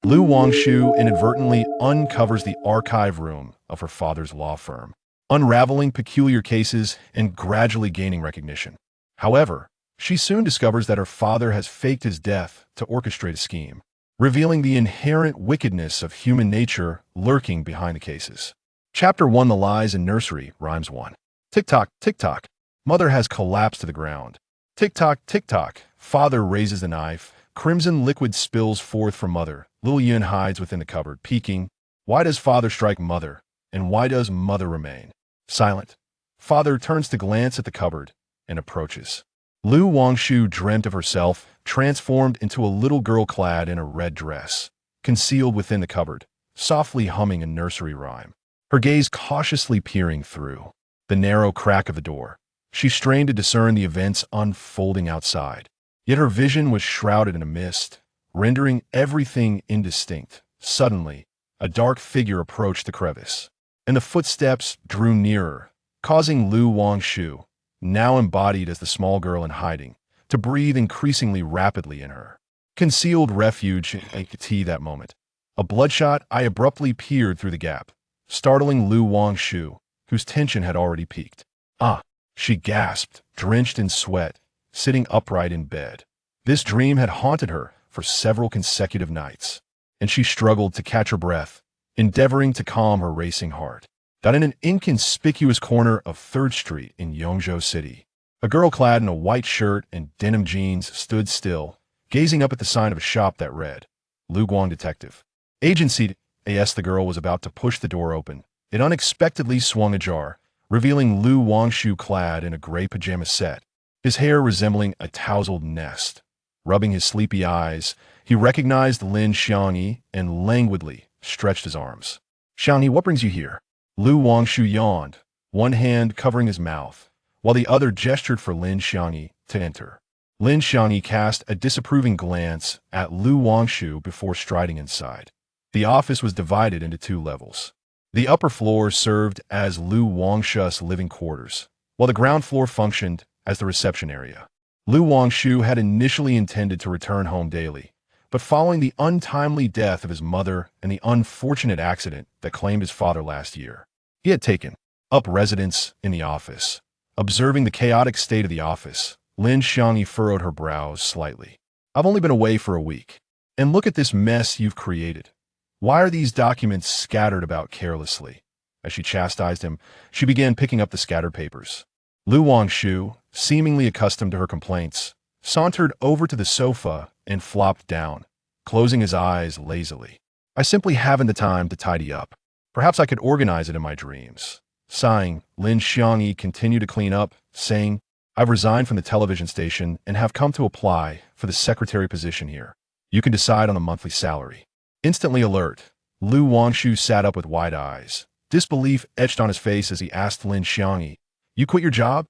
Lu Wangshu inadvertently uncovers the archive room of her father's law firm, unraveling peculiar cases and gradually gaining recognition. However, she soon discovers that her father has faked his death to orchestrate a scheme, revealing the inherent wickedness of human nature lurking behind the cases. Chapter 1: The Lies in Nursery, Rhymes 1. Tick-tock, tick-tock. Mother has collapsed to the ground. Tick-tock, tick-tock. Father raises the knife. Crimson liquid spills forth from mother. Lil Yun hides within the cupboard, peeking. Why does father strike mother? And why does mother remain silent? Father turns to glance at the cupboard and approaches. Lu Wangshu dreamt of herself transformed into a little girl clad in a red dress, concealed within the cupboard, softly humming a nursery rhyme, her gaze cautiously peering through the narrow crack of the door. She strained to discern the events unfolding outside, yet her vision was shrouded in a mist, rendering everything indistinct. Suddenly, a dark figure approached the crevice, and the footsteps drew nearer, causing Lu Wangshu, now embodied as the small girl in hiding, to breathe increasingly rapidly in her concealed refuge in that moment. A bloodshot eye abruptly peered through the gap, startling Lu Wangshu, whose tension had already peaked. Ah! She gasped, drenched in sweat, sitting upright in bed. This dream had haunted her for several consecutive nights, and she struggled to catch her breath, endeavoring to calm her racing heart. That in an inconspicuous corner of 3rd Street in Yongzhou City, a girl clad in a white shirt and denim jeans stood still, gazing up at the sign of a shop that read, Lu Guang Detective Agency. As the girl was about to push the door open, it unexpectedly swung ajar, revealing Lu Wangshu clad in a gray pajama set, his hair resembling a tousled nest. Rubbing his sleepy eyes, he recognized Lin Xiangyi and languidly stretched his arms. Xiangyi, what brings you here? Lu Wangshu yawned, one hand covering his mouth, while the other gestured for Lin Xiangyi to enter. Lin Xiangyi cast a disapproving glance at Lu Wangshu before striding inside. The office was divided into 2 levels. The upper floor served as Lu Wangshu's living quarters, while the ground floor functioned as the reception area. Lu Wangshu had initially intended to return home daily, but following the untimely death of his mother and the unfortunate accident that claimed his father last year, he had taken up residence in the office. Observing the chaotic state of the office, Lin Xiangyi furrowed her brows slightly. I've only been away for a week, and look at this mess you've created. Why are these documents scattered about carelessly? As she chastised him, she began picking up the scattered papers. Lu Wangshu, seemingly accustomed to her complaints, sauntered over to the sofa and flopped down, closing his eyes lazily. I simply haven't the time to tidy up. Perhaps I could organize it in my dreams. Sighing, Lin Xiangyi continued to clean up, saying, I've resigned from the television station and have come to apply for the secretary position here. You can decide on the monthly salary. Instantly alert, Lu Wangshu sat up with wide eyes. Disbelief etched on his face as he asked Lin Xiangyi, You quit your job?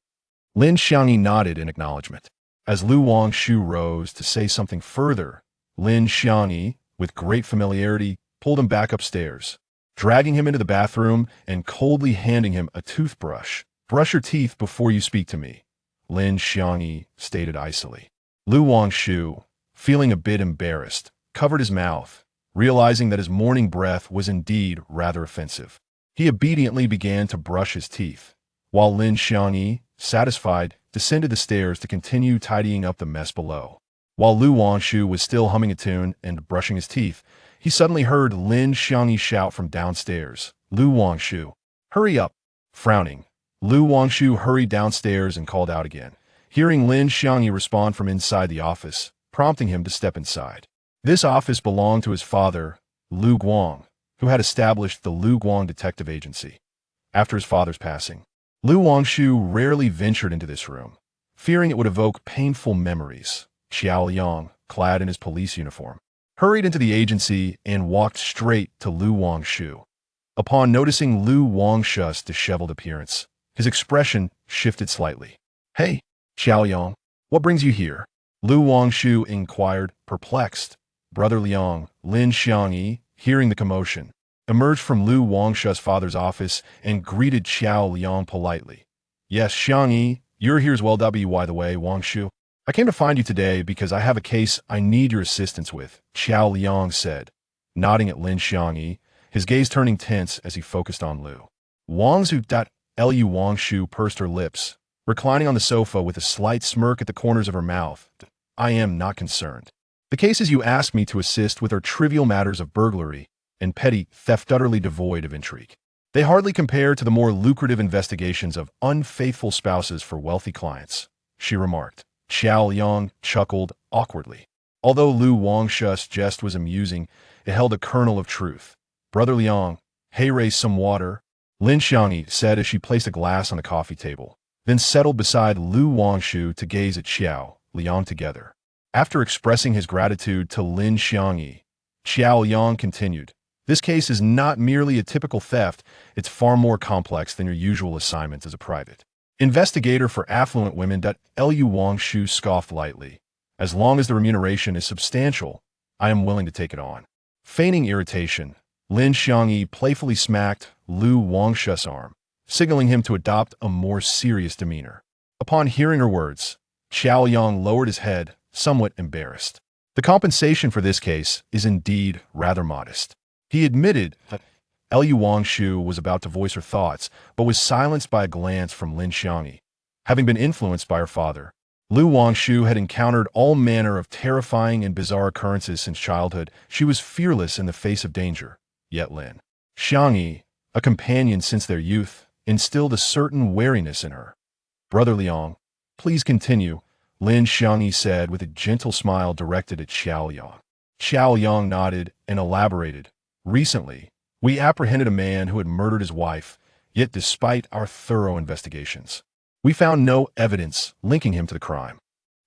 Lin Xiangyi nodded in acknowledgement. As Lu Wangshu rose to say something further, Lin Xiangyi, with great familiarity, pulled him back upstairs, dragging him into the bathroom and coldly handing him a toothbrush. Brush your teeth before you speak to me, Lin Xiangyi stated icily. Lu Wangshu, feeling a bit embarrassed, covered his mouth, realizing that his morning breath was indeed rather offensive. He obediently began to brush his teeth, while Lin Xiangyi, satisfied, descended the stairs to continue tidying up the mess below. While Lu Wangshu was still humming a tune and brushing his teeth, he suddenly heard Lin Xiangyi shout from downstairs, Lu Wangshu, hurry up! Frowning, Lu Wangshu hurried downstairs and called out again, hearing Lin Xiangyi respond from inside the office, prompting him to step inside. This office belonged to his father, Lu Guang, who had established the Lu Guang Detective Agency. After his father's passing, Lu Wangshu rarely ventured into this room, fearing it would evoke painful memories. Xiao Liang, clad in his police uniform, hurried into the agency and walked straight to Lu Wangshu. Upon noticing Lu Wangshu's disheveled appearance, his expression shifted slightly. Hey, Xiao Liang, what brings you here? Lu Wangshu inquired, perplexed. Brother Liang, Lin Xiangyi, hearing the commotion, emerged from Lu Wangshu's father's office and greeted Xiao Liang politely. Yes, Xiangyi, you're here as well. By the way, Wangshu. I came to find you today because I have a case I need your assistance with, Xiao Liang said, nodding at Lin Xiangyi, his gaze turning tense as he focused on Lu. Wangshu. Lu Wangshu pursed her lips, reclining on the sofa with a slight smirk at the corners of her mouth. I am not concerned. The cases you ask me to assist with are trivial matters of burglary and petty theft utterly devoid of intrigue. They hardly compare to the more lucrative investigations of unfaithful spouses for wealthy clients, she remarked. Xiao Yang chuckled awkwardly. Although Lu Wangshu's jest was amusing, it held a kernel of truth. Brother Liang, hey, raise some water, Lin Xiangyi said as she placed a glass on the coffee table, then settled beside Lu Wangshu to gaze at Xiao Liang together. After expressing his gratitude to Lin Xiangyi, Xiao Yang continued, this case is not merely a typical theft, it's far more complex than your usual assignment as a private investigator for affluent women. Lu Wangshu scoffed lightly. As long as the remuneration is substantial, I am willing to take it on. Feigning irritation, Lin Xiangyi playfully smacked Lu Wangshu's arm, signaling him to adopt a more serious demeanor. Upon hearing her words, Xiao Yang lowered his head, somewhat embarrassed. The compensation for this case is indeed rather modest. He admitted that Lu Wangshu was about to voice her thoughts, but was silenced by a glance from Lin Xiangyi. Having been influenced by her father, Lu Wangshu had encountered all manner of terrifying and bizarre occurrences since childhood. She was fearless in the face of danger. Yet Lin Xiangyi, a companion since their youth, instilled a certain wariness in her. Brother Liang, please continue, Lin Xiangyi said with a gentle smile directed at Xiao Yang. Xiao Yang nodded and elaborated. Recently, we apprehended a man who had murdered his wife, yet despite our thorough investigations, we found no evidence linking him to the crime,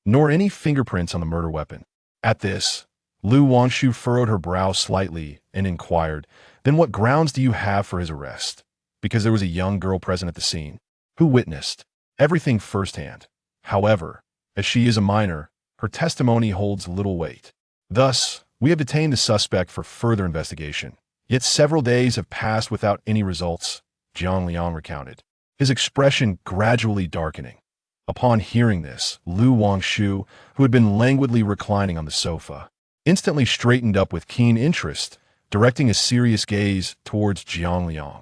nor any fingerprints on the murder weapon. At this, Lu Wangshu furrowed her brow slightly and inquired, then what grounds do you have for his arrest? Because there was a young girl present at the scene, who witnessed everything firsthand. However, as she is a minor, her testimony holds little weight. Thus, we have detained the suspect for further investigation. Yet several days have passed without any results, Jiang Liang recounted, his expression gradually darkening. Upon hearing this, Lu Wangshu, who had been languidly reclining on the sofa, instantly straightened up with keen interest, directing a serious gaze towards Jiang Liang.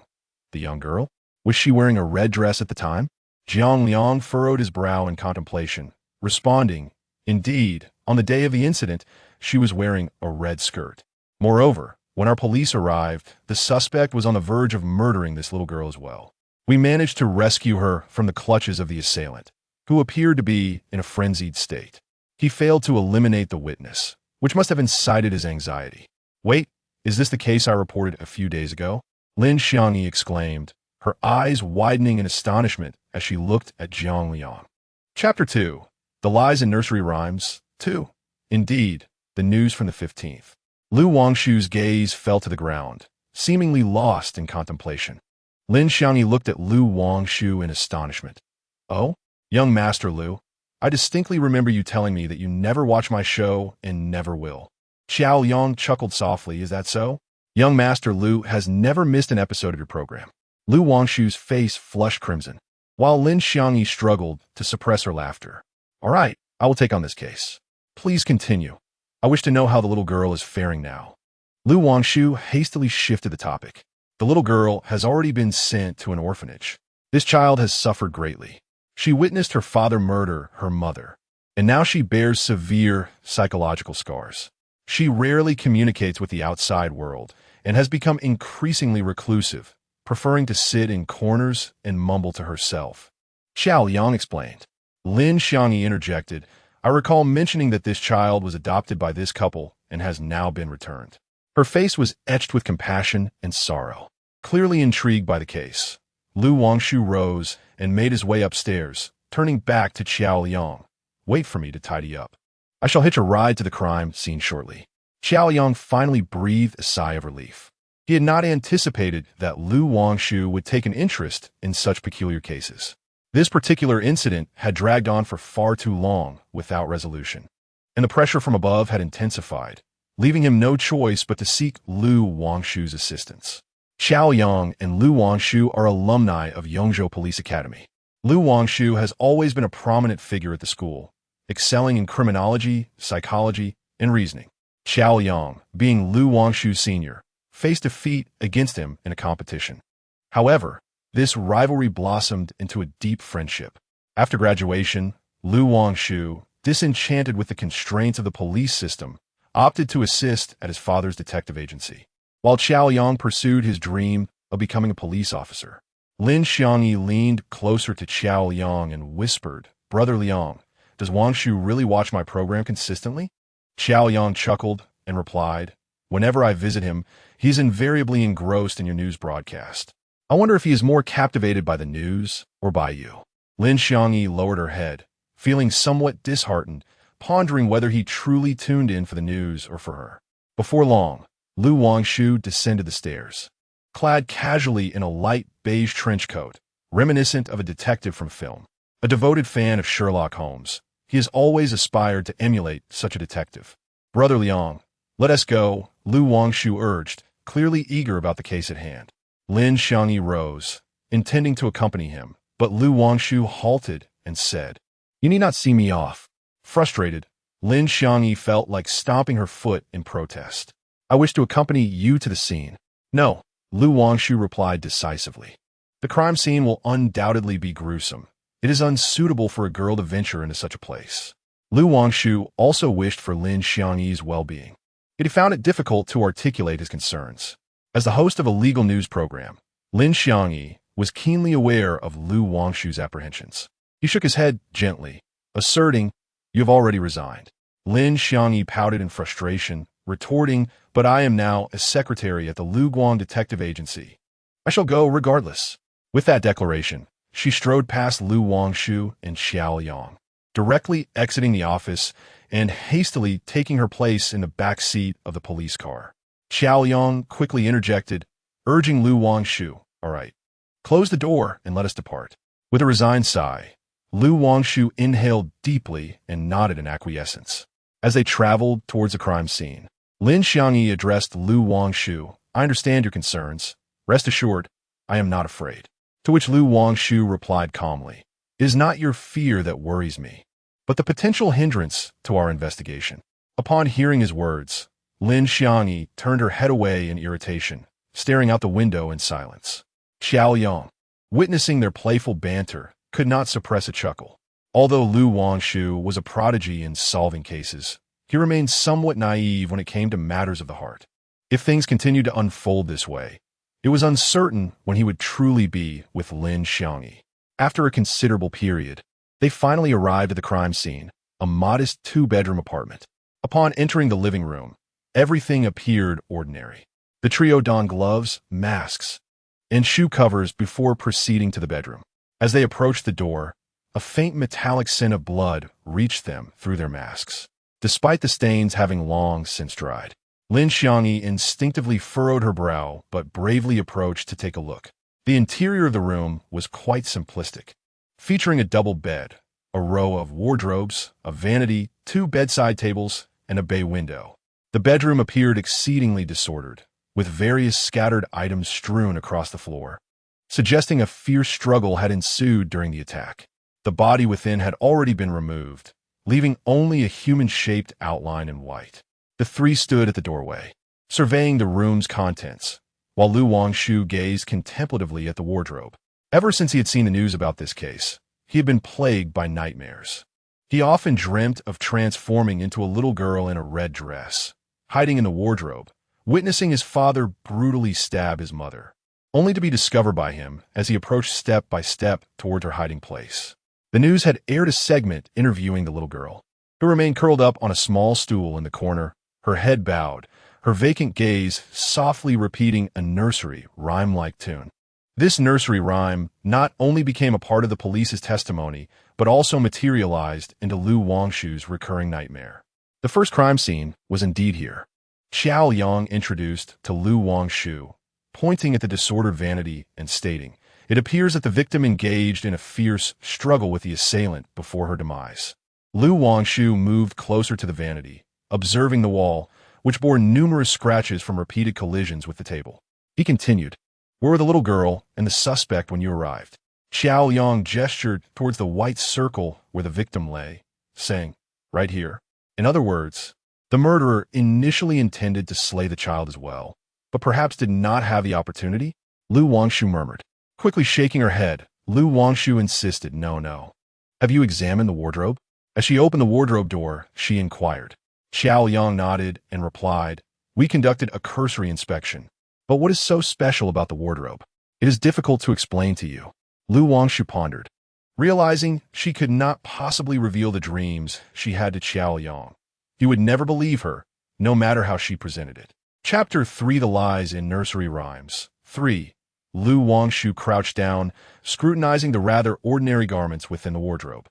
The young girl? Was she wearing a red dress at the time? Jiang Liang furrowed his brow in contemplation, responding, indeed, on the day of the incident, she was wearing a red skirt. Moreover, when our police arrived, the suspect was on the verge of murdering this little girl as well. We managed to rescue her from the clutches of the assailant, who appeared to be in a frenzied state. He failed to eliminate the witness, which must have incited his anxiety. Wait, is this the case I reported a few days ago? Lin Xiangyi exclaimed, her eyes widening in astonishment as she looked at Jiang Liang. Chapter 2. The Lies in Nursery Rhymes 2. Indeed, the news from the 15th. Lu Wangshu's gaze fell to the ground, seemingly lost in contemplation. Lin Xiangyi looked at Lu Wangshu in astonishment. Oh, young Master Lu, I distinctly remember you telling me that you never watch my show and never will. Xiao Yang chuckled softly, is that so? Young Master Lu has never missed an episode of your program. Lu Wangshu's face flushed crimson, while Lin Xiangyi struggled to suppress her laughter. All right, I will take on this case. Please continue. I wish to know how the little girl is faring now. Lu Wangshu hastily shifted the topic. The little girl has already been sent to an orphanage. This child has suffered greatly. She witnessed her father murder her mother, and now she bears severe psychological scars. She rarely communicates with the outside world and has become increasingly reclusive, preferring to sit in corners and mumble to herself. Xiao Yang explained. Lin Xiangyi interjected, I recall mentioning that this child was adopted by this couple and has now been returned. Her face was etched with compassion and sorrow. Clearly intrigued by the case, Lu Wangshu rose and made his way upstairs, turning back to Xiao Yang. Wait for me to tidy up. I shall hitch a ride to the crime scene shortly. Xiao Yang finally breathed a sigh of relief. He had not anticipated that Lu Wangshu would take an interest in such peculiar cases. This particular incident had dragged on for far too long without resolution, and the pressure from above had intensified, leaving him no choice but to seek Lu Wangshu's assistance. Xiao Yang and Lu Wangshu are alumni of Yongzhou Police Academy. Lu Wangshu has always been a prominent figure at the school, excelling in criminology, psychology, and reasoning. Xiao Yang, being Lu Wangshu Sr., faced defeat against him in a competition. However, this rivalry blossomed into a deep friendship. After graduation, Lu Wangshu, disenchanted with the constraints of the police system, opted to assist at his father's detective agency, while Xiao Yang pursued his dream of becoming a police officer. Lin Xiangyi leaned closer to Xiao Yang and whispered, "Brother Liang, does Wangshu really watch my program consistently?" Xiao Yang chuckled and replied, "Whenever I visit him, he's invariably engrossed in your news broadcast. I wonder if he is more captivated by the news or by you." Lin Xiangyi lowered her head, feeling somewhat disheartened, pondering whether he truly tuned in for the news or for her. Before long, Lu Wangshu descended the stairs, clad casually in a light beige trench coat, reminiscent of a detective from film. A devoted fan of Sherlock Holmes, he has always aspired to emulate such a detective. "Brother Liang, let us go," Lu Wangshu urged, clearly eager about the case at hand. Lin Xiangyi rose, intending to accompany him, but Lu Wangshu halted and said, "You need not see me off." Frustrated, Lin Xiangyi felt like stomping her foot in protest. "I wish to accompany you to the scene." "No," Lu Wangshu replied decisively. "The crime scene will undoubtedly be gruesome. It is unsuitable for a girl to venture into such a place." Lu Wangshu also wished for Lin Xiangyi's well-being, yet he found it difficult to articulate his concerns. As the host of a legal news program, Lin Xiangyi was keenly aware of Lu Wangshu's apprehensions. He shook his head gently, asserting, "You have already resigned." Lin Xiangyi pouted in frustration, retorting, "But I am now a secretary at the Luguang Detective Agency. I shall go regardless." With that declaration, she strode past Lu Wangshu and Xiao Yang, directly exiting the office and hastily taking her place in the back seat of the police car. Xiao Yang quickly interjected, urging Lu Wangshu, "All right, close the door and let us depart." With a resigned sigh, Lu Wangshu inhaled deeply and nodded in acquiescence. As they traveled towards the crime scene, Lin Xiangyi addressed Lu Wangshu, "I understand your concerns. Rest assured, I am not afraid." To which Lu Wangshu replied calmly, "It is not your fear that worries me, but the potential hindrance to our investigation." Upon hearing his words, Lin Xiangyi turned her head away in irritation, staring out the window in silence. Xiao Yang, witnessing their playful banter, could not suppress a chuckle. Although Lu Wangshu was a prodigy in solving cases, he remained somewhat naive when it came to matters of the heart. If things continued to unfold this way, it was uncertain when he would truly be with Lin Xiangyi. After a considerable period, they finally arrived at the crime scene, a modest two-bedroom apartment. Upon entering the living room, everything appeared ordinary. The trio donned gloves, masks, and shoe covers before proceeding to the bedroom. As they approached the door, a faint metallic scent of blood reached them through their masks, despite the stains having long since dried. Lin Xiangyi instinctively furrowed her brow, but bravely approached to take a look. The interior of the room was quite simplistic, featuring a double bed, a row of wardrobes, a vanity, two bedside tables, and a bay window. The bedroom appeared exceedingly disordered, with various scattered items strewn across the floor, suggesting a fierce struggle had ensued during the attack. The body within had already been removed, leaving only a human-shaped outline in white. The three stood at the doorway, surveying the room's contents, while Lu Wangshu gazed contemplatively at the wardrobe. Ever since he had seen the news about this case, he had been plagued by nightmares. He often dreamt of transforming into a little girl in a red dress, hiding in the wardrobe, witnessing his father brutally stab his mother, only to be discovered by him as he approached step by step toward her hiding place. The news had aired a segment interviewing the little girl, who remained curled up on a small stool in the corner, her head bowed, her vacant gaze softly repeating a nursery rhyme-like tune. This nursery rhyme not only became a part of the police's testimony, but also materialized into Lu Wangshu's recurring nightmare. The first crime scene was indeed here. Xiao Yang introduced to Lu Wangshu, pointing at the disordered vanity and stating, "It appears that the victim engaged in a fierce struggle with the assailant before her demise." Lu Wangshu moved closer to the vanity, observing the wall, which bore numerous scratches from repeated collisions with the table. He continued, "Where were the little girl and the suspect when you arrived?" Xiao Yang gestured towards the white circle where the victim lay, saying, "Right here." In other words, The murderer initially intended to slay the child as well, but perhaps did not have the opportunity? Lu Wangshu murmured. Quickly shaking her head, Lu Wangshu insisted, no, no. Have you examined the wardrobe? As she opened the wardrobe door, she inquired. Xiao Yang nodded and replied, we conducted a cursory inspection. But what is so special about the wardrobe? It is difficult to explain to you. Lu Wangshu pondered. Realizing she could not possibly reveal the dreams she had to Xiao Yang, he would never believe her, no matter how she presented it. Chapter 3: The Lies in Nursery Rhymes. 3. Lu Wangshu crouched down, scrutinizing the rather ordinary garments within the wardrobe,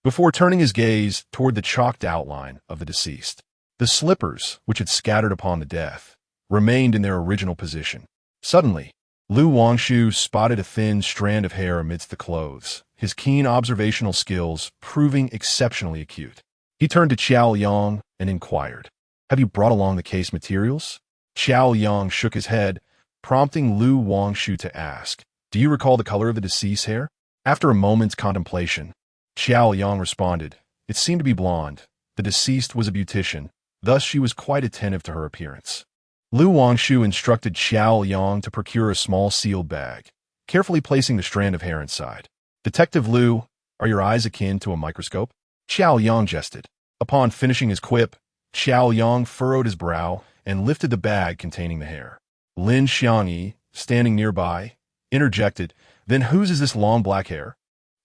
before turning his gaze toward the chalked outline of the deceased. The slippers, which had scattered upon the death, remained in their original position. Suddenly, Lu Wangshu spotted a thin strand of hair amidst the clothes, his keen observational skills proving exceptionally acute. He turned to Xiao Yang and inquired, have you brought along the case materials? Xiao Yang shook his head, prompting Lu Wangshu to ask, do you recall the color of the deceased's hair? After a moment's contemplation, Xiao Yang responded, it seemed to be blonde. The deceased was a beautician, thus she was quite attentive to her appearance. Lu Wangshu instructed Xiao Yang to procure a small sealed bag, carefully placing the strand of hair inside. Detective Lu, are your eyes akin to a microscope? Xiao Yang jested. Upon finishing his quip, Xiao Yang furrowed his brow and lifted the bag containing the hair. Lin Xiangyi, standing nearby, interjected, then whose is this long black hair?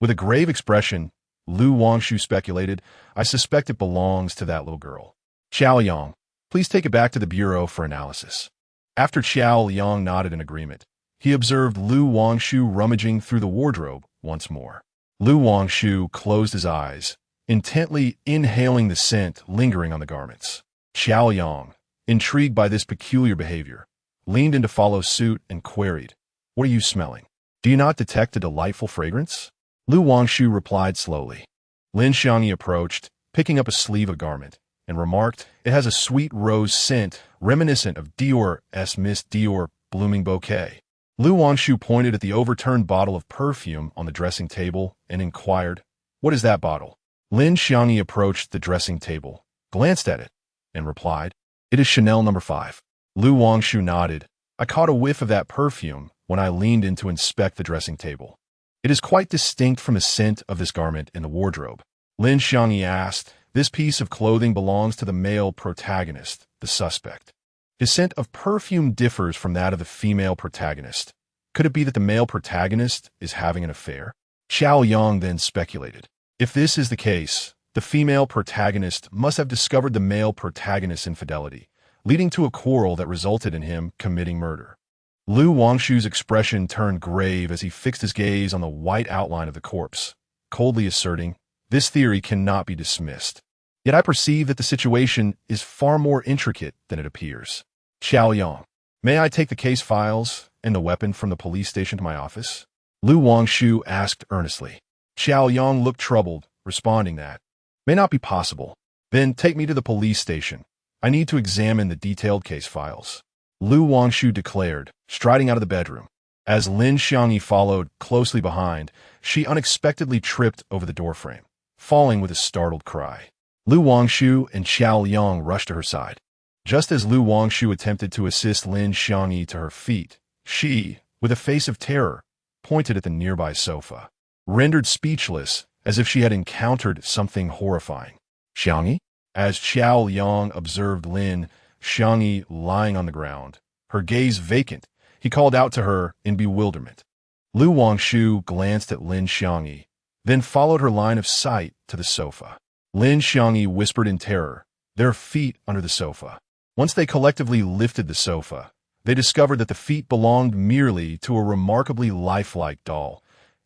With a grave expression, Lu Wangshu speculated, I suspect it belongs to that little girl. Xiao Yang, please take it back to the bureau for analysis. After Xiao Yang nodded in agreement, he observed Lu Wangshu rummaging through the wardrobe once more. Lu Wangshu closed his eyes, intently inhaling the scent lingering on the garments. Xiao Yang, intrigued by this peculiar behavior, leaned in to follow suit and queried, what are you smelling? Do you not detect a delightful fragrance? Lu Wangshu replied slowly. Lin Xiangyi approached, picking up a sleeve of garment, and remarked, it has a sweet rose scent reminiscent of Dior's Miss Dior blooming bouquet. Lu Wangshu pointed at the overturned bottle of perfume on the dressing table and inquired, what is that bottle? Lin Xiangyi approached the dressing table, glanced at it, and replied, it is Chanel No. 5. Lu Wangshu nodded. I caught a whiff of that perfume when I leaned in to inspect the dressing table. It is quite distinct from the scent of this garment in the wardrobe. Lin Xiangyi asked, this piece of clothing belongs to the male protagonist, the suspect. His scent of perfume differs from that of the female protagonist. Could it be that the male protagonist is having an affair? Xiao Yang then speculated. If this is the case, the female protagonist must have discovered the male protagonist's infidelity, leading to a quarrel that resulted in him committing murder. Lu Wangshu's expression turned grave as he fixed his gaze on the white outline of the corpse, coldly asserting, this theory cannot be dismissed. Yet I perceive that the situation is far more intricate than it appears. Xiao Yang, may I take the case files and the weapon from the police station to my office? Lu Wangshu asked earnestly. Xiao Yang looked troubled, responding that, may not be possible. Then take me to the police station. I need to examine the detailed case files. Lu Wangshu declared, striding out of the bedroom. As Lin Xiangyi followed closely behind, she unexpectedly tripped over the doorframe, falling with a startled cry. Lu Wangshu and Xiao Yang rushed to her side. Just as Lu Wangshu attempted to assist Lin Xiangyi to her feet, she, with a face of terror, pointed at the nearby sofa, rendered speechless as if she had encountered something horrifying. Xiangyi? As Xiao Yang observed Lin Xiangyi lying on the ground, her gaze vacant, he called out to her in bewilderment. Lu Wangshu glanced at Lin Xiangyi, then followed her line of sight to the sofa. Lin Xiangyi whispered in terror, their feet under the sofa. Once they collectively lifted the sofa, they discovered that the feet belonged merely to a remarkably lifelike doll,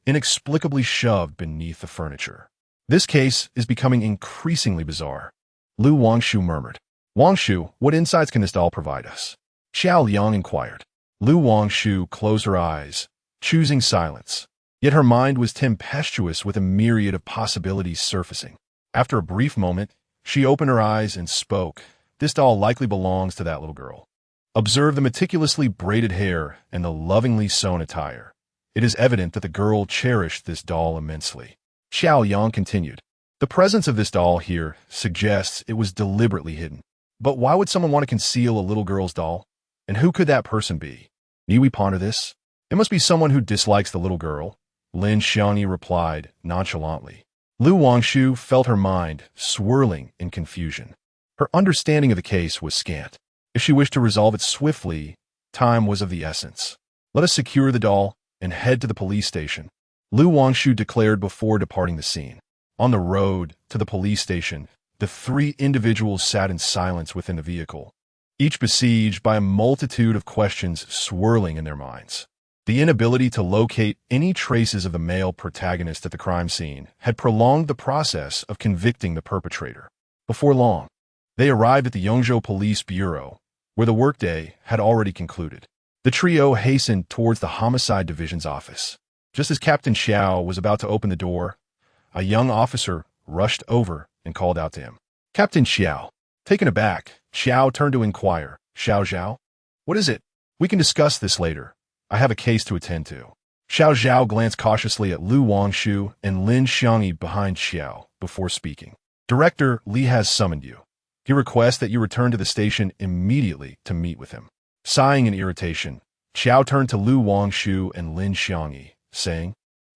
inexplicably shoved beneath the furniture. This case is becoming increasingly bizarre. Lu Wangshu murmured. Wangshu, what insights can this doll provide us? Xiao Yang inquired. Lu Wangshu closed her eyes, choosing silence. Yet her mind was tempestuous with a myriad of possibilities surfacing. After a brief moment, she opened her eyes and spoke. This doll likely belongs to that little girl. Observe the meticulously braided hair and the lovingly sewn attire. It is evident that the girl cherished this doll immensely. Xiao Yang continued. The presence of this doll here suggests it was deliberately hidden. But why would someone want to conceal a little girl's doll? And who could that person be? Need we ponder this? It must be someone who dislikes the little girl, Lin Xiangyi replied nonchalantly. Lu Wangshu felt her mind swirling in confusion. Her understanding of the case was scant. If she wished to resolve it swiftly, time was of the essence. Let us secure the doll and head to the police station, Lu Wangshu declared before departing the scene. On the road to the police station, the three individuals sat in silence within the vehicle, each besieged by a multitude of questions swirling in their minds. The inability to locate any traces of the male protagonist at the crime scene had prolonged the process of convicting the perpetrator. Before long, they arrived at the Yongzhou Police Bureau, where the workday had already concluded. The trio hastened towards the Homicide Division's office. Just as Captain Xiao was about to open the door, a young officer rushed over and called out to him. Captain Xiao. Taken aback, Xiao turned to inquire, Xiao Zhao? What is it? We can discuss this later. I have a case to attend to. Xiao Zhao glanced cautiously at Lu Wangshu and Lin Xiangyi behind Xiao before speaking. Director Li has summoned you. He requests that you return to the station immediately to meet with him. Sighing in irritation, Xiao turned to Lu Wangshu and Lin Xiangyi, saying,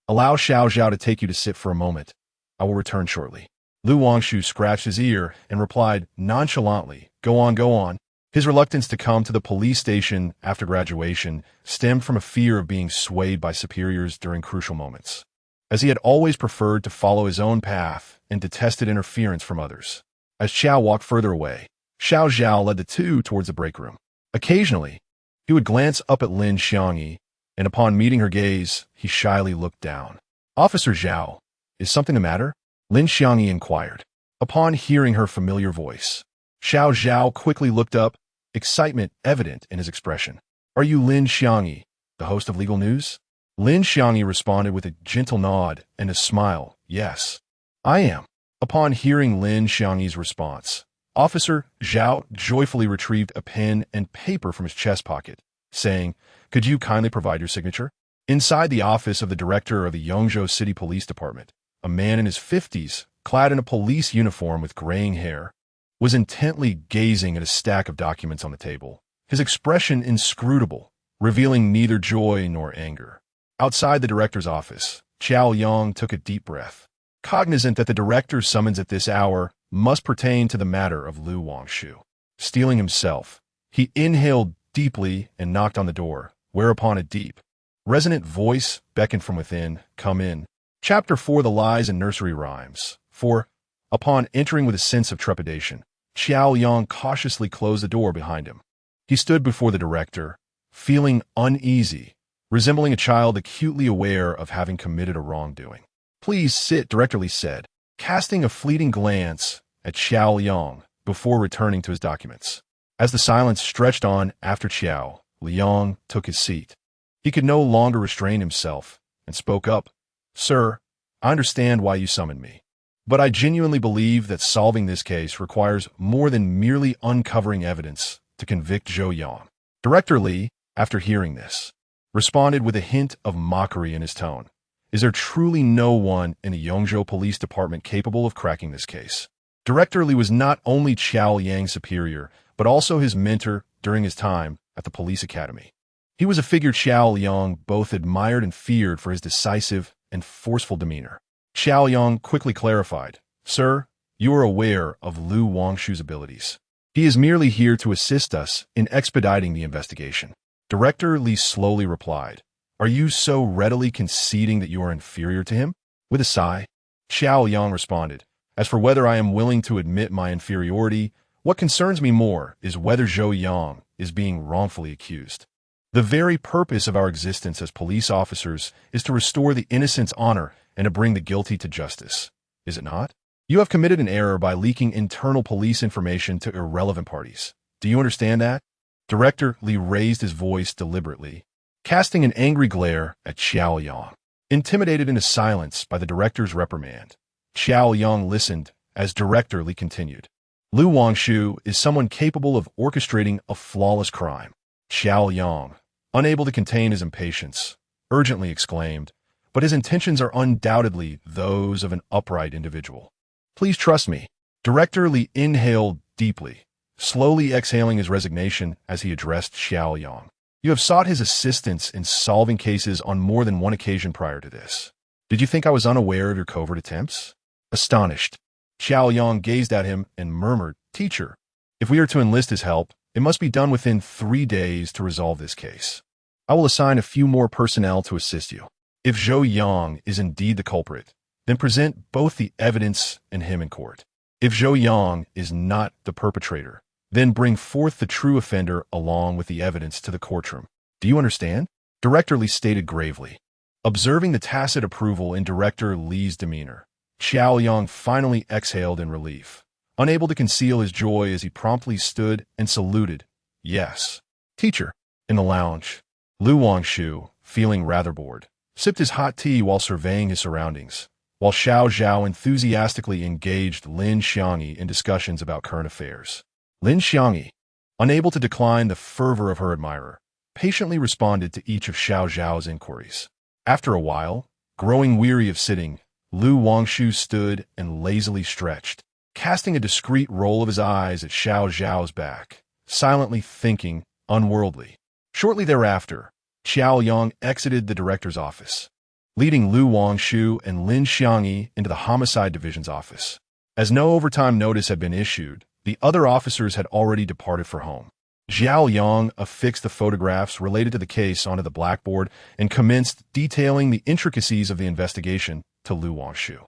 Allow Xiao Zhao to take you to sit for a moment. I will return shortly. Lu Wangshu scratched his ear and replied nonchalantly, Go on, go on. His reluctance to come to the police station after graduation stemmed from a fear of being swayed by superiors during crucial moments, as he had always preferred to follow his own path and detested interference from others. As Xiao walked further away, Xiao Zhao led the two towards the break room. Occasionally, he would glance up at Lin Xiangyi, and upon meeting her gaze, he shyly looked down. Officer Zhao, is something the matter? Lin Xiangyi inquired. Upon hearing her familiar voice, Xiao Zhao quickly looked up, excitement evident in his expression. Are you Lin Xiangyi, the host of Legal News? Lin Xiangyi responded with a gentle nod and a smile. Yes, I am. Upon hearing Lin Xiangyi's response, Officer Zhao joyfully retrieved a pen and paper from his chest pocket, saying, Could you kindly provide your signature? Inside the office of the director of the Yongzhou City Police Department, a man in his 50s, clad in a police uniform with graying hair, was intently gazing at a stack of documents on the table, his expression inscrutable, revealing neither joy nor anger. Outside the director's office, Qiao Yang took a deep breath, cognizant that the director's summons at this hour must pertain to the matter of Lu Wangshu. Steeling himself, he inhaled deeply and knocked on the door, whereupon a deep, resonant voice beckoned from within, Come in. Chapter 4 The Lies and Nursery Rhymes. For, upon entering with a sense of trepidation, Qiao Yang cautiously closed the door behind him. He stood before the director, feeling uneasy, resembling a child acutely aware of having committed a wrongdoing. Please sit, Director Li said, casting a fleeting glance at Qiao Yang before returning to his documents. As the silence stretched on after Qiao, Liang took his seat. He could no longer restrain himself and spoke up. Sir, I understand why you summoned me, but I genuinely believe that solving this case requires more than merely uncovering evidence to convict Zhou Yang. Director Li, after hearing this, responded with a hint of mockery in his tone. Is there truly no one in the Yongzhou Police Department capable of cracking this case? Director Li was not only Qiao Yang's superior, but also his mentor during his time at the police academy. He was a figure Qiao Yang both admired and feared for his decisive and forceful demeanor. Qiao Yang quickly clarified, Sir, you are aware of Lu Wangshu's abilities. He is merely here to assist us in expediting the investigation. Director Li slowly replied, Are you so readily conceding that you are inferior to him? With a sigh, Qiao Yang responded, As for whether I am willing to admit my inferiority, what concerns me more is whether Zhou Yang is being wrongfully accused. The very purpose of our existence as police officers is to restore the innocent's honor and to bring the guilty to justice. Is it not? You have committed an error by leaking internal police information to irrelevant parties. Do you understand that? Director Li raised his voice deliberately, casting an angry glare at Qiao Yang. Intimidated into silence by the director's reprimand, Qiao Yang listened as Director Li continued. Lu Wangshu is someone capable of orchestrating a flawless crime. Qiao Yang, unable to contain his impatience, urgently exclaimed, But his intentions are undoubtedly those of an upright individual. Please trust me. Director Li inhaled deeply, slowly exhaling his resignation as he addressed Xiao Yang. You have sought his assistance in solving cases on more than one occasion prior to this. Did you think I was unaware of your covert attempts? Astonished, Xiao Yang gazed at him and murmured, Teacher, if we are to enlist his help, it must be done within 3 days to resolve this case. I will assign a few more personnel to assist you. If Zhou Yang is indeed the culprit, then present both the evidence and him in court. If Zhou Yang is not the perpetrator, then bring forth the true offender along with the evidence to the courtroom. Do you understand? Director Li stated gravely. Observing the tacit approval in Director Li's demeanor, Xiao Yang finally exhaled in relief, unable to conceal his joy as he promptly stood and saluted. Yes. Teacher. In the lounge, Wangshu, feeling rather bored, sipped his hot tea while surveying his surroundings, while Xiao Zhao enthusiastically engaged Lin Xiangyi in discussions about current affairs. Lin Xiangyi, unable to decline the fervor of her admirer, patiently responded to each of Xiao Zhao's inquiries. After a while, growing weary of sitting, Wangshu stood and lazily stretched, casting a discreet roll of his eyes at Xiao Zhao's back, silently thinking, unworldly. Shortly thereafter, Xiao Yang exited the director's office, leading Wangshu and Lin Xiangyi into the Homicide Division's office. As no overtime notice had been issued, the other officers had already departed for home. Xiao Yang affixed the photographs related to the case onto the blackboard and commenced detailing the intricacies of the investigation to Wangshu.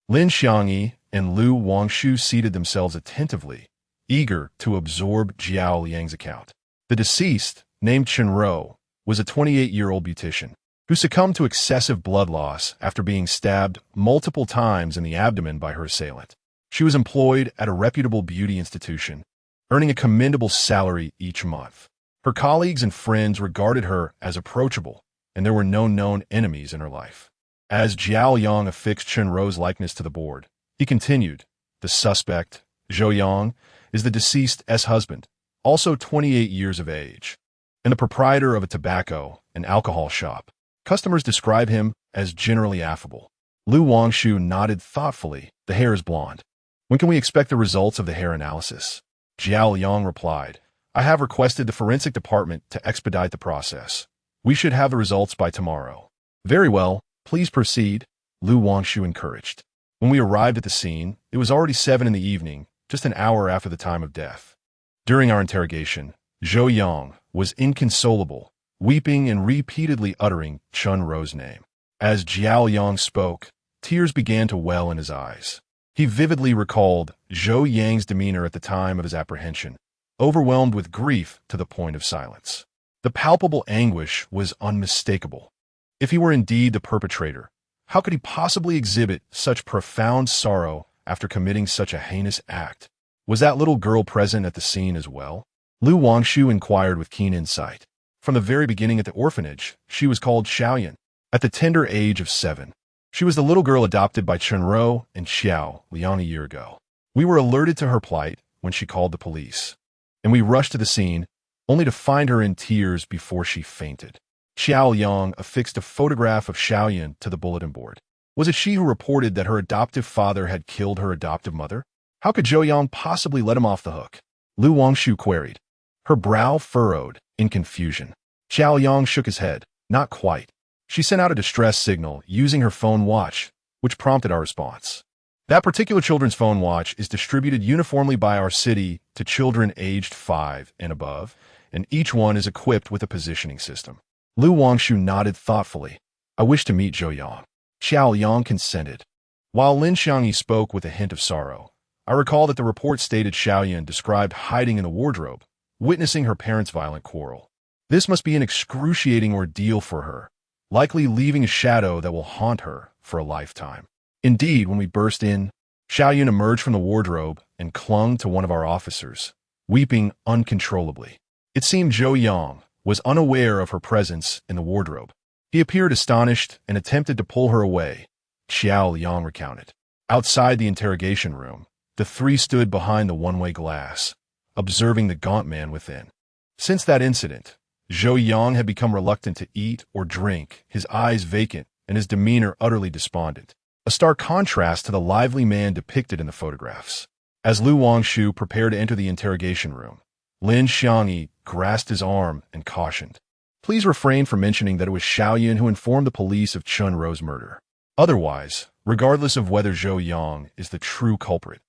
Lin Xiangyi and Wangshu seated themselves attentively, eager to absorb Jiao Liang's account. The deceased, named Chenro, was a 28-year-old beautician who succumbed to excessive blood loss after being stabbed multiple times in the abdomen by her assailant. She was employed at a reputable beauty institution, earning a commendable salary each month. Her colleagues and friends regarded her as approachable, and there were no known enemies in her life. As Jiao Yang affixed Chenro's likeness to the board, he continued, the suspect, Zhou Yang, is the deceased's husband, also 28 years of age, and the proprietor of a tobacco and alcohol shop. Customers describe him as generally affable. Wangshu nodded thoughtfully. The hair is blonde. When can we expect the results of the hair analysis? Jiao Yang replied, I have requested the forensic department to expedite the process. We should have the results by tomorrow. Very well, please proceed, Wangshu encouraged. When we arrived at the scene, it was already 7 in the evening, just an hour after the time of death. During our interrogation, Zhou Yang was inconsolable, weeping and repeatedly uttering Chenro's name. As Jiao Yang spoke, tears began to well in his eyes. He vividly recalled Zhou Yang's demeanor at the time of his apprehension, overwhelmed with grief to the point of silence. The palpable anguish was unmistakable. If he were indeed the perpetrator, how could he possibly exhibit such profound sorrow after committing such a heinous act? Was that little girl present at the scene as well? Wangshu inquired with keen insight. From the very beginning at the orphanage, she was called Xiaoyan. At the tender age of 7, she was the little girl adopted by Chenro and Xiao Liang a year ago. We were alerted to her plight when she called the police, and we rushed to the scene only to find her in tears before she fainted. Xiao Yang affixed a photograph of Xiaoyan to the bulletin board. Was it she who reported that her adoptive father had killed her adoptive mother? How could Zhou Yang possibly let him off the hook? Wangshu queried, her brow furrowed in confusion. Xiao Yang shook his head. Not quite. She sent out a distress signal using her phone watch, which prompted our response. That particular children's phone watch is distributed uniformly by our city to children aged 5 and above, and each one is equipped with a positioning system. Wangshu nodded thoughtfully. I wish to meet Zhou Yang. Xiao Yang consented. While Lin Xiangyi spoke with a hint of sorrow, I recall that the report stated Xiaoyan described hiding in the wardrobe, witnessing her parents' violent quarrel. This must be an excruciating ordeal for her, likely leaving a shadow that will haunt her for a lifetime. Indeed, when we burst in, Xiaoyan emerged from the wardrobe and clung to one of our officers, weeping uncontrollably. It seemed Zhou Yang was unaware of her presence in the wardrobe. He appeared astonished and attempted to pull her away, Xiao Yang recounted. Outside the interrogation room, the three stood behind the one-way glass, observing the gaunt man within. Since that incident, Zhou Yang had become reluctant to eat or drink, his eyes vacant and his demeanor utterly despondent, a stark contrast to the lively man depicted in the photographs. As Lu Wangshu prepared to enter the interrogation room, Lin Xiangyi grasped his arm and cautioned, "Please refrain from mentioning that it was Xiaoyan who informed the police of Chun Ro's murder. Otherwise, regardless of whether Zhou Yang is the true culprit,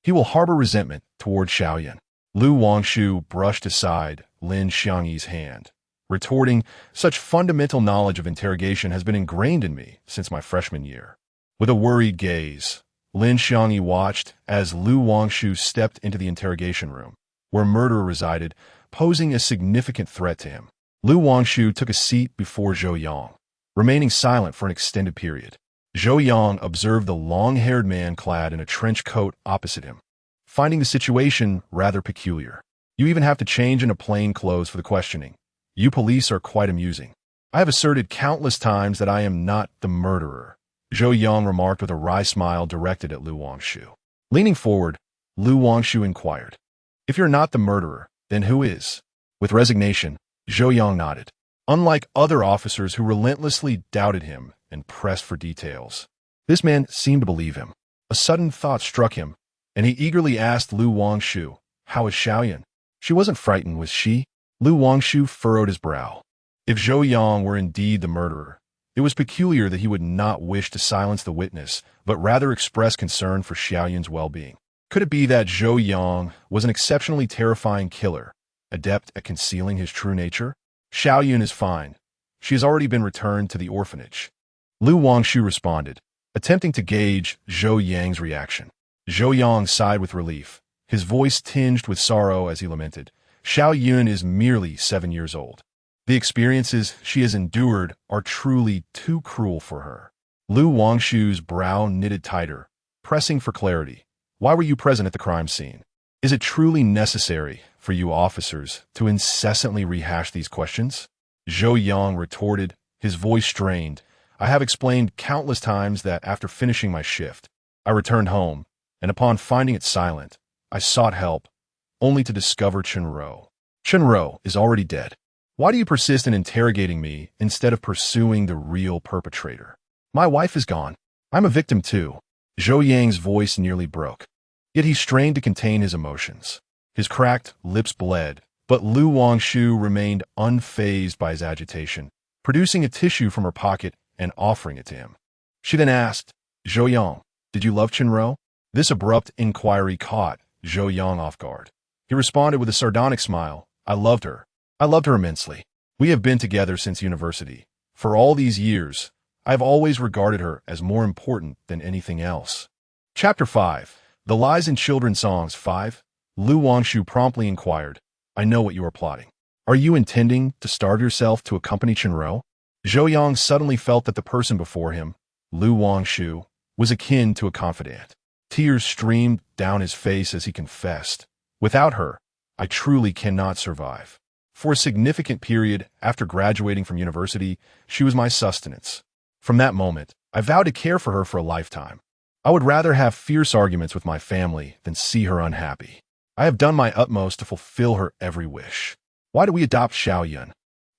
he will harbor resentment toward Xiaoyan." Lu Wangshu brushed aside Lin Xiangyi's hand, retorting, "Such fundamental knowledge of interrogation has been ingrained in me since my freshman year." With a worried gaze, Lin Xiangyi watched as Lu Wangshu stepped into the interrogation room, where murder resided, posing a significant threat to him. Lu Wangshu took a seat before Zhou Yang, remaining silent for an extended period. Zhou Yang observed the long-haired man clad in a trench coat opposite him, finding the situation rather peculiar. "You even have to change into plain clothes for the questioning. You police are quite amusing. I have asserted countless times that I am not the murderer," Zhou Yang remarked with a wry smile directed at Lu Wangshu. Leaning forward, Lu Wangshu inquired, "If you're not the murderer, then who is?" With resignation, Zhou Yang nodded. Unlike other officers who relentlessly doubted him and pressed for details, this man seemed to believe him. A sudden thought struck him, and he eagerly asked Lu Wangshu, "How is Xiaoyan? She wasn't frightened, was she?" Lu Wangshu furrowed his brow. If Zhou Yang were indeed the murderer, it was peculiar that he would not wish to silence the witness, but rather express concern for Xiaoyan's well-being. Could it be that Zhou Yang was an exceptionally terrifying killer, adept at concealing his true nature? "Xiaoyan is fine. She has already been returned to the orphanage," Lu Wangshu responded, attempting to gauge Zhou Yang's reaction. Zhou Yang sighed with relief, his voice tinged with sorrow as he lamented, "Xiaoyan is merely 7 years old. The experiences she has endured are truly too cruel for her." Lu Wangshu's brow knitted tighter, pressing for clarity. "Why were you present at the crime scene? Is it truly necessary for you officers to incessantly rehash these questions?" Zhou Yang retorted, his voice strained. "I have explained countless times that after finishing my shift, I returned home, and upon finding it silent, I sought help, only to discover Chun Ro. Chun Ro is already dead. Why do you persist in interrogating me instead of pursuing the real perpetrator? My wife is gone. I'm a victim too." Zhou Yang's voice nearly broke. Yet he strained to contain his emotions. His cracked lips bled, but Lu Wangshu remained unfazed by his agitation, producing a tissue from her pocket and offering it to him. She then asked, "Zhou Yang, did you love Chun Ro?" This abrupt inquiry caught Zhou Yang off guard. He responded with a sardonic smile, "I loved her. I loved her immensely. We have been together since university. For all these years, I have always regarded her as more important than anything else." Chapter 5. The Lies in Children's Songs 5. Lu Wangshu promptly inquired, "I know what you are plotting. Are you intending to starve yourself to accompany Chun Ro?" Zhou Yang suddenly felt that the person before him, Lu Wangshu, was akin to a confidant. Tears streamed down his face as he confessed, "Without her, I truly cannot survive. For a significant period after graduating from university, she was my sustenance. From that moment, I vowed to care for her for a lifetime. I would rather have fierce arguments with my family than see her unhappy. I have done my utmost to fulfill her every wish. Why do we adopt Xiaoyan?"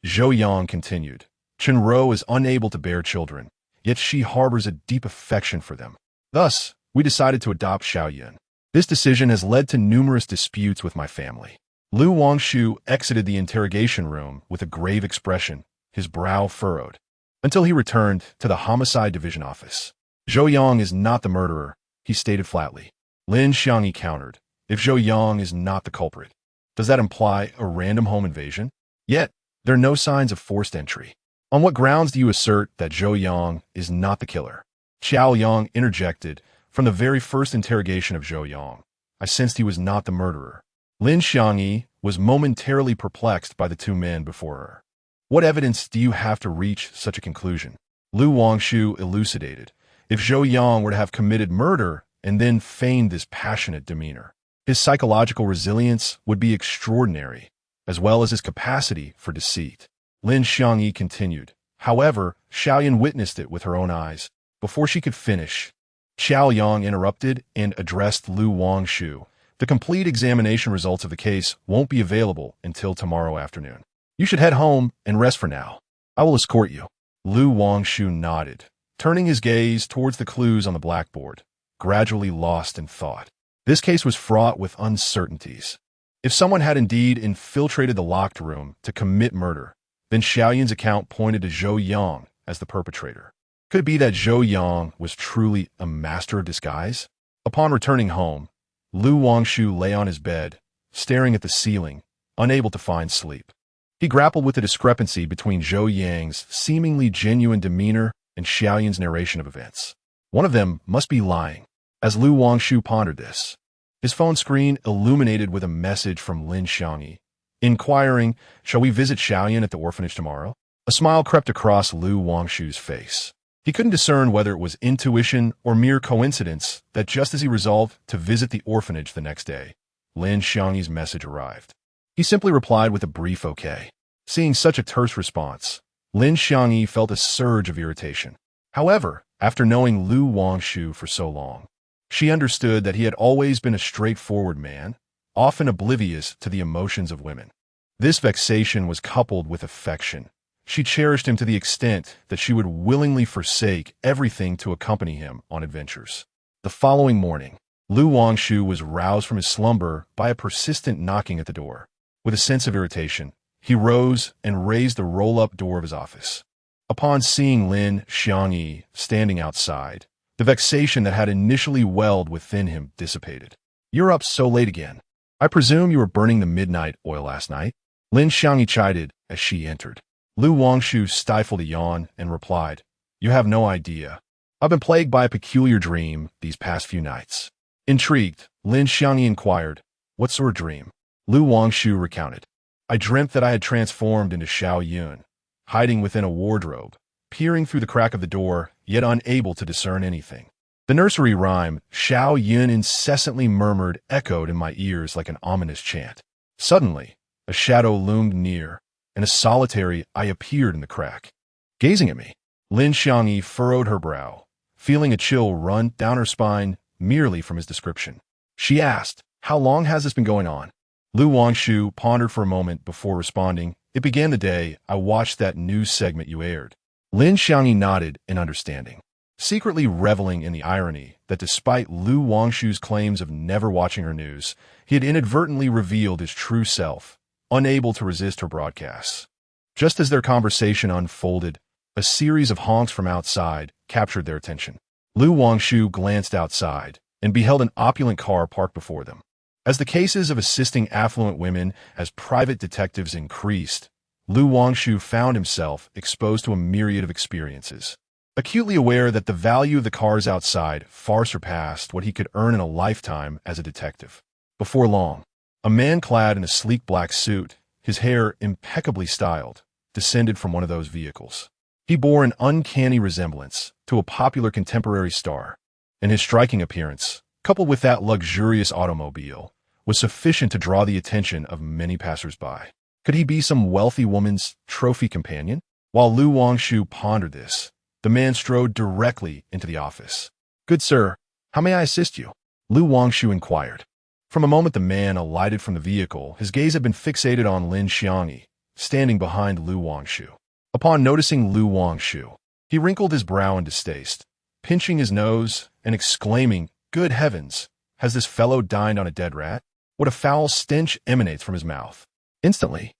Zhou Yang continued, "Chun Ro is unable to bear children, yet she harbors a deep affection for them. Thus, we decided to adopt Xiaoyan. This decision has led to numerous disputes with my family." Lu Wangshu exited the interrogation room with a grave expression, his brow furrowed, until he returned to the Homicide Division office. "Zhou Yang is not the murderer," he stated flatly. Lin Xiangyi countered, "If Zhou Yang is not the culprit, does that imply a random home invasion? Yet, there are no signs of forced entry. On what grounds do you assert that Zhou Yang is not the killer?" Xiao Yang interjected, "From the very first interrogation of Zhou Yang, I sensed he was not the murderer." Lin Xiangyi was momentarily perplexed by the two men before her. "What evidence do you have to reach such a conclusion?" Lu Wangshu elucidated. "If Zhou Yang were to have committed murder and then feigned this passionate demeanor, his psychological resilience would be extraordinary, as well as his capacity for deceit." Lin Xiangyi continued, "However, Xiaoyan witnessed it with her own eyes." Before she could finish, Xiao Yang interrupted and addressed Lu Wangshu. "The complete examination results of the case won't be available until tomorrow afternoon. You should head home and rest for now. I will escort you." Lu Wangshu nodded, turning his gaze towards the clues on the blackboard, gradually lost in thought. This case was fraught with uncertainties. If someone had indeed infiltrated the locked room to commit murder, then Xiaoyun's account pointed to Zhou Yang as the perpetrator. Could it be that Zhou Yang was truly a master of disguise? Upon returning home, Lu Wangshu lay on his bed, staring at the ceiling, unable to find sleep. He grappled with the discrepancy between Zhou Yang's seemingly genuine demeanor and Xiaoyun's narration of events. One of them must be lying. As Lu Wangshu pondered this, his phone screen illuminated with a message from Lin Xiangyi, inquiring, "Shall we visit Xiaoyun at the orphanage tomorrow?" A smile crept across Lu Wangshu's face. He couldn't discern whether it was intuition or mere coincidence that just as he resolved to visit the orphanage the next day, Lin Xiangyi's message arrived. He simply replied with a brief okay. Seeing such a terse response, Lin Xiangyi felt a surge of irritation. However, after knowing Lu Wangshu for so long, she understood that he had always been a straightforward man, often oblivious to the emotions of women. This vexation was coupled with affection. She cherished him to the extent that she would willingly forsake everything to accompany him on adventures. The following morning, Lu Wangshu was roused from his slumber by a persistent knocking at the door. With a sense of irritation, he rose and raised the roll-up door of his office. Upon seeing Lin Xiangyi standing outside, the vexation that had initially welled within him dissipated. "You're up so late again. I presume you were burning the midnight oil last night?" Lin Xiangyi chided as she entered. Lu Wangshu stifled a yawn and replied, "You have no idea. I've been plagued by a peculiar dream these past few nights." Intrigued, Lin Xiangyi inquired, "What sort of dream?" Lu Wangshu recounted, "I dreamt that I had transformed into Xiaoyun, hiding within a wardrobe, peering through the crack of the door, yet unable to discern anything. The nursery rhyme, Xiaoyun incessantly murmured, echoed in my ears like an ominous chant. Suddenly, a shadow loomed near, and a solitary eye appeared in the crack. Gazing at me, Lin Xiangyi furrowed her brow, feeling a chill run down her spine merely from his description. She asked, "How long has this been going on?" Lu Wangshu pondered for a moment before responding, "It began the day I watched that news segment you aired." Lin Xiangyi nodded in understanding, secretly reveling in the irony that despite Lu Wangshu's claims of never watching her news, he had inadvertently revealed his true self, unable to resist her broadcasts. Just as their conversation unfolded, a series of honks from outside captured their attention. Lu Wangshu glanced outside and beheld an opulent car parked before them. As the cases of assisting affluent women as private detectives increased, Lu Wangshu found himself exposed to a myriad of experiences. Acutely aware that the value of the cars outside far surpassed what he could earn in a lifetime as a detective. Before long, a man clad in a sleek black suit, his hair impeccably styled, descended from one of those vehicles. He bore an uncanny resemblance to a popular contemporary star, and his striking appearance, coupled with that luxurious automobile, was sufficient to draw the attention of many passers-by. Could he be some wealthy woman's trophy companion? While Lu Wangshu pondered this, the man strode directly into the office. "Good sir, how may I assist you?" Lu Wangshu inquired. From the moment the man alighted from the vehicle, his gaze had been fixated on Lin Xiangyi, standing behind Lu Wangshu. Upon noticing Lu Wangshu, he wrinkled his brow in distaste, pinching his nose and exclaiming, "Good heavens, has this fellow dined on a dead rat? What a foul stench emanates from his mouth." Instantly,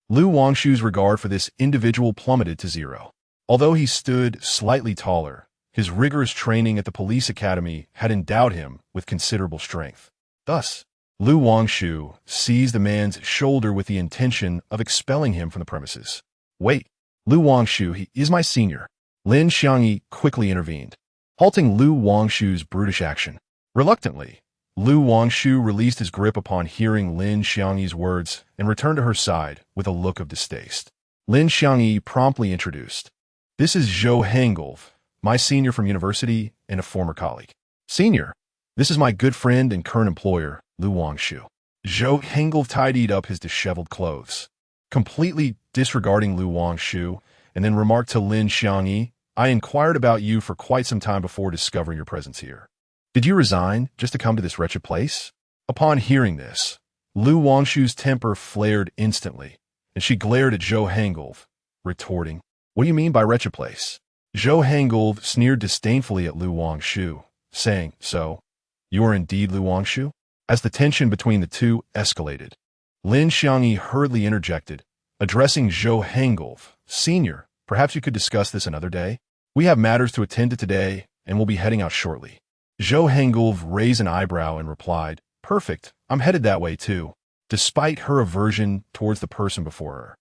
Lu Wangshu's regard for this individual plummeted to zero. Although he stood slightly taller, his rigorous training at the police academy had endowed him with considerable strength. Thus, Lu Wangshu seized the man's shoulder with the intention of expelling him from the premises. "Wait, Lu Wangshu, he is my senior." Lin Xiangyi quickly intervened, halting Lu Wangshu's brutish action. Reluctantly, Lu Wangshu released his grip upon hearing Lin Xiangyi's words and returned to her side with a look of distaste. Lin Xiangyi promptly introduced, "This is Zhou Hengolf, my senior from university and a former colleague." "Senior, this is my good friend and current employer, Lu Wangshu." Zhou Hengolf tidied up his disheveled clothes, completely disregarding Lu Wangshu, and then remarked to Lin Xiangyi, "I inquired about you for quite some time before discovering your presence here. Did you resign just to come to this wretched place?" Upon hearing this, Lu Wangshu's temper flared instantly, and she glared at Zhou Hengolf, retorting, "What do you mean by wretched place?" Zhou Hengolf sneered disdainfully at Lu Wangshu, saying, "So, you are indeed Lu Wangshu?" As the tension between the two escalated, Lin Xiangyi hurriedly interjected, addressing Zhou Hengolf, Senior, perhaps you could discuss this another day? We have matters to attend to today, and we'll be heading out shortly. Zhou Hengolf raised an eyebrow and replied, Perfect, I'm headed that way too, despite her aversion towards the person before her.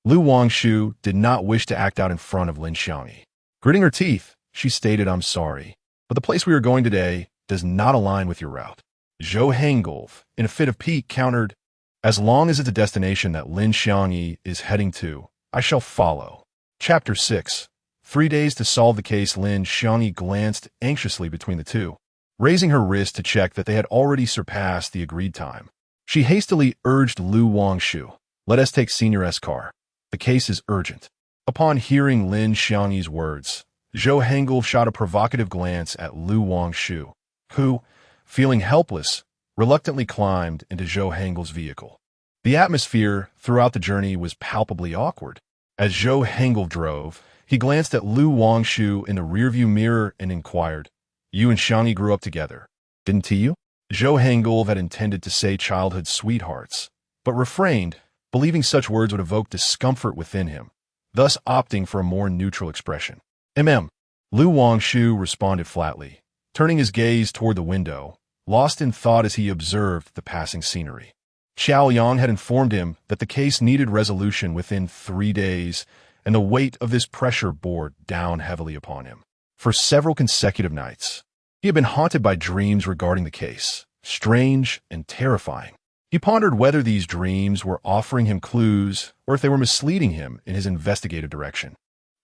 Lu Wangshu did not wish to act out in front of Lin Xiangyi. Gritting her teeth, she stated, I'm sorry, but the place we are going today does not align with your route. Zhou Hengolf, in a fit of pique, countered, As long as it's a destination that Lin Xiangyi is heading to, I shall follow. Chapter 6. 3 days to solve the case. Lin Xiangyi glanced anxiously between the two, raising her wrist to check that they had already surpassed the agreed time. She hastily urged Lu Wangshu, Let us take Senior's car. The case is urgent. Upon hearing Lin Xiangyi's words, Zhou Hengolf shot a provocative glance at Lu Wangshu, who, feeling helpless, reluctantly climbed into Zhou Hengolf's vehicle. The atmosphere throughout the journey was palpably awkward. As Zhou Hengolf drove, he glanced at Lu Wangshu in the rearview mirror and inquired, You and Xiangyi grew up together, didn't you? Zhou Hengolf had intended to say childhood sweethearts, but refrained, believing such words would evoke discomfort within him, thus opting for a more neutral expression. Lu Wangshu responded flatly, turning his gaze toward the window, lost in thought as he observed the passing scenery. Xiao Yang had informed him that the case needed resolution within 3 days, and the weight of this pressure bore down heavily upon him. For several consecutive nights, he had been haunted by dreams regarding the case, strange and terrifying. He pondered whether these dreams were offering him clues or if they were misleading him in his investigative direction.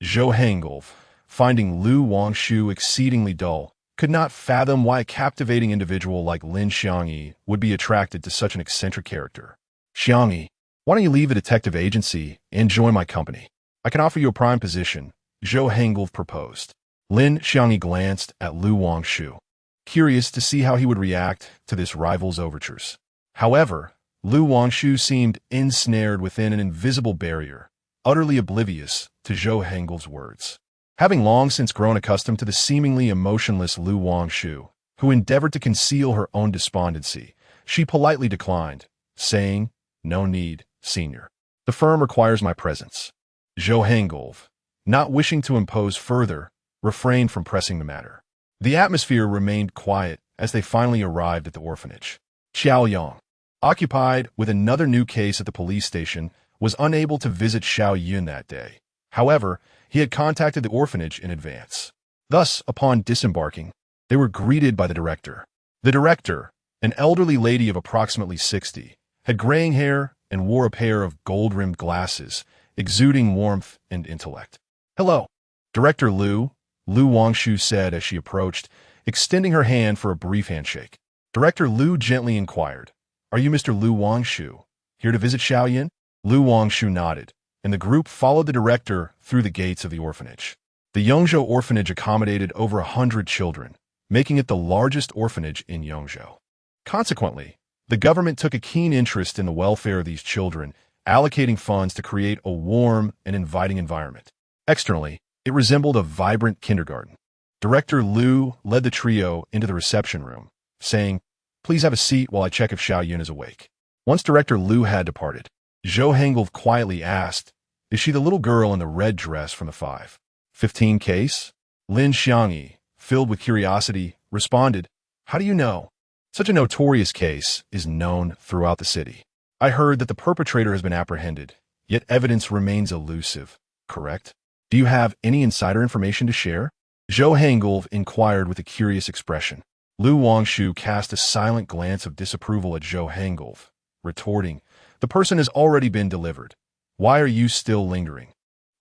Zhou Hengolf, finding Lu Wangshu exceedingly dull, could not fathom why a captivating individual like Lin Xiangyi would be attracted to such an eccentric character. Xiangyi, why don't you leave the detective agency and join my company? I can offer you a prime position, Zhou Hengolf proposed. Lin Xiangyi glanced at Lu Wangshu, curious to see how he would react to this rival's overtures. However, Lu Wangshu seemed ensnared within an invisible barrier, utterly oblivious to Zhou Hengolf's words. Having long since grown accustomed to the seemingly emotionless Lu Wangshu, who endeavored to conceal her own despondency, she politely declined, saying, No need, Senior. The firm requires my presence. Zhou Hengolf, not wishing to impose further, refrained from pressing the matter. The atmosphere remained quiet as they finally arrived at the orphanage. Xiao Yang, occupied with another new case at the police station, was unable to visit Xiao Yun that day. However, he had contacted the orphanage in advance. Thus, upon disembarking, they were greeted by the director. The director, an elderly lady of approximately 60, had graying hair and wore a pair of gold-rimmed glasses, exuding warmth and intellect. Hello, Director Lu Wangshu said as she approached, extending her hand for a brief handshake. Director Lu gently inquired, Are you Mr. Lu Wangshu, here to visit Xiao Yin? Lu Wangshu nodded, and the group followed the director through the gates of the orphanage. The Yongzhou orphanage accommodated over 100 children, making it the largest orphanage in Yongzhou. Consequently, the government took a keen interest in the welfare of these children, allocating funds to create a warm and inviting environment. Externally, it resembled a vibrant kindergarten. Director Lu led the trio into the reception room, saying, Please have a seat while I check if Xiao Yun is awake. Once Director Lu had departed, Zhou Hengolf quietly asked, Is she the little girl in the red dress from the 515 case? Lin Xiangyi, filled with curiosity, responded, How do you know? Such a notorious case is known throughout the city. I heard that the perpetrator has been apprehended, yet evidence remains elusive, correct? Do you have any insider information to share? Zhou Hengolf inquired with a curious expression. Lu Wangshu cast a silent glance of disapproval at Zhou Hengolf, retorting, The person has already been delivered. Why are you still lingering?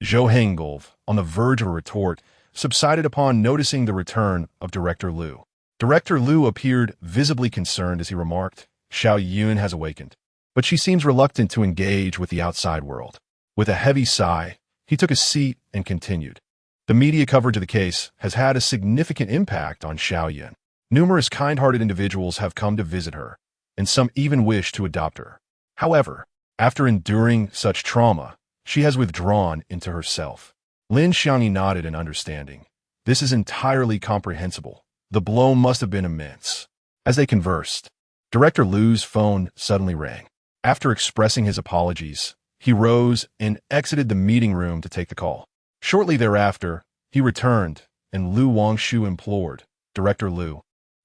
Zhou Hengolf, on the verge of a retort, subsided upon noticing the return of Director Lu. Director Lu appeared visibly concerned as he remarked, Xiao Yun has awakened, but she seems reluctant to engage with the outside world. With a heavy sigh, he took a seat and continued. The media coverage of the case has had a significant impact on Xiao Yun. Numerous kind-hearted individuals have come to visit her, and some even wish to adopt her. However, after enduring such trauma, she has withdrawn into herself. Lin Xiangyi nodded in understanding. This is entirely comprehensible. The blow must have been immense. As they conversed, Director Lu's phone suddenly rang. After expressing his apologies, he rose and exited the meeting room to take the call. Shortly thereafter, he returned, and Lu Wangshu implored, Director Lu,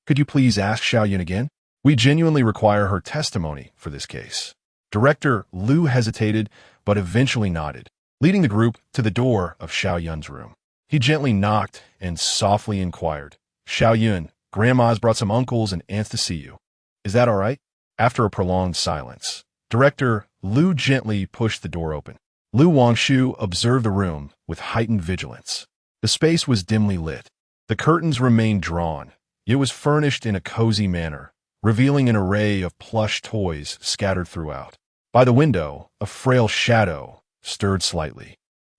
could you please ask Xiaoyun again? We genuinely require her testimony for this case. Director Lu hesitated, but eventually nodded, leading the group to the door of Xiaoyun's room. He gently knocked and softly inquired, Xiaoyun, Grandma's brought some uncles and aunts to see you. Is that all right? After a prolonged silence, Director Lu gently pushed the door open. Lu Wangshu observed the room with heightened vigilance. The space was dimly lit. The curtains remained drawn. It was furnished in a cozy manner, revealing an array of plush toys scattered throughout. By the window, a frail shadow stirred slightly.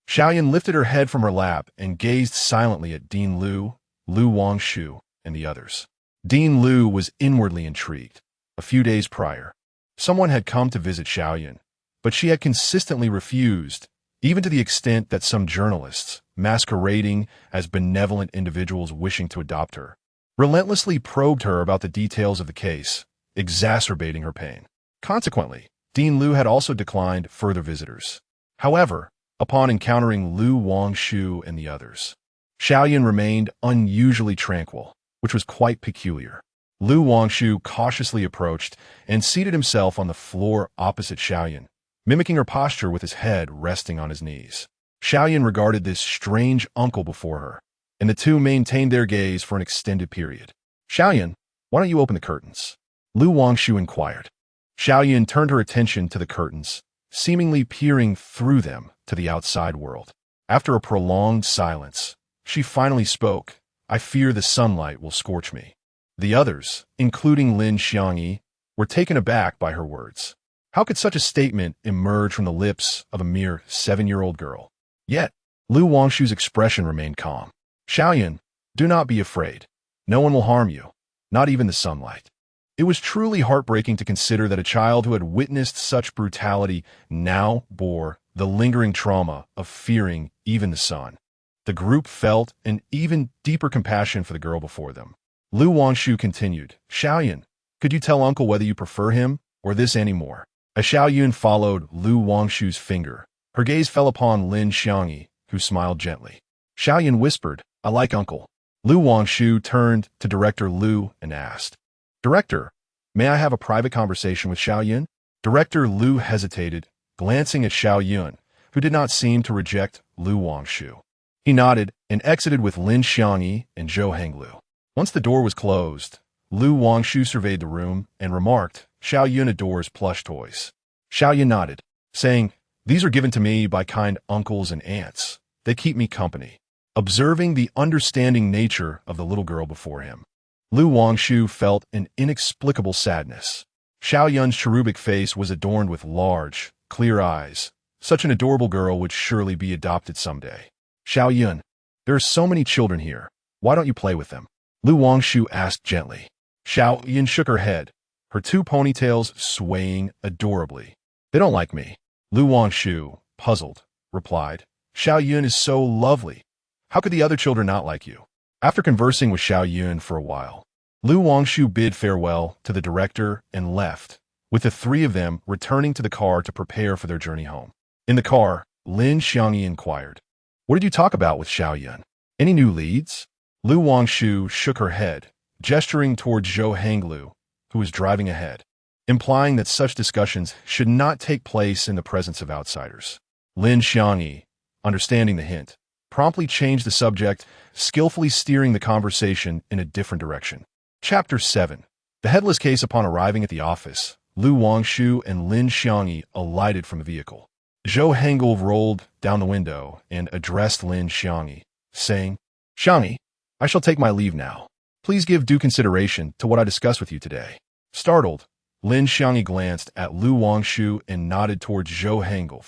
Xiaoyun lifted her head from her lap and gazed silently at Dean Lu, Lu Wangshu, and the others. Dean Lu was inwardly intrigued. A few days prior, someone had come to visit Xiaoyun, but she had consistently refused, even to the extent that some journalists, masquerading as benevolent individuals wishing to adopt her, relentlessly probed her about the details of the case, exacerbating her pain. Consequently, Dean Lu had also declined further visitors. However, upon encountering Lu Wangshu and the others, Xiaoyun remained unusually tranquil, which was quite peculiar. Lu Wangshu cautiously approached and seated himself on the floor opposite Xiaoyun, mimicking her posture with his head resting on his knees. Xiaoyun regarded this strange uncle before her, and the two maintained their gaze for an extended period. Xiaoyun, why don't you open the curtains? Lu Wangshu inquired. Xiaoyun turned her attention to the curtains, seemingly peering through them to the outside world. After a prolonged silence, she finally spoke, I fear the sunlight will scorch me. The others, including Lin Xiangyi, were taken aback by her words. How could such a statement emerge from the lips of a mere 7-year-old girl? Yet, Lu Wangshu's expression remained calm. Xiaoyun, do not be afraid. No one will harm you, not even the sunlight. It was truly heartbreaking to consider that a child who had witnessed such brutality now bore the lingering trauma of fearing even the sun. The group felt an even deeper compassion for the girl before them. Lu Wangshu continued, Xiaoyun, could you tell Uncle whether you prefer him or this anymore? As Xiaoyun followed Lu Wangshu's finger, her gaze fell upon Lin Xiangyi, who smiled gently. Xiaoyun whispered, I like Uncle. Lu Wangshu turned to Director Lu and asked, Director, may I have a private conversation with Xiaoyun? Director Lu hesitated, glancing at Xiaoyun, who did not seem to reject Lu Wangshu. He nodded and exited with Lin Xiangyi and Zhou Henglu. Once the door was closed, Lu Wangshu surveyed the room and remarked, Xiaoyun adores plush toys. Xiaoyun nodded, saying, These are given to me by kind uncles and aunts. They keep me company. Observing the understanding nature of the little girl before him, Lu Wangshu felt an inexplicable sadness. Xiaoyun's cherubic face was adorned with large, clear eyes. Such an adorable girl would surely be adopted someday. Xiaoyun, there are so many children here. Why don't you play with them? Lu Wangshu asked gently. Xiaoyun shook her head, her two ponytails swaying adorably. They don't like me. Lu Wangshu, puzzled, replied. Xiaoyun is so lovely. How could the other children not like you? After conversing with Xiaoyun for a while, Lu Wangshu bid farewell to the director and left, with the three of them returning to the car to prepare for their journey home. In the car, Lin Xiangyi inquired, What did you talk about with Xiaoyun? Any new leads? Lu Wangshu shook her head, gesturing towards Zhou Henglu, who was driving ahead, implying that such discussions should not take place in the presence of outsiders. Lin Xiangyi, understanding the hint, promptly changed the subject, skillfully steering the conversation in a different direction. Chapter 7. The headless case. Upon arriving at the office, Lu Wangshu and Lin Xiangyi alighted from the vehicle. Zhou Henglu rolled down the window and addressed Lin Xiangyi, saying, Xiangyi, I shall take my leave now. Please give due consideration to what I discussed with you today. Startled, Lin Xiangyi glanced at Lu Wangshu and nodded towards Zhou Henglu,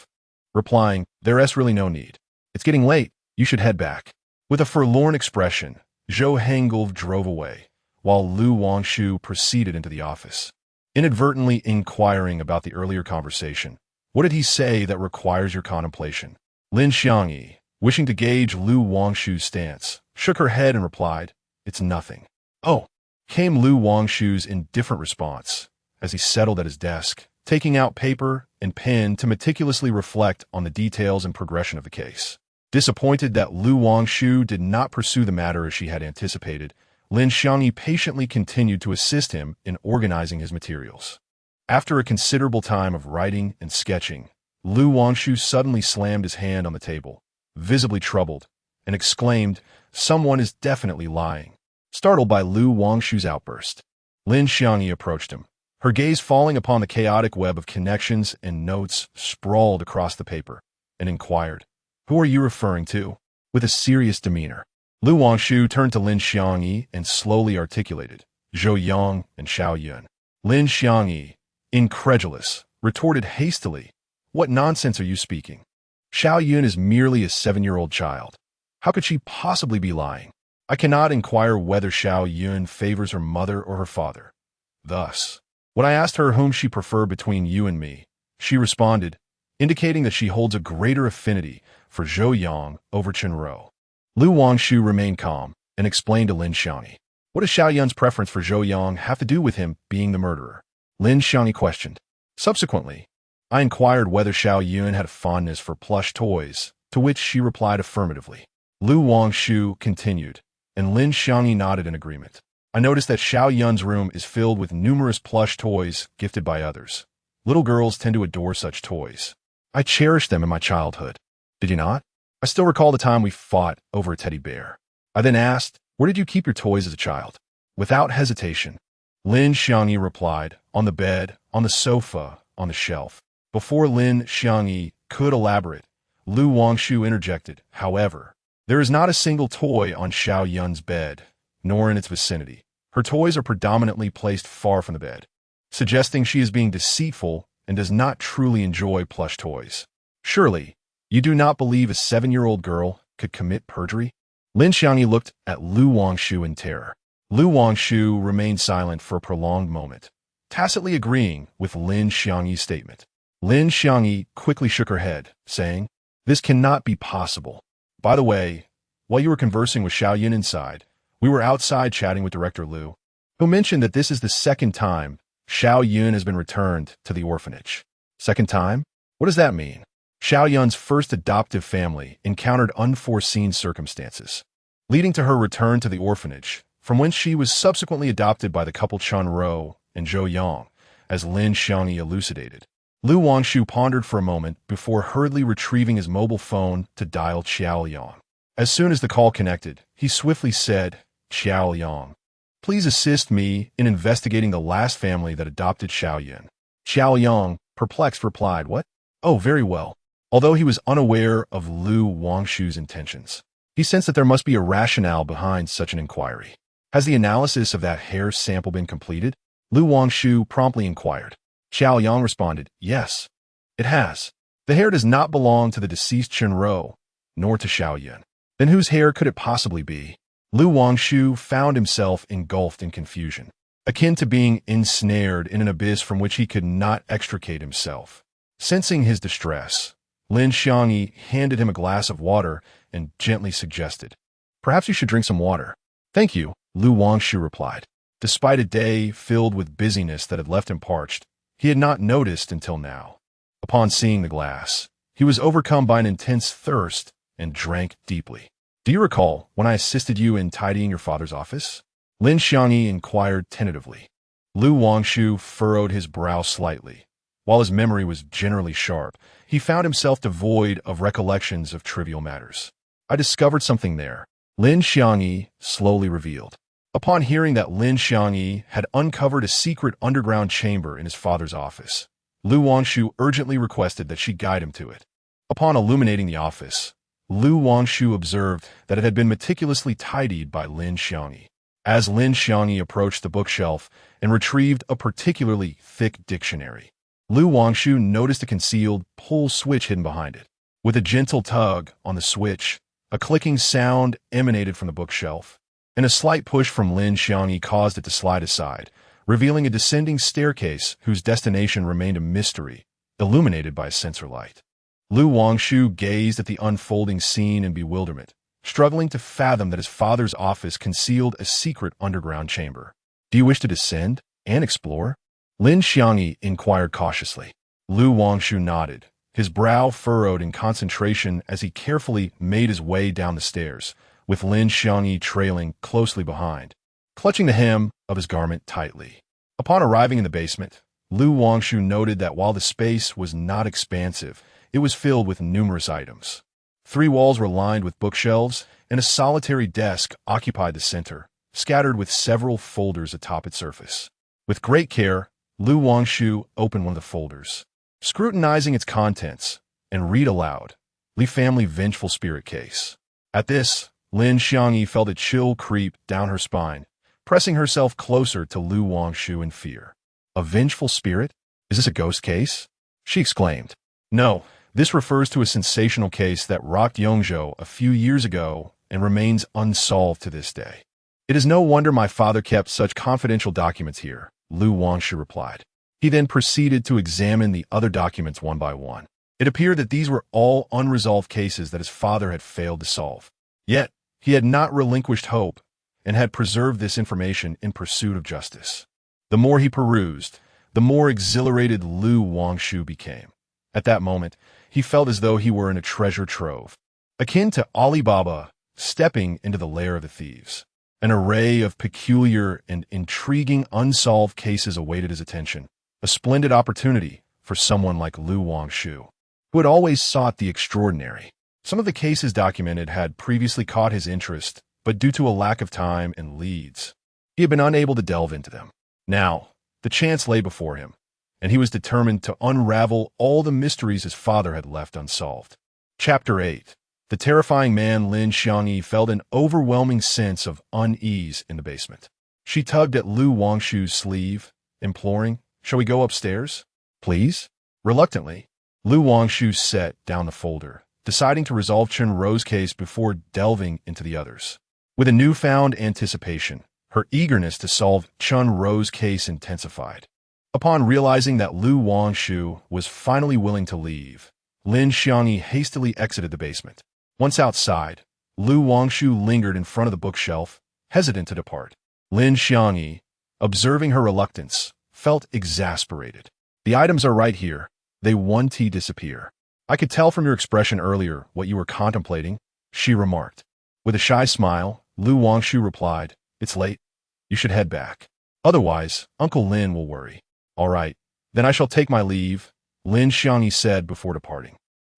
replying, There's really no need. It's getting late. You should head back. With a forlorn expression, Zhou Henglu drove away, while Lu Wangshu proceeded into the office. Inadvertently inquiring about the earlier conversation, what did he say that requires your contemplation? Lin Xiangyi, wishing to gauge Lu Wangshu's stance, shook her head and replied, It's nothing. Oh, came Lu Wangshu's indifferent response, as he settled at his desk, taking out paper and pen to meticulously reflect on the details and progression of the case. Disappointed that Lu Wangshu did not pursue the matter as she had anticipated, Lin Xiangyi patiently continued to assist him in organizing his materials. After a considerable time of writing and sketching, Lu Wangshu suddenly slammed his hand on the table, visibly troubled, and exclaimed, "Someone is definitely lying." Startled by Lu Wangshu's outburst, Lin Xiangyi approached him, her gaze falling upon the chaotic web of connections and notes sprawled across the paper, and inquired, "Who are you referring to?" With a serious demeanor, Lu Wangshu turned to Lin Xiangyi and slowly articulated, "Zhou Yang and Xiao Yun." Lin Xiangyi, incredulous, retorted hastily, "What nonsense are you speaking? Xiao Yun is merely a 7-year-old child. How could she possibly be lying? I cannot inquire whether Xiao Yun favors her mother or her father." Thus, when I asked her whom she preferred between you and me, she responded, indicating that she holds a greater affinity for Zhou Yang over Chenro. Lu Wangshu remained calm and explained to Lin Xiangyi, "What does Xiao Yun's preference for Zhou Yang have to do with him being the murderer?" Lin Xiangyi questioned. Subsequently, I inquired whether Xiao Yun had a fondness for plush toys, to which she replied affirmatively. Lu Wangshu continued, and Lin Xiangyi nodded in agreement. I noticed that Xiao Yun's room is filled with numerous plush toys gifted by others. Little girls tend to adore such toys. I cherished them in my childhood. Did you not? I still recall the time we fought over a teddy bear. I then asked, "Where did you keep your toys as a child?" Without hesitation, Lin Xiangyi replied, "On the bed, on the sofa, on the shelf." Before Lin Xiangyi could elaborate, Lu Wangshu interjected, "However, there is not a single toy on Xiao Yun's bed, nor in its vicinity. Her toys are predominantly placed far from the bed, suggesting she is being deceitful and does not truly enjoy plush toys. Surely, you do not believe a 7-year-old girl could commit perjury?" Lin Xiangyi looked at Lu Wangshu in terror. Lu Wangshu remained silent for a prolonged moment, tacitly agreeing with Lin Xiangyi's statement. Lin Xiangyi quickly shook her head, saying, "This cannot be possible. By the way, while you were conversing with Xiao Yun inside, we were outside chatting with Director Lu, who mentioned that this is the second time Xiao Yun has been returned to the orphanage." Second time? What does that mean? Xiao Yun's first adoptive family encountered unforeseen circumstances, leading to her return to the orphanage, from whence she was subsequently adopted by the couple Chun Ro and Zhou Yang, as Lin Xiangyi elucidated. Lu Wangshu pondered for a moment before hurriedly retrieving his mobile phone to dial Xiao Yang. As soon as the call connected, he swiftly said, "Xiao Yang, please assist me in investigating the last family that adopted Xiao Yun." Xiao Yang, perplexed, replied, "What? Oh, very well." Although he was unaware of Lu Wangshu's intentions, he sensed that there must be a rationale behind such an inquiry. "Has the analysis of that hair sample been completed?" Lu Wangshu promptly inquired. Xiao Yang responded, "Yes, it has. The hair does not belong to the deceased Chenro, nor to Xiao Yun. Then whose hair could it possibly be?" Lu Wangshu found himself engulfed in confusion, akin to being ensnared in an abyss from which he could not extricate himself. Sensing his distress, Lin Xiangyi handed him a glass of water and gently suggested, "Perhaps you should drink some water." "Thank you," Lu Wangshu replied. Despite a day filled with busyness that had left him parched, he had not noticed until now. Upon seeing the glass, he was overcome by an intense thirst and drank deeply. "Do you recall when I assisted you in tidying your father's office?" Lin Xiangyi inquired tentatively. Lu Wangshu furrowed his brow slightly. While his memory was generally sharp, he found himself devoid of recollections of trivial matters. "I discovered something there," Lin Xiangyi slowly revealed. Upon hearing that Lin Xiangyi had uncovered a secret underground chamber in his father's office, Lu Wangshu urgently requested that she guide him to it. Upon illuminating the office, Lu Wangshu observed that it had been meticulously tidied by Lin Xiangyi. As Lin Xiangyi approached the bookshelf and retrieved a particularly thick dictionary, Lu Wangshu noticed a concealed pull switch hidden behind it. With a gentle tug on the switch, a clicking sound emanated from the bookshelf, and a slight push from Lin Xiangyi caused it to slide aside, revealing a descending staircase whose destination remained a mystery, illuminated by a sensor light. Lu Wangshu gazed at the unfolding scene in bewilderment, struggling to fathom that his father's office concealed a secret underground chamber. "Do you wish to descend and explore?" Lin Xiangyi inquired cautiously. Lu Wangshu nodded, his brow furrowed in concentration as he carefully made his way down the stairs, with Lin Xiangyi trailing closely behind, clutching the hem of his garment tightly. Upon arriving in the basement, Lu Wangshu noted that while the space was not expansive, it was filled with numerous items. 3 walls were lined with bookshelves, and a solitary desk occupied the center, scattered with several folders atop its surface. With great care, Lu Wangshu opened one of the folders, scrutinizing its contents, and read aloud, "Li Family Vengeful Spirit Case." At this, Lin Xiangyi felt a chill creep down her spine, pressing herself closer to Lu Wangshu in fear. "A vengeful spirit? Is this a ghost case?" she exclaimed. "No, this refers to a sensational case that rocked Yongzhou a few years ago and remains unsolved to this day. It is no wonder my father kept such confidential documents here," Lu Wangshu replied. He then proceeded to examine the other documents one by one. It appeared that these were all unresolved cases that his father had failed to solve. Yet, he had not relinquished hope and had preserved this information in pursuit of justice. The more he perused, the more exhilarated Lu Wangshu became. At that moment, he felt as though he were in a treasure trove, akin to Alibaba stepping into the lair of the thieves. An array of peculiar and intriguing unsolved cases awaited his attention, a splendid opportunity for someone like Lu Wangshu, who had always sought the extraordinary. Some of the cases documented had previously caught his interest, but due to a lack of time and leads, he had been unable to delve into them. Now, the chance lay before him, and he was determined to unravel all the mysteries his father had left unsolved. Chapter 8. The terrifying man Lin Xiangyi felt an overwhelming sense of unease in the basement. She tugged at Lu Wangshu's sleeve, imploring, "Shall we go upstairs? Please?" Reluctantly, Lu Wangshu set down the folder, deciding to resolve Chen Ro's case before delving into the others. With a newfound anticipation, her eagerness to solve Chen Ro's case intensified. Upon realizing that Lu Wangshu was finally willing to leave, Lin Xiangyi hastily exited the basement. Once outside, Lu Wangshu lingered in front of the bookshelf, hesitant to depart. Lin Xiangyi, observing her reluctance, felt exasperated. "The items are right here. They want to disappear. I could tell from your expression earlier what you were contemplating," she remarked. With a shy smile, Lu Wangshu replied, "It's late. You should head back. Otherwise, Uncle Lin will worry." "All right, then I shall take my leave," Lin Xiangyi said before departing.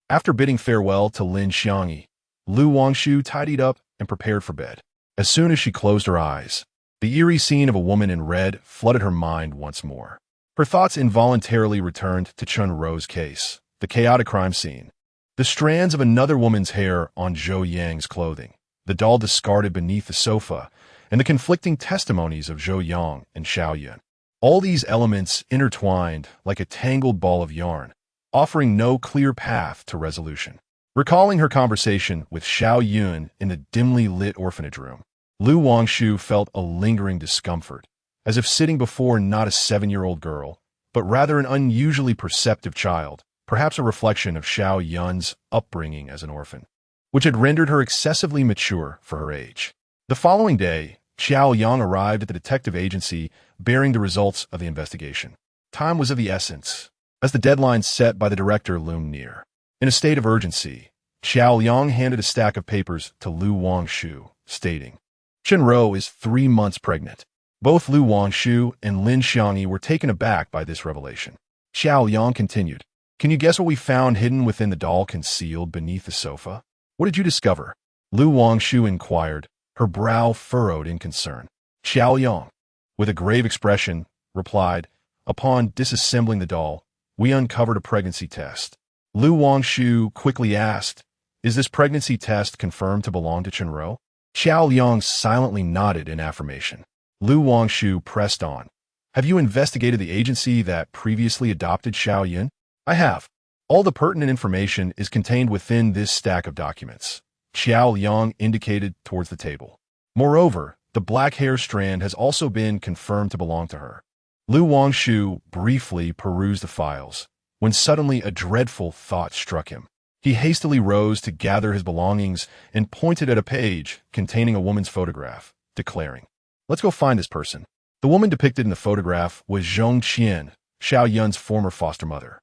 After bidding farewell to Lin Xiangyi, Lu Wangshu tidied up and prepared for bed. As soon as she closed her eyes, the eerie scene of a woman in red flooded her mind once more. Her thoughts involuntarily returned to Chen Ro's case, the chaotic crime scene, the strands of another woman's hair on Zhou Yang's clothing, the doll discarded beneath the sofa, and the conflicting testimonies of Zhou Yang and Xiao Yun. All these elements intertwined like a tangled ball of yarn, offering no clear path to resolution. Recalling her conversation with Xiao Yun in the dimly lit orphanage room, Lu Wangshu felt a lingering discomfort, as if sitting before not a 7-year-old girl, but rather an unusually perceptive child, perhaps a reflection of Xiao Yun's upbringing as an orphan, which had rendered her excessively mature for her age. The following day, Xiao Yang arrived at the detective agency bearing the results of the investigation. Time was of the essence, as the deadline set by the director loomed near. In a state of urgency, Xiao Yang handed a stack of papers to Lu Wangshu, stating, "Chen Ro is 3 months pregnant." Both Lu Wangshu and Lin Xiangyi were taken aback by this revelation. Xiao Yang continued, "Can you guess what we found hidden within the doll concealed beneath the sofa?" "What did you discover?" Lu Wangshu inquired, her brow furrowed in concern. Xiao Yang, with a grave expression, replied, "Upon disassembling the doll, we uncovered a pregnancy test." Lu Wangshu quickly asked, "Is this pregnancy test confirmed to belong to Chen Ro?" Xiao Yang silently nodded in affirmation. Lu Wangshu pressed on, "Have you investigated the agency that previously adopted Xiao Yun?" "I have. All the pertinent information is contained within this stack of documents." Xiao Yang indicated towards the table. "Moreover, the black hair strand has also been confirmed to belong to her." Lu Wangshu briefly perused the files, when suddenly a dreadful thought struck him. He hastily rose to gather his belongings and pointed at a page containing a woman's photograph, declaring, "Let's go find this person." The woman depicted in the photograph was Zhong Qian, Xiao Yun's former foster mother.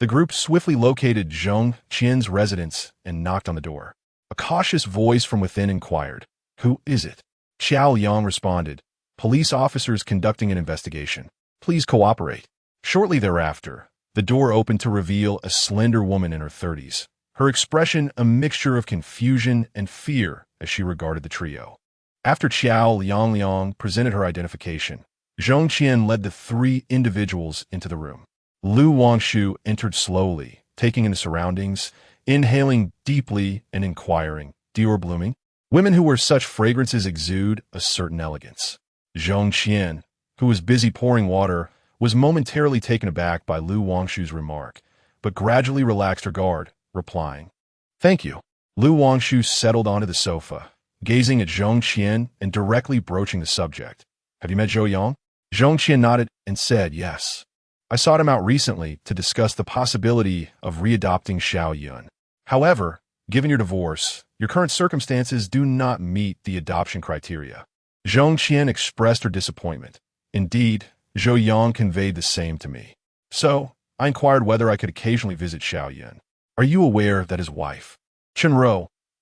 The group swiftly located Zhong Qian's residence and knocked on the door. A cautious voice from within inquired, "Who is it?" Xiao Yang responded, "Police officers conducting an investigation. Please cooperate." Shortly thereafter, the door opened to reveal a slender woman in her 30s, her expression a mixture of confusion and fear as she regarded the trio. After Xiao Liang presented her identification, Zhong Qian led the three individuals into the room. Wangshu entered slowly, taking in the surroundings, inhaling deeply and inquiring, "Dior blooming?" Women who wear such fragrances exude a certain elegance. Zhong Qian, who was busy pouring water, was momentarily taken aback by Wangshu's remark, but gradually relaxed her guard, replying, "Thank you." Wangshu settled onto the sofa, gazing at Zhong Qian and directly broaching the subject. "Have you met Zhou Yang?" Zhong Qian nodded and said, "Yes. I sought him out recently to discuss the possibility of readopting Xiao Yun. However, given your divorce, your current circumstances do not meet the adoption criteria." Zhong Qian expressed her disappointment. Indeed, Zhou Yang conveyed the same to me. So, I inquired whether I could occasionally visit Xiao Yun. "Are you aware that his wife, Chen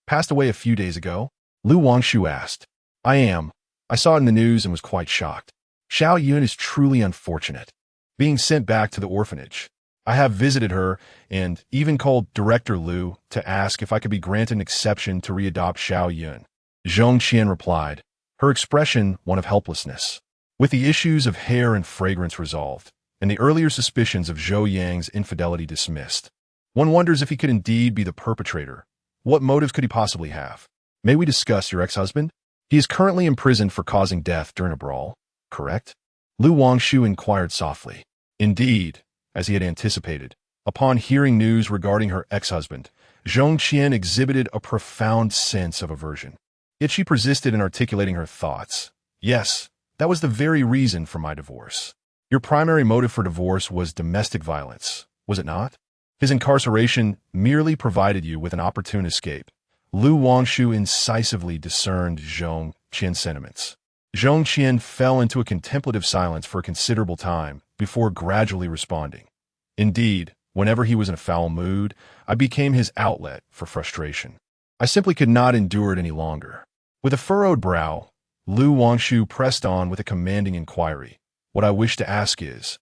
passed away a few days ago?" Wangshu asked. "I am. I saw it in the news and was quite shocked. Xiao Yun is truly unfortunate. Being sent back to the orphanage. I have visited her and even called Director Liu to ask if I could be granted an exception to readopt Xiao Yun." Zhong Qian replied, her expression one of helplessness. With the issues of hair and fragrance resolved, and the earlier suspicions of Zhou Yang's infidelity dismissed, one wonders if he could indeed be the perpetrator. What motives could he possibly have? "May we discuss your ex-husband? He is currently imprisoned for causing death during a brawl, correct?" Wangshu inquired softly. Indeed, as he had anticipated, upon hearing news regarding her ex-husband, Zhong Qian exhibited a profound sense of aversion. Yet she persisted in articulating her thoughts. "Yes, that was the very reason for my divorce. Your primary motive for divorce was domestic violence, was it not? His incarceration merely provided you with an opportune escape." Wangshu incisively discerned Zhong Qian's sentiments. Zhong Qian fell into a contemplative silence for a considerable time before gradually responding. "Indeed, whenever he was in a foul mood, I became his outlet for frustration. I simply could not endure it any longer." With a furrowed brow, Wangshu pressed on with a commanding inquiry. "What I wish to ask is,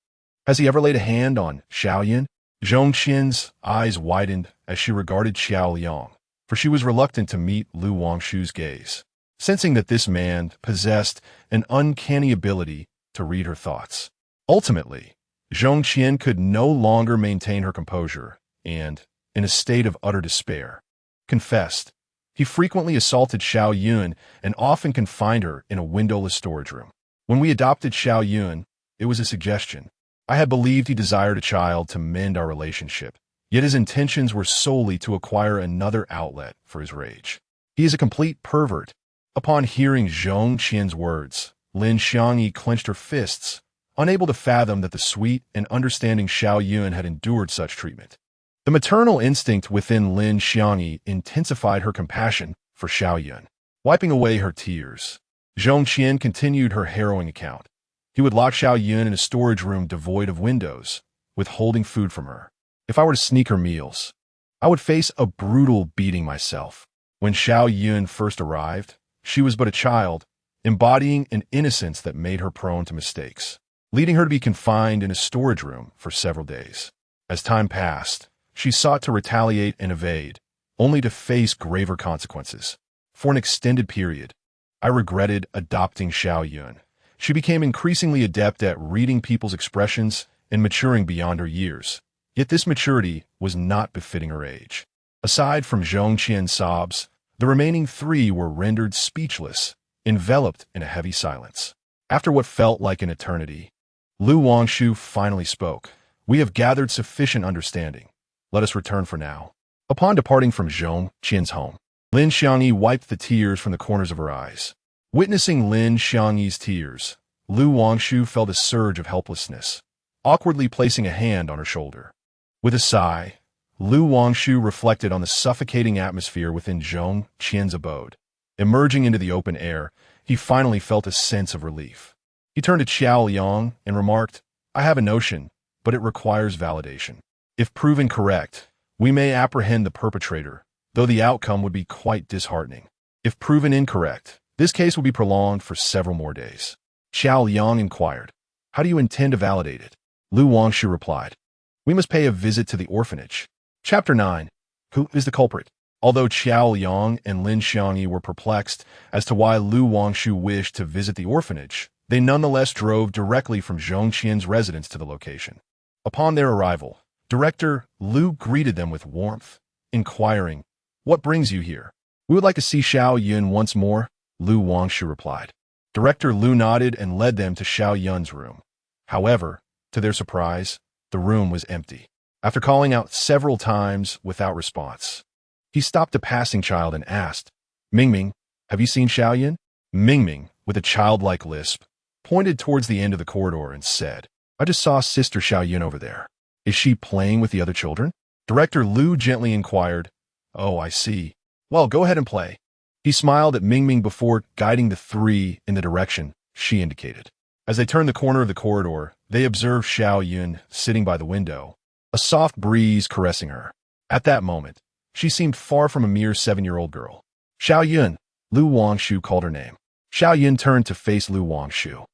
has he ever laid a hand on Xiao Yun?" Zhong Qian's eyes widened as she regarded Xiao Liang, for she was reluctant to meet Wangshu's gaze, sensing that this man possessed an uncanny ability to read her thoughts. Ultimately, Zhong Qian could no longer maintain her composure and, in a state of utter despair, confessed he frequently assaulted Xiao Yun and often confined her in a windowless storage room. "When we adopted Xiao Yun, it was a suggestion. I had believed he desired a child to mend our relationship, yet his intentions were solely to acquire another outlet for his rage. He is a complete pervert." Upon hearing Zhong Qian's words, Lin Xiangyi clenched her fists, unable to fathom that the sweet and understanding Xiao Yun had endured such treatment. The maternal instinct within Lin Xiangyi intensified her compassion for Xiao Yun. Wiping away her tears, Zhong Qian continued her harrowing account. He would lock Xiao Yun in a storage room devoid of windows, withholding food from her. If I were to sneak her meals, I would face a brutal beating myself. When Xiao Yun first arrived, she was but a child, embodying an innocence that made her prone to mistakes, leading her to be confined in a storage room for several days. As time passed, she sought to retaliate and evade, only to face graver consequences. For an extended period, I regretted adopting Xiao Yun. She became increasingly adept at reading people's expressions and maturing beyond her years. Yet this maturity was not befitting her age. Aside from Zhong Qian's sobs, the remaining three were rendered speechless, enveloped in a heavy silence. After what felt like an eternity, Wangshu finally spoke. "We have gathered sufficient understanding. Let us return for now." Upon departing from Zhong Qian's home, Lin Xiangyi wiped the tears from the corners of her eyes. Witnessing Lin Xiangyi's tears, Wangshu felt a surge of helplessness, awkwardly placing a hand on her shoulder. With a sigh, Wangshu reflected on the suffocating atmosphere within Zhong Qian's abode. Emerging into the open air, he finally felt a sense of relief. He turned to Xiao Yang and remarked, I have a notion, but it requires validation. If proven correct, we may apprehend the perpetrator, though the outcome would be quite disheartening. If proven incorrect, this case will be prolonged for several more days. Xiao Yang inquired, how do you intend to validate it? Lu Wangshu replied, we must pay a visit to the orphanage. Chapter 9. Who is the culprit? Although Xiao Yang and Lin Xiangyi were perplexed as to why Lu Wangshu wished to visit the orphanage, they nonetheless drove directly from Zhong Qian's residence to the location. Upon their arrival, Director Lu greeted them with warmth, inquiring, what brings you here? We would like to see Xiao Yun once more, Lu Wangshu replied. Director Lu nodded and led them to Xiao Yun's room. However, to their surprise, the room was empty. After calling out several times without response, he stopped a passing child and asked, Mingming, have you seen Xiao Yun? Mingming, with a childlike lisp, pointed towards the end of the corridor and said, I just saw Sister Xiao Yun over there. Is she playing with the other children? Director Lu gently inquired, Oh, I see. Well, go ahead and play. He smiled at Mingming before guiding the three in the direction she indicated. As they turned the corner of the corridor, they observed Xiao Yun sitting by the window, a soft breeze caressing her. At that moment, she seemed far from a mere 7-year-old girl. Xiao Yun, Lu Wangshu called her name. Xiao Yun turned to face Lu Wangshu,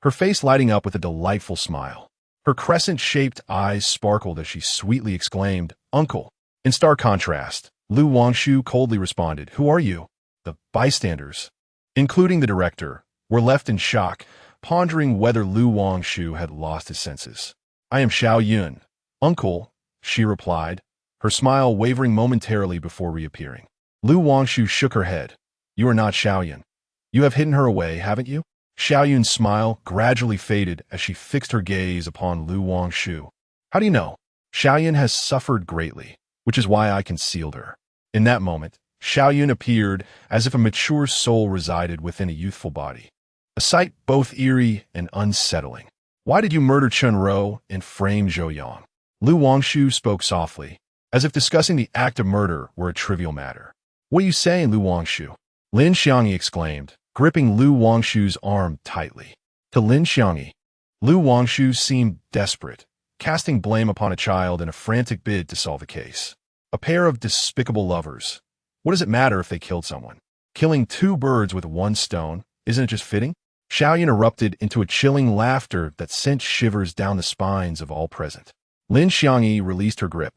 her face lighting up with a delightful smile. Her crescent-shaped eyes sparkled as she sweetly exclaimed, Uncle. In stark contrast, Lu Wangshu coldly responded, Who are you? The bystanders, including the director, were left in shock, pondering whether Lu Wangshu had lost his senses. I am Xiao Yun. Uncle, she replied, her smile wavering momentarily before reappearing. Lu Wangshu shook her head. You are not Xiao Yun. You have hidden her away, haven't you? Xiao Yun's smile gradually faded as she fixed her gaze upon Lu Wangshu. How do you know? Xiao Yun has suffered greatly, which is why I concealed her. In that moment, Xiao Yun appeared as if a mature soul resided within a youthful body, a sight both eerie and unsettling. Why did you murder Chun Ro and frame Zhou Yang? Lu Wangshu spoke softly, as if discussing the act of murder were a trivial matter. What are you saying, Lu Wangshu? Lin Xiangyi exclaimed, gripping Lu Wangshu's arm tightly. To Lin Xiangyi, Lu Wangshu seemed desperate, casting blame upon a child in a frantic bid to solve the case. A pair of despicable lovers. What does it matter if they killed someone? Killing 2 birds with 1 stone, isn't it just fitting? Xiao Yun erupted into a chilling laughter that sent shivers down the spines of all present. Lin Xiangyi released her grip,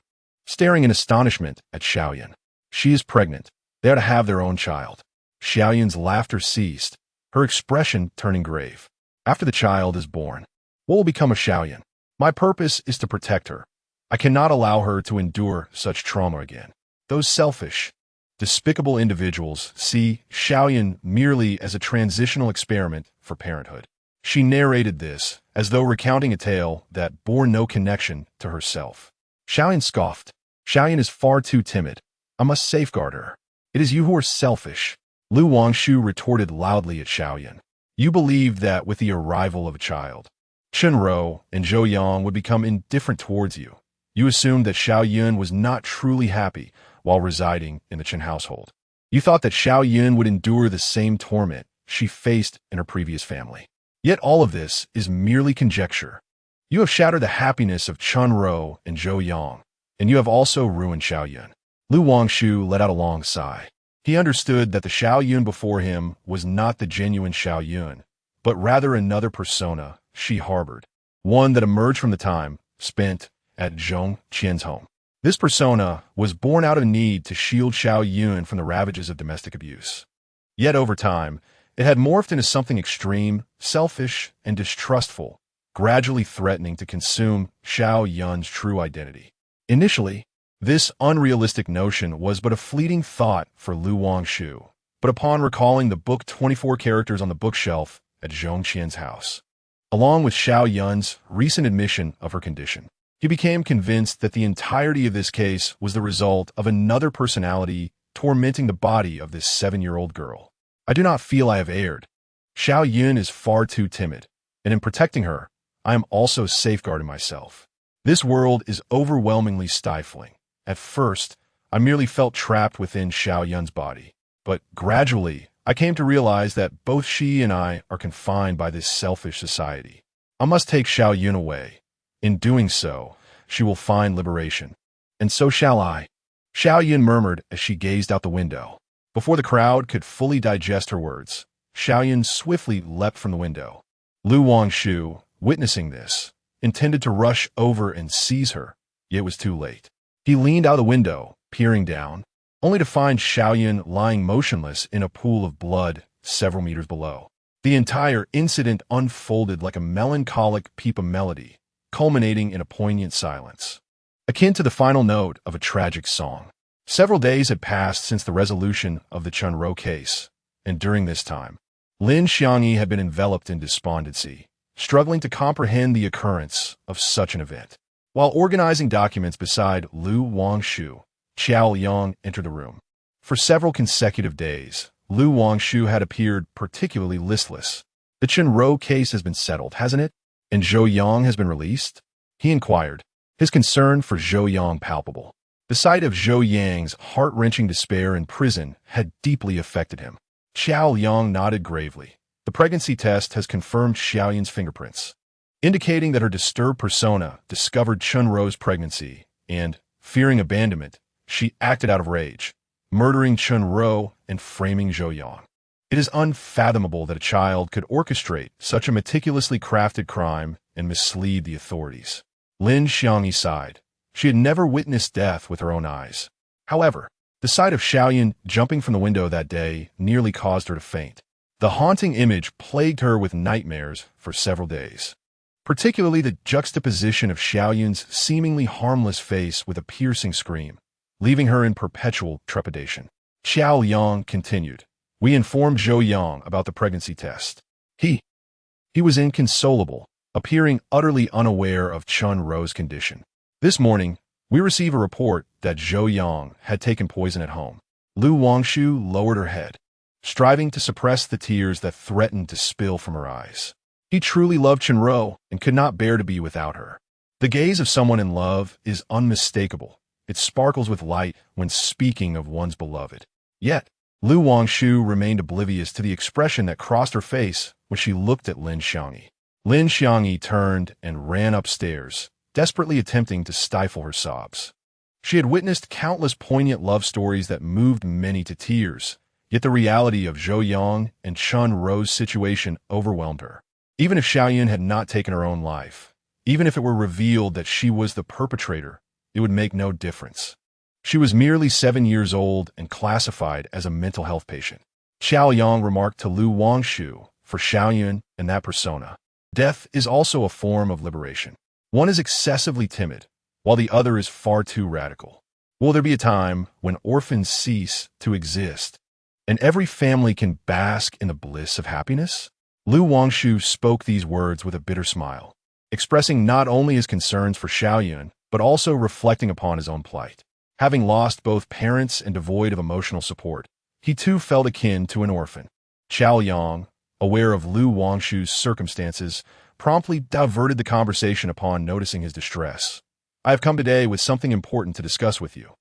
staring in astonishment at Xiao Yun. She is pregnant. They are to have their own child. Xiao Yun's laughter ceased, her expression turning grave. After the child is born, what will become of Xiao Yun? My purpose is to protect her. I cannot allow her to endure such trauma again. Those selfish, despicable individuals see Xiao Yun merely as a transitional experiment for parenthood. She narrated this as though recounting a tale that bore no connection to herself. Xiao Yun scoffed. Xiao Yun is far too timid. I must safeguard her. It is you who are selfish. Lu Wangshu retorted loudly at Xiao Yun. You believed that with the arrival of a child, Chun Ro and Zhou Yang would become indifferent towards you. You assumed that Xiao Yun was not truly happy while residing in the Chen household. You thought that Xiao Yun would endure the same torment she faced in her previous family. Yet all of this is merely conjecture. You have shattered the happiness of Chun Ro and Zhou Yang, and you have also ruined Xiao Yun. Lu Wangshu let out a long sigh. He understood that the Xiao Yun before him was not the genuine Xiao Yun, but rather another persona she harbored, one that emerged from the time spent at Zhong Qian's home. This persona was born out of need to shield Xiao Yun from the ravages of domestic abuse. Yet over time, it had morphed into something extreme, selfish, and distrustful, gradually threatening to consume Xiao Yun's true identity. Initially, this unrealistic notion was but a fleeting thought for Lu Wangshu, but upon recalling the book 24 characters on the bookshelf at Zhong Qian's house, along with Xiao Yun's recent admission of her condition, he became convinced that the entirety of this case was the result of another personality tormenting the body of this 7-year-old girl. I do not feel I have erred. Xiao Yun is far too timid, and in protecting her, I am also safeguarding myself. This world is overwhelmingly stifling. At first, I merely felt trapped within Xiao Yun's body, but gradually, I came to realize that both she and I are confined by this selfish society. I must take Xiao Yun away. In doing so, she will find liberation. And so shall I. Xiao Yun murmured as she gazed out the window. Before the crowd could fully digest her words, Xiao Yun swiftly leapt from the window. Wangshu, witnessing this, intended to rush over and seize her, yet it was too late. He leaned out the window, peering down, only to find Xiao Yun lying motionless in a pool of blood several meters below. The entire incident unfolded like a melancholic pipa melody, culminating in a poignant silence, akin to the final note of a tragic song. Several days had passed since the resolution of the Chunro case, and during this time, Lin Xiangyi had been enveloped in despondency, struggling to comprehend the occurrence of such an event. While organizing documents beside Wangshu, Qiao Yang entered the room. For several consecutive days, Wangshu had appeared particularly listless. The Chunro case has been settled, hasn't it? And Zhou Yang has been released? He inquired, his concern for Zhou Yang palpable. The sight of Zhou Yang's heart-wrenching despair in prison had deeply affected him. Qiao Yang nodded gravely. The pregnancy test has confirmed Xiaoyun's fingerprints, indicating that her disturbed persona discovered Chunro's pregnancy, and, fearing abandonment, she acted out of rage, murdering Chunro and framing Zhou Yang. It is unfathomable that a child could orchestrate such a meticulously crafted crime and mislead the authorities. Lin Xiangyi sighed. She had never witnessed death with her own eyes. However, the sight of Xiaoyun jumping from the window that day nearly caused her to faint. The haunting image plagued her with nightmares for several days, particularly the juxtaposition of Xiaoyun's seemingly harmless face with a piercing scream, leaving her in perpetual trepidation. Qiao Yang continued. We informed Zhou Yang about the pregnancy test. He was inconsolable, appearing utterly unaware of Chunro's condition. This morning, we receive a report that Zhou Yang had taken poison at home. Wangshu lowered her head, striving to suppress the tears that threatened to spill from her eyes. He truly loved Chunro and could not bear to be without her. The gaze of someone in love is unmistakable. It sparkles with light when speaking of one's beloved. Yet, Wangshu remained oblivious to the expression that crossed her face when she looked at Lin Xiangyi. Lin Xiangyi turned and ran upstairs, desperately attempting to stifle her sobs. She had witnessed countless poignant love stories that moved many to tears, yet the reality of Zhou Yang and Chunro's situation overwhelmed her. Even if Xiaoyun had not taken her own life, even if it were revealed that she was the perpetrator, it would make no difference. She was merely 7 years old and classified as a mental health patient. Qiao Yang remarked to Wangshu, for Xiaoyun and that persona, death is also a form of liberation. One is excessively timid, while the other is far too radical. Will there be a time when orphans cease to exist, and every family can bask in the bliss of happiness? Wangshu spoke these words with a bitter smile, expressing not only his concerns for Xiaoyun, but also reflecting upon his own plight. Having lost both parents and devoid of emotional support, he too felt akin to an orphan. Qiao Yang, aware of Wangshu's circumstances, promptly diverted the conversation upon noticing his distress. I have come today with something important to discuss with you.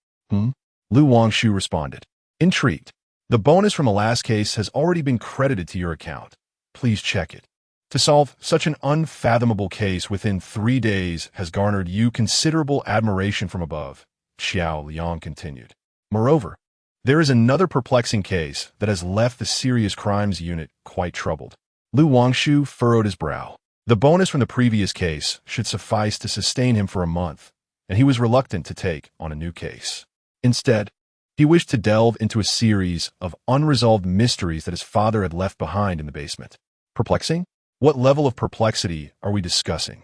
Wangshu responded, intrigued. The bonus from the last case has already been credited to your account. Please check it. To solve such an unfathomable case within 3 days has garnered you considerable admiration from above, Xiao Yang continued. Moreover, there is another perplexing case that has left the Serious Crimes Unit quite troubled. Wangshu furrowed his brow. The bonus from the previous case should suffice to sustain him for a month, and he was reluctant to take on a new case. Instead, he wished to delve into a series of unresolved mysteries that his father had left behind in the basement. Perplexing? What level of perplexity are we discussing?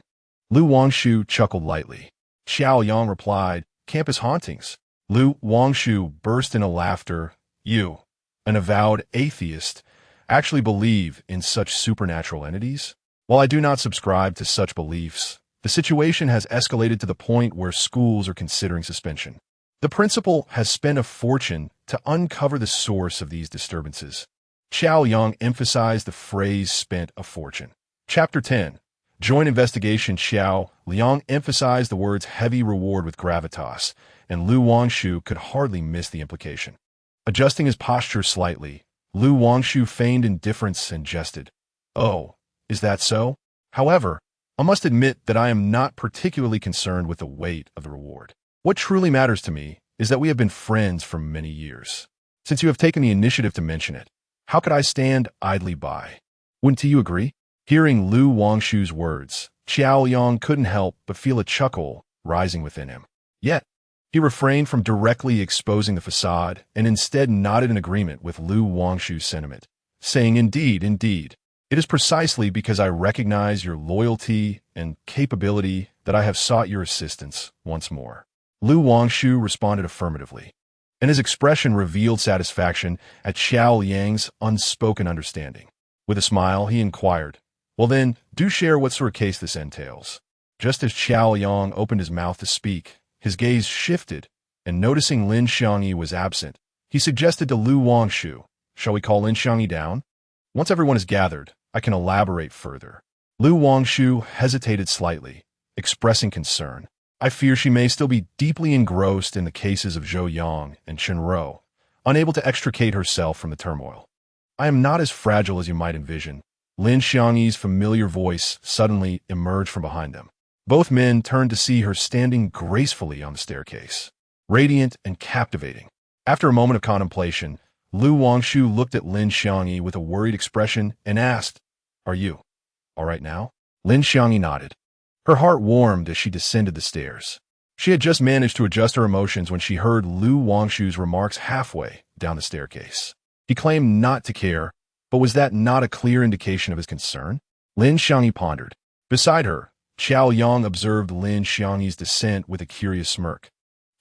Wangshu chuckled lightly. Xiao Yang replied, campus hauntings. Wangshu burst into laughter. You, an avowed atheist, actually believe in such supernatural entities? While I do not subscribe to such beliefs, the situation has escalated to the point where schools are considering suspension. The principal has spent a fortune to uncover the source of these disturbances. Qiao Yang emphasized the phrase spent a fortune. Chapter 10. Joint investigation. Xiao Liang emphasized the words heavy reward with gravitas, and Wangshu could hardly miss the implication. Adjusting his posture slightly, Lu Wangshu feigned indifference and jested. Oh, is that so? However, I must admit that I am not particularly concerned with the weight of the reward. What truly matters to me is that we have been friends for many years. Since you have taken the initiative to mention it, how could I stand idly by? Wouldn't you agree? Hearing Lu Wangshu's words, Qiao Yang couldn't help but feel a chuckle rising within him. Yet, he refrained from directly exposing the facade and instead nodded in agreement with Lu Wangshu's sentiment, saying, Indeed, indeed. It is precisely because I recognize your loyalty and capability that I have sought your assistance once more. Lu Wangshu responded affirmatively, and his expression revealed satisfaction at Xiao Yang's unspoken understanding. With a smile, he inquired, Well then, do share what sort of case this entails. Just as Xiao Yang opened his mouth to speak, his gaze shifted, and noticing Lin Xiangyi was absent, he suggested to Lu Wangshu, Shall we call Lin Xiangyi down? Once everyone is gathered, I can elaborate further. Lu Wangshu hesitated slightly, expressing concern. I fear she may still be deeply engrossed in the cases of Zhou Yang and Chen Rou, unable to extricate herself from the turmoil. I am not as fragile as you might envision. Lin Xiangyi's familiar voice suddenly emerged from behind them. Both men turned to see her standing gracefully on the staircase, radiant and captivating. After a moment of contemplation, Lu Wangshu looked at Lin Xiangyi with a worried expression and asked, Are you all right now? Lin Xiangyi nodded. Her heart warmed as she descended the stairs. She had just managed to adjust her emotions when she heard Lu Wangshu's remarks halfway down the staircase. He claimed not to care, but was that not a clear indication of his concern? Lin Xiangyi pondered. Beside her, Qiao Yang observed Lin Xiangyi's descent with a curious smirk,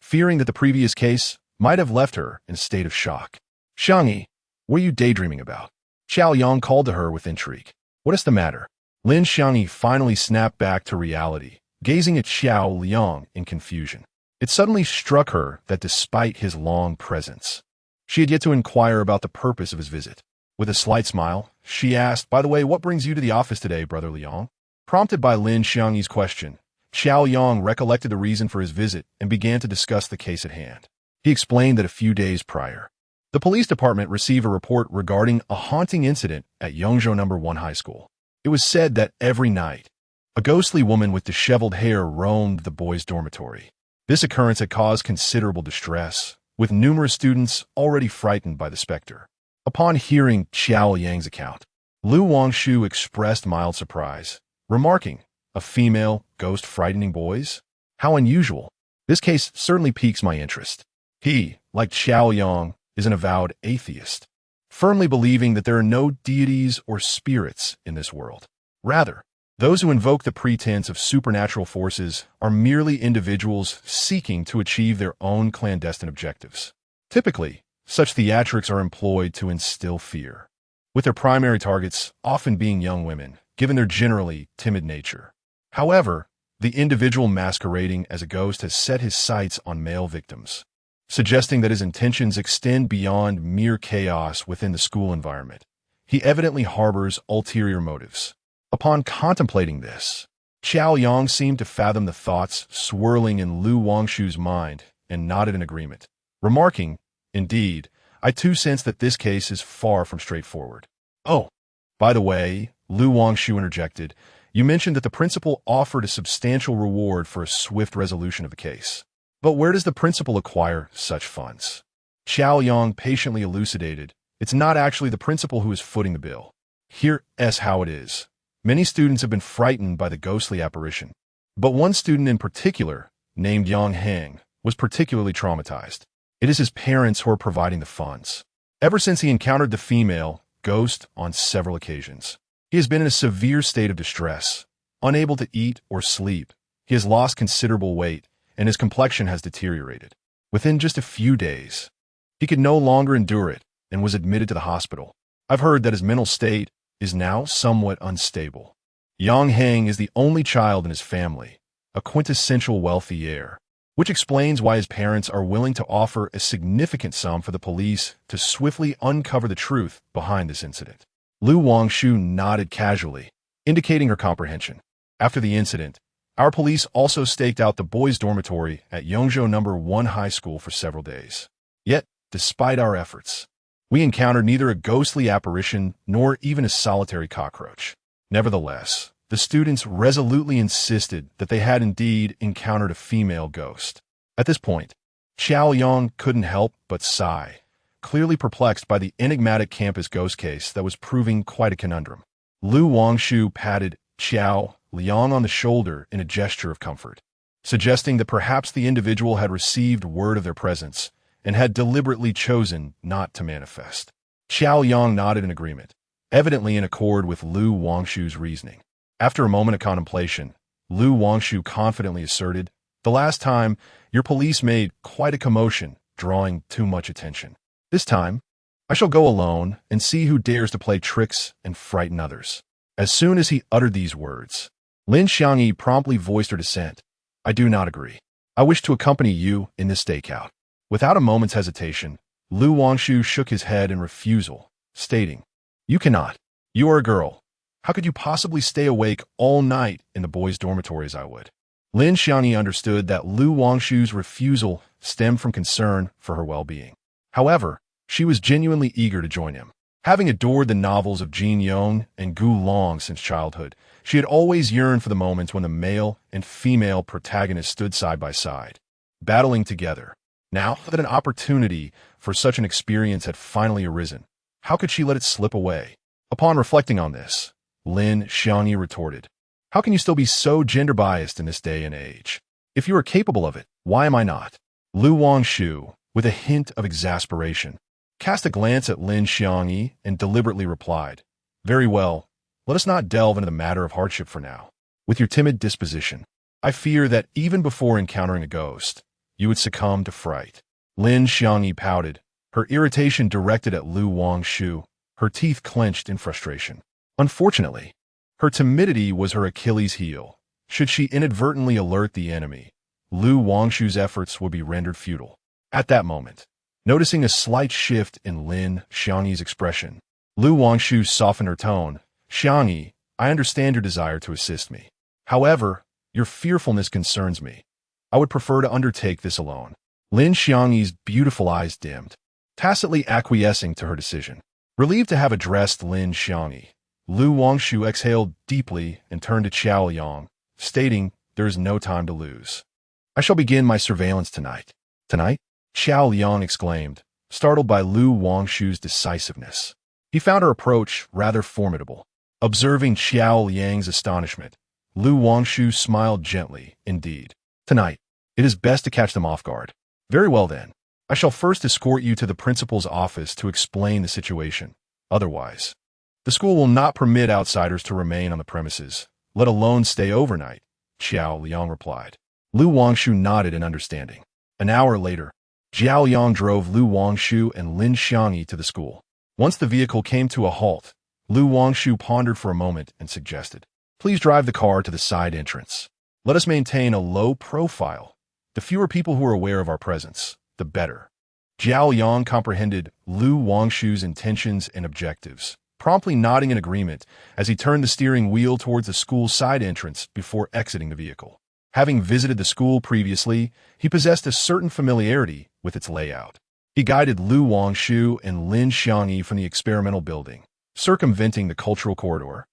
fearing that the previous case might have left her in a state of shock. Xiangyi, what are you daydreaming about? Qiao Yang called to her with intrigue. What is the matter? Lin Xiangyi finally snapped back to reality, gazing at Xiao Liang in confusion. It suddenly struck her that despite his long presence, she had yet to inquire about the purpose of his visit. With a slight smile, she asked, By the way, what brings you to the office today, Brother Liang? Prompted by Lin Xiangyi's question, Xiao Yang recollected the reason for his visit and began to discuss the case at hand. He explained that a few days prior, the police department received a report regarding a haunting incident at Yongzhou No. 1 High School. It was said that every night, a ghostly woman with disheveled hair roamed the boys' dormitory. This occurrence had caused considerable distress, with numerous students already frightened by the specter. Upon hearing Qiao Yang's account, Lu Wangshu expressed mild surprise, remarking, A female ghost frightening boys? How unusual. This case certainly piques my interest. He, like Xiao Yang, is an avowed atheist, firmly believing that there are no deities or spirits in this world. Rather, those who invoke the pretense of supernatural forces are merely individuals seeking to achieve their own clandestine objectives. Typically, such theatrics are employed to instill fear, with their primary targets often being young women, given their generally timid nature. However, the individual masquerading as a ghost has set his sights on male victims, suggesting that his intentions extend beyond mere chaos within the school environment. He evidently harbors ulterior motives. Upon contemplating this, Qiao Yang seemed to fathom the thoughts swirling in Lu Wangshu's mind and nodded in agreement, remarking, Indeed, I too sense that this case is far from straightforward. Oh, by the way, Lu Wangshu interjected, you mentioned that the principal offered a substantial reward for a swift resolution of the case. But where does the principal acquire such funds? Qiao Yang patiently elucidated, It's not actually the principal who is footing the bill. Here's how it is. Many students have been frightened by the ghostly apparition, but one student in particular, named Yang Heng, was particularly traumatized. It is his parents who are providing the funds. Ever since he encountered the female ghost on several occasions, he has been in a severe state of distress, unable to eat or sleep. He has lost considerable weight, and his complexion has deteriorated. Within just a few days, he could no longer endure it and was admitted to the hospital. I've heard that his mental state is now somewhat unstable. Yang Heng is the only child in his family, a quintessential wealthy heir, which explains why his parents are willing to offer a significant sum for the police to swiftly uncover the truth behind this incident. Lu Wangshu nodded casually, indicating her comprehension. After the incident, our police also staked out the boys' dormitory at Yongzhou No. 1 High School for several days. Yet, despite our efforts, We encountered neither a ghostly apparition nor even a solitary cockroach. Nevertheless, the students resolutely insisted that they had indeed encountered a female ghost. At this point, Xiao Yang couldn't help but sigh, clearly perplexed by the enigmatic campus ghost case that was proving quite a conundrum. Lu Wangshu patted Xiao Liang on the shoulder in a gesture of comfort, suggesting that perhaps the individual had received word of their presence and had deliberately chosen not to manifest. Xiao Yang nodded in agreement, evidently in accord with Lu Wangshu's reasoning. After a moment of contemplation, Lu Wangshu confidently asserted, "The last time, your police made quite a commotion, drawing too much attention. This time, I shall go alone and see who dares to play tricks and frighten others." As soon as he uttered these words, Lin Xiangyi promptly voiced her dissent. "I do not agree. I wish to accompany you in this stakeout." Without a moment's hesitation, Lu Wangshu shook his head in refusal, stating, "You cannot. You are a girl. How could you possibly stay awake all night in the boys' dormitory as I would?" Lin Xiangyi understood that Lu Wangshu's refusal stemmed from concern for her well-being. However, she was genuinely eager to join him. Having adored the novels of Jin Yong and Gu Long since childhood, she had always yearned for the moments when the male and female protagonists stood side by side, battling together. Now that an opportunity for such an experience had finally arisen, how could she let it slip away? Upon reflecting on this, Lin Xiangyi retorted, "How can you still be so gender-biased in this day and age? If you are capable of it, why am I not?" Lu Wangshu, with a hint of exasperation, cast a glance at Lin Xiangyi and deliberately replied, "Very well, let us not delve into the matter of hardship for now. With your timid disposition, I fear that even before encountering a ghost, you would succumb to fright." Lin Xiangyi pouted, her irritation directed at Lu Wangshu, her teeth clenched in frustration. Unfortunately, her timidity was her Achilles heel. Should she inadvertently alert the enemy, Lu Wangshu's efforts would be rendered futile. At that moment, noticing a slight shift in Lin Xiangyi's expression, Lu Wangshu softened her tone. "Xiangyi, I understand your desire to assist me. However, your fearfulness concerns me. I would prefer to undertake this alone." Lin Xiangyi's beautiful eyes dimmed, tacitly acquiescing to her decision. Relieved to have addressed Lin Xiangyi, Lu Wangshu exhaled deeply and turned to Xiao Yang, stating, "There is no time to lose. I shall begin my surveillance tonight." "Tonight?" Xiao Yang exclaimed, startled by Lu Wangshu's decisiveness. He found her approach rather formidable. Observing Xiao Yang's astonishment, Lu Wangshu smiled gently, "Indeed. Tonight, it is best to catch them off guard." "Very well then. I shall first escort you to the principal's office to explain the situation. Otherwise, the school will not permit outsiders to remain on the premises, let alone stay overnight," Xiao Liang replied. Lu Wangshu nodded in understanding. An hour later, Xiao Yang drove Lu Wangshu and Lin Xiangyi to the school. Once the vehicle came to a halt, Lu Wangshu pondered for a moment and suggested, "Please drive the car to the side entrance. Let us maintain a low profile. The fewer people who are aware of our presence, the better." Xiao Yang comprehended Lu Wangshu's intentions and objectives, promptly nodding in agreement as he turned the steering wheel towards the school's side entrance before exiting the vehicle. Having visited the school previously, he possessed a certain familiarity with its layout. He guided Lu Wangshu and Lin Xiangyi from the experimental building, circumventing the cultural corridor,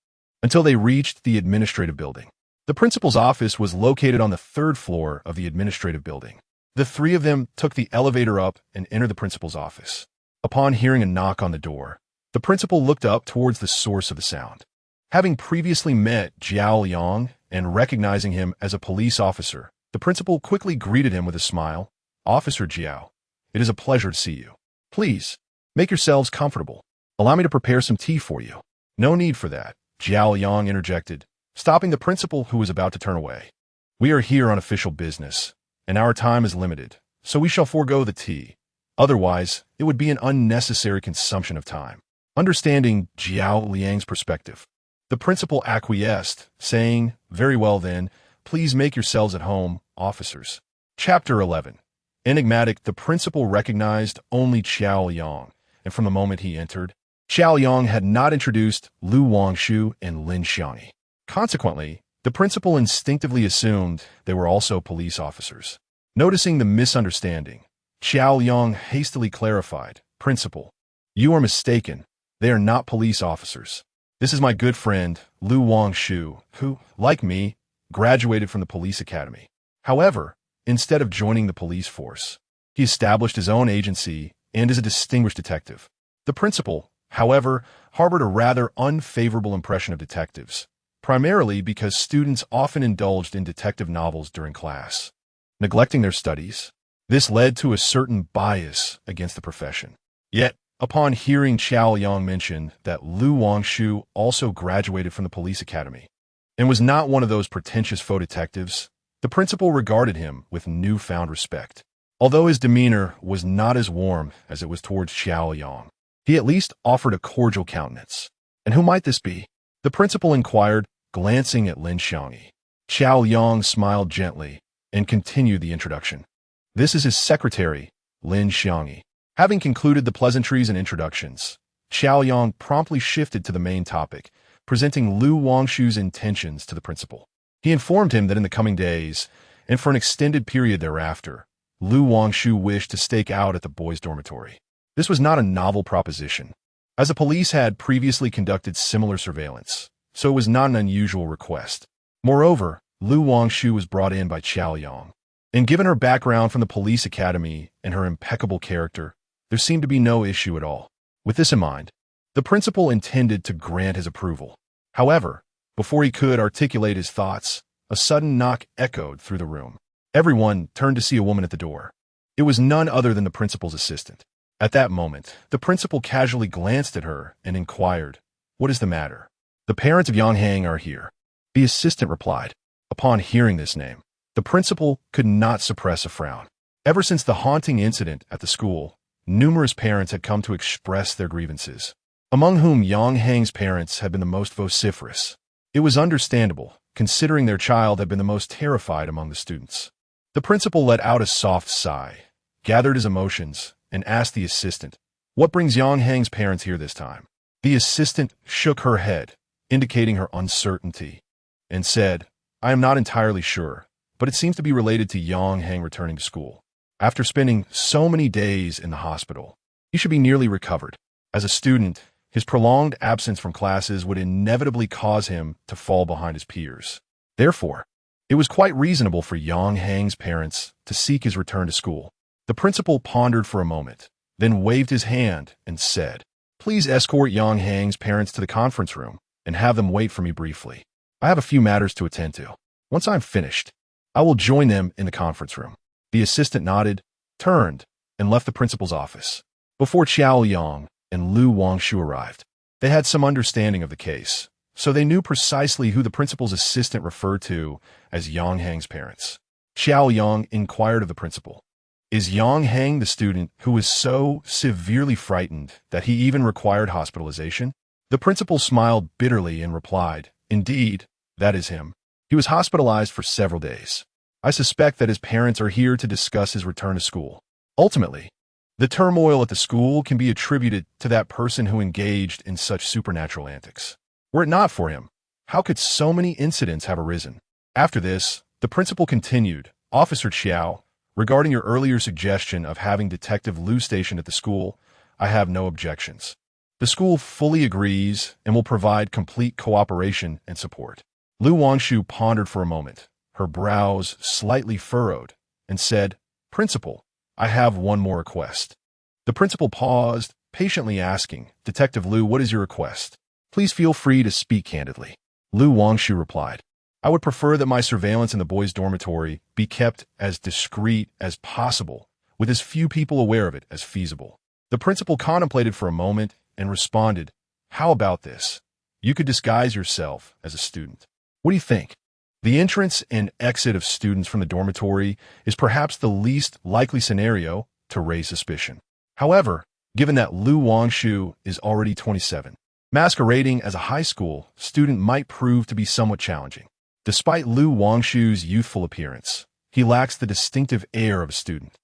until they reached the administrative building. The principal's office was located on the third floor of the administrative building. The three of them took the elevator up and entered the principal's office. Upon hearing a knock on the door, the principal looked up towards the source of the sound. Having previously met Jiao Yang and recognizing him as a police officer, the principal quickly greeted him with a smile. "Officer Jiao, it is a pleasure to see you. Please, make yourselves comfortable. Allow me to prepare some tea for you." "No need for that," Jiao Yang interjected, stopping the principal who was about to turn away. "We are here on official business, and our time is limited, so we shall forego the tea. Otherwise, it would be an unnecessary consumption of time." Understanding Jiao Liang's perspective, the principal acquiesced, saying, "Very well then, please make yourselves at home, officers." Chapter 11. Enigmatic, the principal recognized only Xiao Yang, and from the moment he entered, Xiao Yang had not introduced Lu Wangshu and Lin Xiangyi. Consequently, the principal instinctively assumed they were also police officers. Noticing the misunderstanding, Xiao Yang hastily clarified, "Principal, "You are mistaken. They are not police officers. This is my good friend, Wangshu, who, like me, graduated from the police academy. However, instead of joining the police force, he established his own agency and is a distinguished detective." The principal, however, harbored a rather unfavorable impression of detectives, primarily because students often indulged in detective novels during class, neglecting their studies. This led to a certain bias against the profession. Yet, upon hearing Xiao Yang mention that Lu Wangshu also graduated from the police academy and was not one of those pretentious faux detectives, the principal regarded him with newfound respect. Although his demeanor was not as warm as it was towards Xiao Yang, he at least offered a cordial countenance. "And who might this be?" the principal inquired, glancing at Lin Xiangyi. Xiao Yang smiled gently and continued the introduction. "This is his secretary, Lin Xiangyi." Having concluded the pleasantries and introductions, Xiao Yang promptly shifted to the main topic, presenting Lu Wangshu's intentions to the principal. He informed him that in the coming days, and for an extended period thereafter, Lu Wangshu wished to stake out at the boys' dormitory. This was not a novel proposition, as the police had previously conducted similar surveillance, so it was not an unusual request. Moreover, Lu Wangshu was brought in by Xiao Yang, and given her background from the police academy and her impeccable character, there seemed to be no issue at all. With this in mind, the principal intended to grant his approval. However, before he could articulate his thoughts, a sudden knock echoed through the room. Everyone turned to see a woman at the door. It was none other than the principal's assistant. At that moment, the principal casually glanced at her and inquired, "What is the matter?" "The parents of Yang Hang are here," the assistant replied. Upon hearing this name, the principal could not suppress a frown. Ever since the haunting incident at the school, numerous parents had come to express their grievances, among whom Yang Hang's parents had been the most vociferous. It was understandable, considering their child had been the most terrified among the students. The principal let out a soft sigh, gathered his emotions, and asked the assistant, "What brings Yang Hang's parents here this time?" The assistant shook her head, indicating her uncertainty, and said, "I am not entirely sure, but it seems to be related to Yang Hang returning to school. After spending so many days in the hospital, he should be nearly recovered. As a student, his prolonged absence from classes would inevitably cause him to fall behind his peers. Therefore, it was quite reasonable for Yang Hang's parents to seek his return to school." The principal pondered for a moment, then waved his hand and said, "Please escort Yang Hang's parents to the conference room and have them wait for me briefly. I have a few matters to attend to. Once I'm finished, I will join them in the conference room." The assistant nodded, turned, and left the principal's office. Before Xiao Yang and Lu Wangshu arrived, they had some understanding of the case, so they knew precisely who the principal's assistant referred to as Yang Hang's parents. Xiao Yang inquired of the principal, "Is Yang Hang the student who was so severely frightened that he even required hospitalization?" The principal smiled bitterly and replied, "Indeed, that is him. He was hospitalized for several days. I suspect that his parents are here to discuss his return to school. Ultimately, the turmoil at the school can be attributed to that person who engaged in such supernatural antics. Were it not for him, how could so many incidents have arisen?" After this, the principal continued, "Officer Xiao, regarding your earlier suggestion of having Detective Lu stationed at the school, I have no objections. The school fully agrees and will provide complete cooperation and support." Lu Wangshu pondered for a moment, her brows slightly furrowed, and said, "Principal, I have one more request." The principal paused, patiently asking, "Detective Lu, what is your request? Please feel free to speak candidly." Lu Wangshu replied, "I would prefer that my surveillance in the boys' dormitory be kept as discreet as possible, with as few people aware of it as feasible." The principal contemplated for a moment and responded, "How about this? You could disguise yourself as a student. What do you think? The entrance and exit of students from the dormitory is perhaps the least likely scenario to raise suspicion. However, given that Lu Wangshu is already 27, masquerading as a high school student might prove to be somewhat challenging. Despite Lu Wangshu's youthful appearance, he lacks the distinctive air of a student."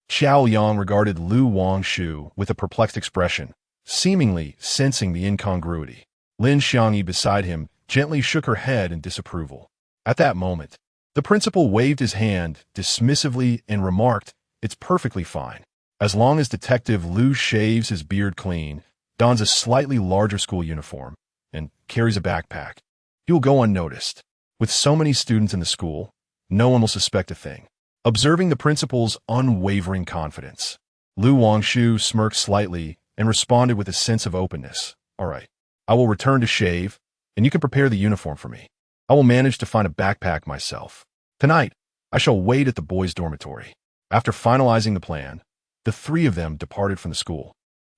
Xiao Yang regarded Lu Wangshu with a perplexed expression, seemingly sensing the incongruity. Lin Xiangyi beside him gently shook her head in disapproval. At that moment, the principal waved his hand dismissively and remarked, "It's perfectly fine. As long as Detective Liu shaves his beard clean, dons a slightly larger school uniform, and carries a backpack, he will go unnoticed. With so many students in the school, no one will suspect a thing. Observing the principal's unwavering confidence, Lu Wangshu smirked slightly and responded with a sense of openness. All right, I will return to shave, and you can prepare the uniform for me. I will manage to find a backpack myself. Tonight, I shall wait at the boys' dormitory. After finalizing the plan, the three of them departed from the school.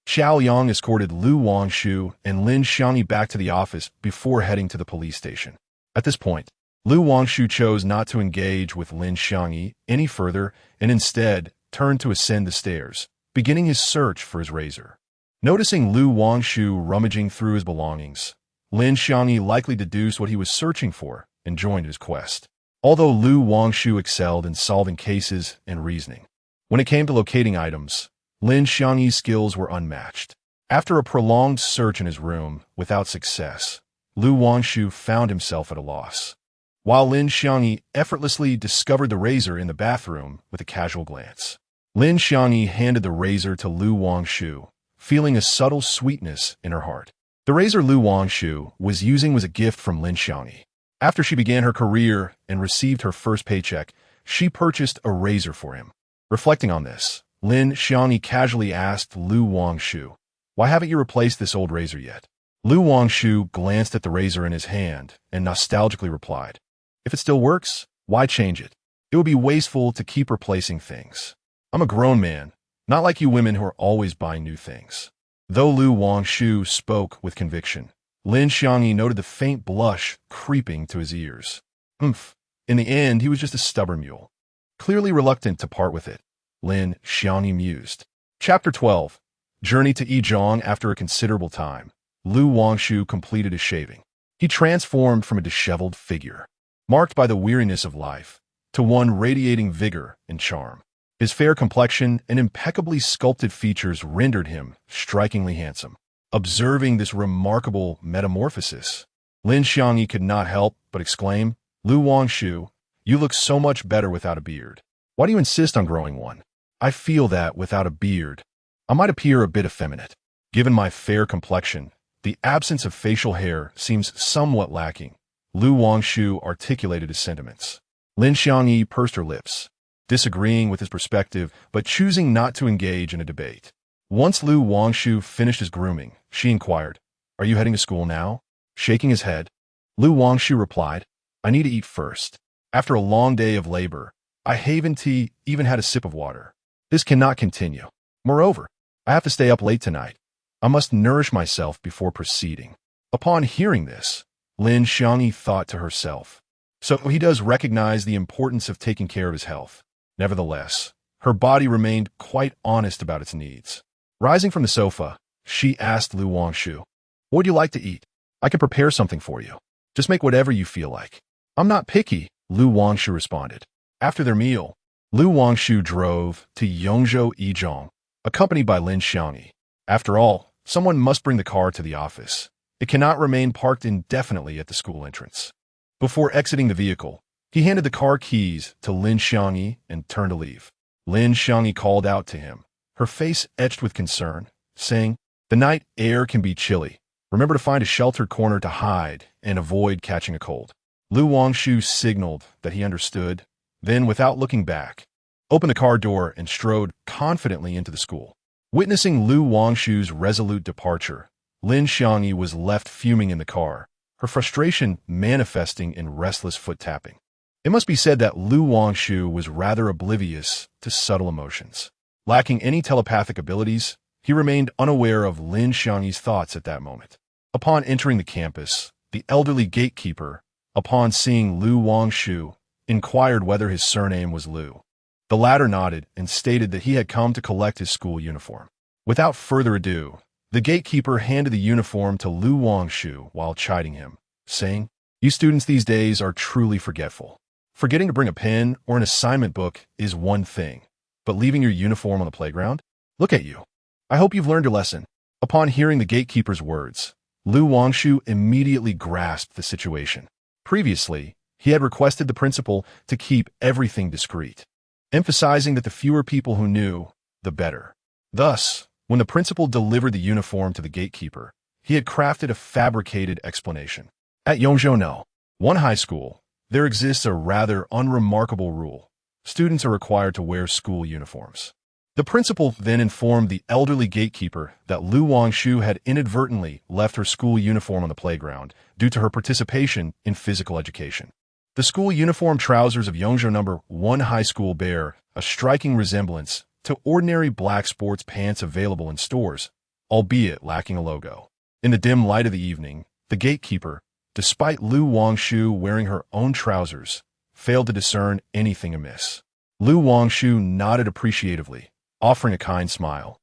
Xiao Yang escorted Lu Wangshu and Lin Xiangyi back to the office before heading to the police station. At this point, Lu Wangshu chose not to engage with Lin Xiangyi any further and instead turned to ascend the stairs, beginning his search for his razor. Noticing Lu Wangshu rummaging through his belongings, Lin Xiangyi likely deduced what he was searching for and joined his quest. Although Lu Wangshu excelled in solving cases and reasoning, when it came to locating items, Lin Xiangyi's skills were unmatched. After a prolonged search in his room without success, Lu Wangshu found himself at a loss, while Lin Xiangyi effortlessly discovered the razor in the bathroom with a casual glance. Lin Xiangyi handed the razor to Lu Wangshu, feeling a subtle sweetness in her heart. The razor Lu Wangshu was using was a gift from Lin Xiangyi. After she began her career and received her first paycheck, she purchased a razor for him. Reflecting on this, Lin Xiangyi casually asked Lu Wangshu, "Why haven't you replaced this old razor yet?" Lu Wangshu glanced at the razor in his hand and nostalgically replied, "If it still works, why change it? It would be wasteful to keep replacing things. I'm a grown man, not like you women who are always buying new things." Though Lu Wangshu spoke with conviction, Lin Xiangyi noted the faint blush creeping to his ears. In the end, he was just a stubborn mule. Clearly reluctant to part with it, Lin Xiangyi mused. Chapter 12. Journey to Yizhong. After a considerable time, Lu Wangshu completed his shaving. He transformed from a disheveled figure, marked by the weariness of life, to one radiating vigor and charm. His fair complexion and impeccably sculpted features rendered him strikingly handsome. Observing this remarkable metamorphosis, Lin Xiangyi could not help but exclaim, "Lu Wangshu, you look so much better without a beard. Why do you insist on growing one? I feel that without a beard, I might appear a bit effeminate. Given my fair complexion, the absence of facial hair seems somewhat lacking." Lu Wangshu articulated his sentiments. Lin Xiangyi pursed her lips, disagreeing with his perspective but choosing not to engage in a debate. Once Lu Wangshu finished his grooming, she inquired, "Are you heading to school now?" Shaking his head, Lu Wangshu replied, "I need to eat first. After a long day of labor, I haven't even had a sip of water. This cannot continue. Moreover, I have to stay up late tonight. I must nourish myself before proceeding." Upon hearing this, Lin Xiangyi thought to herself, so he does recognize the importance of taking care of his health. Nevertheless, her body remained quite honest about its needs. Rising from the sofa, she asked Lu Wangshu, "What would you like to eat? I can prepare something for you. Just make whatever you feel like." "I'm not picky," Lu Wangshu responded. After their meal, Lu Wangshu drove to Yongzhou Yizhong, accompanied by Lin Xiangyi. After all, someone must bring the car to the office. It cannot remain parked indefinitely at the school entrance. Before exiting the vehicle, he handed the car keys to Lin Xiangyi and turned to leave. Lin Xiangyi called out to him, her face etched with concern, saying, "The night air can be chilly. Remember to find a sheltered corner to hide and avoid catching a cold." Lu Wangshu signaled that he understood, then, without looking back, opened the car door and strode confidently into the school. Witnessing Lu Wangshu's resolute departure, Lin Xiangyi was left fuming in the car, her frustration manifesting in restless foot-tapping. It must be said that Lu Wangshu was rather oblivious to subtle emotions. Lacking any telepathic abilities, he remained unaware of Lin Xiangyi's thoughts at that moment. Upon entering the campus, the elderly gatekeeper, upon seeing Lu Wangshu, inquired whether his surname was Lu. The latter nodded and stated that he had come to collect his school uniform. Without further ado, the gatekeeper handed the uniform to Lu Wangshu while chiding him, saying, "You students these days are truly forgetful. Forgetting to bring a pen or an assignment book is one thing, but leaving your uniform on the playground? Look at you. I hope you've learned your lesson." Upon hearing the gatekeeper's words, Lu Wangshu immediately grasped the situation. Previously, he had requested the principal to keep everything discreet, emphasizing that the fewer people who knew, the better. Thus, when the principal delivered the uniform to the gatekeeper, he had crafted a fabricated explanation. At Yongzhou, one high school, there exists a rather unremarkable rule. Students are required to wear school uniforms. The principal then informed the elderly gatekeeper that Lu Wangshu had inadvertently left her school uniform on the playground due to her participation in physical education. The school uniform trousers of Yongzhou No. 1 high school bear a striking resemblance to ordinary black sports pants available in stores, albeit lacking a logo. In the dim light of the evening, the gatekeeper, despite Lu Wangshu wearing her own trousers, failed to discern anything amiss. Lu Wangshu nodded appreciatively, offering a kind smile.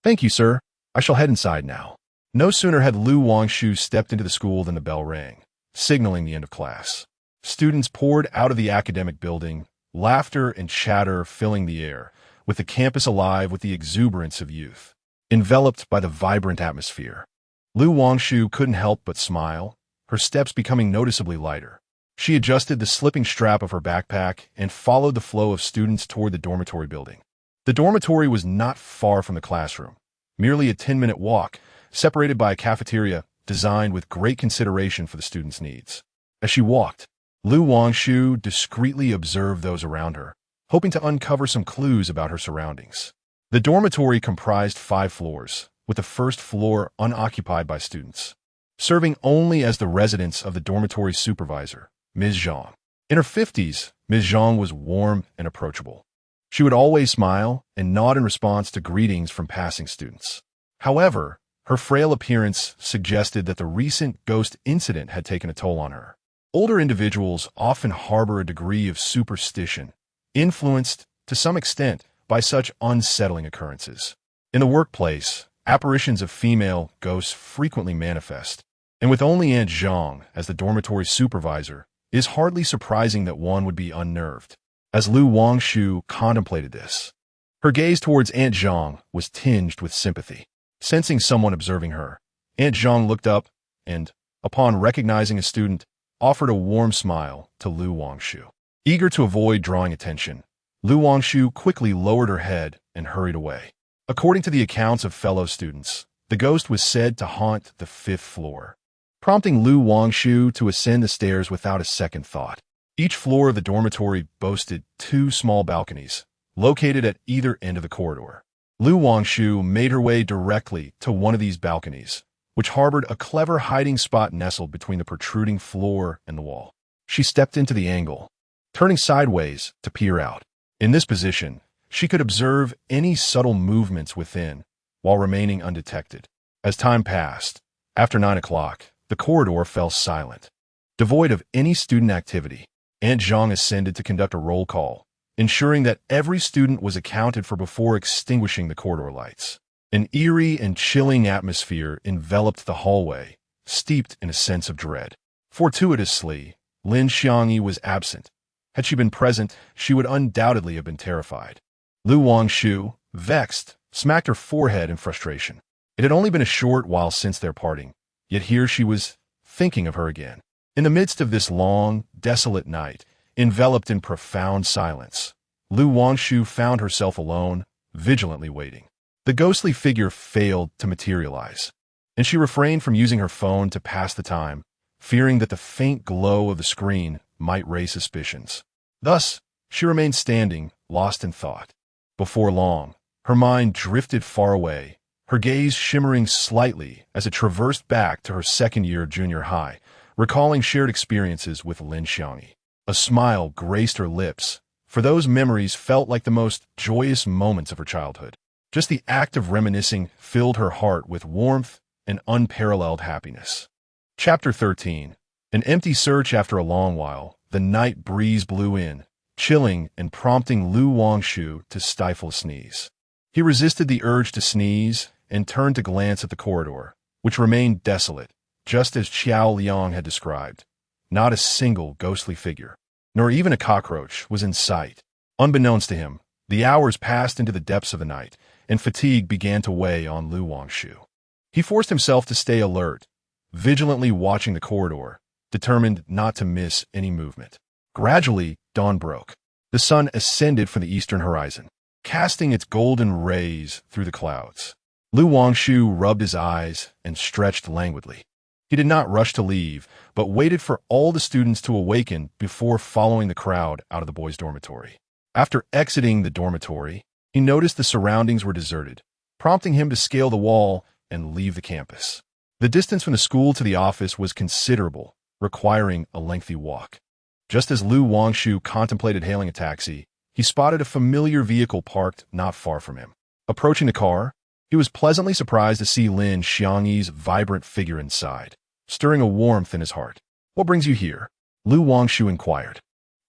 "Thank you, sir. I shall head inside now." No sooner had Lu Wangshu stepped into the school than the bell rang, signaling the end of class. Students poured out of the academic building, laughter and chatter filling the air, with the campus alive with the exuberance of youth. Enveloped by the vibrant atmosphere, Lu Wangshu couldn't help but smile, her steps becoming noticeably lighter. She adjusted the slipping strap of her backpack and followed the flow of students toward the dormitory building. The dormitory was not far from the classroom, merely a 10-minute walk, separated by a cafeteria designed with great consideration for the students' needs. As she walked, Lu Wangshu discreetly observed those around her, hoping to uncover some clues about her surroundings. The dormitory comprised 5 floors, with the first floor unoccupied by students, serving only as the residence of the dormitory supervisor, Ms. Zhang. In her 50s, Ms. Zhang was warm and approachable. She would always smile and nod in response to greetings from passing students. However, her frail appearance suggested that the recent ghost incident had taken a toll on her. Older individuals often harbor a degree of superstition, influenced, to some extent, by such unsettling occurrences. In the workplace, apparitions of female ghosts frequently manifest, and with only Aunt Zhang as the dormitory supervisor, it is hardly surprising that one would be unnerved. As Lu Wangshu contemplated this, her gaze towards Aunt Zhang was tinged with sympathy. Sensing someone observing her, Aunt Zhang looked up and, upon recognizing a student, offered a warm smile to Lu Wangshu. Eager to avoid drawing attention, Lu Wangshu quickly lowered her head and hurried away. According to the accounts of fellow students, the ghost was said to haunt the 5th floor, prompting Lu Wangshu to ascend the stairs without a second thought. Each floor of the dormitory boasted 2 small balconies, located at either end of the corridor. Lu Wangshu made her way directly to one of these balconies, which harbored a clever hiding spot nestled between the protruding floor and the wall. She stepped into the angle, turning sideways to peer out. In this position, she could observe any subtle movements within, while remaining undetected. As time passed, after 9 o'clock, the corridor fell silent. Devoid of any student activity, Aunt Zhang ascended to conduct a roll call, ensuring that every student was accounted for before extinguishing the corridor lights. An eerie and chilling atmosphere enveloped the hallway, steeped in a sense of dread. Fortuitously, Lin Xiangyi was absent. Had she been present, she would undoubtedly have been terrified. Lu Wangshu, vexed, smacked her forehead in frustration. It had only been a short while since their parting, yet here she was, thinking of her again. In the midst of this long, desolate night, enveloped in profound silence, Lu Wangshu found herself alone, vigilantly waiting. The ghostly figure failed to materialize, and she refrained from using her phone to pass the time, fearing that the faint glow of the screen might raise suspicions. Thus, she remained standing, lost in thought. Before long, her mind drifted far away, her gaze shimmering slightly as it traversed back to her 2nd year of junior high, recalling shared experiences with Lin Xiangyi. A smile graced her lips, for those memories felt like the most joyous moments of her childhood. Just the act of reminiscing filled her heart with warmth and unparalleled happiness. Chapter 13. An empty search. After a long while, the night breeze blew in, chilling and prompting Lu Wangshu to stifle a sneeze. He resisted the urge to sneeze and turned to glance at the corridor, which remained desolate, just as Qiao Liang had described. Not a single ghostly figure, nor even a cockroach, was in sight. Unbeknownst to him, the hours passed into the depths of the night, and fatigue began to weigh on Lu Wangshu. He forced himself to stay alert, vigilantly watching the corridor, determined not to miss any movement. Gradually, dawn broke. The sun ascended from the eastern horizon. casting its golden rays through the clouds. Lu Wangshu rubbed his eyes and stretched languidly. He did not rush to leave, but waited for all the students to awaken before following the crowd out of the boys' dormitory. After exiting the dormitory, he noticed the surroundings were deserted, prompting him to scale the wall and leave the campus. The distance from the school to the office was considerable, requiring a lengthy walk. Just as Lu Wangshu contemplated hailing a taxi, he spotted a familiar vehicle parked not far from him. Approaching the car, he was pleasantly surprised to see Lin Xiangyi's vibrant figure inside, stirring a warmth in his heart. "What brings you here?" Lu Wangshu inquired.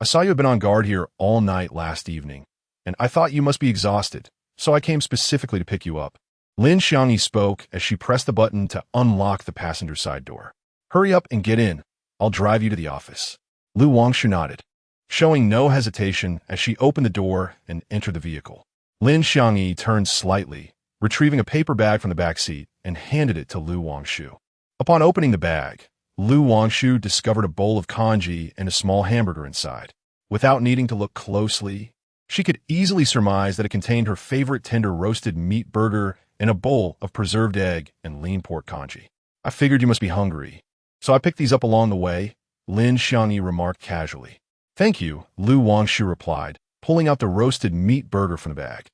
"I saw you had been on guard here all night last evening, and I thought you must be exhausted, so I came specifically to pick you up." Lin Xiangyi spoke as she pressed the button to unlock the passenger side door. "Hurry up and get in. I'll drive you to the office." Lu Wangshu nodded, showing no hesitation as she opened the door and entered the vehicle. Lin Xiangyi turned slightly, retrieving a paper bag from the back seat, and handed it to Lu Wangshu. Upon opening the bag, Lu Wangshu discovered a bowl of congee and a small hamburger inside. Without needing to look closely, she could easily surmise that it contained her favorite tender roasted meat burger and a bowl of preserved egg and lean pork congee. "I figured you must be hungry, so I picked these up along the way," Lin Xiangyi remarked casually. "Thank you," Lu Wangshu replied, pulling out the roasted meat burger from the bag.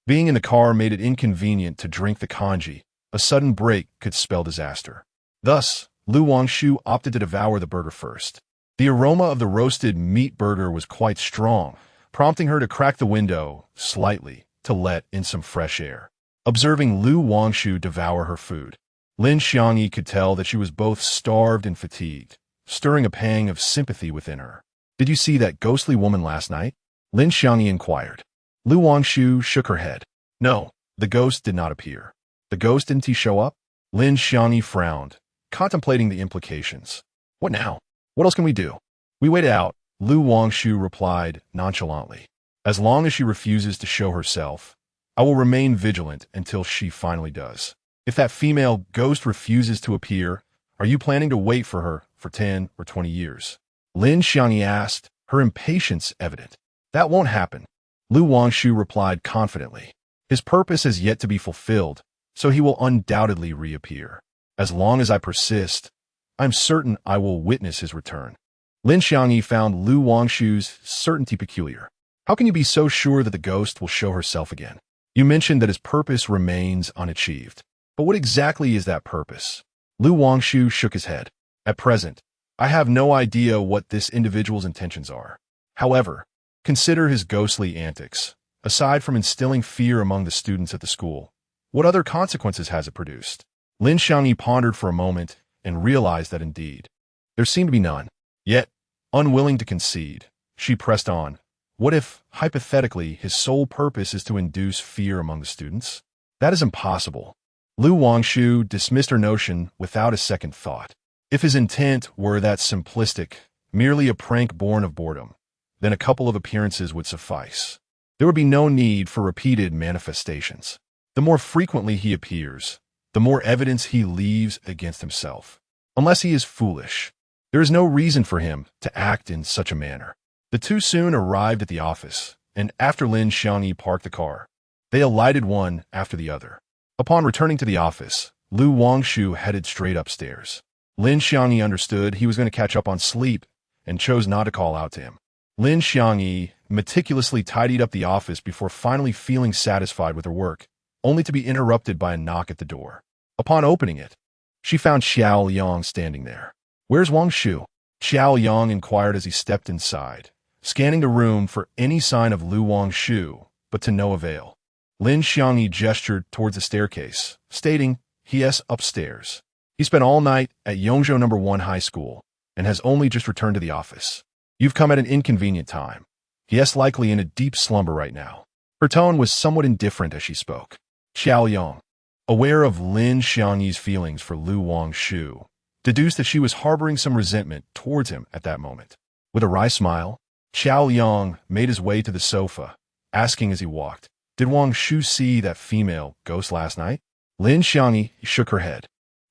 Being in the car made it inconvenient to drink the congee. A sudden break could spell disaster. Thus, Lu Wangshu opted to devour the burger first. The aroma of the roasted meat burger was quite strong, prompting her to crack the window slightly to let in some fresh air. Observing Lu Wangshu devour her food, Lin Xiangyi could tell that she was both starved and fatigued, stirring a pang of sympathy within her. "Did you see that ghostly woman last night?" Lin Xiangyi inquired. Lu Wangshu shook her head. "No, the ghost did not appear." "The ghost didn't he show up?" Lin Xiangyi frowned, contemplating the implications. "What now? What else can we do?" "We wait it out," Lu Wangshu replied nonchalantly. "As long as she refuses to show herself, I will remain vigilant until she finally does. If that female ghost refuses to appear, are you planning to wait for her for 10 or 20 years?" Lin Xiangyi asked, her impatience evident. "That won't happen," Lu Wangshu replied confidently. "His purpose has yet to be fulfilled, so he will undoubtedly reappear. As long as I persist, I'm certain I will witness his return." Lin Xiangyi found Lu Wangshu's certainty peculiar. "How can you be so sure that the ghost will show herself again? You mentioned that his purpose remains unachieved. But what exactly is that purpose?" Lu Wangshu shook his head. "At present, I have no idea what this individual's intentions are. However, consider his ghostly antics. Aside from instilling fear among the students at the school, what other consequences has it produced?" Lin Xiangyi pondered for a moment and realized that indeed, there seemed to be none. Yet, unwilling to concede, she pressed on. "What if, hypothetically, his sole purpose is to induce fear among the students?" "That is impossible." Lu Wangshu dismissed her notion without a second thought. If his intent were that simplistic, merely a prank born of boredom, then a couple of appearances would suffice. There would be no need for repeated manifestations. The more frequently he appears, the more evidence he leaves against himself. Unless he is foolish, there is no reason for him to act in such a manner. The two soon arrived at the office, and after Lin Xiangyi parked the car, they alighted one after the other. Upon returning to the office, Lu Wangshu headed straight upstairs. Lin Xiangyi understood he was going to catch up on sleep and chose not to call out to him. Lin Xiangyi meticulously tidied up the office before finally feeling satisfied with her work, only to be interrupted by a knock at the door. Upon opening it, she found Xiao Yang standing there. "Where's Wangshu?" Xiao Yang inquired as he stepped inside, scanning the room for any sign of Lu Wangshu, but to no avail. Lin Xiangyi gestured towards the staircase, stating, "He is upstairs. He spent all night at Yongzhou No. 1 High School and has only just returned to the office. You've come at an inconvenient time. He is likely in a deep slumber right now." Her tone was somewhat indifferent as she spoke. Xiao Yang, aware of Lin Xiangyi's feelings for Lu Wangshu, deduced that she was harboring some resentment towards him at that moment. With a wry smile, Xiao Yang made his way to the sofa, asking as he walked, "Did Wangshu see that female ghost last night?" Lin Xiangyi shook her head,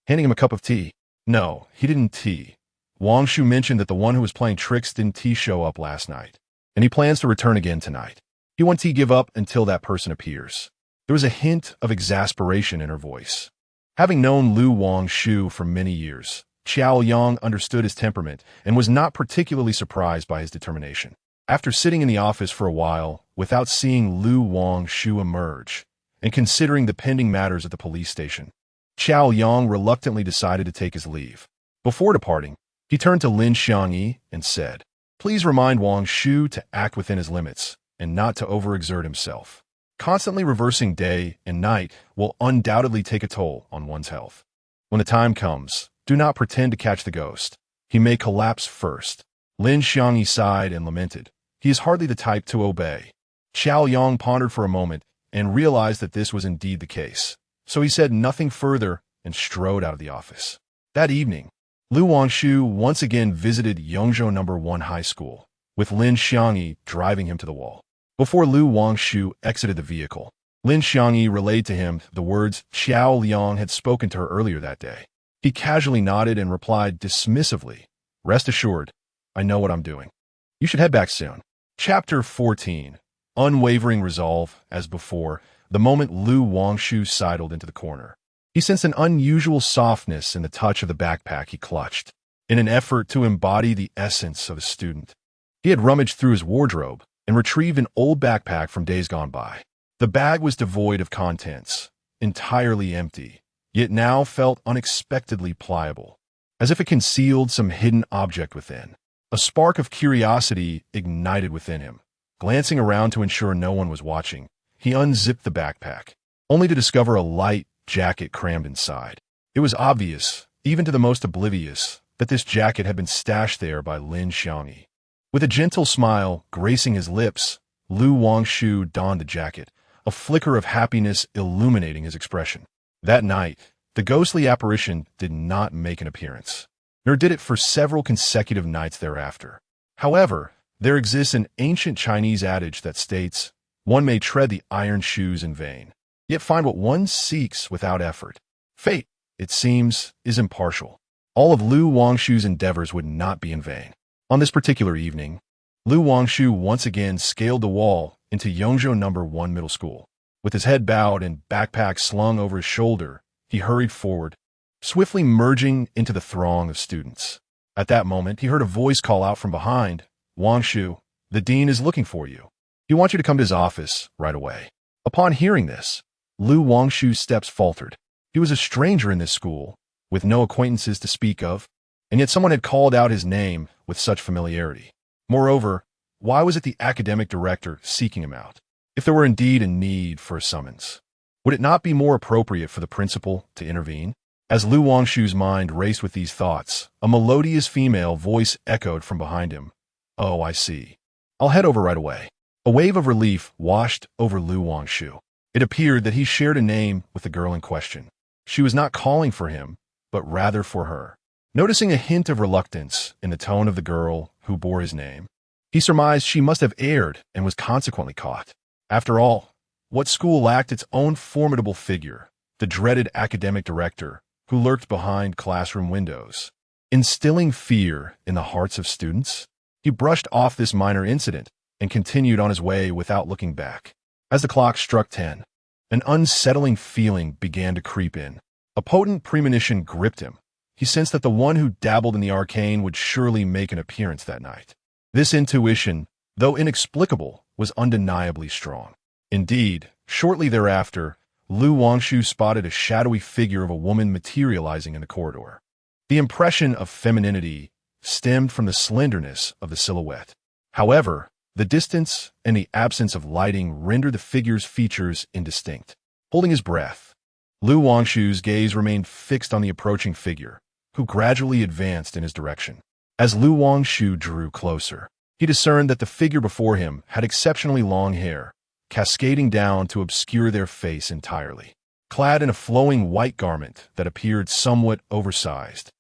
handing him a cup of tea. "No, he didn't tea. Wangshu mentioned that the one who was playing tricks didn't show up last night, and he plans to return again tonight. He won't give up until that person appears. There was a hint of exasperation in her voice. Having known Lu Wangshu for many years, Qiao Yang understood his temperament and was not particularly surprised by his determination. After sitting in the office for a while without seeing Lu Wangshu emerge, and considering the pending matters at the police station, Qiao Yang reluctantly decided to take his leave. Before departing, he turned to Lin Xiangyi and said, "Please remind Wangshu to act within his limits and not to overexert himself. Constantly reversing day and night will undoubtedly take a toll on one's health. When the time comes, do not pretend to catch the ghost. He may collapse first." Lin Xiangyi sighed and lamented. He is hardly the type to obey. Qiao Yang pondered for a moment and realized that this was indeed the case. So he said nothing further and strode out of the office. That evening, Lu Wangshu once again visited Yongzhou No. 1 High School, with Lin Xiangyi driving him to the wall. Before Lu Wangshu exited the vehicle, Lin Xiangyi relayed to him the words Qiao Liang had spoken to her earlier that day. He casually nodded and replied dismissively, "Rest assured, I know what I'm doing. You should head back soon." Chapter 14. Unwavering resolve. As before, the moment Lu Wangshu sidled into the corner, he sensed an unusual softness in the touch of the backpack he clutched. In an effort to embody the essence of a student, he had rummaged through his wardrobe and retrieved an old backpack from days gone by. The bag was devoid of contents, entirely empty, yet now felt unexpectedly pliable, as if it concealed some hidden object within. A spark of curiosity ignited within him. Glancing around to ensure no one was watching, he unzipped the backpack, only to discover a light jacket crammed inside. It was obvious, even to the most oblivious, that this jacket had been stashed there by Lin Xiangyi. With a gentle smile gracing his lips, Lu Wangshu donned the jacket, a flicker of happiness illuminating his expression. That night, the ghostly apparition did not make an appearance, nor did it for several consecutive nights thereafter. However, there exists an ancient Chinese adage that states, "One may tread the iron shoes in vain, yet find what one seeks without effort." Fate, it seems, is impartial. All of Lu Wangshu's endeavors would not be in vain. On this particular evening, Lu Wangshu once again scaled the wall into Yongzhou No. 1 Middle School. With his head bowed and backpack slung over his shoulder, he hurried forward, swiftly merging into the throng of students. At that moment, he heard a voice call out from behind, "Wangshu, the dean is looking for you. He wants you to come to his office right away." Upon hearing this, Lu Wangshu's steps faltered. He was a stranger in this school, with no acquaintances to speak of, and yet someone had called out his name with such familiarity. Moreover, why was it the academic director seeking him out? If there were indeed a need for a summons, would it not be more appropriate for the principal to intervene? As Lu Wangshu's mind raced with these thoughts, a melodious female voice echoed from behind him. "Oh, I see. I'll head over right away." A wave of relief washed over Lu Wangshu. It appeared that he shared a name with the girl in question. She was not calling for him, but rather for her. Noticing a hint of reluctance in the tone of the girl who bore his name, he surmised she must have erred and was consequently caught. After all, what school lacked its own formidable figure, the dreaded academic director who lurked behind classroom windows, instilling fear in the hearts of students? He brushed off this minor incident and continued on his way without looking back. As the clock struck 10, an unsettling feeling began to creep in. A potent premonition gripped him. He sensed that the one who dabbled in the arcane would surely make an appearance that night. This intuition, though inexplicable, was undeniably strong. Indeed, shortly thereafter, Lu Wangshu spotted a shadowy figure of a woman materializing in the corridor. The impression of femininity stemmed from the slenderness of the silhouette. However, the distance and the absence of lighting rendered the figure's features indistinct. Holding his breath, Lu Wangshu's gaze remained fixed on the approaching figure, who gradually advanced in his direction. As Lu Wangshu drew closer, he discerned that the figure before him had exceptionally long hair, cascading down to obscure their face entirely. Clad in a flowing white garment that appeared somewhat oversized,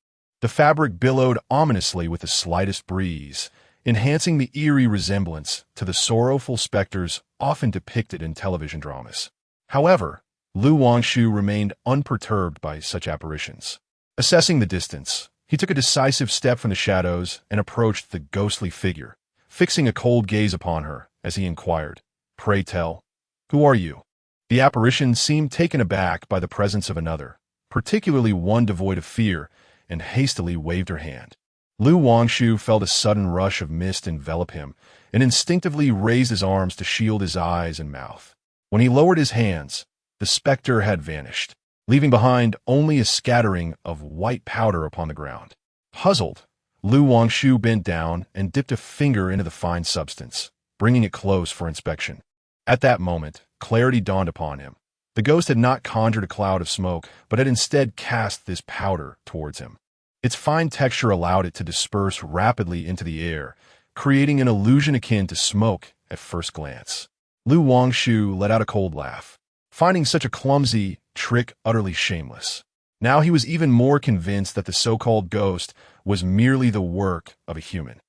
the fabric billowed ominously with the slightest breeze, enhancing the eerie resemblance to the sorrowful specters often depicted in television dramas. However, Lu Wangshu remained unperturbed by such apparitions. Assessing the distance, he took a decisive step from the shadows and approached the ghostly figure, fixing a cold gaze upon her as he inquired, Pray tell, who are you? The apparition seemed taken aback by the presence of another, particularly one devoid of fear, and hastily waved her hand. Wangshu felt a sudden rush of mist envelop him, and instinctively raised his arms to shield his eyes and mouth. When he lowered his hands, the specter had vanished, leaving behind only a scattering of white powder upon the ground. Puzzled, Wangshu bent down and dipped a finger into the fine substance, bringing it close for inspection. At that moment, clarity dawned upon him. The ghost had not conjured a cloud of smoke, but had instead cast this powder towards him. Its fine texture allowed it to disperse rapidly into the air, creating an illusion akin to smoke at first glance. Wangshu let out a cold laugh, finding such a clumsy trick utterly shameless. Now he was even more convinced that the so-called ghost was merely the work of a human.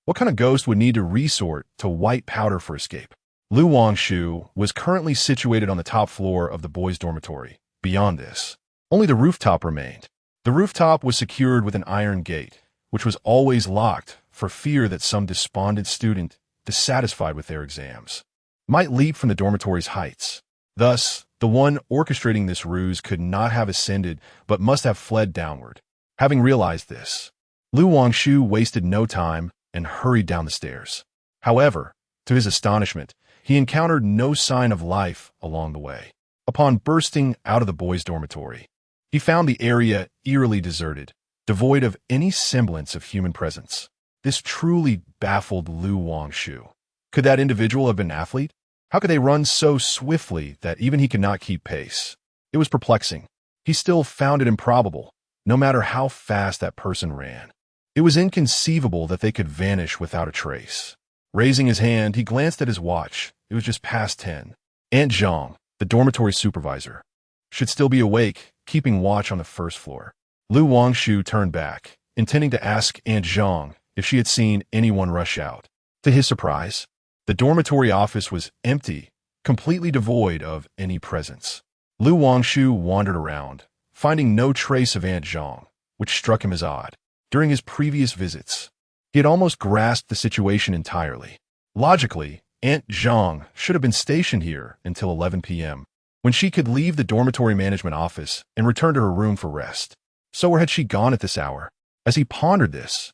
What kind of ghost would need to resort to white powder for escape? Wangshu was currently situated on the top floor of the boys' dormitory. Beyond this, only the rooftop remained. The rooftop was secured with an iron gate, which was always locked for fear that some despondent student, dissatisfied with their exams, might leap from the dormitory's heights. Thus, the one orchestrating this ruse could not have ascended but must have fled downward. Having realized this, Wangshu wasted no time and hurried down the stairs. However, to his astonishment, he encountered no sign of life along the way. Upon bursting out of the boys' dormitory, he found the area eerily deserted, devoid of any semblance of human presence. This truly baffled Wangshu. Could that individual have been an athlete? How could they run so swiftly that even he could not keep pace? It was perplexing. He still found it improbable, no matter how fast that person ran. It was inconceivable that they could vanish without a trace. Raising his hand, he glanced at his watch. It was just past 10. Aunt Zhang, the dormitory supervisor, should still be awake, keeping watch on the first floor. Wangshu turned back, intending to ask Aunt Zhang if she had seen anyone rush out. To his surprise, the dormitory office was empty, completely devoid of any presence. Wangshu wandered around, finding no trace of Aunt Zhang, which struck him as odd. During his previous visits, he had almost grasped the situation entirely. Logically, Aunt Zhang should have been stationed here until 11 p.m., when she could leave the dormitory management office and return to her room for rest. So where had she gone at this hour? As he pondered this,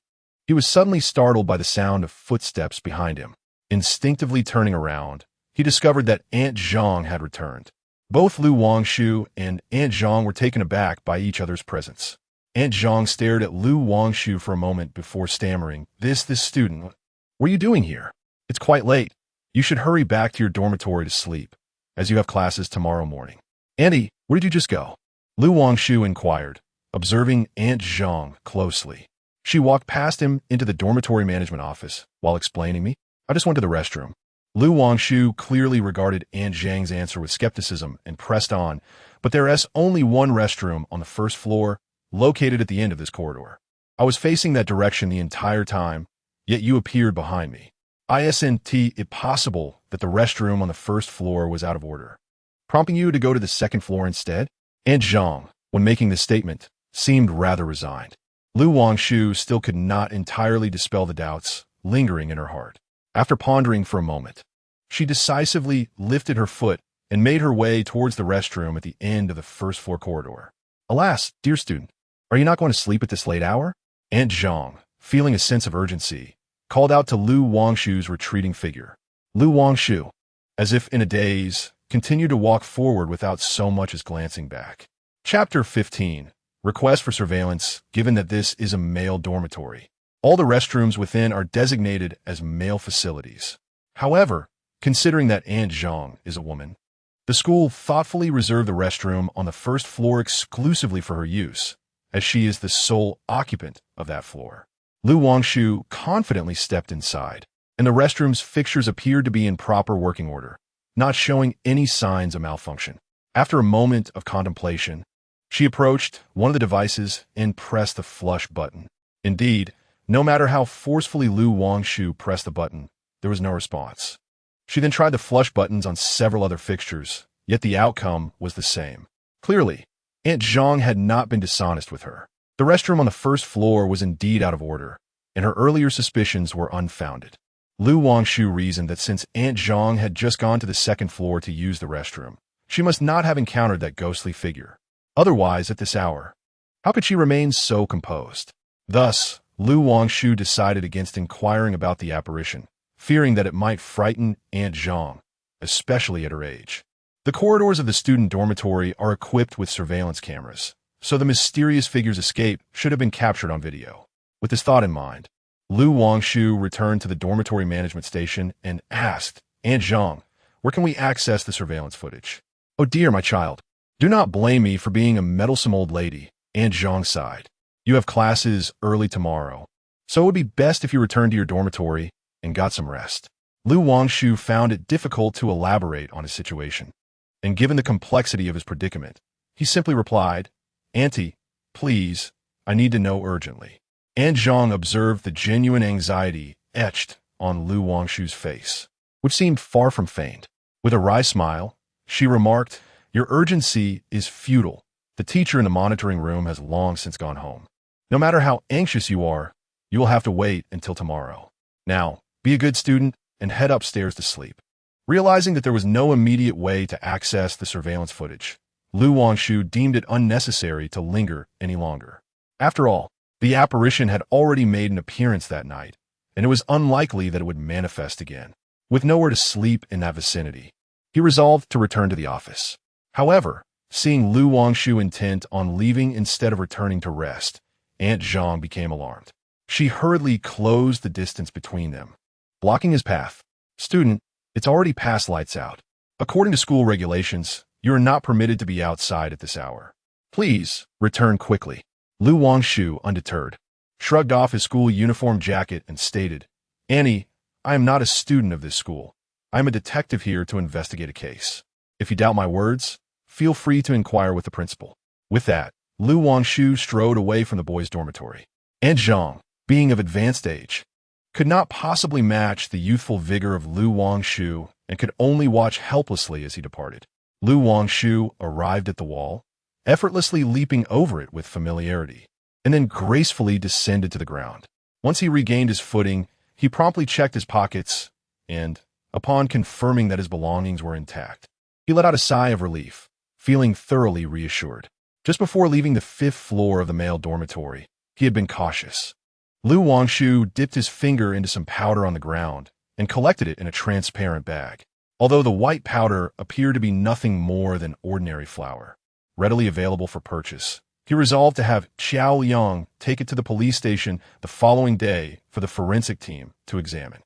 he was suddenly startled by the sound of footsteps behind him. Instinctively turning around, he discovered that Aunt Zhang had returned. Both Wangshu and Aunt Zhang were taken aback by each other's presence. Aunt Zhang stared at Wangshu for a moment before stammering, This student, what are you doing here? It's quite late. You should hurry back to your dormitory to sleep, as you have classes tomorrow morning. Auntie, where did you just go? Wangshu inquired, observing Aunt Zhang closely. She walked past him into the dormitory management office while explaining me, I just went to the restroom. Wangshu clearly regarded Aunt Zhang's answer with skepticism and pressed on, but there is only one restroom on the first floor, located at the end of this corridor. I was facing that direction the entire time, yet you appeared behind me. Isn't it possible that the restroom on the first floor was out of order, prompting you to go to the second floor instead? Aunt Zhang, when making this statement, seemed rather resigned. Wangshu still could not entirely dispel the doubts lingering in her heart. After pondering for a moment, she decisively lifted her foot and made her way towards the restroom at the end of the first floor corridor. Alas, dear student, are you not going to sleep at this late hour? Aunt Zhang, feeling a sense of urgency, called out to Wangshu's retreating figure. Wangshu, as if in a daze, continued to walk forward without so much as glancing back. Chapter 15. Request for surveillance, given that this is a male dormitory. All the restrooms within are designated as male facilities. However, considering that Aunt Zhang is a woman, the school thoughtfully reserved the restroom on the first floor exclusively for her use, as she is the sole occupant of that floor. Wangshu confidently stepped inside, and the restroom's fixtures appeared to be in proper working order, not showing any signs of malfunction. After a moment of contemplation, she approached one of the devices and pressed the flush button. Indeed, no matter how forcefully Wangshu pressed the button, there was no response. She then tried the flush buttons on several other fixtures, yet the outcome was the same. Clearly, Aunt Zhang had not been dishonest with her. The restroom on the first floor was indeed out of order, and her earlier suspicions were unfounded. Lu Wangshu reasoned that since Aunt Zhang had just gone to the second floor to use the restroom, she must not have encountered that ghostly figure. Otherwise, at this hour, how could she remain so composed? Thus, Lu Wangshu decided against inquiring about the apparition, fearing that it might frighten Aunt Zhang, especially at her age. The corridors of the student dormitory are equipped with surveillance cameras, so the mysterious figure's escape should have been captured on video. With this thought in mind, Lu Wangshu returned to the dormitory management station and asked, Aunt Zhang, where can we access the surveillance footage? Oh dear, my child, do not blame me for being a meddlesome old lady, Aunt Zhang sighed. You have classes early tomorrow, so it would be best if you returned to your dormitory and got some rest. Lu Wangshu found it difficult to elaborate on his situation, and given the complexity of his predicament, he simply replied, Auntie, please, I need to know urgently. Aunt Zhang observed the genuine anxiety etched on Lu Wangshu's face, which seemed far from feigned. With a wry smile, she remarked, Your urgency is futile. The teacher in the monitoring room has long since gone home. No matter how anxious you are, you will have to wait until tomorrow. Now, be a good student and head upstairs to sleep. Realizing that there was no immediate way to access the surveillance footage, Lu Wangshu deemed it unnecessary to linger any longer. After all, the apparition had already made an appearance that night, and it was unlikely that it would manifest again. With nowhere to sleep in that vicinity, he resolved to return to the office. However, seeing Lu Wangshu intent on leaving instead of returning to rest, Aunt Zhang became alarmed. She hurriedly closed the distance between them, blocking his path. Student, it's already past lights out. According to school regulations, you are not permitted to be outside at this hour. Please, return quickly. Lu Wangshu, undeterred, shrugged off his school uniform jacket and stated, Annie, I am not a student of this school. I am a detective here to investigate a case. If you doubt my words, feel free to inquire with the principal. With that, Lu Wangshu strode away from the boys' dormitory. Aunt Zhang, being of advanced age, could not possibly match the youthful vigor of Lu Wangshu and could only watch helplessly as he departed. Lu Wangshu arrived at the wall, effortlessly leaping over it with familiarity, and then gracefully descended to the ground. Once he regained his footing, he promptly checked his pockets and, upon confirming that his belongings were intact, he let out a sigh of relief, feeling thoroughly reassured. Just before leaving the 5th floor of the male dormitory, he had been cautious. Lu Wangshu dipped his finger into some powder on the ground and collected it in a transparent bag. Although the white powder appeared to be nothing more than ordinary flour, readily available for purchase, he resolved to have Xiao Liang take it to the police station the following day for the forensic team to examine.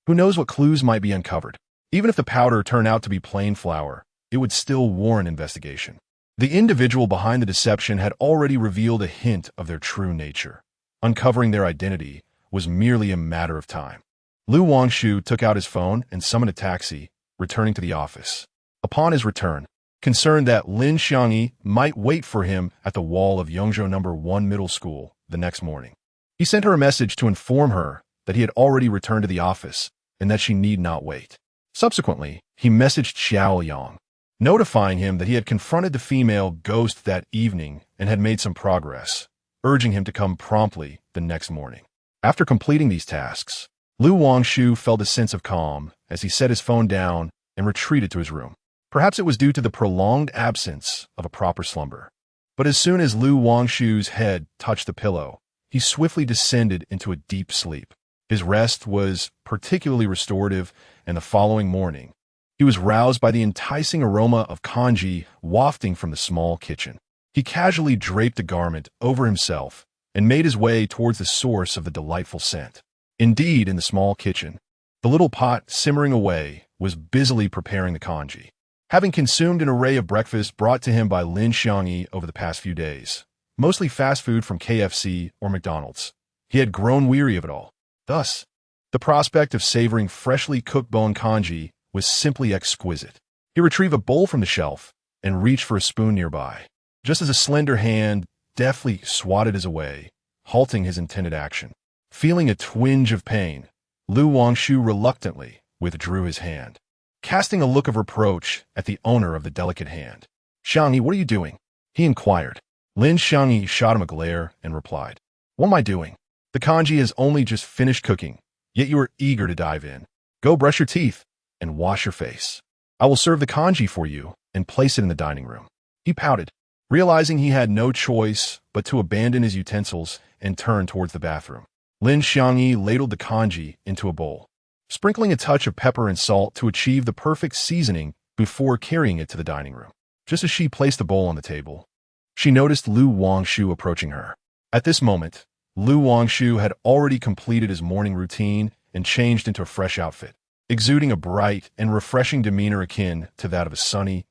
Who knows what clues might be uncovered? Even if the powder turned out to be plain flour, it would still warrant investigation. The individual behind the deception had already revealed a hint of their true nature. Uncovering their identity was merely a matter of time. Lu Wangshu took out his phone and summoned a taxi, returning to the office. Upon his return, concerned that Lin Xiangyi might wait for him at the wall of Yongzhou No. 1 Middle School the next morning, he sent her a message to inform her that he had already returned to the office and that she need not wait. Subsequently, he messaged Xiao Yang, notifying him that he had confronted the female ghost that evening and had made some progress, urging him to come promptly the next morning. After completing these tasks, Lu Wangshu felt a sense of calm as he set his phone down and retreated to his room. Perhaps it was due to the prolonged absence of a proper slumber. But as soon as Lu Wangshu's head touched the pillow, he swiftly descended into a deep sleep. His rest was particularly restorative, and the following morning, he was roused by the enticing aroma of congee wafting from the small kitchen. He casually draped a garment over himself and made his way towards the source of the delightful scent. Indeed, in the small kitchen, the little pot simmering away was busily preparing the congee. Having consumed an array of breakfast brought to him by Lin Xiangyi over the past few days, mostly fast food from KFC or McDonald's, he had grown weary of it all. Thus, the prospect of savoring freshly cooked bone congee was simply exquisite. He retrieved a bowl from the shelf and reached for a spoon nearby, just as a slender hand deftly swatted his way, halting his intended action. Feeling a twinge of pain, Lu Wangshu reluctantly withdrew his hand, casting a look of reproach at the owner of the delicate hand. Xiangyi, what are you doing? He inquired. Lin Xiangyi shot him a glare and replied, What am I doing? The congee has only just finished cooking. yet you are eager to dive in. Go brush your teeth and wash your face. I will serve the kanji for you and place it in the dining room. He pouted, realizing he had no choice but to abandon his utensils and turn towards the bathroom. Lin Xiangyi ladled the kanji into a bowl, sprinkling a touch of pepper and salt to achieve the perfect seasoning before carrying it to the dining room. Just as she placed the bowl on the table, she noticed Lu Wangshu approaching her. At this moment, Lu Wangshu had already completed his morning routine and changed into a fresh outfit, exuding a bright and refreshing demeanor akin to that of a sunny,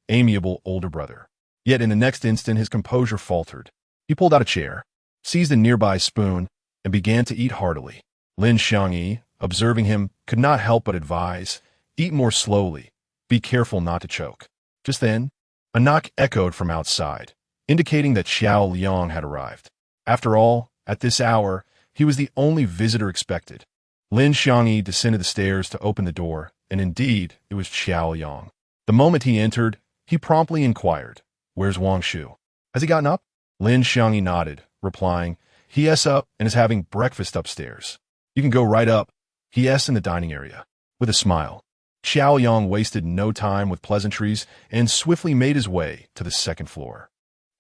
amiable older brother. Yet in the next instant his composure faltered. He pulled out a chair, seized a nearby spoon, and began to eat heartily. Lin Xiangyi, observing him, could not help but advise, "Eat more slowly. Be careful not to choke." Just then, a knock echoed from outside, indicating that Xiao Liang had arrived. After all, at this hour, he was the only visitor expected. Lin Xiangyi descended the stairs to open the door, and indeed, it was Xiao Liang. The moment he entered, he promptly inquired, "Where's Wangshu? Has he gotten up?" Lin Xiangyi nodded, replying, "He is up and is having breakfast upstairs. You can go right up. He is in the dining area." With a smile, Xiao Yang wasted no time with pleasantries and swiftly made his way to the second floor.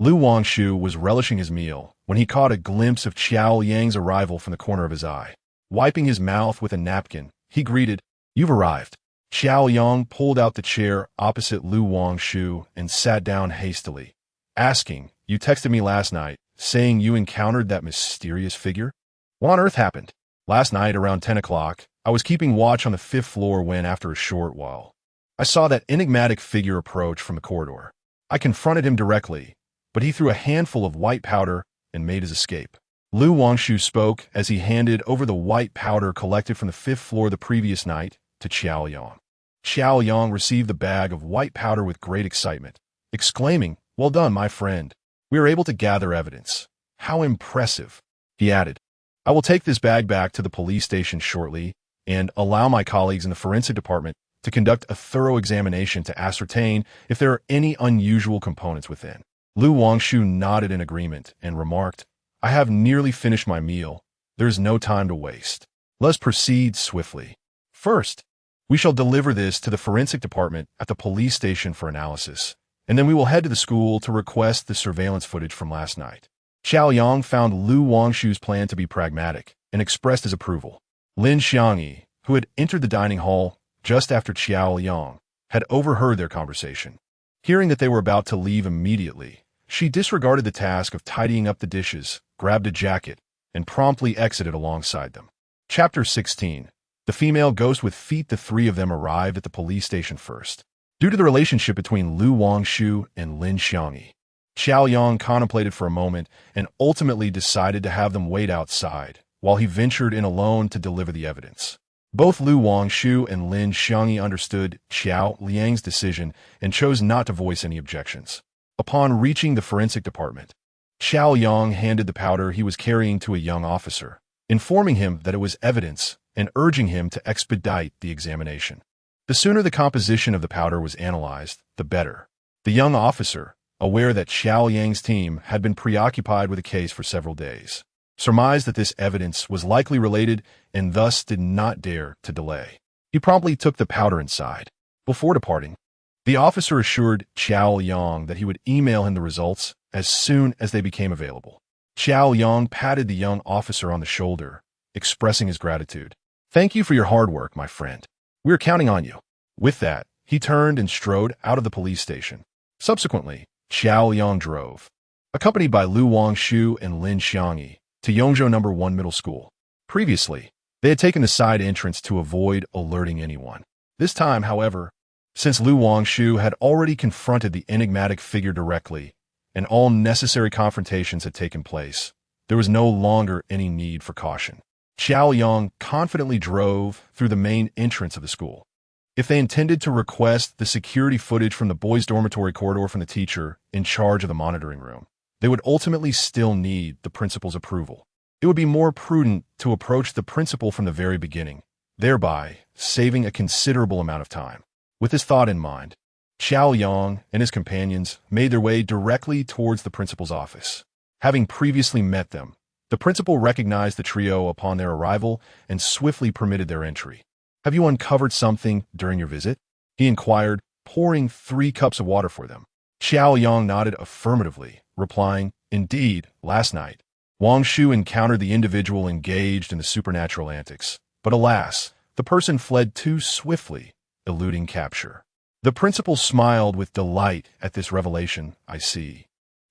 Lu Wangshu was relishing his meal when he caught a glimpse of Xiao Yang's arrival from the corner of his eye. Wiping his mouth with a napkin, he greeted, "You've arrived." Xiao Yang pulled out the chair opposite Lu Wangshu and sat down hastily, asking, "You texted me last night, saying you encountered that mysterious figure? What on earth happened?" "Last night, around 10 o'clock, I was keeping watch on the 5th floor when, after a short while, I saw that enigmatic figure approach from the corridor. I confronted him directly, but he threw a handful of white powder and made his escape." Lu Wangshu spoke as he handed over the white powder collected from the 5th floor the previous night to Xiao Yang. Xiao Yang received the bag of white powder with great excitement, exclaiming, "Well done, my friend. We are able to gather evidence. How impressive." He added, "I will take this bag back to the police station shortly and allow my colleagues in the forensic department to conduct a thorough examination to ascertain if there are any unusual components within." Lu Wangshu nodded in agreement and remarked, "I have nearly finished my meal. There is no time to waste. Let's proceed swiftly. First, we shall deliver this to the forensic department at the police station for analysis, and then we will head to the school to request the surveillance footage from last night." Xiao Yang found Lu Wangshu's plan to be pragmatic and expressed his approval. Lin Xiangyi, who had entered the dining hall just after Xiao Yang, had overheard their conversation. Hearing that they were about to leave immediately, she disregarded the task of tidying up the dishes, grabbed a jacket, and promptly exited alongside them. Chapter 16. The female ghost with feet. The three of them arrived at the police station first. Due to the relationship between Lu Wangshu and Lin Xiangyi, Xiao Yang contemplated for a moment and ultimately decided to have them wait outside, while he ventured in alone to deliver the evidence. Both Lu Wangshu and Lin Xiangyi understood Xiao Liang's decision and chose not to voice any objections. Upon reaching the forensic department, Xiao Yang handed the powder he was carrying to a young officer, informing him that it was evidence and urging him to expedite the examination. The sooner the composition of the powder was analyzed, the better. The young officer, aware that Xiao Yang's team had been preoccupied with the case for several days, surmised that this evidence was likely related and thus did not dare to delay. He promptly took the powder inside. Before departing, the officer assured Xiao Yang that he would email him the results as soon as they became available. Xiao Yang patted the young officer on the shoulder, expressing his gratitude. "Thank you for your hard work, my friend. We're counting on you." With that, he turned and strode out of the police station. Subsequently, Xiao Yang drove, accompanied by Lu Wangshu and Lin Xiangyi, to Yongzhou No. 1 Middle School. Previously, they had taken the side entrance to avoid alerting anyone. This time, however, since Lu Wangshu had already confronted the enigmatic figure directly, and all necessary confrontations had taken place, there was no longer any need for caution. Xiao Yang confidently drove through the main entrance of the school. If they intended to request the security footage from the boys' dormitory corridor from the teacher in charge of the monitoring room, they would ultimately still need the principal's approval. It would be more prudent to approach the principal from the very beginning, thereby saving a considerable amount of time. With this thought in mind, Xiao Yang and his companions made their way directly towards the principal's office. Having previously met them, The principal recognized the trio upon their arrival and swiftly permitted their entry. "Have you uncovered something during your visit?" he inquired, pouring 3 cups of water for them. Xiao Yang nodded affirmatively, replying, "Indeed, last night." Wangshu encountered the individual engaged in the supernatural antics, but alas, the person fled too swiftly, eluding capture. The principal smiled with delight at this revelation. "I see.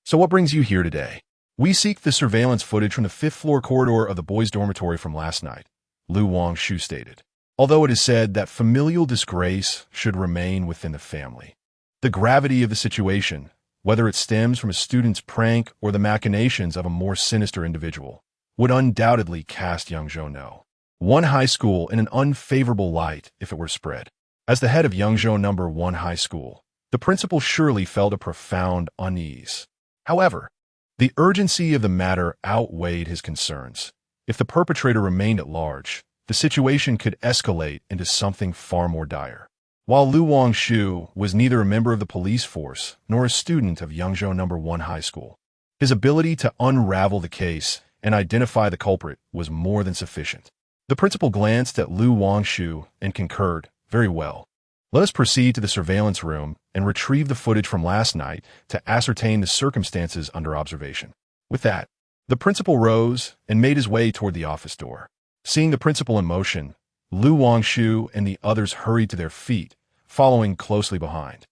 So what brings you here today?" "We seek the surveillance footage from the 5th-floor corridor of the boys' dormitory from last night," Lu Wangshu stated. "Although it is said that familial disgrace should remain within the family, the gravity of the situation, whether it stems from a student's prank or the machinations of a more sinister individual, would undoubtedly cast Yangzhou No. 1 High School in an unfavorable light if it were spread." As the head of Yangzhou No. 1 High School, the principal surely felt a profound unease. However, the urgency of the matter outweighed his concerns. If the perpetrator remained at large, the situation could escalate into something far more dire. While Lu Wangshu was neither a member of the police force nor a student of Yangzhou No. 1 High School, his ability to unravel the case and identify the culprit was more than sufficient. The principal glanced at Lu Wangshu and concurred, "Very well. Let us proceed to the surveillance room and retrieve the footage from last night to ascertain the circumstances under observation." With that, the principal rose and made his way toward the office door. Seeing the principal in motion, Lu Wangshu and the others hurried to their feet, following closely behind.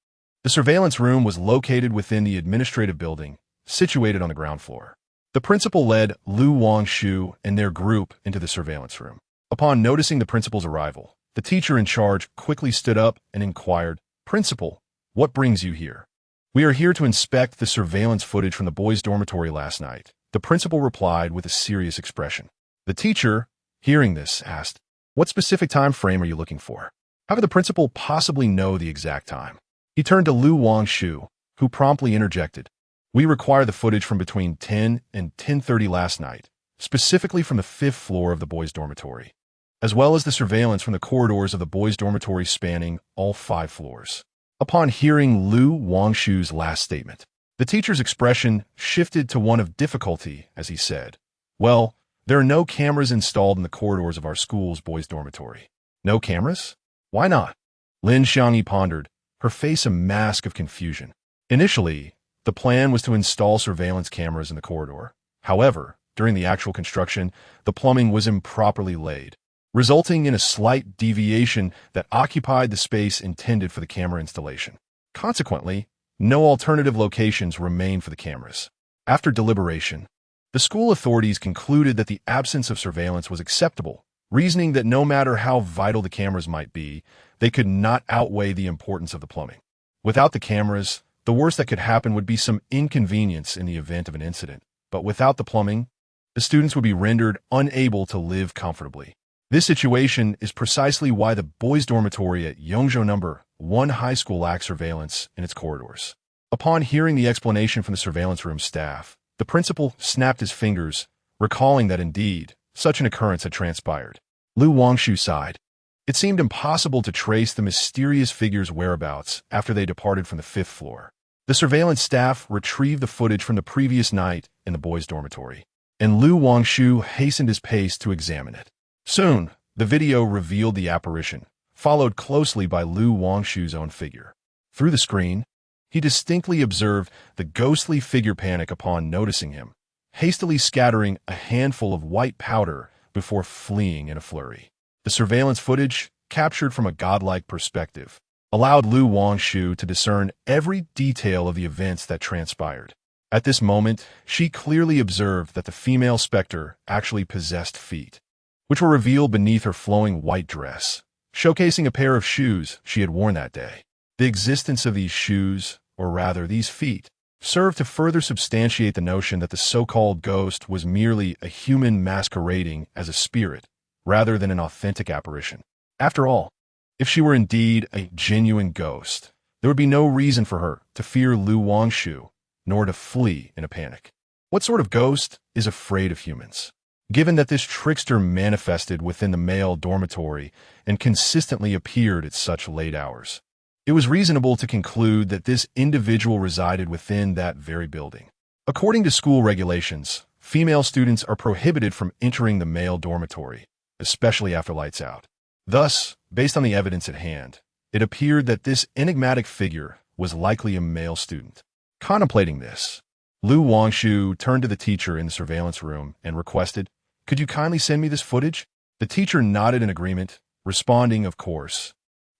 The surveillance room was located within the administrative building, situated on the ground floor. The principal led Lu Wangshu and their group into the surveillance room. Upon noticing the principal's arrival, the teacher in charge quickly stood up and inquired, "Principal, what brings you here?" "We are here to inspect the surveillance footage from the boys' dormitory last night," the principal replied with a serious expression. The teacher, hearing this, asked, "What specific time frame are you looking for?" How could the principal possibly know the exact time? He turned to Lu Wangshu, who promptly interjected, "We require the footage from between 10 and 10:30 last night, specifically from the 5th floor of the boys' dormitory, as well as the surveillance from the corridors of the boys' dormitory spanning all 5 floors. Upon hearing Lu Wangshu's last statement, the teacher's expression shifted to one of difficulty as he said, "Well, there are no cameras installed in the corridors of our school's boys' dormitory." "No cameras? Why not?" Lin Xiangyi pondered, her face a mask of confusion. Initially, the plan was to install surveillance cameras in the corridor. However, during the actual construction, the plumbing was improperly laid, resulting in a slight deviation that occupied the space intended for the camera installation. Consequently, no alternative locations remained for the cameras. After deliberation, the school authorities concluded that the absence of surveillance was acceptable, reasoning that no matter how vital the cameras might be, they could not outweigh the importance of the plumbing. Without the cameras, the worst that could happen would be some inconvenience in the event of an incident, but without the plumbing, the students would be rendered unable to live comfortably. This situation is precisely why the boys' dormitory at Yangzhou No. 1 High School lacks surveillance in its corridors. Upon hearing the explanation from the surveillance room staff, the principal snapped his fingers, recalling that indeed, such an occurrence had transpired. Lu Wangshu sighed. It seemed impossible to trace the mysterious figure's whereabouts after they departed from the 5th floor. The surveillance staff retrieved the footage from the previous night in the boys' dormitory, and Lu Wangshu hastened his pace to examine it. Soon, the video revealed the apparition, followed closely by Lu Wangshu's own figure. Through the screen, he distinctly observed the ghostly figure panic upon noticing him, hastily scattering a handful of white powder before fleeing in a flurry. The surveillance footage, captured from a godlike perspective, allowed Lu Wangshu to discern every detail of the events that transpired. At this moment, she clearly observed that the female specter actually possessed feet, which were revealed beneath her flowing white dress, showcasing a pair of shoes she had worn that day. The existence of these shoes, or rather these feet, served to further substantiate the notion that the so-called ghost was merely a human masquerading as a spirit, rather than an authentic apparition. After all, if she were indeed a genuine ghost, there would be no reason for her to fear Lu Wangshu, nor to flee in a panic. What sort of ghost is afraid of humans? Given that this trickster manifested within the male dormitory and consistently appeared at such late hours, it was reasonable to conclude that this individual resided within that very building. According to school regulations, female students are prohibited from entering the male dormitory, especially after lights out. Thus, based on the evidence at hand, it appeared that this enigmatic figure was likely a male student. Contemplating this, Wangshu turned to the teacher in the surveillance room and requested, "Could you kindly send me this footage?" The teacher nodded in agreement, responding, "Of course.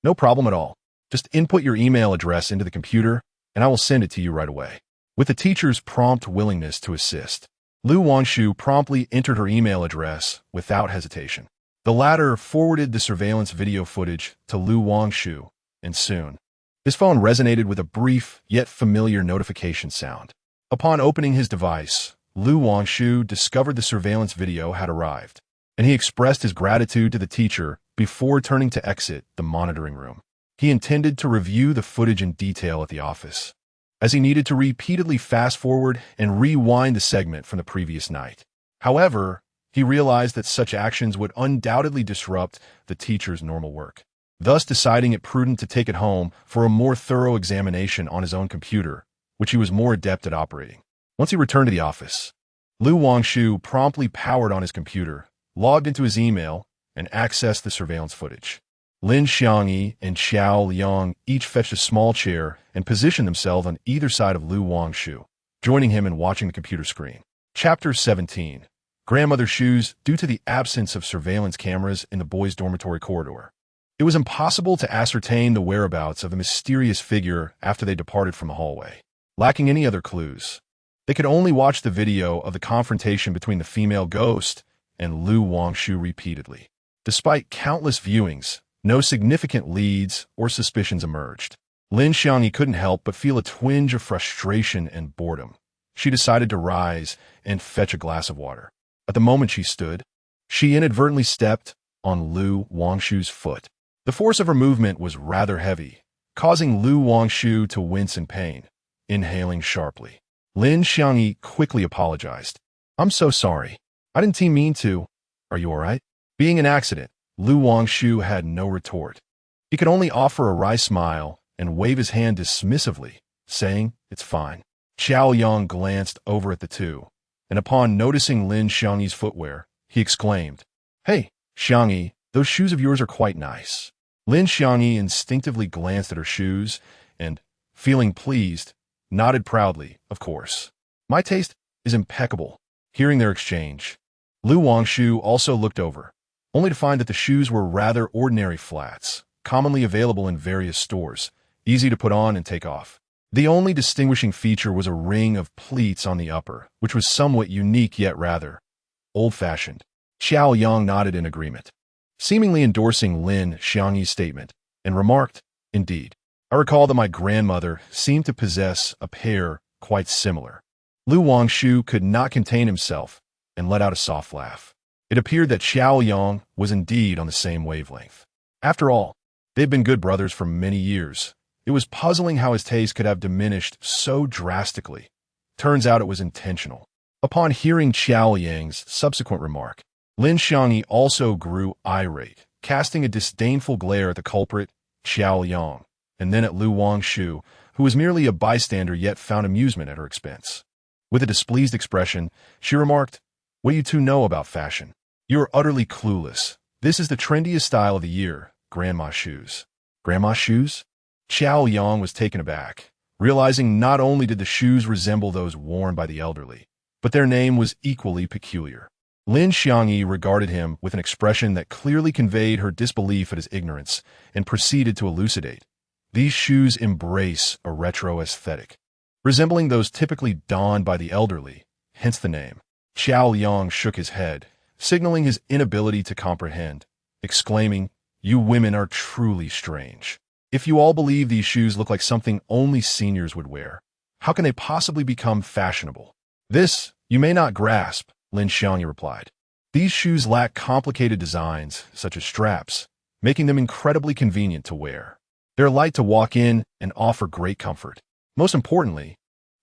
No problem at all. Just input your email address into the computer, and I will send it to you right away." With the teacher's prompt willingness to assist, Wangshu promptly entered her email address without hesitation. The latter forwarded the surveillance video footage to Wangshu, and soon, his phone resonated with a brief yet familiar notification sound. Upon opening his device, Wangshu discovered the surveillance video had arrived, and he expressed his gratitude to the teacher before turning to exit the monitoring room. He intended to review the footage in detail at the office, as he needed to repeatedly fast-forward and rewind the segment from the previous night. However, he realized that such actions would undoubtedly disrupt the teacher's normal work, thus deciding it prudent to take it home for a more thorough examination on his own computer, which he was more adept at operating. Once he returned to the office, Wangshu promptly powered on his computer, logged into his email, and accessed the surveillance footage. Lin Xiangyi and Xiao Liang each fetched a small chair and positioned themselves on either side of Wangshu, joining him in watching the computer screen. Chapter 17. Grandmother's shoes. Due to the absence of surveillance cameras in the boys' dormitory corridor, it was impossible to ascertain the whereabouts of the mysterious figure after they departed from the hallway. Lacking any other clues, they could only watch the video of the confrontation between the female ghost and Wangshu repeatedly. Despite countless viewings, no significant leads or suspicions emerged. Lin Xiangyi couldn't help but feel a twinge of frustration and boredom. She decided to rise and fetch a glass of water. At the moment she stood, she inadvertently stepped on Wangshu's foot. The force of her movement was rather heavy, causing Wangshu to wince in pain, inhaling sharply. Lin Xiangyi quickly apologized. "I'm so sorry. I didn't mean to. Are you all right?" Being an accident, Wangshu had no retort. He could only offer a wry smile and wave his hand dismissively, saying, "It's fine." Xiao Yang glanced over at the two, and upon noticing Lin Xiangyi's footwear, he exclaimed, "Hey, Xiangyi, those shoes of yours are quite nice." Lin Xiangyi instinctively glanced at her shoes and, feeling pleased, nodded proudly, "Of course. My taste is impeccable." Hearing their exchange, Wangshu also looked over, only to find that the shoes were rather ordinary flats, commonly available in various stores, easy to put on and take off. The only distinguishing feature was a ring of pleats on the upper, which was somewhat unique yet rather old-fashioned. Xiao Yang nodded in agreement, seemingly endorsing Lin Xiangyi's statement, and remarked, "Indeed, I recall that my grandmother seemed to possess a pair quite similar." Wangshu could not contain himself and let out a soft laugh. It appeared that Xiao Yang was indeed on the same wavelength. After all, they'd been good brothers for many years. It was puzzling how his taste could have diminished so drastically. Turns out it was intentional. Upon hearing Xiao Yang's subsequent remark, Lin Xiangyi also grew irate, casting a disdainful glare at the culprit, Xiao Yang, and then at Wangshu, who was merely a bystander yet found amusement at her expense. With a displeased expression, she remarked, "What do you two know about fashion? You are utterly clueless. This is the trendiest style of the year, grandma shoes." Grandma shoes? Xiao Yang was taken aback, realizing not only did the shoes resemble those worn by the elderly, but their name was equally peculiar. Lin Xiangyi regarded him with an expression that clearly conveyed her disbelief at his ignorance and proceeded to elucidate. "These shoes embrace a retro aesthetic, resembling those typically donned by the elderly, hence the name." Xiao Yang shook his head, signaling his inability to comprehend, exclaiming, "You women are truly strange. If you all believe these shoes look like something only seniors would wear, how can they possibly become fashionable?" "This you may not grasp," Lin Xiangyi replied. "These shoes lack complicated designs, such as straps, making them incredibly convenient to wear. They're light to walk in and offer great comfort. Most importantly,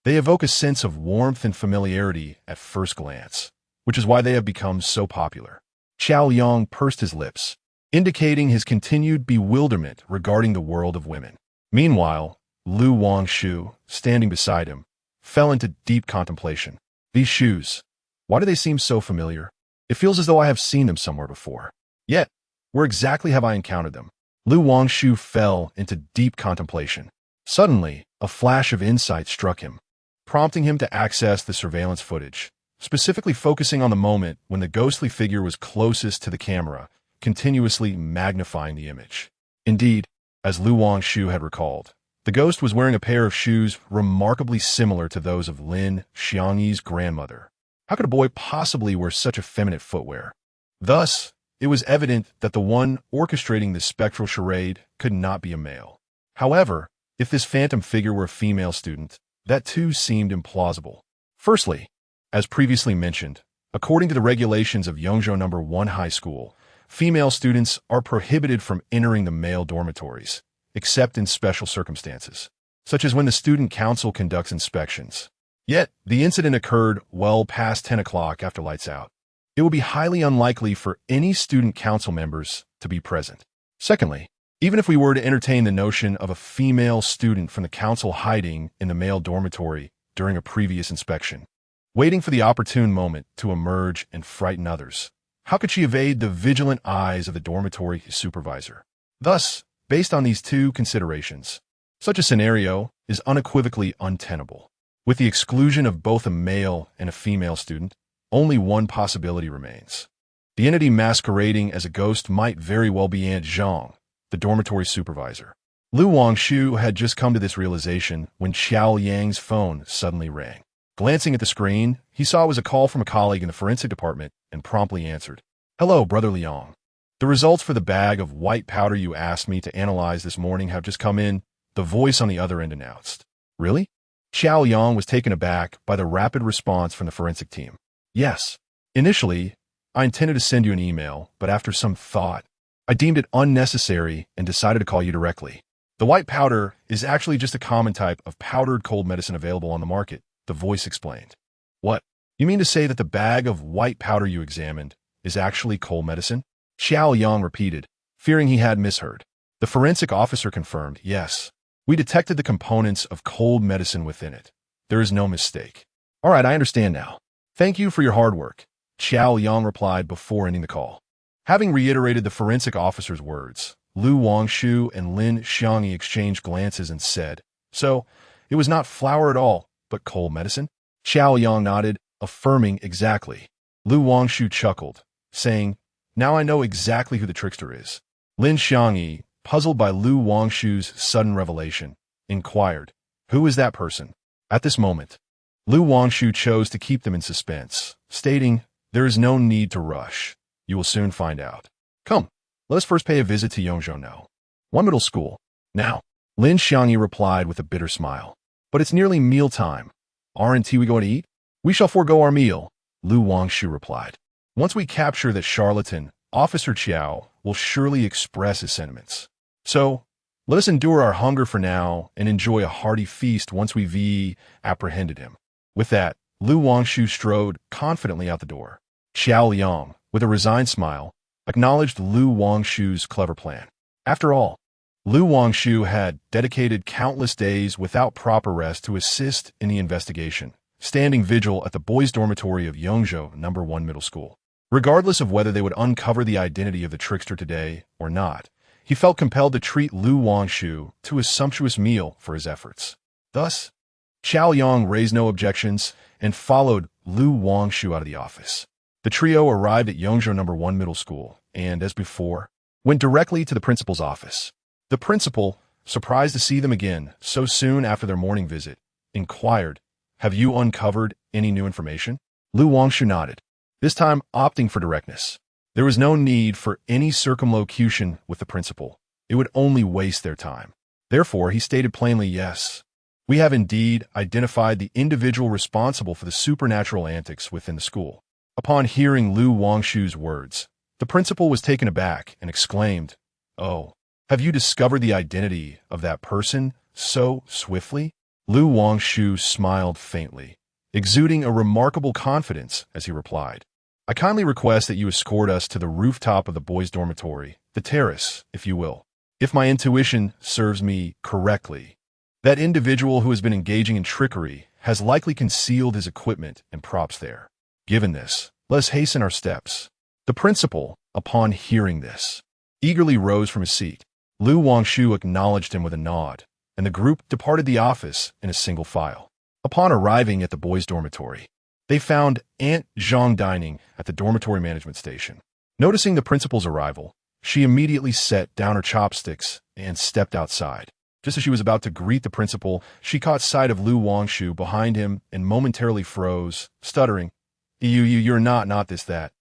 they evoke a sense of warmth and familiarity at first glance, which is why they have become so popular." Xiao Yang pursed his lips, indicating his continued bewilderment regarding the world of women. Meanwhile, Wangshu, standing beside him, fell into deep contemplation. "These shoes, Why do they seem so familiar? It feels as though I have seen them somewhere before. Yet, where exactly have I encountered them? Wangshu fell into deep contemplation. Suddenly, a flash of insight struck him, prompting him to access the surveillance footage, specifically focusing on the moment when the ghostly figure was closest to the camera, continuously magnifying the image. Indeed, as Wangshu had recalled, the ghost was wearing a pair of shoes remarkably similar to those of Lin Xiangyi's grandmother. How could a boy possibly wear such effeminate footwear? Thus, it was evident that the one orchestrating this spectral charade could not be a male. However, if this phantom figure were a female student, that too seemed implausible. Firstly, as previously mentioned, according to the regulations of Yongzhou No. 1 High School, female students are prohibited from entering the male dormitories, except in special circumstances, such as when the student council conducts inspections. Yet, the incident occurred well past 10 o'clock after lights out. It would be highly unlikely for any student council members to be present. Secondly, even if we were to entertain the notion of a female student from the council hiding in the male dormitory during a previous inspection, waiting for the opportune moment to emerge and frighten others, how could she evade the vigilant eyes of the dormitory supervisor? Thus, based on these two considerations, such a scenario is unequivocally untenable. With the exclusion of both a male and a female student, only one possibility remains. The entity masquerading as a ghost might very well be Aunt Zhang, the dormitory supervisor. Wangshu had just come to this realization when Xiao Yang's phone suddenly rang. Glancing at the screen, he saw it was a call from a colleague in the forensic department and promptly answered. "Hello, Brother Liang. The results for the bag of white powder you asked me to analyze this morning have just come in," the voice on the other end announced. "Really?" Xiao Yang was taken aback by the rapid response from the forensic team. "Yes. Initially, I intended to send you an email, but after some thought, I deemed it unnecessary and decided to call you directly. The white powder is actually just a common type of powdered cold medicine available on the market," the voice explained. "What? You mean to say that the bag of white powder you examined is actually cold medicine?" Xiao Yang repeated, fearing he had misheard. The forensic officer confirmed, "Yes. We detected the components of cold medicine within it. There is no mistake." "All right, I understand now. Thank you for your hard work," Xiao Yang replied before ending the call. Having reiterated the forensic officer's words, Wangshu and Lin Xiangyi exchanged glances and said, "So, it was not flour at all, but cold medicine?" Xiao Yang nodded, affirming exactly. Wangshu chuckled, saying, "Now I know exactly who the trickster is." Lin Xiangyi, puzzled by Wangshu's sudden revelation, inquired, "Who is that person?" At this moment, Wangshu chose to keep them in suspense, stating, "There is no need to rush. You will soon find out. Come, let us first pay a visit to Yongzhou No. 1 Middle School." "Now," Lin Xiangyi replied with a bitter smile, "but it's nearly mealtime. Aren't we going to eat?" "We shall forego our meal," Wangshu replied. "Once we capture that charlatan, Officer Qiao will surely express his sentiments. So, let us endure our hunger for now and enjoy a hearty feast once we've apprehended him." With that, Wangshu strode confidently out the door. Xiao Yang, with a resigned smile, acknowledged Wangshu's clever plan. After all, Wangshu had dedicated countless days without proper rest to assist in the investigation, standing vigil at the boys' dormitory of Yongzhou No. 1 Middle School. Regardless of whether they would uncover the identity of the trickster today or not, he felt compelled to treat Wangshu to a sumptuous meal for his efforts. Thus, Xiao Yang raised no objections and followed Wangshu out of the office. The trio arrived at Yongzhou No. 1 Middle School and, as before, went directly to the principal's office. The principal, surprised to see them again so soon after their morning visit, inquired, "Have you uncovered any new information?" Wangshu nodded, this time opting for directness. There was no need for any circumlocution with the principal. It would only waste their time. Therefore, he stated plainly, "Yes, we have indeed identified the individual responsible for the supernatural antics within the school." Upon hearing Wangshu's words, the principal was taken aback and exclaimed, "Oh, have you discovered the identity of that person so swiftly?" Wangshu smiled faintly, exuding a remarkable confidence as he replied, "I kindly request that you escort us to the rooftop of the boys' dormitory, the terrace, if you will. If my intuition serves me correctly, that individual who has been engaging in trickery has likely concealed his equipment and props there." Given this, let us hasten our steps. The principal, upon hearing this, eagerly rose from his seat. Lu Wangshu acknowledged him with a nod, and the group departed the office in a single file. Upon arriving at the boys' dormitory, they found Aunt Zhang dining at the dormitory management station. Noticing the principal's arrival, she immediately set down her chopsticks and stepped outside. Just as she was about to greet the principal, she caught sight of Lu Wangshu behind him and momentarily froze, stuttering, You're not this, that.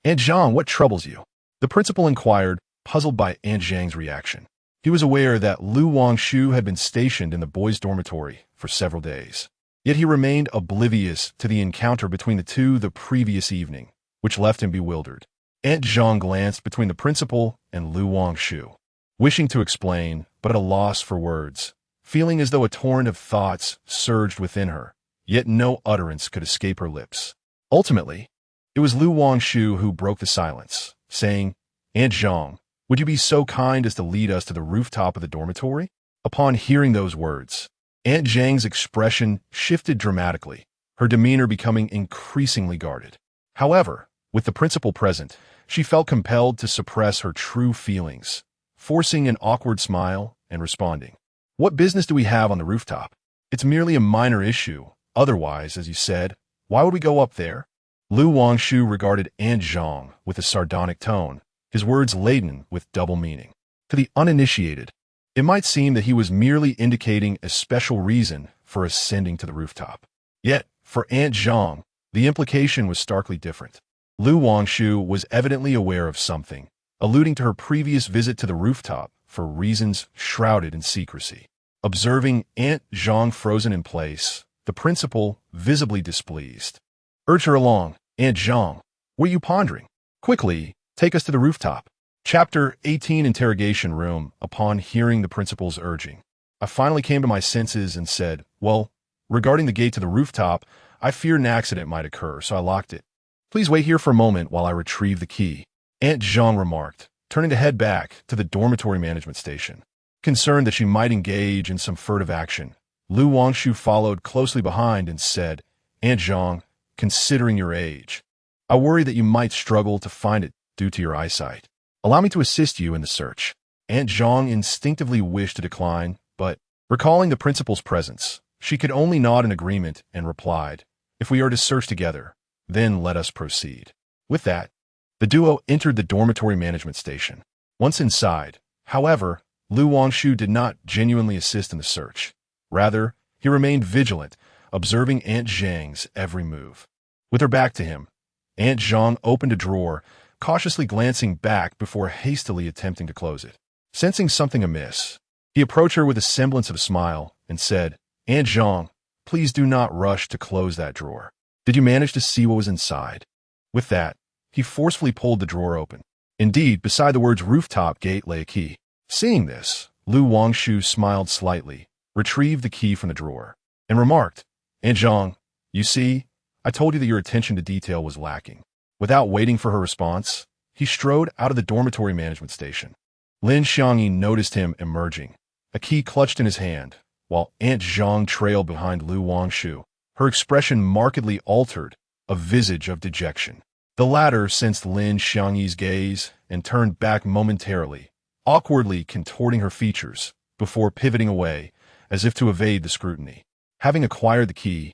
Aunt Zhang, what troubles you? The principal inquired, puzzled by Aunt Zhang's reaction. He was aware that Lu Wangshu had been stationed in the boys' dormitory for several days. Yet he remained oblivious to the encounter between the two the previous evening, which left him bewildered. Aunt Zhang glanced between the principal and Lu Wangshu, wishing to explain, but at a loss for words, feeling as though a torrent of thoughts surged within her, yet no utterance could escape her lips. Ultimately, it was Lu Wangshu who broke the silence, saying, Aunt Zhang, would you be so kind as to lead us to the rooftop of the dormitory? Upon hearing those words, Aunt Zhang's expression shifted dramatically, her demeanor becoming increasingly guarded. However, with the principal present, she felt compelled to suppress her true feelings, forcing an awkward smile and responding, What business do we have on the rooftop? It's merely a minor issue. Otherwise, as you said, why would we go up there? Lu Wangshu regarded Aunt Zhang with a sardonic tone, his words laden with double meaning. To the uninitiated, it might seem that he was merely indicating a special reason for ascending to the rooftop. Yet, for Aunt Zhang, the implication was starkly different. Lu Wangshu was evidently aware of something, alluding to her previous visit to the rooftop for reasons shrouded in secrecy. Observing Aunt Zhang frozen in place, the principal, visibly displeased, urged her along. Aunt Zhang, what are you pondering? Quickly, take us to the rooftop. Chapter 18 Interrogation Room. Upon hearing the principal's urging, I finally came to my senses and said, Well, regarding the gate to the rooftop, I fear an accident might occur, so I locked it. Please wait here for a moment while I retrieve the key, Aunt Zhang remarked, turning to head back to the dormitory management station. Concerned that she might engage in some furtive action, Lu Wangshu followed closely behind and said, Aunt Zhang, considering your age, I worry that you might struggle to find it due to your eyesight. Allow me to assist you in the search. Aunt Zhang instinctively wished to decline, but, recalling the principal's presence, she could only nod in agreement and replied, If we are to search together, then let us proceed. With that, the duo entered the dormitory management station. Once inside, however, Lu Wangshu did not genuinely assist in the search. Rather, he remained vigilant, observing Aunt Zhang's every move. With her back to him, Aunt Zhang opened a drawer, cautiously glancing back before hastily attempting to close it. Sensing something amiss, he approached her with a semblance of a smile and said, Aunt Zhang, please do not rush to close that drawer. Did you manage to see what was inside? With that, he forcefully pulled the drawer open. Indeed, beside the words rooftop gate lay a key. Seeing this, Lu Wangshu smiled slightly, retrieved the key from the drawer, and remarked, Aunt Zhang, you see, I told you that your attention to detail was lacking. Without waiting for her response, he strode out of the dormitory management station. Lin Xiangyi noticed him emerging, a key clutched in his hand, while Aunt Zhang trailed behind Lu Wangshu, her expression markedly altered, a visage of dejection. The latter sensed Lin Xiangyi's gaze and turned back momentarily, awkwardly contorting her features, before pivoting away, as if to evade the scrutiny. Having acquired the key,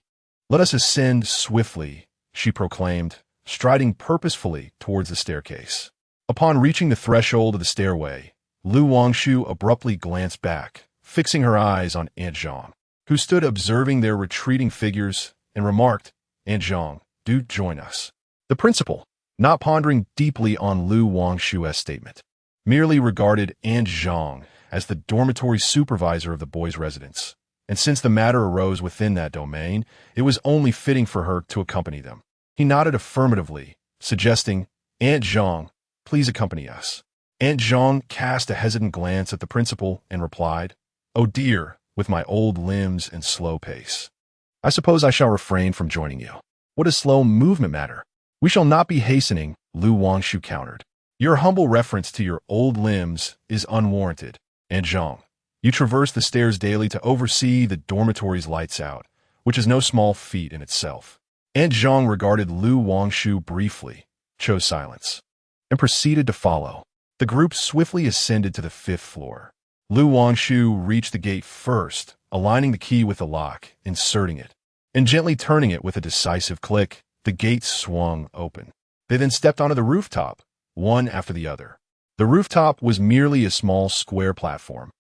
let us ascend swiftly, she proclaimed, striding purposefully towards the staircase. Upon reaching the threshold of the stairway, Lu Wangshu abruptly glanced back, fixing her eyes on Aunt Zhang, who stood observing their retreating figures, and remarked, Aunt Zhang, do join us. The principal, not pondering deeply on Lu Wangshu's statement, merely regarded Aunt Zhang as the dormitory supervisor of the boys' residence, and since the matter arose within that domain, it was only fitting for her to accompany them. He nodded affirmatively, suggesting, Aunt Zhang, please accompany us. Aunt Zhang cast a hesitant glance at the principal and replied, Oh dear, with my old limbs and slow pace. I suppose I shall refrain from joining you. What does slow movement matter? We shall not be hastening, Lu Wangshu countered. Your humble reference to your old limbs is unwarranted, Aunt Zhang. You traverse the stairs daily to oversee the dormitory's lights out, which is no small feat in itself. Aunt Zhang regarded Lu Wangshu briefly, chose silence, and proceeded to follow. The group swiftly ascended to the 5th floor. Lu Wangshu reached the gate first, aligning the key with the lock, inserting it, and gently turning it with a decisive click. The gate swung open. They then stepped onto the rooftop, one after the other. The rooftop was merely a small square platform,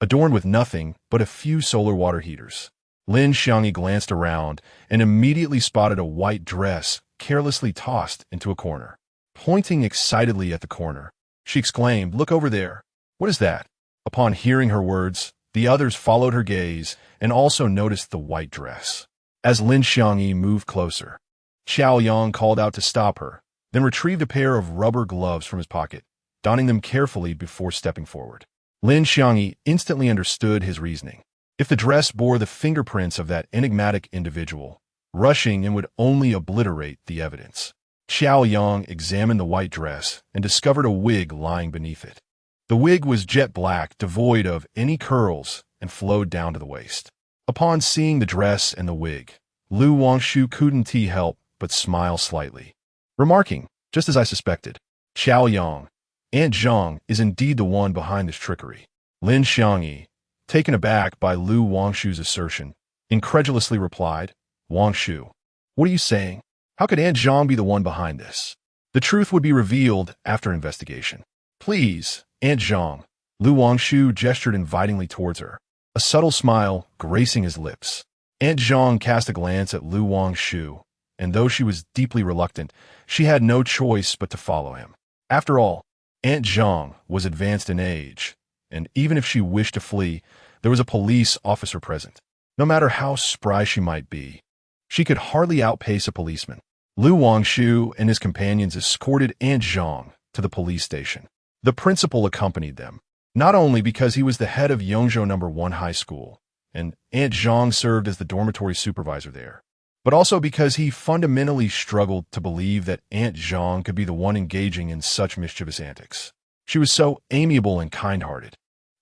adorned with nothing but a few solar water heaters. Lin Xiangyi glanced around and immediately spotted a white dress carelessly tossed into a corner. Pointing excitedly at the corner, she exclaimed, "Look over there. What is that?" Upon hearing her words, the others followed her gaze and also noticed the white dress. As Lin Xiangyi moved closer, Xiao Yang called out to stop her, then retrieved a pair of rubber gloves from his pocket, donning them carefully before stepping forward. Lin Xiangyi instantly understood his reasoning. If the dress bore the fingerprints of that enigmatic individual, rushing in would only obliterate the evidence. Xiao Yang examined the white dress and discovered a wig lying beneath it. The wig was jet black, devoid of any curls, and flowed down to the waist. Upon seeing the dress and the wig, Lu Wangshu couldn't help but smile slightly, remarking, "Just as I suspected. Xiao Yang, Aunt Zhang is indeed the one behind this trickery." Lin Xiangyi, taken aback by Lu Wangshu's assertion, incredulously replied, "Wangshu, what are you saying? How could Aunt Zhang be the one behind this? The truth would be revealed after investigation. Please, Aunt Zhang." Lu Wangshu gestured invitingly towards her, a subtle smile gracing his lips. Aunt Zhang cast a glance at Lu Wangshu, and though she was deeply reluctant, she had no choice but to follow him. After all, Aunt Zhang was advanced in age, and even if she wished to flee, there was a police officer present. No matter how spry she might be, she could hardly outpace a policeman. Lu Wangshu and his companions escorted Aunt Zhang to the police station. The principal accompanied them, not only because he was the head of Yongzhou No. 1 High School, and Aunt Zhang served as the dormitory supervisor there, but also because he fundamentally struggled to believe that Aunt Zhang could be the one engaging in such mischievous antics. She was so amiable and kind-hearted.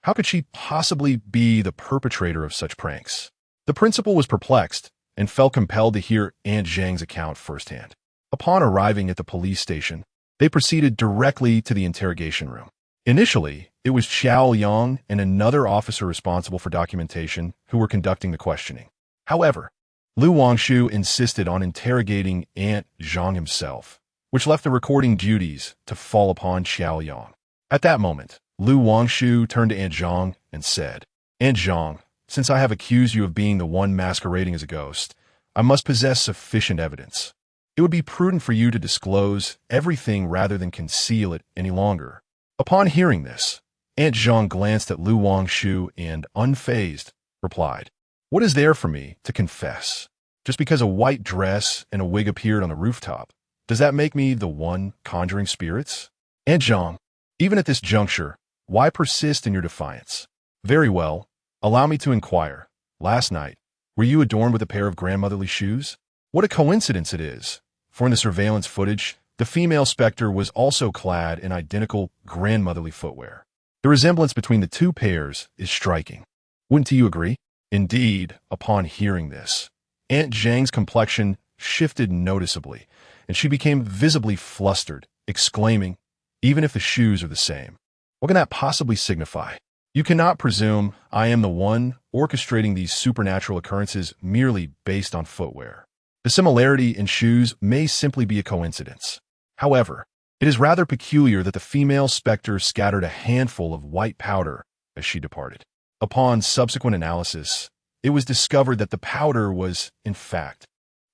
How could she possibly be the perpetrator of such pranks? The principal was perplexed and felt compelled to hear Aunt Zhang's account firsthand. Upon arriving at the police station, they proceeded directly to the interrogation room. Initially, it was Xiao Yang and another officer responsible for documentation who were conducting the questioning. However, Lu Wangshu insisted on interrogating Aunt Zhang himself, which left the recording duties to fall upon Xiao Yang. At that moment, Lu Wangshu turned to Aunt Zhang and said, "Aunt Zhang, since I have accused you of being the one masquerading as a ghost, I must possess sufficient evidence. It would be prudent for you to disclose everything rather than conceal it any longer." Upon hearing this, Aunt Zhang glanced at Lu Wangshu and, unfazed, replied, "What is there for me to confess? Just because a white dress and a wig appeared on the rooftop, does that make me the one conjuring spirits? Aunt Zhang, even at this juncture, why persist in your defiance? Very well, allow me to inquire. Last night, were you adorned with a pair of grandmotherly shoes? What a coincidence it is, for in the surveillance footage, the female specter was also clad in identical grandmotherly footwear. The resemblance between the two pairs is striking. Wouldn't you agree?" Indeed, upon hearing this, Aunt Zhang's complexion shifted noticeably, and she became visibly flustered, exclaiming, "Even if the shoes are the same, what can that possibly signify? You cannot presume I am the one orchestrating these supernatural occurrences merely based on footwear. The similarity in shoes may simply be a coincidence. However, it is rather peculiar that the female specter scattered a handful of white powder as she departed. Upon subsequent analysis, it was discovered that the powder was, in fact,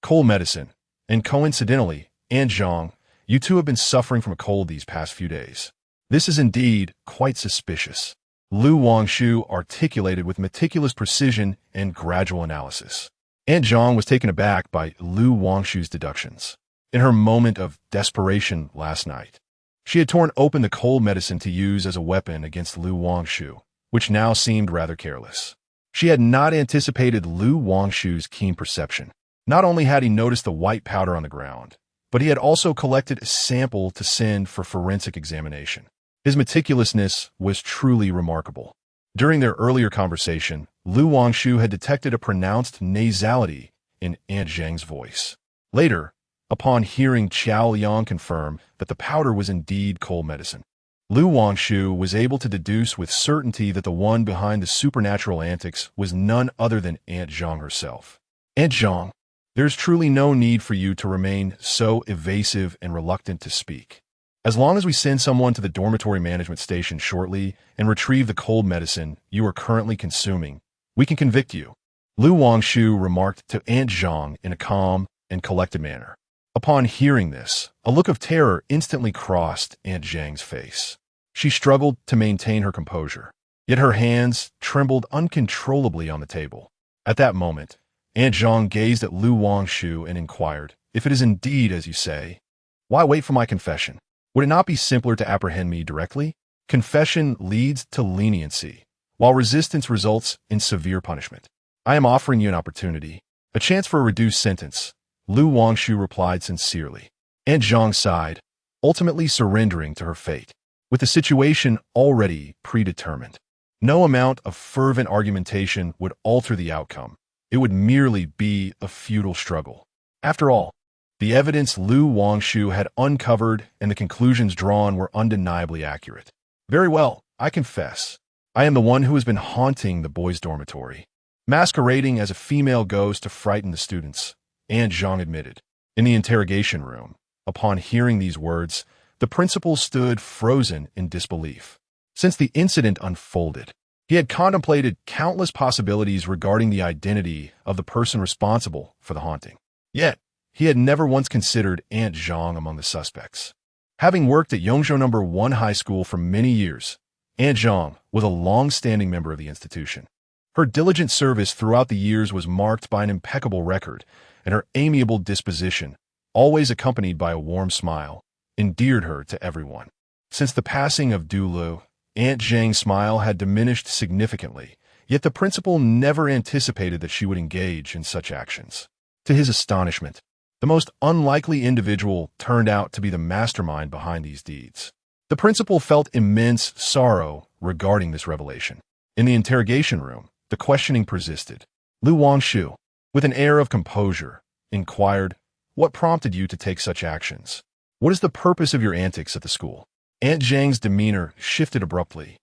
cold medicine, and coincidentally, Aunt Zhang, you two have been suffering from a cold these past few days. This is indeed quite suspicious." Lu Wangshu articulated with meticulous precision and gradual analysis. Aunt Zhang was taken aback by Lu Wangshu's deductions. In her moment of desperation last night, she had torn open the cold medicine to use as a weapon against Lu Wangshu, which now seemed rather careless. She had not anticipated Lu Wangshu's keen perception. Not only had he noticed the white powder on the ground, but he had also collected a sample to send for forensic examination. His meticulousness was truly remarkable. During their earlier conversation, Lu Wangshu had detected a pronounced nasality in Aunt Zhang's voice. Later, upon hearing Qiao Liang confirm that the powder was indeed cold medicine, Wangshu was able to deduce with certainty that the one behind the supernatural antics was none other than Aunt Zhang herself. Aunt Zhang, there's truly no need for you to remain so evasive and reluctant to speak. As long as we send someone to the dormitory management station shortly and retrieve the cold medicine you are currently consuming, we can convict you, Wangshu remarked to Aunt Zhang in a calm and collected manner. Upon hearing this, a look of terror instantly crossed Aunt Zhang's face. She struggled to maintain her composure, yet her hands trembled uncontrollably on the table. At that moment, Aunt Zhang gazed at Wangshu and inquired, "If it is indeed as you say, why wait for my confession? Would it not be simpler to apprehend me directly? Confession leads to leniency, while resistance results in severe punishment. I am offering you an opportunity, a chance for a reduced sentence," Wangshu replied sincerely. Aunt Zhang sighed, ultimately surrendering to her fate. With the situation already predetermined, no amount of fervent argumentation would alter the outcome. It would merely be a futile struggle. After all, the evidence Wangshu had uncovered and the conclusions drawn were undeniably accurate. Very well, I confess. I am the one who has been haunting the boys' dormitory, masquerading as a female ghost to frighten the students, Aunt Zhang admitted. In the interrogation room, upon hearing these words, the principal stood frozen in disbelief. Since the incident unfolded, he had contemplated countless possibilities regarding the identity of the person responsible for the haunting. Yet, he had never once considered Aunt Zhang among the suspects. Having worked at Yongzhou No. 1 High School for many years, Aunt Zhang was a long-standing member of the institution. Her diligent service throughout the years was marked by an impeccable record, and her amiable disposition, always accompanied by a warm smile, endeared her to everyone. Since the passing of Du Lu, Aunt Zhang's smile had diminished significantly, yet the principal never anticipated that she would engage in such actions. To his astonishment, the most unlikely individual turned out to be the mastermind behind these deeds. The principal felt immense sorrow regarding this revelation. In the interrogation room, the questioning persisted. Wangshu, with an air of composure, inquired, "What prompted you to take such actions? What is the purpose of your antics at the school?" Aunt Zhang's demeanor shifted abruptly,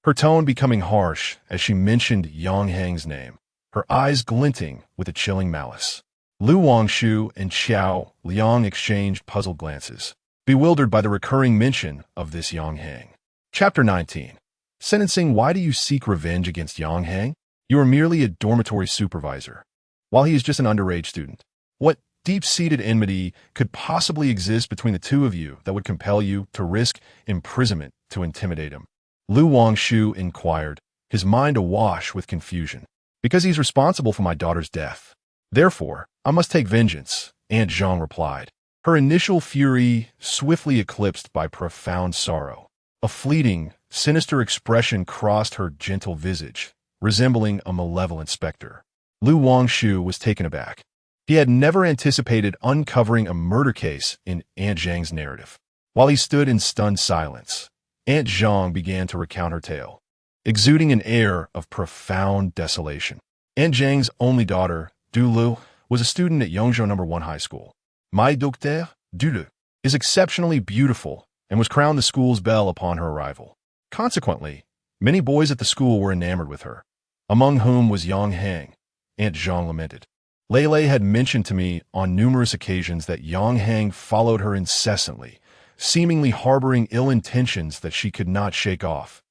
her tone becoming harsh as she mentioned Yang Hang's name, her eyes glinting with a chilling malice. Wangshu and Qiao Liang exchanged puzzled glances, bewildered by the recurring mention of this Yang Hang. Chapter 19. Sentencing. Why do you seek revenge against Yang Hang? You are merely a dormitory supervisor, while he is just an underage student. What deep-seated enmity could possibly exist between the two of you that would compel you to risk imprisonment to intimidate him? Wangshu inquired, his mind awash with confusion. Because he's responsible for my daughter's death. Therefore, I must take vengeance, Aunt Zhang replied, her initial fury swiftly eclipsed by profound sorrow. A fleeting, sinister expression crossed her gentle visage, resembling a malevolent specter. Wangshu was taken aback. He had never anticipated uncovering a murder case in Aunt Zhang's narrative. While he stood in stunned silence, Aunt Zhang began to recount her tale, exuding an air of profound desolation. Aunt Zhang's only daughter, Du Lu, was a student at Yongzhou No. 1 High School. My docteur, Du Lu, is exceptionally beautiful and was crowned the school's belle upon her arrival. Consequently, many boys at the school were enamored with her, among whom was Yang Hang, Aunt Zhang lamented. Lei had mentioned to me on numerous occasions that Yang Hang followed her incessantly, seemingly harboring ill intentions that she could not shake off.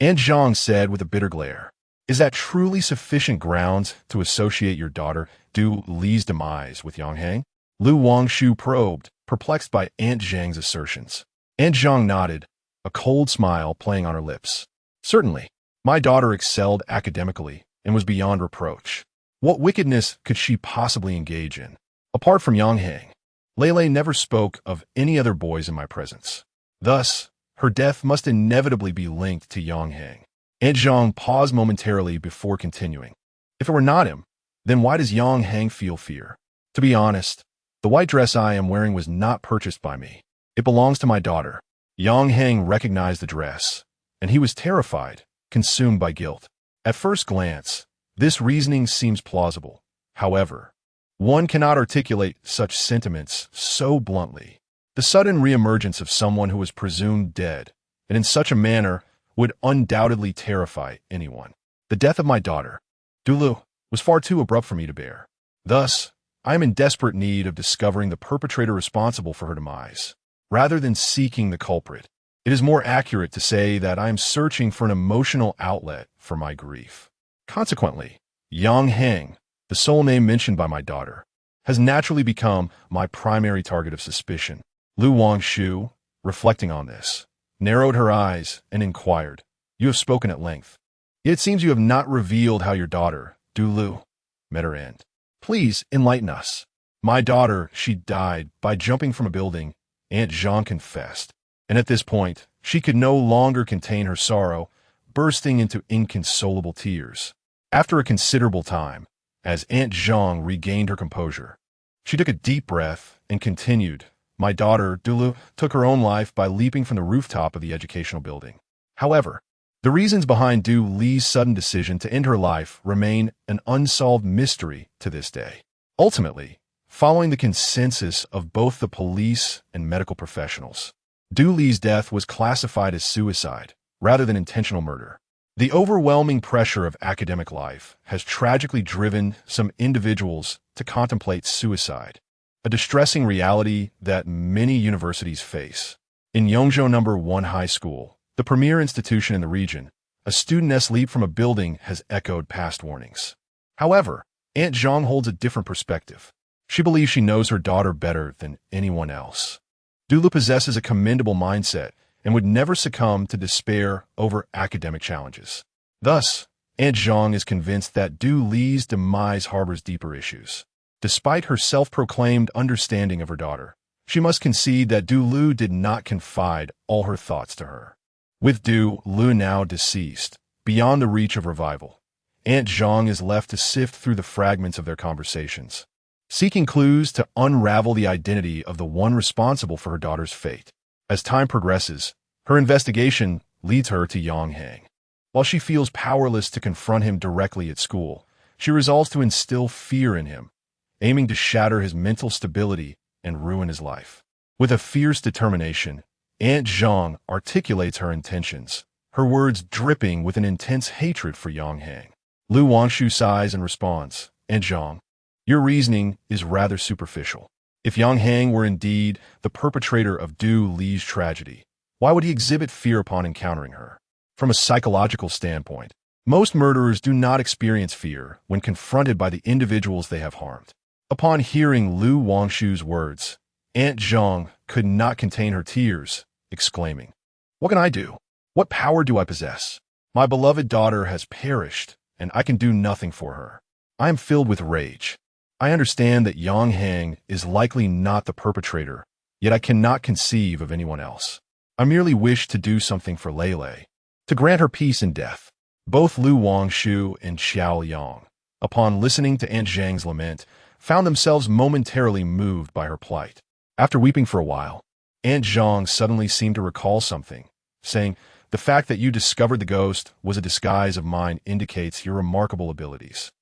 Aunt Zhang said with a bitter glare, "Is that truly sufficient grounds to associate your daughter Du Li's demise with Yang Hang?" Wangshu probed, perplexed by Aunt Zhang's assertions. Aunt Zhang nodded, a cold smile playing on her lips. "Certainly, my daughter excelled academically and was beyond reproach. What wickedness could she possibly engage in? Apart from Yang Hang, Lei never spoke of any other boys in my presence. Thus, her death must inevitably be linked to Yang Hang." Aunt Zhang paused momentarily before continuing. "If it were not him, then why does Yang Hang feel fear? To be honest, the white dress I am wearing was not purchased by me. It belongs to my daughter." Yang Hang recognized the dress, and he was terrified, consumed by guilt. At first glance, this reasoning seems plausible. However, One cannot articulate such sentiments so bluntly. The sudden reemergence of someone who was presumed dead, and in such a manner, would undoubtedly terrify anyone. The death of my daughter, Dulu, was far too abrupt for me to bear. Thus, I am in desperate need of discovering the perpetrator responsible for her demise. Rather than seeking the culprit, it is more accurate to say that I am searching for an emotional outlet for my grief. Consequently, Yang Heng, the sole name mentioned by my daughter, has naturally become my primary target of suspicion. Wangshu, reflecting on this, narrowed her eyes and inquired, "You have spoken at length. Yet it seems you have not revealed how your daughter, Dulu, met her end. Please enlighten us." "My daughter, she died by jumping from a building," Aunt Jean confessed, and at this point, she could no longer contain her sorrow, bursting into inconsolable tears. After a considerable time, as Aunt Jean regained her composure, she took a deep breath and continued, "My daughter, Dulu, took her own life by leaping from the rooftop of the educational building. However, the reasons behind Du Li's sudden decision to end her life remain an unsolved mystery to this day. Ultimately, following the consensus of both the police and medical professionals, Du Li's death was classified as suicide rather than intentional murder. The overwhelming pressure of academic life has tragically driven some individuals to contemplate suicide, a distressing reality that many universities face. In Yongzhou No. 1 High School, the premier institution in the region, a studentess leap from a building has echoed past warnings. However, Aunt Zhang holds a different perspective. She believes she knows her daughter better than anyone else. Dulu possesses a commendable mindset and would never succumb to despair over academic challenges. Thus, Aunt Zhang is convinced that Du Li's demise harbors deeper issues. Despite her self-proclaimed understanding of her daughter, she must concede that Du Lu did not confide all her thoughts to her. With Du Lu now deceased, beyond the reach of revival, Aunt Zhang is left to sift through the fragments of their conversations, seeking clues to unravel the identity of the one responsible for her daughter's fate. As time progresses, her investigation leads her to Yang Heng. While she feels powerless to confront him directly at school, she resolves to instill fear in him, aiming to shatter his mental stability and ruin his life. With a fierce determination, Aunt Zhang articulates her intentions, her words dripping with an intense hatred for Yang Heng. Wangshu sighs and responds, "Aunt Zhang, your reasoning is rather superficial. If Yang Heng were indeed the perpetrator of Du Li's tragedy, why would he exhibit fear upon encountering her? From a psychological standpoint, most murderers do not experience fear when confronted by the individuals they have harmed." Upon hearing Wangshu's words, Aunt Zhang could not contain her tears, exclaiming, "What can I do? What power do I possess? My beloved daughter has perished, and I can do nothing for her. I am filled with rage. I understand that Yang Heng is likely not the perpetrator, yet I cannot conceive of anyone else. I merely wish to do something for Lele, to grant her peace in death." Both Wangshu and Xiao Yang, upon listening to Aunt Zhang's lament, found themselves momentarily moved by her plight. After weeping for a while, Aunt Zhang suddenly seemed to recall something, saying, "The fact that you discovered the ghost was a disguise of mine indicates your remarkable abilities.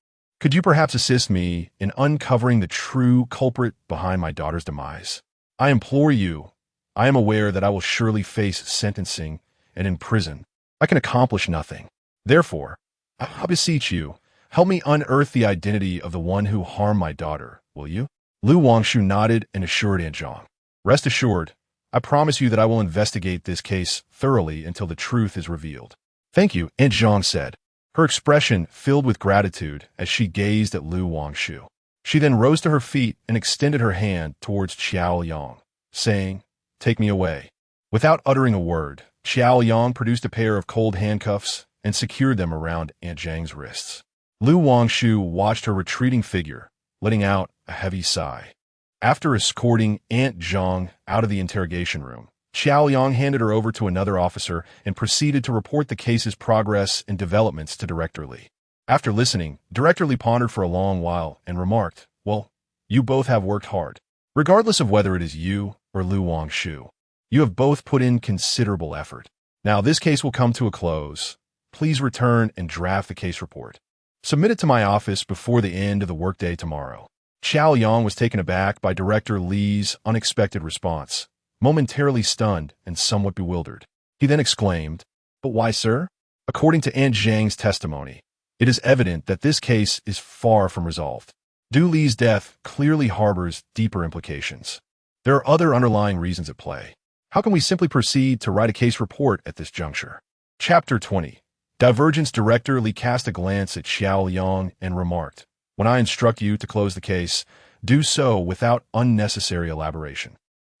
Could you perhaps assist me in uncovering the true culprit behind my daughter's demise? I implore you. I am aware that I will surely face sentencing and in prison. I can accomplish nothing. Therefore, I beseech you, help me unearth the identity of the one who harmed my daughter, will you?" Wangshu nodded and assured Aunt Zhang, "Rest assured, I promise you that I will investigate this case thoroughly until the truth is revealed." "Thank you," Aunt Zhang said, her expression filled with gratitude as she gazed at Wangshu. She then rose to her feet and extended her hand towards Xiao Yang, saying, "Take me away." Without uttering a word, Xiao Yang produced a pair of cold handcuffs and secured them around Aunt Zhang's wrists. Wangshu watched her retreating figure, letting out a heavy sigh. After escorting Aunt Zhang out of the interrogation room, Xiao Yang handed her over to another officer and proceeded to report the case's progress and developments to Director Li. After listening, Director Li pondered for a long while and remarked, "Well, you both have worked hard. Regardless of whether it is you or Wangshu, you have both put in considerable effort. Now this case will come to a close. Please return and draft the case report. Submit it to my office before the end of the workday tomorrow." Xiao Yang was taken aback by Director Li's unexpected response, momentarily stunned and somewhat bewildered. He then exclaimed, "But why, sir?" According to Aunt Zhang's testimony, it is evident that this case is far from resolved. Du Li's death clearly harbors deeper implications. There are other underlying reasons at play. How can we simply proceed to write a case report at this juncture? Chapter 20. Divergence. Director Li cast a glance at Xiao Yang and remarked, "When I instruct you to close the case, do so without unnecessary elaboration."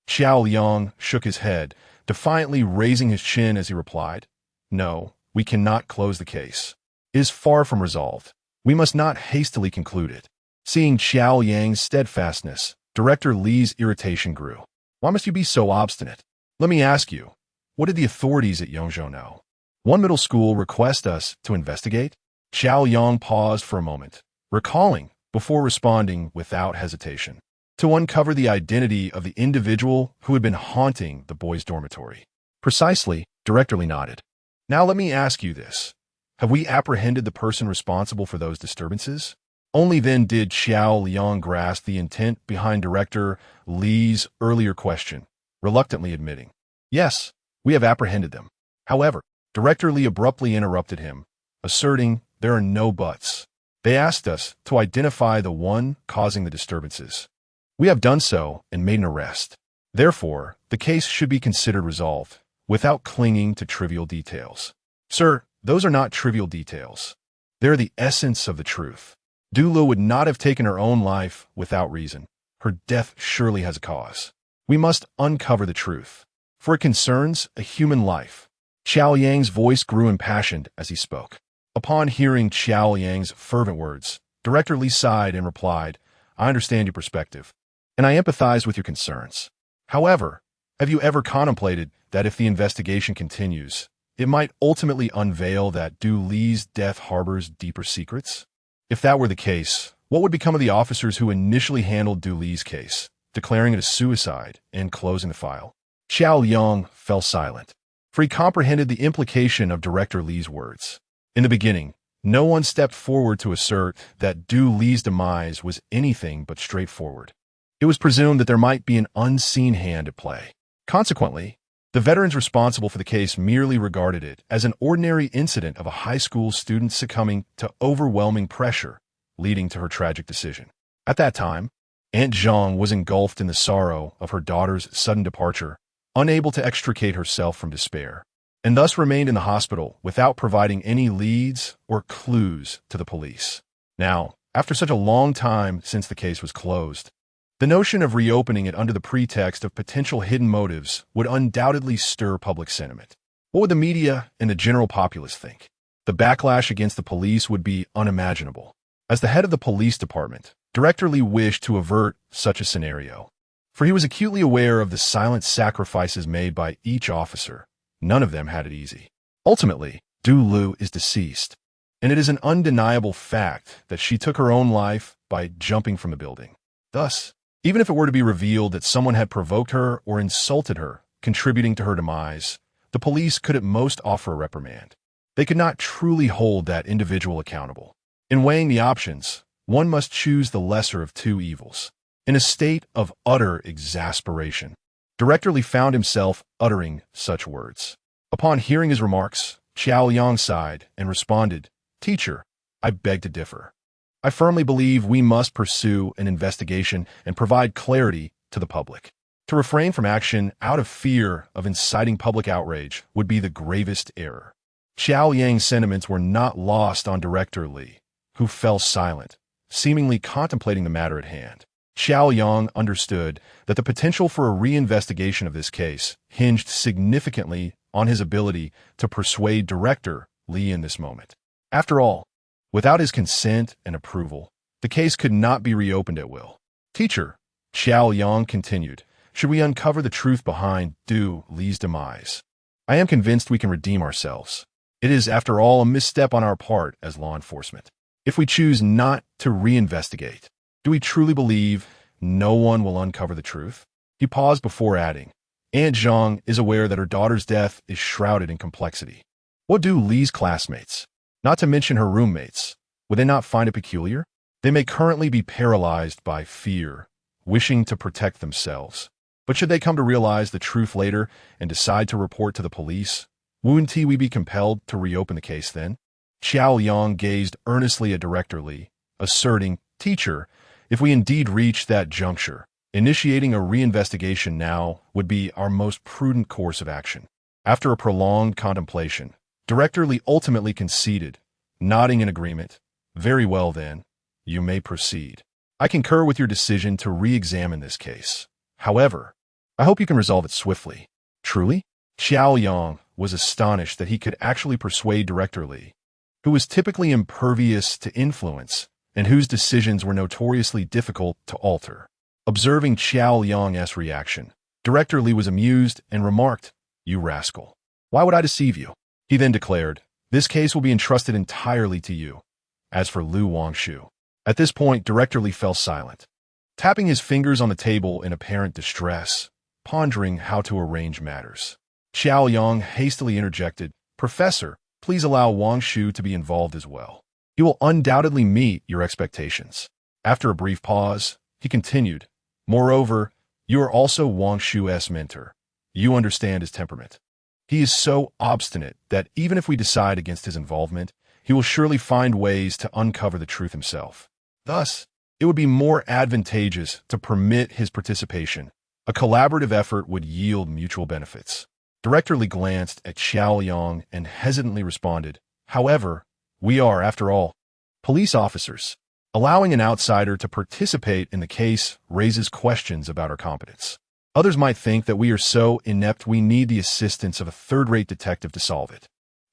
Xiao Yang shook his head, defiantly raising his chin as he replied, "No, we cannot close the case. It is far from resolved. We must not hastily conclude it." Seeing Xiao Yang's steadfastness, Director Li's irritation grew. "Why must you be so obstinate? Let me ask you, what did the authorities at Yongzhou know? One middle school request us to investigate?" Xiao Yang paused for a moment, recalling, before responding without hesitation, to uncover the identity of the individual who had been haunting the boys' dormitory. "Precisely," Director Li nodded. "Now let me ask you this. Have we apprehended the person responsible for those disturbances?" Only then did Xiao Yang grasp the intent behind Director Li's earlier question, reluctantly admitting, "Yes, we have apprehended them." However, Director Li abruptly interrupted him, asserting there are no buts. "They asked us to identify the one causing the disturbances. We have done so and made an arrest. Therefore, the case should be considered resolved, without clinging to trivial details." "Sir, those are not trivial details. They're the essence of the truth. Du Lu would not have taken her own life without reason. Her death surely has a cause. We must uncover the truth, for it concerns a human life." Xiao Yang's voice grew impassioned as he spoke. Upon hearing Xiao Yang's fervent words, Director Li sighed and replied, "I understand your perspective, and I empathize with your concerns. However, have you ever contemplated that if the investigation continues, it might ultimately unveil that Du Li's death harbors deeper secrets? If that were the case, what would become of the officers who initially handled Du Li's case, declaring it a suicide and closing the file?" Xiao Yang fell silent, for he comprehended the implication of Director Li's words. In the beginning, no one stepped forward to assert that Du Li's demise was anything but straightforward. It was presumed that there might be an unseen hand at play. Consequently, the veterans responsible for the case merely regarded it as an ordinary incident of a high school student succumbing to overwhelming pressure, leading to her tragic decision. At that time, Aunt Zhang was engulfed in the sorrow of her daughter's sudden departure, unable to extricate herself from despair, and thus remained in the hospital without providing any leads or clues to the police. Now, after such a long time since the case was closed, the notion of reopening it under the pretext of potential hidden motives would undoubtedly stir public sentiment. What would the media and the general populace think? The backlash against the police would be unimaginable. As the head of the police department, Director Li wished to avert such a scenario, for he was acutely aware of the silent sacrifices made by each officer. None of them had it easy. Ultimately, Du Lu is deceased, and it is an undeniable fact that she took her own life by jumping from the building. Thus, even if it were to be revealed that someone had provoked her or insulted her, contributing to her demise, the police could at most offer a reprimand. They could not truly hold that individual accountable. In weighing the options, one must choose the lesser of two evils. In a state of utter exasperation, Director Li found himself uttering such words. Upon hearing his remarks, Xiao Yang sighed and responded, "Teacher, I beg to differ. I firmly believe we must pursue an investigation and provide clarity to the public. To refrain from action out of fear of inciting public outrage would be the gravest error." Xiao Yang's sentiments were not lost on Director Li, who fell silent, seemingly contemplating the matter at hand. Xiao Yang understood that the potential for a reinvestigation of this case hinged significantly on his ability to persuade Director Li in this moment. After all, without his consent and approval, the case could not be reopened at will. "Teacher," Xiao Yang continued, "should we uncover the truth behind Du Li's demise, I am convinced we can redeem ourselves. It is, after all, a misstep on our part as law enforcement. If we choose not to reinvestigate, do we truly believe no one will uncover the truth?" He paused before adding, "Aunt Zhang is aware that her daughter's death is shrouded in complexity. What do Li's classmates, not to mention her roommates, would they not find it peculiar?" They may currently be paralyzed by fear, wishing to protect themselves. But should they come to realize the truth later and decide to report to the police, wouldn't we be compelled to reopen the case then? Xiao Yang gazed earnestly at Director Li, asserting, "Teacher, if we indeed reach that juncture, initiating a reinvestigation now would be our most prudent course of action." After a prolonged contemplation, Director Li ultimately conceded, nodding in agreement. "Very well then, you may proceed. I concur with your decision to re-examine this case. However, I hope you can resolve it swiftly." "Truly?" Xiao Yang was astonished that he could actually persuade Director Li, who was typically impervious to influence and whose decisions were notoriously difficult to alter. Observing Xiao Yang's reaction, Director Li was amused and remarked, "You rascal. Why would I deceive you?" He then declared, "This case will be entrusted entirely to you. As for Wangshu." At this point, Director Li fell silent, tapping his fingers on the table in apparent distress, pondering how to arrange matters. Xiao Yang hastily interjected, "Professor, please allow Wangshu to be involved as well. He will undoubtedly meet your expectations." After a brief pause, he continued, "Moreover, you are also Wangshu's mentor. You understand his temperament. He is so obstinate that even if we decide against his involvement, he will surely find ways to uncover the truth himself. Thus, it would be more advantageous to permit his participation. A collaborative effort would yield mutual benefits." Director Li glanced at Xiao Yang and hesitantly responded, "However, we are, after all, police officers. Allowing an outsider to participate in the case raises questions about our competence. Others might think that we are so inept we need the assistance of a third-rate detective to solve it."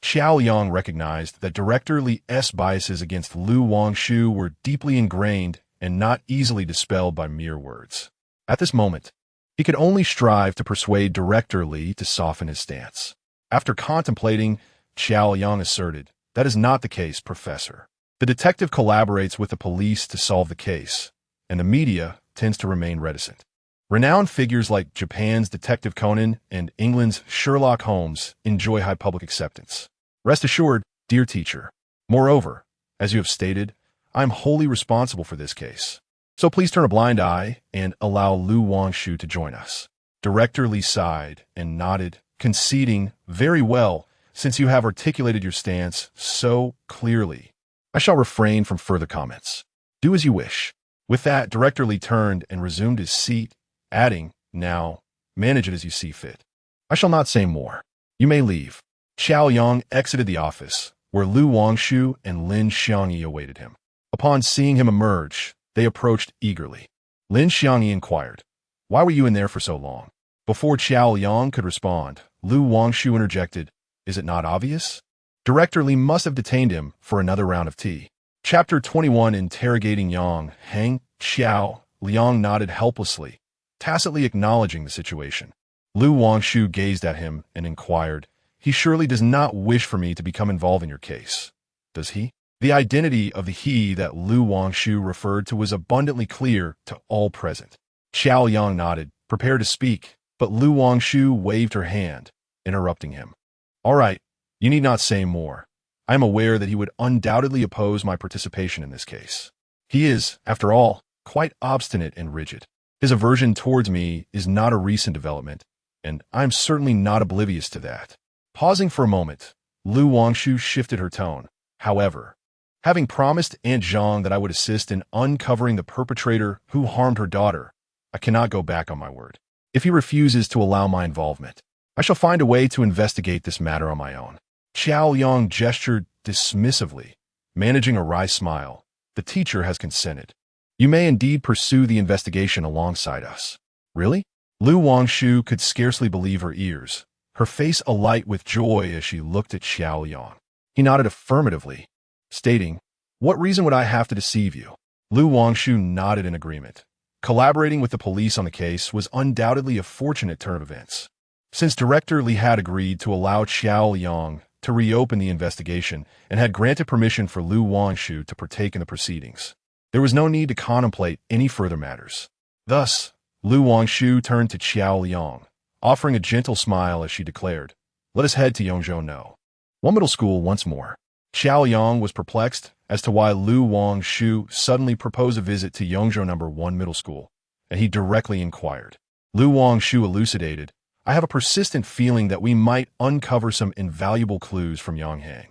Xiao Yang recognized that Director Li's biases against Wangshu were deeply ingrained and not easily dispelled by mere words. At this moment, he could only strive to persuade Director Li to soften his stance. After contemplating, Xiao Yang asserted, "That is not the case, Professor. The detective collaborates with the police to solve the case, and the media tends to remain reticent. Renowned figures like Japan's Detective Conan and England's Sherlock Holmes enjoy high public acceptance. Rest assured, dear teacher. Moreover, as you have stated, I am wholly responsible for this case. So please turn a blind eye and allow Wangshu to join us." Director Li sighed and nodded, conceding, "Very well, since you have articulated your stance so clearly. I shall refrain from further comments. Do as you wish." With that, Director Li turned and resumed his seat, adding, "Now, manage it as you see fit. I shall not say more. You may leave." Xiao Yang exited the office, where Wangshu and Lin Xiangyi awaited him. Upon seeing him emerge, they approached eagerly. Lin Xiangyi inquired, "Why were you in there for so long?" Before Xiao Yang could respond, Wangshu interjected, "Is it not obvious?" Director Li must have detained him for another round of tea. Chapter 21 Interrogating Yang. Hang Xiao Liang nodded helplessly, tacitly acknowledging the situation. Wangshu gazed at him and inquired, "He surely does not wish for me to become involved in your case, does he?" The identity of the he that Wangshu referred to was abundantly clear to all present. Xiao Yang nodded, prepared to speak, but Wangshu waved her hand, interrupting him. "All right, you need not say more. I am aware that he would undoubtedly oppose my participation in this case. He is, after all, quite obstinate and rigid. His aversion towards me is not a recent development, and I am certainly not oblivious to that." Pausing for a moment, Wangshu shifted her tone. "However, having promised Aunt Zhang that I would assist in uncovering the perpetrator who harmed her daughter, I cannot go back on my word. If he refuses to allow my involvement, I shall find a way to investigate this matter on my own." Xiao Yang gestured dismissively, managing a wry smile. "The teacher has consented. You may indeed pursue the investigation alongside us." "Really?" Wangshu could scarcely believe her ears, her face alight with joy as she looked at Xiao Yang. He nodded affirmatively, stating, "What reason would I have to deceive you?" Wangshu nodded in agreement. Collaborating with the police on the case was undoubtedly a fortunate turn of events. Since Director Li had agreed to allow Xiao Yang to reopen the investigation and had granted permission for Wangshu to partake in the proceedings, there was no need to contemplate any further matters. Thus, Wangshu turned to Xiao Yang, offering a gentle smile as she declared, "Let us head to Yongzhou No. 1 middle school once more." Xiao Yang was perplexed as to why Lu Wangshu suddenly proposed a visit to Yongzhou No. 1 middle school, and he directly inquired. Lu Wangshu elucidated, I have a persistent feeling that we might uncover some invaluable clues from Yang Hang.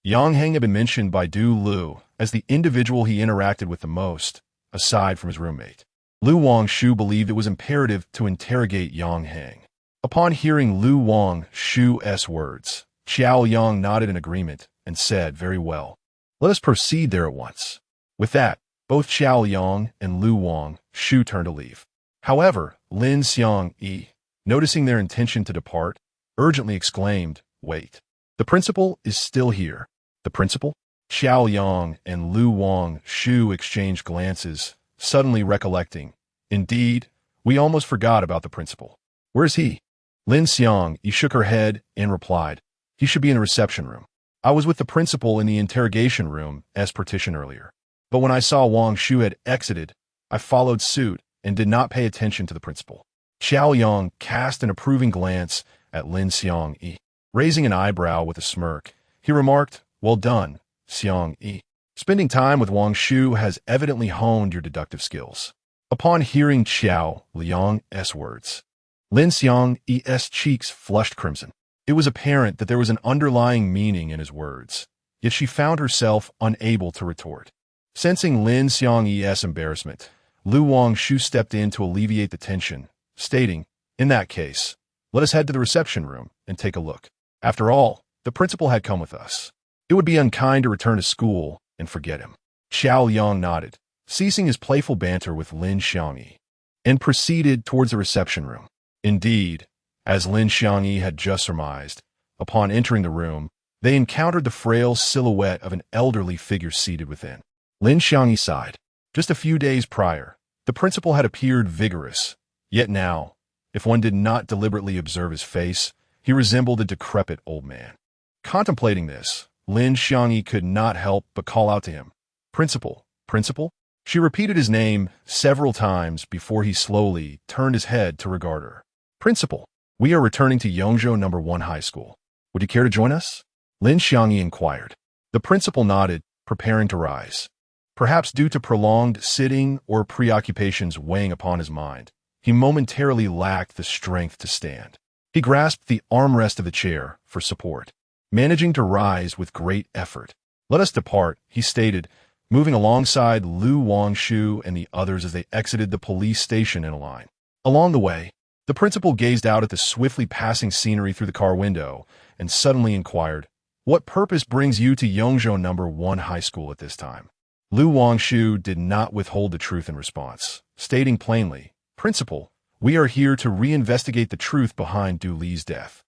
Yang Hang had been mentioned by Du Lu as the individual he interacted with the most, aside from his roommate. Lu Wangshu believed it was imperative to interrogate Yang Hang. Upon hearing Lu Wangshu's words, Xiao Yang nodded in agreement and said, very well. Let us proceed there at once. With that, both Xiao Yang and Lu Wangshu turned to leave. However, Lin Xiangyi, noticing their intention to depart, urgently exclaimed, wait. The principal is still here. The principal? Xiao Yang and Lu Wangshu exchanged glances, suddenly recollecting. Indeed, we almost forgot about the principal. Where is he? Lin Xiangyi shook her head and replied, he should be in the reception room. I was with the principal in the interrogation room, as partitioned earlier. But when I saw Wangshu had exited, I followed suit and did not pay attention to the principal. Xiao Yang cast an approving glance at Lin Xiangyi. Raising an eyebrow with a smirk, he remarked, well done, Xiangyi. Spending time with Wangshu has evidently honed your deductive skills. Upon hearing Xiao Liang's words, Lin Xiangyi's cheeks flushed crimson. It was apparent that there was an underlying meaning in his words, yet she found herself unable to retort. Sensing Lin Xiangyi's embarrassment, Lu Wangshu stepped in to alleviate the tension, stating, in that case, let us head to the reception room and take a look. After all, the principal had come with us. It would be unkind to return to school and forget him. Xiao Yang nodded, ceasing his playful banter with Lin Xiangyi, and proceeded towards the reception room. Indeed, as Lin Xiangyi had just surmised, upon entering the room, they encountered the frail silhouette of an elderly figure seated within. Lin Xiangyi sighed. Just a few days prior, the principal had appeared vigorous, yet now, if one did not deliberately observe his face, he resembled a decrepit old man. Contemplating this, Lin Xiangyi could not help but call out to him, Principal, Principal? She repeated his name several times before he slowly turned his head to regard her. Principal, we are returning to Yongzhou No. 1 High School. Would you care to join us? Lin Xiangyi inquired. The principal nodded, preparing to rise. Perhaps due to prolonged sitting or preoccupations weighing upon his mind, he momentarily lacked the strength to stand. He grasped the armrest of the chair for support, managing to rise with great effort. Let us depart, he stated, moving alongside Lu Wangshu and the others as they exited the police station in a line. Along the way, the principal gazed out at the swiftly passing scenery through the car window and suddenly inquired, what purpose brings you to Yongzhou No. 1 High School at this time? Lu Wangshu did not withhold the truth in response, stating plainly, Principal, we are here to reinvestigate the truth behind Du Li's death.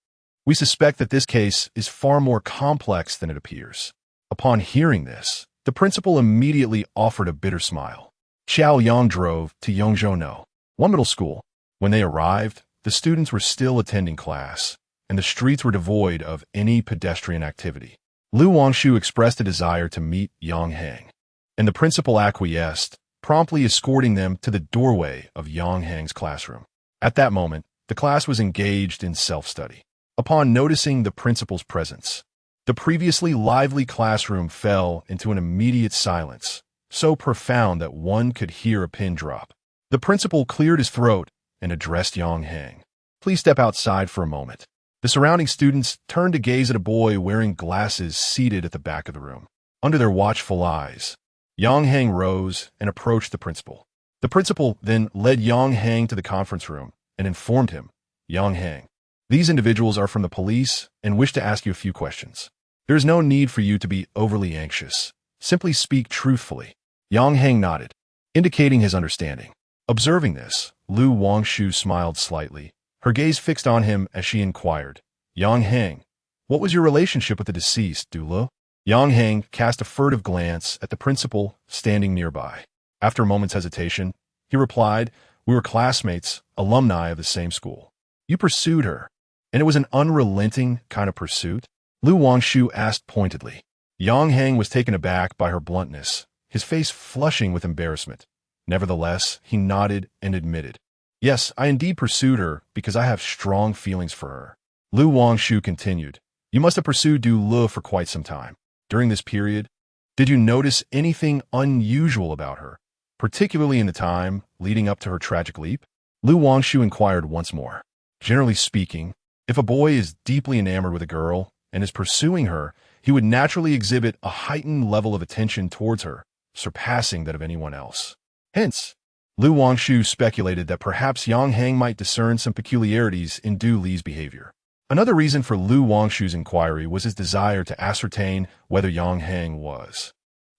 We suspect that this case is far more complex than it appears. Upon hearing this, the principal immediately offered a bitter smile. Xiao Yang drove to Yongzhou No. 1 middle school. When they arrived, the students were still attending class, and the streets were devoid of any pedestrian activity. Lu Wangshu expressed a desire to meet Yang Hang, and the principal acquiesced, promptly escorting them to the doorway of Yang Hang's classroom. At that moment, the class was engaged in self-study. Upon noticing the principal's presence, the previously lively classroom fell into an immediate silence, so profound that one could hear a pin drop. The principal cleared his throat and addressed Yang Hang. Please step outside for a moment. The surrounding students turned to gaze at a boy wearing glasses seated at the back of the room. Under their watchful eyes, Yang Hang rose and approached the principal. The principal then led Yang Hang to the conference room and informed him, Yang Hang, these individuals are from the police and wish to ask you a few questions. There is no need for you to be overly anxious. Simply speak truthfully. Yang Hang nodded, indicating his understanding. Observing this, Lu Wangshu smiled slightly, her gaze fixed on him as she inquired, Yang Hang, what was your relationship with the deceased, Du Lu? Yang Hang cast a furtive glance at the principal standing nearby. After a moment's hesitation, he replied, we were classmates, alumni of the same school. You pursued her, and it was an unrelenting kind of pursuit? Lu Wangshu asked pointedly. Yang Hang was taken aback by her bluntness, his face flushing with embarrassment. Nevertheless, he nodded and admitted, yes, I indeed pursued her because I have strong feelings for her. Lu Wangshu continued, you must have pursued Du Lu for quite some time. During this period, did you notice anything unusual about her, particularly in the time leading up to her tragic leap? Lu Wangshu inquired once more. Generally speaking, if a boy is deeply enamored with a girl and is pursuing her, he would naturally exhibit a heightened level of attention towards her, surpassing that of anyone else. Hence, Lu Wangshu speculated that perhaps Yang Hang might discern some peculiarities in Du Li's behavior. Another reason for Lu Wangshu's inquiry was his desire to ascertain whether Yang Hang was,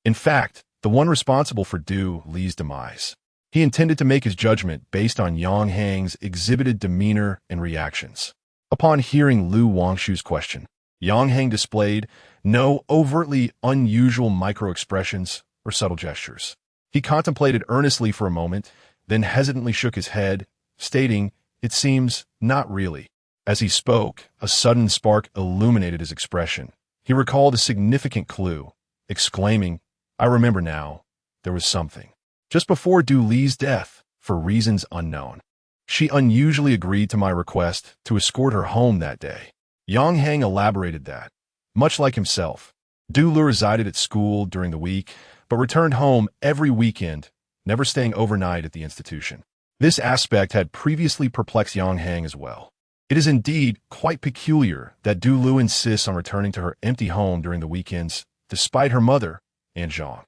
in fact, the one responsible for Du Li's demise. He intended to make his judgment based on Yang Hang's exhibited demeanor and reactions. Upon hearing Lu Wangshu's question, Yang Hang displayed no overtly unusual micro-expressions or subtle gestures. He contemplated earnestly for a moment, then hesitantly shook his head, stating, "It seems not really." As he spoke, a sudden spark illuminated his expression. He recalled a significant clue, exclaiming, "I remember now. There was something." Just before Du Li's death, for reasons unknown, she unusually agreed to my request to escort her home that day. Yang Hang elaborated that, much like himself, Du Li resided at school during the week, but returned home every weekend, never staying overnight at the institution. This aspect had previously perplexed Yang Hang as well. It is indeed quite peculiar that Du Li insists on returning to her empty home during the weekends, despite her mother, and Zhang,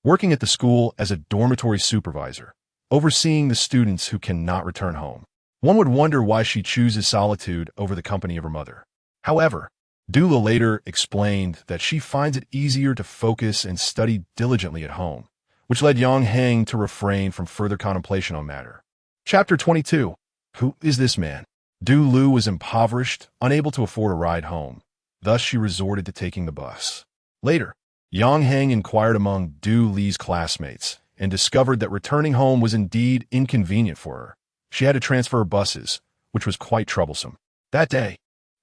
working at the school as a dormitory supervisor, overseeing the students who cannot return home. One would wonder why she chooses solitude over the company of her mother. However, Du Li later explained that she finds it easier to focus and study diligently at home, which led Yang Hang to refrain from further contemplation on matter. Chapter 22. Who is this man? Du Li was impoverished, unable to afford a ride home. Thus she resorted to taking the bus. Later, Yang Hang inquired among Du Li's classmates and discovered that returning home was indeed inconvenient for her. She had to transfer buses, which was quite troublesome. That day,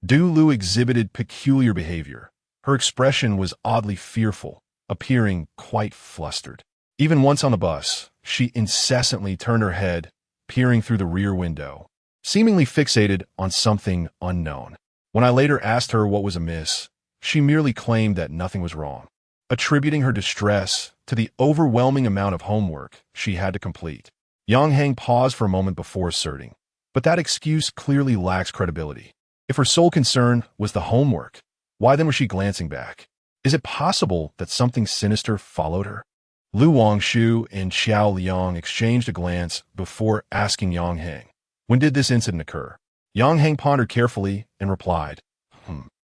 Du Li exhibited peculiar behavior. Her expression was oddly fearful, appearing quite flustered. Even once on the bus, she incessantly turned her head, peering through the rear window, seemingly fixated on something unknown. When I later asked her what was amiss, she merely claimed that nothing was wrong, attributing her distress to the overwhelming amount of homework she had to complete. Yang Hang paused for a moment before asserting, but that excuse clearly lacks credibility. If her sole concern was the homework, why then was she glancing back? Is it possible that something sinister followed her? Lu Wangshu and Xiao Liang exchanged a glance before asking Yang Hang, "When did this incident occur?" Yang Hang pondered carefully and replied,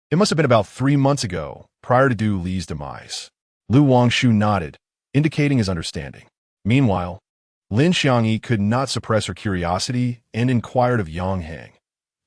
"It must have been about 3 months ago, prior to Du Li's demise." Lu Wangshu nodded, indicating his understanding. Meanwhile, Lin Xiangyi could not suppress her curiosity and inquired of Yang Hang,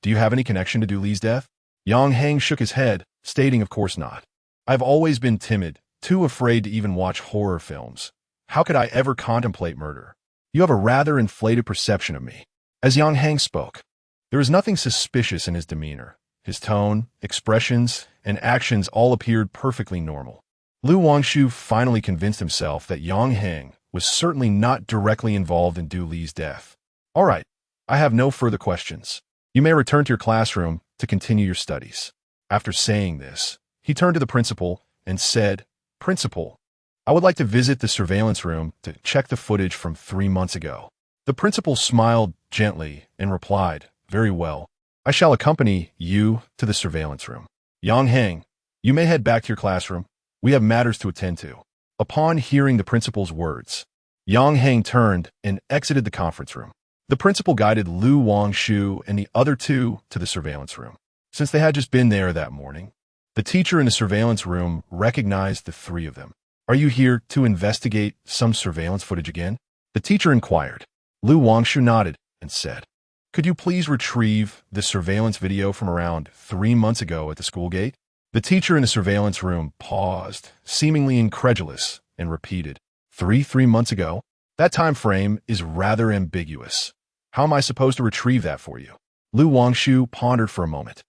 "Do you have any connection to Du Li's death?" Yang Hang shook his head, stating, "Of course not. I've always been timid, too afraid to even watch horror films. How could I ever contemplate murder? You have a rather inflated perception of me." As Yang Hang spoke, there was nothing suspicious in his demeanor. His tone, expressions, and actions all appeared perfectly normal. Lu Wangshu finally convinced himself that Yang Hang was certainly not directly involved in Du Li's death. "All right, I have no further questions. You may return to your classroom to continue your studies." After saying this, he turned to the principal and said, "Principal, I would like to visit the surveillance room to check the footage from 3 months ago." The principal smiled gently and replied, "Very well. I shall accompany you to the surveillance room. Yang Hang, you may head back to your classroom. We have matters to attend to." Upon hearing the principal's words, Yang Hang turned and exited the conference room. The principal guided Lu Wangshu and the other two to the surveillance room. Since they had just been there that morning, the teacher in the surveillance room recognized the three of them. "Are you here to investigate some surveillance footage again?" the teacher inquired. Lu Wangshu nodded and said, "Could you please retrieve the surveillance video from around 3 months ago at the school gate?" The teacher in the surveillance room paused, seemingly incredulous, and repeated, Three months ago? That time frame is rather ambiguous. How am I supposed to retrieve that for you?" Lu Wangshu pondered for a moment,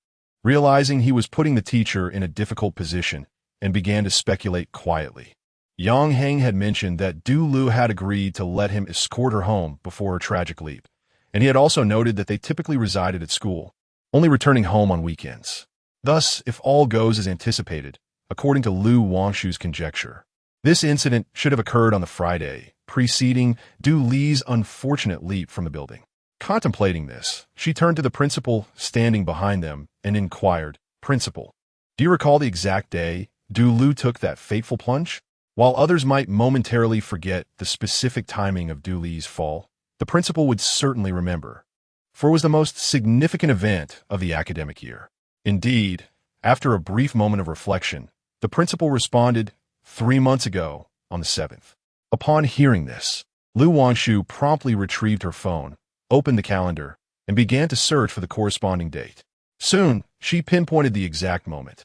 realizing he was putting the teacher in a difficult position, and began to speculate quietly. Yang Hang had mentioned that Du Li had agreed to let him escort her home before her tragic leap, and he had also noted that they typically resided at school, only returning home on weekends. Thus, if all goes as anticipated, according to Lu Wangshu's conjecture. This incident should have occurred on the Friday, preceding Du Li's unfortunate leap from the building. Contemplating this, she turned to the principal standing behind them and inquired, "Principal, do you recall the exact day Du Lu took that fateful plunge?" While others might momentarily forget the specific timing of Du Li's fall, the principal would certainly remember, for it was the most significant event of the academic year. Indeed, after a brief moment of reflection, the principal responded, 3 months ago, on the 7th. Upon hearing this, Lu Wangshu promptly retrieved her phone, opened the calendar, and began to search for the corresponding date. Soon, she pinpointed the exact moment.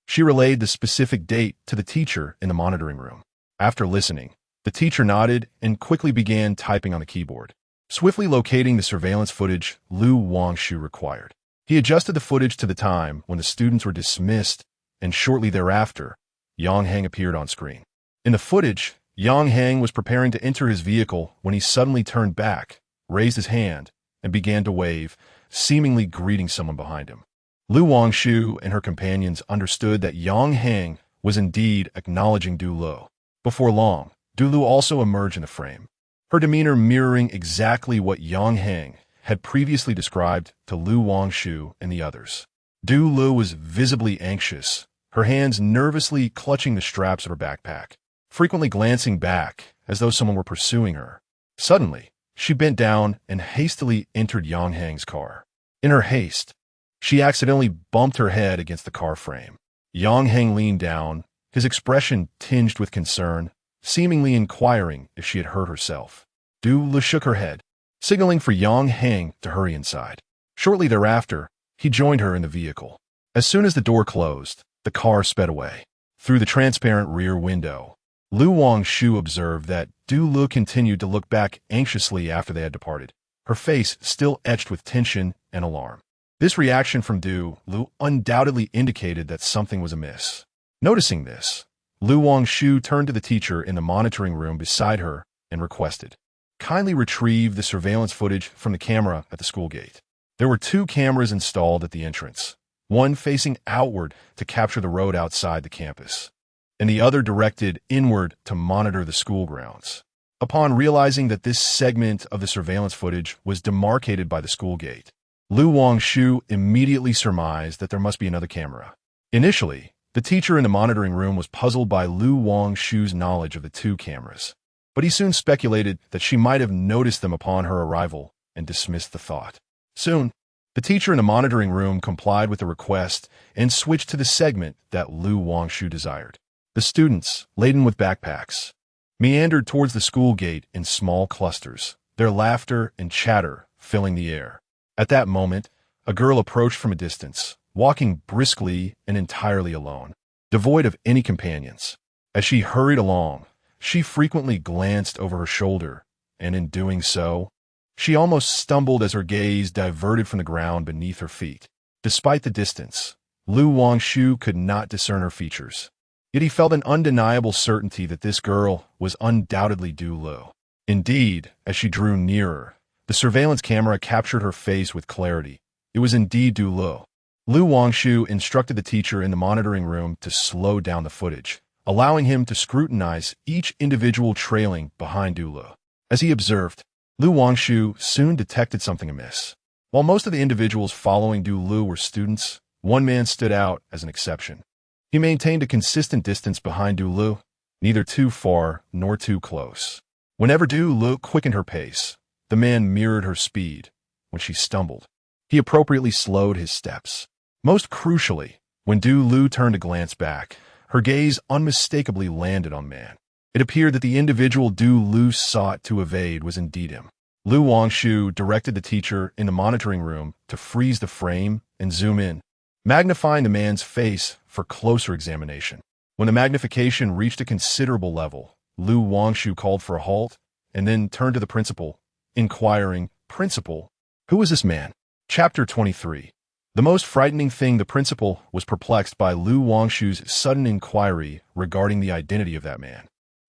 She relayed the specific date to the teacher in the monitoring room. After listening, the teacher nodded and quickly began typing on the keyboard. Swiftly locating the surveillance footage Lu Wangshu required, he adjusted the footage to the time when the students were dismissed, and shortly thereafter, Yang Hang appeared on screen. In the footage, Yang Hang was preparing to enter his vehicle when he suddenly turned back, raised his hand, and began to wave, seemingly greeting someone behind him. Lu Wangshu and her companions understood that Yang Hang was indeed acknowledging Du Lu. Before long, Du Lu also emerged in the frame, her demeanor mirroring exactly what Yang Hang had previously described to Lu Wangshu and the others. Du Lu was visibly anxious, her hands nervously clutching the straps of her backpack, frequently glancing back as though someone were pursuing her. Suddenly, she bent down and hastily entered Yang Hang's car. In her haste, she accidentally bumped her head against the car frame. Yang Hang leaned down, his expression tinged with concern, seemingly inquiring if she had hurt herself. Du Lu shook her head, signaling for Yang Hang to hurry inside. Shortly thereafter, he joined her in the vehicle. As soon as the door closed, the car sped away. Through the transparent rear window, Lu Wangshu observed that Du Lu continued to look back anxiously after they had departed, her face still etched with tension and alarm. This reaction from Du Lu undoubtedly indicated that something was amiss. Noticing this, Lu Wangshu turned to the teacher in the monitoring room beside her and requested, "Kindly retrieve the surveillance footage from the camera at the school gate." There were 2 cameras installed at the entrance, one facing outward to capture the road outside the campus, and the other directed inward to monitor the school grounds. Upon realizing that this segment of the surveillance footage was demarcated by the school gate, Lu Wangshu immediately surmised that there must be another camera. Initially, the teacher in the monitoring room was puzzled by Lu Wangshu's knowledge of the 2 cameras, but he soon speculated that she might have noticed them upon her arrival and dismissed the thought. Soon, the teacher in the monitoring room complied with the request and switched to the segment that Lu Wangshu desired. The students, laden with backpacks, meandered towards the school gate in small clusters, their laughter and chatter filling the air. At that moment, a girl approached from a distance, walking briskly and entirely alone, devoid of any companions. As she hurried along, she frequently glanced over her shoulder, and in doing so, she almost stumbled as her gaze diverted from the ground beneath her feet. Despite the distance, Lu Wangshu could not discern her features. Yet he felt an undeniable certainty that this girl was undoubtedly Du Lu. Indeed, as she drew nearer, the surveillance camera captured her face with clarity. It was indeed Du Lu. Lu Wangshu instructed the teacher in the monitoring room to slow down the footage, allowing him to scrutinize each individual trailing behind Du Lu. As he observed, Lu Wangshu soon detected something amiss. While most of the individuals following Du Lu were students, one man stood out as an exception. He maintained a consistent distance behind Du Lu, neither too far nor too close. Whenever Du Lu quickened her pace, the man mirrored her speed. When she stumbled, he appropriately slowed his steps. Most crucially, when Du Lu turned to glance back, her gaze unmistakably landed on man. It appeared that the individual Du Lu sought to evade was indeed him. Lu Wangshu directed the teacher in the monitoring room to freeze the frame and zoom in, magnifying the man's face for closer examination. When the magnification reached a considerable level, Lu Wangshu called for a halt and then turned to the principal, inquiring, "Principal, who is this man?" Chapter 23. The most frightening thing, the principal was perplexed by Lu Wangshu's sudden inquiry regarding the identity of that man.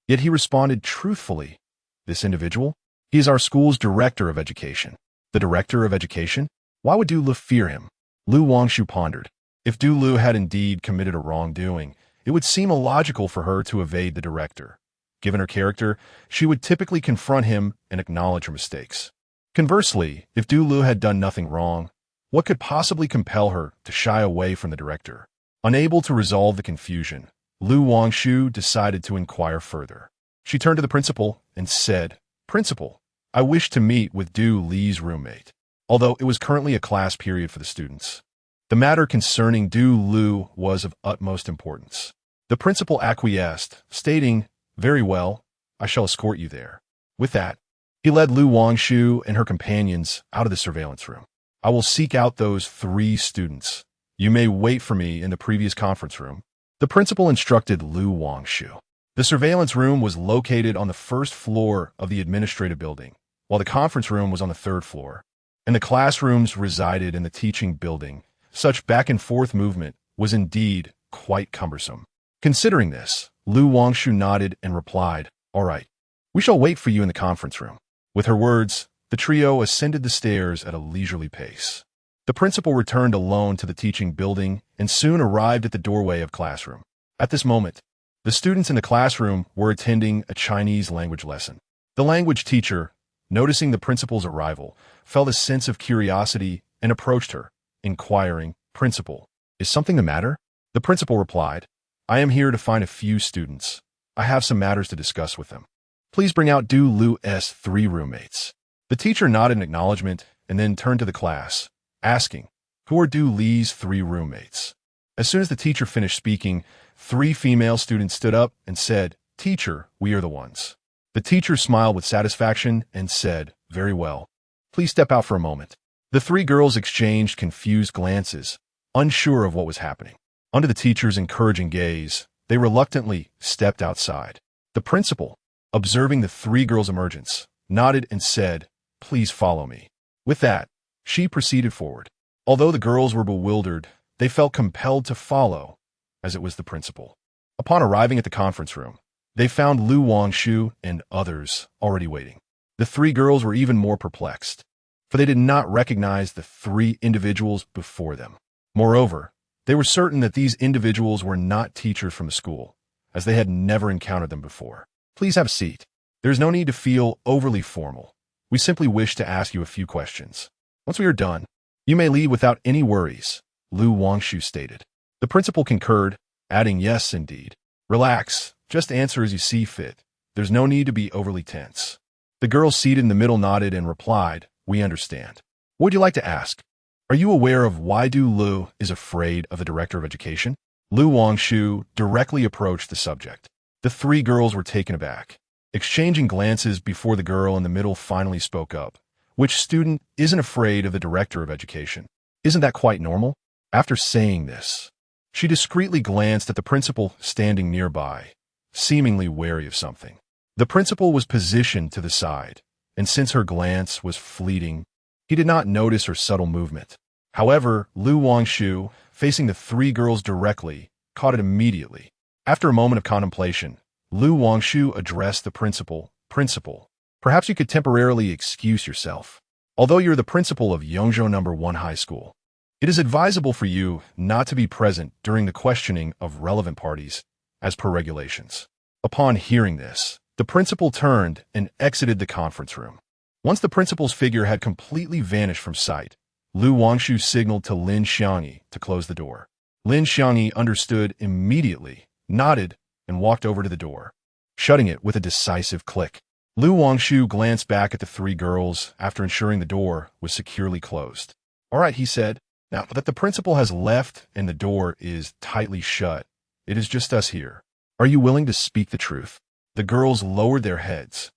Yet he responded truthfully, "This individual? He is our school's director of education." The director of education? Why would Du Lu fear him? Lu Wangshu pondered. If Du Lu had indeed committed a wrongdoing, it It would seem illogical for her to evade the director. Given her character, she would typically confront him and acknowledge her mistakes. Conversely, if Du Lu had done nothing wrong, what could possibly compel her to shy away from the director? Unable to resolve the confusion, Wangshu decided to inquire further. She turned to the principal and said, "Principal, I wish to meet with Du Li's roommate," although it was currently a class period for the students. The matter concerning Du Lu was of utmost importance. The principal acquiesced, stating, "Very well, I shall escort you there." With that, he led Wangshu and her companions out of the surveillance room. "I will seek out those 3 students. You may wait for me in the previous conference room," the principal instructed Wangshu. The surveillance room was located on the first floor of the administrative building, while the conference room was on the 3rd floor, and the classrooms resided in the teaching building. Such back-and-forth movement was indeed quite cumbersome. Considering this, Wangshu nodded and replied, "All right, we shall wait for you in the conference room." With her words, the trio ascended the stairs at a leisurely pace. The principal returned alone to the teaching building and soon arrived at the doorway of classroom. At this moment, the students in the classroom were attending a Chinese language lesson. The language teacher, noticing the principal's arrival, felt a sense of curiosity and approached her, inquiring, "Principal, is something the matter?" The principal replied, "I am here to find a few students. I have some matters to discuss with them. Please bring out Du Lu's 3 roommates." The teacher nodded in acknowledgement and then turned to the class, asking, "Who are Du Li's 3 roommates?" As soon as the teacher finished speaking, 3 female students stood up and said, "Teacher, we are the ones." The teacher smiled with satisfaction and said, "Very well. Please step out for a moment." The 3 girls exchanged confused glances, unsure of what was happening. Under the teacher's encouraging gaze, they reluctantly stepped outside. The principal, observing the 3 girls' emergence, nodded and said, "Please follow me." With that, she proceeded forward. Although the girls were bewildered, they felt compelled to follow, as it was the principal. Upon arriving at the conference room, they found Wangshu and others already waiting. The 3 girls were even more perplexed, for they did not recognize the 3 individuals before them. Moreover, they were certain that these individuals were not teachers from the school, as they had never encountered them before. "Please have a seat. There is no need to feel overly formal. We simply wish to ask you a few questions. Once we are done, you may leave without any worries," Wangshu stated. The principal concurred, adding, "Yes, indeed. Relax, just answer as you see fit. There's no need to be overly tense." The girl seated in the middle nodded and replied, "We understand. What would you like to ask? Are you aware of why Du Lu is afraid of the director of education?" Wangshu directly approached the subject. The 3 girls were taken aback, exchanging glances before the girl in the middle finally spoke up. "Which student isn't afraid of the director of education? Isn't that quite normal?" After saying this, she discreetly glanced at the principal standing nearby, seemingly wary of something. The principal was positioned to the side, and since her glance was fleeting, he did not notice her subtle movement. However, Wangshu, facing the 3 girls directly, caught it immediately. After a moment of contemplation, Wangshu addressed the principal, "Principal, perhaps you could temporarily excuse yourself. Although you're the principal of Yongzhou No. 1 High School, it is advisable for you not to be present during the questioning of relevant parties, as per regulations." Upon hearing this, the principal turned and exited the conference room. Once the principal's figure had completely vanished from sight, Wangshu signaled to Lin Xiangyi to close the door. Lin Xiangyi understood immediately, nodded, and walked over to the door, shutting it with a decisive click. Wangshu glanced back at the 3 girls after ensuring the door was securely closed. "All right," he said. "Now that the principal has left and the door is tightly shut, it is just us here. Are you willing to speak the truth?" The girls lowered their heads,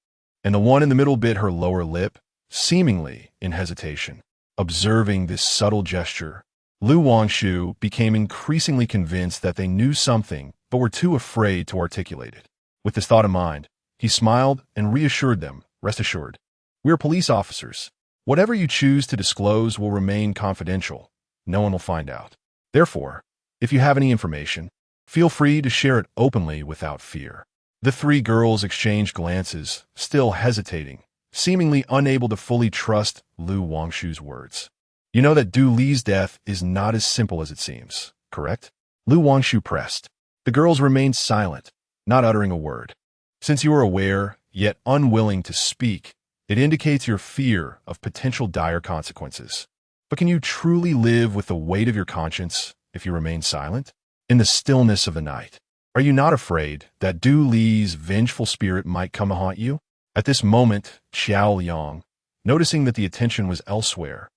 and the one in the middle bit her lower lip, seemingly in hesitation. Observing this subtle gesture, Wangshu became increasingly convinced that they knew something but were too afraid to articulate it. With this thought in mind, he smiled and reassured them, "Rest assured, we are police officers. Whatever you choose to disclose will remain confidential. No one will find out. Therefore, if you have any information, feel free to share it openly without fear." The 3 girls exchanged glances, still hesitating, seemingly unable to fully trust Wangshu's words. "You know that Du Li's death is not as simple as it seems, correct?" Wangshu pressed. The girls remained silent, not uttering a word. Since you are aware, yet unwilling to speak, it indicates your fear of potential dire consequences. But can you truly live with the weight of your conscience if you remain silent? In the stillness of the night, are you not afraid that Du Li's vengeful spirit might come to haunt you? At this moment, Xiao Liang, noticing that the attention was elsewhere,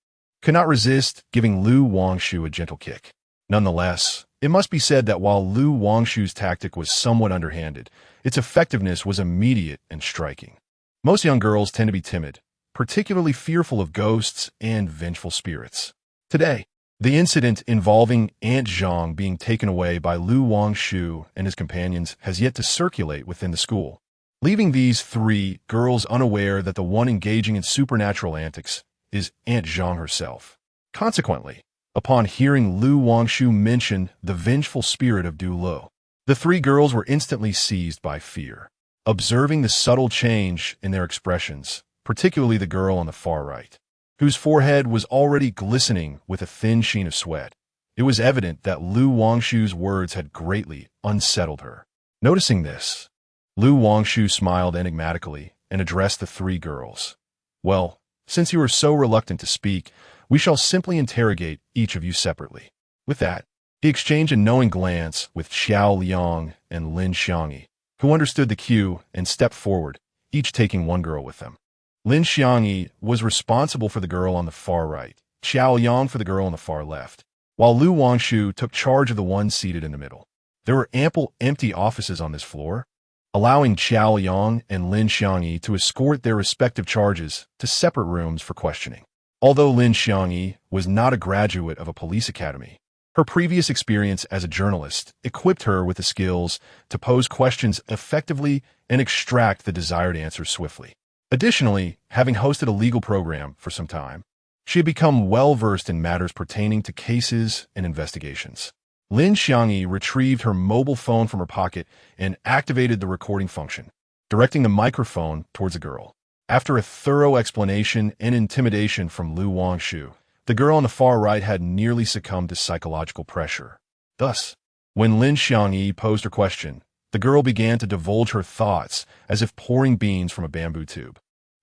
could not resist giving Lu Wangshu a gentle kick. Nonetheless, it must be said that while Lu Wangshu's tactic was somewhat underhanded, its effectiveness was immediate and striking. Most young girls tend to be timid, particularly fearful of ghosts and vengeful spirits. Today, the incident involving Aunt Zhang being taken away by Lu Wangshu and his companions has yet to circulate within the school, leaving these three girls unaware that the one engaging in supernatural antics is Aunt Zhang herself. Consequently, upon hearing Lu Wangshu mention the vengeful spirit of Du Lu, the three girls were instantly seized by fear. Observing the subtle change in their expressions, particularly the girl on the far right, whose forehead was already glistening with a thin sheen of sweat, it was evident that Lu Wangshu's words had greatly unsettled her. Noticing this, Lu Wangshu smiled enigmatically and addressed the three girls. Well, since you are so reluctant to speak, we shall simply interrogate each of you separately. With that, he exchanged a knowing glance with Xiao Liang and Lin Xiangyi, who understood the cue and stepped forward, each taking one girl with them. Lin Xiangyi was responsible for the girl on the far right, Xiao Liang for the girl on the far left, while Lu Wangshu took charge of the one seated in the middle. There were ample empty offices on this floor, allowing Xiao Liang and Lin Xiangyi to escort their respective charges to separate rooms for questioning. Although Lin Xiangyi was not a graduate of a police academy, her previous experience as a journalist equipped her with the skills to pose questions effectively and extract the desired answers swiftly. Additionally, having hosted a legal program for some time, she had become well-versed in matters pertaining to cases and investigations. Lin Xiangyi retrieved her mobile phone from her pocket and activated the recording function, directing the microphone towards the girl. After a thorough explanation and intimidation from Lu Wangshu, the girl on the far right had nearly succumbed to psychological pressure. Thus, when Lin Xiangyi posed her question, the girl began to divulge her thoughts as if pouring beans from a bamboo tube.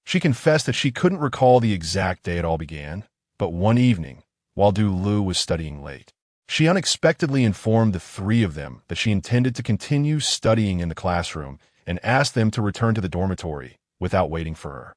She confessed that she couldn't recall the exact day it all began, but one evening, while Du Lu was studying late, she unexpectedly informed the three of them that she intended to continue studying in the classroom and asked them to return to the dormitory without waiting for her.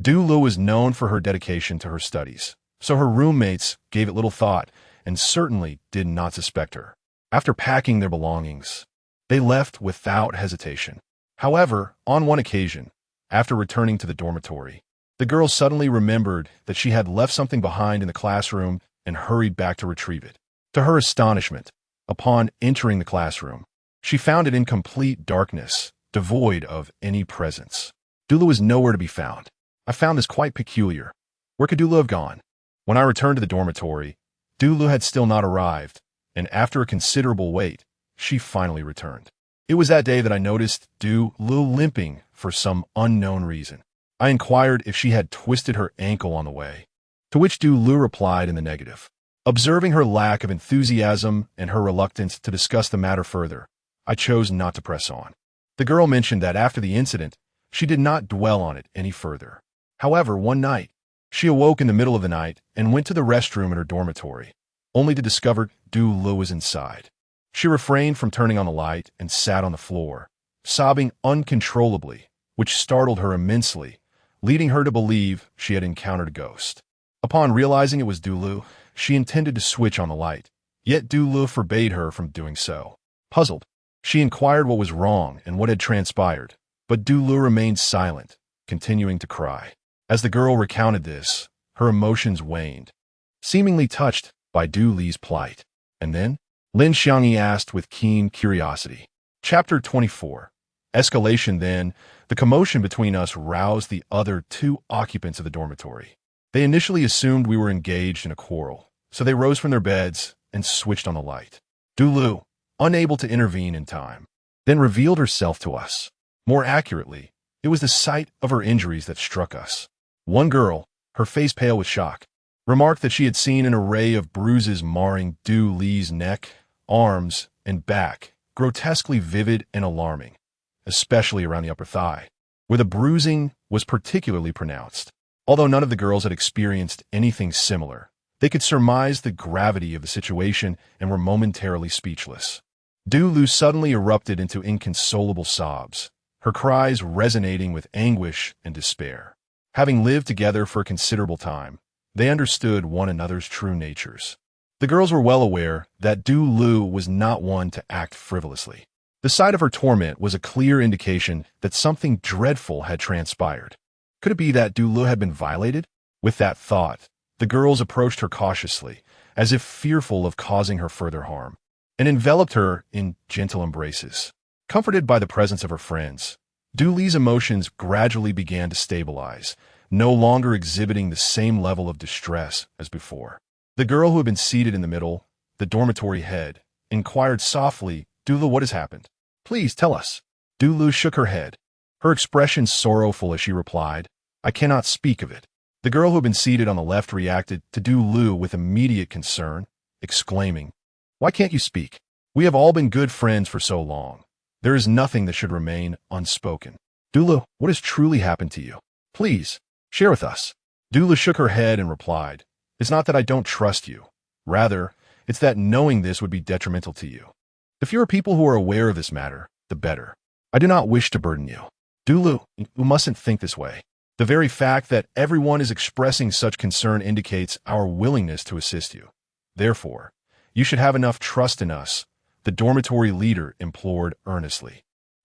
Du Lu was known for her dedication to her studies, so her roommates gave it little thought and certainly did not suspect her. After packing their belongings, they left without hesitation. However, on one occasion, after returning to the dormitory, the girl suddenly remembered that she had left something behind in the classroom and hurried back to retrieve it. To her astonishment, upon entering the classroom, she found it in complete darkness, devoid of any presence. Du Lu was nowhere to be found. I found this quite peculiar. Where could Du Lu have gone? When I returned to the dormitory, Du Lu had still not arrived, and after a considerable wait, she finally returned. It was that day that I noticed Du Lu limping for some unknown reason. I inquired if she had twisted her ankle on the way, to which Du Lu replied in the negative. Observing her lack of enthusiasm and her reluctance to discuss the matter further, I chose not to press on. The girl mentioned that after the incident, she did not dwell on it any further. However, one night, she awoke in the middle of the night and went to the restroom in her dormitory, only to discover Du Lu was inside. She refrained from turning on the light and sat on the floor, sobbing uncontrollably, which startled her immensely, leading her to believe she had encountered a ghost. Upon realizing it was Du Lu, she intended to switch on the light, yet Du Lu forbade her from doing so. Puzzled, she inquired what was wrong and what had transpired, but Du Lu remained silent, continuing to cry. As the girl recounted this, her emotions waned, seemingly touched by Du Li's plight. And then, Lin Xiangyi asked with keen curiosity. Chapter 24. Escalation. Then, the commotion between us roused the other two occupants of the dormitory. They initially assumed we were engaged in a quarrel, so they rose from their beds and switched on the light. Du Lu, unable to intervene in time, then revealed herself to us. More accurately, it was the sight of her injuries that struck us. One girl, her face pale with shock, remarked that she had seen an array of bruises marring Du Li's neck, arms, and back, grotesquely vivid and alarming, especially around the upper thigh, where the bruising was particularly pronounced. Although none of the girls had experienced anything similar, they could surmise the gravity of the situation and were momentarily speechless. Du-Lu suddenly erupted into inconsolable sobs, her cries resonating with anguish and despair. Having lived together for a considerable time, they understood one another's true natures. The girls were well aware that Du-Lu was not one to act frivolously. The sight of her torment was a clear indication that something dreadful had transpired. Could it be that Du-Lu had been violated? With that thought, the girls approached her cautiously, as if fearful of causing her further harm, and enveloped her in gentle embraces. Comforted by the presence of her friends, Du-Li's emotions gradually began to stabilize, no longer exhibiting the same level of distress as before. The girl who had been seated in the middle, the dormitory head, inquired softly, "Du-Lu, what has happened? Please tell us." Du-Lu shook her head, her expression sorrowful as she replied, "I cannot speak of it." The girl who had been seated on the left reacted to Du-Lu with immediate concern, exclaiming, "Why can't you speak? We have all been good friends for so long. There is nothing that should remain unspoken. Du-Lu, what has truly happened to you? Please, share with us." Du-Lu shook her head and replied, "It's not that I don't trust you. Rather, it's that knowing this would be detrimental to you. The fewer people who are aware of this matter, the better. I do not wish to burden you. Du-Lu, you mustn't think this way. The very fact that everyone is expressing such concern indicates our willingness to assist you. Therefore, you should have enough trust in us," the dormitory leader implored earnestly.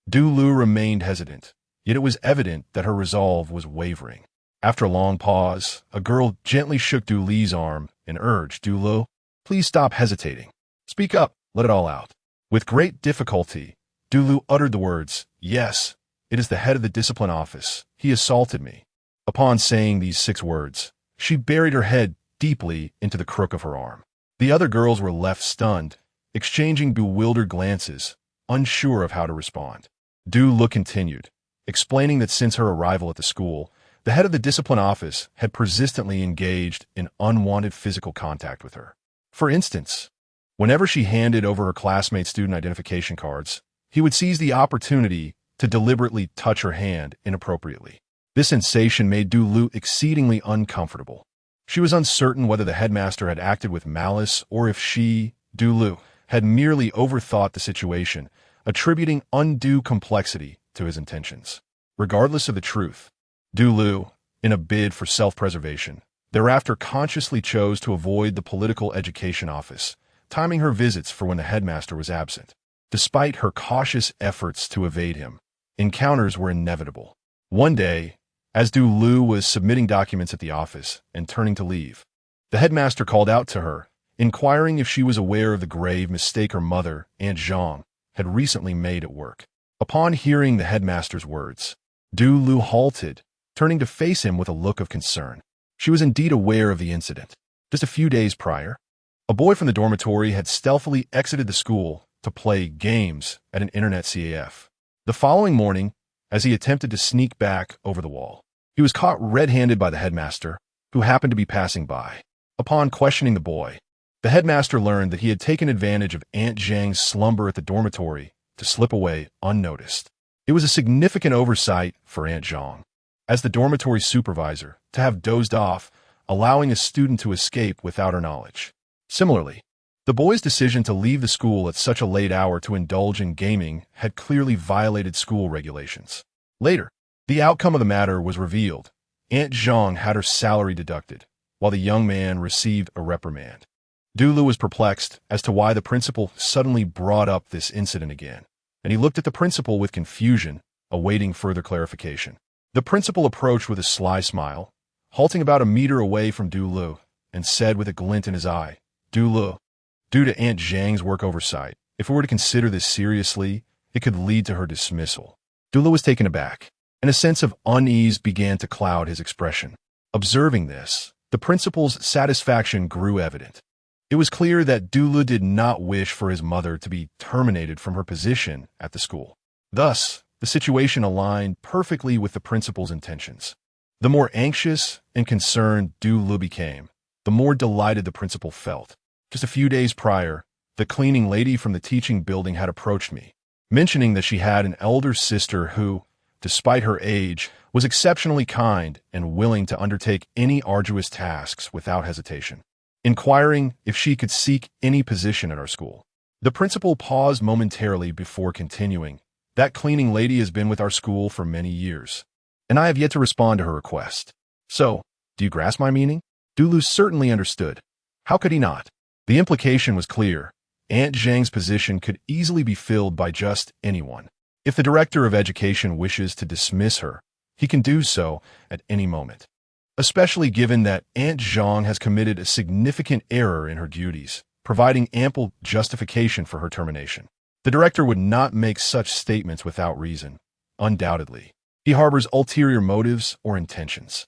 Du-Lu remained hesitant, yet it was evident that her resolve was wavering. After a long pause, a girl gently shook Du-Li's arm and urged, "Du-Lu, please stop hesitating. Speak up, let it all out." With great difficulty, Du-Lu uttered the words, "Yes, it is the head of the discipline office. He assaulted me." Upon saying these 6 words, she buried her head deeply into the crook of her arm. The other girls were left stunned, exchanging bewildered glances, unsure of how to respond. Du-Lu continued, explaining that since her arrival at the school, the head of the discipline office had persistently engaged in unwanted physical contact with her. For instance, whenever she handed over her classmates' student identification cards, he would seize the opportunity to deliberately touch her hand inappropriately. This sensation made Du-Lu exceedingly uncomfortable. She was uncertain whether the headmaster had acted with malice or if she, Du-Lu, had merely overthought the situation, attributing undue complexity to his intentions. Regardless of the truth, Du-Lu, in a bid for self-preservation, thereafter consciously chose to avoid the political education office, timing her visits for when the headmaster was absent. Despite her cautious efforts to evade him, encounters were inevitable. One day, as Du-Lu was submitting documents at the office and turning to leave, the headmaster called out to her, inquiring if she was aware of the grave mistake her mother, Aunt Zhang, had recently made at work. Upon hearing the headmaster's words, Du-Lu halted, turning to face him with a look of concern. She was indeed aware of the incident. Just a few days prior, a boy from the dormitory had stealthily exited the school to play games at an internet CAF. The following morning, as he attempted to sneak back over the wall, he was caught red-handed by the headmaster, who happened to be passing by. Upon questioning the boy, the headmaster learned that he had taken advantage of Aunt Zhang's slumber at the dormitory to slip away unnoticed. It was a significant oversight for Aunt Zhang, as the dormitory supervisor, to have dozed off, allowing a student to escape without her knowledge. Similarly, the boy's decision to leave the school at such a late hour to indulge in gaming had clearly violated school regulations. Later, the outcome of the matter was revealed. Aunt Zhang had her salary deducted, while the young man received a reprimand. Du-Lu was perplexed as to why the principal suddenly brought up this incident again, and he looked at the principal with confusion, awaiting further clarification. The principal approached with a sly smile, halting about a meter away from Du-Lu, and said with a glint in his eye, "Du-Lu, due to Aunt Zhang's work oversight, if we were to consider this seriously, it could lead to her dismissal." Du-Lu was taken aback, and a sense of unease began to cloud his expression. Observing this, the principal's satisfaction grew evident. It was clear that Du-Lu did not wish for his mother to be terminated from her position at the school. Thus, the situation aligned perfectly with the principal's intentions. The more anxious and concerned Du-Lu became, the more delighted the principal felt. Just a few days prior, the cleaning lady from the teaching building had approached me, mentioning that she had an elder sister who, despite her age, was exceptionally kind and willing to undertake any arduous tasks without hesitation, inquiring if she could seek any position at our school. The principal paused momentarily before continuing. That cleaning lady has been with our school for many years, and I have yet to respond to her request. So, do you grasp my meaning? Dulu certainly understood. How could he not? The implication was clear. Aunt Zhang's position could easily be filled by just anyone. If the director of education wishes to dismiss her, he can do so at any moment, especially given that Aunt Zhang has committed a significant error in her duties, providing ample justification for her termination. The director would not make such statements without reason, undoubtedly. He harbors ulterior motives or intentions.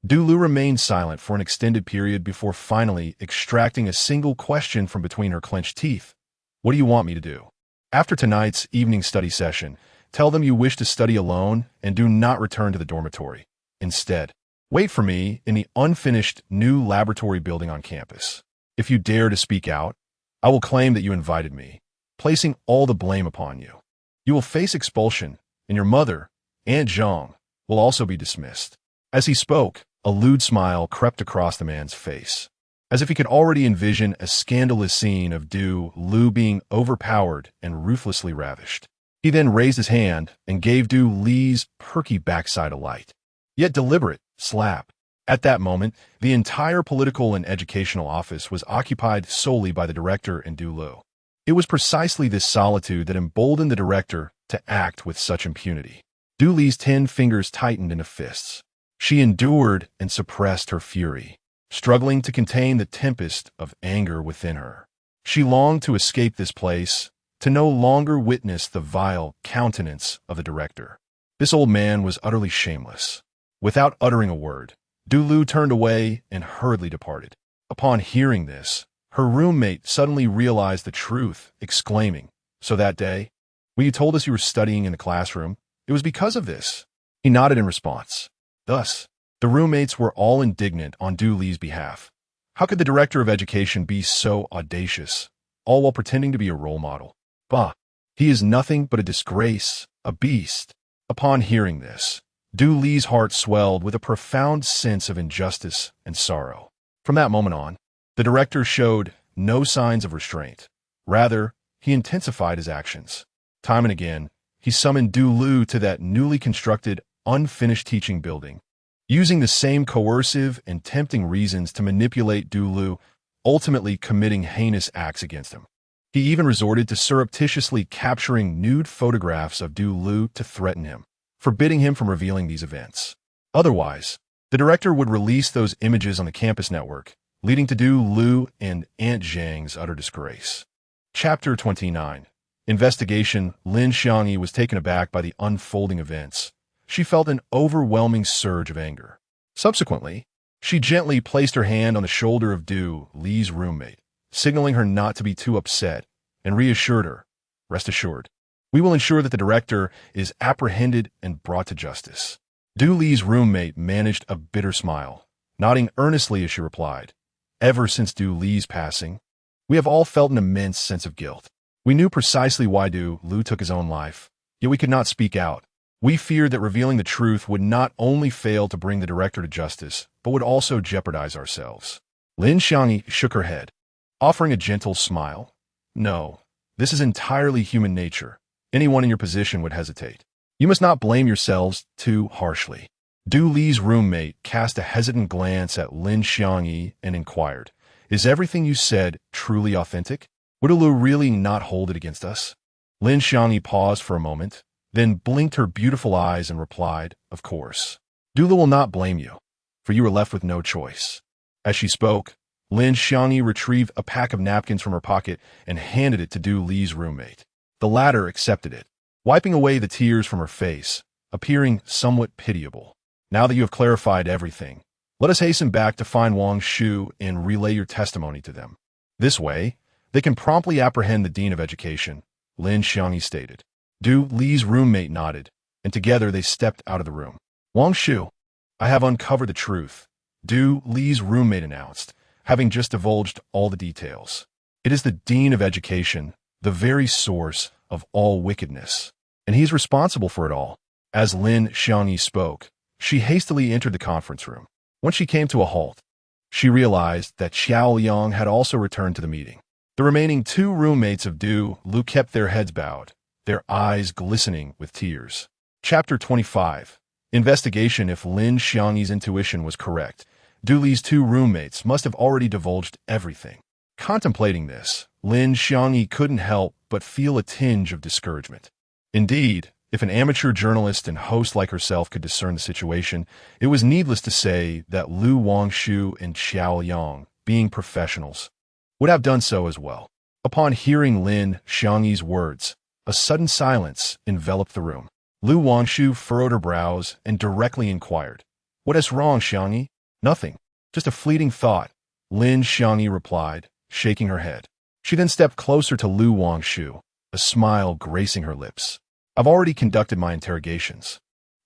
Dulu remained silent for an extended period before finally extracting a single question from between her clenched teeth. What do you want me to do? After tonight's evening study session, tell them you wish to study alone and do not return to the dormitory. Instead, wait for me in the unfinished new laboratory building on campus. If you dare to speak out, I will claim that you invited me, placing all the blame upon you. You will face expulsion, and your mother, Aunt Zhang, will also be dismissed. As he spoke, a lewd smile crept across the man's face, as if he could already envision a scandalous scene of Du Lu being overpowered and ruthlessly ravished. He then raised his hand and gave Du Li's perky backside a light, yet deliberate, slap. At that moment, the entire political and educational office was occupied solely by the director and Du Lu. It was precisely this solitude that emboldened the director to act with such impunity. Du Li's 10 fingers tightened into fists. She endured and suppressed her fury, struggling to contain the tempest of anger within her. She longed to escape this place, to no longer witness the vile countenance of the director. This old man was utterly shameless. Without uttering a word, Du Lu turned away and hurriedly departed. Upon hearing this, her roommate suddenly realized the truth, exclaiming, "So that day, when you told us you were studying in the classroom, it was because of this." He nodded in response. Thus, the roommates were all indignant on Du Li's behalf. How could the director of education be so audacious, all while pretending to be a role model? Bah, he is nothing but a disgrace, a beast. Upon hearing this, Du Li's heart swelled with a profound sense of injustice and sorrow. From that moment on, the director showed no signs of restraint. Rather, he intensified his actions. Time and again, he summoned Du Lu to that newly constructed, unfinished teaching building, using the same coercive and tempting reasons to manipulate Du Lu, ultimately committing heinous acts against him. He even resorted to surreptitiously capturing nude photographs of Du Lu to threaten him, forbidding him from revealing these events. Otherwise, the director would release those images on the campus network, leading to Du Lu and Aunt Zhang's utter disgrace. Chapter 29. Investigation. Lin Xiangyi was taken aback by the unfolding events. She felt an overwhelming surge of anger. Subsequently, she gently placed her hand on the shoulder of Du Li's roommate, signaling her not to be too upset, and reassured her, "Rest assured, we will ensure that the director is apprehended and brought to justice." Du Li's roommate managed a bitter smile, nodding earnestly as she replied, "Ever since Du Li's passing, we have all felt an immense sense of guilt. We knew precisely why Du Lu took his own life, yet we could not speak out. We feared that revealing the truth would not only fail to bring the director to justice, but would also jeopardize ourselves." Lin Xiangyi shook her head, offering a gentle smile. "No, this is entirely human nature. Anyone in your position would hesitate. You must not blame yourselves too harshly." Du Li's roommate cast a hesitant glance at Lin Xiangyi and inquired, "Is everything you said truly authentic? Would Du Lu really not hold it against us?" Lin Xiangyi paused for a moment, then blinked her beautiful eyes and replied, "Of course. Du Lu will not blame you, for you were left with no choice." As she spoke, Lin Xiangyi retrieved a pack of napkins from her pocket and handed it to Du Li's roommate. The latter accepted it, wiping away the tears from her face, appearing somewhat pitiable. "Now that you have clarified everything, let us hasten back to find Wangshu and relay your testimony to them. This way, they can promptly apprehend the Dean of Education," Lin Xiangyi stated. Du Li's roommate nodded, and together they stepped out of the room. "Wangshu, I have uncovered the truth," Du Li's roommate announced, having just divulged all the details. It is the Dean of Education, the very source of all wickedness, and he's responsible for it all. As Lin Xiangyi spoke, she hastily entered the conference room. When she came to a halt, she realized that Xiao Yang had also returned to the meeting. The remaining two roommates of Du Lu kept their heads bowed, their eyes glistening with tears. Chapter 25. Investigation. If Lin Xiangyi's intuition was correct, Du Li's two roommates must have already divulged everything. Contemplating this, Lin Xiangyi couldn't help but feel a tinge of discouragement. Indeed, if an amateur journalist and host like herself could discern the situation, it was needless to say that Lu Wangshu and Xiao Yang, being professionals, would have done so as well. Upon hearing Lin Xiangyi's words, a sudden silence enveloped the room. Lu Wangshu furrowed her brows and directly inquired, "What is wrong, Xiangyi?" "Nothing. Just a fleeting thought," Lin Xiangyi replied, shaking her head. She then stepped closer to Lu Wangshu, a smile gracing her lips. "I've already conducted my interrogations,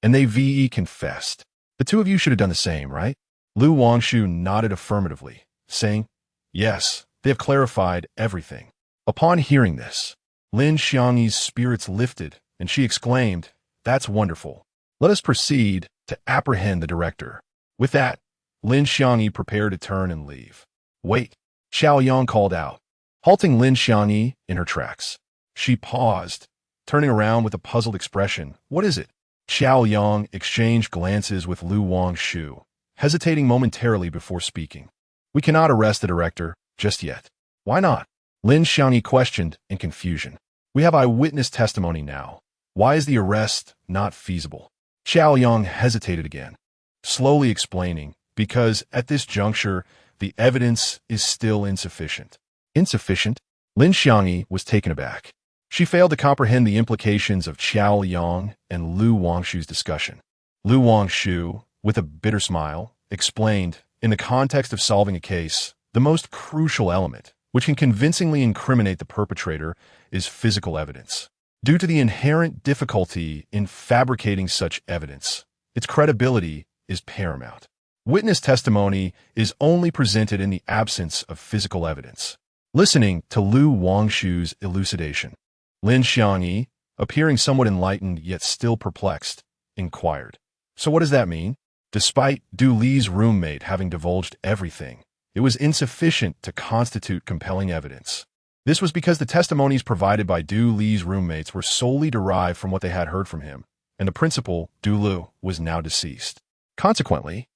and they confessed. The two of you should have done the same, right?" Lu Wangshu nodded affirmatively, saying, "Yes, they have clarified everything." Upon hearing this, Lin Xiangyi's spirits lifted, and she exclaimed, "That's wonderful. Let us proceed to apprehend the director." With that, Lin Xiangyi prepared to turn and leave. "Wait," Xiao Yang called out, halting Lin Xiangyi in her tracks. She paused, turning around with a puzzled expression. "What is it?" Xiao Yang exchanged glances with Lu Wangshu, hesitating momentarily before speaking. "We cannot arrest the director just yet." "Why not?" Lin Xiangyi questioned in confusion. "We have eyewitness testimony now. Why is the arrest not feasible?" Xiao Yang hesitated again, slowly explaining, "Because at this juncture, the evidence is still insufficient." "Insufficient?" Lin Xiangyi was taken aback. She failed to comprehend the implications of Xiao Yang and Lu Wangshu's discussion. Lu Wangshu, with a bitter smile, explained, "In the context of solving a case, the most crucial element, which can convincingly incriminate the perpetrator, is physical evidence. Due to the inherent difficulty in fabricating such evidence, its credibility is paramount. Witness testimony is only presented in the absence of physical evidence." Listening to Lu Wangshu's elucidation, Lin Xiangyi, appearing somewhat enlightened yet still perplexed, inquired, "So what does that mean?" Despite Du Li's roommate having divulged everything, it was insufficient to constitute compelling evidence. This was because the testimonies provided by Du Li's roommates were solely derived from what they had heard from him, and the principal, Du Lu, was now deceased. Consequently,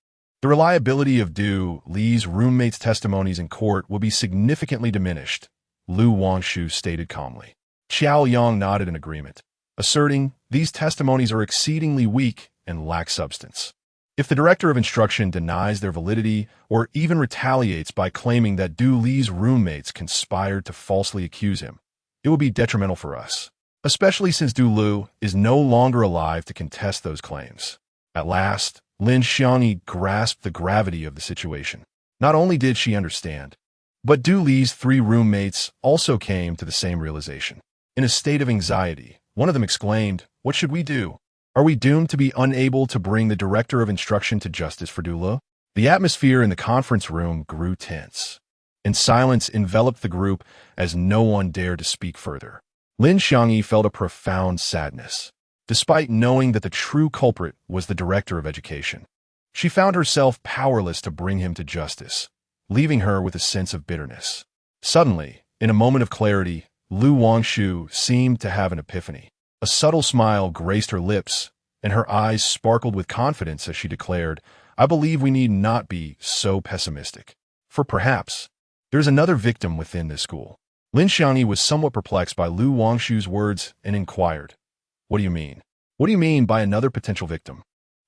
the reliability of Du Li's roommates' testimonies in court will be significantly diminished, Lu Wangshu stated calmly. Xiao Yang nodded in agreement, asserting these testimonies are exceedingly weak and lack substance. If the director of instruction denies their validity or even retaliates by claiming that Du Li's roommates conspired to falsely accuse him, it will be detrimental for us, especially since Du Lu is no longer alive to contest those claims. At last, Lin Xiangyi grasped the gravity of the situation. Not only did she understand, but Du Li's three roommates also came to the same realization. In a state of anxiety, one of them exclaimed, "What should we do? Are we doomed to be unable to bring the director of instruction to justice for Du Lu?" The atmosphere in the conference room grew tense, and silence enveloped the group as no one dared to speak further. Lin Xiangyi felt a profound sadness. Despite knowing that the true culprit was the director of education, she found herself powerless to bring him to justice, leaving her with a sense of bitterness. Suddenly, in a moment of clarity, Lu Wangshu seemed to have an epiphany. A subtle smile graced her lips, and her eyes sparkled with confidence as she declared, "I believe we need not be so pessimistic. For perhaps there's another victim within this school." Lin Xiangyi was somewhat perplexed by Lu Wangshu's words and inquired, "What do you mean? What do you mean by another potential victim?"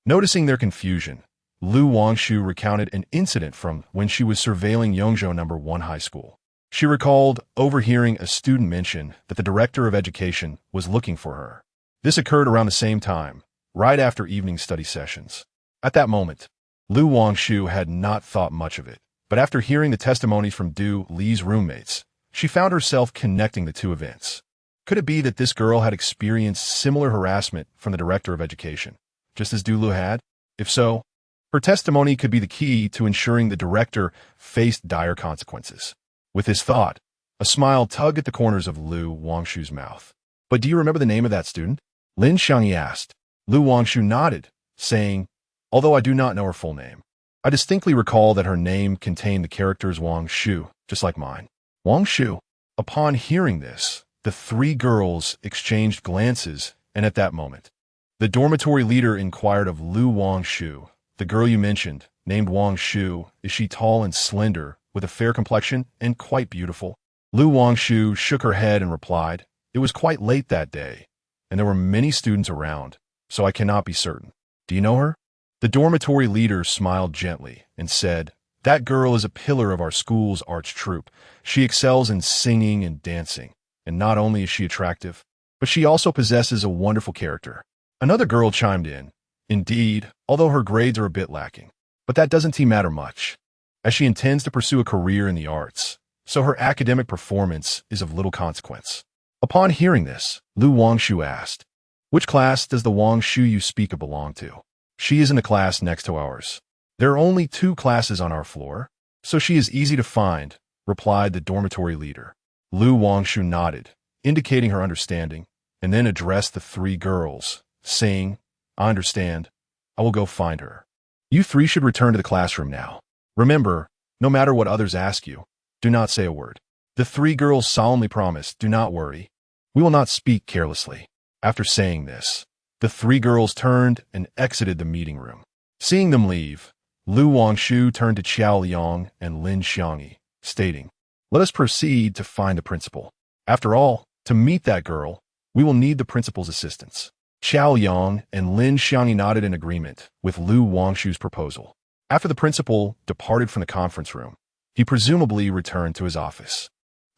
Noticing their confusion, Lu Wangshu recounted an incident from when she was surveilling Yongzhou No. 1 High School. She recalled overhearing a student mention that the director of education was looking for her. This occurred around the same time, right after evening study sessions. At that moment, Lu Wangshu had not thought much of it, but after hearing the testimonies from Du Li's roommates, she found herself connecting the two events. Could it be that this girl had experienced similar harassment from the director of education, just as Du Lu had? If so, her testimony could be the key to ensuring the director faced dire consequences. With this thought, A smile tugged at the corners of Lu Wangshu's mouth. But do you remember the name of that student? Lin Xiangyi asked. Lu Wangshu nodded, saying, although I do not know her full name. I distinctly recall that her name contained the characters Wangshu, just like mine. Wangshu. Upon hearing this, the three girls exchanged glances, and at that moment, the dormitory leader inquired of Lu Wangshu, the girl you mentioned, named Wangshu, is she tall and slender, with a fair complexion, and quite beautiful? Lu Wangshu shook her head and replied, it was quite late that day, and there were many students around, so I cannot be certain. Do you know her? The dormitory leader smiled gently and said, that girl is a pillar of our school's arts troupe. She excels in singing and dancing, and not only is she attractive, but she also possesses a wonderful character. Another girl chimed in, indeed, although her grades are a bit lacking, but that doesn't matter much, as she intends to pursue a career in the arts, so her academic performance is of little consequence. Upon hearing this, Lu Wangshu asked, which class does the Wangshu you speak of belong to? She is in the class next to ours. There are only 2 classes on our floor, so she is easy to find, replied the dormitory leader. Lu Wangshu nodded, indicating her understanding, and then addressed the 3 girls, saying, I understand. I will go find her. You 3 should return to the classroom now. Remember, no matter what others ask you, do not say a word. The 3 girls solemnly promised, do not worry. We will not speak carelessly. After saying this, the 3 girls turned and exited the meeting room. Seeing them leave, Lu Wangshu turned to Qiao Liang and Lin Xiangyi, stating, let us proceed to find the principal. After all, to meet that girl, we will need the principal's assistance. Qiao Liang and Lin Xiangyi nodded in agreement with Lu Wangshu's proposal. After the principal departed from the conference room, he presumably returned to his office.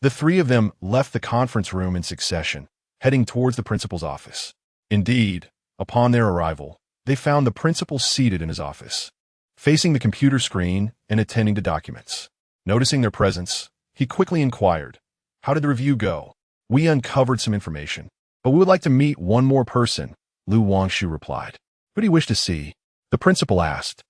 The 3 of them left the conference room in succession, heading towards the principal's office. Indeed, upon their arrival, they found the principal seated in his office, facing the computer screen and attending to documents. Noticing their presence, he quickly inquired, how did the review go? We uncovered some information, but we would like to meet one more person, Lu Wangshu replied. Who do you wish to see? The principal asked.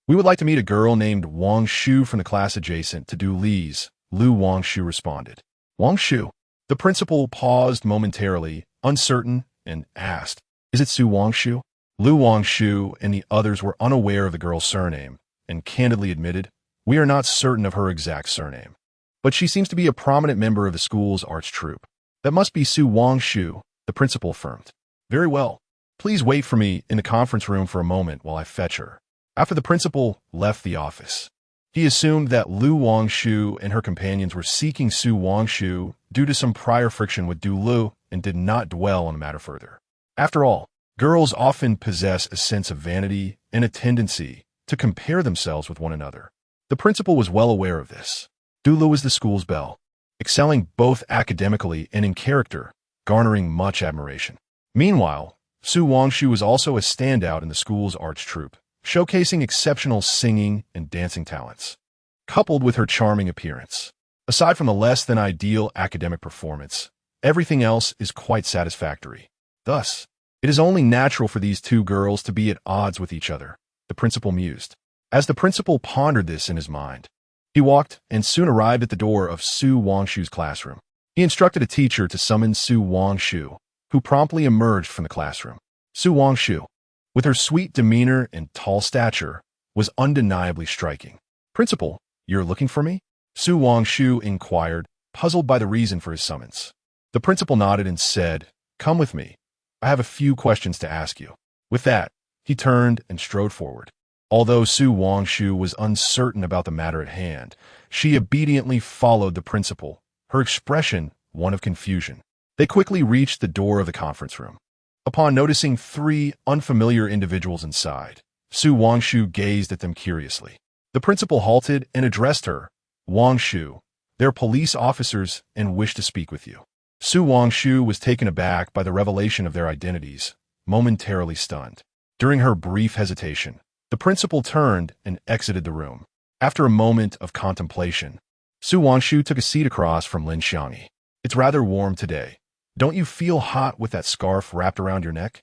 We would like to meet a girl named Wangshu from the class adjacent to Du Li's, Lu Wangshu responded. Wangshu? The principal paused momentarily, uncertain, and asked, is it Su Wangshu? Lu Wangshu and the others were unaware of the girl's surname, and candidly admitted, we are not certain of her exact surname. But she seems to be a prominent member of the school's arts troupe. That must be Su Wangshu, the principal affirmed. Very well. Please wait for me in the conference room for a moment while I fetch her. After the principal left the office, he assumed that Lu Wangshu and her companions were seeking Su Wangshu due to some prior friction with Du Lu and did not dwell on the matter further. After all, girls often possess a sense of vanity and a tendency to compare themselves with one another. The principal was well aware of this. Du Lu was the school's belle, excelling both academically and in character, garnering much admiration. Meanwhile, Su Wangshu was also a standout in the school's arts troupe, showcasing exceptional singing and dancing talents, coupled with her charming appearance. Aside from the less-than-ideal academic performance, everything else is quite satisfactory. Thus, it is only natural for these 2 girls to be at odds with each other, the principal mused. As the principal pondered this in his mind, he walked and soon arrived at the door of Su Wangshu's classroom. He instructed a teacher to summon Su Wangshu, who promptly emerged from the classroom. Su Wangshu, with her sweet demeanor and tall stature, was undeniably striking. Principal, you're looking for me? Su Wangshu inquired, puzzled by the reason for his summons. The principal nodded and said, come with me. I have a few questions to ask you. With that, he turned and strode forward. Although Su Wangshu was uncertain about the matter at hand, she obediently followed the principal, her expression one of confusion. They quickly reached the door of the conference room. Upon noticing 3 unfamiliar individuals inside, Su Wangshu gazed at them curiously. The principal halted and addressed her. Wangshu, they're police officers and wish to speak with you. Su Wangshu was taken aback by the revelation of their identities, momentarily stunned. During her brief hesitation, the principal turned and exited the room. After a moment of contemplation, Su Wangshu took a seat across from Lin Xiangyi. It's rather warm today. Don't you feel hot with that scarf wrapped around your neck?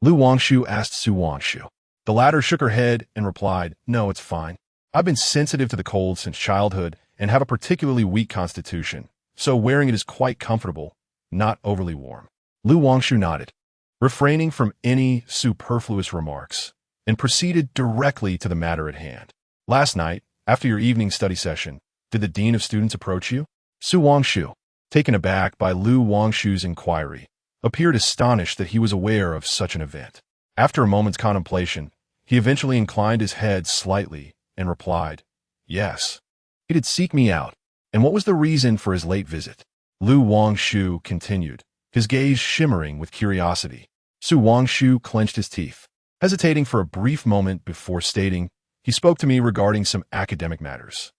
Lu Wangshu asked Su Wangshu. The latter shook her head and replied, no, it's fine. I've been sensitive to the cold since childhood and have a particularly weak constitution, so wearing it is quite comfortable, not overly warm. Lu Wangshu nodded, refraining from any superfluous remarks, and proceeded directly to the matter at hand. Last night, after your evening study session, did the dean of students approach you? Su Wangshu, taken aback by Lu Wangshu's inquiry, appeared astonished that he was aware of such an event. After a moment's contemplation, he eventually inclined his head slightly and replied, "Yes. He did seek me out. And what was the reason for his late visit?" Lu Wangshu continued, his gaze shimmering with curiosity. Su Wangshu clenched his teeth, hesitating for a brief moment before stating, "He spoke to me regarding some academic matters."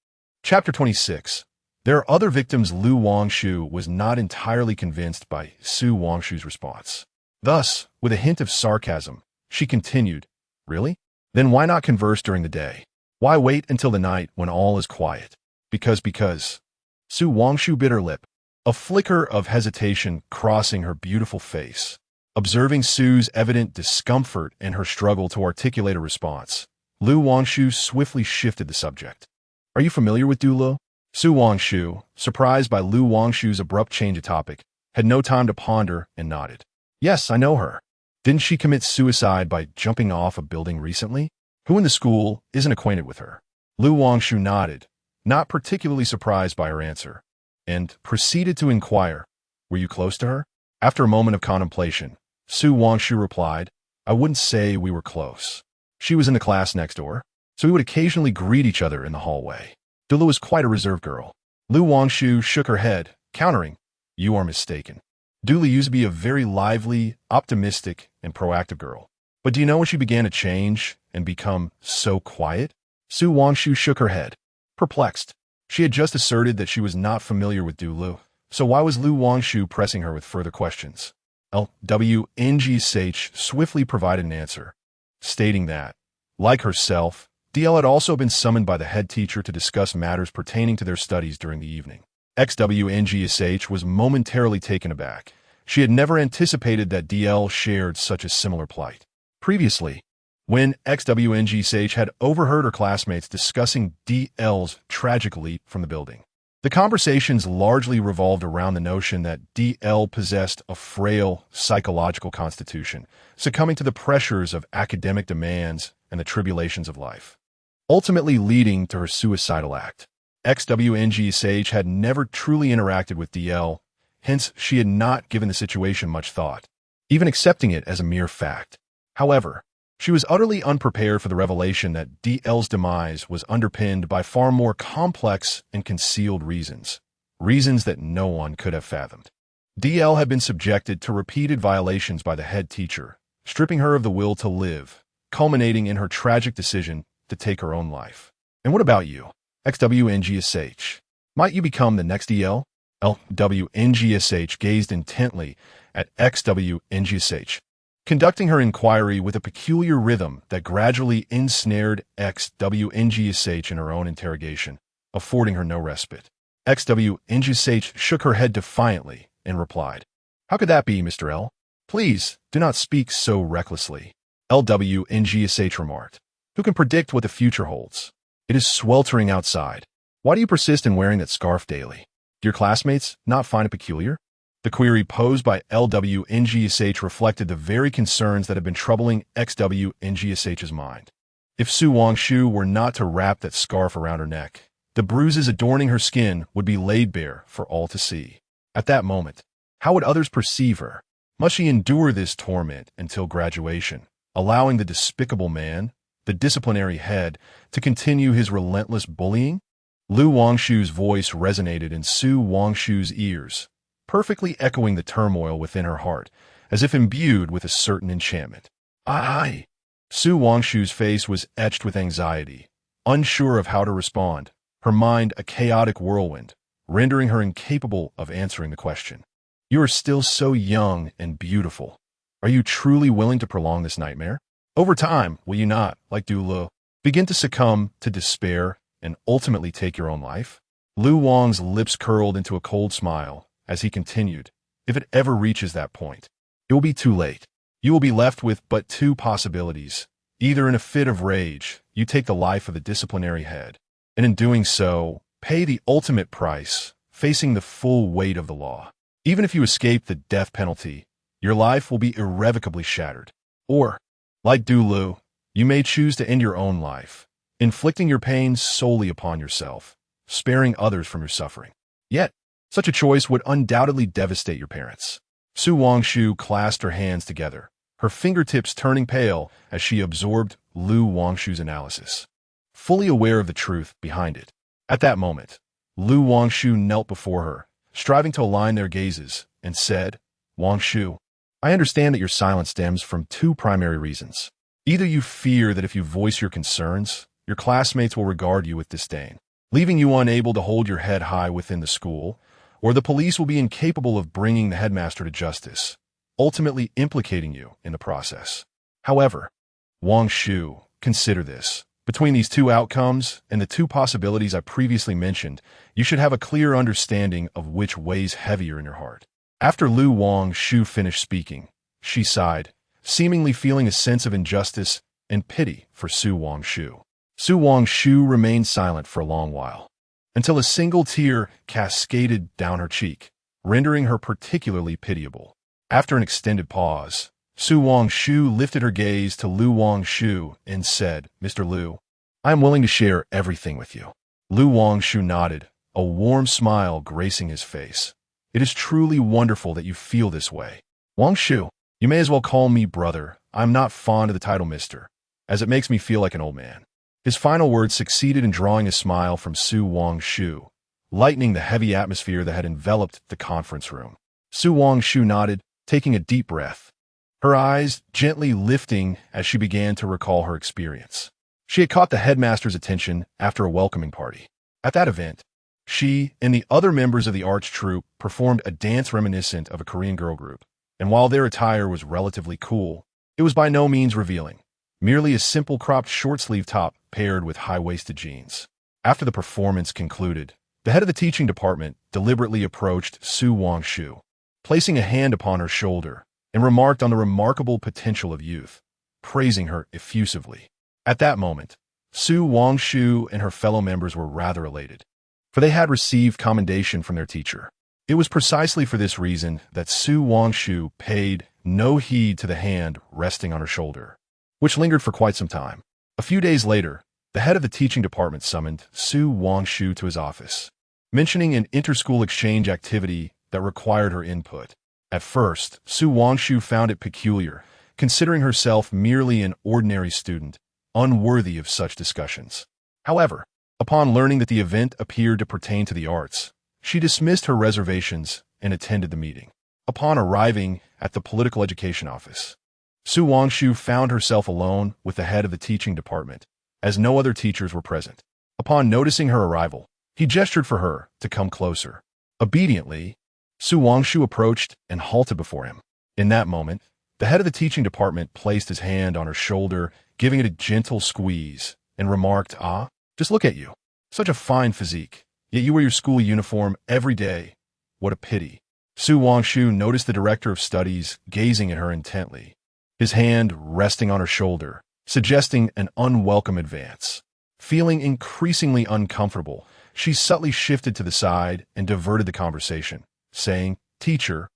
Chapter 26. There are other victims. Lu Wangshu was not entirely convinced by Su Wangshu's response. Thus, with a hint of sarcasm, she continued, "Really? Then why not converse during the day? Why wait until the night when all is quiet?" Because. Su Wangshu bit her lip, a flicker of hesitation crossing her beautiful face. Observing Su's evident discomfort and her struggle to articulate a response, Lu Wangshu swiftly shifted the subject. "Are you familiar with Dulo?" Su Wangshu, surprised by Lu Wangshu's abrupt change of topic, had no time to ponder and nodded. "Yes, I know her. Didn't she commit suicide by jumping off a building recently? Who in the school isn't acquainted with her?" Lu Wangshu nodded, not particularly surprised by her answer, and proceeded to inquire, "Were you close to her?" After a moment of contemplation, Su Wangshu replied, "I wouldn't say we were close. She was in the class next door, so we would occasionally greet each other in the hallway. Dula was quite a reserved girl." Lu Wangshu shook her head, countering, "You are mistaken. Dula used to be a very lively, optimistic, and proactive girl. But do you know when she began to change and become so quiet?" Su Wangshu shook her head, perplexed. She had just asserted that she was not familiar with Dulu, so why was Lu Wangshu pressing her with further questions? LWNGSH swiftly provided an answer, stating that, like herself, DL had also been summoned by the head teacher to discuss matters pertaining to their studies during the evening. XWNGSH was momentarily taken aback. She had never anticipated that DL shared such a similar plight. Previously, when XWNGSH had overheard her classmates discussing DL's tragic leap from the building, the conversations largely revolved around the notion that DL possessed a frail psychological constitution, succumbing to the pressures of academic demands and the tribulations of life, ultimately leading to her suicidal act. XWNGSH had never truly interacted with DL, hence she had not given the situation much thought, even accepting it as a mere fact. However, she was utterly unprepared for the revelation that DL's demise was underpinned by far more complex and concealed reasons that no one could have fathomed. DL had been subjected to repeated violations by the head teacher, stripping her of the will to live, culminating in her tragic decision to take her own life. And what about you, XWNGSH? Might you become the next DL? LWNGSH gazed intently at XWNGSH, conducting her inquiry with a peculiar rhythm that gradually ensnared XWNGSH in her own interrogation, affording her no respite. XWNGSH shook her head defiantly and replied, "How could that be, Mr. L? Please, do not speak so recklessly." LWNGSH remarked, "Who can predict what the future holds? It is sweltering outside. Why do you persist in wearing that scarf daily? Do your classmates not find it peculiar?" The query posed by LWNGSH reflected the very concerns that had been troubling XWNGSH's mind. If Su Wangshu were not to wrap that scarf around her neck, the bruises adorning her skin would be laid bare for all to see. At that moment, how would others perceive her? Must she endure this torment until graduation, allowing the despicable man, the disciplinary head, to continue his relentless bullying? Lu Wangshu's voice resonated in Su Wangshu's ears, perfectly echoing the turmoil within her heart, as if imbued with a certain enchantment. "Aye." Su Wangshu's face was etched with anxiety, unsure of how to respond, her mind a chaotic whirlwind, rendering her incapable of answering the question. "You are still so young and beautiful. Are you truly willing to prolong this nightmare? Over time, will you not, like Dulu, begin to succumb to despair and ultimately take your own life?" Lu Wang's lips curled into a cold smile as he continued, "If it ever reaches that point, it will be too late. You will be left with but two possibilities. Either in a fit of rage, you take the life of the disciplinary head, and in doing so, pay the ultimate price facing the full weight of the law. Even if you escape the death penalty, your life will be irrevocably shattered. Or, like Dulu, you may choose to end your own life, inflicting your pain solely upon yourself, sparing others from your suffering. Yet, such a choice would undoubtedly devastate your parents. Su Wangshu clasped her hands together, her fingertips turning pale as she absorbed Lu Wangshu's analysis, fully aware of the truth behind it. At that moment, Lu Wangshu knelt before her, striving to align their gazes, and said, "Wangshu, I understand that your silence stems from two primary reasons. Either you fear that if you voice your concerns, your classmates will regard you with disdain, leaving you unable to hold your head high within the school, or the police will be incapable of bringing the headmaster to justice, ultimately implicating you in the process. However, Wangshu, consider this. Between these two outcomes and the two possibilities I previously mentioned, you should have a clear understanding of which weighs heavier in your heart." After Lu Wangshu finished speaking, she sighed, seemingly feeling a sense of injustice and pity for Su Wangshu. Su Wangshu remained silent for a long while, until a single tear cascaded down her cheek, rendering her particularly pitiable. After an extended pause, Su Wangshu lifted her gaze to Lu Wangshu and said, "Mr. Lu, I am willing to share everything with you." Lu Wangshu nodded, a warm smile gracing his face. "It is truly wonderful that you feel this way. Wangshu, you may as well call me brother. I'm not fond of the title Mr., as it makes me feel like an old man." His final words succeeded in drawing a smile from Su Wangshu, lightening the heavy atmosphere that had enveloped the conference room. Su Wangshu nodded, taking a deep breath, her eyes gently lifting as she began to recall her experience. She had caught the headmaster's attention after a welcoming party. At that event, she and the other members of the arts troupe performed a dance reminiscent of a Korean girl group, and while their attire was relatively cool, it was by no means revealing, merely a simple cropped short-sleeve top paired with high-waisted jeans. After the performance concluded, the head of the teaching department deliberately approached Su Wangshu, placing a hand upon her shoulder, and remarked on the remarkable potential of youth, praising her effusively. At that moment, Su Wangshu and her fellow members were rather elated, for they had received commendation from their teacher. It was precisely for this reason that Su Wangshu paid no heed to the hand resting on her shoulder, which lingered for quite some time. A few days later, the head of the teaching department summoned Su Wangshu to his office, mentioning an inter-school exchange activity that required her input. At first, Su Wangshu found it peculiar, considering herself merely an ordinary student, unworthy of such discussions. However, upon learning that the event appeared to pertain to the arts, she dismissed her reservations and attended the meeting. Upon arriving at the political education office, Su Wangshu found herself alone with the head of the teaching department, as no other teachers were present. Upon noticing her arrival, he gestured for her to come closer. Obediently, Su Wangshu approached and halted before him. In that moment, the head of the teaching department placed his hand on her shoulder, giving it a gentle squeeze, and remarked, "Ah, just look at you. Such a fine physique, yet you wear your school uniform every day. What a pity." Su Wangshu noticed the director of studies gazing at her intently, his hand resting on her shoulder, suggesting an unwelcome advance. Feeling increasingly uncomfortable, she subtly shifted to the side and diverted the conversation, saying, "Teacher,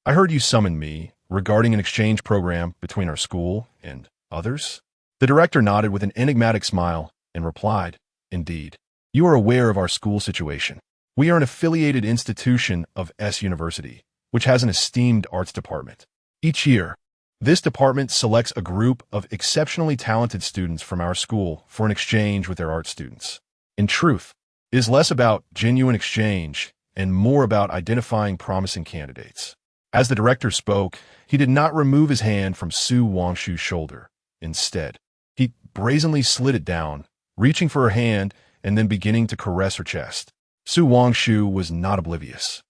I heard you summon me regarding an exchange program between our school and others?" The director nodded with an enigmatic smile and replied, "Indeed, you are aware of our school situation. We are an affiliated institution of S University, which has an esteemed arts department. Each year, this department selects a group of exceptionally talented students from our school for an exchange with their art students. In truth, it is less about genuine exchange and more about identifying promising candidates." As the director spoke, he did not remove his hand from Su Wangshu's shoulder. Instead, he brazenly slid it down, reaching for her hand and then beginning to caress her chest. Su Wangshu was not oblivious.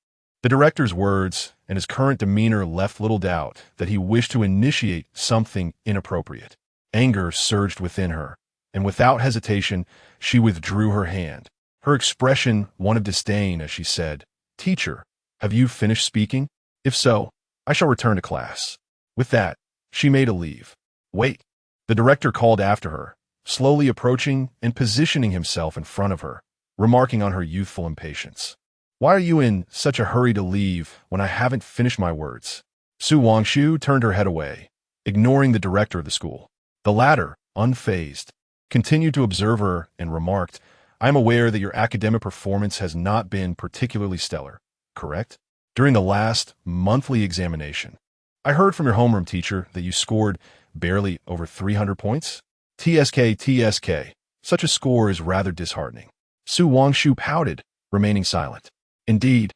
The director's words and his current demeanor left little doubt that he wished to initiate something inappropriate. Anger surged within her, and without hesitation, she withdrew her hand, her expression one of disdain as she said, "Teacher, have you finished speaking? If so, I shall return to class." With that, she made a leave. "Wait," the director called after her, slowly approaching and positioning himself in front of her, remarking on her youthful impatience. Why are you in such a hurry to leave when I haven't finished my words? Su Wangshu turned her head away, ignoring the director of the school. The latter, unfazed, continued to observe her and remarked, I am aware that your academic performance has not been particularly stellar, correct? During the last monthly examination, I heard from your homeroom teacher that you scored barely over 300 points? TSK. Such a score is rather disheartening. Su Wangshu pouted, remaining silent. Indeed,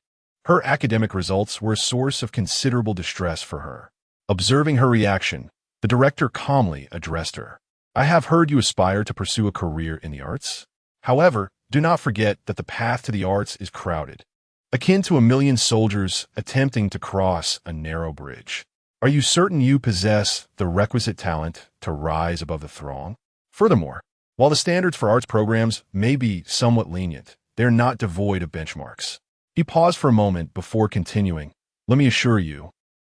her academic results were a source of considerable distress for her. Observing her reaction, the director calmly addressed her. I have heard you aspire to pursue a career in the arts. However, do not forget that the path to the arts is crowded, akin to a million soldiers attempting to cross a narrow bridge. Are you certain you possess the requisite talent to rise above the throng? Furthermore, while the standards for arts programs may be somewhat lenient, they are not devoid of benchmarks. He paused for a moment before continuing. Let me assure you,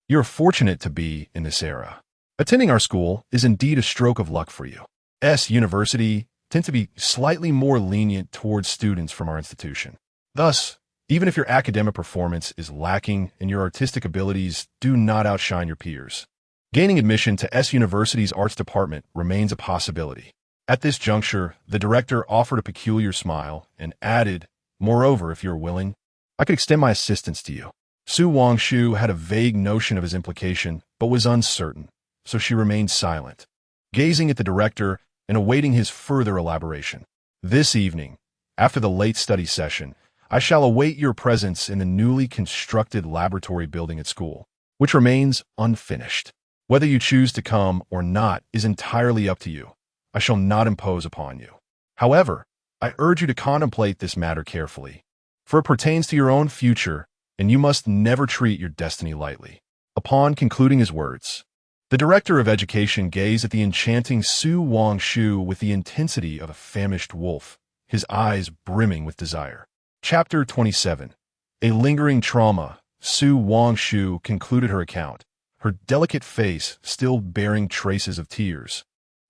you're fortunate to be in this era. Attending our school is indeed a stroke of luck for you. University tend to be slightly more lenient towards students from our institution. Thus, even if your academic performance is lacking and your artistic abilities do not outshine your peers, gaining admission to University's arts department remains a possibility. At this juncture, the director offered a peculiar smile and added, moreover, if you're willing, I could extend my assistance to you. Su Wangshu had a vague notion of his implication, but was uncertain, so she remained silent, gazing at the director and awaiting his further elaboration. This evening, after the late study session, I shall await your presence in the newly constructed laboratory building at school, which remains unfinished. Whether you choose to come or not is entirely up to you. I shall not impose upon you. However, I urge you to contemplate this matter carefully, for it pertains to your own future, and you must never treat your destiny lightly. Upon concluding his words, the director of education gazed at the enchanting Su Wangshu with the intensity of a famished wolf, his eyes brimming with desire. Chapter 27. A lingering trauma. Su Wangshu concluded her account, her delicate face still bearing traces of tears,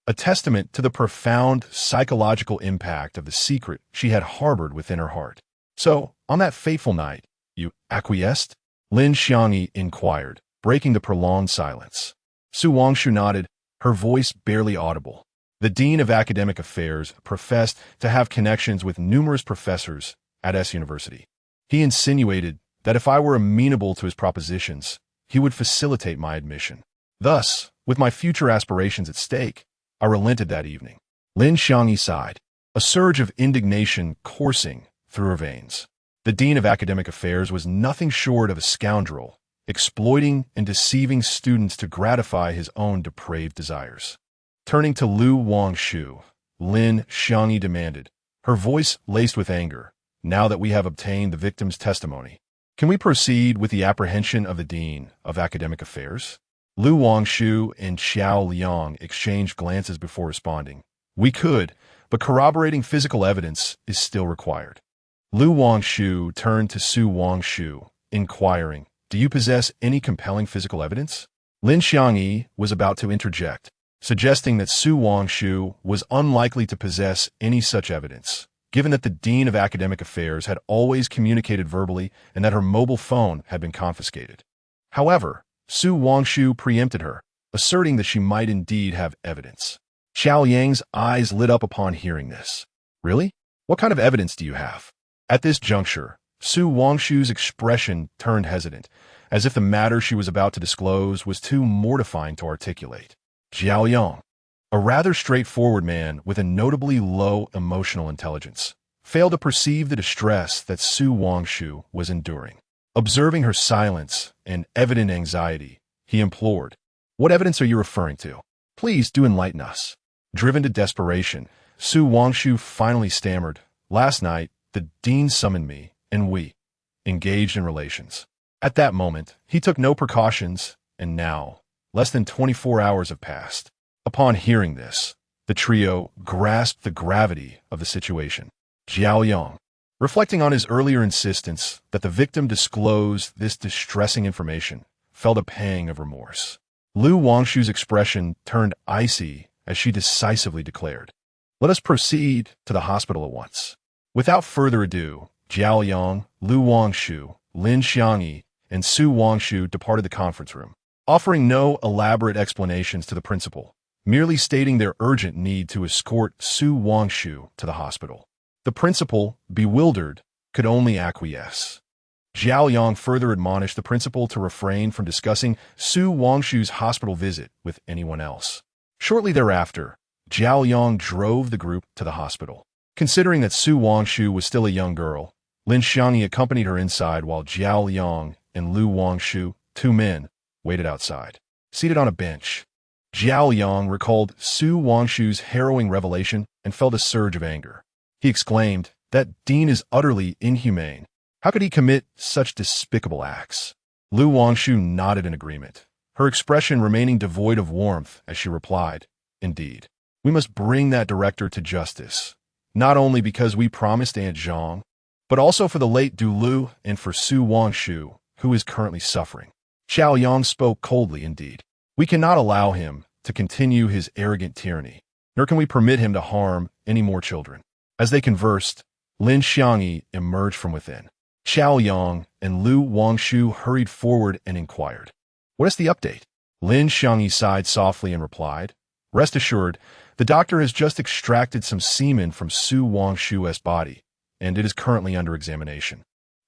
a testament to the profound psychological impact of the secret she had harbored within her heart. So, on that fateful night, you acquiesced? Lin Xiangyi inquired, breaking the prolonged silence. Su Wangshu nodded, her voice barely audible. The Dean of Academic Affairs professed to have connections with numerous professors at University. He insinuated that if I were amenable to his propositions, he would facilitate my admission. Thus, with my future aspirations at stake, I relented that evening. Lin Xiangyi sighed, a surge of indignation coursing through her veins. The Dean of Academic Affairs was nothing short of a scoundrel, exploiting and deceiving students to gratify his own depraved desires. Turning to Lu Wangshu, Lin Xiangyi demanded, her voice laced with anger, now that we have obtained the victim's testimony, can we proceed with the apprehension of the Dean of Academic Affairs? Lu Wangshu and Xiao Liang exchanged glances before responding. We could, but corroborating physical evidence is still required. Lu Wangshu turned to Su Wangshu, inquiring, do you possess any compelling physical evidence? Lin Xiangyi was about to interject, suggesting that Su Wangshu was unlikely to possess any such evidence, given that the Dean of Academic Affairs had always communicated verbally and that her mobile phone had been confiscated. However, Su Wangshu preempted her, asserting that she might indeed have evidence. Xiao Yang's eyes lit up upon hearing this. Really? What kind of evidence do you have? At this juncture, Su Wangshu's expression turned hesitant, as if the matter she was about to disclose was too mortifying to articulate. Xiao Yang, a rather straightforward man with a notably low emotional intelligence, failed to perceive the distress that Su Wangshu was enduring. Observing her silence and evident anxiety, he implored, what evidence are you referring to? Please do enlighten us. Driven to desperation, Su Wangshu finally stammered, last night, the dean summoned me, and we engaged in relations. At that moment, he took no precautions, and now, less than 24 hours have passed. Upon hearing this, the trio grasped the gravity of the situation. Xiao Yang, reflecting on his earlier insistence that the victim disclose this distressing information, felt a pang of remorse. Lu Wangshu's expression turned icy as she decisively declared, let us proceed to the hospital at once. Without further ado, Jiao Yang, Lu Wangshu, Lin Xiangyi, and Su Wangshu departed the conference room, offering no elaborate explanations to the principal, merely stating their urgent need to escort Su Wangshu to the hospital. The principal, bewildered, could only acquiesce. Jiao Yang further admonished the principal to refrain from discussing Su Wangshu's hospital visit with anyone else. Shortly thereafter, Jiao Yang drove the group to the hospital. Considering that Su Wangshu was still a young girl, Lin Xiangyi accompanied her inside while Jiao Yang and Lu Wangshu, two men, waited outside. Seated on a bench, Jiao Yang recalled Su Wangshu's harrowing revelation and felt a surge of anger. He exclaimed, "That dean is utterly inhumane. How could he commit such despicable acts?" Lu Wangshu nodded in agreement, her expression remaining devoid of warmth as she replied, "Indeed, we must bring that director to justice, not only because we promised Aunt Zhang, but also for the late Du Lu and for Su Wangshu, who is currently suffering." Xiao Yang spoke coldly indeed. "We cannot allow him to continue his arrogant tyranny, nor can we permit him to harm any more children." As they conversed, Lin Xiangyi emerged from within. Xiao Yang and Lu Wangshu hurried forward and inquired, "What is the update?" Lin Xiangyi sighed softly and replied, "Rest assured, the doctor has just extracted some semen from Su Wangshu's body, and it is currently under examination.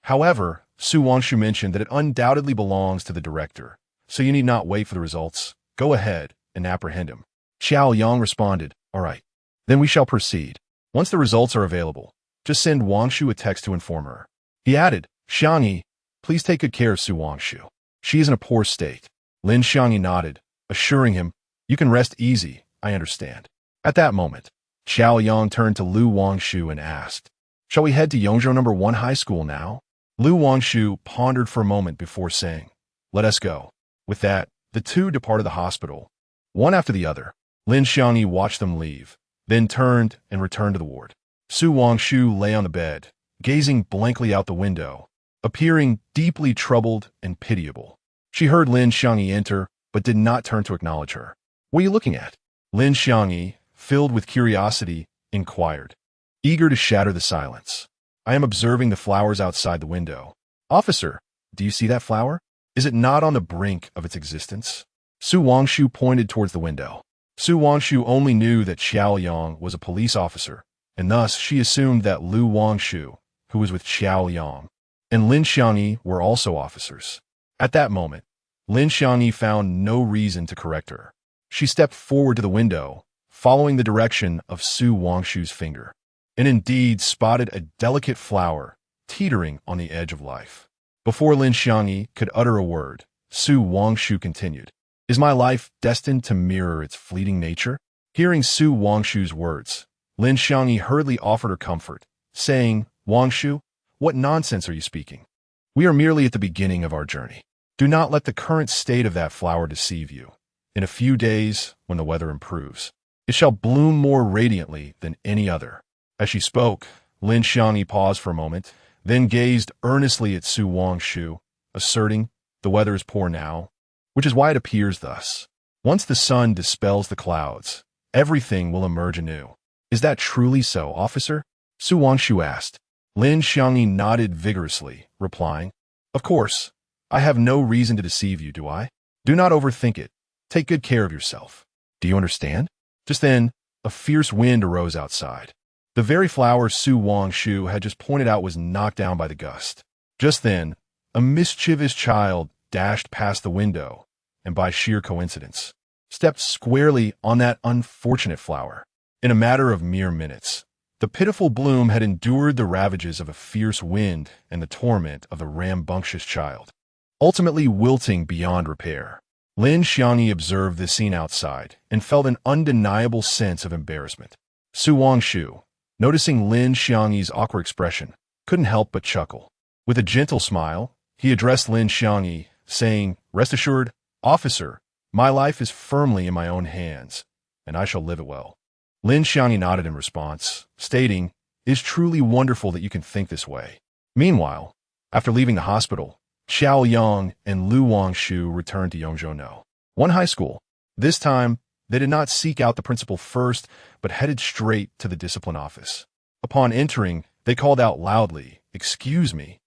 However, Su Wangshu mentioned that it undoubtedly belongs to the director, so you need not wait for the results. Go ahead and apprehend him." Xiao Yang responded, "All right, then we shall proceed. Once the results are available, just send Wangshu a text to inform her." He added, "Xiangyi, please take good care of Su Wangshu. She is in a poor state." Lin Xiangyi nodded, assuring him, "You can rest easy, I understand." At that moment, Xiao Yang turned to Lu Wangshu and asked, "Shall we head to Yongzhou No. 1 High School now?" Lu Wangshu pondered for a moment before saying, "Let us go." With that, the two departed the hospital, one after the other. Lin Xiangyi watched them leave, then turned and returned to the ward. Su Wangshu lay on the bed, gazing blankly out the window, appearing deeply troubled and pitiable. She heard Lin Xiangyi enter, but did not turn to acknowledge her. "What are you looking at?" Lin Xiangyi, filled with curiosity, inquired, eager to shatter the silence. "I am observing the flowers outside the window." "Officer, do you see that flower? Is it not on the brink of its existence?" Su Wangshu pointed towards the window. Su Wangshu only knew that Xiao Yang was a police officer, and thus she assumed that Lu Wangshu, who was with Xiao Yang, and Lin Xiangyi were also officers. At that moment, Lin Xiangyi found no reason to correct her. She stepped forward to the window, following the direction of Su Wangshu's finger, and indeed spotted a delicate flower teetering on the edge of life. Before Lin Xiangyi could utter a word, Su Wangshu continued, "Is my life destined to mirror its fleeting nature?" Hearing Su Wangshu's words, Lin Xiangyi hurriedly offered her comfort, saying, "Wangshu, what nonsense are you speaking? We are merely at the beginning of our journey. Do not let the current state of that flower deceive you. In a few days, when the weather improves, it shall bloom more radiantly than any other." As she spoke, Lin Xiangyi paused for a moment, then gazed earnestly at Su Wangshu, asserting, "The weather is poor now, which is why it appears thus. Once the sun dispels the clouds, everything will emerge anew." "Is that truly so, officer?" Su Wangshu asked. Lin Xiangyi nodded vigorously, replying, "Of course. I have no reason to deceive you, do I? Do not overthink it. Take good care of yourself. Do you understand?" Just then, a fierce wind arose outside. The very flower Su Wangshu had just pointed out was knocked down by the gust. Just then, a mischievous child dashed past the window, and by sheer coincidence, stepped squarely on that unfortunate flower. In a matter of mere minutes, the pitiful bloom had endured the ravages of a fierce wind and the torment of the rambunctious child, ultimately wilting beyond repair. Lin Xiangyi observed this scene outside and felt an undeniable sense of embarrassment. Su Wangshu, noticing Lin Xiangyi's awkward expression, couldn't help but chuckle. With a gentle smile, he addressed Lin Xiangyi, saying, "Rest assured, officer, my life is firmly in my own hands, and I shall live it well." Lin Xiangyi nodded in response, stating, "It is truly wonderful that you can think this way." Meanwhile, after leaving the hospital, Xiao Yang and Lu Wangshu returned to Yongzhou No. 1 High School. This time, they did not seek out the principal first, but headed straight to the discipline office. Upon entering, they called out loudly, "Excuse me,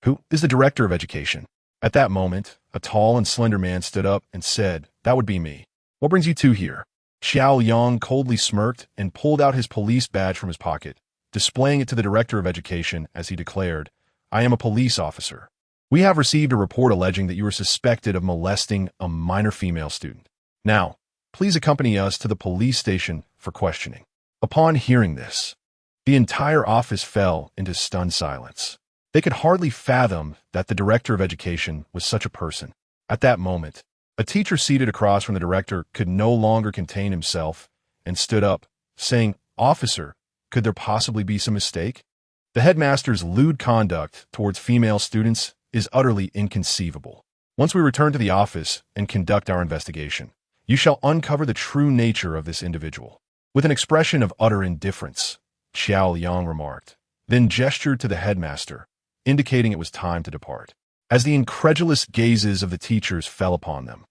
who is the director of education?" At that moment, a tall and slender man stood up and said, "That would be me. What brings you two here?" Xiao Yang coldly smirked and pulled out his police badge from his pocket, displaying it to the director of education as he declared, "I am a police officer. We have received a report alleging that you are suspected of molesting a minor female student. Now, please accompany us to the police station for questioning." Upon hearing this, the entire office fell into stunned silence. They could hardly fathom that the director of education was such a person. At that moment, a teacher seated across from the director could no longer contain himself and stood up, saying, "Officer, could there possibly be some mistake? The headmaster's lewd conduct towards female students is utterly inconceivable. Once we return to the office and conduct our investigation, you shall uncover the true nature of this individual." With an expression of utter indifference, Xiao Yang remarked, then gestured to the headmaster, indicating it was time to depart. As the incredulous gazes of the teachers fell upon them,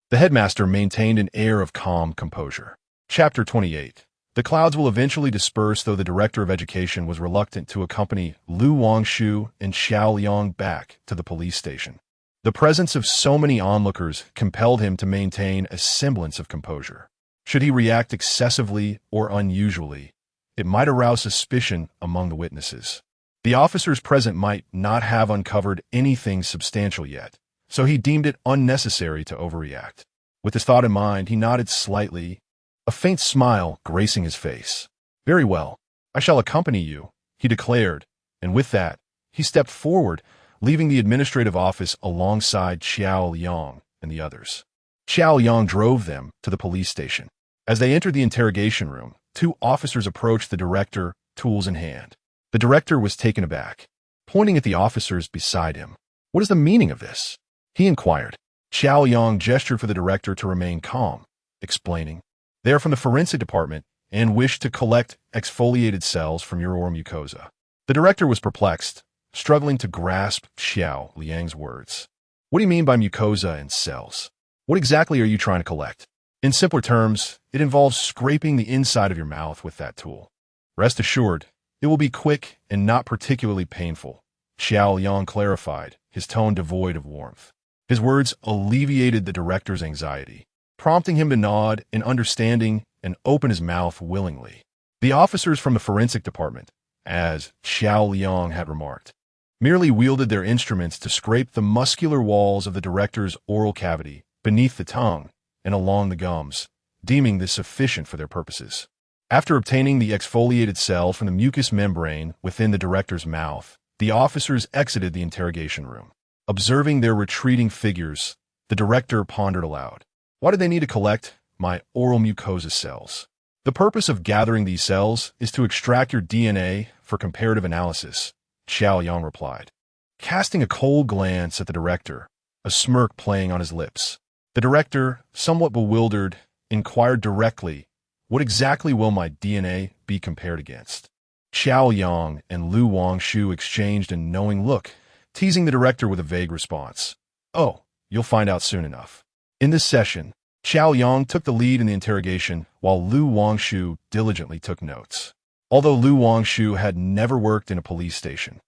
the headmaster maintained an air of calm composure. Chapter 28. The clouds will eventually disperse, though the director of education was reluctant to accompany Wangshu and Xiao Yang back to the police station. The presence of so many onlookers compelled him to maintain a semblance of composure. Should he react excessively or unusually, it might arouse suspicion among the witnesses. The officers present might not have uncovered anything substantial yet, so he deemed it unnecessary to overreact. With this thought in mind, he nodded slightly, a faint smile gracing his face. "Very well, I shall accompany you," he declared, and with that, he stepped forward, leaving the administrative office alongside Xiao Yang and the others. Xiao Yang drove them to the police station. As they entered the interrogation room, two officers approached the director, tools in hand. The director was taken aback, pointing at the officers beside him. "What is the meaning of this?" he inquired. Xiao Yang gestured for the director to remain calm, explaining, "They are from the forensic department and wish to collect exfoliated cells from your oral mucosa." The director was perplexed, struggling to grasp Xiao Liang's words. "What do you mean by mucosa and cells? What exactly are you trying to collect?" "In simpler terms, it involves scraping the inside of your mouth with that tool. Rest assured, it will be quick and not particularly painful," Xiao Yang clarified, his tone devoid of warmth. His words alleviated the director's anxiety, prompting him to nod in understanding and open his mouth willingly. The officers from the forensic department, as Xiao Yang had remarked, merely wielded their instruments to scrape the muscular walls of the director's oral cavity beneath the tongue and along the gums, deeming this sufficient for their purposes. After obtaining the exfoliated cells from the mucous membrane within the director's mouth, the officers exited the interrogation room. Observing their retreating figures, the director pondered aloud. "Why do they need to collect my oral mucosa cells?" "The purpose of gathering these cells is to extract your DNA for comparative analysis," Xiao Yang replied, casting a cold glance at the director, a smirk playing on his lips. The director, somewhat bewildered, inquired directly, "What exactly will my DNA be compared against?" Xiao Yang and Wangshu exchanged a knowing look, teasing the director with a vague response. "Oh, you'll find out soon enough." In this session, Xiao Yang took the lead in the interrogation, while Wangshu diligently took notes. Although Wangshu had never worked in a police station,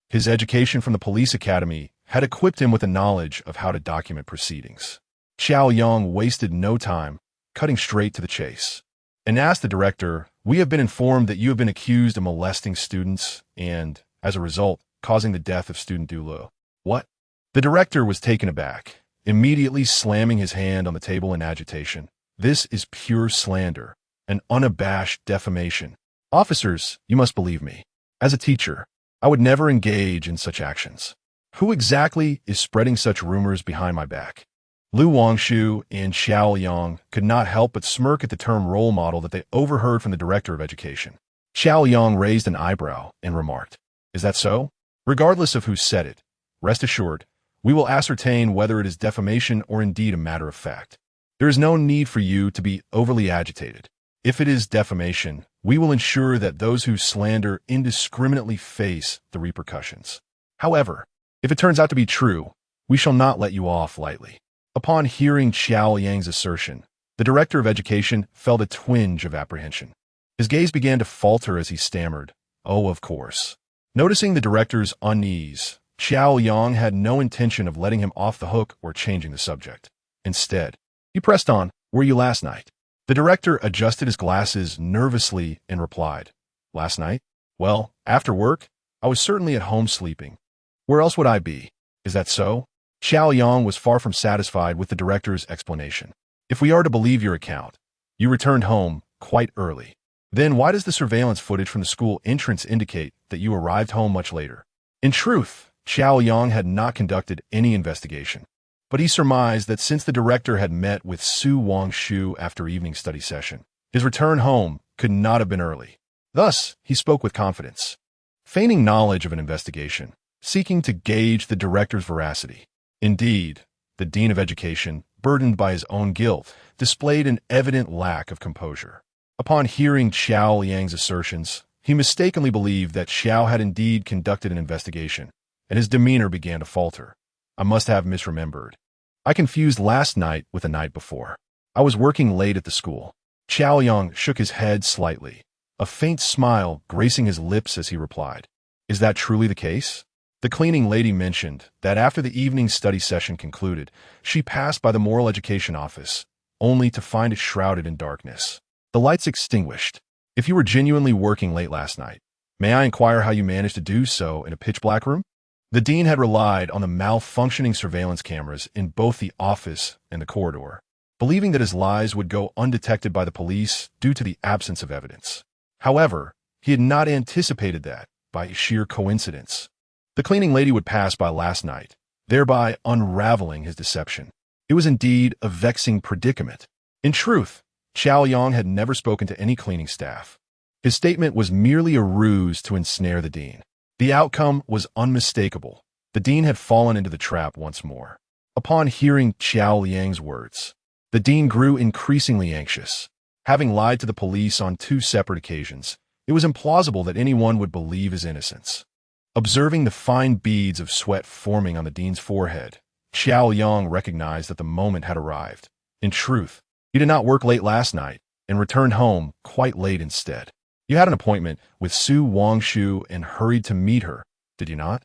his education from the police academy had equipped him with the knowledge of how to document proceedings. Xiao Yang wasted no time, cutting straight to the chase, and asked the director, "We have been informed that you have been accused of molesting students and, as a result, causing the death of student Dulu." "What?" The director was taken aback, immediately slamming his hand on the table in agitation. "This is pure slander, an unabashed defamation. Officers, you must believe me. As a teacher, I would never engage in such actions. Who exactly is spreading such rumors behind my back?" Wangshu and Xiao Yang could not help but smirk at the term role model that they overheard from the director of education. Xiao Yang raised an eyebrow and remarked, "Is that so? Regardless of who said it, rest assured, we will ascertain whether it is defamation or indeed a matter of fact. There is no need for you to be overly agitated. If it is defamation, we will ensure that those who slander indiscriminately face the repercussions. However, if it turns out to be true, we shall not let you off lightly." Upon hearing Xiao Yang's assertion, the director of education felt a twinge of apprehension. His gaze began to falter as he stammered, "Oh, of course. Noticing the director's unease, Xiao Yang had no intention of letting him off the hook or changing the subject. Instead, he pressed on, "Were you last night?" The director adjusted his glasses nervously and replied, "Last night? Well, after work, I was certainly at home sleeping. Where else would I be? Is that so?" Xiao Yang was far from satisfied with the director's explanation. "If we are to believe your account, you returned home quite early. Then why does the surveillance footage from the school entrance indicate that you arrived home much later?" In truth, Xiao Yang had not conducted any investigation, but he surmised that since the director had met with Wangshu after evening study session, his return home could not have been early. Thus, he spoke with confidence, feigning knowledge of an investigation, seeking to gauge the director's veracity. Indeed, the dean of education, burdened by his own guilt, displayed an evident lack of composure. Upon hearing Xiao Yang's assertions, he mistakenly believed that Xiao had indeed conducted an investigation, and his demeanor began to falter. "I must have misremembered. I confused last night with the night before. I was working late at the school." Xiao Yang shook his head slightly, a faint smile gracing his lips as he replied, "Is that truly the case?" The cleaning lady mentioned that after the evening study session concluded, she passed by the moral education office, only to find it shrouded in darkness, the lights extinguished. "If you were genuinely working late last night, may I inquire how you managed to do so in a pitch-black room?" The dean had relied on the malfunctioning surveillance cameras in both the office and the corridor, believing that his lies would go undetected by the police due to the absence of evidence. However, he had not anticipated that, by sheer coincidence, the cleaning lady would pass by last night, thereby unraveling his deception. It was indeed a vexing predicament. In truth, Xiao Yang had never spoken to any cleaning staff. His statement was merely a ruse to ensnare the dean. The outcome was unmistakable. The dean had fallen into the trap once more. Upon hearing Xiao Yang's words, the dean grew increasingly anxious. Having lied to the police on 2 separate occasions, it was implausible that anyone would believe his innocence. Observing the fine beads of sweat forming on the dean's forehead, Xiao Yang recognized that the moment had arrived. In truth, he did not work late last night and returned home quite late instead. "You had an appointment with Wangshu and hurried to meet her, did you not?"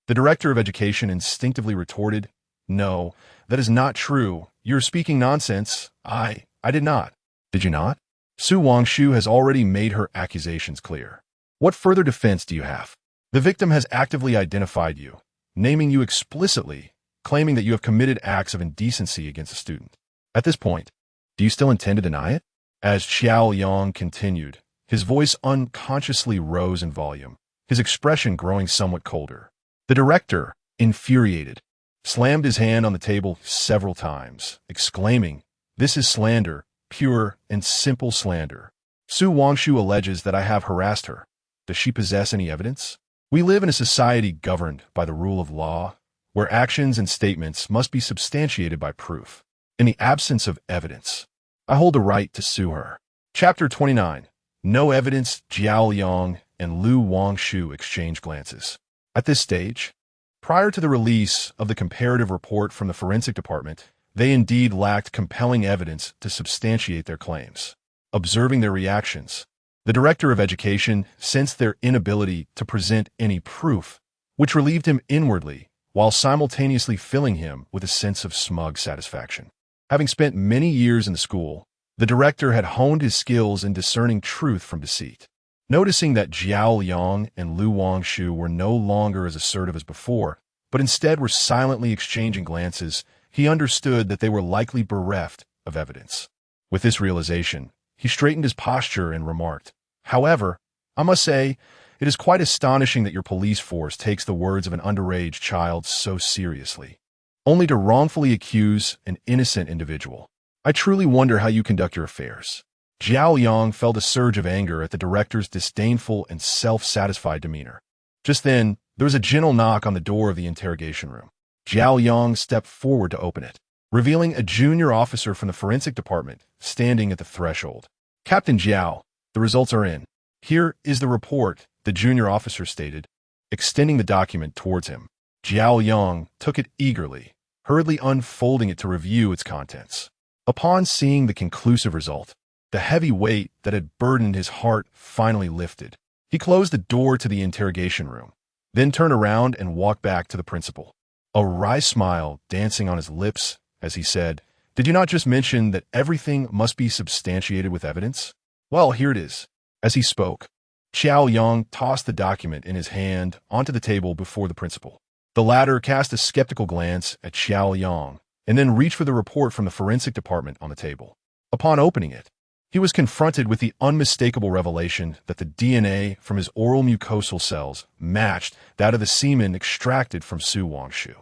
The director of education instinctively retorted, "No, that is not true. You're speaking nonsense. I did not." "Did you not?" Wangshu has already made her accusations clear. What further defense do you have? The victim has actively identified you, naming you explicitly, claiming that you have committed acts of indecency against a student. At this point, do you still intend to deny it? As Xiao Yang continued, his voice unconsciously rose in volume, his expression growing somewhat colder. The director, infuriated, slammed his hand on the table several times, exclaiming, "This is slander, pure and simple slander. Wangshu alleges that I have harassed her. Does she possess any evidence? We live in a society governed by the rule of law, where actions and statements must be substantiated by proof. In the absence of evidence, I hold the right to sue her." Chapter 29. No evidence. Jiao Yang and Wangshu exchanged glances. At this stage, prior to the release of the comparative report from the forensic department, they indeed lacked compelling evidence to substantiate their claims. Observing their reactions, the director of education sensed their inability to present any proof, which relieved him inwardly, while simultaneously filling him with a sense of smug satisfaction. Having spent many years in the school, the director had honed his skills in discerning truth from deceit. Noticing that Jiao Yang and Wangshu were no longer as assertive as before, but instead were silently exchanging glances, he understood that they were likely bereft of evidence. With this realization, he straightened his posture and remarked, "However, I must say, it is quite astonishing that your police force takes the words of an underage child so seriously, only to wrongfully accuse an innocent individual. I truly wonder how you conduct your affairs." Jiao Yang felt a surge of anger at the director's disdainful and self-satisfied demeanor. Just then, there was a gentle knock on the door of the interrogation room. Jiao Yang stepped forward to open it, revealing a junior officer from the forensic department standing at the threshold. "Captain Jiao, the results are in. Here is the report," the junior officer stated, extending the document towards him. Jiao Yang took it eagerly, hurriedly unfolding it to review its contents. Upon seeing the conclusive result, the heavy weight that had burdened his heart finally lifted. He closed the door to the interrogation room, then turned around and walked back to the principal, a wry smile dancing on his lips as he said, "Did you not just mention that everything must be substantiated with evidence? Well, here it is." As he spoke, Xiao Yang tossed the document in his hand onto the table before the principal. The latter cast a skeptical glance at Xiao Yang and then reached for the report from the forensic department on the table. Upon opening it, he was confronted with the unmistakable revelation that the DNA from his oral mucosal cells matched that of the semen extracted from Su Wangshu.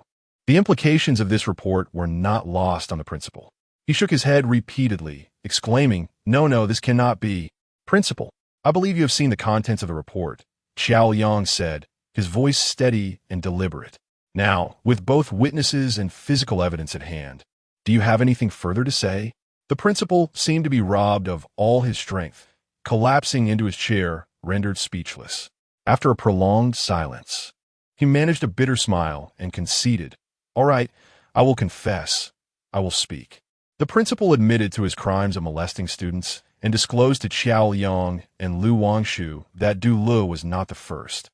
The implications of this report were not lost on the principal. He shook his head repeatedly, exclaiming, "No, this cannot be." "Principal, I believe you have seen the contents of the report," Xiao Yang said, his voice steady and deliberate. "Now, with both witnesses and physical evidence at hand, do you have anything further to say?" The principal seemed to be robbed of all his strength, collapsing into his chair, rendered speechless. After a prolonged silence, he managed a bitter smile and conceded, "All right, I will confess. I will speak." The principal admitted to his crimes of molesting students and disclosed to Xiao Yang and Lu Wangshu that Du Lu was not the first,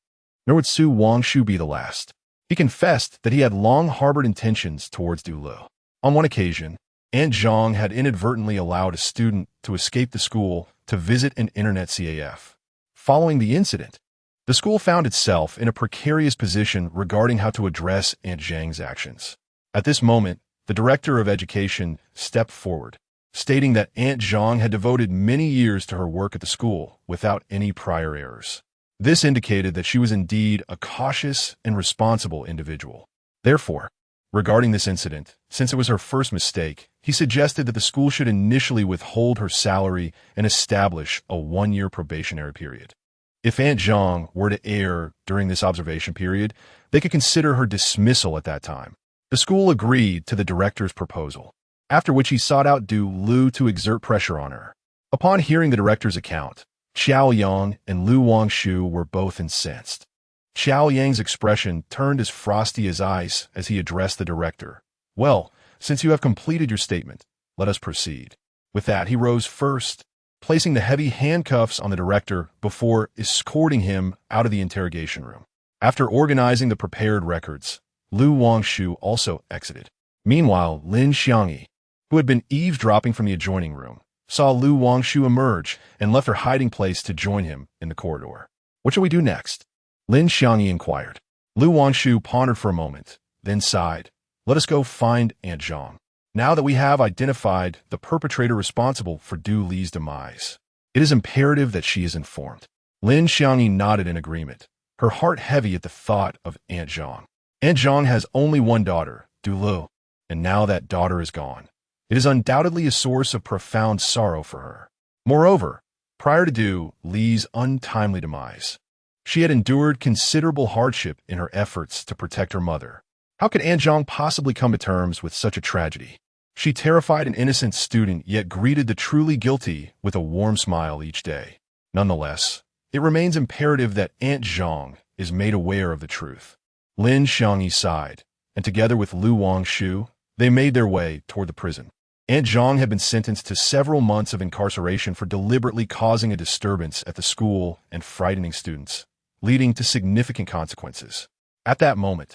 nor would Su Wangshu be the last. He confessed that he had long harbored intentions towards Du Lu. On one occasion, Aunt Zhang had inadvertently allowed a student to escape the school to visit an internet CAF. Following the incident, the school found itself in a precarious position regarding how to address Aunt Zhang's actions. At this moment, the director of education stepped forward, stating that Aunt Zhang had devoted many years to her work at the school without any prior errors. This indicated that she was indeed a cautious and responsible individual. Therefore, regarding this incident, since it was her first mistake, he suggested that the school should initially withhold her salary and establish a 1-year probationary period. If Aunt Zhang were to err during this observation period, they could consider her dismissal at that time. The school agreed to the director's proposal, after which he sought out Du Lu to exert pressure on her. Upon hearing the director's account, Xiao Yang and Lu Wangshu were both incensed. Xiao Yang's expression turned as frosty as ice as he addressed the director. "Well, since you have completed your statement, let us proceed." With that, he rose first, placing the heavy handcuffs on the director before escorting him out of the interrogation room. After organizing the prepared records, Lu Wangshu also exited. Meanwhile, Lin Xiangyi, who had been eavesdropping from the adjoining room, saw Lu Wangshu emerge and left her hiding place to join him in the corridor. "What shall we do next?" Lin Xiangyi inquired. Lu Wangshu pondered for a moment, then sighed. "Let us go find Aunt Zhang. Now that we have identified the perpetrator responsible for Du Li's demise, it is imperative that she is informed." Lin Xiangyi nodded in agreement, her heart heavy at the thought of Aunt Zhang. Aunt Zhang has only one daughter, Du Lu, and now that daughter is gone. It is undoubtedly a source of profound sorrow for her. Moreover, prior to Du Li's untimely demise, she had endured considerable hardship in her efforts to protect her mother. How could Aunt Zhang possibly come to terms with such a tragedy? She terrified an innocent student, yet greeted the truly guilty with a warm smile each day. Nonetheless, it remains imperative that Aunt Zhang is made aware of the truth. Lin Xiangyi sighed, and together with Lu Wangshu, they made their way toward the prison. Aunt Zhang had been sentenced to several months of incarceration for deliberately causing a disturbance at the school and frightening students, leading to significant consequences. At that moment,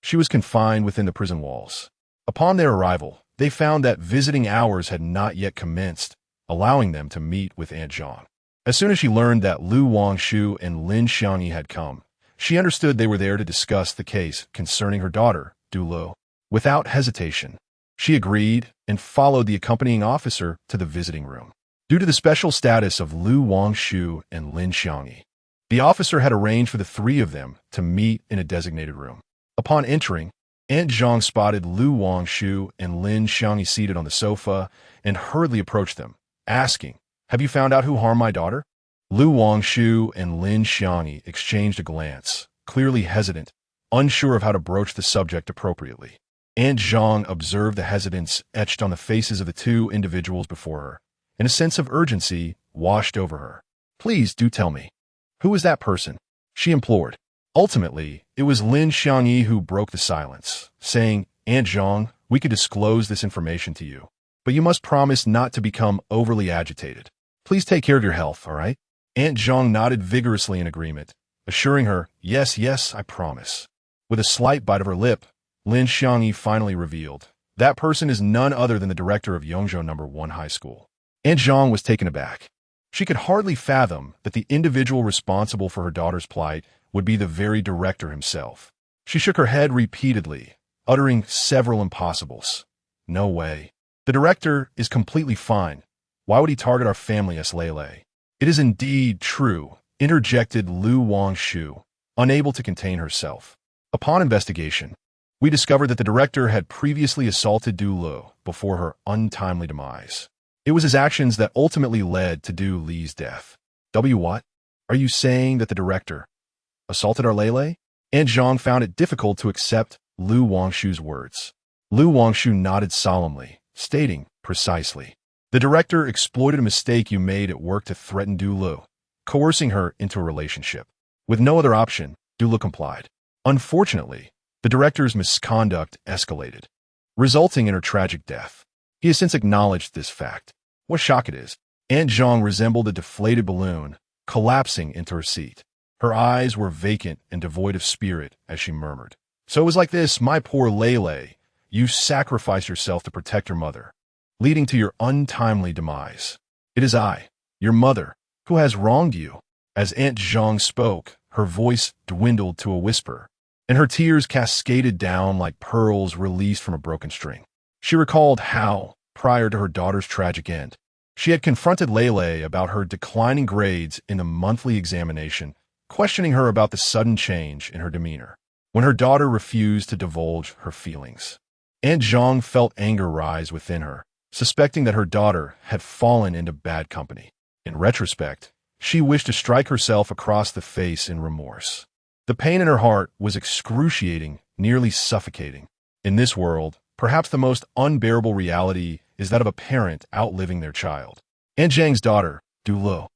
she was confined within the prison walls. Upon their arrival, they found that visiting hours had not yet commenced, allowing them to meet with Aunt Zhang. As soon as she learned that Lu Wangshu and Lin Xiangyi had come, she understood they were there to discuss the case concerning her daughter, Du Lu. Without hesitation, she agreed and followed the accompanying officer to the visiting room. Due to the special status of Lu Wangshu and Lin Xiangyi, the officer had arranged for the three of them to meet in a designated room. Upon entering, Aunt Zhang spotted Lu Wangshu and Lin Xiangyi seated on the sofa and hurriedly approached them, asking, "Have you found out who harmed my daughter?" Lu Wangshu and Lin Xiangyi exchanged a glance, clearly hesitant, unsure of how to broach the subject appropriately. Aunt Zhang observed the hesitance etched on the faces of the two individuals before her, and a sense of urgency washed over her. "Please do tell me. Who is that person?" she implored. Ultimately, it was Lin Xiangyi who broke the silence, saying, "Aunt Zhang, we could disclose this information to you, but you must promise not to become overly agitated. Please take care of your health, all right?" Aunt Zhang nodded vigorously in agreement, assuring her, yes, yes, I promise. With a slight bite of her lip, Lin Xiangyi finally revealed, that person is none other than the director of Yongzhou No. 1 High School. Aunt Zhang was taken aback. She could hardly fathom that the individual responsible for her daughter's plight would be the very director himself. She shook her head repeatedly, uttering several impossibles. No way. The director is completely fine. Why would he target our family as Lele? It is indeed true, interjected Lu Wangshu, unable to contain herself. Upon investigation, we discovered that the director had previously assaulted Du Lu before her untimely demise. It was his actions that ultimately led to Du Li's death. What? Are you saying that the director assaulted our Lele? Aunt Zhang found it difficult to accept Lu Wangshu's words. Lu Wangshu nodded solemnly, stating, precisely. The director exploited a mistake you made at work to threaten Du Lu, coercing her into a relationship. With no other option, Du Lu complied. Unfortunately, the director's misconduct escalated, resulting in her tragic death. He has since acknowledged this fact. What shock it is. Aunt Zhang resembled a deflated balloon, collapsing into her seat. Her eyes were vacant and devoid of spirit as she murmured. So it was like this, my poor Lele. You sacrificed yourself to protect your mother, leading to your untimely demise. It is I, your mother, who has wronged you. As Aunt Zhang spoke, her voice dwindled to a whisper, and her tears cascaded down like pearls released from a broken string. She recalled how, prior to her daughter's tragic end, she had confronted Lele about her declining grades in the monthly examination, questioning her about the sudden change in her demeanor, when her daughter refused to divulge her feelings. Aunt Zhang felt anger rise within her, suspecting that her daughter had fallen into bad company. In retrospect, she wished to strike herself across the face in remorse. The pain in her heart was excruciating, nearly suffocating. In this world, perhaps the most unbearable reality is that of a parent outliving their child. Aunt Zhang's daughter, Du Lu,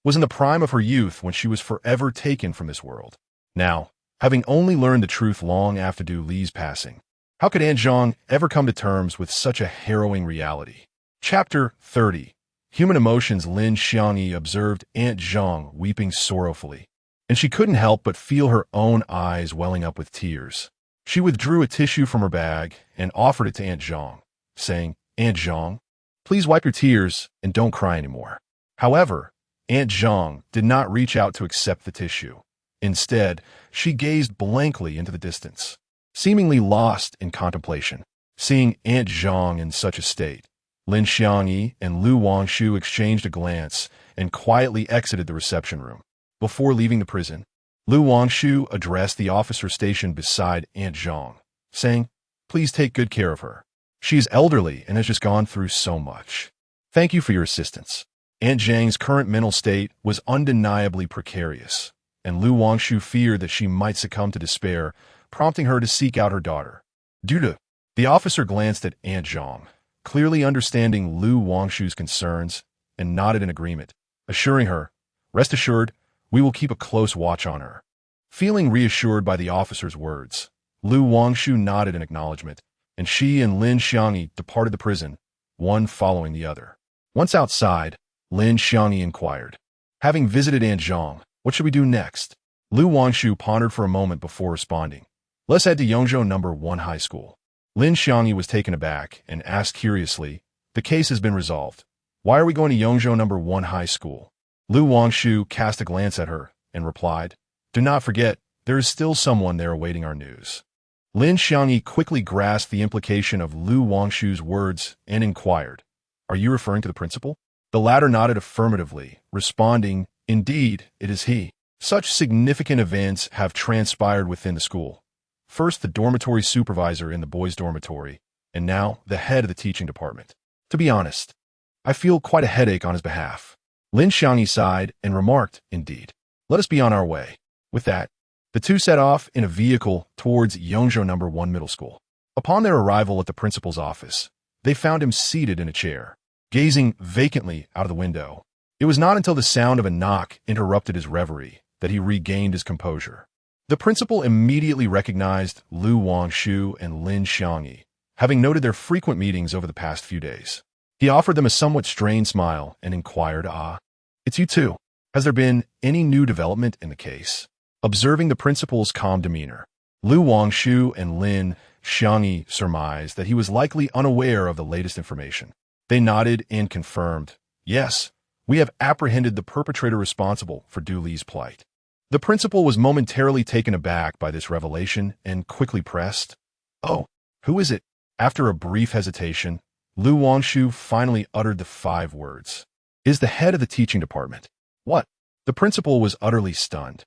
was in the prime of her youth when she was forever taken from this world. Now, having only learned the truth long after Du Li's passing, how could Aunt Zhang ever come to terms with such a harrowing reality? Chapter 30. Human Emotions. Lin Xiangyi observed Aunt Zhang weeping sorrowfully, and she couldn't help but feel her own eyes welling up with tears. She withdrew a tissue from her bag and offered it to Aunt Zhang, saying, Aunt Zhang, please wipe your tears and don't cry anymore. However, Aunt Zhang did not reach out to accept the tissue. Instead, she gazed blankly into the distance, seemingly lost in contemplation. Seeing Aunt Zhang in such a state, Lin Xiangyi and Lu Wangshu exchanged a glance and quietly exited the reception room. Before leaving the prison, Lu Wangshu addressed the officer stationed beside Aunt Zhang, saying, please take good care of her. She is elderly and has just gone through so much. Thank you for your assistance. Aunt Zhang's current mental state was undeniably precarious, and Lu Wangshu feared that she might succumb to despair, prompting her to seek out her daughter. The officer glanced at Aunt Zhang, clearly understanding Lu Wangshu's concerns, and nodded in agreement, assuring her, rest assured, we will keep a close watch on her. Feeling reassured by the officer's words, Lu Wangshu nodded in acknowledgement, and she and Lin Xiangyi departed the prison, one following the other. Once outside, Lin Xiangyi inquired, having visited Aunt Zhang, what should we do next? Lu Wangshu pondered for a moment before responding, let's head to Yongzhou No. 1 High School. Lin Xiangyi was taken aback and asked curiously, the case has been resolved. Why are we going to Yongzhou No. 1 High School? Lu Wangshu cast a glance at her and replied, do not forget, there is still someone there awaiting our news. Lin Xiangyi quickly grasped the implication of Lu Wangshu's words and inquired, are you referring to the principal? The latter nodded affirmatively, responding, indeed, it is he. Such significant events have transpired within the school. First, the dormitory supervisor in the boys' dormitory, and now the head of the teaching department. To be honest, I feel quite a headache on his behalf. Lin Xiangyi sighed and remarked, indeed. Let us be on our way. With that, the two set off in a vehicle towards Yongzhou No. 1 Middle School. Upon their arrival at the principal's office, they found him seated in a chair, gazing vacantly out of the window. It was not until the sound of a knock interrupted his reverie that he regained his composure. The principal immediately recognized Lu Wangshu and Lin Xiangyi, having noted their frequent meetings over the past few days. He offered them a somewhat strained smile and inquired, it's you two. Has there been any new development in the case? Observing the principal's calm demeanor, Lu Wangshu and Lin Xiangyi surmised that he was likely unaware of the latest information. They nodded and confirmed, "Yes, we have apprehended the perpetrator responsible for Du Li's plight." The principal was momentarily taken aback by this revelation and quickly pressed, "Oh, who is it?" After a brief hesitation, Lu Wangshu finally uttered the 5 words. "Is the head of the teaching department." "What?" The principal was utterly stunned.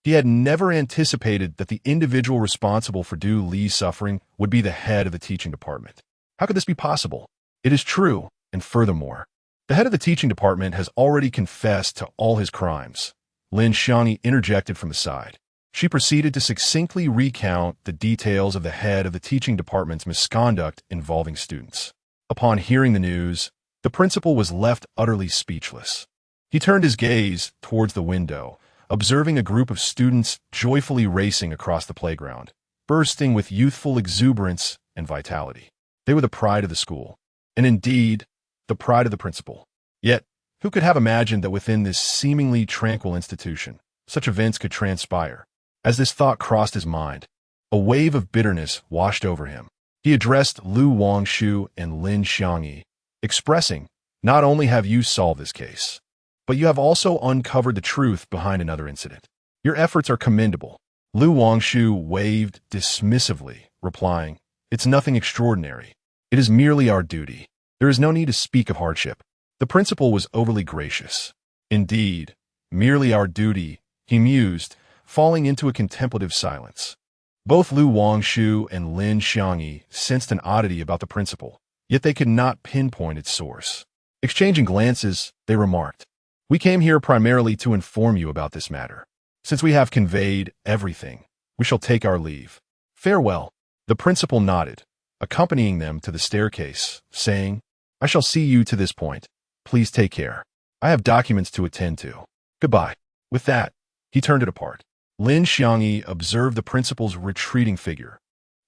He had never anticipated that the individual responsible for Du Li's suffering would be the head of the teaching department. How could this be possible? It is true, and furthermore, the head of the teaching department has already confessed to all his crimes. Lin Xiangyi interjected from the side. She proceeded to succinctly recount the details of the head of the teaching department's misconduct involving students. Upon hearing the news, the principal was left utterly speechless. He turned his gaze towards the window, observing a group of students joyfully racing across the playground, bursting with youthful exuberance and vitality. They were the pride of the school, and indeed, the pride of the principal. Yet, who could have imagined that within this seemingly tranquil institution, such events could transpire? As this thought crossed his mind, a wave of bitterness washed over him. He addressed Lu Wangshu and Lin Xiangyi, expressing, "Not only have you solved this case, but you have also uncovered the truth behind another incident. Your efforts are commendable." Lu Wangshu waved dismissively, replying, "It's nothing extraordinary. It is merely our duty. There is no need to speak of hardship." The principal was overly gracious. "Indeed, merely our duty," he mused, falling into a contemplative silence. Both Lu Wangshu and Lin Xiangyi sensed an oddity about the principal, yet they could not pinpoint its source. Exchanging glances, they remarked, "We came here primarily to inform you about this matter. Since we have conveyed everything, we shall take our leave. Farewell." The principal nodded, accompanying them to the staircase, saying, "I shall see you to this point. Please take care. I have documents to attend to. Goodbye." With that, he turned it apart. Lin Xiangyi observed the principal's retreating figure,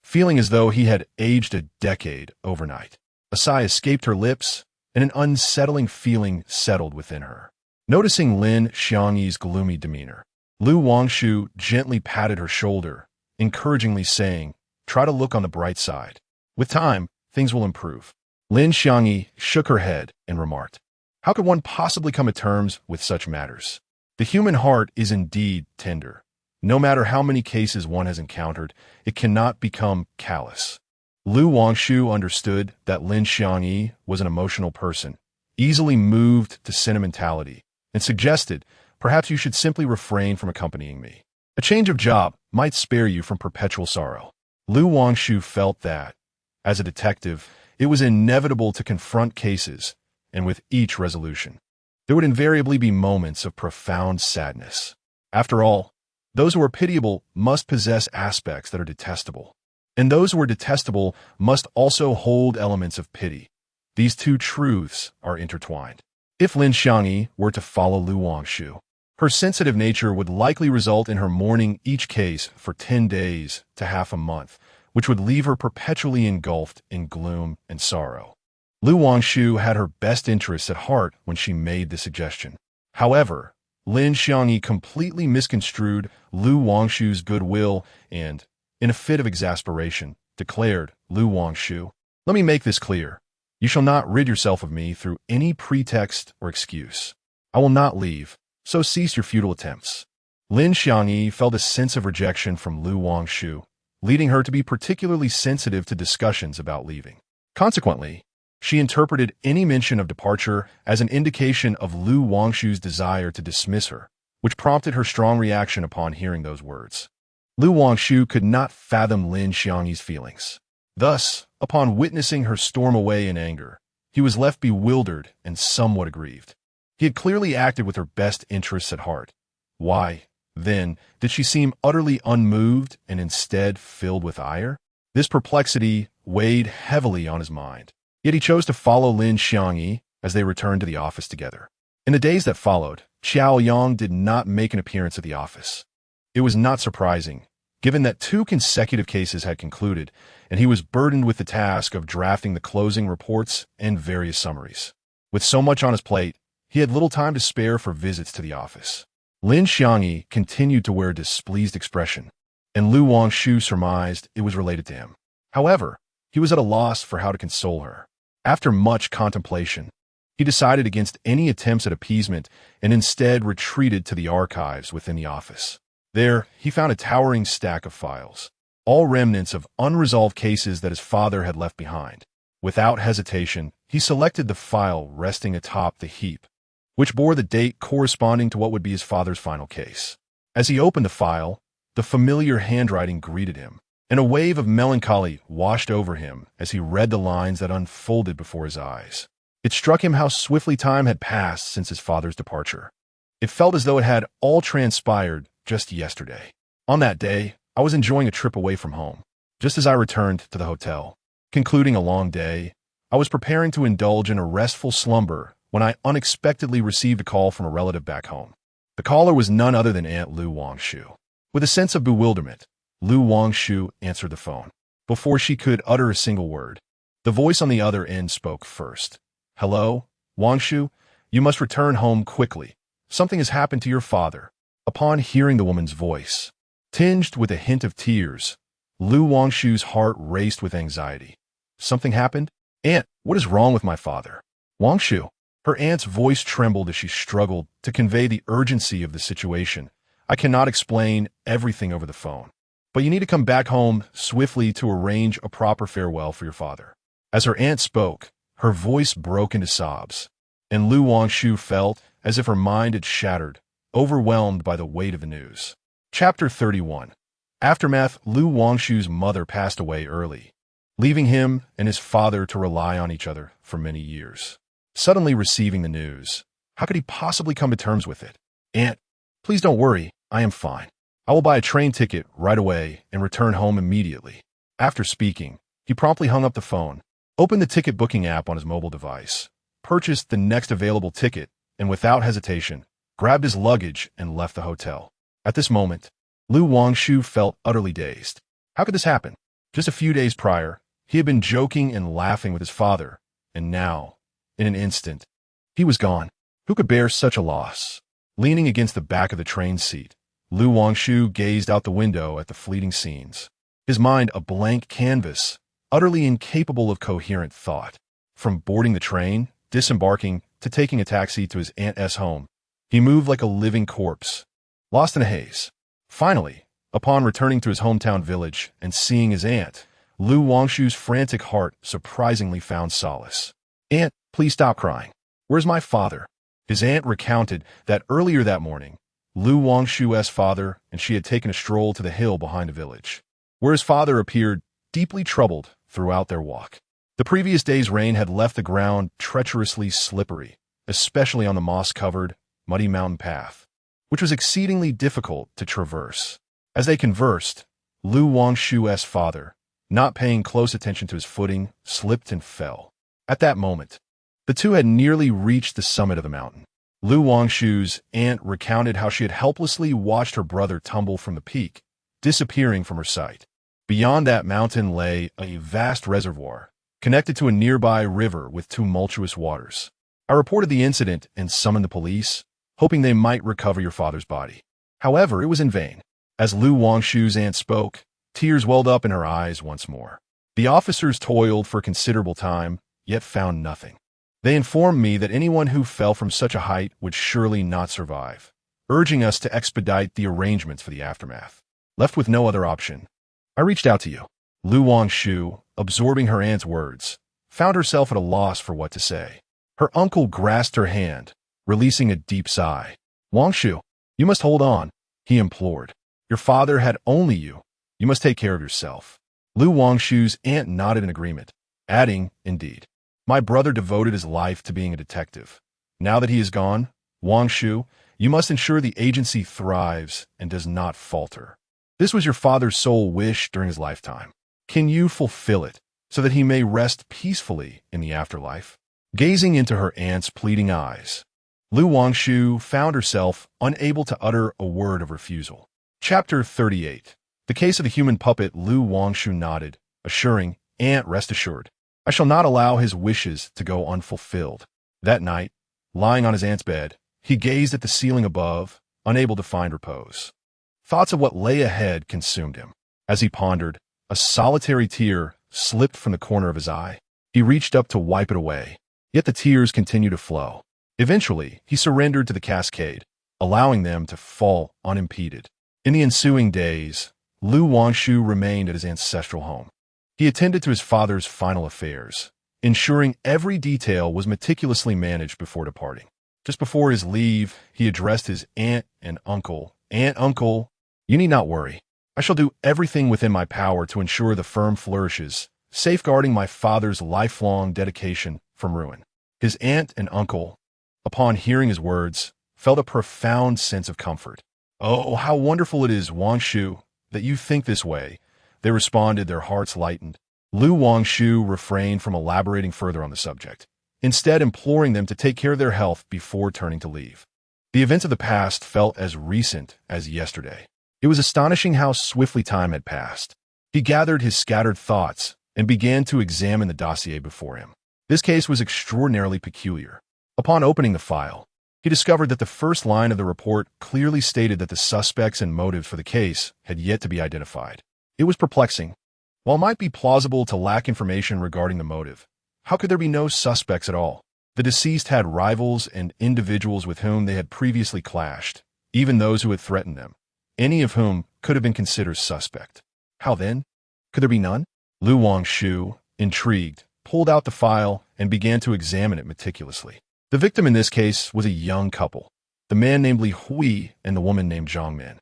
feeling as though he had aged a decade overnight. A sigh escaped her lips, and an unsettling feeling settled within her. Noticing Lin Xiangyi's gloomy demeanor, Lu Wangshu gently patted her shoulder, encouragingly saying, "Try to look on the bright side. With time, things will improve." Lin Xiangyi shook her head and remarked, "How could one possibly come to terms with such matters? The human heart is indeed tender. No matter how many cases one has encountered, it cannot become callous." Lu Wangshu understood that Lin Xiangyi was an emotional person, easily moved to sentimentality, and suggested, "Perhaps you should simply refrain from accompanying me. A change of job might spare you from perpetual sorrow." Lu Wangshu felt that, as a detective, it was inevitable to confront cases, and with each resolution, there would invariably be moments of profound sadness. After all, those who are pitiable must possess aspects that are detestable, and those who are detestable must also hold elements of pity. These two truths are intertwined. If Lin Xiangyi were to follow Lu Wangshu, her sensitive nature would likely result in her mourning each case for 10 days to half a month, which would leave her perpetually engulfed in gloom and sorrow. Lu Wangshu had her best interests at heart when she made the suggestion. However, Lin Xiangyi completely misconstrued Lu Wangshu's goodwill and, in a fit of exasperation, declared, "Lu Wangshu, let me make this clear. You shall not rid yourself of me through any pretext or excuse. I will not leave, so cease your futile attempts." Lin Xiangyi felt a sense of rejection from Lu Wangshu, leading her to be particularly sensitive to discussions about leaving. Consequently, she interpreted any mention of departure as an indication of Lu Wangshu's desire to dismiss her, which prompted her strong reaction upon hearing those words. Lu Wangshu could not fathom Lin Xiangyi's feelings. Thus, upon witnessing her storm away in anger, he was left bewildered and somewhat aggrieved. He had clearly acted with her best interests at heart. Why, then, did she seem utterly unmoved and instead filled with ire? This perplexity weighed heavily on his mind. Yet he chose to follow Lin Xiangyi as they returned to the office together. In the days that followed, Qiao Yang did not make an appearance at the office. It was not surprising, given that 2 consecutive cases had concluded, and he was burdened with the task of drafting the closing reports and various summaries. With so much on his plate, he had little time to spare for visits to the office. Lin Xiangyi continued to wear a displeased expression, and Lu Wangshu surmised it was related to him. However, he was at a loss for how to console her. After much contemplation, he decided against any attempts at appeasement and instead retreated to the archives within the office. There, he found a towering stack of files, all remnants of unresolved cases that his father had left behind. Without hesitation, he selected the file resting atop the heap, which bore the date corresponding to what would be his father's final case. As he opened the file, the familiar handwriting greeted him, and a wave of melancholy washed over him as he read the lines that unfolded before his eyes. It struck him how swiftly time had passed since his father's departure. It felt as though it had all transpired just yesterday. On that day, I was enjoying a trip away from home. Just as I returned to the hotel, concluding a long day, I was preparing to indulge in a restful slumber when I unexpectedly received a call from a relative back home. The caller was none other than Aunt Lu Wangshu. With a sense of bewilderment, Lu Wangshu answered the phone. Before she could utter a single word, the voice on the other end spoke first. "Hello, Wangshu? You must return home quickly. Something has happened to your father." Upon hearing the woman's voice, tinged with a hint of tears, Lu Wangshu's heart raced with anxiety. "Something happened? Aunt, what is wrong with my father?" "Wangshu." Her aunt's voice trembled as she struggled to convey the urgency of the situation. "I cannot explain everything over the phone, but you need to come back home swiftly to arrange a proper farewell for your father." As her aunt spoke, her voice broke into sobs, and Lu Wangshu felt as if her mind had shattered, overwhelmed by the weight of the news. Chapter 31. Aftermath. Lu Wangshu's mother passed away early, leaving him and his father to rely on each other for many years. Suddenly receiving the news, how could he possibly come to terms with it? "Aunt, please don't worry, I am fine. I will buy a train ticket right away and return home immediately." After speaking, he promptly hung up the phone, opened the ticket booking app on his mobile device, purchased the next available ticket, and without hesitation, grabbed his luggage and left the hotel. At this moment, Lu Wangshu felt utterly dazed. How could this happen? Just a few days prior, he had been joking and laughing with his father, and now, in an instant, he was gone. Who could bear such a loss? Leaning against the back of the train seat, Lu Wangshu gazed out the window at the fleeting scenes, his mind a blank canvas, utterly incapable of coherent thought. From boarding the train, disembarking, to taking a taxi to his aunt's home, he moved like a living corpse, lost in a haze. Finally, upon returning to his hometown village and seeing his aunt, Lu Wangshu's frantic heart surprisingly found solace. "Aunt, please stop crying. Where's my father?" His aunt recounted that earlier that morning, Lu Wangshu's father and she had taken a stroll to the hill behind the village, where his father appeared deeply troubled throughout their walk. The previous day's rain had left the ground treacherously slippery, especially on the moss-covered, muddy mountain path, which was exceedingly difficult to traverse. As they conversed, Lu Wangshu's father, not paying close attention to his footing, slipped and fell. At that moment, the two had nearly reached the summit of the mountain. Lu Wangshu's aunt recounted how she had helplessly watched her brother tumble from the peak, disappearing from her sight. Beyond that mountain lay a vast reservoir, connected to a nearby river with tumultuous waters. "I reported the incident and summoned the police, hoping they might recover your father's body. However, it was in vain." As Lu Wangshu's aunt spoke, tears welled up in her eyes once more. "The officers toiled for considerable time, yet found nothing. They informed me that anyone who fell from such a height would surely not survive, urging us to expedite the arrangements for the aftermath. Left with no other option, I reached out to you." Lu Wangshu, absorbing her aunt's words, found herself at a loss for what to say. Her uncle grasped her hand, releasing a deep sigh. "Wangshu, you must hold on," he implored. "Your father had only you. You must take care of yourself." Lu Wangshu's aunt nodded in agreement, adding, "Indeed, my brother devoted his life to being a detective. Now that he is gone, Wangshu, you must ensure the agency thrives and does not falter. This was your father's sole wish during his lifetime. Can you fulfill it so that he may rest peacefully in the afterlife?" Gazing into her aunt's pleading eyes, Lu Wangshu found herself unable to utter a word of refusal. Chapter 38. The case of the human puppet. Lu Wangshu nodded, assuring, "Aunt, rest assured, I shall not allow his wishes to go unfulfilled." That night, Lying on his aunt's bed, he gazed at the ceiling above, unable to find repose. Thoughts of what lay ahead consumed him. As he pondered, a solitary tear slipped from the corner of his eye. He reached up to wipe it away, yet the tears continued to flow. Eventually, he surrendered to the cascade, allowing them to fall unimpeded. In the ensuing days, Wangshu remained at his ancestral home. He attended to his father's final affairs, ensuring every detail was meticulously managed before departing. Just before his leave, he addressed his aunt and uncle. "Aunt, uncle, you need not worry. I shall do everything within my power to ensure the firm flourishes, safeguarding my father's lifelong dedication from ruin." His aunt and uncle, upon hearing his words, felt a profound sense of comfort. "Oh, how wonderful it is, Wangshu, that you think this way," they responded, their hearts lightened. Wangshu refrained from elaborating further on the subject, instead imploring them to take care of their health before turning to leave. The events of the past felt as recent as yesterday. It was astonishing how swiftly time had passed. He gathered his scattered thoughts and began to examine the dossier before him. This case was extraordinarily peculiar. Upon opening the file, he discovered that the first line of the report clearly stated that the suspects and motives for the case had yet to be identified. It was perplexing. While it might be plausible to lack information regarding the motive, how could there be no suspects at all? The deceased had rivals and individuals with whom they had previously clashed, even those who had threatened them, any of whom could have been considered suspect. How then? Could there be none? Wangshu, intrigued, pulled out the file and began to examine it meticulously. The victim in this case was a young couple, the man named Li Hui and the woman named Zhang Min.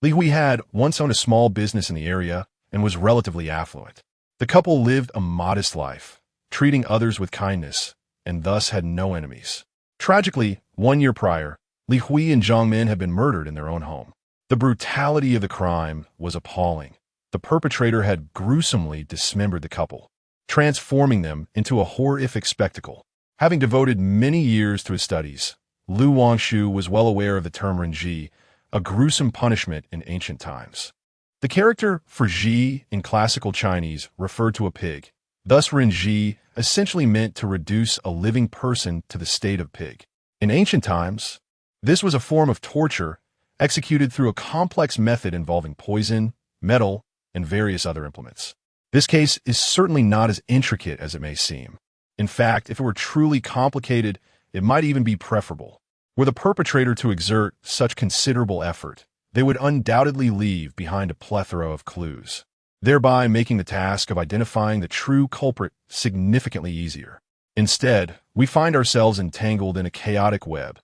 Li Hui had once owned a small business in the area and was relatively affluent. The couple lived a modest life, treating others with kindness, and thus had no enemies. Tragically, 1 year prior, Li Hui and Zhang Min had been murdered in their own home. The brutality of the crime was appalling. The perpetrator had gruesomely dismembered the couple, transforming them into a horrific spectacle. Having devoted many years to his studies, Wangshu was well aware of the term renji, a gruesome punishment in ancient times. The character for ji in classical Chinese referred to a pig. Thus, renji essentially meant to reduce a living person to the state of pig. In ancient times, this was a form of torture executed through a complex method involving poison, metal, and various other implements. This case is certainly not as intricate as it may seem. In fact, if it were truly complicated, it might even be preferable. Were the perpetrator to exert such considerable effort, they would undoubtedly leave behind a plethora of clues, thereby making the task of identifying the true culprit significantly easier. Instead, we find ourselves entangled in a chaotic web,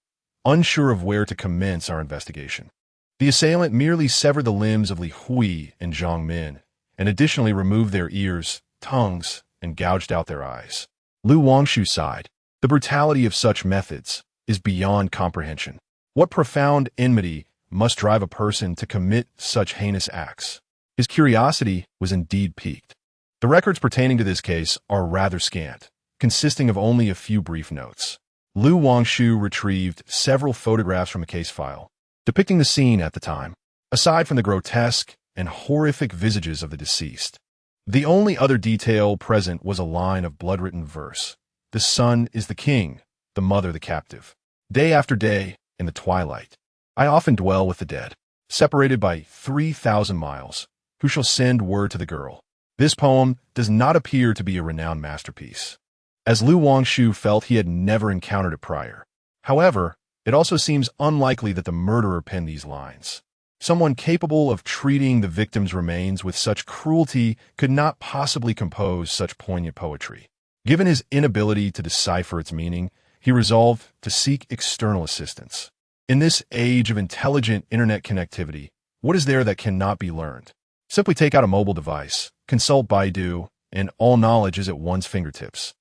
unsure of where to commence our investigation. The assailant merely severed the limbs of Li Hui and Zhang Min, and additionally removed their ears, tongues, and gouged out their eyes. Wangshu sighed. The brutality of such methods is beyond comprehension. What profound enmity must drive a person to commit such heinous acts? His curiosity was indeed piqued. The records pertaining to this case are rather scant, consisting of only a few brief notes. Wangshu retrieved several photographs from a case file, depicting the scene at the time. Aside from the grotesque and horrific visages of the deceased, the only other detail present was a line of blood-written verse. "The son is the king, the mother the captive. Day after day, in the twilight, I often dwell with the dead, separated by 3,000 miles. Who shall send word to the girl?" This poem does not appear to be a renowned masterpiece, as Wangshu felt he had never encountered it prior. However, it also seems unlikely that the murderer penned these lines. Someone capable of treating the victim's remains with such cruelty could not possibly compose such poignant poetry. Given his inability to decipher its meaning, he resolved to seek external assistance. In this age of intelligent internet connectivity, what is there that cannot be learned? Simply take out a mobile device, consult Baidu, and all knowledge is at one's fingertips.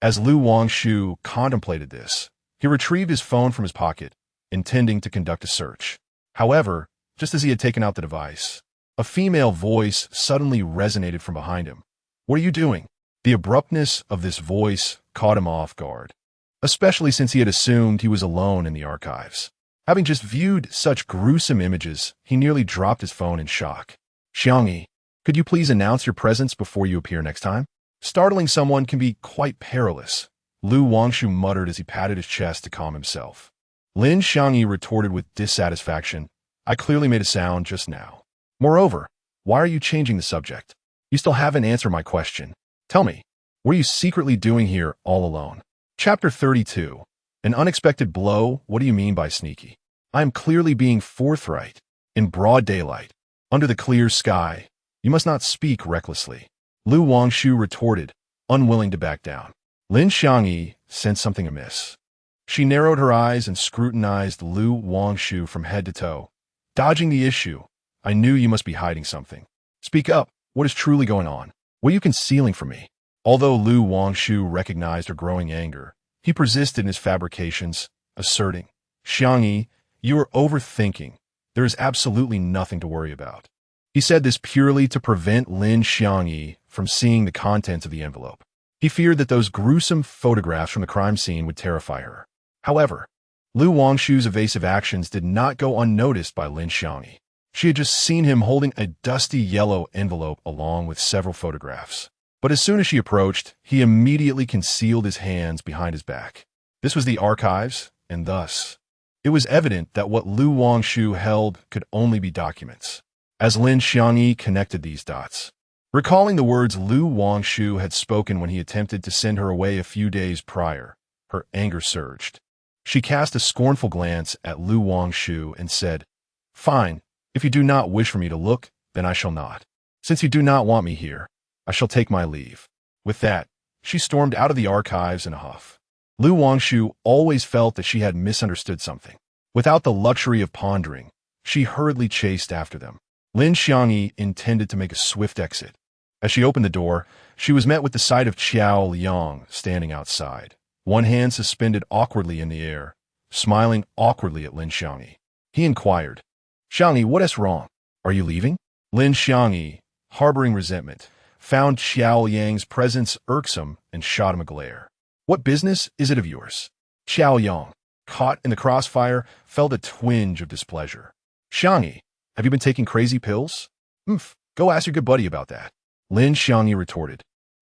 As Wangshu contemplated this, he retrieved his phone from his pocket, intending to conduct a search. However, just as he had taken out the device, a female voice suddenly resonated from behind him. "What are you doing?" The abruptness of this voice caught him off guard, especially since he had assumed he was alone in the archives. Having just viewed such gruesome images, he nearly dropped his phone in shock. "Xiangyi, could you please announce your presence before you appear next time? Startling someone can be quite perilous, Lu Wangshu muttered as he patted his chest to calm himself. Lin Xiangyi retorted with dissatisfaction, I clearly made a sound just now. Moreover, why are you changing the subject? You still haven't answered my question. Tell me, what are you secretly doing here all alone? Chapter 32. An unexpected blow? What do you mean by sneaky? I am clearly being forthright. In broad daylight, under the clear sky, you must not speak recklessly. Lu Wangshu retorted, unwilling to back down. Lin Xiangyi sensed something amiss. She narrowed her eyes and scrutinized Lu Wangshu from head to toe. Dodging the issue, I knew you must be hiding something. Speak up. What is truly going on? What are you concealing from me? Although Lu Wangshu recognized her growing anger, he persisted in his fabrications, asserting, Xiangyi, you are overthinking. There is absolutely nothing to worry about. He said this purely to prevent Lin Xiangyi from seeing the contents of the envelope. He feared that those gruesome photographs from the crime scene would terrify her. However, Lu Wangshu's evasive actions did not go unnoticed by Lin Xiangyi. She had just seen him holding a dusty yellow envelope along with several photographs. But as soon as she approached, he immediately concealed his hands behind his back. This was the archives, and thus, it was evident that what Lu Wangshu held could only be documents. As Lin Xiangyi connected these dots, recalling the words Lu Wangshu had spoken when he attempted to send her away a few days prior, her anger surged. She cast a scornful glance at Lu Wangshu and said, Fine, if you do not wish for me to look, then I shall not. Since you do not want me here, I shall take my leave. With that, she stormed out of the archives in a huff. Lu Wangshu always felt that she had misunderstood something. Without the luxury of pondering, she hurriedly chased after them. Lin Xiangyi intended to make a swift exit. As she opened the door, she was met with the sight of Qiao Liang standing outside, one hand suspended awkwardly in the air, smiling awkwardly at Lin Xiangyi. He inquired, Xiangyi, what is wrong? Are you leaving? Lin Xiangyi, harboring resentment, found Qiao Liang's presence irksome and shot him a glare. What business is it of yours? Qiao Liang, caught in the crossfire, felt a twinge of displeasure. Xiangyi, have you been taking crazy pills? Go ask your good buddy about that. Lin Xiangyi retorted,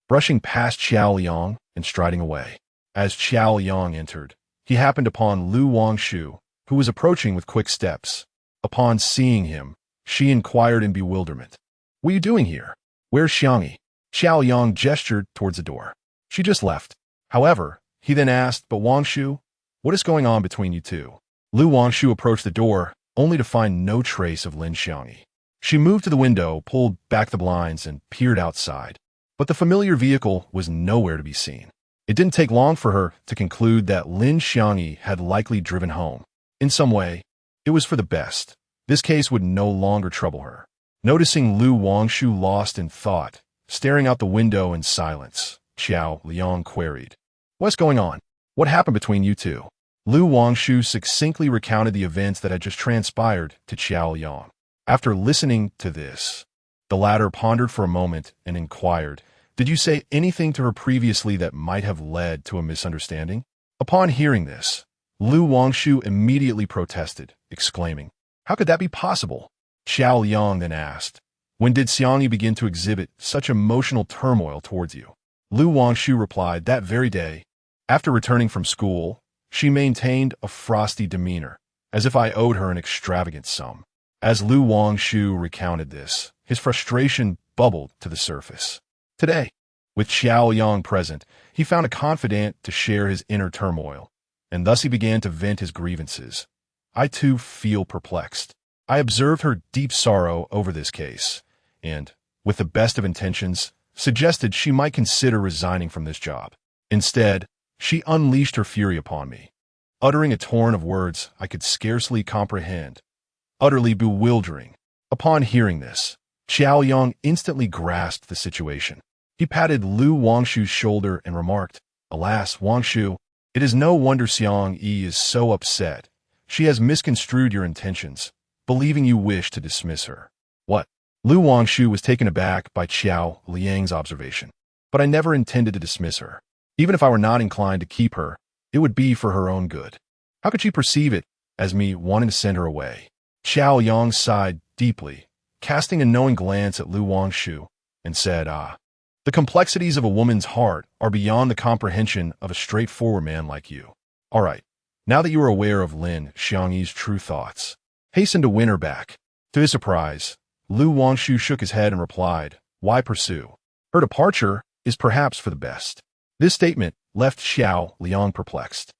brushing past Qiao Liang and striding away. As Qiao Liang entered, he happened upon Lu Wangshu, who was approaching with quick steps. Upon seeing him, she inquired in bewilderment, What are you doing here? Where's Xiangyi? Qiao Liang gestured towards the door. She just left. However, he then asked, But Wangshu, what is going on between you two? Lu Wangshu approached the door, only to find no trace of Lin Xiangyi. She moved to the window, pulled back the blinds, and peered outside. But the familiar vehicle was nowhere to be seen. It didn't take long for her to conclude that Lin Xiangyi had likely driven home. In some way, it was for the best. This case would no longer trouble her. Noticing Lu Wangshu lost in thought, staring out the window in silence, Qiao Liang queried, What's going on? What happened between you two? Lu Wangshu succinctly recounted the events that had just transpired to Qiao Liang. After listening to this, the latter pondered for a moment and inquired, Did you say anything to her previously that might have led to a misunderstanding? Upon hearing this, Lu Wangshu immediately protested, exclaiming, How could that be possible? Qiao Liang then asked, When did Xiangyi begin to exhibit such emotional turmoil towards you? Lu Wangshu replied, That very day. After returning from school, she maintained a frosty demeanor, as if I owed her an extravagant sum. As Lu Wangshu recounted this, his frustration bubbled to the surface. Today, with Qiao Liang present, he found a confidant to share his inner turmoil, and thus he began to vent his grievances. I too feel perplexed. I observed her deep sorrow over this case, and, with the best of intentions, suggested she might consider resigning from this job. Instead, she unleashed her fury upon me, uttering a torrent of words I could scarcely comprehend, utterly bewildering. Upon hearing this, Qiao Liang instantly grasped the situation. He patted Lu Wangshu's shoulder and remarked, Alas, Wangshu, it is no wonder Xiangyi is so upset. She has misconstrued your intentions, believing you wish to dismiss her. What? Lu Wangshu was taken aback by Qiao Liang's observation. But I never intended to dismiss her. Even if I were not inclined to keep her, it would be for her own good. How could she perceive it as me wanting to send her away? Qiao Liang sighed deeply, casting a knowing glance at Lu Wangshu, and said, The complexities of a woman's heart are beyond the comprehension of a straightforward man like you. All right, now that you are aware of Lin Xiangyi's true thoughts, hasten to win her back. To his surprise, Lu Wangshu shook his head and replied, "Why pursue? Her departure is perhaps for the best." This statement left Xiao Liang perplexed.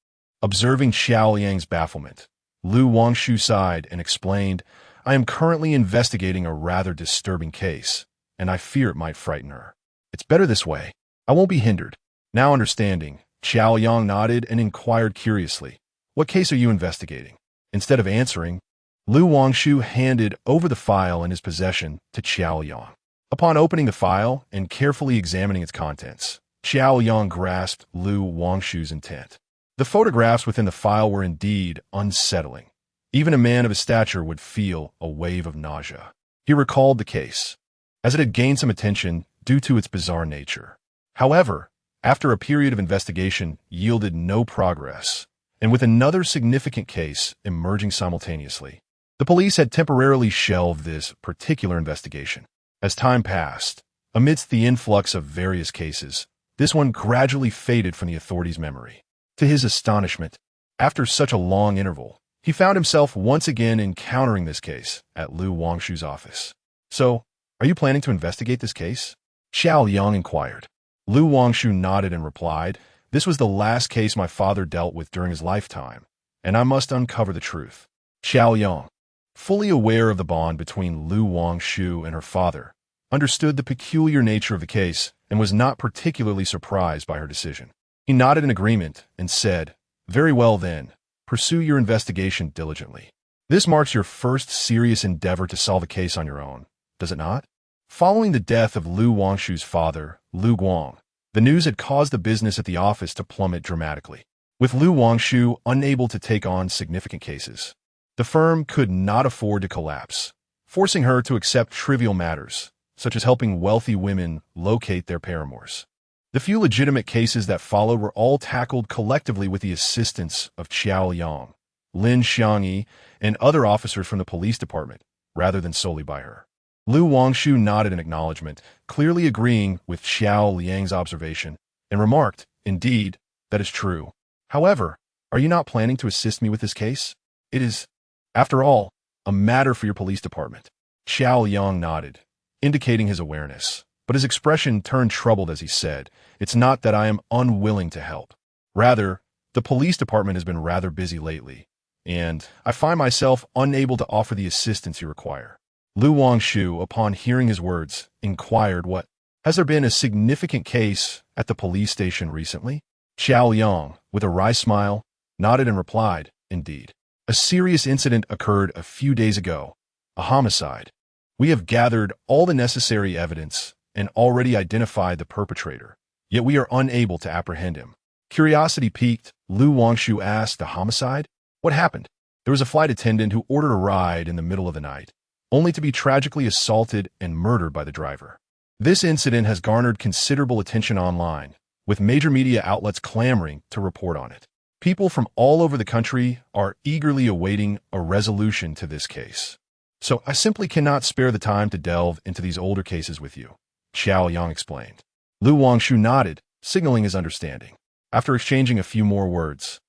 Observing Xiao Liang's bafflement, Lu Wangshu sighed and explained, "I am currently investigating a rather disturbing case, and I fear it might frighten her. It's better this way. I won't be hindered." Now understanding, Xiao Liang nodded and inquired curiously, "What case are you investigating?" Instead of answering, Lu Wangshu handed over the file in his possession to Xiao Liang. Upon opening the file and carefully examining its contents, Xiao Liang grasped Lu Wangshu's intent. The photographs within the file were indeed unsettling. Even a man of his stature would feel a wave of nausea. He recalled the case, as it had gained some attention due to its bizarre nature. However, after a period of investigation yielded no progress, and with another significant case emerging simultaneously, the police had temporarily shelved this particular investigation. As time passed, amidst the influx of various cases, this one gradually faded from the authorities' memory. To his astonishment, after such a long interval, he found himself once again encountering this case at Lu Wangshu's office. "So, are you planning to investigate this case?" Xiao Liang inquired. Lu Wangshu nodded and replied, "This was the last case my father dealt with during his lifetime, and I must uncover the truth." Xiao Liang, fully aware of the bond between Lu Wangshu and her father, understood the peculiar nature of the case and was not particularly surprised by her decision. He nodded in agreement and said, "Very well then, pursue your investigation diligently. This marks your first serious endeavor to solve a case on your own, does it not?" Following the death of Lu Wangshu's father, Lu Guang, the news had caused the business at the office to plummet dramatically. With Lu Wangshu unable to take on significant cases, the firm could not afford to collapse, forcing her to accept trivial matters, such as helping wealthy women locate their paramours. The few legitimate cases that followed were all tackled collectively with the assistance of Xiao Liang, Lin Xiangyi, and other officers from the police department, rather than solely by her. Lu Wangshu nodded in acknowledgement, clearly agreeing with Xiao Liang's observation, and remarked, "Indeed, that is true. However, are you not planning to assist me with this case? It is, after all, a matter for your police department." Xiao Liang nodded, indicating his awareness, but his expression turned troubled as he said, "It's not that I am unwilling to help. Rather, the police department has been rather busy lately, and I find myself unable to offer the assistance you require." Lu Wangshu, upon hearing his words, inquired, "What? Has there been a significant case at the police station recently?" Xiao Liang, with a wry smile, nodded and replied, "Indeed. A serious incident occurred a few days ago, a homicide. We have gathered all the necessary evidence and already identified the perpetrator, yet we are unable to apprehend him." Curiosity piqued, Lu Wangshu asked, "The homicide? What happened?" "There was a flight attendant who ordered a ride in the middle of the night, only to be tragically assaulted and murdered by the driver. This incident has garnered considerable attention online, with major media outlets clamoring to report on it. People from all over the country are eagerly awaiting a resolution to this case. So I simply cannot spare the time to delve into these older cases with you," Xiao Yang explained. Lu Wangshu nodded, signaling his understanding. After exchanging a few more words,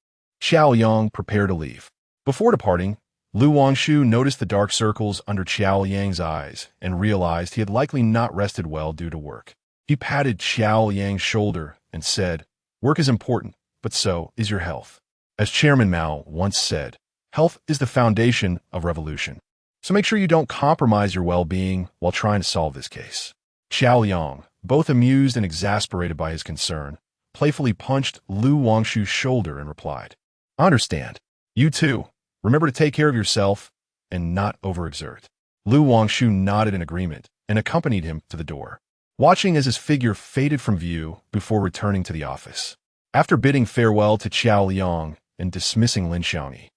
Xiao Yang prepared to leave. Before departing, Lu Wangshu noticed the dark circles under Xiao Yang's eyes and realized he had likely not rested well due to work. He patted Xiao Yang's shoulder and said, "Work is important, but so is your health. As Chairman Mao once said, health is the foundation of revolution. So make sure you don't compromise your well-being while trying to solve this case." Xiao Yang, both amused and exasperated by his concern, playfully punched Lu Wangshu's shoulder and replied, "I understand. You too. Remember to take care of yourself and not overexert." Lu Wangshu nodded in agreement and accompanied him to the door, watching as his figure faded from view before returning to the office. After bidding farewell to Xiao Liang and dismissing Lin Xiangyi,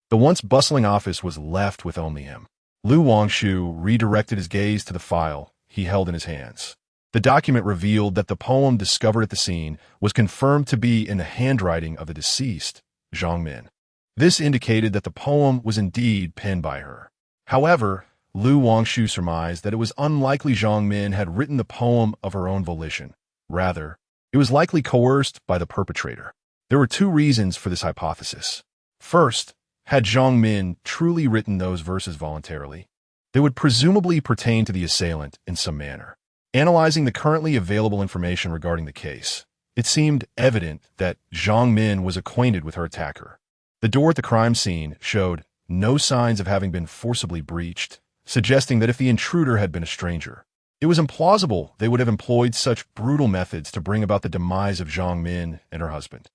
the once bustling office was left with only him. Lu Wangshu redirected his gaze to the file he held in his hands. The document revealed that the poem discovered at the scene was confirmed to be in the handwriting of the deceased, Zhang Min. This indicated that the poem was indeed penned by her. However, Lu Wangshu surmised that it was unlikely Zhang Min had written the poem of her own volition. Rather, it was likely coerced by the perpetrator. There were two reasons for this hypothesis. First, had Zhang Min truly written those verses voluntarily, they would presumably pertain to the assailant in some manner. Analyzing the currently available information regarding the case, it seemed evident that Zhang Min was acquainted with her attacker. The door at the crime scene showed no signs of having been forcibly breached, suggesting that if the intruder had been a stranger, it was implausible they would have employed such brutal methods to bring about the demise of Zhang Min and her husband.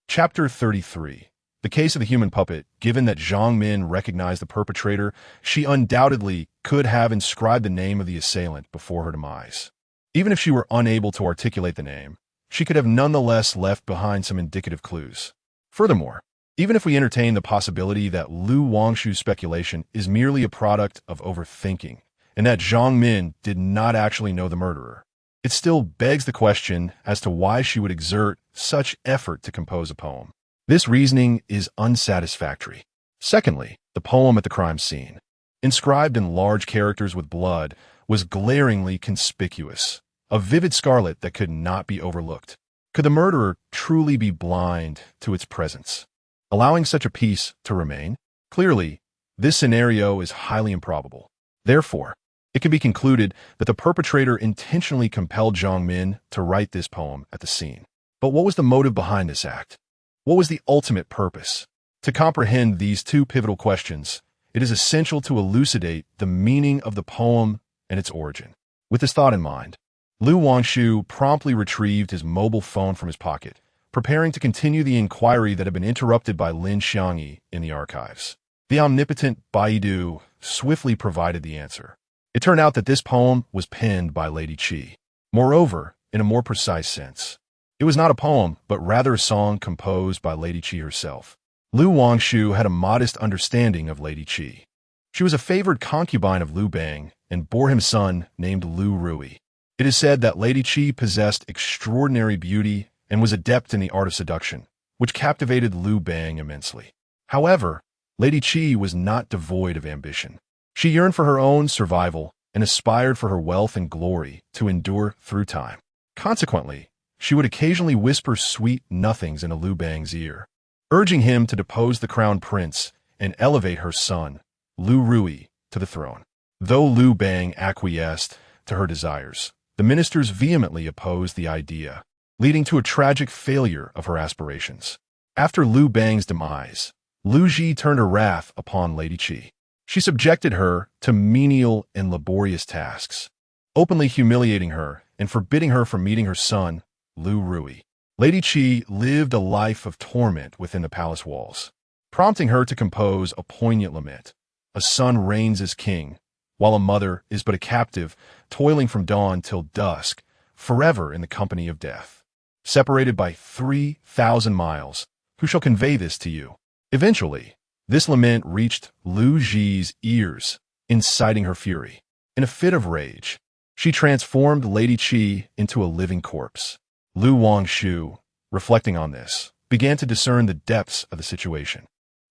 Chapter 33. The case of the human puppet. Given that Zhang Min recognized the perpetrator, she undoubtedly could have inscribed the name of the assailant before her demise. Even if she were unable to articulate the name, she could have nonetheless left behind some indicative clues. Furthermore, even if we entertain the possibility that Lu Wangshu's speculation is merely a product of overthinking, and that Zhang Min did not actually know the murderer, it still begs the question as to why she would exert such effort to compose a poem. This reasoning is unsatisfactory. Secondly, the poem at the crime scene, inscribed in large characters with blood, was glaringly conspicuous, a vivid scarlet that could not be overlooked. Could the murderer truly be blind to its presence, allowing such a piece to remain? Clearly, this scenario is highly improbable. Therefore, it can be concluded that the perpetrator intentionally compelled Zhang Min to write this poem at the scene. But what was the motive behind this act? What was the ultimate purpose? To comprehend these two pivotal questions, it is essential to elucidate the meaning of the poem and its origin. With this thought in mind, Lu Wangshu promptly retrieved his mobile phone from his pocket, preparing to continue the inquiry that had been interrupted by Lin Xiangyi in the archives. The omnipotent Baidu swiftly provided the answer. It turned out that this poem was penned by Lady Qi. Moreover, in a more precise sense, it was not a poem, but rather a song composed by Lady Qi herself. Lu Wangshu had a modest understanding of Lady Qi. She was a favored concubine of Liu Bang and bore him a son named Liu Rui. It is said that Lady Qi possessed extraordinary beauty and was adept in the art of seduction, which captivated Liu Bang immensely. However, Lady Qi was not devoid of ambition. She yearned for her own survival and aspired for her wealth and glory to endure through time. Consequently, she would occasionally whisper sweet nothings into Liu Bang's ear, urging him to depose the crown prince and elevate her son, Liu Rui, to the throne. Though Liu Bang acquiesced to her desires, the ministers vehemently opposed the idea, leading to a tragic failure of her aspirations. After Liu Bang's demise, Liu Ji turned her wrath upon Lady Qi. She subjected her to menial and laborious tasks, openly humiliating her and forbidding her from meeting her son, Liu Rui. Lady Qi lived a life of torment within the palace walls, prompting her to compose a poignant lament. A son reigns as king, while a mother is but a captive, toiling from dawn till dusk, forever in the company of death. Separated by 3,000 miles, who shall convey this to you? Eventually, this lament reached Liu Ji's ears, inciting her fury. In a fit of rage, she transformed Lady Qi into a living corpse. Lu Wangshu, reflecting on this, began to discern the depths of the situation.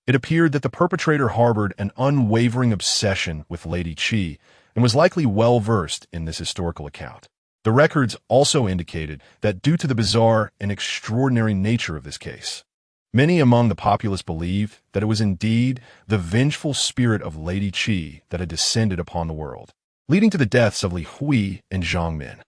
It appeared that the perpetrator harbored an unwavering obsession with Lady Qi and was likely well-versed in this historical account. The records also indicated that due to the bizarre and extraordinary nature of this case, many among the populace believed that it was indeed the vengeful spirit of Lady Qi that had descended upon the world, leading to the deaths of Li Hui and Zhang Min.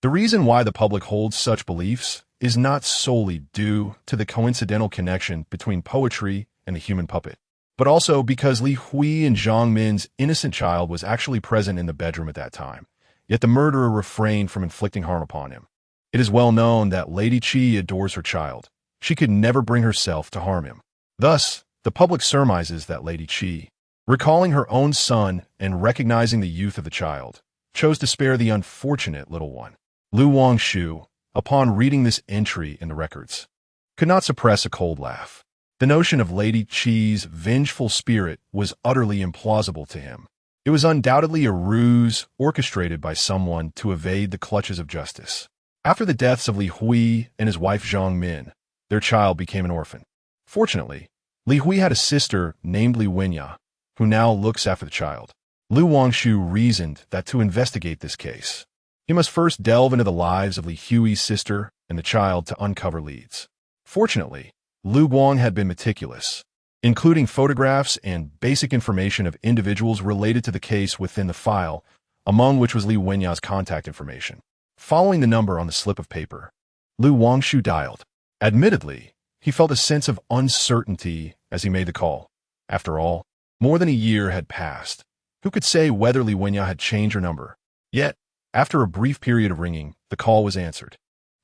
The reason why the public holds such beliefs is not solely due to the coincidental connection between poetry and the human puppet, but also because Li Hui and Zhang Min's innocent child was actually present in the bedroom at that time, yet the murderer refrained from inflicting harm upon him. It is well known that Lady Qi adores her child. She could never bring herself to harm him. Thus, the public surmises that Lady Qi, recalling her own son and recognizing the youth of the child, chose to spare the unfortunate little one. Lu Wangshu, upon reading this entry in the records, could not suppress a cold laugh. The notion of Lady Qi's vengeful spirit was utterly implausible to him. It was undoubtedly a ruse orchestrated by someone to evade the clutches of justice. After the deaths of Li Hui and his wife Zhang Min, their child became an orphan. Fortunately, Li Hui had a sister named Li Wenya, who now looks after the child. Lu Wangshu reasoned that to investigate this case, he must first delve into the lives of Li Hui's sister and the child to uncover leads. Fortunately, Lu Guang had been meticulous, including photographs and basic information of individuals related to the case within the file, among which was Li Wenya's contact information. Following the number on the slip of paper, Lu Wangshu dialed. Admittedly, he felt a sense of uncertainty as he made the call. After all, more than a year had passed. Who could say whether Li Wenya had changed her number? Yet, after a brief period of ringing, the call was answered.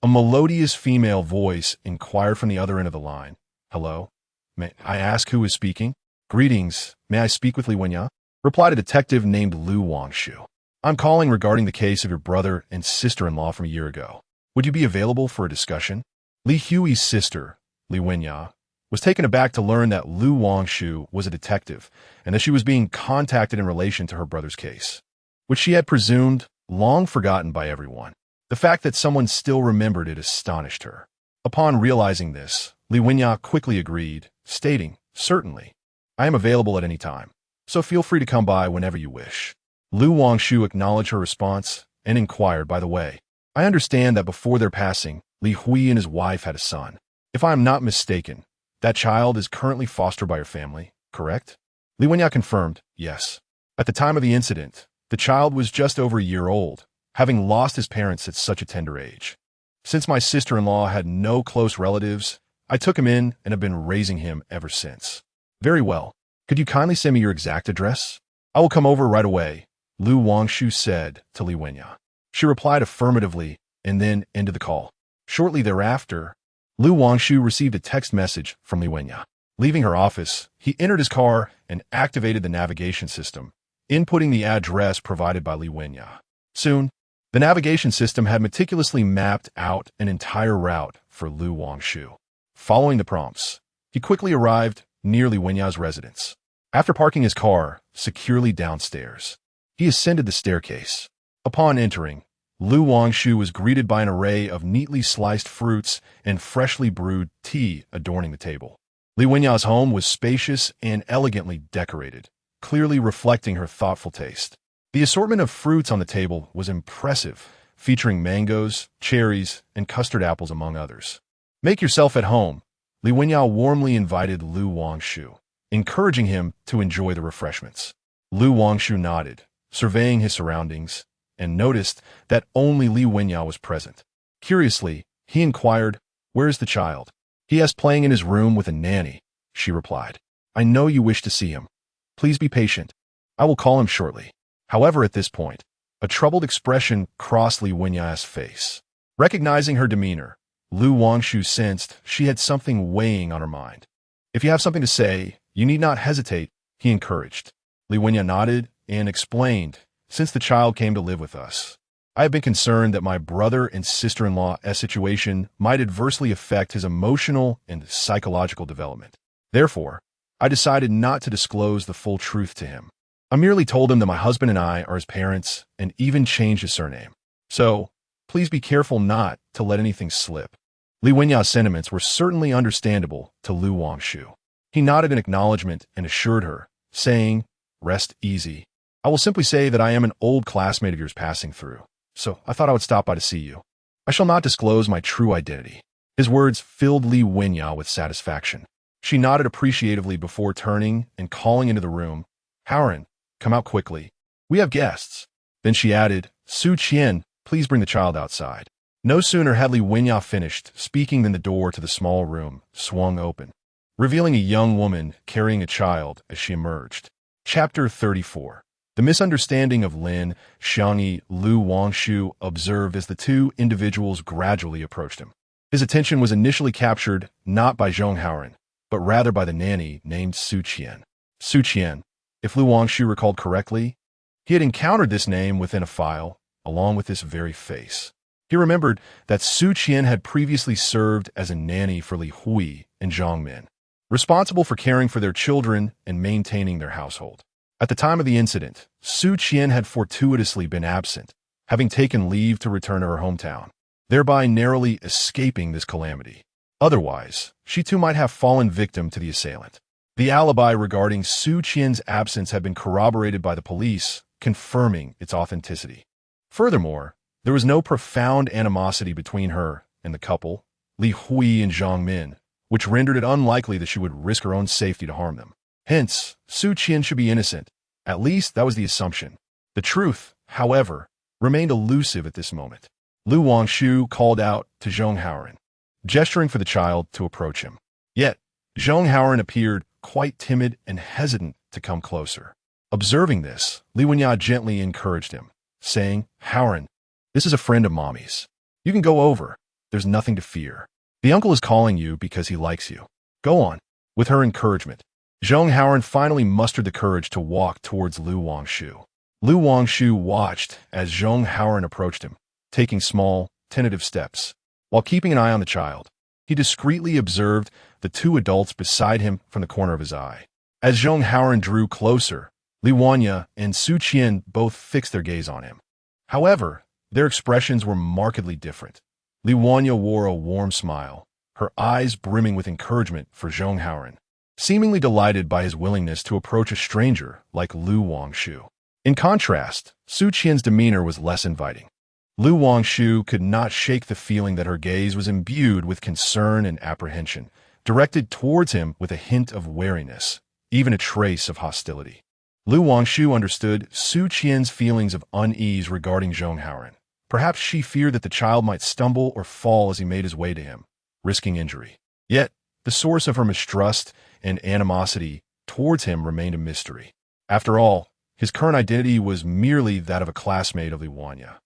A melodious female voice inquired from the other end of the line. "Hello? May I ask who is speaking?" "Greetings. May I speak with Li Wenya?" replied a detective named Lu Wangshu. "I'm calling regarding the case of your brother and sister-in-law from a year ago. Would you be available for a discussion?" Li Hui's sister, Li Wenya, was taken aback to learn that Lu Wangshu was a detective and that she was being contacted in relation to her brother's case, which she had presumed long forgotten by everyone. The fact that someone still remembered it astonished her. Upon realizing this, Li Wenya quickly agreed, stating, "Certainly. I am available at any time, so feel free to come by whenever you wish." Lu Wangshu acknowledged her response and inquired, "By the way, I understand that before their passing, Li Hui and his wife had a son. If I am not mistaken, that child is currently fostered by your family, correct?" Li Wenya confirmed, "Yes. At the time of the incident, the child was just over a year old, having lost his parents at such a tender age. Since my sister-in-law had no close relatives, I took him in and have been raising him ever since." "Very well. Could you kindly send me your exact address?" "I will come over right away," Lu Wangshu said to Li Wenya. She replied affirmatively and then ended the call. Shortly thereafter, Lu Wangshu received a text message from Li Wenya. Leaving her office, he entered his car and activated the navigation system, inputting the address provided by Li Wenya. Soon, the navigation system had meticulously mapped out an entire route for Lu Wangshu. Following the prompts, he quickly arrived near Li Wenya's residence. After parking his car securely downstairs, he ascended the staircase. Upon entering, Lu Wangshu was greeted by an array of neatly sliced fruits and freshly brewed tea adorning the table. Li Wenya's home was spacious and elegantly decorated, clearly reflecting her thoughtful taste. The assortment of fruits on the table was impressive, featuring mangoes, cherries, and custard apples among others. "Make yourself at home," Li Wenya warmly invited Lu Wangshu, encouraging him to enjoy the refreshments. Lu Wangshu nodded, surveying his surroundings, and noticed that only Li Wenya was present. Curiously, he inquired, "Where is the child?" "He is playing in his room with a nanny," she replied. "I know you wish to see him. Please be patient. I will call him shortly." However, at this point, a troubled expression crossed Li Wenya's face. Recognizing her demeanor, Lu Wangshu sensed she had something weighing on her mind. "If you have something to say, you need not hesitate," he encouraged. Li Wenya nodded and explained, "Since the child came to live with us, I have been concerned that my brother and sister-in-law's situation might adversely affect his emotional and psychological development. Therefore, I decided not to disclose the full truth to him. I merely told him that my husband and I are his parents and even changed his surname. So, please be careful not to let anything slip." Li Wenya's sentiments were certainly understandable to Lu Wangshu. He nodded in acknowledgement and assured her, saying, "Rest easy. I will simply say that I am an old classmate of yours passing through, so I thought I would stop by to see you. I shall not disclose my true identity." His words filled Li Wenya with satisfaction. She nodded appreciatively before turning and calling into the room, "Howren, come out quickly. We have guests." Then she added, "Su Qian, please bring the child outside." No sooner had Li Wenya finished speaking than the door to the small room swung open, revealing a young woman carrying a child as she emerged. Chapter 34. The misunderstanding of Lin Xiangyi Lu Wangshu observed as the two individuals gradually approached him. His attention was initially captured not by Zhong Haoren, but rather by the nanny named Su Qian. Su Qian, if Lu Wangshu recalled correctly, he had encountered this name within a file, along with this very face. He remembered that Su Qian had previously served as a nanny for Li Hui and Zhang Min, responsible for caring for their children and maintaining their household. At the time of the incident, Su Qian had fortuitously been absent, having taken leave to return to her hometown, thereby narrowly escaping this calamity. Otherwise, she too might have fallen victim to the assailant. The alibi regarding Su Qian's absence had been corroborated by the police, confirming its authenticity. Furthermore, there was no profound animosity between her and the couple, Li Hui and Zhang Min, which rendered it unlikely that she would risk her own safety to harm them. Hence, Su Qian should be innocent. At least that was the assumption. The truth, however, remained elusive at this moment. Lu Wangshu called out to Zhong Haoren, gesturing for the child to approach him. Yet, Zhong Haoren appeared quite timid and hesitant to come closer. Observing this, Li Wenya gently encouraged him, saying, "Haoren, this is a friend of Mommy's. You can go over. There's nothing to fear. The uncle is calling you because he likes you. Go on." With her encouragement, Zhong Haoren finally mustered the courage to walk towards Lu Wangshu. Lu Wangshu watched as Zhong Haoren approached him, taking small, tentative steps. While keeping an eye on the child, he discreetly observed the two adults beside him from the corner of his eye. As Zhong Haoren drew closer, Li Wanya and Su Qian both fixed their gaze on him. However, their expressions were markedly different. Li Wanya wore a warm smile, her eyes brimming with encouragement for Zhong Haoren, seemingly delighted by his willingness to approach a stranger like Lu Wangshu. In contrast, Su Qian's demeanor was less inviting. Lu Wangshu could not shake the feeling that her gaze was imbued with concern and apprehension, directed towards him with a hint of wariness, even a trace of hostility. Lu Wangshu understood Su Qian's feelings of unease regarding Zhong Haoren. Perhaps she feared that the child might stumble or fall as he made his way to him, risking injury. Yet, the source of her mistrust and animosity towards him remained a mystery. After all, his current identity was merely that of a classmate of Li Wanya,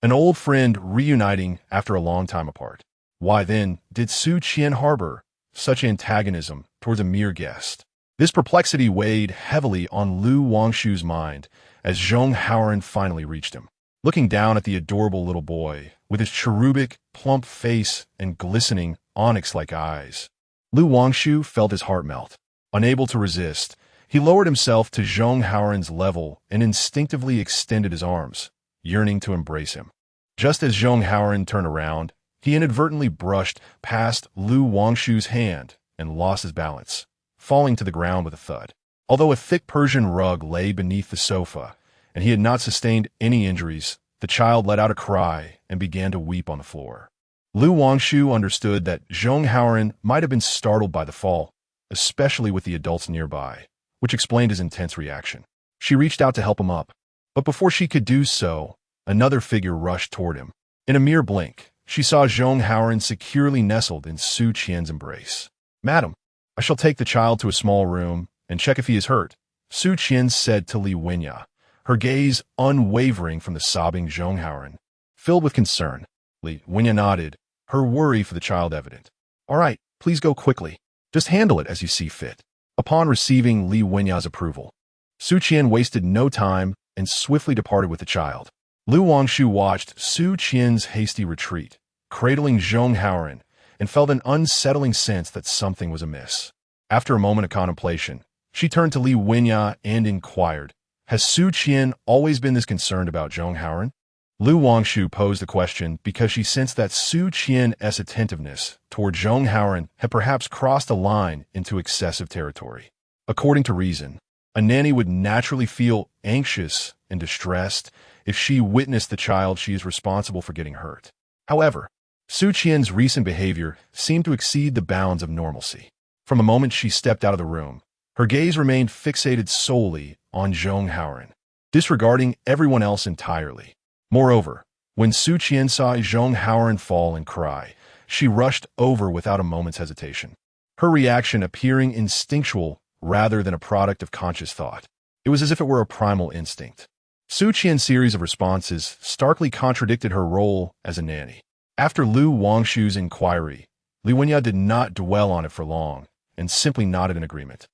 an old friend reuniting after a long time apart. Why then did Su Qian harbor such antagonism towards a mere guest? This perplexity weighed heavily on Lu Wangshu's mind as Zhong Haoren finally reached him. Looking down at the adorable little boy, with his cherubic, plump face and glistening, onyx-like eyes, Lu Wangshu felt his heart melt. Unable to resist, he lowered himself to Zhong Haoren's level and instinctively extended his arms, yearning to embrace him. Just as Zhong Haoren turned around, he inadvertently brushed past Lu Wangshu's hand and lost his balance, falling to the ground with a thud. Although a thick Persian rug lay beneath the sofa, and he had not sustained any injuries, the child let out a cry and began to weep on the floor. Lu Wangshu understood that Zhong Haoren might have been startled by the fall, especially with the adults nearby, which explained his intense reaction. She reached out to help him up, but before she could do so, another figure rushed toward him. In a mere blink, she saw Zhong Haoren securely nestled in Su Qian's embrace. "Madam, I shall take the child to a small room and check if he is hurt," Su Qian said to Li Wenya, her gaze unwavering from the sobbing Zhong Haoren. Filled with concern, Li Wenya nodded, her worry for the child evident. "All right, please go quickly. Just handle it as you see fit." Upon receiving Li Wenya's approval, Su Qian wasted no time and swiftly departed with the child. Lu Wangshu watched Su Qian's hasty retreat, cradling Zhong Haoren, and felt an unsettling sense that something was amiss. After a moment of contemplation, she turned to Li Wenya and inquired, "Has Su Qian always been this concerned about Zhong Haoren?" Lu Wangshu posed the question because she sensed that Su Qian's attentiveness toward Zhong Haoren had perhaps crossed a line into excessive territory. According to reason, a nanny would naturally feel anxious and distressed if she witnessed the child she is responsible for getting hurt. However, Su Qian's recent behavior seemed to exceed the bounds of normalcy. From the moment she stepped out of the room, her gaze remained fixated solely on Zhong Haoren, disregarding everyone else entirely. Moreover, when Su Qian saw Zhong Haoren fall and cry, she rushed over without a moment's hesitation, her reaction appearing instinctual rather than a product of conscious thought. It was as if it were a primal instinct. Su Qian's series of responses starkly contradicted her role as a nanny. After Lu Wangshu's inquiry, Li Wenya did not dwell on it for long and simply nodded in agreement.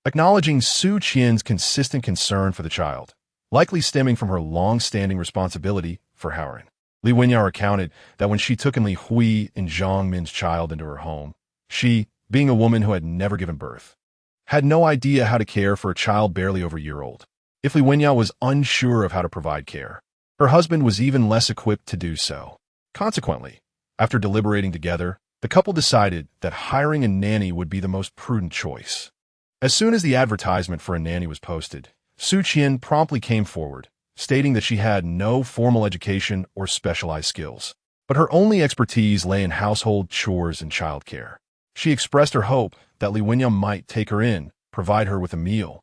Acknowledging Su Qian's consistent concern for the child, likely stemming from her long-standing responsibility for Haoren, Li Wenya recounted that when she took in Li Hui and Zhang Min's child into her home, she, being a woman who had never given birth, had no idea how to care for a child barely over a year old. If Li Wenya was unsure of how to provide care, her husband was even less equipped to do so. Consequently, after deliberating together, the couple decided that hiring a nanny would be the most prudent choice. As soon as the advertisement for a nanny was posted, Su Qian promptly came forward, stating that she had no formal education or specialized skills, but her only expertise lay in household chores and childcare. She expressed her hope that Li Wenya might take her in, provide her with a meal,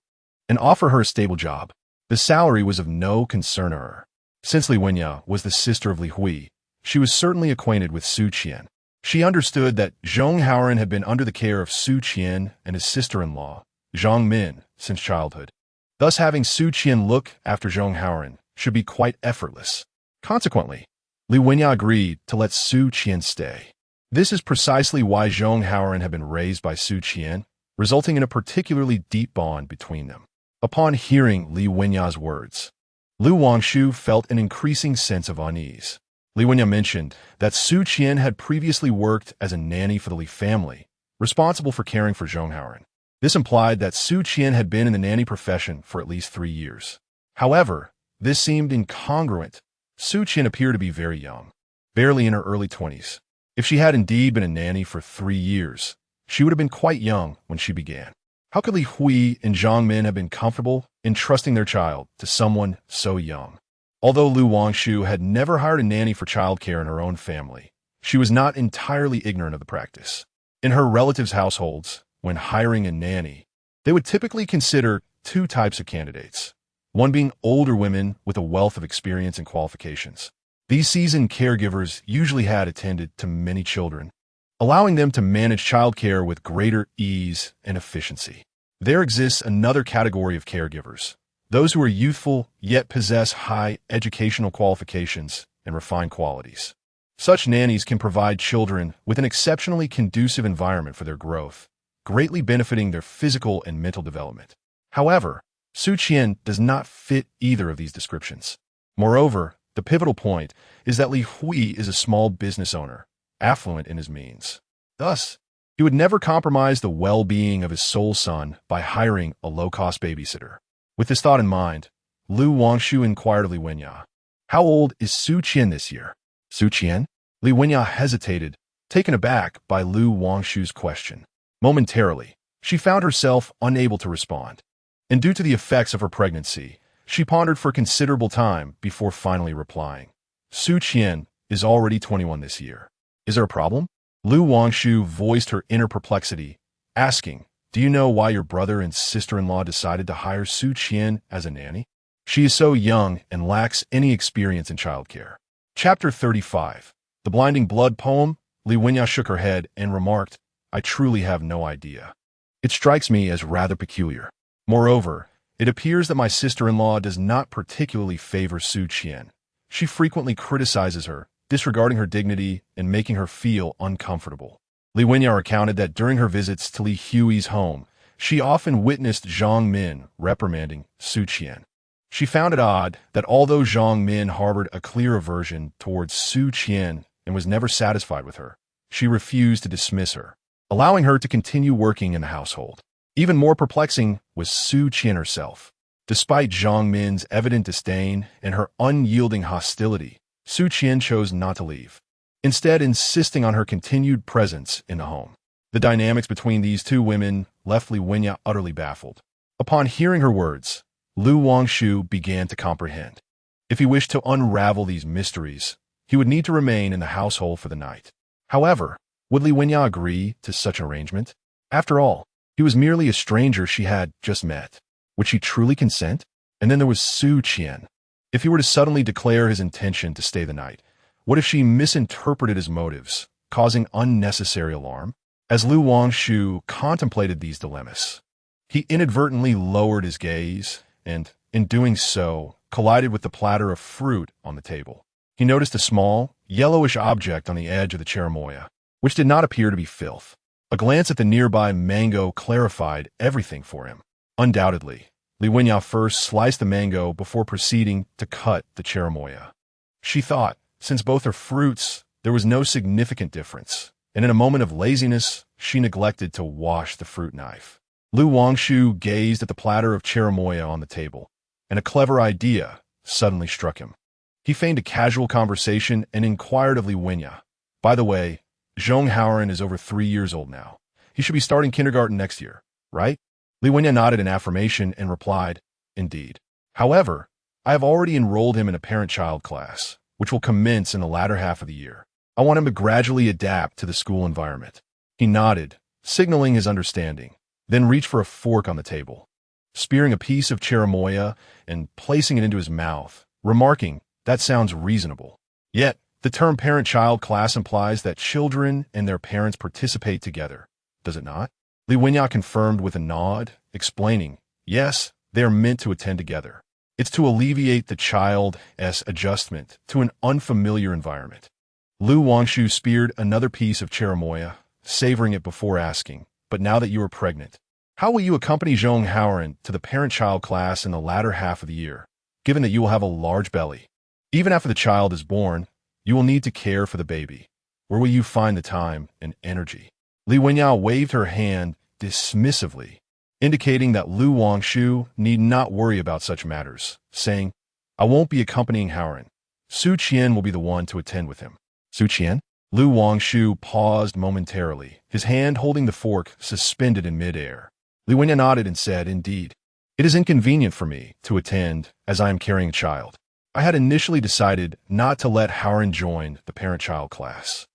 and offer her a stable job. The salary was of no concern to her. Since Li Wenya was the sister of Li Hui, she was certainly acquainted with Su Qian. She understood that Zhong Haoren had been under the care of Su Qian and his sister-in-law, Zhang Min, since childhood. Thus, having Su Qian look after Zhong Haoren should be quite effortless. Consequently, Li Wenya agreed to let Su Qian stay. This is precisely why Zhong Haoren had been raised by Su Qian, resulting in a particularly deep bond between them. Upon hearing Li Wenya's words, Lu Wangshu felt an increasing sense of unease. Li Wenya mentioned that Su Qian had previously worked as a nanny for the Li family, responsible for caring for Zhong Haoren. This implied that Su Qian had been in the nanny profession for at least 3 years. However, this seemed incongruent. Su Qian appeared to be very young, barely in her early 20s. If she had indeed been a nanny for 3 years, she would have been quite young when she began. How could Li Hui and Zhang Min have been comfortable entrusting their child to someone so young? Although Lu Wangshu had never hired a nanny for childcare in her own family, she was not entirely ignorant of the practice. In her relatives' households, when hiring a nanny, they would typically consider 2 types of candidates, one being older women with a wealth of experience and qualifications. These seasoned caregivers usually had attended to many children, allowing them to manage childcare with greater ease and efficiency. There exists another category of caregivers, those who are youthful yet possess high educational qualifications and refined qualities. Such nannies can provide children with an exceptionally conducive environment for their growth, greatly benefiting their physical and mental development. However, Su Qian does not fit either of these descriptions. Moreover, the pivotal point is that Li Hui is a small business owner, affluent in his means. Thus, he would never compromise the well-being of his sole son by hiring a low-cost babysitter. With this thought in mind, Lu Wangshu inquired of Li Wenya, "How old is Su Qian this year?" Su Qian? Li Wenya hesitated, taken aback by Lu Wangshu's question. Momentarily, she found herself unable to respond, and due to the effects of her pregnancy, she pondered for considerable time before finally replying. Su Qian is already 21 this year. Is there a problem? Lu Wangshu voiced her inner perplexity, asking, "Do you know why your brother and sister-in-law decided to hire Su Qian as a nanny? She is so young and lacks any experience in childcare." Chapter 35. The Blinding Blood Poem. Li Wenya shook her head and remarked, "I truly have no idea. It strikes me as rather peculiar. Moreover, it appears that my sister-in-law does not particularly favor Su Qian. She frequently criticizes her, disregarding her dignity and making her feel uncomfortable." Li Wenya recounted that during her visits to Li Hui's home, she often witnessed Zhang Min reprimanding Su Qian. She found it odd that although Zhang Min harbored a clear aversion towards Su Qian and was never satisfied with her, she refused to dismiss her, allowing her to continue working in the household. Even more perplexing was Su Qian herself. Despite Zhang Min's evident disdain and her unyielding hostility, Su Qian chose not to leave, instead insisting on her continued presence in the home. The dynamics between these 2 women left Li Wenya utterly baffled. Upon hearing her words, Lu Wangshu began to comprehend. If he wished to unravel these mysteries, he would need to remain in the household for the night. However, would Li Wenya agree to such an arrangement? After all, he was merely a stranger she had just met. Would she truly consent? And then there was Su Qian. If he were to suddenly declare his intention to stay the night, what if she misinterpreted his motives, causing unnecessary alarm? As Lu Wangshu contemplated these dilemmas, he inadvertently lowered his gaze and, in doing so, collided with the platter of fruit on the table. He noticed a small, yellowish object on the edge of the cherimoya, which did not appear to be filth. A glance at the nearby mango clarified everything for him. Undoubtedly, Li Wenya first sliced the mango before proceeding to cut the cherimoya. She thought, since both are fruits, there was no significant difference, and in a moment of laziness, she neglected to wash the fruit knife. Lu Wangshu gazed at the platter of cherimoya on the table, and a clever idea suddenly struck him. He feigned a casual conversation and inquired of Li Wenya, "By the way, Zhong Haoren is over 3 years old now. He should be starting kindergarten next year, right?" Li Wenyan nodded in affirmation and replied, "Indeed. However, I have already enrolled him in a parent-child class, which will commence in the latter half of the year. I want him to gradually adapt to the school environment." He nodded, signaling his understanding, then reached for a fork on the table, spearing a piece of cherimoya and placing it into his mouth, remarking, "That sounds reasonable." Yet, the term parent-child class implies that children and their parents participate together, does it not? Li Wenyan confirmed with a nod, explaining, "Yes, they are meant to attend together. It's to alleviate the child's adjustment to an unfamiliar environment." Lu Wangshu speared another piece of cherimoya, savoring it before asking, "But now that you are pregnant, how will you accompany Zhong Haoren to the parent-child class in the latter half of the year, given that you will have a large belly? Even after the child is born, you will need to care for the baby. Where will you find the time and energy?" Li Wenyan waved her hand dismissively, indicating that Lu Wangshu need not worry about such matters, saying, "I won't be accompanying Haoren. Su Qian will be the one to attend with him." Su Qian? Lu Wangshu paused momentarily, his hand holding the fork suspended in midair. Li Wenyan nodded and said, "Indeed. It is inconvenient for me to attend as I am carrying a child. I had initially decided not to let Haoren join the parent-child class.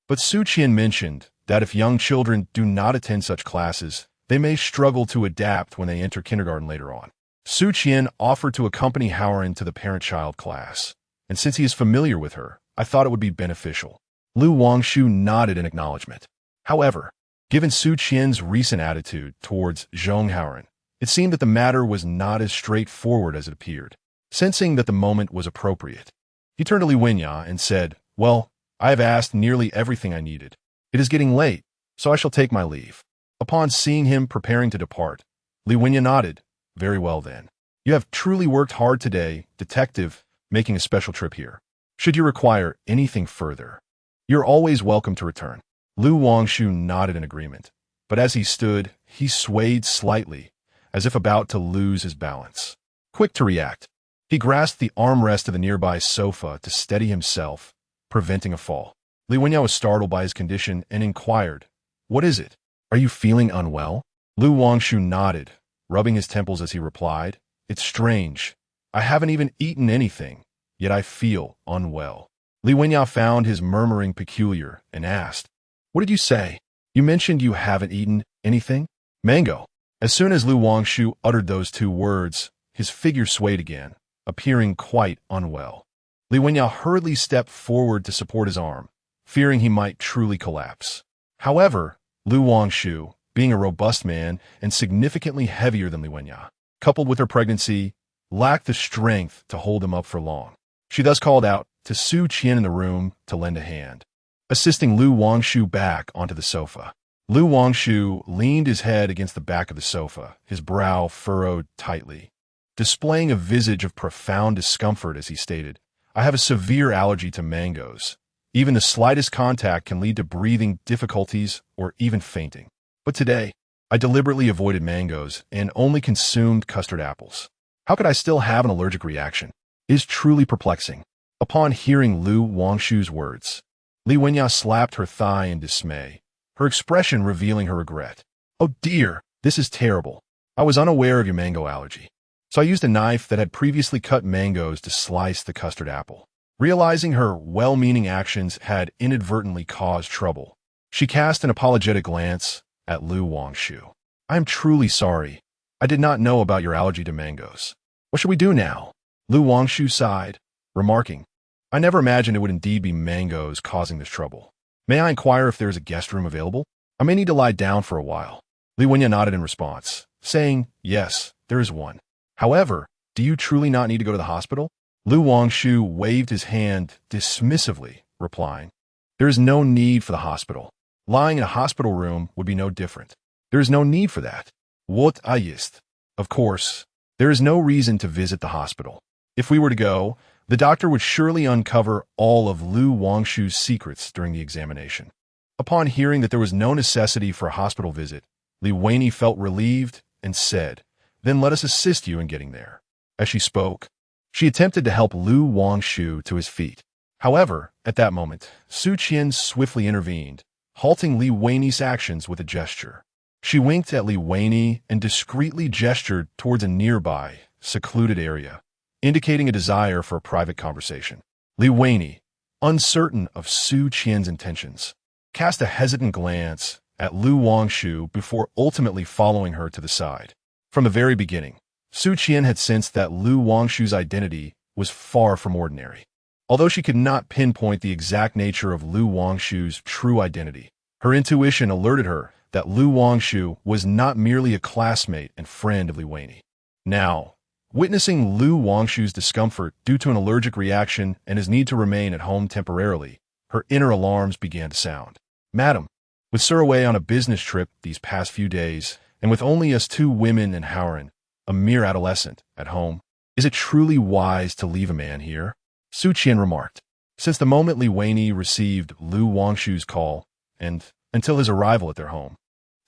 But Su Qian mentioned that if young children do not attend such classes, they may struggle to adapt when they enter kindergarten later on." Su Qian offered to accompany Haoren to the parent-child class, and since he is familiar with her, I thought it would be beneficial. Lu Wangshu nodded in acknowledgement. However, given Su Qian's recent attitude towards Zhong Haoren, it seemed that the matter was not as straightforward as it appeared. Sensing that the moment was appropriate, he turned to Li Wenyan and said, "Well, I have asked nearly everything I needed. It is getting late, so I shall take my leave." Upon seeing him preparing to depart, Li Wenyan nodded. "Very well then. You have truly worked hard today, detective, making a special trip here. Should you require anything further, you're always welcome to return." Lu Wangshu nodded in agreement, but as he stood, he swayed slightly, as if about to lose his balance. Quick to react, he grasped the armrest of the nearby sofa to steady himself, preventing a fall. Li Wenyan was startled by his condition and inquired, "What is it? Are you feeling unwell?" Lu Wangshu nodded, rubbing his temples as he replied, "It's strange. I haven't even eaten anything, yet I feel unwell." Li Wenyan found his murmuring peculiar and asked, "What did you say? You mentioned you haven't eaten anything?" "Mango." As soon as Lu Wangshu uttered those two words, his figure swayed again, appearing quite unwell. Li Wenyan hurriedly stepped forward to support his arm, fearing he might truly collapse. However, Lu Wangshu, being a robust man and significantly heavier than Li Wenyan, coupled with her pregnancy, lacked the strength to hold him up for long. She thus called out to Su Qian in the room to lend a hand, assisting Lu Wangshu back onto the sofa. Lu Wangshu leaned his head against the back of the sofa, his brow furrowed tightly, displaying a visage of profound discomfort as he stated, "I have a severe allergy to mangoes. Even the slightest contact can lead to breathing difficulties or even fainting. But today, I deliberately avoided mangoes and only consumed custard apples. How could I still have an allergic reaction? It is truly perplexing." Upon hearing Lu Wangshu's words, Li Wenyan slapped her thigh in dismay, her expression revealing her regret. "Oh dear, this is terrible. I was unaware of your mango allergy, so I used a knife that had previously cut mangoes to slice the custard apple." Realizing her well-meaning actions had inadvertently caused trouble, she cast an apologetic glance at Lu Wangshu. "I am truly sorry. I did not know about your allergy to mangoes. What should we do now?" Lu Wangshu sighed, remarking, "I never imagined it would indeed be mangoes causing this trouble. May I inquire if there is a guest room available? I may need to lie down for a while." Li Wenyan nodded in response, saying, "Yes, there is one. However, do you truly not need to go to the hospital?" Lu Wangshu waved his hand dismissively, replying, "There is no need for the hospital. Lying in a hospital room would be no different. There is no need for that. What ist? Of course, there is no reason to visit the hospital. If we were to go, the doctor would surely uncover all of Lu Wangshu's secrets during the examination." Upon hearing that there was no necessity for a hospital visit, Li Wenyan felt relieved and said, "Then let us assist you in getting there." As she spoke, she attempted to help Lu Wangshu to his feet. However, at that moment, Su Qian swiftly intervened, halting Li Wenyan's actions with a gesture. She winked at Li Weini and discreetly gestured towards a nearby, secluded area, indicating a desire for a private conversation. Li Weini, uncertain of Su Qian's intentions, cast a hesitant glance at Lu Wangshu before ultimately following her to the side. From the very beginning, Su Qian had sensed that Lu Wangshu's identity was far from ordinary. Although she could not pinpoint the exact nature of Lu Wangshu's true identity, her intuition alerted her that Lu Wangshu was not merely a classmate and friend of Li Weini. Now, witnessing Lu Wangshu's discomfort due to an allergic reaction and his need to remain at home temporarily, her inner alarms began to sound. Madam, with Sir away on a business trip these past few days, and with only us two women and Howren, a mere adolescent, at home, is it truly wise to leave a man here? Su Qian remarked. Since the moment Li Weini received Lu Wangshu's call, and until his arrival at their home,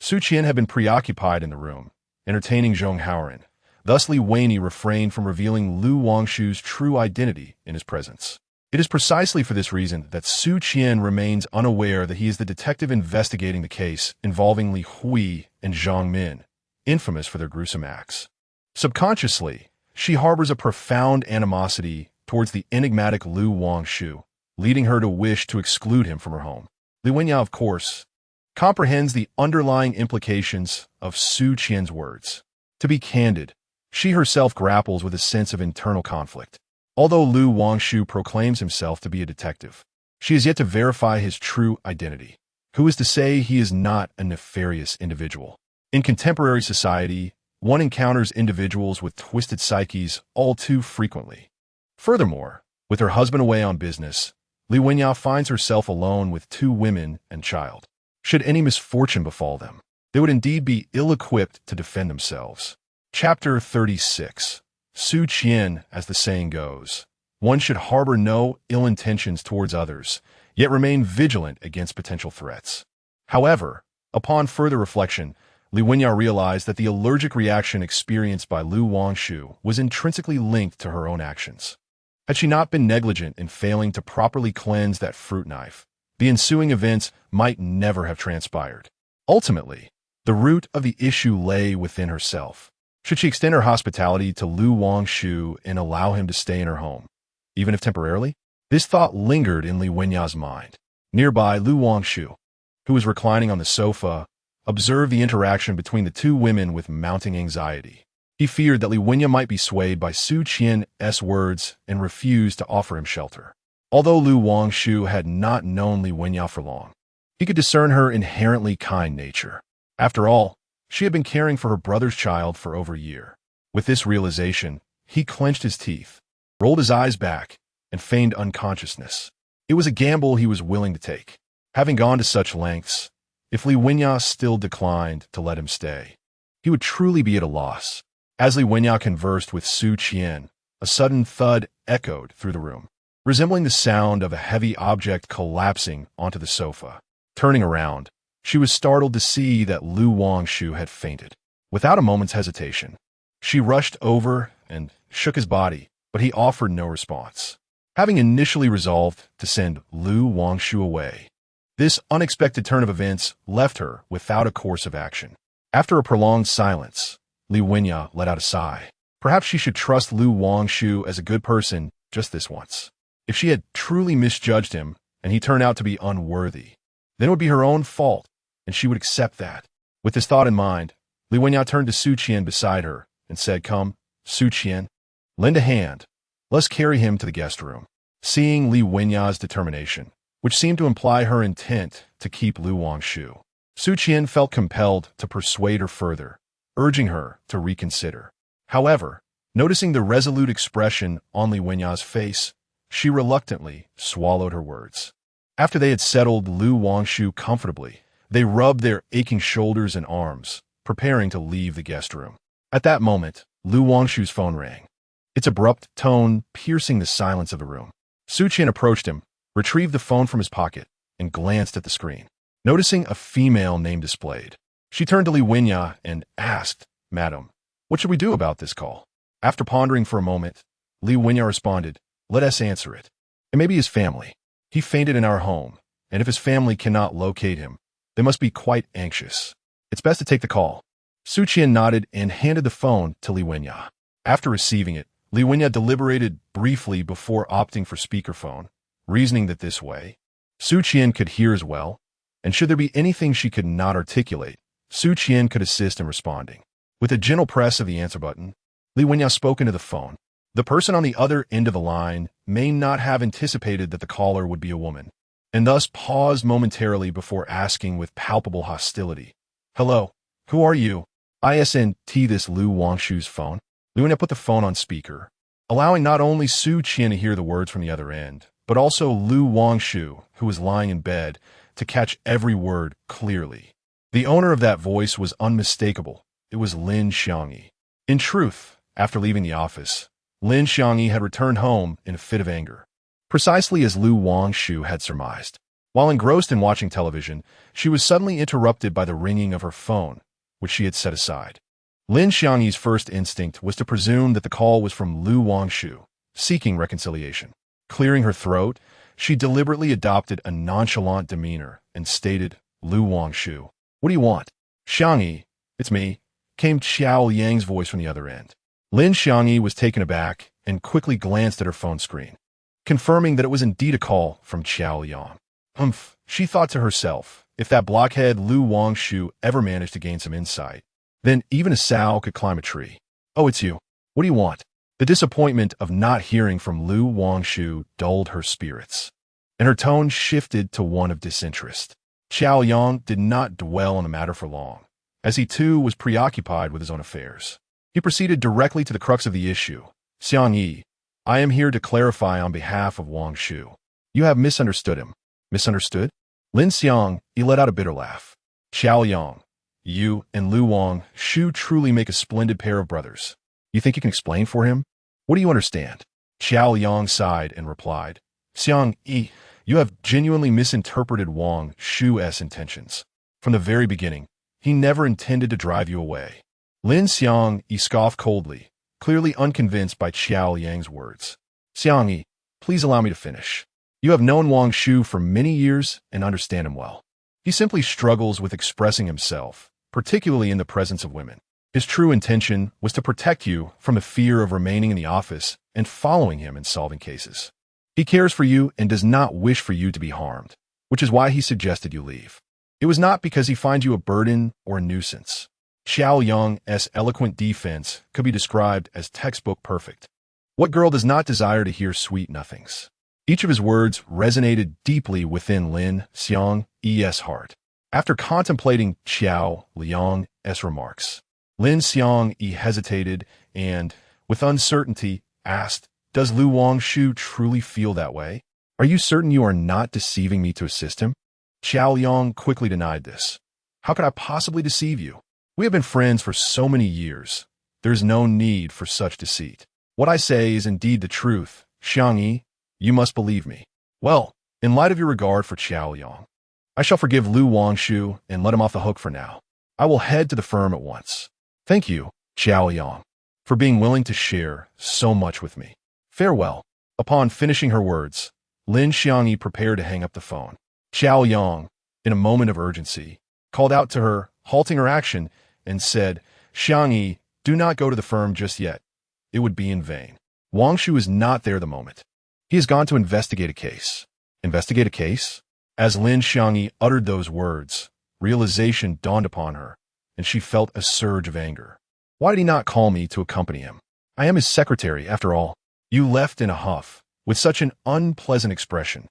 Su Qian had been preoccupied in the room, entertaining Zhong Howren. Thus Li Weini refrained from revealing Lu Wangshu's true identity in his presence. It is precisely for this reason that Su Qian remains unaware that he is the detective investigating the case involving Li Hui and Zhang Min, infamous for their gruesome acts. Subconsciously, she harbors a profound animosity towards the enigmatic Lu Wangshu, leading her to wish to exclude him from her home. Li Wenyao, of course, comprehends the underlying implications of Su Qian's words. To be candid, she herself grapples with a sense of internal conflict. Although Lu Wangshu proclaims himself to be a detective, she has yet to verify his true identity. Who is to say he is not a nefarious individual? In contemporary society, one encounters individuals with twisted psyches all too frequently. Furthermore, with her husband away on business, Li Wenyao finds herself alone with two women and child. Should any misfortune befall them, they would indeed be ill-equipped to defend themselves. Chapter 36. Su Qian, as the saying goes, one should harbor no ill intentions towards others, yet remain vigilant against potential threats. However, upon further reflection, Li Wenyao realized that the allergic reaction experienced by Lu Wangshu was intrinsically linked to her own actions. Had she not been negligent in failing to properly cleanse that fruit knife, the ensuing events might never have transpired. Ultimately, the root of the issue lay within herself. Should she extend her hospitality to Lu Wangshu and allow him to stay in her home, even if temporarily? This thought lingered in Li Wenyao's mind. Nearby, Lu Wangshu, who was reclining on the sofa, observed the interaction between the two women with mounting anxiety. He feared that Li Wenyao might be swayed by Su Qian's words and refused to offer him shelter. Although Lu Wangshu had not known Li Wenyao for long, he could discern her inherently kind nature. After all, she had been caring for her brother's child for over a year. With this realization, he clenched his teeth, rolled his eyes back, and feigned unconsciousness. It was a gamble he was willing to take. Having gone to such lengths, if Li Wenyao still declined to let him stay, he would truly be at a loss. As Li Wenyao conversed with Su Qian, a sudden thud echoed through the room, resembling the sound of a heavy object collapsing onto the sofa. Turning around, she was startled to see that Lu Wangshu had fainted. Without a moment's hesitation, she rushed over and shook his body, but he offered no response. Having initially resolved to send Lu Wangshu away, this unexpected turn of events left her without a course of action. After a prolonged silence, Li Wenyao let out a sigh. Perhaps she should trust Lu Wangshu as a good person just this once. If she had truly misjudged him and he turned out to be unworthy, then it would be her own fault, and she would accept that. With this thought in mind, Li Wenyao turned to Su Qian beside her and said, "Come, Su Qian, lend a hand. Let's carry him to the guest room." Seeing Li Wenyao's determination, which seemed to imply her intent to keep Lu Wangshu, Su Qian felt compelled to persuade her further, urging her to reconsider. However, noticing the resolute expression on Li Wenyao's face, she reluctantly swallowed her words. After they had settled Lu Wangshu comfortably, they rubbed their aching shoulders and arms, preparing to leave the guest room. At that moment, Lu Wangshu's phone rang, its abrupt tone piercing the silence of the room. Su Qian approached him, retrieved the phone from his pocket, and glanced at the screen. Noticing a female name displayed, she turned to Li Wenyao and asked, "Madam, what should we do about this call?" After pondering for a moment, Li Wenyao responded, "Let us answer it. It may be his family. He fainted in our home, and if his family cannot locate him, they must be quite anxious." It's best to take the call. Su Qian nodded and handed the phone to Li Wenya. After receiving it, Li Wenya deliberated briefly before opting for speakerphone, reasoning that this way, Su Qian could hear as well, and should there be anything she could not articulate, Su Qian could assist in responding. With a gentle press of the answer button, Li Wenya spoke into the phone. The person on the other end of the line may not have anticipated that the caller would be a woman, and thus paused momentarily before asking with palpable hostility, "Hello, who are you?" "ISNT this Lu Wangshu's phone." Li Wenya put the phone on speaker, allowing not only Su Qian to hear the words from the other end, but also Lu Wangshu, who was lying in bed, to catch every word clearly. The owner of that voice was unmistakable. It was Lin Xiangyi. In truth, after leaving the office, Lin Xiangyi had returned home in a fit of anger, precisely as Lu Wangshu had surmised. While engrossed in watching television, she was suddenly interrupted by the ringing of her phone, which she had set aside. Lin Xiangyi's first instinct was to presume that the call was from Lu Wangshu, seeking reconciliation. Clearing her throat, she deliberately adopted a nonchalant demeanor and stated, "Lu Wangshu, what do you want?" "Xiangyi, it's me," came Qiao Yang's voice from the other end. Lin Xiangyi was taken aback and quickly glanced at her phone screen, confirming that it was indeed a call from Qiao Yang. She thought to herself, if that blockhead Lu Wangshu ever managed to gain some insight, then even a sow could climb a tree. "Oh, it's you. What do you want?" The disappointment of not hearing from Lu Wangshu dulled her spirits, and her tone shifted to one of disinterest. Qiao Yang did not dwell on the matter for long, as he too was preoccupied with his own affairs. He proceeded directly to the crux of the issue. "Xiangyi, I am here to clarify on behalf of Wangshu. You have misunderstood him." "Misunderstood?" Lin Xiangyi let out a bitter laugh. "Qiao Yang, you and Lu Wangshu truly make a splendid pair of brothers. You think you can explain for him? What do you understand?" Qiao Yang sighed and replied, "Xiangyi, you have genuinely misinterpreted Wangshu's intentions. From the very beginning, he never intended to drive you away." Lin Xiangyi scoffed coldly, clearly unconvinced by Qiao Yang's words. "Xiangyi, please allow me to finish. You have known Wangshu for many years and understand him well. He simply struggles with expressing himself, particularly in the presence of women. His true intention was to protect you from the fear of remaining in the office and following him in solving cases. He cares for you and does not wish for you to be harmed, which is why he suggested you leave. It was not because he finds you a burden or a nuisance." Qiao Yang's eloquent defense could be described as textbook perfect. What girl does not desire to hear sweet nothings? Each of his words resonated deeply within Lin Xiangyi's heart. After contemplating Qiao Yang's remarks, Lin Xiangyi hesitated and, with uncertainty, asked, "Does Lu Wangshu truly feel that way? Are you certain you are not deceiving me to assist him?" Qiao Yang quickly denied this. "How could I possibly deceive you? We have been friends for so many years. There is no need for such deceit. What I say is indeed the truth. Xiangyi, you must believe me." "Well, in light of your regard for Qiao Yang, I shall forgive Lu Wangshu and let him off the hook for now. I will head to the firm at once. Thank you, Qiao Yang, for being willing to share so much with me. Farewell." Upon finishing her words, Lin Xiangyi prepared to hang up the phone. Qiao Yang, in a moment of urgency, called out to her, halting her action, and said, "Xiangyi, do not go to the firm just yet. It would be in vain. Wangshu is not there at the moment. He has gone to investigate a case." "Investigate a case?" As Lin Xiangyi uttered those words, realization dawned upon her, and she felt a surge of anger. Why did he not call me to accompany him? I am his secretary, after all. You left in a huff, with such an unpleasant expression.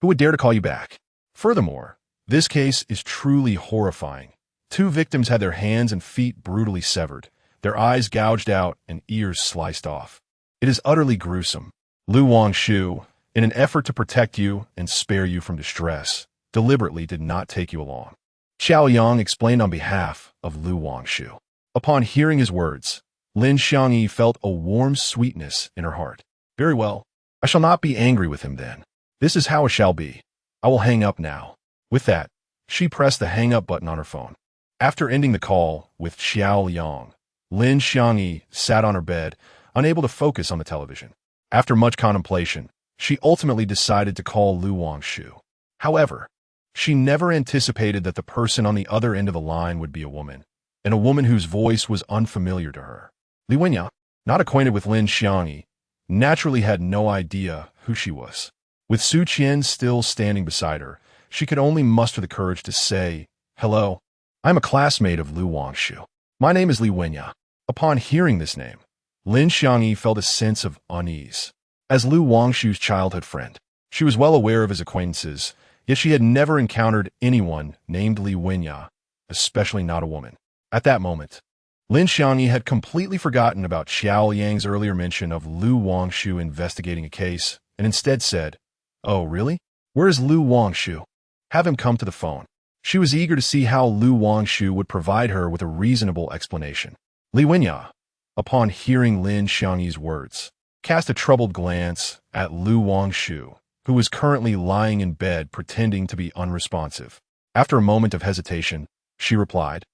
Who would dare to call you back? Furthermore, this case is truly horrifying. 2 victims had their hands and feet brutally severed, their eyes gouged out and ears sliced off. It is utterly gruesome. Lu Wangshu, in an effort to protect you and spare you from distress, deliberately did not take you along. Qiao Yang explained on behalf of Lu Wangshu. Upon hearing his words, Lin Xiangyi felt a warm sweetness in her heart. Very well, I shall not be angry with him then. This is how it shall be. I will hang up now. With that, she pressed the hang up button on her phone. After ending the call with Qiao Yang, Lin Xiangyi sat on her bed, unable to focus on the television. After much contemplation, she ultimately decided to call Lu Wangshu. However, She never anticipated that the person on the other end of the line would be a woman, and a woman whose voice was unfamiliar to her. Li Wenya, not acquainted with Lin Xiangyi, naturally had no idea who she was. With Su Qian still standing beside her, she could only muster the courage to say, "Hello, I'm a classmate of Lu Wangshu. My name is Li Wenya." Upon hearing this name, Lin Xiangyi felt a sense of unease. As Lu Wangshu's childhood friend, she was well aware of his acquaintances, yet she had never encountered anyone named Li Wenya, especially not a woman. At that moment, Lin Xiangyi had completely forgotten about Xiao Yang's earlier mention of Lu Wangshu investigating a case, and instead said, "Oh, really? Where is Lu Wangshu? Have him come to the phone." She was eager to see how Lu Wangshu would provide her with a reasonable explanation. Li Wenya, upon hearing Lin Xiangyi's words, cast a troubled glance at Lu Wangshu, who was currently lying in bed pretending to be unresponsive. After a moment of hesitation, she replied,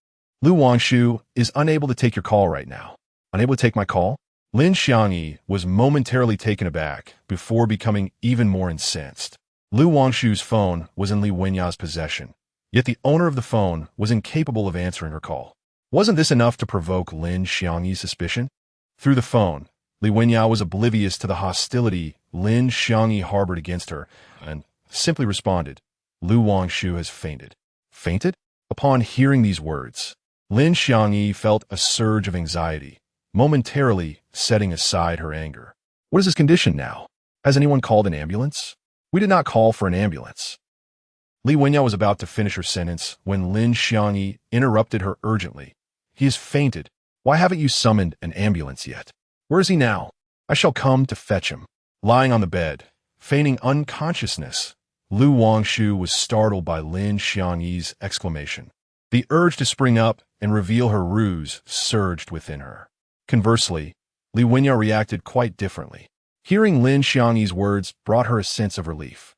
"Lu Wangshu is unable to take your call right now." "Unable to take my call?" Lin Xiangyi was momentarily taken aback before becoming even more incensed. Lu Wangshu's phone was in Li Wenya's possession, yet the owner of the phone was incapable of answering her call. Wasn't this enough to provoke Lin Xiangyi's suspicion? Through the phone, Li Wenya was oblivious to the hostility Lin Xiangyi harbored against her and simply responded, "Lu Wangshu has fainted." Fainted? Upon hearing these words, Lin Xiangyi felt a surge of anxiety, momentarily setting aside her anger. "What is his condition now? Has anyone called an ambulance?" "We did not call for an ambulance." Li Wenya was about to finish her sentence when Lin Xiangyi interrupted her urgently. "He has fainted. Why haven't you summoned an ambulance yet? Where is he now? I shall come to fetch him." Lying on the bed, feigning unconsciousness, Lu Wangshu was startled by Lin Xiangyi's exclamation. The urge to spring up and reveal her ruse surged within her. Conversely, Li Wenya reacted quite differently. Hearing Lin Xiangyi's words brought her a sense of relief.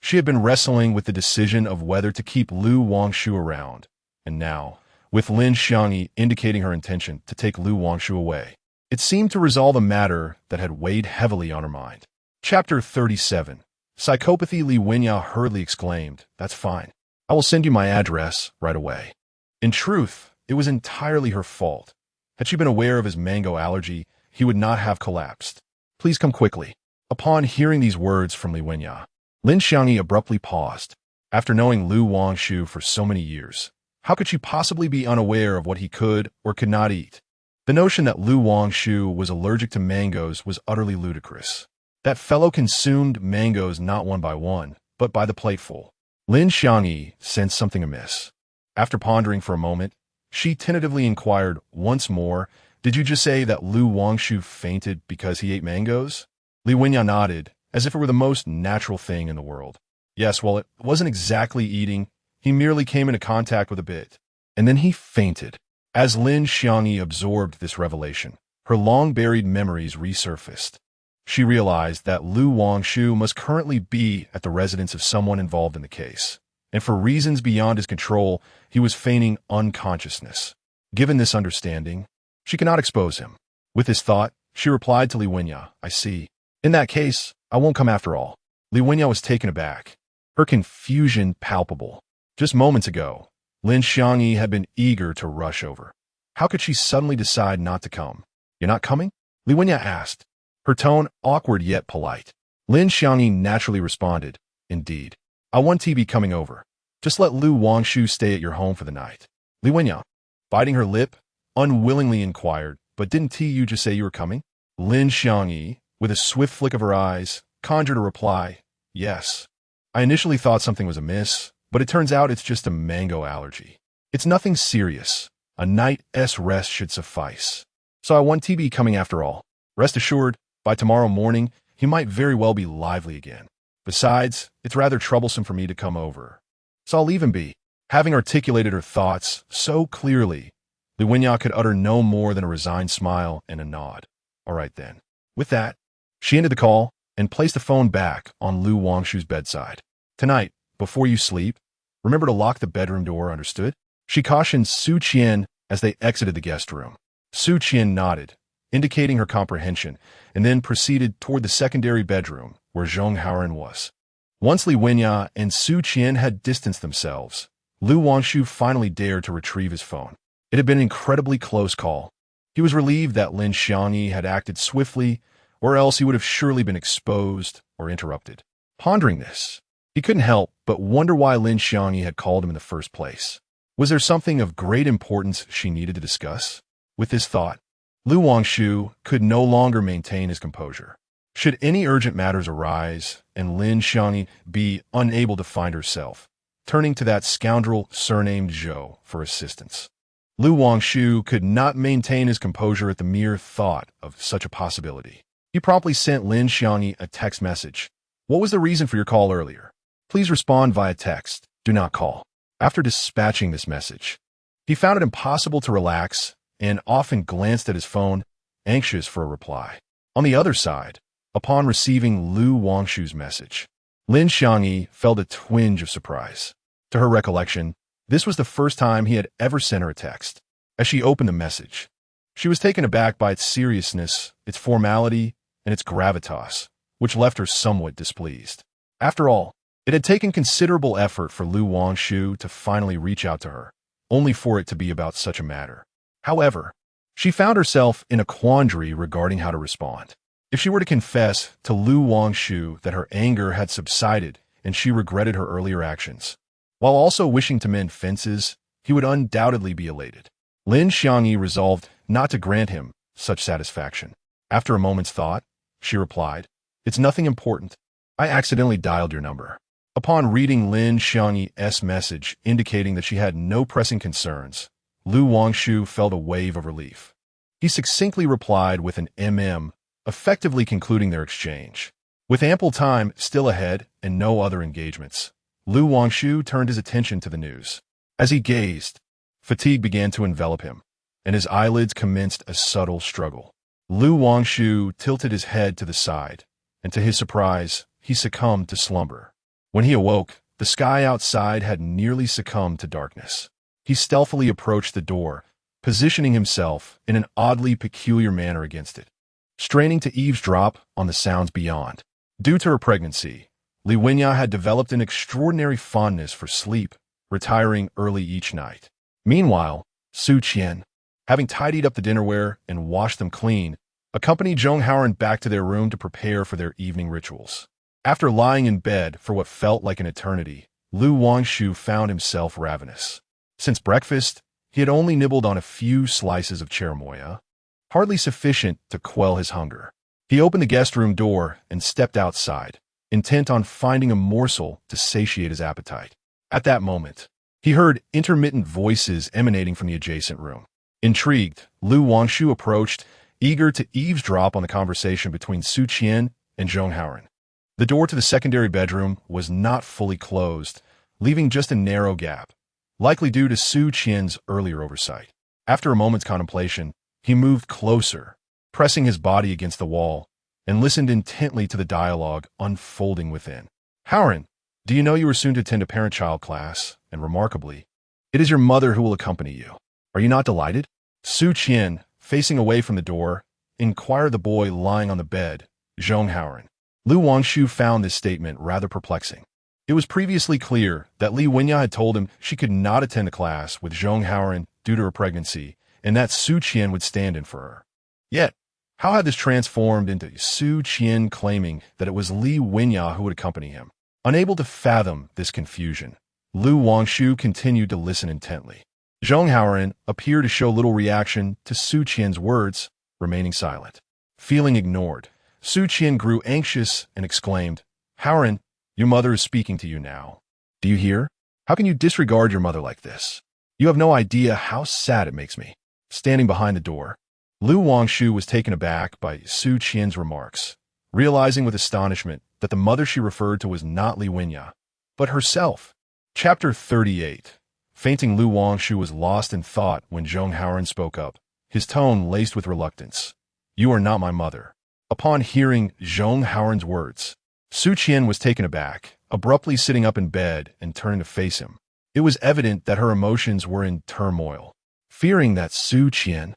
She had been wrestling with the decision of whether to keep Lu Wangshu around, and now, with Lin Xiangyi indicating her intention to take Lu Wangshu away, it seemed to resolve a matter that had weighed heavily on her mind. Chapter 37. Psychopathy. Li Wenya hurriedly exclaimed, "That's fine. I will send you my address right away." In truth, it was entirely her fault. Had she been aware of his mango allergy, he would not have collapsed. "Please come quickly." Upon hearing these words from Li Wenya, Lin Xiangyi abruptly paused. After knowing Lu Wangshu for so many years, how could she possibly be unaware of what he could or could not eat? The notion that Lu Wangshu was allergic to mangoes was utterly ludicrous. That fellow consumed mangoes not one by one, but by the plateful. Lin Xiangyi sensed something amiss. After pondering for a moment, she tentatively inquired once more, "Did you just say that Lu Wangshu fainted because he ate mangoes?" Li Wenya nodded, as if it were the most natural thing in the world. "Yes, well, it wasn't exactly eating. He merely came into contact with a bit. And then he fainted." As Lin Xiangyi absorbed this revelation, her long-buried memories resurfaced. She realized that Lu Wangshu must currently be at the residence of someone involved in the case, and for reasons beyond his control, he was feigning unconsciousness. Given this understanding, she cannot expose him. With this thought, she replied to Li Wenya, "I see. In that case, I won't come after all." Li Wenya was taken aback, her confusion palpable. Just moments ago, Lin Xiangyi had been eager to rush over. How could she suddenly decide not to come? "You're not coming?" Li Wenya asked, her tone awkward yet polite. Lin Xiangyi naturally responded, "Indeed. I want to be coming over. Just let Lu Wangshu stay at your home for the night." Li Wenya, biting her lip, unwillingly inquired, "But didn't you just say you were coming?" Lin Xiangyi, with a swift flick of her eyes, conjured a reply, "Yes. I initially thought something was amiss, but it turns out it's just a mango allergy. It's nothing serious. A night's rest should suffice. So I want to be coming after all. Rest assured, by tomorrow morning, he might very well be lively again. Besides, it's rather troublesome for me to come over. So I'll leave him be." Having articulated her thoughts so clearly, Li Wenya could utter no more than a resigned smile and a nod. "All right then." With that, she ended the call and placed the phone back on Lu Wangshu's bedside. "Tonight, before you sleep, remember to lock the bedroom door, understood?" She cautioned Su Qian as they exited the guest room. Su Qian nodded, indicating her comprehension, and then proceeded toward the secondary bedroom where Zhong Haoren was. Once Li Wenya and Su Qian had distanced themselves, Lu Wangshu finally dared to retrieve his phone. It had been an incredibly close call. He was relieved that Lin Xiangyi had acted swiftly, or else he would have surely been exposed or interrupted. Pondering this, he couldn't help but wonder why Lin Xiangyi had called him in the first place. Was there something of great importance she needed to discuss? With this thought, Lu Wangshu could no longer maintain his composure. Should any urgent matters arise and Lin Xiangyi be unable to find herself, turning to that scoundrel surnamed Zhou for assistance. Lu Wangshu could not maintain his composure at the mere thought of such a possibility. He promptly sent Lin Xiangyi a text message. What was the reason for your call earlier? Please respond via text. Do not call. After dispatching this message, he found it impossible to relax and often glanced at his phone, anxious for a reply. On the other side, upon receiving Lu Wangshu's message, Lin Xiangyi felt a twinge of surprise. To her recollection, this was the first time he had ever sent her a text. As she opened the message, she was taken aback by its seriousness, its formality, and its gravitas, which left her somewhat displeased. After all, it had taken considerable effort for Lu Wangshu to finally reach out to her, only for it to be about such a matter. However, she found herself in a quandary regarding how to respond. If she were to confess to Lu Wangshu that her anger had subsided and she regretted her earlier actions, while also wishing to mend fences, he would undoubtedly be elated. Lin Xiangyi resolved not to grant him such satisfaction. After a moment's thought, she replied, "It's nothing important. I accidentally dialed your number." Upon reading Lin Xiangyi's message indicating that she had no pressing concerns, Lu Wangshu felt a wave of relief. He succinctly replied with an effectively concluding their exchange. With ample time still ahead and no other engagements, Lu Wangshu turned his attention to the news. As he gazed, fatigue began to envelop him, and his eyelids commenced a subtle struggle. Lu Wangshu tilted his head to the side, and to his surprise, he succumbed to slumber. When he awoke, the sky outside had nearly succumbed to darkness. He stealthily approached the door, positioning himself in an oddly peculiar manner against it, straining to eavesdrop on the sounds beyond. Due to her pregnancy, Li Wenya had developed an extraordinary fondness for sleep, retiring early each night. Meanwhile, Su Qian, having tidied up the dinnerware and washed them clean, accompanied Zhong Haoran back to their room to prepare for their evening rituals. After lying in bed for what felt like an eternity, Lu Wangshu found himself ravenous. Since breakfast, he had only nibbled on a few slices of cherimoya, hardly sufficient to quell his hunger. He opened the guest room door and stepped outside, intent on finding a morsel to satiate his appetite. At that moment, he heard intermittent voices emanating from the adjacent room. Intrigued, Lu Wangshu approached, eager to eavesdrop on the conversation between Su Qian and Zhong Haoran. The door to the secondary bedroom was not fully closed, leaving just a narrow gap, likely due to Su Qian's earlier oversight. After a moment's contemplation, he moved closer, pressing his body against the wall, and listened intently to the dialogue unfolding within. "Haoran, do you know you are soon to attend a parent-child class, and remarkably, it is your mother who will accompany you. Are you not delighted?" Su Qian, facing away from the door, inquired the boy lying on the bed, Zhong Haoran. Lu Wangshu found this statement rather perplexing. It was previously clear that Li Wenya had told him she could not attend a class with Zhong Haoran due to her pregnancy, and that Su Qian would stand in for her. Yet, how had this transformed into Su Qian claiming that it was Li Wenya who would accompany him? Unable to fathom this confusion, Lu Wangshu continued to listen intently. Zhong Haoran appeared to show little reaction to Su Qian's words, remaining silent. Feeling ignored, Su Qian grew anxious and exclaimed, "Haoran, your mother is speaking to you now. Do you hear? How can you disregard your mother like this? You have no idea how sad it makes me." Standing behind the door, Lu Wangshu was taken aback by Su Qian's remarks, realizing with astonishment that the mother she referred to was not Li Wenya, but herself. Chapter 38. Fainting Lu Wangshu was lost in thought when Zhong Haoran spoke up, his tone laced with reluctance. "You are not my mother." Upon hearing Zhong Haoran's words, Su Qian was taken aback, abruptly sitting up in bed and turning to face him. It was evident that her emotions were in turmoil. Fearing that Su Qian,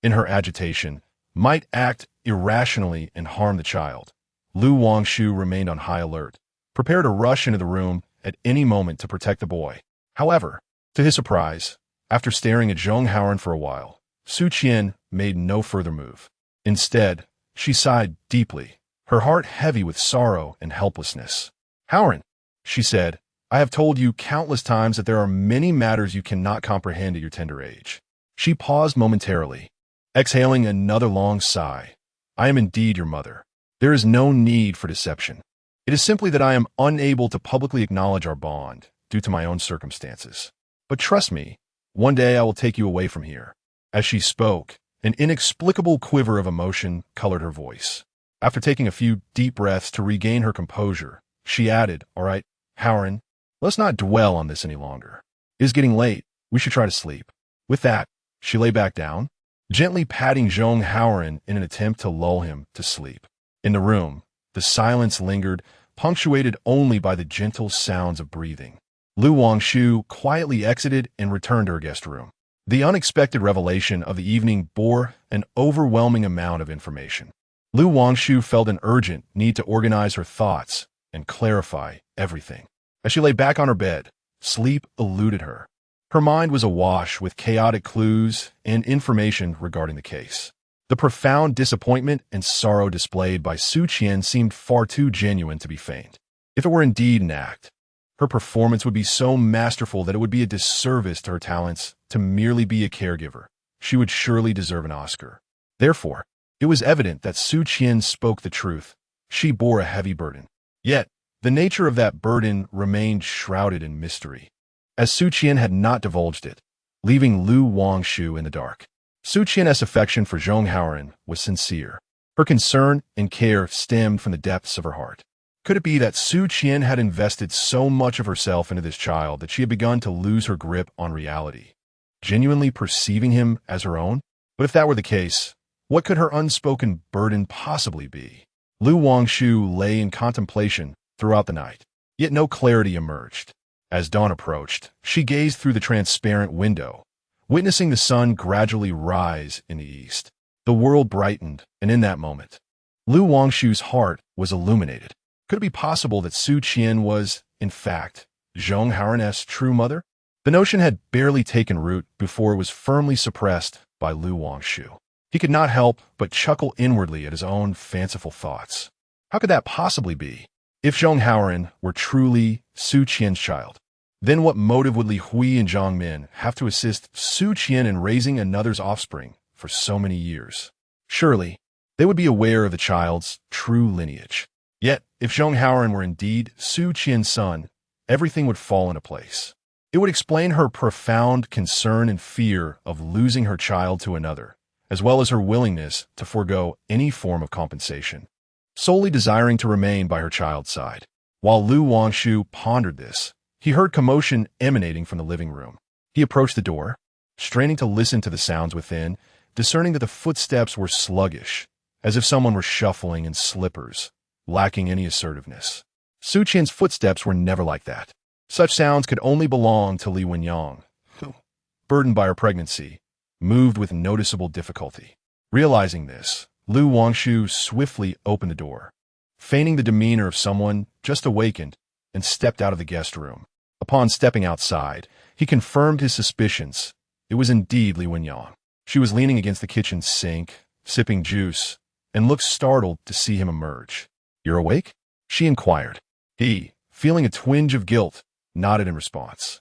in her agitation, might act irrationally and harm the child, Lu Wangshu remained on high alert, prepared to rush into the room at any moment to protect the boy. However, to his surprise, after staring at Zhong Haoren for a while, Su Qian made no further move. Instead, she sighed deeply, her heart heavy with sorrow and helplessness. "Haoren," she said, "I have told you countless times that there are many matters you cannot comprehend at your tender age." She paused momentarily, exhaling another long sigh. "I am indeed your mother. There is no need for deception. It is simply that I am unable to publicly acknowledge our bond due to my own circumstances. But trust me, one day I will take you away from here." As she spoke, an inexplicable quiver of emotion colored her voice. After taking a few deep breaths to regain her composure, she added, "All right, Haoren, let's not dwell on this any longer. It is getting late. We should try to sleep." With that, she lay back down, gently patting Zhong Haoren in an attempt to lull him to sleep. In the room, the silence lingered, punctuated only by the gentle sounds of breathing. Wangshu quietly exited and returned to her guest room. The unexpected revelation of the evening bore an overwhelming amount of information. Wangshu felt an urgent need to organize her thoughts and clarify everything. As she lay back on her bed, sleep eluded her. Her mind was awash with chaotic clues and information regarding the case. The profound disappointment and sorrow displayed by Su Qian seemed far too genuine to be feigned. If it were indeed an act, her performance would be so masterful that it would be a disservice to her talents to merely be a caregiver. She would surely deserve an Oscar. Therefore, it was evident that Su Qian spoke the truth. She bore a heavy burden. Yet, the nature of that burden remained shrouded in mystery, as Su Qian had not divulged it, leaving Wangshu in the dark. Su Qian's affection for Zhong Haoren was sincere. Her concern and care stemmed from the depths of her heart. Could it be that Su Qian had invested so much of herself into this child that she had begun to lose her grip on reality, genuinely perceiving him as her own? But if that were the case, what could her unspoken burden possibly be? Wangshu lay in contemplation throughout the night, yet no clarity emerged. As dawn approached, she gazed through the transparent window, witnessing the sun gradually rise in the east. The world brightened, and in that moment, Wangshu's heart was illuminated. Could it be possible that Su Qian was, in fact, Zhong Haoren's true mother? The notion had barely taken root before it was firmly suppressed by Wangshu. He could not help but chuckle inwardly at his own fanciful thoughts. How could that possibly be? If Zhong Haoren were truly Su Qian's child, then what motive would Li Hui and Zhang Min have to assist Su Qian in raising another's offspring for so many years? Surely, they would be aware of the child's true lineage. Yet, if Zhong Haoren were indeed Su Qian's son, everything would fall into place. It would explain her profound concern and fear of losing her child to another, as well as her willingness to forego any form of compensation, solely desiring to remain by her child's side. While Wangshu pondered this, he heard commotion emanating from the living room. He approached the door, straining to listen to the sounds within, discerning that the footsteps were sluggish, as if someone were shuffling in slippers, lacking any assertiveness. Su Qian's footsteps were never like that. Such sounds could only belong to Li Wenyang, who, burdened by her pregnancy, moved with noticeable difficulty. Realizing this, Wangshu swiftly opened the door, feigning the demeanor of someone just awakened, and stepped out of the guest room. Upon stepping outside, he confirmed his suspicions. It was indeed Li Wenyang. She was leaning against the kitchen sink, sipping juice, and looked startled to see him emerge. "You're awake?" she inquired. He, feeling a twinge of guilt, nodded in response.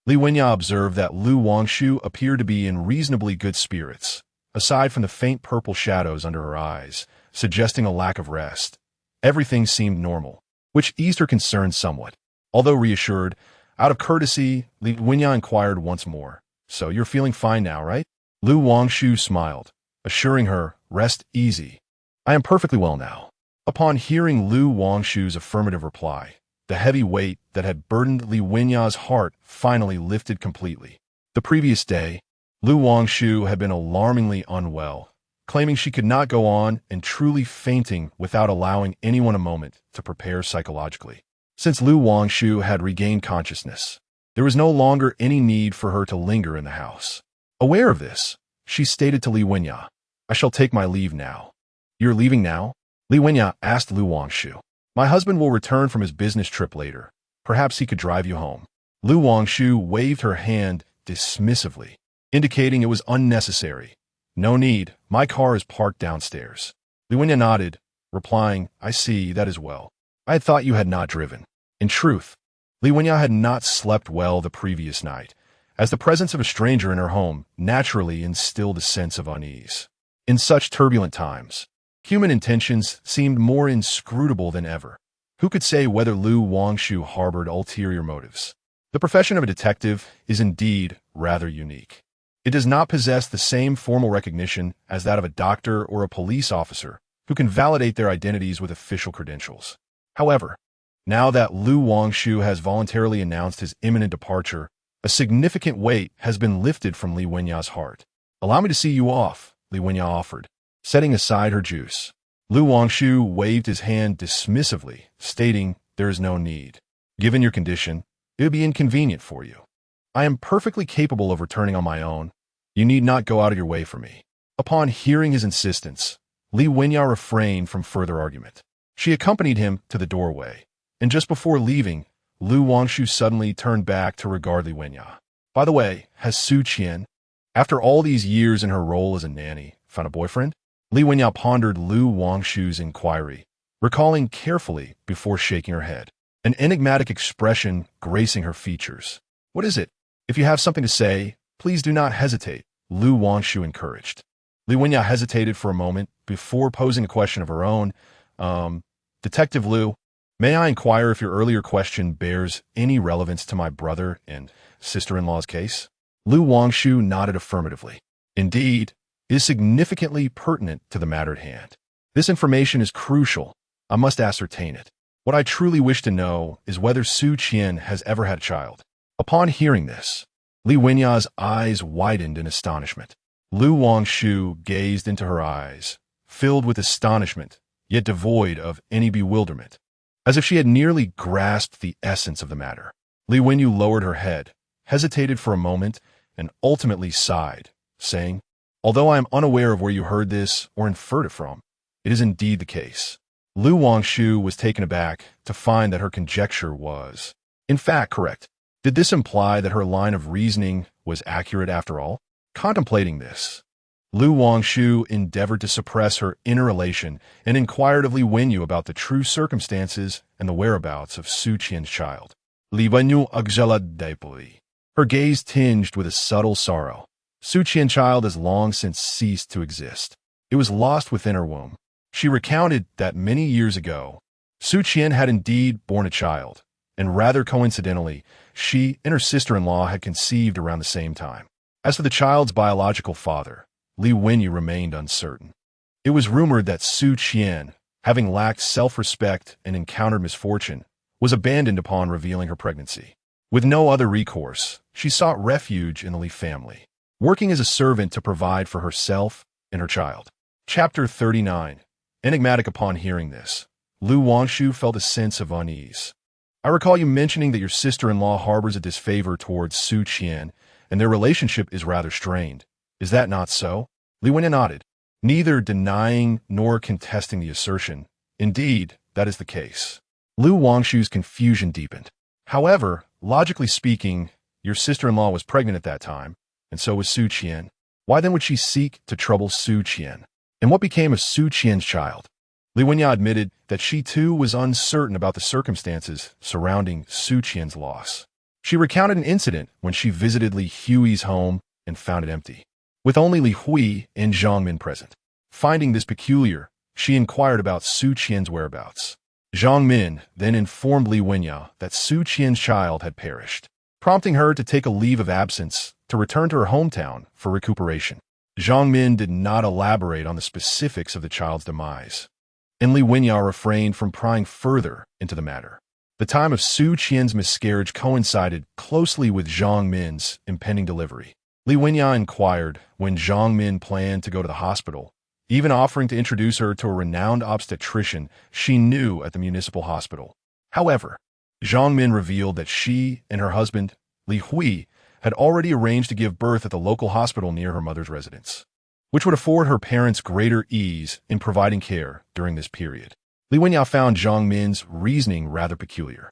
Li Wenyang observed that Wangshu appeared to be in reasonably good spirits, aside from the faint purple shadows under her eyes, suggesting a lack of rest. Everything seemed normal, which eased her concern somewhat. Although reassured, out of courtesy, Li Wenyang inquired once more, "So you're feeling fine now, right?" Wangshu smiled, assuring her, "Rest easy. I am perfectly well now." Upon hearing Wangshu's affirmative reply, the heavy weight that had burdened Li Wenyang's heart finally lifted completely. The previous day, Wangshu had been alarmingly unwell, claiming she could not go on and truly fainting without allowing anyone a moment to prepare psychologically. Since Wangshu had regained consciousness, there was no longer any need for her to linger in the house. Aware of this, she stated to Li Wenyang, "I shall take my leave now." "You're leaving now?" Li Wenyang asked Wangshu. My husband will return from his business trip later. Perhaps he could drive you home. Lu Wangshu waved her hand dismissively, indicating it was unnecessary. No need. My car is parked downstairs. Li Wenya nodded, replying, I see, that as well. I had thought you had not driven. In truth, Li Wenya had not slept well the previous night, as the presence of a stranger in her home naturally instilled a sense of unease. In such turbulent times, human intentions seemed more inscrutable than ever. Who could say whether Lu Wangshu harbored ulterior motives? The profession of a detective is indeed rather unique. It does not possess the same formal recognition as that of a doctor or a police officer who can validate their identities with official credentials. However, now that Lu Wangshu has voluntarily announced his imminent departure, a significant weight has been lifted from Li Wenya's heart. Allow me to see you off, Li Wenya offered, setting aside her juice. Lu Wangshu waved his hand dismissively, stating, there is no need. Given your condition, it would be inconvenient for you. I am perfectly capable of returning on my own. You need not go out of your way for me. Upon hearing his insistence, Li Wenya refrained from further argument. She accompanied him to the doorway, and just before leaving, Lu Wangshu suddenly turned back to regard Li Wenya. By the way, has Su Qian, after all these years in her role as a nanny, found a boyfriend? Li Wenya pondered Lu Wangshu's inquiry, recalling carefully before shaking her head, an enigmatic expression gracing her features. What is it? If you have something to say, please do not hesitate, Lu Wangshu encouraged. Li Wenya hesitated for a moment before posing a question of her own. Detective Lu, may I inquire if your earlier question bears any relevance to my brother and sister-in-law's case? Lu Wangshu nodded affirmatively. Indeed, it is significantly pertinent to the matter at hand. This information is crucial. I must ascertain it. What I truly wish to know is whether Su Qian has ever had a child. Upon hearing this, Li Wenya's eyes widened in astonishment. Lu Wangshu gazed into her eyes, filled with astonishment, yet devoid of any bewilderment, as if she had nearly grasped the essence of the matter. Li Wenyu lowered her head, hesitated for a moment, and ultimately sighed, saying, although I am unaware of where you heard this or inferred it from, it is indeed the case. Lu Wangshu was taken aback to find that her conjecture was, in fact, correct. Did this imply that her line of reasoning was accurate after all? Contemplating this, Lu Wangshu endeavored to suppress her inner elation and inquired of Li Wenyu about the true circumstances and the whereabouts of Su Qian's child. Li Wenyu agzela deeply, her gaze tinged with a subtle sorrow. Su Qian's child has long since ceased to exist. It was lost within her womb. She recounted that many years ago, Su Qian had indeed borne a child, and rather coincidentally, she and her sister-in-law had conceived around the same time. As for the child's biological father, Li Wenyu remained uncertain. It was rumored that Su Qian, having lacked self-respect and encountered misfortune, was abandoned upon revealing her pregnancy. With no other recourse, she sought refuge in the Li family, working as a servant to provide for herself and her child. Chapter 39. Enigmatic upon hearing this, Lu Wangshu felt a sense of unease. I recall you mentioning that your sister-in-law harbors a disfavor towards Su Qian, and their relationship is rather strained. Is that not so? Li Wenya nodded, neither denying nor contesting the assertion. Indeed, that is the case. Lu Wangshu's confusion deepened. However, logically speaking, your sister-in-law was pregnant at that time, and so was Su Qian. Why then would she seek to trouble Su Qian? And what became of Su Qian's child? Li Wenya admitted that she too was uncertain about the circumstances surrounding Su Qian's loss. She recounted an incident when she visited Li Hui's home and found it empty, with only Li Hui and Zhang Min present. Finding this peculiar, she inquired about Su Qian's whereabouts. Zhang Min then informed Li Wenya that Su Qian's child had perished, prompting her to take a leave of absence to return to her hometown for recuperation. Zhang Min did not elaborate on the specifics of the child's demise, and Li Wenya refrained from prying further into the matter. The time of Su Qian's miscarriage coincided closely with Zhang Min's impending delivery. Li Wenya inquired when Zhang Min planned to go to the hospital, even offering to introduce her to a renowned obstetrician she knew at the municipal hospital. However, Zhang Min revealed that she and her husband, Li Hui, had already arranged to give birth at the local hospital near her mother's residence, which would afford her parents greater ease in providing care during this period. Li Wenyao found Zhang Min's reasoning rather peculiar.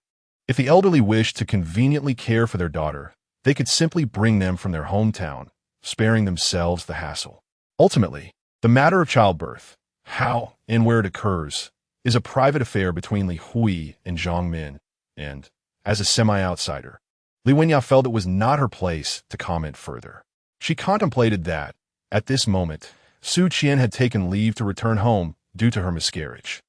If the elderly wished to conveniently care for their daughter, they could simply bring them from their hometown, sparing themselves the hassle. Ultimately, the matter of childbirth, how and where it occurs, is a private affair between Li Hui and Zhang Min, and, as a semi-outsider, Li Wenyao felt it was not her place to comment further. She contemplated that, at this moment, Su Qian had taken leave to return home due to her miscarriage.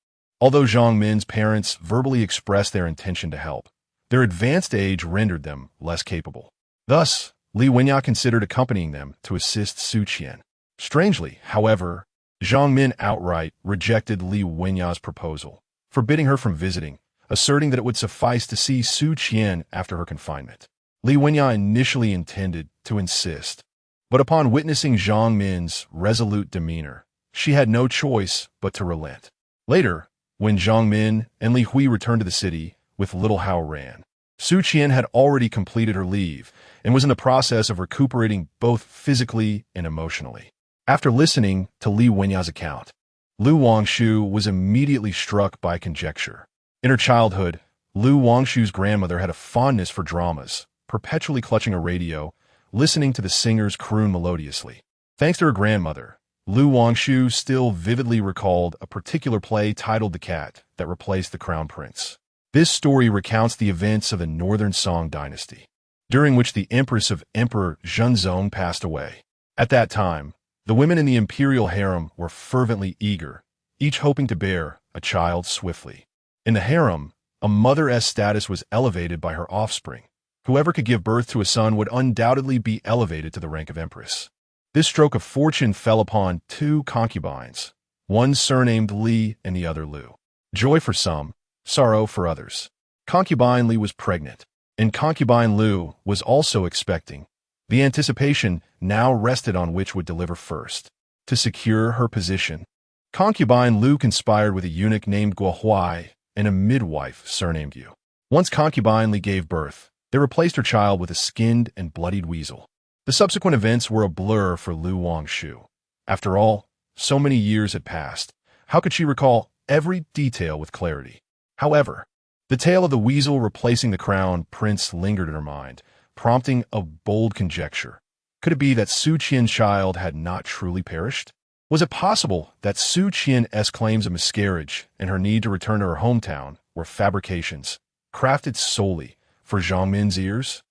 Although Zhang Min's parents verbally expressed their intention to help, their advanced age rendered them less capable. Thus, Li Wenyao considered accompanying them to assist Su Qian. Strangely, however, Zhang Min outright rejected Li Wenyao's proposal, forbidding her from visiting, asserting that it would suffice to see Su Qian after her confinement. Li Wenyao initially intended to insist, but upon witnessing Zhang Min's resolute demeanor, she had no choice but to relent. Later, when Zhang Min and Li Hui returned to the city with little Hao Ran, Su Qian had already completed her leave and was in the process of recuperating both physically and emotionally. After listening to Li Wenyao's account, Lu Wangshu was immediately struck by conjecture. In her childhood, Lu Wangshu's grandmother had a fondness for dramas, perpetually clutching a radio, listening to the singers croon melodiously. Thanks to her grandmother, Lu Wangshu still vividly recalled a particular play titled The Cat that replaced the Crown Prince. This story recounts the events of the Northern Song dynasty, during which the empress of Emperor Zhenzong passed away. At that time, the women in the imperial harem were fervently eager, each hoping to bear a child swiftly. In the harem, a mother's status was elevated by her offspring. Whoever could give birth to a son would undoubtedly be elevated to the rank of empress. This stroke of fortune fell upon two concubines, one surnamed Li and the other Lu. Joy for some, sorrow for others. Concubine Li was pregnant, and concubine Lu was also expecting. The anticipation now rested on which would deliver first. To secure her position, concubine Lu conspired with a eunuch named Guo Huai and a midwife surnamed Yu. Once concubine Li gave birth, they replaced her child with a skinned and bloodied weasel. The subsequent events were a blur for Lu Wangshu. After all, so many years had passed. How could she recall every detail with clarity? However, the tale of the weasel replacing the crown prince lingered in her mind, prompting a bold conjecture. Could it be that Su Qian's child had not truly perished? Was it possible that Su Qian's claims of miscarriage and her need to return to her hometown were fabrications, crafted solely for Zhang Min's ears?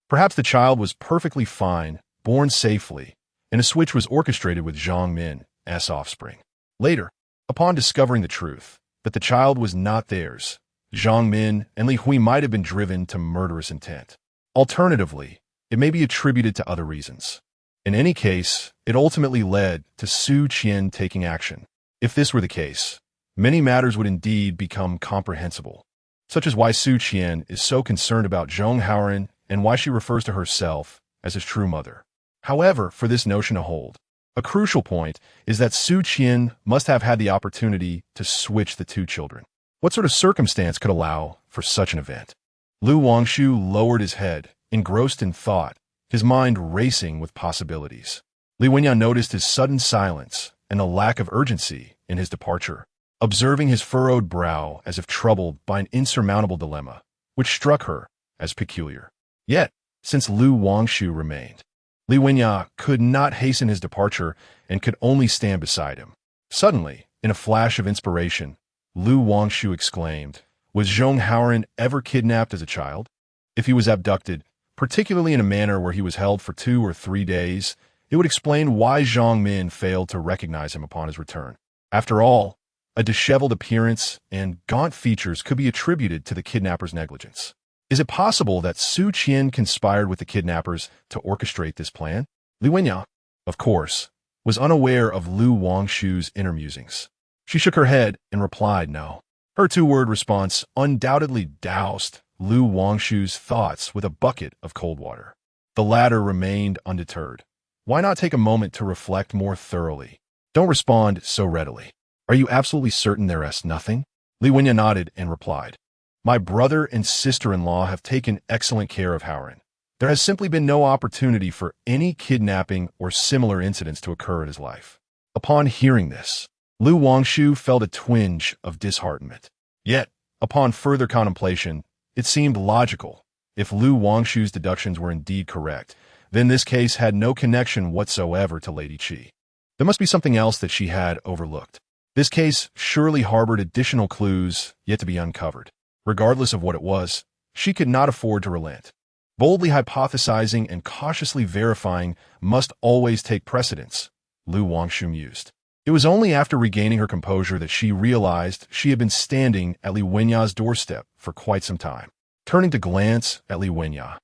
Perhaps the child was perfectly fine, born safely, and a switch was orchestrated with Zhang Min's offspring. Later, upon discovering the truth, that the child was not theirs, Zhang Min and Li Hui might have been driven to murderous intent. Alternatively, it may be attributed to other reasons. In any case, it ultimately led to Su Qian taking action. If this were the case, many matters would indeed become comprehensible, such as why Su Qian is so concerned about Zhong Haoran and why she refers to herself as his true mother. However, for this notion to hold, a crucial point is that Su Qian must have had the opportunity to switch the two children. What sort of circumstance could allow for such an event? Lu Wangshu lowered his head, engrossed in thought, his mind racing with possibilities. Li Wenyao noticed his sudden silence and the lack of urgency in his departure, observing his furrowed brow as if troubled by an insurmountable dilemma, which struck her as peculiar. Yet, since Lu Wangshu remained, Li Wenyao could not hasten his departure and could only stand beside him. Suddenly, in a flash of inspiration, Lu Wangshu exclaimed, "Was Zhong Haoran ever kidnapped as a child? If he was abducted, particularly in a manner where he was held for 2 or 3 days, it would explain why Zhang Min failed to recognize him upon his return. After all, a disheveled appearance and gaunt features could be attributed to the kidnapper's negligence. Is it possible that Su Qian conspired with the kidnappers to orchestrate this plan?" Li Wenyao, of course, was unaware of Lu Wangshu's inner musings. She shook her head and replied no. Her 2-word response undoubtedly doused Lu Wangshu's thoughts with a bucket of cold water. The latter remained undeterred. Why not take a moment to reflect more thoroughly? Don't respond so readily. Are you absolutely certain there is nothing? Li Wenyao nodded and replied, "My brother and sister-in-law have taken excellent care of Haoran. There has simply been no opportunity for any kidnapping or similar incidents to occur in his life." Upon hearing this, Lu Wangshu felt a twinge of disheartenment. Yet, upon further contemplation, it seemed logical. If Lu Wangshu's deductions were indeed correct, then this case had no connection whatsoever to Lady Qi. There must be something else that she had overlooked. This case surely harbored additional clues yet to be uncovered. Regardless of what it was, she could not afford to relent. Boldly hypothesizing and cautiously verifying must always take precedence, Lu Wangshu mused. It was only after regaining her composure that she realized she had been standing at Li Wenya's doorstep for quite some time. Turning to glance at Li Wenya,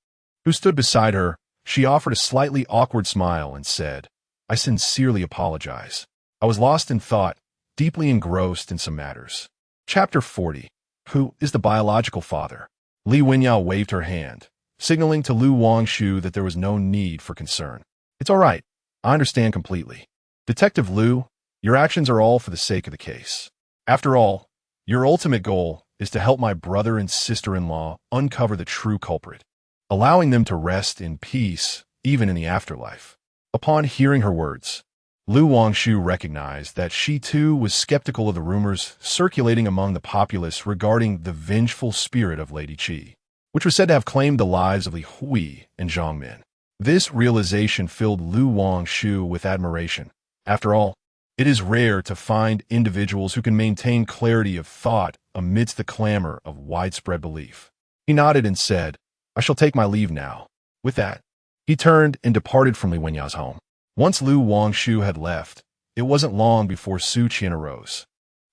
who stood beside her, she offered a slightly awkward smile and said, "I sincerely apologize. I was lost in thought, deeply engrossed in some matters." Chapter 40. Who is the biological father? Li Wenya waved her hand, signaling to Lu Wangshu that there was no need for concern. "It's all right. I understand completely. Detective Lu, your actions are all for the sake of the case. After all, your ultimate goal is to help my brother and sister-in-law uncover the true culprit, allowing them to rest in peace even in the afterlife." Upon hearing her words, Lu Wangshu recognized that she too was skeptical of the rumors circulating among the populace regarding the vengeful spirit of Lady Qi, which was said to have claimed the lives of Li Hui and Zhang Min. This realization filled Lu Wangshu with admiration. After all, it is rare to find individuals who can maintain clarity of thought amidst the clamor of widespread belief. He nodded and said, "I shall take my leave now." With that, he turned and departed from Li Wenya's home. Once Lu Wangshu had left, it wasn't long before Su Qian arose.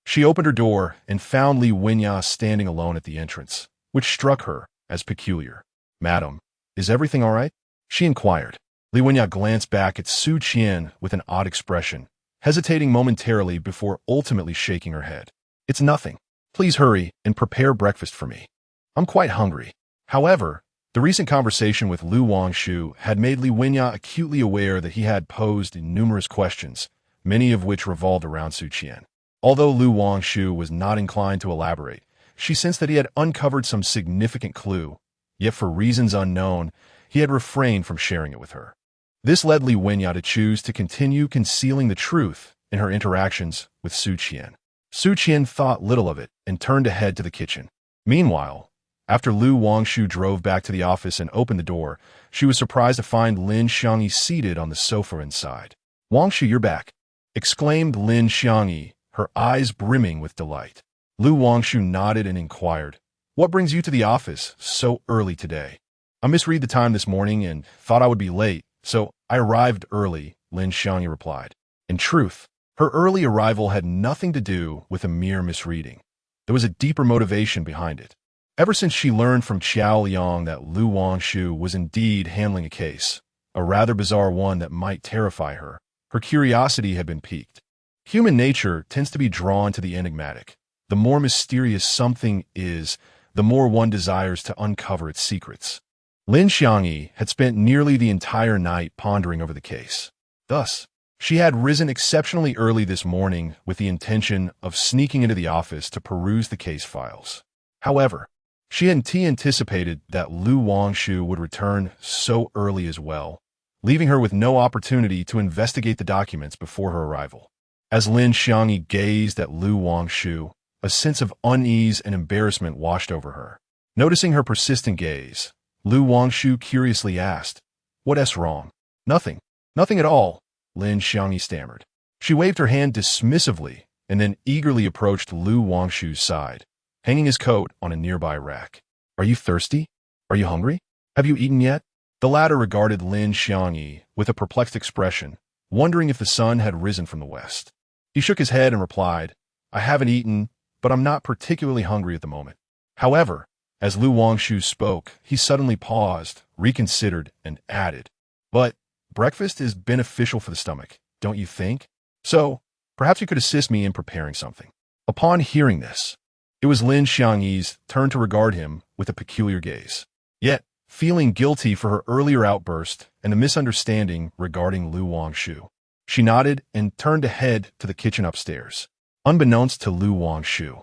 She opened her door and found Li Wenya standing alone at the entrance, which struck her as peculiar. "Madam, is everything all right?" she inquired. Li Wenya glanced back at Su Qian with an odd expression, hesitating momentarily before ultimately shaking her head. "It's nothing. Please hurry and prepare breakfast for me. I'm quite hungry." However, the recent conversation with Lu Wangshu had made Li Wenya acutely aware that he had posed numerous questions, many of which revolved around Su Qian. Although Lu Wangshu was not inclined to elaborate, she sensed that he had uncovered some significant clue, yet for reasons unknown, he had refrained from sharing it with her. This led Li Wenya to choose to continue concealing the truth in her interactions with Su Qian. Su Qian thought little of it and turned to head to the kitchen. Meanwhile, after Lu Wangshu drove back to the office and opened the door, she was surprised to find Lin Xiangyi seated on the sofa inside. "Wangshu, you're back," exclaimed Lin Xiangyi, her eyes brimming with delight. Lu Wangshu nodded and inquired, "What brings you to the office so early today?" "I misread the time this morning and thought I would be late, so I arrived early," Lin Xiangyi replied. In truth, her early arrival had nothing to do with a mere misreading. There was a deeper motivation behind it. Ever since she learned from Qiao Liang that Lu Wangshu was indeed handling a case, a rather bizarre one that might terrify her, her curiosity had been piqued. Human nature tends to be drawn to the enigmatic. The more mysterious something is, the more one desires to uncover its secrets. Lin Xiangyi had spent nearly the entire night pondering over the case. Thus, she had risen exceptionally early this morning with the intention of sneaking into the office to peruse the case files. However, she hadn't anticipated that Lu Wangshu would return so early as well, leaving her with no opportunity to investigate the documents before her arrival. As Lin Xiangyi gazed at Lu Wangshu, a sense of unease and embarrassment washed over her. Noticing her persistent gaze, Lu Wangshu curiously asked, "What's wrong?" "Nothing. Nothing at all," Lin Xiangyi stammered. She waved her hand dismissively and then eagerly approached Lu Wangshu's side, hanging his coat on a nearby rack. "Are you thirsty? Are you hungry? Have you eaten yet?" The latter regarded Lin Xiangyi with a perplexed expression, wondering if the sun had risen from the west. He shook his head and replied, "I haven't eaten, but I'm not particularly hungry at the moment." However, as Lu Wangshu spoke, he suddenly paused, reconsidered, and added, "But breakfast is beneficial for the stomach, don't you think? So, perhaps you could assist me in preparing something." Upon hearing this, it was Lin Xiangyi's turn to regard him with a peculiar gaze. Yet, feeling guilty for her earlier outburst and the misunderstanding regarding Lu Wangshu, she nodded and turned to head to the kitchen upstairs. Unbeknownst to Lu Wangshu,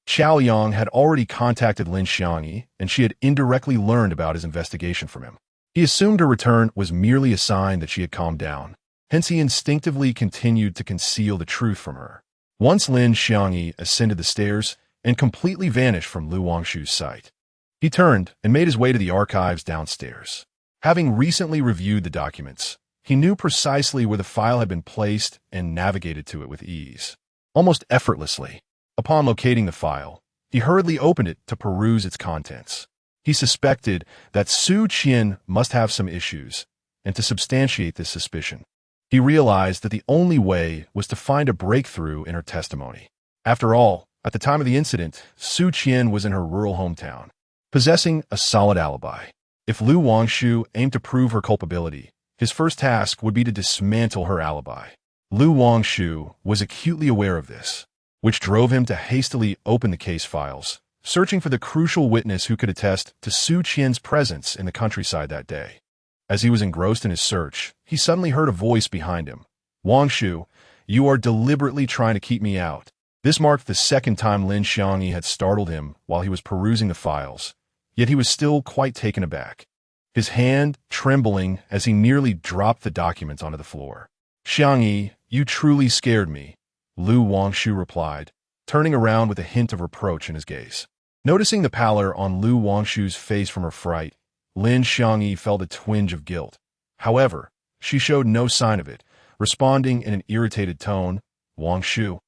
Qiao Yang had already contacted Lin Xiangyi, and she had indirectly learned about his investigation from him. He assumed her return was merely a sign that she had calmed down. Hence he instinctively continued to conceal the truth from her. Once Lin Xiangyi ascended the stairs and completely vanished from Lu Wangshu's sight. He turned and made his way to the archives downstairs. Having recently reviewed the documents, he knew precisely where the file had been placed and navigated to it with ease. Almost effortlessly, upon locating the file, he hurriedly opened it to peruse its contents. He suspected that Su Qian must have some issues, and to substantiate this suspicion, he realized that the only way was to find a breakthrough in her testimony. After all, at the time of the incident, Su Qian was in her rural hometown, possessing a solid alibi. If Lu Wangshu aimed to prove her culpability, his first task would be to dismantle her alibi. Lu Wangshu was acutely aware of this, which drove him to hastily open the case files, searching for the crucial witness who could attest to Su Qian's presence in the countryside that day. As he was engrossed in his search, he suddenly heard a voice behind him. "Wangshu, you are deliberately trying to keep me out." This marked the second time Lin Xiangyi had startled him while he was perusing the files, yet he was still quite taken aback, his hand trembling as he nearly dropped the documents onto the floor. "Xiangyi, you truly scared me," Lu Wangshu replied, turning around with a hint of reproach in his gaze. Noticing the pallor on Lu Wangshu's face from her fright, Lin Xiangyi felt a twinge of guilt. However, she showed no sign of it, responding in an irritated tone, "Wangshu,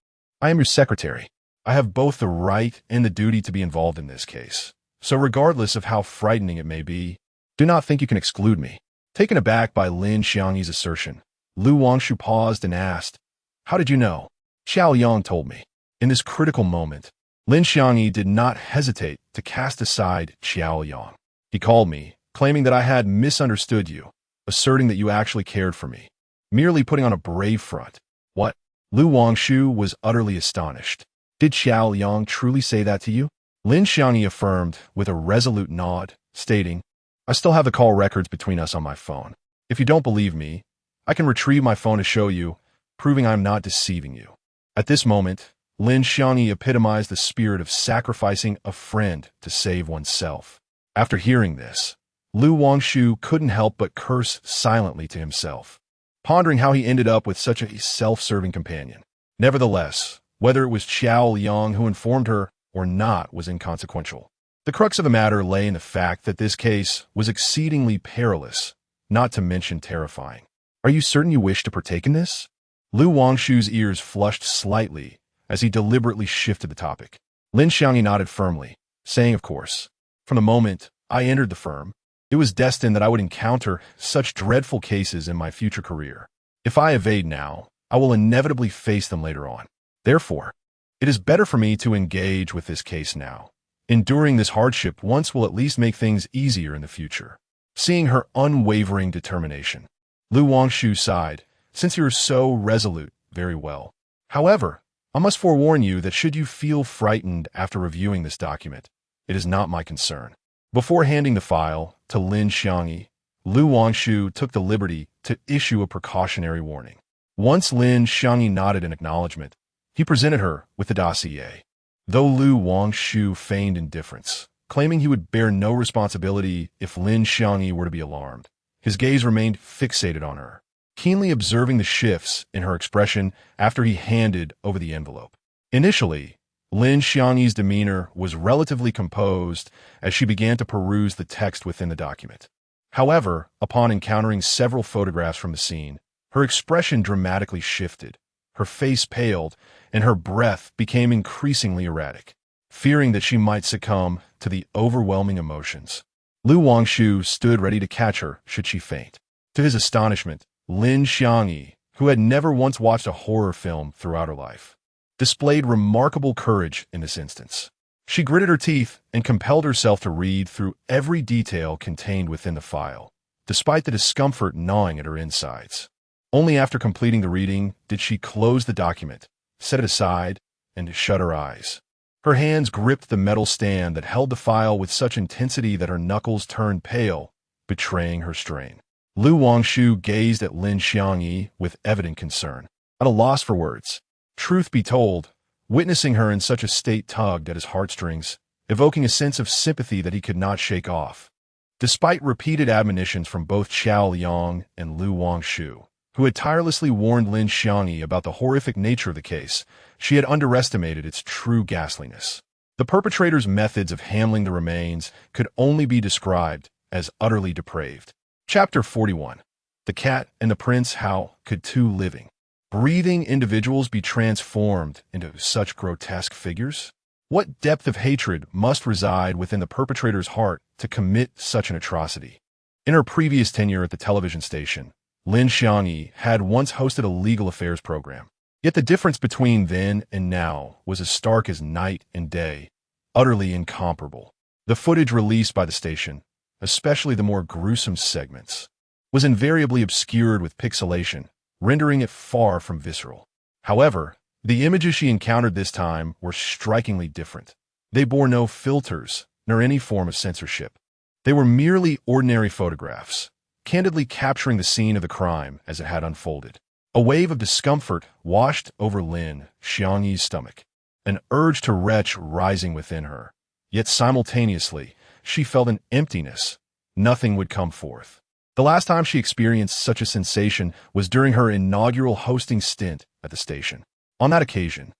I am your secretary. I have both the right and the duty to be involved in this case. So regardless of how frightening it may be, do not think you can exclude me." Taken aback by Lin Xiangyi's assertion, Lu Wangshu paused and asked, "How did you know?" "Xiao Yang told me." In this critical moment, Lin Xiangyi did not hesitate to cast aside Xiao Yang. "He called me, claiming that I had misunderstood you, asserting that you actually cared for me, merely putting on a brave front." "What?" Lu Wangshu was utterly astonished. "Did Xiao Yang truly say that to you?" Lin Xiangyi affirmed with a resolute nod, stating, "I still have the call records between us on my phone. If you don't believe me, I can retrieve my phone to show you, proving I am not deceiving you." At this moment, Lin Xiangyi epitomized the spirit of sacrificing a friend to save oneself. After hearing this, Lu Wangshu couldn't help but curse silently to himself, pondering how he ended up with such a self-serving companion. Nevertheless, whether it was Xiao Yang who informed her or not was inconsequential. The crux of the matter lay in the fact that this case was exceedingly perilous, not to mention terrifying. "Are you certain you wish to partake in this?" Lu Wangshu's ears flushed slightly as he deliberately shifted the topic. Lin Xiangyi nodded firmly, saying, "Of course. From the moment I entered the firm, it was destined that I would encounter such dreadful cases in my future career. If I evade now, I will inevitably face them later on. Therefore, it is better for me to engage with this case now. Enduring this hardship once will at least make things easier in the future." Seeing her unwavering determination, Lu Wangshu sighed, "Since you are so resolute, very well. However, I must forewarn you that should you feel frightened after reviewing this document, it is not my concern." Before handing the file to Lin Xiangyi, Lu Wangshu took the liberty to issue a precautionary warning. Once Lin Xiangyi nodded in acknowledgement, he presented her with the dossier. Though Lu Wangshu feigned indifference, claiming he would bear no responsibility if Lin Xiangyi were to be alarmed, his gaze remained fixated on her, keenly observing the shifts in her expression after he handed over the envelope. Initially, Lin Xiangyi's demeanor was relatively composed as she began to peruse the text within the document. However, upon encountering several photographs from the scene, her expression dramatically shifted, her face paled, and her breath became increasingly erratic. Fearing that she might succumb to the overwhelming emotions, Lu Wangshu stood ready to catch her should she faint. To his astonishment, Lin Xiangyi, who had never once watched a horror film throughout her life, displayed remarkable courage in this instance. She gritted her teeth and compelled herself to read through every detail contained within the file, despite the discomfort gnawing at her insides. Only after completing the reading did she close the document, set it aside, and shut her eyes. Her hands gripped the metal stand that held the file with such intensity that her knuckles turned pale, betraying her strain. Lu Wangshu gazed at Lin Xiangyi with evident concern, at a loss for words. Truth be told, witnessing her in such a state tugged at his heartstrings, evoking a sense of sympathy that he could not shake off. Despite repeated admonitions from both Xiao Yang and Lu Wangshu, who had tirelessly warned Lin Xiangyi about the horrific nature of the case. She had underestimated its true ghastliness. The perpetrator's methods of handling the remains could only be described as utterly depraved. Chapter 41. The Cat and the Prince. How could two living, breathing individuals be transformed into such grotesque figures? What depth of hatred must reside within the perpetrator's heart to commit such an atrocity? In her previous tenure at the television station, Lin Xiangyi had once hosted a legal affairs program. Yet the difference between then and now was as stark as night and day, utterly incomparable. The footage released by the station, especially the more gruesome segments, was invariably obscured with pixelation, rendering it far from visceral. However, the images she encountered this time were strikingly different. They bore no filters, nor any form of censorship. They were merely ordinary photographs, candidly capturing the scene of the crime as it had unfolded. A wave of discomfort washed over Lin Xiangyi's stomach, an urge to retch rising within her. Yet simultaneously, she felt an emptiness. Nothing would come forth. The last time she experienced such a sensation was during her inaugural hosting stint at the station. On that occasion,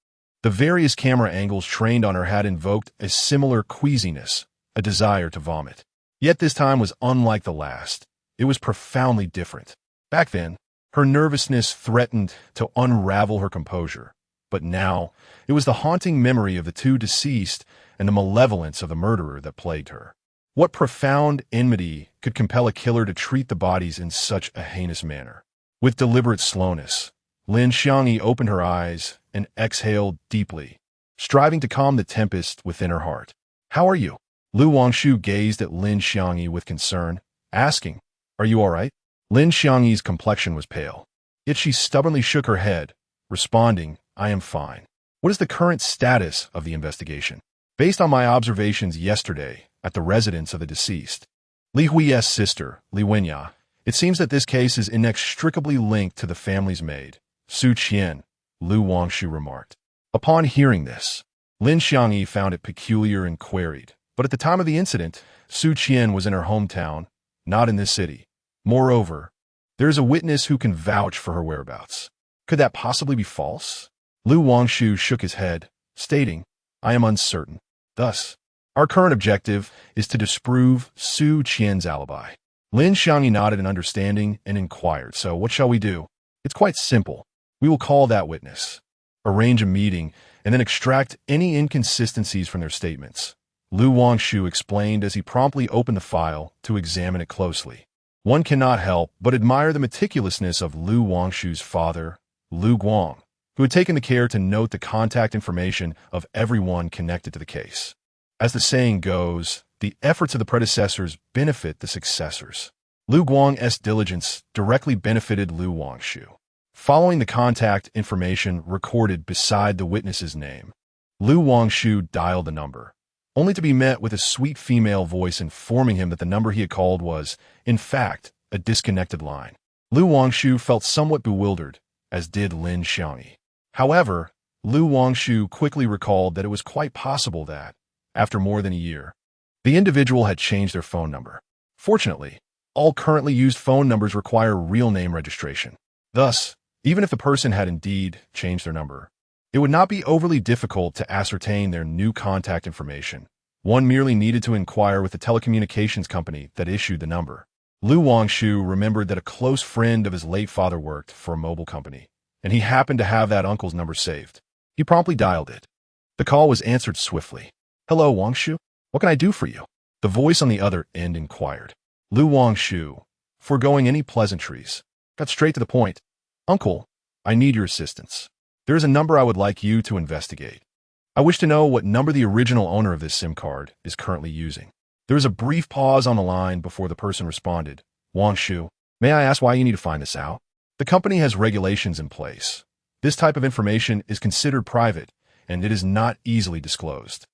the various camera angles trained on her had invoked a similar queasiness, a desire to vomit. Yet this time was unlike the last. It was profoundly different. Back then, her nervousness threatened to unravel her composure. But now, it was the haunting memory of the two deceased and the malevolence of the murderer that plagued her. What profound enmity could compel a killer to treat the bodies in such a heinous manner? With deliberate slowness, Lin Xiangyi opened her eyes and exhaled deeply, striving to calm the tempest within her heart. "How are you?" Wangshu gazed at Lin Xiangyi with concern, asking, "Are you all right?" Lin Xiangyi's complexion was pale, yet she stubbornly shook her head, responding, "I am fine." "What is the current status of the investigation?" "Based on my observations yesterday at the residence of the deceased, Li Hui's sister, Li Wenya, it seems that this case is inextricably linked to the family's maid, Su Qian," Lu Wangshu remarked. Upon hearing this, Lin Xiangyi found it peculiar and queried. But at the time of the incident, Su Qian was in her hometown, not in this city. Moreover, there is a witness who can vouch for her whereabouts. Could that possibly be false? Lu Wangshu shook his head, stating, "I am uncertain. Thus, our current objective is to disprove Su Qian's alibi." Lin Xiangyi nodded in understanding and inquired, "So what shall we do?" "It's quite simple. We will call that witness, arrange a meeting, and then extract any inconsistencies from their statements," Lu Wangshu explained as he promptly opened the file to examine it closely. One cannot help but admire the meticulousness of Lu Wangshu's father, Lu Guang, who had taken the care to note the contact information of everyone connected to the case. As the saying goes, the efforts of the predecessors benefit the successors. Lu Guang's diligence directly benefited Lu Wangshu. Following the contact information recorded beside the witness's name, Lu Wangshu dialed the number, only to be met with a sweet female voice informing him that the number he had called was, in fact, a disconnected line. Lu Wangshu felt somewhat bewildered, as did Lin Xiangyi. However, Lu Wangshu quickly recalled that it was quite possible that, after more than a year, the individual had changed their phone number. Fortunately, all currently used phone numbers require real name registration. Thus, even if the person had indeed changed their number, it would not be overly difficult to ascertain their new contact information. One merely needed to inquire with the telecommunications company that issued the number. Lu Wangshu remembered that a close friend of his late father worked for a mobile company, and he happened to have that uncle's number saved. He promptly dialed it. The call was answered swiftly. "Hello, Wangshu. What can I do for you?" The voice on the other end inquired. Lu Wangshu, foregoing any pleasantries, got straight to the point. "Uncle, I need your assistance. There is a number I would like you to investigate. I wish to know what number the original owner of this SIM card is currently using." There was a brief pause on the line before the person responded. "Wangshu, may I ask why you need to find this out?" "The company has regulations in place. This type of information is considered private, and it is not easily disclosed."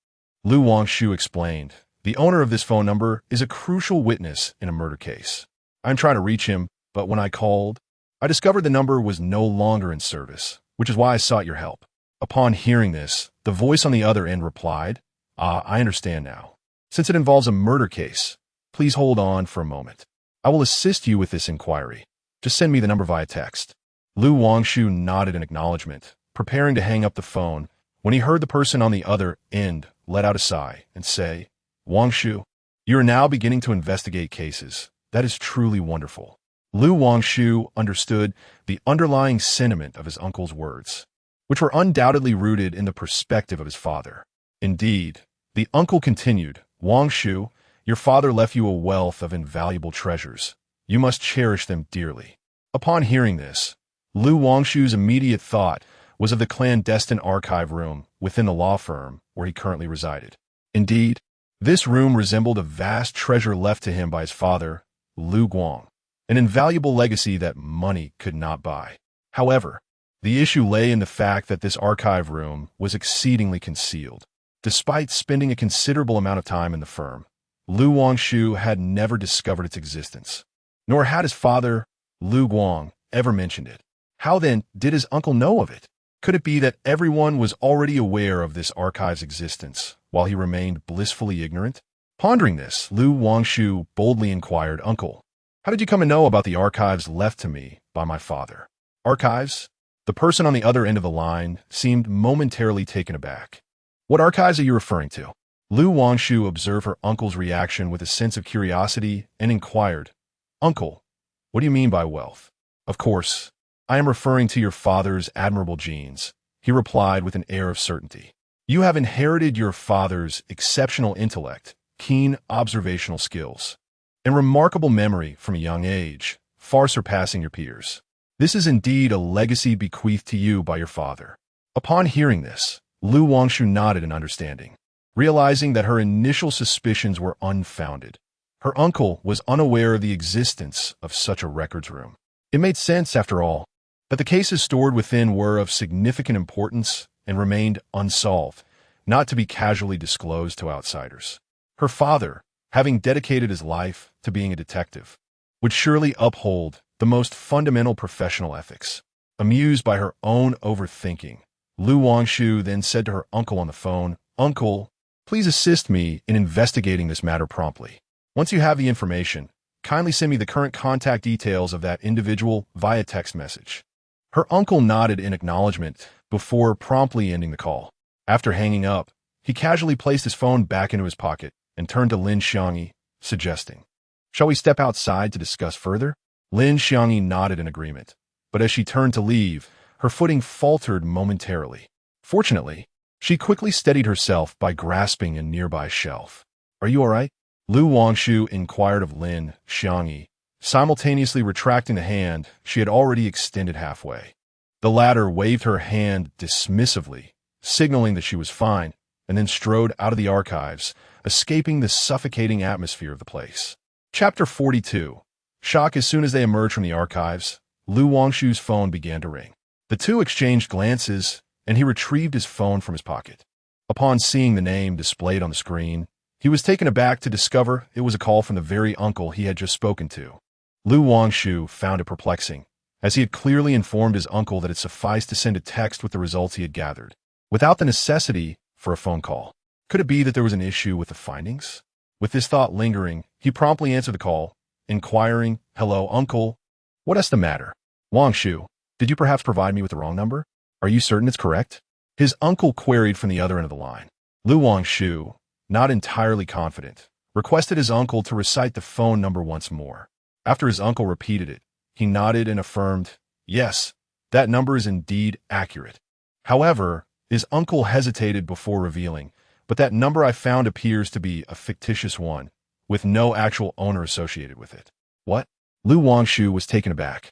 Lu Wangshu explained, "The owner of this phone number is a crucial witness in a murder case. I'm trying to reach him, but when I called, I discovered the number was no longer in service, which is why I sought your help." Upon hearing this, the voice on the other end replied, I understand now. Since it involves a murder case, please hold on for a moment. I will assist you with this inquiry." Just send me the number via text. Lu Wangshu nodded in acknowledgement, preparing to hang up the phone, when he heard the person on the other end let out a sigh and say, Wangshu, you are now beginning to investigate cases. That is truly wonderful. Lu Wangshu understood the underlying sentiment of his uncle's words, which were undoubtedly rooted in the perspective of his father. Indeed, the uncle continued, Wangshu, your father left you a wealth of invaluable treasures. You must cherish them dearly. Upon hearing this, Lu Wangshu's immediate thought was of the clandestine archive room within the law firm where he currently resided. Indeed, this room resembled a vast treasure left to him by his father, Lu Guang, an invaluable legacy that money could not buy. However, the issue lay in the fact that this archive room was exceedingly concealed. Despite spending a considerable amount of time in the firm, Lu Wangshu had never discovered its existence, nor had his father, Lu Guang, ever mentioned it. How then did his uncle know of it? Could it be that everyone was already aware of this archive's existence, while he remained blissfully ignorant? Pondering this, Lu Wangshu boldly inquired, Uncle, how did you come to know about the archives left to me by my father? Archives? The person on the other end of the line seemed momentarily taken aback. What archives are you referring to? Lu Wangshu observed her uncle's reaction with a sense of curiosity and inquired, Uncle, what do you mean by wealth? Of course, I am referring to your father's admirable genes, he replied with an air of certainty. You have inherited your father's exceptional intellect, keen observational skills, and remarkable memory from a young age, far surpassing your peers. This is indeed a legacy bequeathed to you by your father. Upon hearing this, Lu Wangshu nodded in understanding, realizing that her initial suspicions were unfounded. Her uncle was unaware of the existence of such a records room. It made sense, after all, that the cases stored within were of significant importance and remained unsolved, not to be casually disclosed to outsiders. Her father, having dedicated his life to being a detective, would surely uphold the most fundamental professional ethics. Amused by her own overthinking, Lu Wangshu then said to her uncle on the phone, Uncle, please assist me in investigating this matter promptly. Once you have the information, kindly send me the current contact details of that individual via text message. Her uncle nodded in acknowledgement before promptly ending the call. After hanging up, he casually placed his phone back into his pocket and turned to Lin Xiangyi, suggesting, Shall we step outside to discuss further? Lin Xiangyi nodded in agreement, but as she turned to leave, her footing faltered momentarily. Fortunately, she quickly steadied herself by grasping a nearby shelf. Are you all right? Lu Wangshu inquired of Lin Xiangyi, simultaneously retracting the hand she had already extended halfway. The latter waved her hand dismissively, signaling that she was fine, and then strode out of the archives, escaping the suffocating atmosphere of the place. Chapter 42. Shock. As soon as they emerged from the archives, Lu Wangshu's phone began to ring. The two exchanged glances, and he retrieved his phone from his pocket. Upon seeing the name displayed on the screen, he was taken aback to discover it was a call from the very uncle he had just spoken to. Lu Wangshu found it perplexing, as he had clearly informed his uncle that it sufficed to send a text with the results he had gathered, without the necessity for a phone call. Could it be that there was an issue with the findings? With this thought lingering, he promptly answered the call, inquiring, Hello, uncle. What is the matter? Wangshu, did you perhaps provide me with the wrong number? Are you certain it's correct? His uncle queried from the other end of the line. Lu Wangshu, not entirely confident, requested his uncle to recite the phone number once more. After his uncle repeated it, he nodded and affirmed, Yes, that number is indeed accurate. However, his uncle hesitated before revealing, But that number I found appears to be a fictitious one, with no actual owner associated with it. What? Lu Wangshu was taken aback.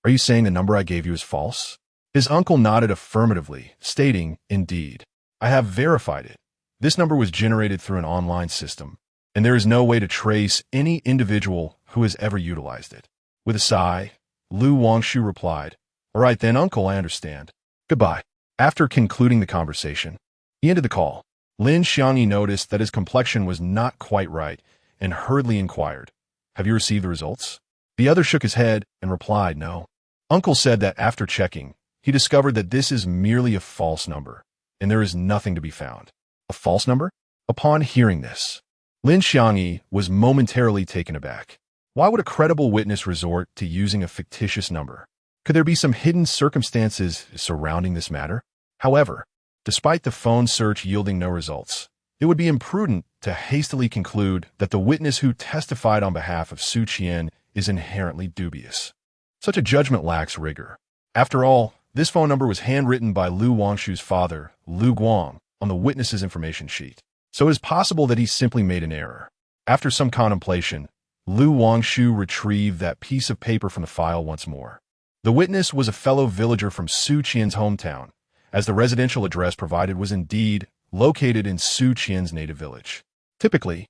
Are you saying the number I gave you is false? His uncle nodded affirmatively, stating, Indeed, I have verified it. This number was generated through an online system, and there is no way to trace any individual who has ever utilized it. With a sigh, Lu Wangshu replied, All right then, uncle, I understand. Goodbye. After concluding the conversation, he ended the call. Lin Xiangyi noticed that his complexion was not quite right and hurriedly inquired, Have you received the results? The other shook his head and replied, No. Uncle said that after checking, he discovered that this is merely a false number, and there is nothing to be found. A false number? Upon hearing this, Lin Xiangyi was momentarily taken aback. Why would a credible witness resort to using a fictitious number? Could there be some hidden circumstances surrounding this matter? However, despite the phone search yielding no results, it would be imprudent to hastily conclude that the witness who testified on behalf of Su Qian is inherently dubious. Such a judgment lacks rigor. After all, this phone number was handwritten by Lu Wangshu's father, Lu Guang, on the witness's information sheet, so it is possible that he simply made an error. After some contemplation, Lu Wangshu retrieved that piece of paper from the file once more. The witness was a fellow villager from Su Qian's hometown, as the residential address provided was indeed located in Su Qian's native village. Typically,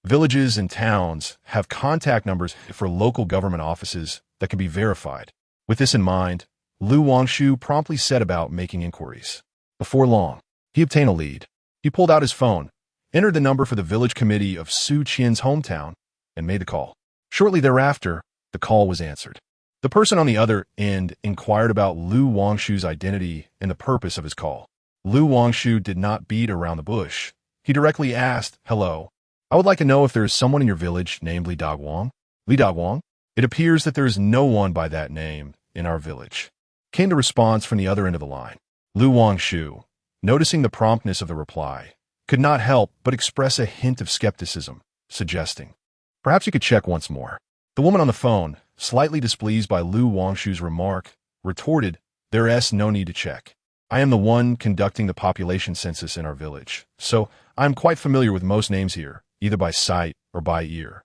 villages and towns have contact numbers for local government offices that can be verified. With this in mind, Lu Wangshu promptly set about making inquiries. Before long, he obtained a lead. He pulled out his phone, entered the number for the village committee of Su Qian's hometown, and made the call. Shortly thereafter, the call was answered. The person on the other end inquired about Lu Wangshu's identity and the purpose of his call. Lu Wangshu did not beat around the bush. He directly asked, "Hello, I would like to know if there is someone in your village named Li Dagwang?" Li Dagwang? It appears that there is no one by that name in our village. Came the response from the other end of the line. Lu Wangshu, noticing the promptness of the reply, could not help but express a hint of skepticism, suggesting, "Perhaps you could check once more." The woman on the phone, slightly displeased by Lu Wangshu's remark, retorted, "There's no need to check. I am the one conducting the population census in our village, so I am quite familiar with most names here, either by sight or by ear.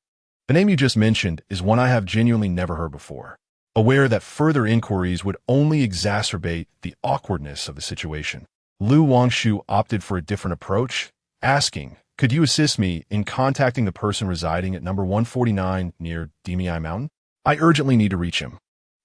The name you just mentioned is one I have genuinely never heard before." Aware that further inquiries would only exacerbate the awkwardness of the situation, Lu Wangshu opted for a different approach, asking, "Could you assist me in contacting the person residing at number 149 near Dimi Mountain? I urgently need to reach him."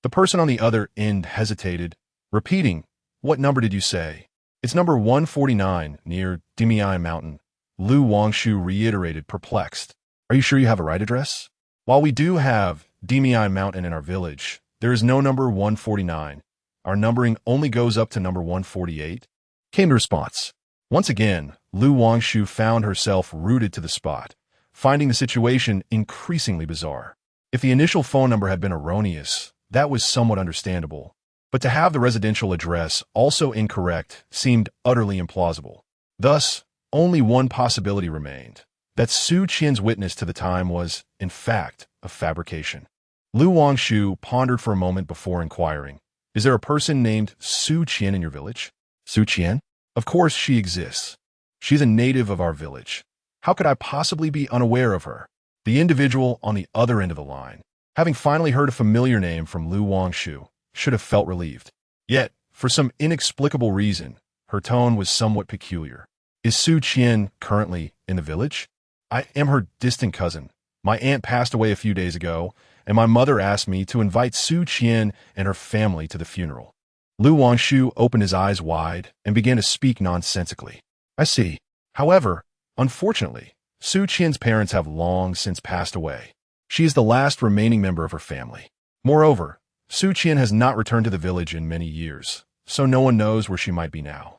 The person on the other end hesitated, repeating, "What number did you say?" "It's number 149 near Dimi Mountain," Lu Wangshu reiterated, perplexed. "Are you sure you have a right address? While we do have Dimi Mountain in our village, there is no number 149. Our numbering only goes up to number 148. Came the response. Once again, Lu Wangshu found herself rooted to the spot, finding the situation increasingly bizarre. If the initial phone number had been erroneous, that was somewhat understandable. But to have the residential address also incorrect seemed utterly implausible. Thus, only one possibility remained, that Su Qian's witness to the time was, in fact, a fabrication. Lu Wangshu pondered for a moment before inquiring, "Is there a person named Su Qian in your village?" "Su Qian? Of course she exists. She's a native of our village. How could I possibly be unaware of her?" The individual on the other end of the line, having finally heard a familiar name from Lu Wangshu, should have felt relieved. Yet, for some inexplicable reason, her tone was somewhat peculiar. "Is Su Qian currently in the village? I am her distant cousin. My aunt passed away a few days ago, and my mother asked me to invite Su Qian and her family to the funeral." Lu Wangshu opened his eyes wide and began to speak nonsensically. "I see. However, unfortunately, Su Qian's parents have long since passed away. She is the last remaining member of her family. Moreover, Su Qian has not returned to the village in many years, so no one knows where she might be now."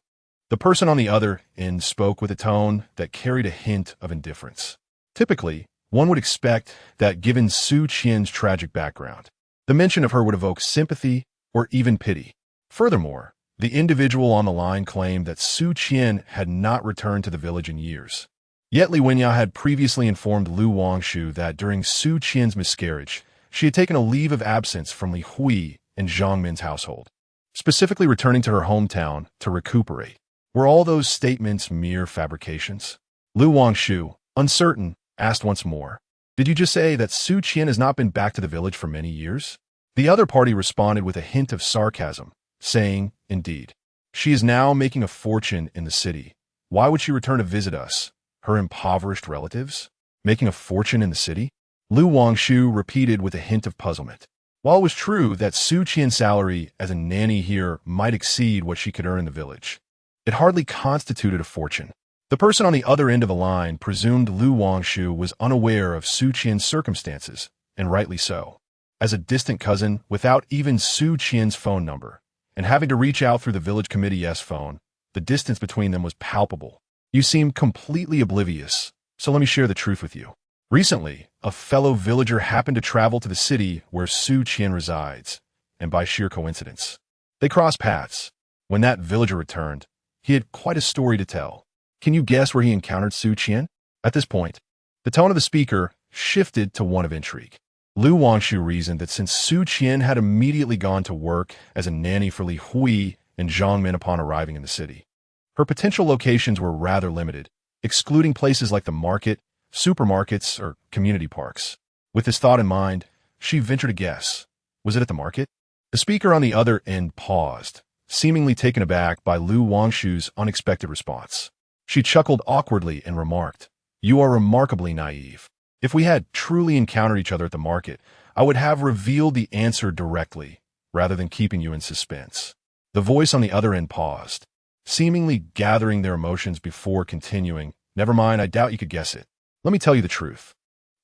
The person on the other end spoke with a tone that carried a hint of indifference. Typically, one would expect that given Su Qian's tragic background, the mention of her would evoke sympathy or even pity. Furthermore, the individual on the line claimed that Su Qian had not returned to the village in years. Yet Li Wenyao had previously informed Lu Wangshu that during Su Qian's miscarriage, she had taken a leave of absence from Li Hui and Zhang Min's household, specifically returning to her hometown to recuperate. Were all those statements mere fabrications? Lu Wangshu, uncertain, asked once more, "Did you just say that Su Qian has not been back to the village for many years?" The other party responded with a hint of sarcasm, saying, "Indeed. She is now making a fortune in the city. Why would she return to visit us, her impoverished relatives? Making a fortune in the city?" Lu Wangshu repeated with a hint of puzzlement. While it was true that Su Qian's salary as a nanny here might exceed what she could earn in the village, it hardly constituted a fortune. The person on the other end of the line presumed Lu Wangshu was unaware of Su Qian's circumstances, and rightly so. As a distant cousin, without even Su Qian's phone number, and having to reach out through the village committee's phone, the distance between them was palpable. "You seem completely oblivious, so let me share the truth with you. Recently, a fellow villager happened to travel to the city where Su Qian resides, and by sheer coincidence, they crossed paths. When that villager returned, he had quite a story to tell. Can you guess where he encountered Su Qian? At this point, the tone of the speaker shifted to one of intrigue. Wangshu reasoned that since Su Qian had immediately gone to work as a nanny for Li Hui and Zhang Min upon arriving in the city, her potential locations were rather limited, excluding places like the market, supermarkets, or community parks. With this thought in mind, she ventured a guess. Was it at the market? The speaker on the other end paused, seemingly taken aback by Wangshu's unexpected response. She chuckled awkwardly and remarked, "You are remarkably naive. If we had truly encountered each other at the market, I would have revealed the answer directly, rather than keeping you in suspense." The voice on the other end paused, seemingly gathering their emotions before continuing. "Never mind, I doubt you could guess it. Let me tell you the truth.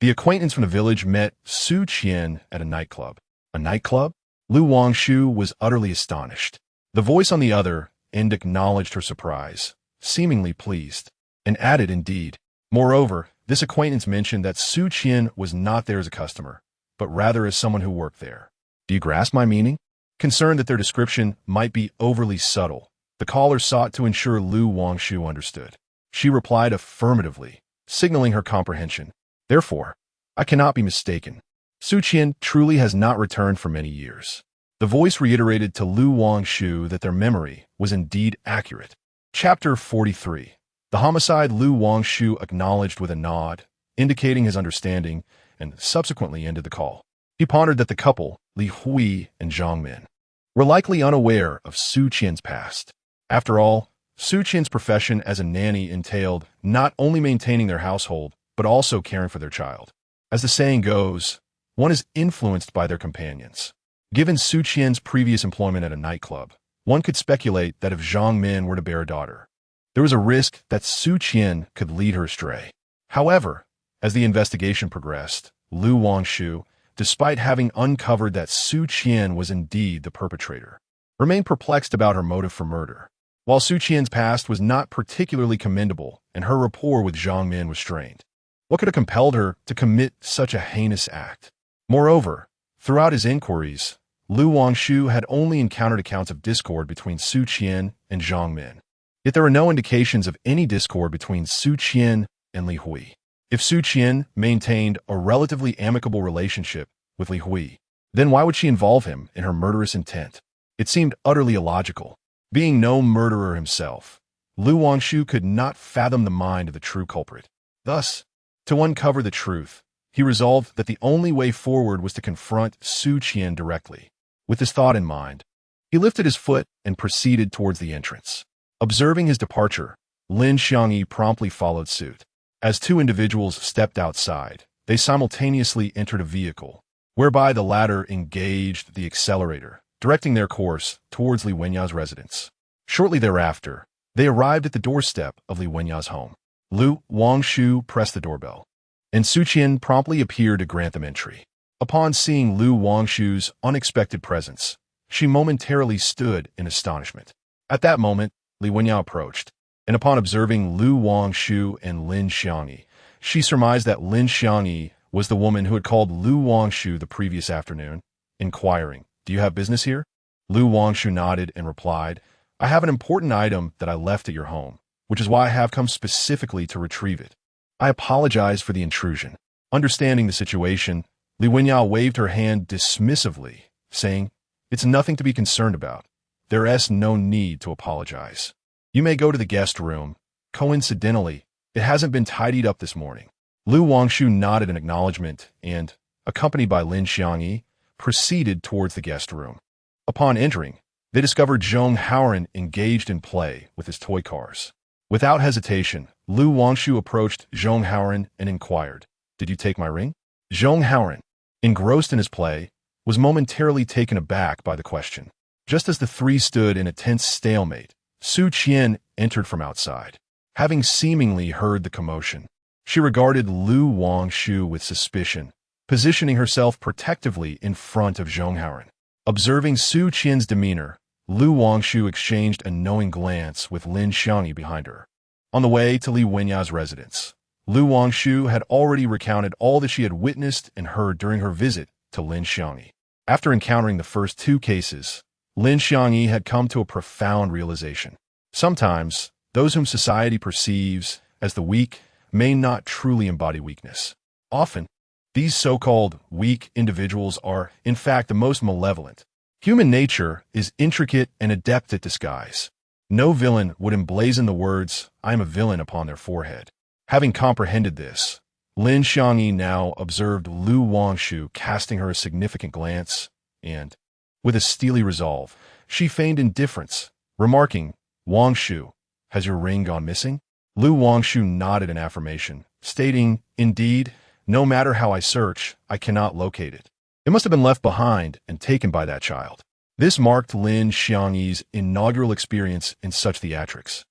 The acquaintance from the village met Su Qian at a nightclub." A nightclub? Wangshu was utterly astonished. The voice on the other end acknowledged her surprise, seemingly pleased, and added, "Indeed. Moreover, this acquaintance mentioned that Su Qian was not there as a customer, but rather as someone who worked there." Do you grasp my meaning? Concerned that their description might be overly subtle, the caller sought to ensure Wangshu understood. She replied affirmatively, signaling her comprehension. "Therefore, I cannot be mistaken. Su Qian truly has not returned for many years." The voice reiterated to Wangshu that their memory was indeed accurate. Chapter 43. The homicide. Wangshu acknowledged with a nod, indicating his understanding, and subsequently ended the call. He pondered that the couple, Li Hui and Zhang Min, were likely unaware of Su Qian's past. After all, Su Qian's profession as a nanny entailed not only maintaining their household, but also caring for their child. As the saying goes, one is influenced by their companions. Given Su Qian's previous employment at a nightclub, one could speculate that if Zhang Min were to bear a daughter, there was a risk that Su Qian could lead her astray. However, as the investigation progressed, Wangshu, despite having uncovered that Su Qian was indeed the perpetrator, remained perplexed about her motive for murder. While Su Qian's past was not particularly commendable and her rapport with Zhang Min was strained, what could have compelled her to commit such a heinous act? Moreover, throughout his inquiries, Wangshu had only encountered accounts of discord between Su Qian and Zhang Min. Yet there were no indications of any discord between Su Qian and Li Hui. If Su Qian maintained a relatively amicable relationship with Li Hui, then why would she involve him in her murderous intent? It seemed utterly illogical. Being no murderer himself, Wangshu could not fathom the mind of the true culprit. Thus, to uncover the truth, he resolved that the only way forward was to confront Su Qian directly. With this thought in mind, he lifted his foot and proceeded towards the entrance. Observing his departure, Lin Xiangyi promptly followed suit. As two individuals stepped outside, they simultaneously entered a vehicle, whereby the latter engaged the accelerator, directing their course towards Li Wenya's residence. Shortly thereafter, they arrived at the doorstep of Li Wenya's home. Wangshu pressed the doorbell, and Su Qian promptly appeared to grant them entry. Upon seeing Wangshu's unexpected presence, she momentarily stood in astonishment. At that moment, Li Wenya approached, and upon observing Wangshu and Lin Xiangyi, she surmised that Lin Xiangyi was the woman who had called Wangshu the previous afternoon, inquiring, "Do you have business here?" Wangshu nodded and replied, "I have an important item that I left at your home, which is why I have come specifically to retrieve it. I apologize for the intrusion." Understanding the situation, Li Wenya waved her hand dismissively, saying, "It's nothing to be concerned about. There is no need to apologize. You may go to the guest room. Coincidentally, it hasn't been tidied up this morning." Wangshu nodded in acknowledgement and, accompanied by Lin Xiangyi, proceeded towards the guest room. Upon entering, they discovered Zhong Haoran engaged in play with his toy cars. Without hesitation, Wangshu approached Zhong Haoran and inquired, "Did you take my ring?" Zhong Haoran, engrossed in his play, was momentarily taken aback by the question. Just as the three stood in a tense stalemate, Su Qian entered from outside. Having seemingly heard the commotion, she regarded Wangshu with suspicion, positioning herself protectively in front of Zhong Haoran. Observing Su Qian's demeanor, Wangshu exchanged a knowing glance with Lin Xiangyi behind her. On the way to Li Wenya's residence, Lu Wangshu had already recounted all that she had witnessed and heard during her visit to Lin Xiangyi. After encountering the first two cases, Lin Xiangyi had come to a profound realization. Sometimes, those whom society perceives as the weak may not truly embody weakness. Often, these so-called weak individuals are, in fact, the most malevolent. Human nature is intricate and adept at disguise. No villain would emblazon the words, "I am a villain," upon their forehead. Having comprehended this, Lin Xiangyi now observed Lu Wangshu casting her a significant glance, and, with a steely resolve, she feigned indifference, remarking, "Wangshu, has your ring gone missing?" Lu Wangshu nodded in affirmation, stating, "Indeed, no matter how I search, I cannot locate it. It must have been left behind and taken by that child." This marked Lin Xiangyi's inaugural experience in such theatrics,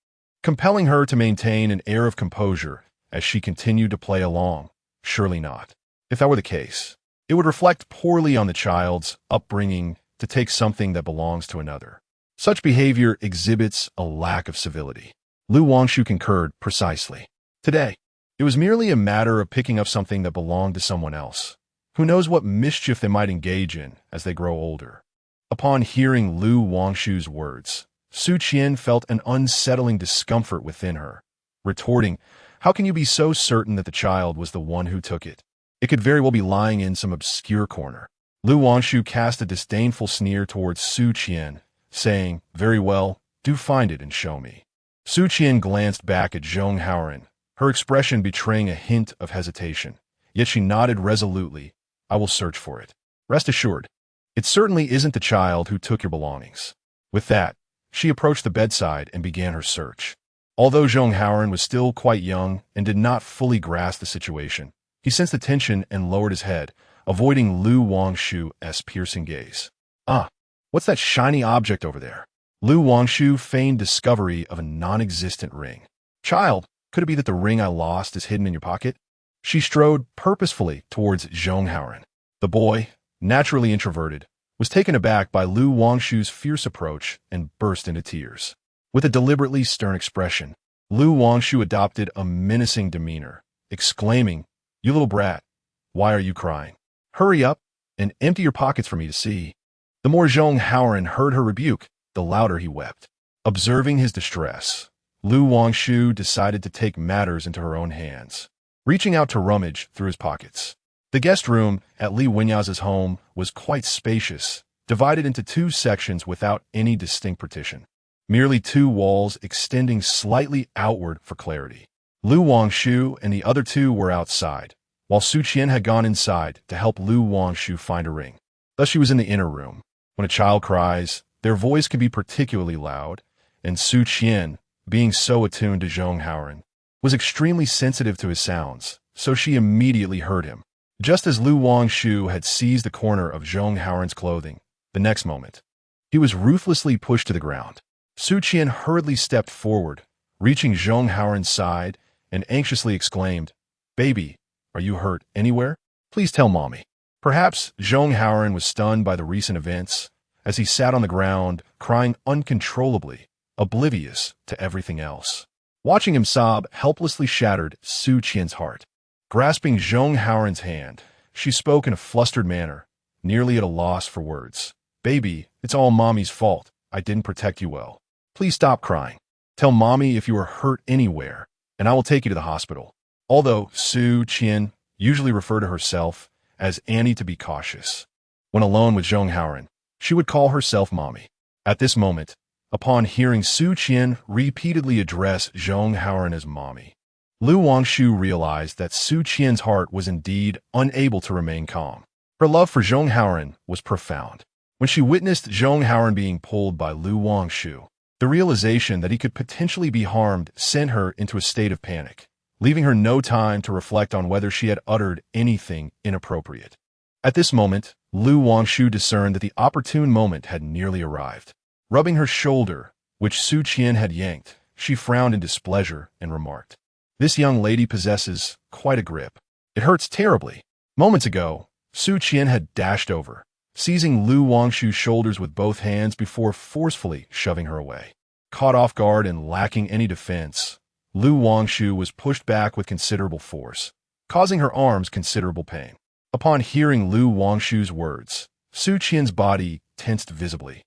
compelling her to maintain an air of composure as she continued to play along. Surely not. If that were the case, it would reflect poorly on the child's upbringing to take something that belongs to another. Such behavior exhibits a lack of civility. Lu Wangshu concurred precisely. Today, it was merely a matter of picking up something that belonged to someone else. Who knows what mischief they might engage in as they grow older. Upon hearing Lu Wangshu's words, Su Qian felt an unsettling discomfort within her, retorting, "How can you be so certain that the child was the one who took it? It could very well be lying in some obscure corner." Lu Wangshu cast a disdainful sneer towards Su Qian, saying, "Very well, do find it and show me." Su Qian glanced back at Zhong Haoren, her expression betraying a hint of hesitation. Yet she nodded resolutely, "I will search for it. Rest assured, it certainly isn't the child who took your belongings." With that, she approached the bedside and began her search. Although Zhong Haoren was still quite young and did not fully grasp the situation, he sensed the tension and lowered his head, avoiding Lu Wangshu's piercing gaze. "Ah, what's that shiny object over there?" Lu Wangshu feigned discovery of a non-existent ring. "Child, could it be that the ring I lost is hidden in your pocket?" She strode purposefully towards Zhong Haoren. The boy, naturally introverted, was taken aback by Lu Wangshu's fierce approach and burst into tears. With a deliberately stern expression, Lu Wangshu adopted a menacing demeanor, exclaiming, "You little brat, why are you crying? Hurry up and empty your pockets for me to see." The more Zhong Haoren heard her rebuke, the louder he wept. Observing his distress, Lu Wangshu decided to take matters into her own hands, reaching out to rummage through his pockets. The guest room at Li Wenya's home was quite spacious, divided into two sections without any distinct partition. Merely two walls extending slightly outward for clarity. Lu Wangshu and the other two were outside, while Su Qian had gone inside to help Lu Wangshu find a ring. Thus she was in the inner room. When a child cries, their voice can be particularly loud, and Su Qian, being so attuned to Zhong Haoren, was extremely sensitive to his sounds, so she immediately heard him. Just as Lu Wangshu had seized the corner of Zhong Haoren's clothing, the next moment, he was ruthlessly pushed to the ground. Su Qian hurriedly stepped forward, reaching Zhong Haoren's side, and anxiously exclaimed, "Baby, are you hurt anywhere? Please tell mommy." Perhaps Zhong Haoren was stunned by the recent events, as he sat on the ground, crying uncontrollably, oblivious to everything else. Watching him sob helplessly shattered Su Qian's heart. Grasping Zhong Haoren's hand, she spoke in a flustered manner, nearly at a loss for words. "Baby, it's all mommy's fault. I didn't protect you well. Please stop crying. Tell mommy if you are hurt anywhere, and I will take you to the hospital." Although Su Qian usually referred to herself as Annie to be cautious, when alone with Zhong Haoren, she would call herself mommy. At this moment, upon hearing Su Qian repeatedly address Zhong Haoren as mommy, Lu Wangshu realized that Su Qian's heart was indeed unable to remain calm. Her love for Zhong Haoren was profound. When she witnessed Zhong Haoren being pulled by Lu Wangshu, the realization that he could potentially be harmed sent her into a state of panic, leaving her no time to reflect on whether she had uttered anything inappropriate. At this moment, Lu Wangshu discerned that the opportune moment had nearly arrived. Rubbing her shoulder, which Su Qian had yanked, she frowned in displeasure and remarked, "This young lady possesses quite a grip. It hurts terribly." Moments ago, Su Qian had dashed over, seizing Lu Wangshu's shoulders with both hands before forcefully shoving her away. Caught off guard and lacking any defense, Lu Wangshu was pushed back with considerable force, causing her arms considerable pain. Upon hearing Lu Wangshu's words, Su Qian's body tensed visibly.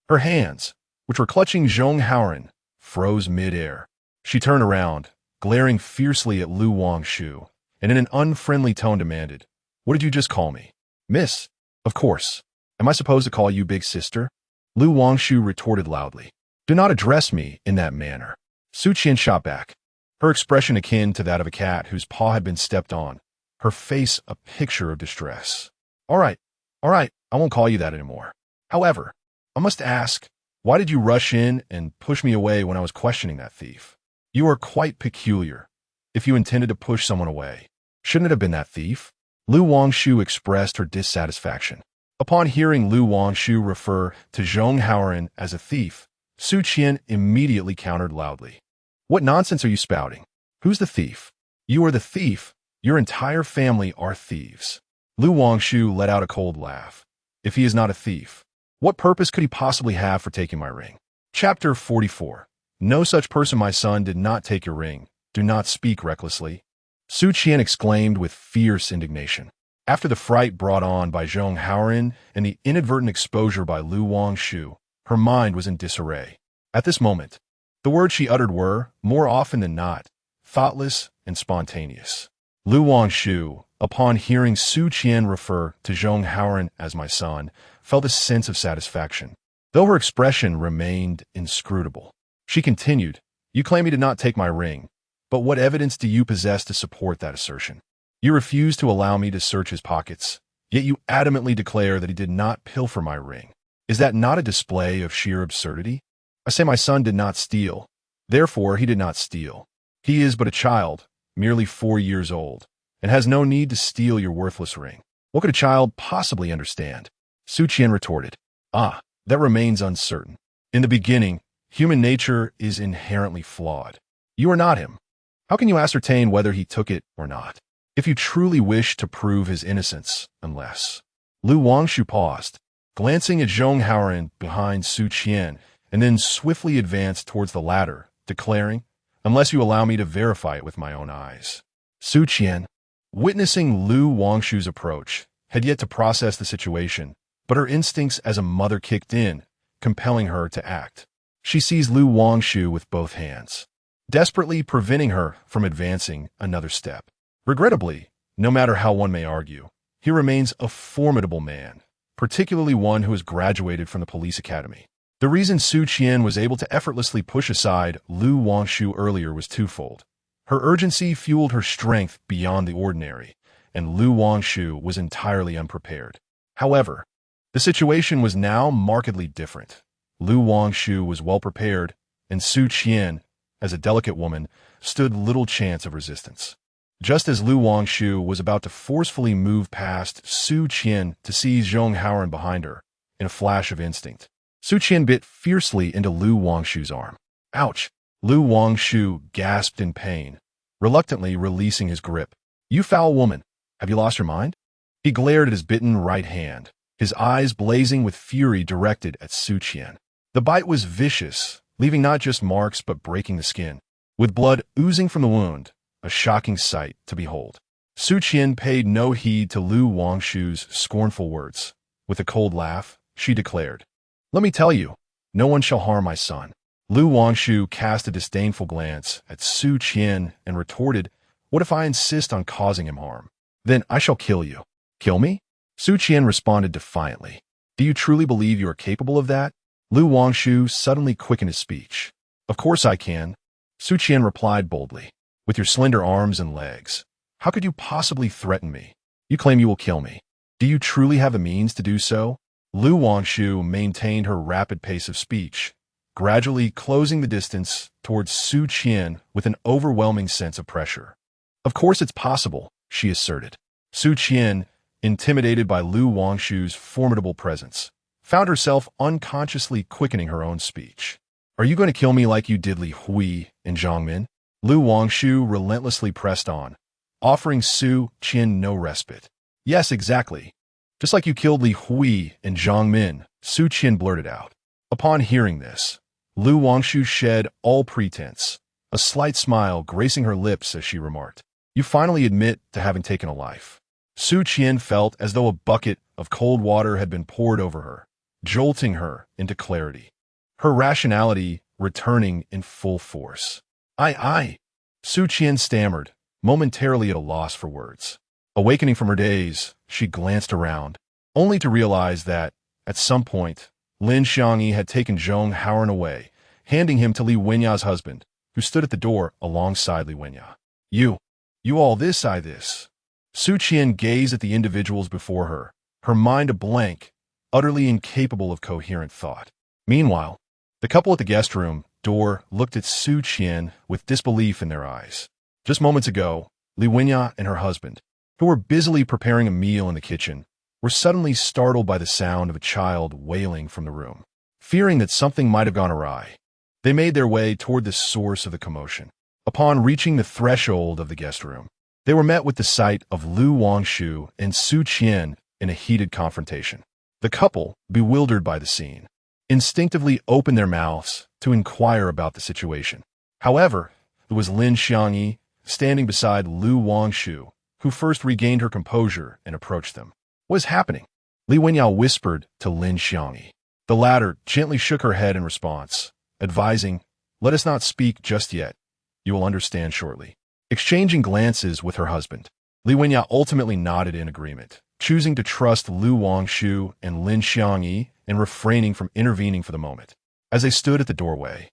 Her hands, which were clutching Zhong Haoran, froze mid-air. She turned around, glaring fiercely at Lu Wangshu, and in an unfriendly tone demanded, "What did you just call me?" "Miss." "Of course. Am I supposed to call you big sister?" Lu Wangshu retorted loudly. "Do not address me in that manner." Su Qian shot back, her expression akin to that of a cat whose paw had been stepped on, her face a picture of distress. All right, I won't call you that anymore. However, I must ask, why did you rush in and push me away when I was questioning that thief? You are quite peculiar. If you intended to push someone away, shouldn't it have been that thief?" Lu Wangshu expressed her dissatisfaction. Upon hearing Lu Wangshu refer to Zhong Haoran as a thief, Su Qian immediately countered loudly. "What nonsense are you spouting? Who's the thief?" "You are the thief. Your entire family are thieves." Lu Wangshu let out a cold laugh. "If he is not a thief, what purpose could he possibly have for taking my ring?" Chapter 44. "No such person, my son, did not take your ring. Do not speak recklessly." Su Qian exclaimed with fierce indignation. After the fright brought on by Zhong Haoran and the inadvertent exposure by Lu Wangshu, her mind was in disarray. At this moment, the words she uttered were, more often than not, thoughtless and spontaneous. Lu Wangshu, upon hearing Su Qian refer to Zhong Haoran as my son, felt a sense of satisfaction, though her expression remained inscrutable. She continued, "You claim he did not take my ring, but what evidence do you possess to support that assertion? You refuse to allow me to search his pockets, yet you adamantly declare that he did not pilfer my ring. Is that not a display of sheer absurdity? I say my son did not steal. Therefore, he did not steal. He is but a child, merely 4 years old, and has no need to steal your worthless ring. What could a child possibly understand?" Su Qian retorted, "Ah, that remains uncertain. In the beginning, human nature is inherently flawed. You are not him. How can you ascertain whether he took it or not? If you truly wish to prove his innocence, unless—" Lu Wangshu paused, glancing at Zhong Haoran behind Su Qian, and then swiftly advanced towards the latter, declaring, "Unless you allow me to verify it with my own eyes." Su Qian, witnessing Lu Wangshu's approach, had yet to process the situation, but her instincts as a mother kicked in, compelling her to act. She seized Lu Wangshu with both hands, desperately preventing her from advancing another step. Regrettably, no matter how one may argue, he remains a formidable man, particularly one who has graduated from the police academy. The reason Su Qian was able to effortlessly push aside Lu Wangshu earlier was twofold. Her urgency fueled her strength beyond the ordinary, and Lu Wangshu was entirely unprepared. However, the situation was now markedly different. Lu Wangshu was well prepared, and Su Qian, as a delicate woman, stood little chance of resistance. Just as Lu Wangshu was about to forcefully move past Su Qian to seize Zhong Haoran behind her, in a flash of instinct, Su Qian bit fiercely into Lu Wangshu's arm. "Ouch!" Lu Wangshu gasped in pain, reluctantly releasing his grip. "You foul woman! Have you lost your mind?" He glared at his bitten right hand, his eyes blazing with fury directed at Su Qian. The bite was vicious, leaving not just marks but breaking the skin, with blood oozing from the wound, a shocking sight to behold. Su Qian paid no heed to Lu Wangshu's scornful words. With a cold laugh, she declared, "Let me tell you, no one shall harm my son." Lu Wangshu cast a disdainful glance at Su Qian and retorted, "What if I insist on causing him harm? Then I shall kill you." "Kill me?" Su Qian responded defiantly. "Do you truly believe you are capable of that?" Lu Wangshu suddenly quickened his speech. "Of course I can," Su Qian replied boldly. "With your slender arms and legs, how could you possibly threaten me? You claim you will kill me. Do you truly have the means to do so?" Lu Wangshu maintained her rapid pace of speech, gradually closing the distance towards Su Qian with an overwhelming sense of pressure. "Of course it's possible," she asserted. Su Qian, intimidated by Lu Wangshu's formidable presence, found herself unconsciously quickening her own speech. "Are you going to kill me like you did Li Hui and Zhang Min?" Lu Wangshu relentlessly pressed on, offering Su Qian no respite. "Yes, exactly. Just like you killed Li Hui and Zhang Min," Su Qian blurted out. Upon hearing this, Lu Wangshu shed all pretense, a slight smile gracing her lips as she remarked, "You finally admit to having taken a life." Su Qian felt as though a bucket of cold water had been poured over her, jolting her into clarity. Her rationality returning in full force. I. Su Qian stammered, momentarily at a loss for words. Awakening from her daze, she glanced around, only to realize that, at some point, Lin Xiangyi had taken Zhong Haoren away, handing him to Li Wenya's husband, who stood at the door alongside Li Wenya. You all this, I this. Su Qian gazed at the individuals before her, her mind a blank, utterly incapable of coherent thought. Meanwhile, the couple at the guest room door looked at Su Qian with disbelief in their eyes. Just moments ago, Li Wenya and her husband, who were busily preparing a meal in the kitchen, were suddenly startled by the sound of a child wailing from the room. Fearing that something might have gone awry, they made their way toward the source of the commotion. Upon reaching the threshold of the guest room, they were met with the sight of Wangshu and Su Qian in a heated confrontation. The couple, bewildered by the scene, instinctively opened their mouths to inquire about the situation. However, it was Lin Xiangyi, standing beside Wangshu, who first regained her composure and approached them. "What is happening?" Li Wenyao whispered to Lin Xiangyi. The latter gently shook her head in response, advising, "Let us not speak just yet. You will understand shortly." Exchanging glances with her husband, Li Wenyao ultimately nodded in agreement, choosing to trust Wangshu and Lin Xiangyi and refraining from intervening for the moment. As they stood at the doorway,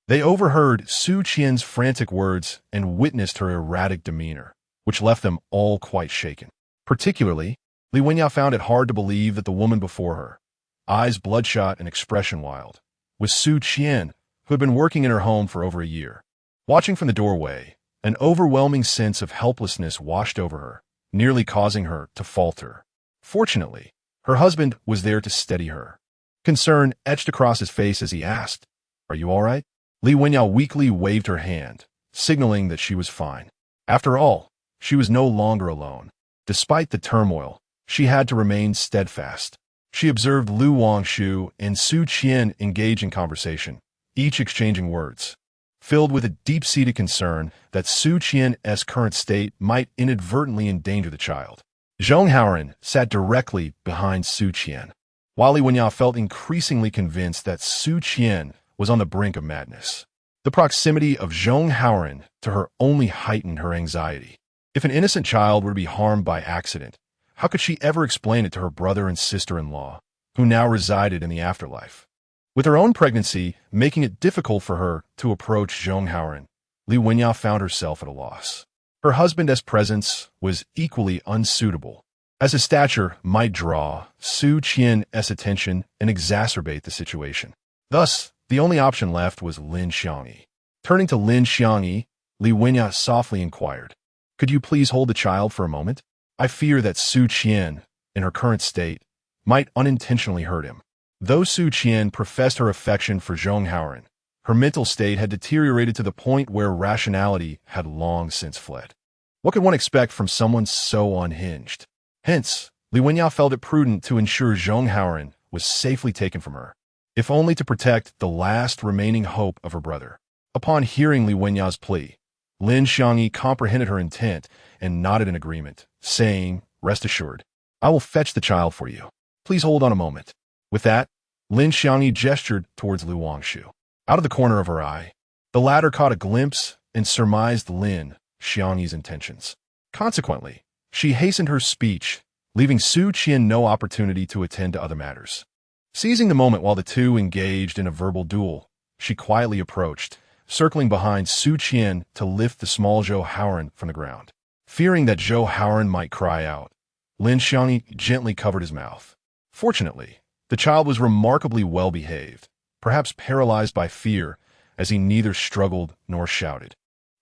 they overheard Su Qian's frantic words and witnessed her erratic demeanor, which left them all quite shaken. Particularly, Li Wenyao found it hard to believe that the woman before her, eyes bloodshot and expression wild, was Su Qian, who had been working in her home for over a year. Watching from the doorway, an overwhelming sense of helplessness washed over her, nearly causing her to falter. Fortunately, her husband was there to steady her. Concern etched across his face as he asked, "Are you all right?" Li Wenyao weakly waved her hand, signaling that she was fine. After all, she was no longer alone. Despite the turmoil, she had to remain steadfast. She observed Wangshu and Su Qian engage in conversation, each exchanging words, filled with a deep-seated concern that Su Qian's current state might inadvertently endanger the child. Zhong Haoren sat directly behind Su Qian, while Li Wenyao felt increasingly convinced that Su Qian was on the brink of madness. The proximity of Zhong Haoren to her only heightened her anxiety. If an innocent child were to be harmed by accident, how could she ever explain it to her brother and sister-in-law, who now resided in the afterlife? With her own pregnancy making it difficult for her to approach Zhong Haoren, Li Wenyao found herself at a loss. Her husband's presence was equally unsuitable, as his stature might draw Su Qian's attention and exacerbate the situation. Thus, the only option left was Lin Xiangyi. Turning to Lin Xiangyi, Li Wenyao softly inquired, "Could you please hold the child for a moment? I fear that Su Qian, in her current state, might unintentionally hurt him." Though Su Qian professed her affection for Zhong Haoren, her mental state had deteriorated to the point where rationality had long since fled. What could one expect from someone so unhinged? Hence, Li Wenyao felt it prudent to ensure Zhong Haoren was safely taken from her, if only to protect the last remaining hope of her brother. Upon hearing Li Wenyao's plea, Lin Xiangyi comprehended her intent and nodded in agreement, saying, "Rest assured, I will fetch the child for you. Please hold on a moment." With that, Lin Xiangyi gestured towards Wangshu. Out of the corner of her eye, the latter caught a glimpse and surmised Lin Xiangyi's intentions. Consequently, she hastened her speech, leaving Su Qian no opportunity to attend to other matters. Seizing the moment while the two engaged in a verbal duel, she quietly approached, circling behind Su Qian to lift the small Zhou Haoren from the ground. Fearing that Zhou Haoren might cry out, Lin Xiangyi gently covered his mouth. Fortunately, the child was remarkably well behaved, perhaps paralyzed by fear, as he neither struggled nor shouted.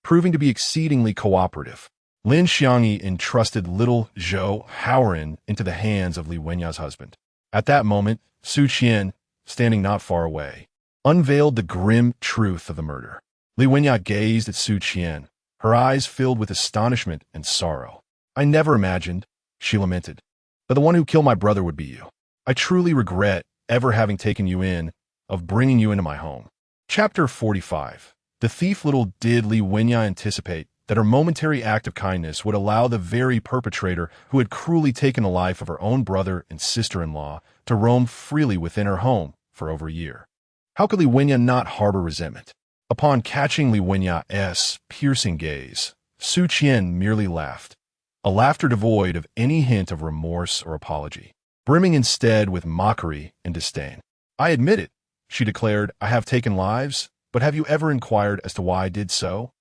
Proving to be exceedingly cooperative, Lin Xiangyi entrusted little Zhou Haoren into the hands of Li Wenya's husband. At that moment, Su Qian, standing not far away, unveiled the grim truth of the murder. Li Wenya gazed at Su Qian, her eyes filled with astonishment and sorrow. "I never imagined," she lamented, "that the one who killed my brother would be you. I truly regret ever having taken you in, of bringing you into my home." Chapter 45. The thief little did Li Wenya anticipate that her momentary act of kindness would allow the very perpetrator who had cruelly taken the life of her own brother and sister-in-law to roam freely within her home for over a year. How could Li Wenya not harbor resentment? Upon catching Li Wenya's piercing gaze, Su Qian merely laughed, a laughter devoid of any hint of remorse or apology, brimming instead with mockery and disdain. "I admit it," she declared. "I have taken lives, but have you ever inquired as to why I did so?"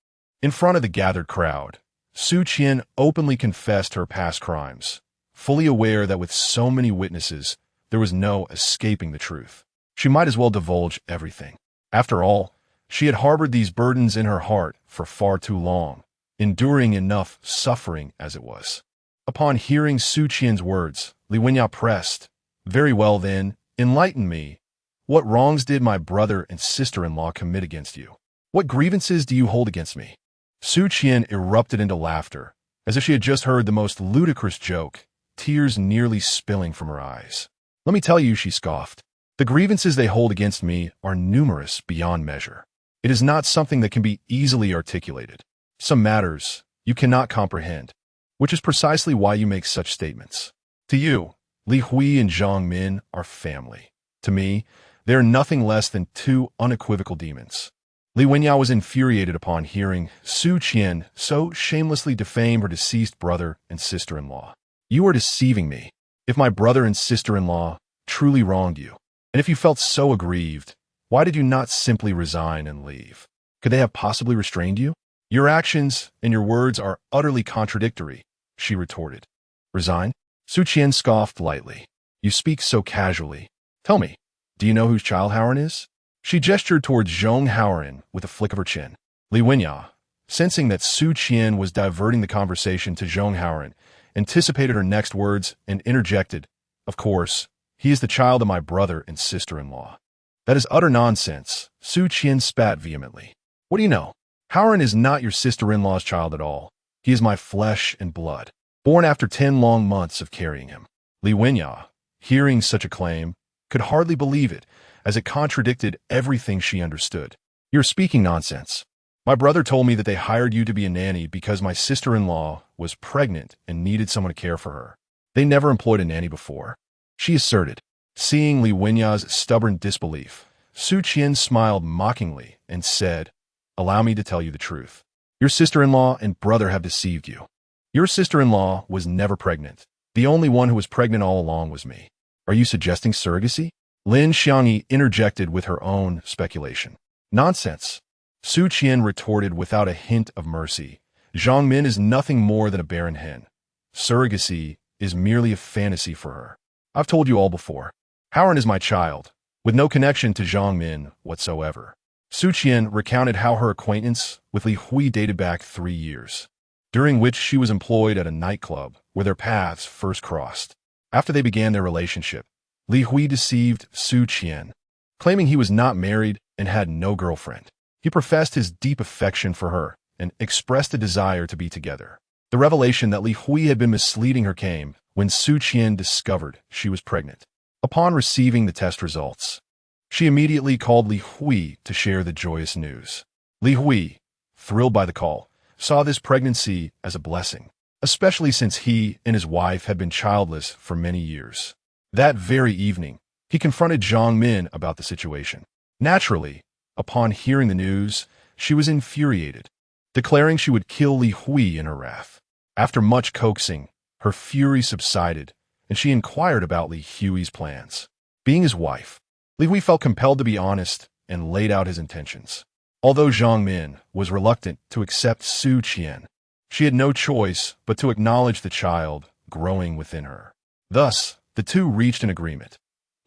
In front of the gathered crowd, Su Qian openly confessed her past crimes, fully aware that with so many witnesses, there was no escaping the truth. She might as well divulge everything. After all, she had harbored these burdens in her heart for far too long, enduring enough suffering as it was. Upon hearing Su Qian's words, Li Wenya pressed, "Very well then, enlighten me. What wrongs did my brother and sister-in-law commit against you? What grievances do you hold against me?" Su Qian erupted into laughter, as if she had just heard the most ludicrous joke, tears nearly spilling from her eyes. "Let me tell you," she scoffed, "the grievances they hold against me are numerous beyond measure. It is not something that can be easily articulated. Some matters you cannot comprehend, which is precisely why you make such statements. To you, Li Hui and Zhang Min are family. To me, they are nothing less than two unequivocal demons." Li Wenya was infuriated upon hearing Su Qian so shamelessly defame her deceased brother and sister-in-law. "You are deceiving me. If my brother and sister-in-law truly wronged you, and if you felt so aggrieved, why did you not simply resign and leave? Could they have possibly restrained you? Your actions and your words are utterly contradictory," she retorted. "Resign?" Su Qian scoffed lightly. "You speak so casually. Tell me, do you know whose child Howren is?" She gestured towards Zhong Howren with a flick of her chin. Li Wenya, sensing that Su Qian was diverting the conversation to Zhong Howren, anticipated her next words and interjected, "Of course, he is the child of my brother and sister-in-law." "That is utter nonsense," Su Qian spat vehemently. "What do you know? Howren is not your sister-in-law's child at all. He is my flesh and blood, born after 10 long months of carrying him." Li Wenya, hearing such a claim, could hardly believe it, as it contradicted everything she understood. "You're speaking nonsense. My brother told me that they hired you to be a nanny because my sister-in-law was pregnant and needed someone to care for her. They never employed a nanny before," she asserted. Seeing Li Wenya's stubborn disbelief, Su Qian smiled mockingly and said, "Allow me to tell you the truth. Your sister-in-law and brother have deceived you. Your sister-in-law was never pregnant. The only one who was pregnant all along was me." "Are you suggesting surrogacy?" Lin Xiangyi interjected with her own speculation. "Nonsense," Su Qian retorted without a hint of mercy. "Zhang Min is nothing more than a barren hen. Surrogacy is merely a fantasy for her. I've told you all before. Howren is my child, with no connection to Zhang Min whatsoever." Su Qian recounted how her acquaintance with Li Hui dated back 3 years, during which she was employed at a nightclub where their paths first crossed. After they began their relationship, Li Hui deceived Su Qian, claiming he was not married and had no girlfriend. He professed his deep affection for her and expressed a desire to be together. The revelation that Li Hui had been misleading her came when Su Qian discovered she was pregnant. Upon receiving the test results, she immediately called Li Hui to share the joyous news. Li Hui, thrilled by the call, saw this pregnancy as a blessing, especially since he and his wife had been childless for many years. That very evening, he confronted Zhang Min about the situation. Naturally, upon hearing the news, she was infuriated, declaring she would kill Li Hui in her wrath. After much coaxing, her fury subsided, and she inquired about Li Hui's plans. Being his wife, Li Hui felt compelled to be honest and laid out his intentions. Although Zhang Min was reluctant to accept Su Qian, she had no choice but to acknowledge the child growing within her. Thus, the two reached an agreement.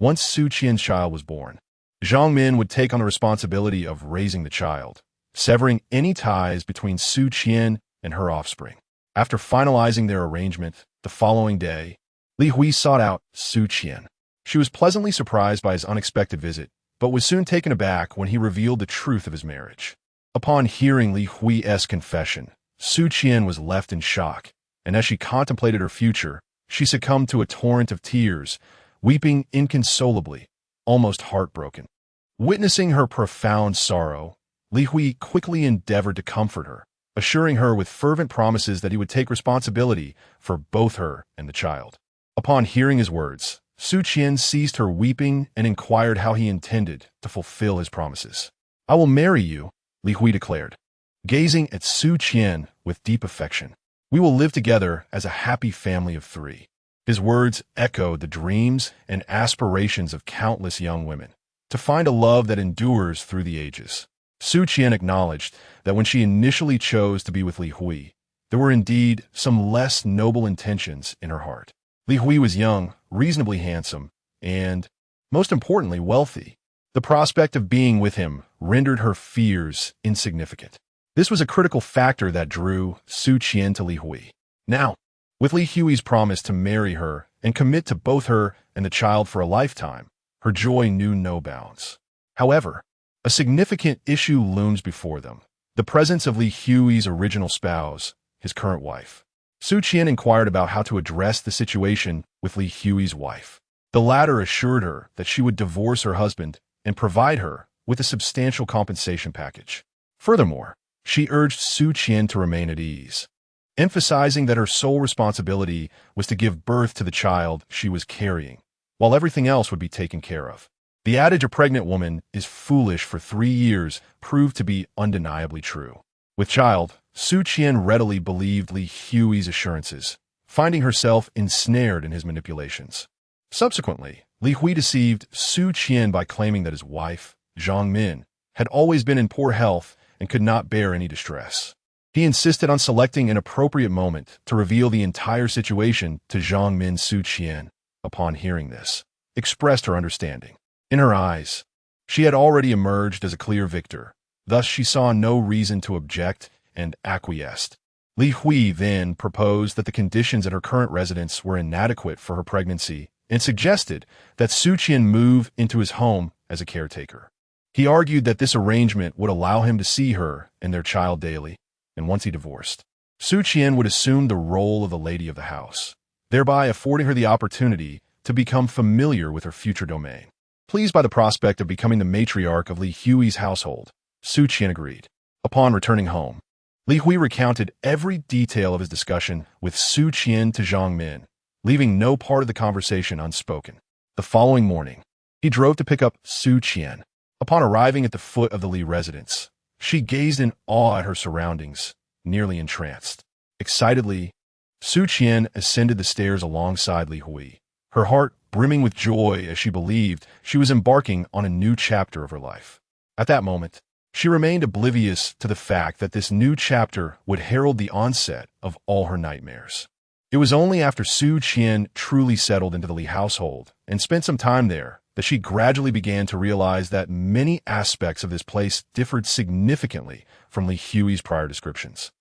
Once Su Qian's child was born, Zhang Min would take on the responsibility of raising the child, severing any ties between Su Qian and her offspring. After finalizing their arrangement, the following day, Li Hui sought out Su Qian. She was pleasantly surprised by his unexpected visit, but was soon taken aback when he revealed the truth of his marriage. Upon hearing Li Hui's confession, Su Qian was left in shock, and as she contemplated her future, she succumbed to a torrent of tears, weeping inconsolably, almost heartbroken. Witnessing her profound sorrow, Li Hui quickly endeavored to comfort her, assuring her with fervent promises that he would take responsibility for both her and the child. Upon hearing his words, Su Qian ceased her weeping and inquired how he intended to fulfill his promises. "I will marry you," Li Hui declared, gazing at Su Qian with deep affection. "We will live together as a happy family of three." His words echoed the dreams and aspirations of countless young women, to find a love that endures through the ages. Su Qian acknowledged that when she initially chose to be with Li Hui, there were indeed some less noble intentions in her heart. Li Hui was young, reasonably handsome, and, most importantly, wealthy. The prospect of being with him rendered her fears insignificant. This was a critical factor that drew Su Qian to Li Hui. Now, with Li Hui's promise to marry her and commit to both her and the child for a lifetime, her joy knew no bounds. However, a significant issue looms before them: the presence of Li Hui's original spouse, his current wife. Su Qian inquired about how to address the situation with Li Hui's wife. The latter assured her that she would divorce her husband and provide her with a substantial compensation package. Furthermore, she urged Su Qian to remain at ease, emphasizing that her sole responsibility was to give birth to the child she was carrying, while everything else would be taken care of. The adage "a pregnant woman is foolish for 3 years" proved to be undeniably true. With child, Su Qian readily believed Li Hui's assurances, finding herself ensnared in his manipulations. Subsequently, Li Hui deceived Su Qian by claiming that his wife, Zhang Min, had always been in poor health and could not bear any distress. He insisted on selecting an appropriate moment to reveal the entire situation to Zhang Min. Su Qian, upon hearing this, expressed her understanding. In her eyes, she had already emerged as a clear victor, thus she saw no reason to object and acquiesced. Li Hui then proposed that the conditions at her current residence were inadequate for her pregnancy and suggested that Su Qian move into his home as a caretaker. He argued that this arrangement would allow him to see her and their child daily, and once he divorced, Su Qian would assume the role of the lady of the house, thereby affording her the opportunity to become familiar with her future domain. Pleased by the prospect of becoming the matriarch of Li Hui's household, Su Qian agreed. Upon returning home, Li Hui recounted every detail of his discussion with Su Qian to Zhang Min, leaving no part of the conversation unspoken. The following morning, he drove to pick up Su Qian. Upon arriving at the foot of the Li residence, she gazed in awe at her surroundings, nearly entranced. Excitedly, Su Qian ascended the stairs alongside Li Hui, her heart brimming with joy as she believed she was embarking on a new chapter of her life. At that moment, she remained oblivious to the fact that this new chapter would herald the onset of all her nightmares. It was only after Su Qian truly settled into the Li household and spent some time there that she gradually began to realize that many aspects of this place differed significantly from Li Hui's prior descriptions.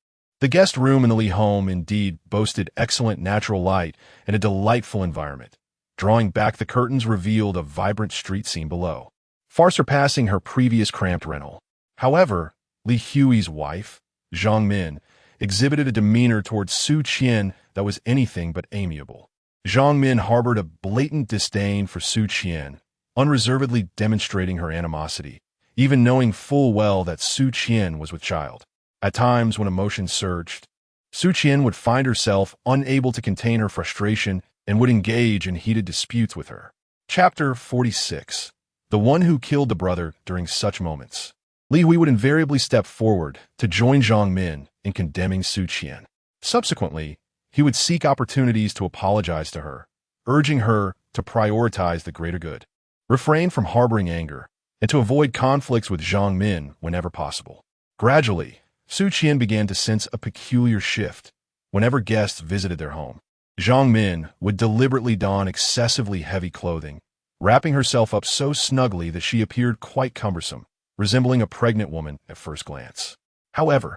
The guest room in the Li home indeed boasted excellent natural light and a delightful environment. Drawing back the curtains revealed a vibrant street scene below, far surpassing her previous cramped rental. However, Li Hui's wife, Zhang Min, exhibited a demeanor towards Su Qian that was anything but amiable. Zhang Min harbored a blatant disdain for Su Qian, unreservedly demonstrating her animosity, even knowing full well that Su Qian was with child. At times when emotions surged, Su Qian would find herself unable to contain her frustration and would engage in heated disputes with her. Chapter 46. The one who killed the brother during such moments. Li Hui would invariably step forward to join Zhang Min in condemning Su Qian. Subsequently, he would seek opportunities to apologize to her, urging her to prioritize the greater good, refrain from harboring anger, and to avoid conflicts with Zhang Min whenever possible. Gradually, Su Qian began to sense a peculiar shift whenever guests visited their home. Zhang Min would deliberately don excessively heavy clothing, wrapping herself up so snugly that she appeared quite cumbersome, resembling a pregnant woman at first glance. However,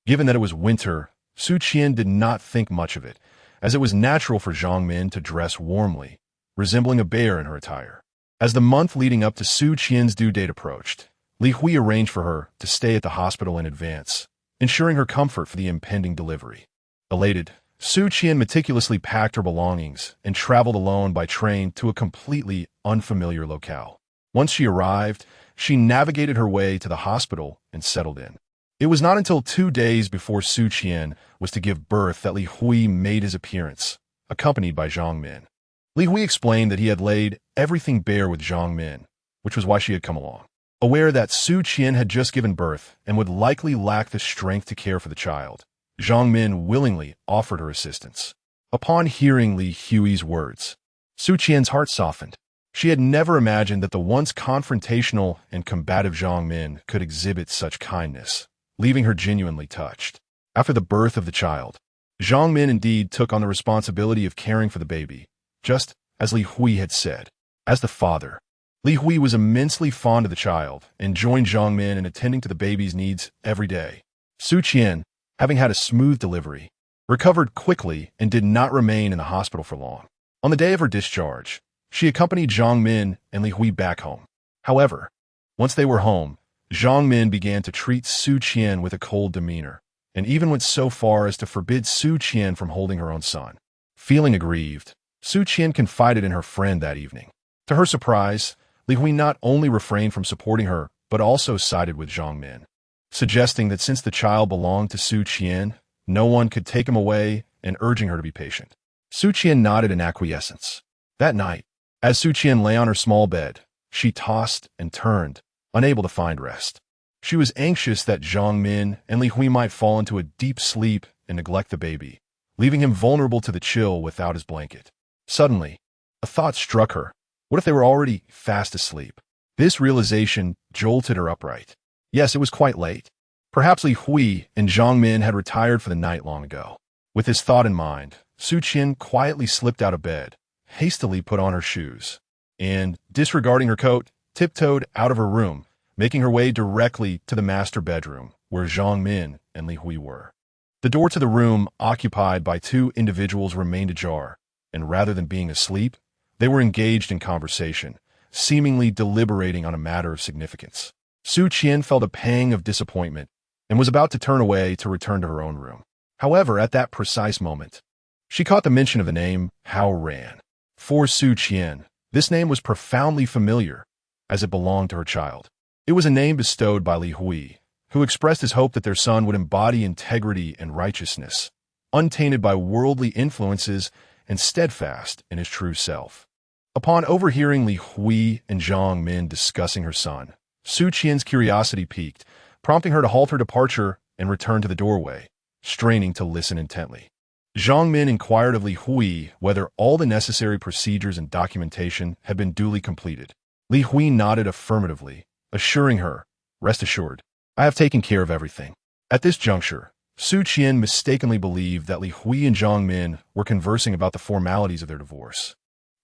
given that it was winter, Su Qian did not think much of it, as it was natural for Zhang Min to dress warmly, resembling a bear in her attire. As the month leading up to Su Qian's due date approached, Li Hui arranged for her to stay at the hospital in advance, ensuring her comfort for the impending delivery. Elated, Su Qian meticulously packed her belongings and traveled alone by train to a completely unfamiliar locale. Once she arrived, she navigated her way to the hospital and settled in. It was not until 2 days before Su Qian was to give birth that Li Hui made his appearance, accompanied by Zhang Min. Li Hui explained that he had laid everything bare with Zhang Min, which was why she had come along. Aware that Su Qian had just given birth and would likely lack the strength to care for the child, Zhang Min willingly offered her assistance. Upon hearing Li Hui's words, Su Qian's heart softened. She had never imagined that the once confrontational and combative Zhang Min could exhibit such kindness, leaving her genuinely touched. After the birth of the child, Zhang Min indeed took on the responsibility of caring for the baby, just as Li Hui had said. As the father, Li Hui was immensely fond of the child and joined Zhang Min in attending to the baby's needs every day. Su Qian, having had a smooth delivery, recovered quickly and did not remain in the hospital for long. On the day of her discharge, she accompanied Zhang Min and Li Hui back home. However, once they were home, Zhang Min began to treat Su Qian with a cold demeanor, and even went so far as to forbid Su Qian from holding her own son. Feeling aggrieved, Su Qian confided in her friend that evening. To her surprise, Li Hui not only refrained from supporting her, but also sided with Zhang Min, suggesting that since the child belonged to Su Qian, no one could take him away and urging her to be patient. Su Qian nodded in acquiescence. That night, as Su Qian lay on her small bed, she tossed and turned, unable to find rest. She was anxious that Zhang Min and Li Hui might fall into a deep sleep and neglect the baby, leaving him vulnerable to the chill without his blanket. Suddenly, a thought struck her. What if they were already fast asleep? This realization jolted her upright. Yes, it was quite late. Perhaps Li Hui and Zhang Min had retired for the night long ago. With this thought in mind, Su Qian quietly slipped out of bed, hastily put on her shoes, and, disregarding her coat, tiptoed out of her room, making her way directly to the master bedroom, where Zhang Min and Li Hui were. The door to the room occupied by 2 individuals remained ajar, and rather than being asleep, they were engaged in conversation, seemingly deliberating on a matter of significance. Su Qian felt a pang of disappointment and was about to turn away to return to her own room. However, at that precise moment, she caught the mention of the name Hao Ran. For Su Qian, this name was profoundly familiar, as it belonged to her child. It was a name bestowed by Li Hui, who expressed his hope that their son would embody integrity and righteousness, untainted by worldly influences and steadfast in his true self. Upon overhearing Li Hui and Zhang Min discussing her son, Su Qian's curiosity piqued, prompting her to halt her departure and return to the doorway, straining to listen intently. Zhang Min inquired of Li Hui whether all the necessary procedures and documentation had been duly completed. Li Hui nodded affirmatively, assuring her, "Rest assured, I have taken care of everything." At this juncture, Su Qian mistakenly believed that Li Hui and Zhang Min were conversing about the formalities of their divorce,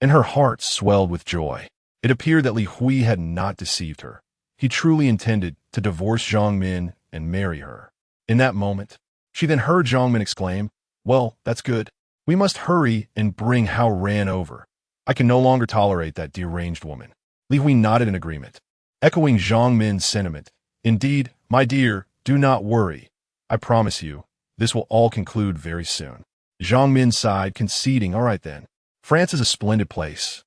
and her heart swelled with joy. It appeared that Li Hui had not deceived her. He truly intended to divorce Zhang Min and marry her. In that moment, she then heard Zhang Min exclaim, "Well, that's good. We must hurry and bring Hao Ran over. I can no longer tolerate that deranged woman." Li Hui nodded in agreement, echoing Zhang Min's sentiment. "Indeed, my dear, do not worry. I promise you, this will all conclude very soon." Zhang Min sighed, conceding, "All right then. France is a splendid place,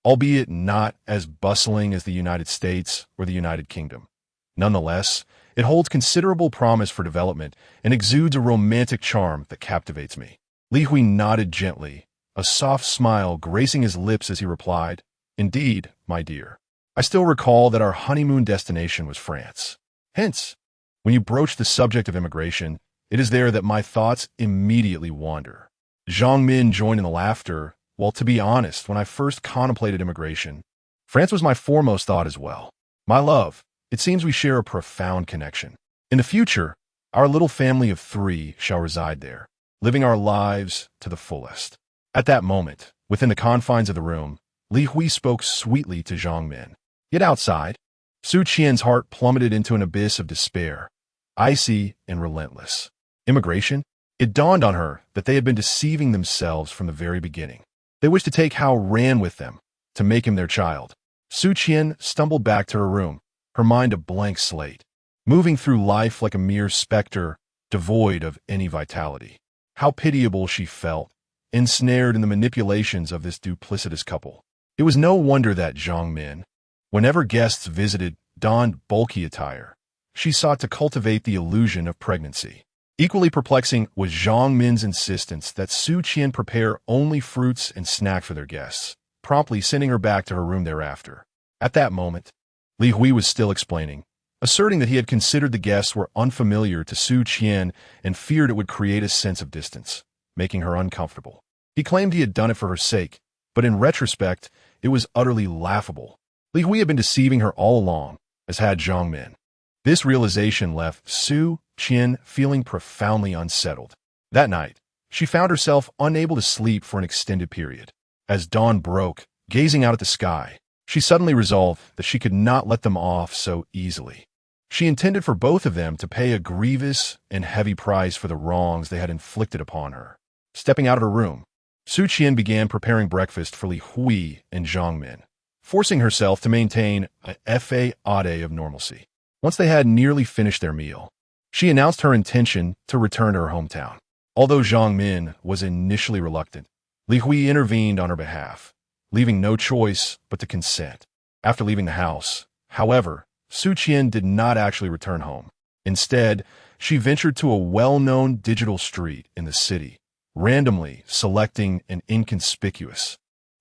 albeit not as bustling as the United States or the United Kingdom. Nonetheless, it holds considerable promise for development and exudes a romantic charm that captivates me." Li Hui nodded gently, a soft smile gracing his lips as he replied, "Indeed, my dear. I still recall that our honeymoon destination was France. Hence, when you broach the subject of immigration, it is there that my thoughts immediately wander." Zhang Min joined in the laughter. "Well, to be honest, when I first contemplated immigration, France was my foremost thought as well. My love, it seems we share a profound connection. In the future, our little family of 3 shall reside there, living our lives to the fullest." At that moment, within the confines of the room, Li Hui spoke sweetly to Zhang Min. Yet outside, Su Qian's heart plummeted into an abyss of despair, icy and relentless. Immigration? It dawned on her that they had been deceiving themselves from the very beginning. They wished to take Hao Ran with them, to make him their child. Su Qian stumbled back to her room, her mind a blank slate, moving through life like a mere specter, devoid of any vitality. How pitiable she felt, ensnared in the manipulations of this duplicitous couple. It was no wonder that Zhang Min, whenever guests visited donned bulky attire. She sought to cultivate the illusion of pregnancy. Equally perplexing was Zhang Min's insistence that Su Qian prepare only fruits and snack for their guests, promptly sending her back to her room thereafter. At that moment, Li Hui was still explaining, asserting that he had considered the guests were unfamiliar to Su Qian and feared it would create a sense of distance, making her uncomfortable. He claimed he had done it for her sake, but in retrospect, it was utterly laughable. Li Hui had been deceiving her all along, as had Zhang Min. This realization left Su Qian feeling profoundly unsettled. That night, she found herself unable to sleep for an extended period. As dawn broke, gazing out at the sky, she suddenly resolved that she could not let them off so easily. She intended for both of them to pay a grievous and heavy price for the wrongs they had inflicted upon her. Stepping out of her room, Su Qian began preparing breakfast for Li Hui and Zhang Min, forcing herself to maintain a facade of normalcy. Once they had nearly finished their meal, she announced her intention to return to her hometown. Although Zhang Min was initially reluctant, Li Hui intervened on her behalf, leaving no choice but to consent. After leaving the house, however, Su Qian did not actually return home. Instead, she ventured to a well-known digital street in the city, randomly selecting an inconspicuous,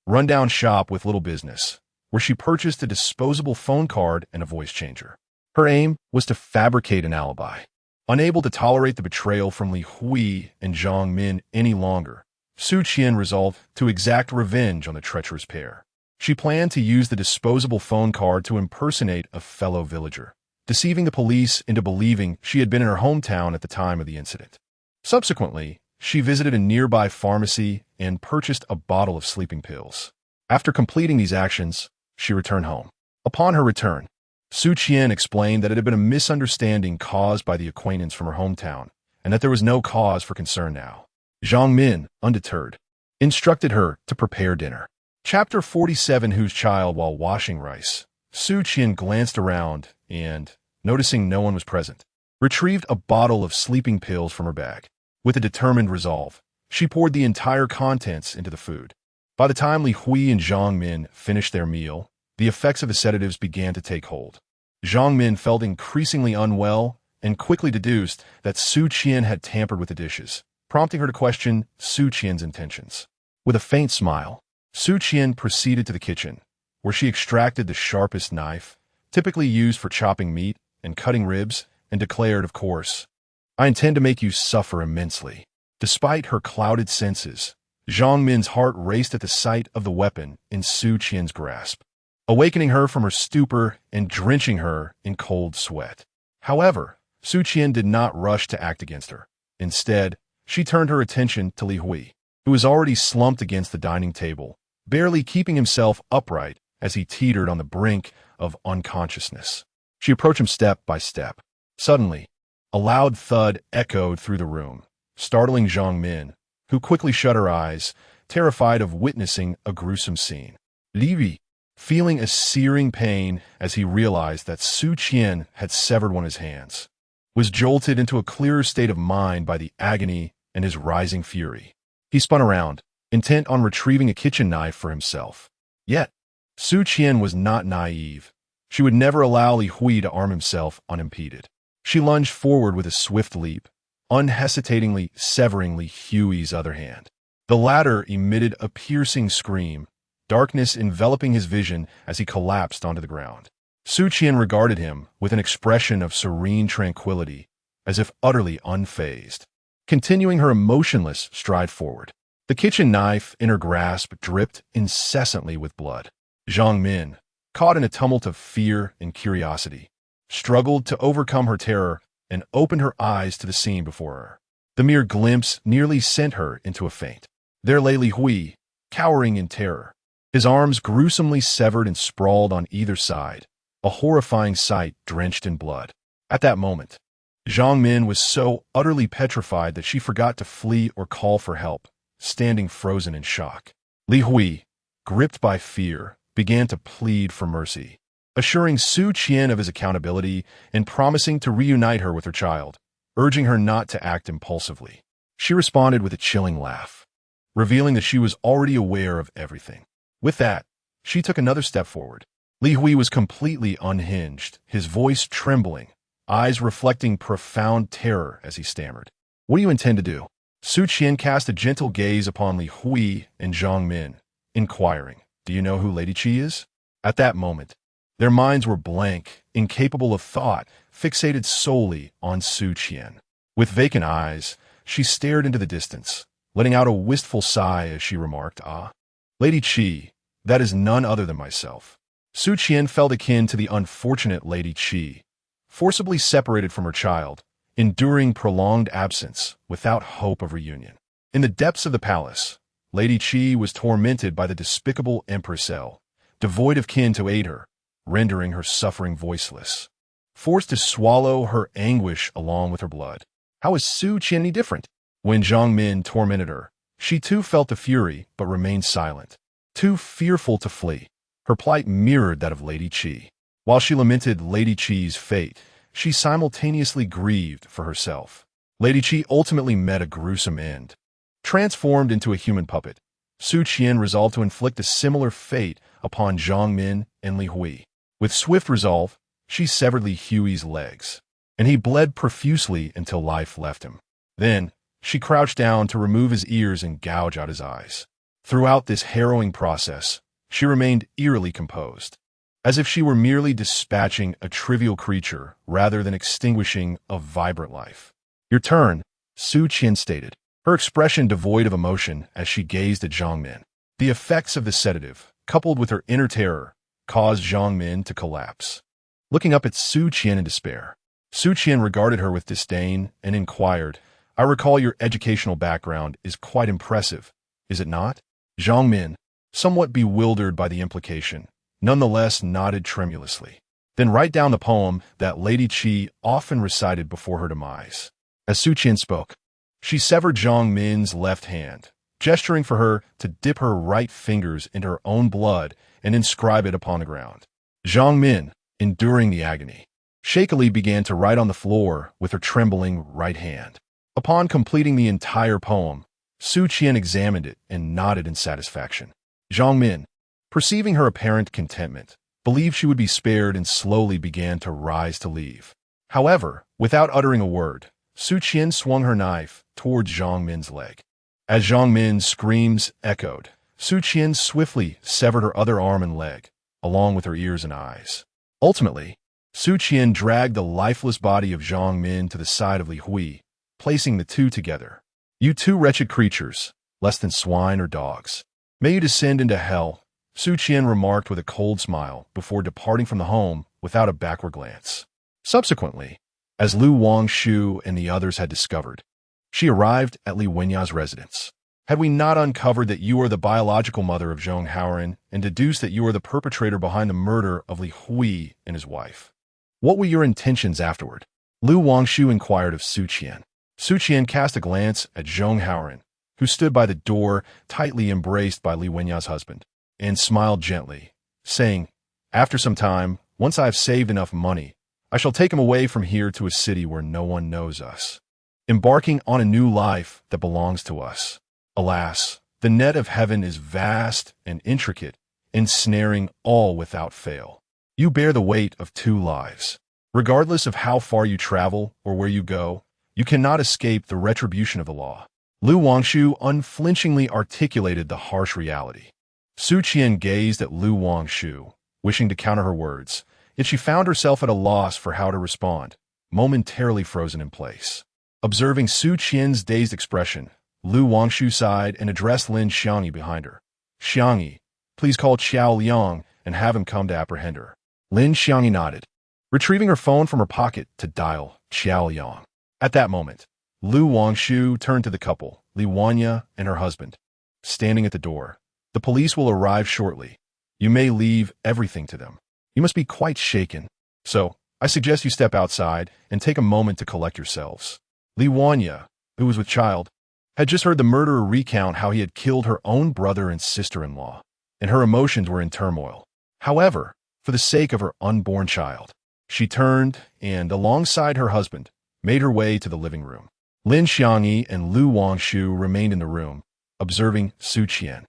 rundown shop with little business, where she purchased a disposable phone card and a voice changer. Her aim was to fabricate an alibi. Unable to tolerate the betrayal from Li Hui and Zhang Min any longer, Su Qian resolved to exact revenge on the treacherous pair. She planned to use the disposable phone card to impersonate a fellow villager, deceiving the police into believing she had been in her hometown at the time of the incident. Subsequently, she visited a nearby pharmacy and purchased a bottle of sleeping pills. After completing these actions, she returned home. Upon her return, Su Qian explained that it had been a misunderstanding caused by the acquaintance from her hometown, and that there was no cause for concern now. Zhang Min, undeterred, instructed her to prepare dinner. Chapter 47. Whose child? While washing rice, Su Qian glanced around and, noticing no one was present, retrieved a bottle of sleeping pills from her bag. With a determined resolve, she poured the entire contents into the food. By the time Li Hui and Zhang Min finished their meal, the effects of the sedatives began to take hold. Zhang Min felt increasingly unwell and quickly deduced that Su Qian had tampered with the dishes, prompting her to question Su Qian's intentions. With a faint smile, Su Qian proceeded to the kitchen, where she extracted the sharpest knife, typically used for chopping meat and cutting ribs, and declared, "Of course, I intend to make you suffer immensely." Despite her clouded senses, Zhang Min's heart raced at the sight of the weapon in Su Qian's grasp, awakening her from her stupor and drenching her in cold sweat. However, Su Qian did not rush to act against her. Instead, she turned her attention to Li Hui, who was already slumped against the dining table, barely keeping himself upright as he teetered on the brink of unconsciousness. She approached him step by step. Suddenly, a loud thud echoed through the room, startling Zhang Min, who quickly shut her eyes, terrified of witnessing a gruesome scene. Li Hui, feeling a searing pain as he realized that Su Qian had severed one of his hands, was jolted into a clearer state of mind by the agony and his rising fury. He spun around, intent on retrieving a kitchen knife for himself. Yet, Su Qian was not naive. She would never allow Li Hui to arm himself unimpeded. She lunged forward with a swift leap, unhesitatingly severing Li Hui's other hand. The latter emitted a piercing scream, darkness enveloping his vision as he collapsed onto the ground. Su Qian regarded him with an expression of serene tranquility, as if utterly unfazed, continuing her emotionless stride forward. The kitchen knife in her grasp dripped incessantly with blood. Zhang Min, caught in a tumult of fear and curiosity, struggled to overcome her terror and opened her eyes to the scene before her. The mere glimpse nearly sent her into a faint. There lay Li Hui, cowering in terror, his arms gruesomely severed and sprawled on either side, a horrifying sight drenched in blood. At that moment, Zhang Min was so utterly petrified that she forgot to flee or call for help, standing frozen in shock. Li Hui, gripped by fear, began to plead for mercy, assuring Su Qian of his accountability and promising to reunite her with her child, urging her not to act impulsively. She responded with a chilling laugh, revealing that she was already aware of everything. With that, she took another step forward, Li Hui was completely unhinged, his voice trembling, eyes reflecting profound terror as he stammered. What do you intend to do? Su Qian cast a gentle gaze upon Li Hui and Zhang Min, inquiring, do you know who Lady Qi is? At that moment, their minds were blank, incapable of thought, fixated solely on Su Qian. With vacant eyes, she stared into the distance, letting out a wistful sigh as she remarked, Ah, Lady Qi, that is none other than myself. Su Qian felt akin to the unfortunate Lady Qi, forcibly separated from her child, enduring prolonged absence without hope of reunion. In the depths of the palace, Lady Qi was tormented by the despicable Empress Elle, devoid of kin to aid her, rendering her suffering voiceless. Forced to swallow her anguish along with her blood. How is Su Qian any different? When Zhang Min tormented her, she too felt the fury but remained silent, too fearful to flee. Her plight mirrored that of Lady Qi. While she lamented Lady Qi's fate, she simultaneously grieved for herself. Lady Qi ultimately met a gruesome end. Transformed into a human puppet, Su Qian resolved to inflict a similar fate upon Zhang Min and Li Hui. With swift resolve, she severed Li Hui's legs, and he bled profusely until life left him. Then, she crouched down to remove his ears and gouge out his eyes. Throughout this harrowing process, she remained eerily composed, as if she were merely dispatching a trivial creature rather than extinguishing a vibrant life. Your turn, Su Qian stated, her expression devoid of emotion as she gazed at Zhang Min. The effects of the sedative, coupled with her inner terror, caused Zhang Min to collapse. Looking up at Su Qian in despair, Su Qian regarded her with disdain and inquired, I recall your educational background is quite impressive, is it not? Zhang Min, somewhat bewildered by the implication, nonetheless nodded tremulously. Then write down the poem that Lady Qi often recited before her demise. As Su Qian spoke, she severed Zhang Min's left hand, gesturing for her to dip her right fingers into her own blood and inscribe it upon the ground. Zhang Min, enduring the agony, shakily began to write on the floor with her trembling right hand. Upon completing the entire poem, Su Qian examined it and nodded in satisfaction. Zhang Min, perceiving her apparent contentment, believed she would be spared and slowly began to rise to leave. However, without uttering a word, Su Qian swung her knife towards Zhang Min's leg. As Zhang Min's screams echoed, Su Qian swiftly severed her other arm and leg, along with her ears and eyes. Ultimately, Su Qian dragged the lifeless body of Zhang Min to the side of Li Hui, placing the two together. You two wretched creatures, less than swine or dogs. May you descend into hell, Su Qian remarked with a cold smile before departing from the home without a backward glance. Subsequently, as Lu Wangshu and the others had discovered, she arrived at Li Wenya's residence. Had we not uncovered that you are the biological mother of Zhong Haoren and deduced that you are the perpetrator behind the murder of Li Hui and his wife? What were your intentions afterward? Lu Wangshu inquired of Su Qian. Su Qian cast a glance at Zhong Haoren, who stood by the door, tightly embraced by Li Wenya's husband, and smiled gently, saying, After some time, once I have saved enough money, I shall take him away from here to a city where no one knows us, embarking on a new life that belongs to us. Alas, the net of heaven is vast and intricate, ensnaring all without fail. You bear the weight of two lives. Regardless of how far you travel or where you go, you cannot escape the retribution of the law. Lu Wangshu unflinchingly articulated the harsh reality. Su Qian gazed at Lu Wangshu, wishing to counter her words, yet she found herself at a loss for how to respond, momentarily frozen in place. Observing Su Qian's dazed expression, Lu Wangshu sighed and addressed Lin Xiangyi behind her. Xiangyi, please call Qiao Liang and have him come to apprehend her. Lin Xiangyi nodded, retrieving her phone from her pocket to dial Qiao Liang. At that moment, Lu Wangshu turned to the couple, Li Wanya and her husband, standing at the door. The police will arrive shortly. You may leave everything to them. You must be quite shaken. So, I suggest you step outside and take a moment to collect yourselves. Li Wanya, who was with child, had just heard the murderer recount how he had killed her own brother and sister-in-law, and her emotions were in turmoil. However, for the sake of her unborn child, she turned and, alongside her husband, made her way to the living room. Lin Xiangyi and Lu Wangshu remained in the room, observing Su Qian.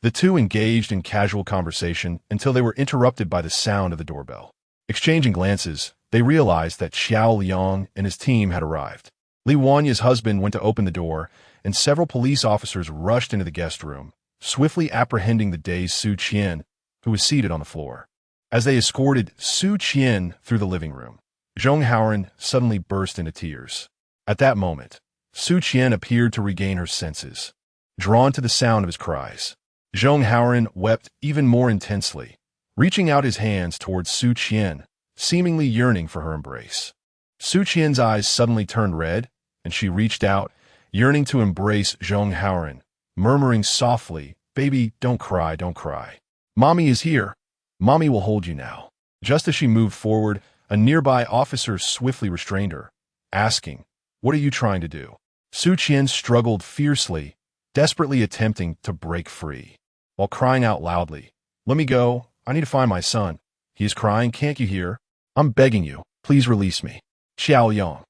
The two engaged in casual conversation until they were interrupted by the sound of the doorbell. Exchanging glances, they realized that Xiao Liang and his team had arrived. Li Wanya's husband went to open the door, and several police officers rushed into the guest room, swiftly apprehending the dazed Su Qian, who was seated on the floor. As they escorted Su Qian through the living room, Zhong Haoran suddenly burst into tears. At that moment, Su Qian appeared to regain her senses. Drawn to the sound of his cries, Zhong Haoran wept even more intensely, reaching out his hands towards Su Qian, seemingly yearning for her embrace. Su Qian's eyes suddenly turned red, and she reached out, yearning to embrace Zhong Haoran, murmuring softly, "Baby, don't cry, don't cry. Mommy is here. Mommy will hold you now." Just as she moved forward, a nearby officer swiftly restrained her, asking, "What are you trying to do?" Su Qian struggled fiercely, desperately attempting to break free, while crying out loudly, "Let me go. I need to find my son. He is crying, can't you hear? I'm begging you, please release me." Xiao Yang,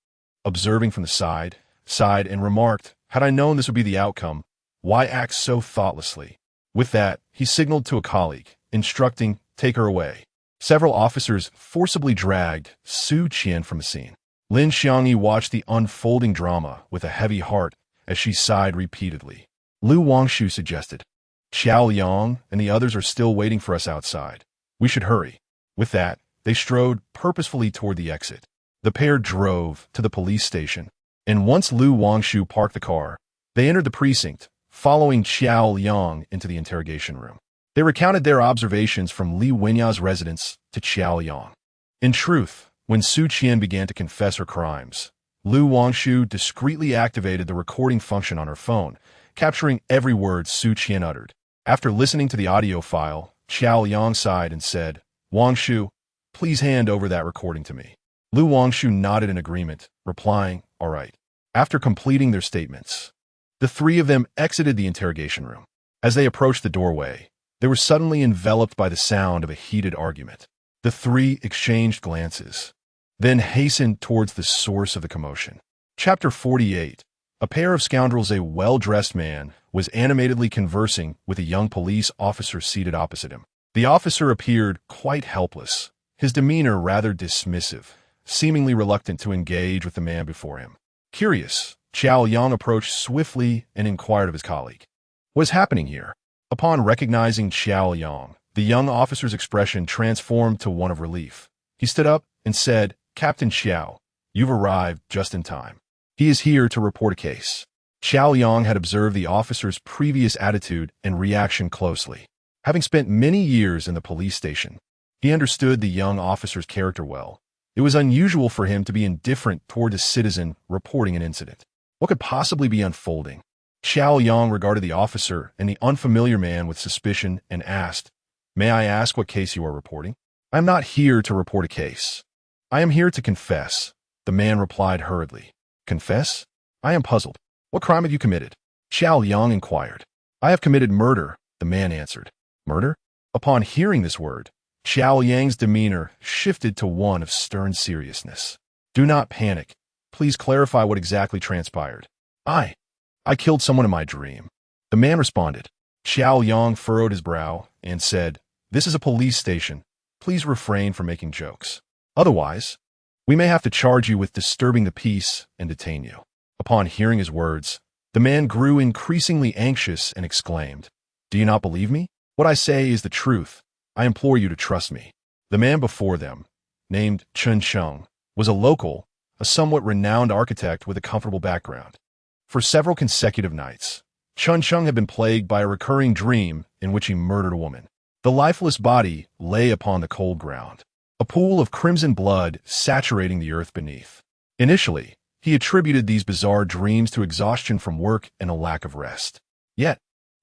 observing from the side, sighed and remarked, "Had I known this would be the outcome, why act so thoughtlessly?" With that, he signaled to a colleague, instructing, "Take her away." Several officers forcibly dragged Su Qian from the scene. Lin Xiangyi watched the unfolding drama with a heavy heart as she sighed repeatedly. Lu Wangshu suggested, "Xiao Yang and the others are still waiting for us outside. We should hurry." With that, they strode purposefully toward the exit. The pair drove to the police station, and once Lu Wangshu parked the car, they entered the precinct, following Xiao Yang into the interrogation room. They recounted their observations from Li Wenya's residence to Xiao Yang. In truth, when Su Qian began to confess her crimes, Lu Wangshu discreetly activated the recording function on her phone, capturing every word Su Qian uttered. After listening to the audio file, Xiao Yang sighed and said, "Wangshu, please hand over that recording to me." Lu Wangshu nodded in agreement, replying, "All right." After completing their statements, the three of them exited the interrogation room. As they approached the doorway, they were suddenly enveloped by the sound of a heated argument. The three exchanged glances, then hastened towards the source of the commotion. Chapter 48. A pair of scoundrels. A well-dressed man was animatedly conversing with a young police officer seated opposite him. The officer appeared quite helpless, his demeanor rather dismissive, seemingly reluctant to engage with the man before him. Curious, Xiao Yang approached swiftly and inquired of his colleague, "What is happening here?" Upon recognizing Xiao Yang, the young officer's expression transformed to one of relief. He stood up and said, "Captain Xiao, you've arrived just in time. He is here to report a case." Xiao Yang had observed the officer's previous attitude and reaction closely. Having spent many years in the police station, he understood the young officer's character well. It was unusual for him to be indifferent toward a citizen reporting an incident. What could possibly be unfolding? Xiao Yang regarded the officer and the unfamiliar man with suspicion and asked, "May I ask what case you are reporting?" "I am not here to report a case. I am here to confess," the man replied hurriedly. "Confess?" "I am puzzled. What crime have you committed?" Xiao Yang inquired. "I have committed murder," the man answered. "Murder?" Upon hearing this word, Xiao Yang's demeanor shifted to one of stern seriousness. "Do not panic. Please clarify what exactly transpired." I killed someone in my dream," the man responded. Xiao Yang furrowed his brow and said, "This is a police station. Please refrain from making jokes. Otherwise, we may have to charge you with disturbing the peace and detain you." Upon hearing his words, the man grew increasingly anxious and exclaimed, "Do you not believe me? What I say is the truth. I implore you to trust me." The man before them, named Chen Sheng, was a local, a somewhat renowned architect with a comfortable background. For several consecutive nights, Chen Sheng had been plagued by a recurring dream in which he murdered a woman. The lifeless body lay upon the cold ground, a pool of crimson blood saturating the earth beneath. Initially, he attributed these bizarre dreams to exhaustion from work and a lack of rest. Yet,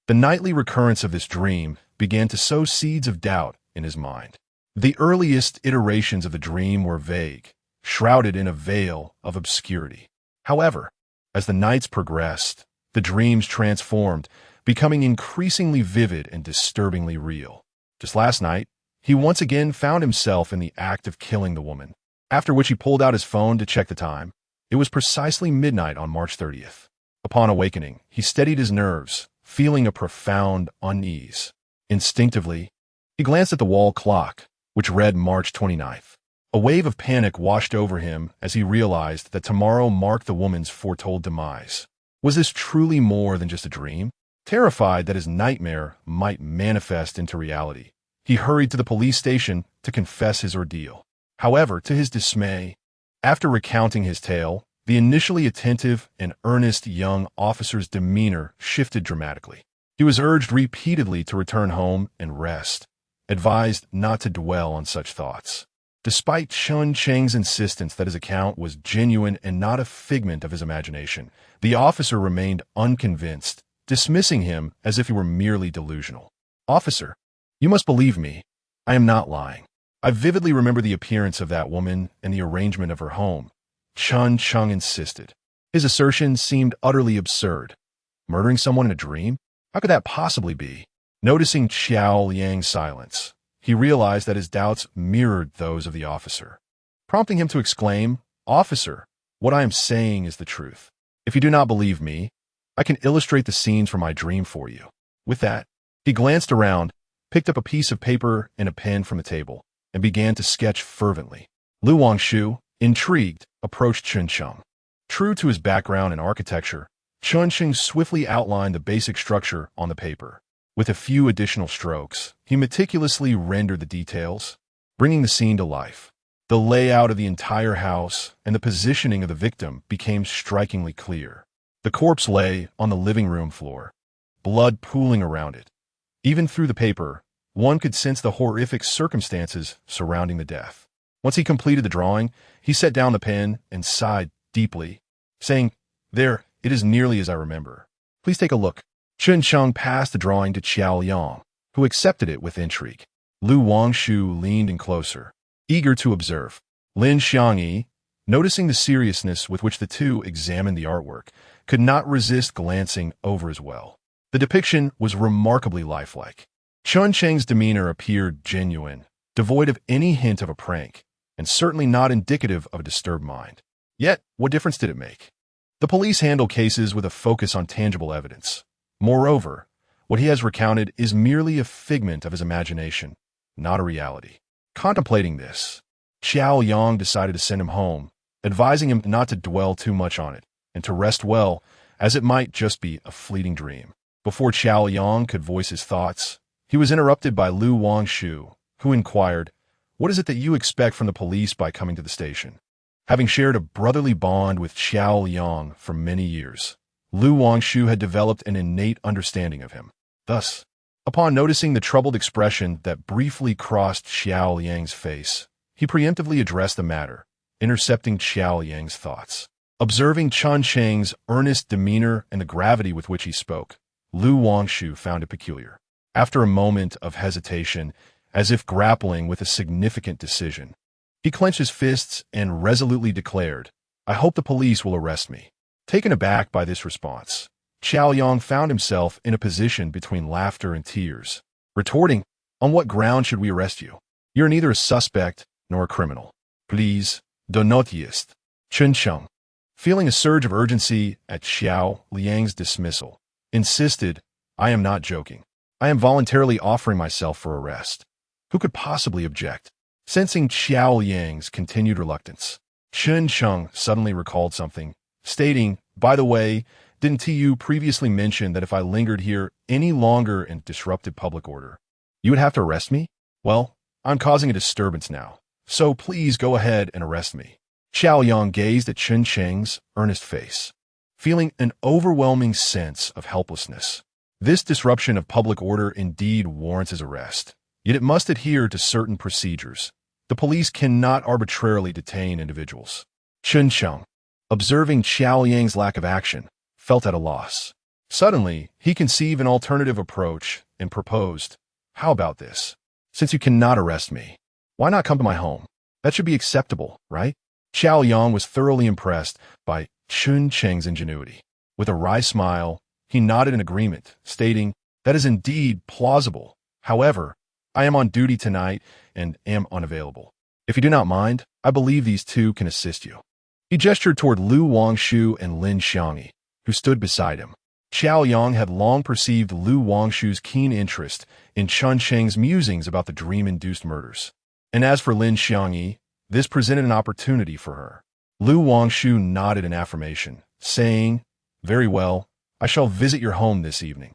the nightly recurrence of this dream began to sow seeds of doubt in his mind. The earliest iterations of the dream were vague, shrouded in a veil of obscurity. However, as the nights progressed, the dreams transformed, becoming increasingly vivid and disturbingly real. Just last night, he once again found himself in the act of killing the woman, after which he pulled out his phone to check the time. It was precisely midnight on March 30th. Upon awakening, he steadied his nerves, feeling a profound unease. Instinctively, he glanced at the wall clock, which read March 29th. A wave of panic washed over him as he realized that tomorrow marked the woman's foretold demise. Was this truly more than just a dream? Terrified that his nightmare might manifest into reality, he hurried to the police station to confess his ordeal. However, to his dismay, after recounting his tale, the initially attentive and earnest young officer's demeanor shifted dramatically. He was urged repeatedly to return home and rest, advised not to dwell on such thoughts. Despite Chun Cheng's insistence that his account was genuine and not a figment of his imagination, the officer remained unconvinced, dismissing him as if he were merely delusional. "Officer, you must believe me. I am not lying. I vividly remember the appearance of that woman and the arrangement of her home," Chun Cheng insisted. His assertion seemed utterly absurd. Murdering someone in a dream? How could that possibly be? Noticing Xiao Liang's silence, he realized that his doubts mirrored those of the officer, prompting him to exclaim, "Officer, what I am saying is the truth. If you do not believe me, I can illustrate the scenes from my dream for you." With that, he glanced around, picked up a piece of paper and a pen from the table, and began to sketch fervently. Wangshu, intrigued, approached Chun Cheng. True to his background in architecture, Chun Cheng swiftly outlined the basic structure on the paper. With a few additional strokes, he meticulously rendered the details, bringing the scene to life. The layout of the entire house and the positioning of the victim became strikingly clear. The corpse lay on the living room floor, blood pooling around it. Even through the paper, one could sense the horrific circumstances surrounding the death. Once he completed the drawing, he set down the pen and sighed deeply, saying, "There, it is nearly as I remember. Please take a look." Chun Cheng passed the drawing to Xiao Liang, who accepted it with intrigue. Wangshu leaned in closer, eager to observe. Lin Xiangyi, noticing the seriousness with which the two examined the artwork, could not resist glancing over as well. The depiction was remarkably lifelike. Chun Cheng's demeanor appeared genuine, devoid of any hint of a prank, and certainly not indicative of a disturbed mind. Yet, what difference did it make? The police handle cases with a focus on tangible evidence. Moreover, what he has recounted is merely a figment of his imagination, not a reality. Contemplating this, Xiao Yang decided to send him home, advising him not to dwell too much on it, and to rest well, as it might just be a fleeting dream. Before Xiao Yang could voice his thoughts, he was interrupted by Wangshu, who inquired, "What is it that you expect from the police by coming to the station?" Having shared a brotherly bond with Xiao Liang for many years, Wangshu had developed an innate understanding of him. Thus, upon noticing the troubled expression that briefly crossed Xiao Liang's face, he preemptively addressed the matter, intercepting Xiao Liang's thoughts. Observing Chun Cheng's earnest demeanor and the gravity with which he spoke, Wangshu found it peculiar. After a moment of hesitation, as if grappling with a significant decision, he clenched his fists and resolutely declared, "I hope the police will arrest me." Taken aback by this response, Xiao Yang found himself in a position between laughter and tears, retorting, "On what ground should we arrest you? You're neither a suspect nor a criminal. Please, do not jest." Chun Cheng, feeling a surge of urgency at Xiao Liang's dismissal, insisted, "I am not joking. I am voluntarily offering myself for arrest. Who could possibly object?" Sensing Xiao Liang's continued reluctance, Chun Cheng suddenly recalled something, stating, "By the way, didn't you previously mention that if I lingered here any longer and disrupted public order, you would have to arrest me? Well, I'm causing a disturbance now, so please go ahead and arrest me." Xiao Yang gazed at Chun Cheng's earnest face, feeling an overwhelming sense of helplessness. This disruption of public order indeed warrants his arrest, yet it must adhere to certain procedures. The police cannot arbitrarily detain individuals. Chun Cheng, observing Xiao Yang's lack of action, felt at a loss. Suddenly, he conceived an alternative approach and proposed, "How about this? Since you cannot arrest me, why not come to my home? That should be acceptable, right?" Xiao Yang was thoroughly impressed by Chun Cheng's ingenuity. With a wry smile, he nodded in agreement, stating, "That is indeed plausible. However, I am on duty tonight and am unavailable. If you do not mind, I believe these two can assist you." He gestured toward Wangshu and Lin Xiangyi, who stood beside him. Xiao Yang had long perceived Lu Wangshu's keen interest in Chun Cheng's musings about the dream-induced murders. And as for Lin Xiangyi, this presented an opportunity for her. Lu Wangshu nodded in affirmation, saying, "Very well, I shall visit your home this evening.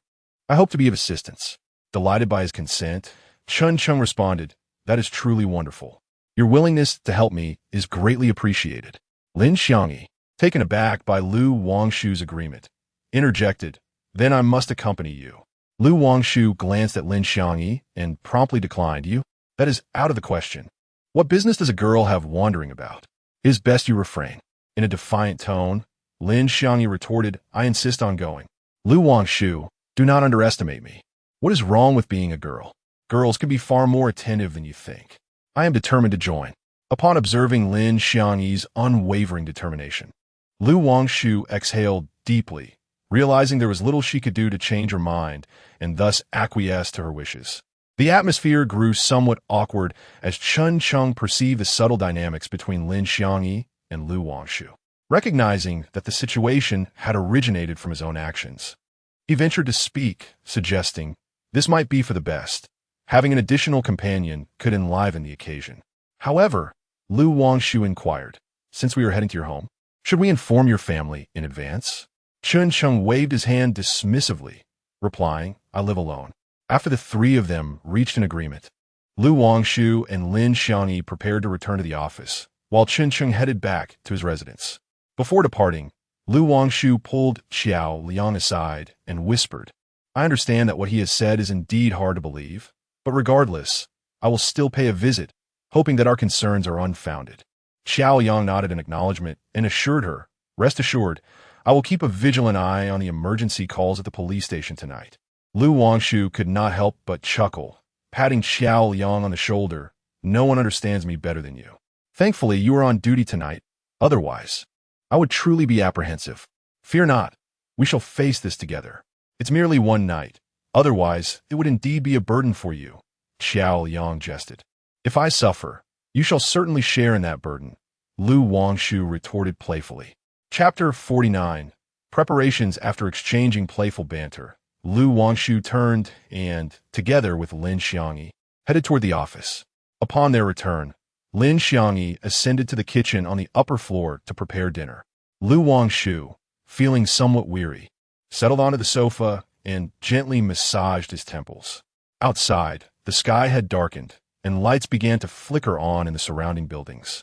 I hope to be of assistance." Delighted by his consent, Chun Cheng responded, "That is truly wonderful. Your willingness to help me is greatly appreciated." Lin Xiangyi, taken aback by Lu Wangshu's agreement, interjected, "Then I must accompany you." Lu Wangshu glanced at Lin Xiangyi and promptly declined. "You? That is out of the question. What business does a girl have wandering about? It is best you refrain." In a defiant tone, Lin Xiangyi retorted, "I insist on going." Lu Wangshu, "Do not underestimate me. What is wrong with being a girl? Girls can be far more attentive than you think. I am determined to join." Upon observing Lin Xiangyi's unwavering determination, Lu Wangshu exhaled deeply, realizing there was little she could do to change her mind, and thus acquiesced to her wishes. The atmosphere grew somewhat awkward as Chun Cheng perceived the subtle dynamics between Lin Xiangyi and Lu Wangshu. Recognizing that the situation had originated from his own actions, he ventured to speak, suggesting, "This might be for the best. Having an additional companion could enliven the occasion." However, Lu Wangshu inquired, "Since we are heading to your home, should we inform your family in advance?" Chun Cheng waved his hand dismissively, replying, "I live alone." After the three of them reached an agreement, Lu Wangshu and Lin Xiangyi prepared to return to the office, while Chun Cheng headed back to his residence. Before departing, Lu Wangshu pulled Xiao Liang aside and whispered, "I understand that what he has said is indeed hard to believe, but regardless, I will still pay a visit, hoping that our concerns are unfounded." Xiao Yang nodded in acknowledgement and assured her, "Rest assured, I will keep a vigilant eye on the emergency calls at the police station tonight." Lu Wangshu could not help but chuckle, patting Xiao Liang on the shoulder. "No one understands me better than you. Thankfully, you are on duty tonight. Otherwise, I would truly be apprehensive. Fear not, we shall face this together. It's merely one night. Otherwise, it would indeed be a burden for you." Xiao Yang jested. "If I suffer, you shall certainly share in that burden," Lu Wangshu retorted playfully. Chapter 49. Preparations. After exchanging playful banter, Lu Wangshu turned and, together with Lin Xiangyi, headed toward the office. Upon their return, Lin Xiangyi ascended to the kitchen on the upper floor to prepare dinner. Lu Wangshu, feeling somewhat weary, settled onto the sofa and gently massaged his temples. Outside, the sky had darkened, and lights began to flicker on in the surrounding buildings,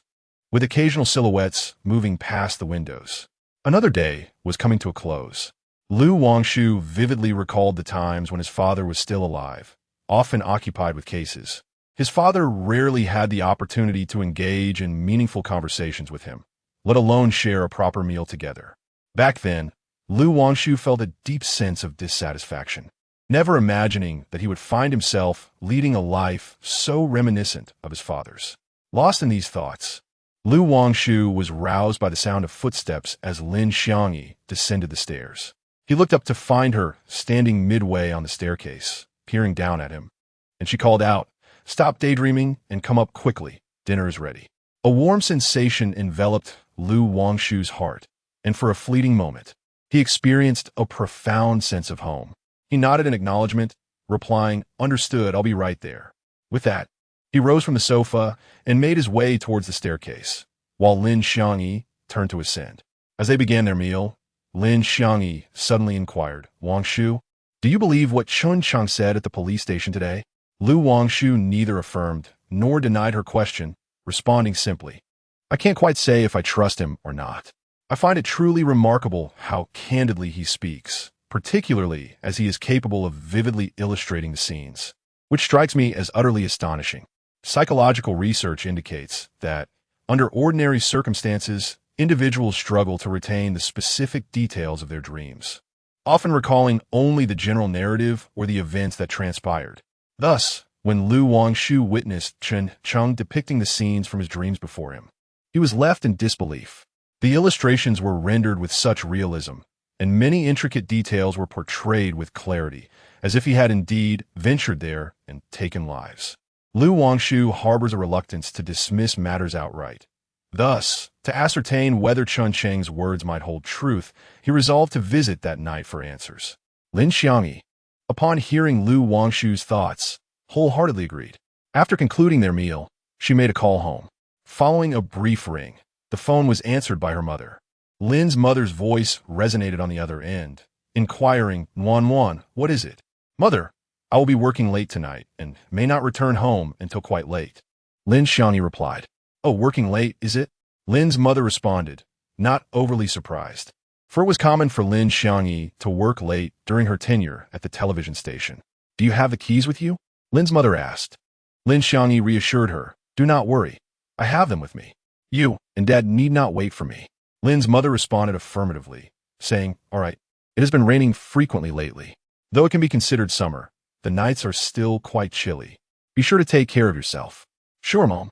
with occasional silhouettes moving past the windows. Another day was coming to a close. Lu Wangshu vividly recalled the times when his father was still alive, often occupied with cases. His father rarely had the opportunity to engage in meaningful conversations with him, let alone share a proper meal together. Back then, Lu Wangshu felt a deep sense of dissatisfaction, never imagining that he would find himself leading a life so reminiscent of his father's. Lost in these thoughts, Lu Wangshu was roused by the sound of footsteps as Lin Xiangyi descended the stairs. He looked up to find her standing midway on the staircase, peering down at him, and she called out, "Stop daydreaming and come up quickly. Dinner is ready." A warm sensation enveloped Lu Wangshu's heart, and for a fleeting moment, he experienced a profound sense of home. He nodded in acknowledgement, replying, "Understood, I'll be right there." With that, he rose from the sofa and made his way towards the staircase, while Lin Xiangyi turned to ascend. As they began their meal, Lin Xiangyi suddenly inquired, "Wangshu, do you believe what Chun Cheng said at the police station today?" Lu Wangshu neither affirmed nor denied her question, responding simply, "I can't quite say if I trust him or not. I find it truly remarkable how candidly he speaks, particularly as he is capable of vividly illustrating the scenes, which strikes me as utterly astonishing. Psychological research indicates that, under ordinary circumstances, individuals struggle to retain the specific details of their dreams, often recalling only the general narrative or the events that transpired. Thus, when Lu Wangshu witnessed Chun Cheng depicting the scenes from his dreams before him, he was left in disbelief. The illustrations were rendered with such realism, and many intricate details were portrayed with clarity, as if he had indeed ventured there and taken lives. Lu Wangshu harbors a reluctance to dismiss matters outright, Thus, to ascertain whether Chun Cheng's words might hold truth, he resolved to visit that night for answers. Lin Xiangyi, upon hearing Lu Wangshu's thoughts, wholeheartedly agreed. After concluding their meal, she made a call home. Following a brief ring, the phone was answered by her mother. Lin's mother's voice resonated on the other end, inquiring, "Wan, what is it?" "Mother, I will be working late tonight and may not return home until quite late." Lin Xiangyi replied. "Oh, working late, is it?" Lin's mother responded, not overly surprised, for it was common for Lin Xiangyi to work late during her tenure at the television station. "Do you have the keys with you?" Lin's mother asked. Lin Xiangyi reassured her, "Do not worry, I have them with me. You and Dad need not wait for me." Lin's mother responded affirmatively, saying, "All right, it has been raining frequently lately. Though it can be considered summer, the nights are still quite chilly. Be sure to take care of yourself." "Sure, Mom.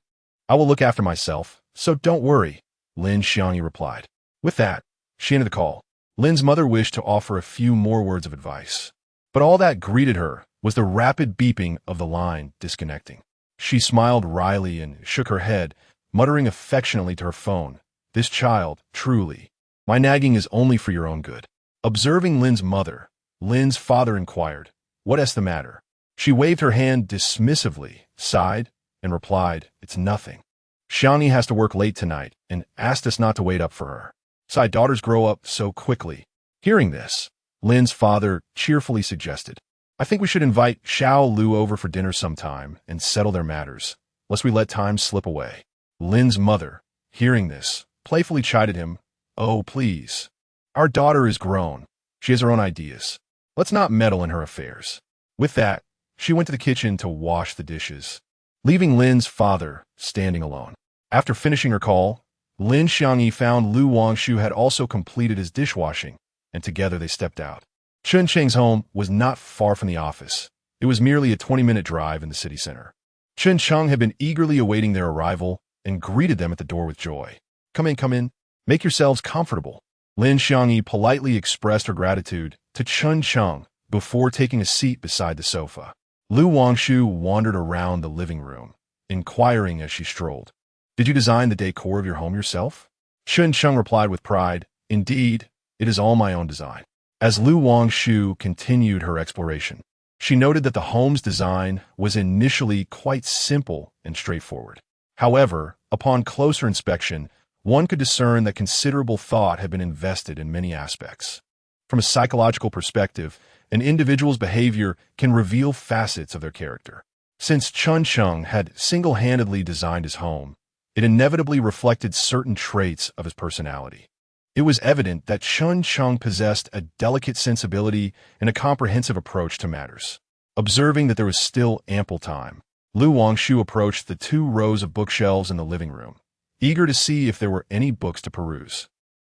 I will look after myself, so don't worry," Lin Xiangyi replied. With that, she ended the call. Lin's mother wished to offer a few more words of advice, but all that greeted her was the rapid beeping of the line disconnecting. She smiled wryly and shook her head, muttering affectionately to her phone, "This child, truly. My nagging is only for your own good." Observing Lin's mother, Lin's father inquired, "What's the matter?" She waved her hand dismissively, sighed, and replied, "It's nothing. Xiangyi has to work late tonight and asked us not to wait up for her. Side daughters grow up so quickly." Hearing this, Lin's father cheerfully suggested, "I think we should invite Xiao Lu over for dinner sometime and settle their matters, lest we let time slip away." Lin's mother, hearing this, playfully chided him, "Oh, please. Our daughter is grown. She has her own ideas. Let's not meddle in her affairs." With that, she went to the kitchen to wash the dishes, leaving Lin's father standing alone. After finishing her call, Lin Xiangyi found Lu Wangshu had also completed his dishwashing, and together they stepped out. Chun Cheng's home was not far from the office. It was merely a 20-minute drive in the city center. Chun Cheng had been eagerly awaiting their arrival and greeted them at the door with joy. Come in. Make yourselves comfortable." Lin Xiangyi politely expressed her gratitude to Chun Cheng before taking a seat beside the sofa. Lu Wangshu wandered around the living room, inquiring as she strolled, "Did you design the decor of your home yourself?" Chun Cheng replied with pride, "Indeed, it is all my own design." As Lu Wangshu continued her exploration, she noted that the home's design was initially quite simple and straightforward. However, upon closer inspection, one could discern that considerable thought had been invested in many aspects. From a psychological perspective, an individual's behavior can reveal facets of their character. Since Chun Cheng had single-handedly designed his home, it inevitably reflected certain traits of his personality. It was evident that Chun Cheng possessed a delicate sensibility and a comprehensive approach to matters. Observing that there was still ample time, Lu Wangshu approached the 2 rows of bookshelves in the living room, eager to see if there were any books to peruse.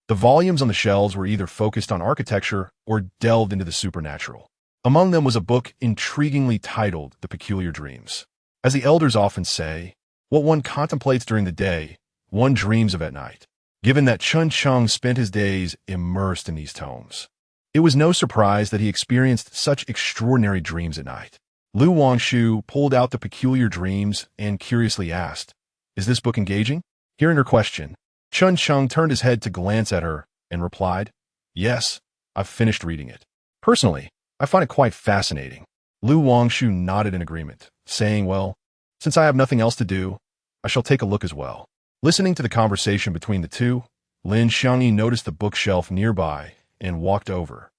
The volumes on the shelves were either focused on architecture or delved into the supernatural. Among them was a book intriguingly titled The Peculiar Dreams. As the elders often say, what one contemplates during the day, one dreams of at night. Given that Chun Cheng spent his days immersed in these tomes, it was no surprise that he experienced such extraordinary dreams at night. Lu Wangshu pulled out The Peculiar Dreams and curiously asked, "Is this book engaging?" Hearing her question, Chun Cheng turned his head to glance at her and replied, "Yes, I've finished reading it. Personally, I find it quite fascinating." Lu Wangshu nodded in agreement, saying, "Well, since I have nothing else to do, I shall take a look as well." Listening to the conversation between the two, Lin Xiangyi noticed the bookshelf nearby and walked over.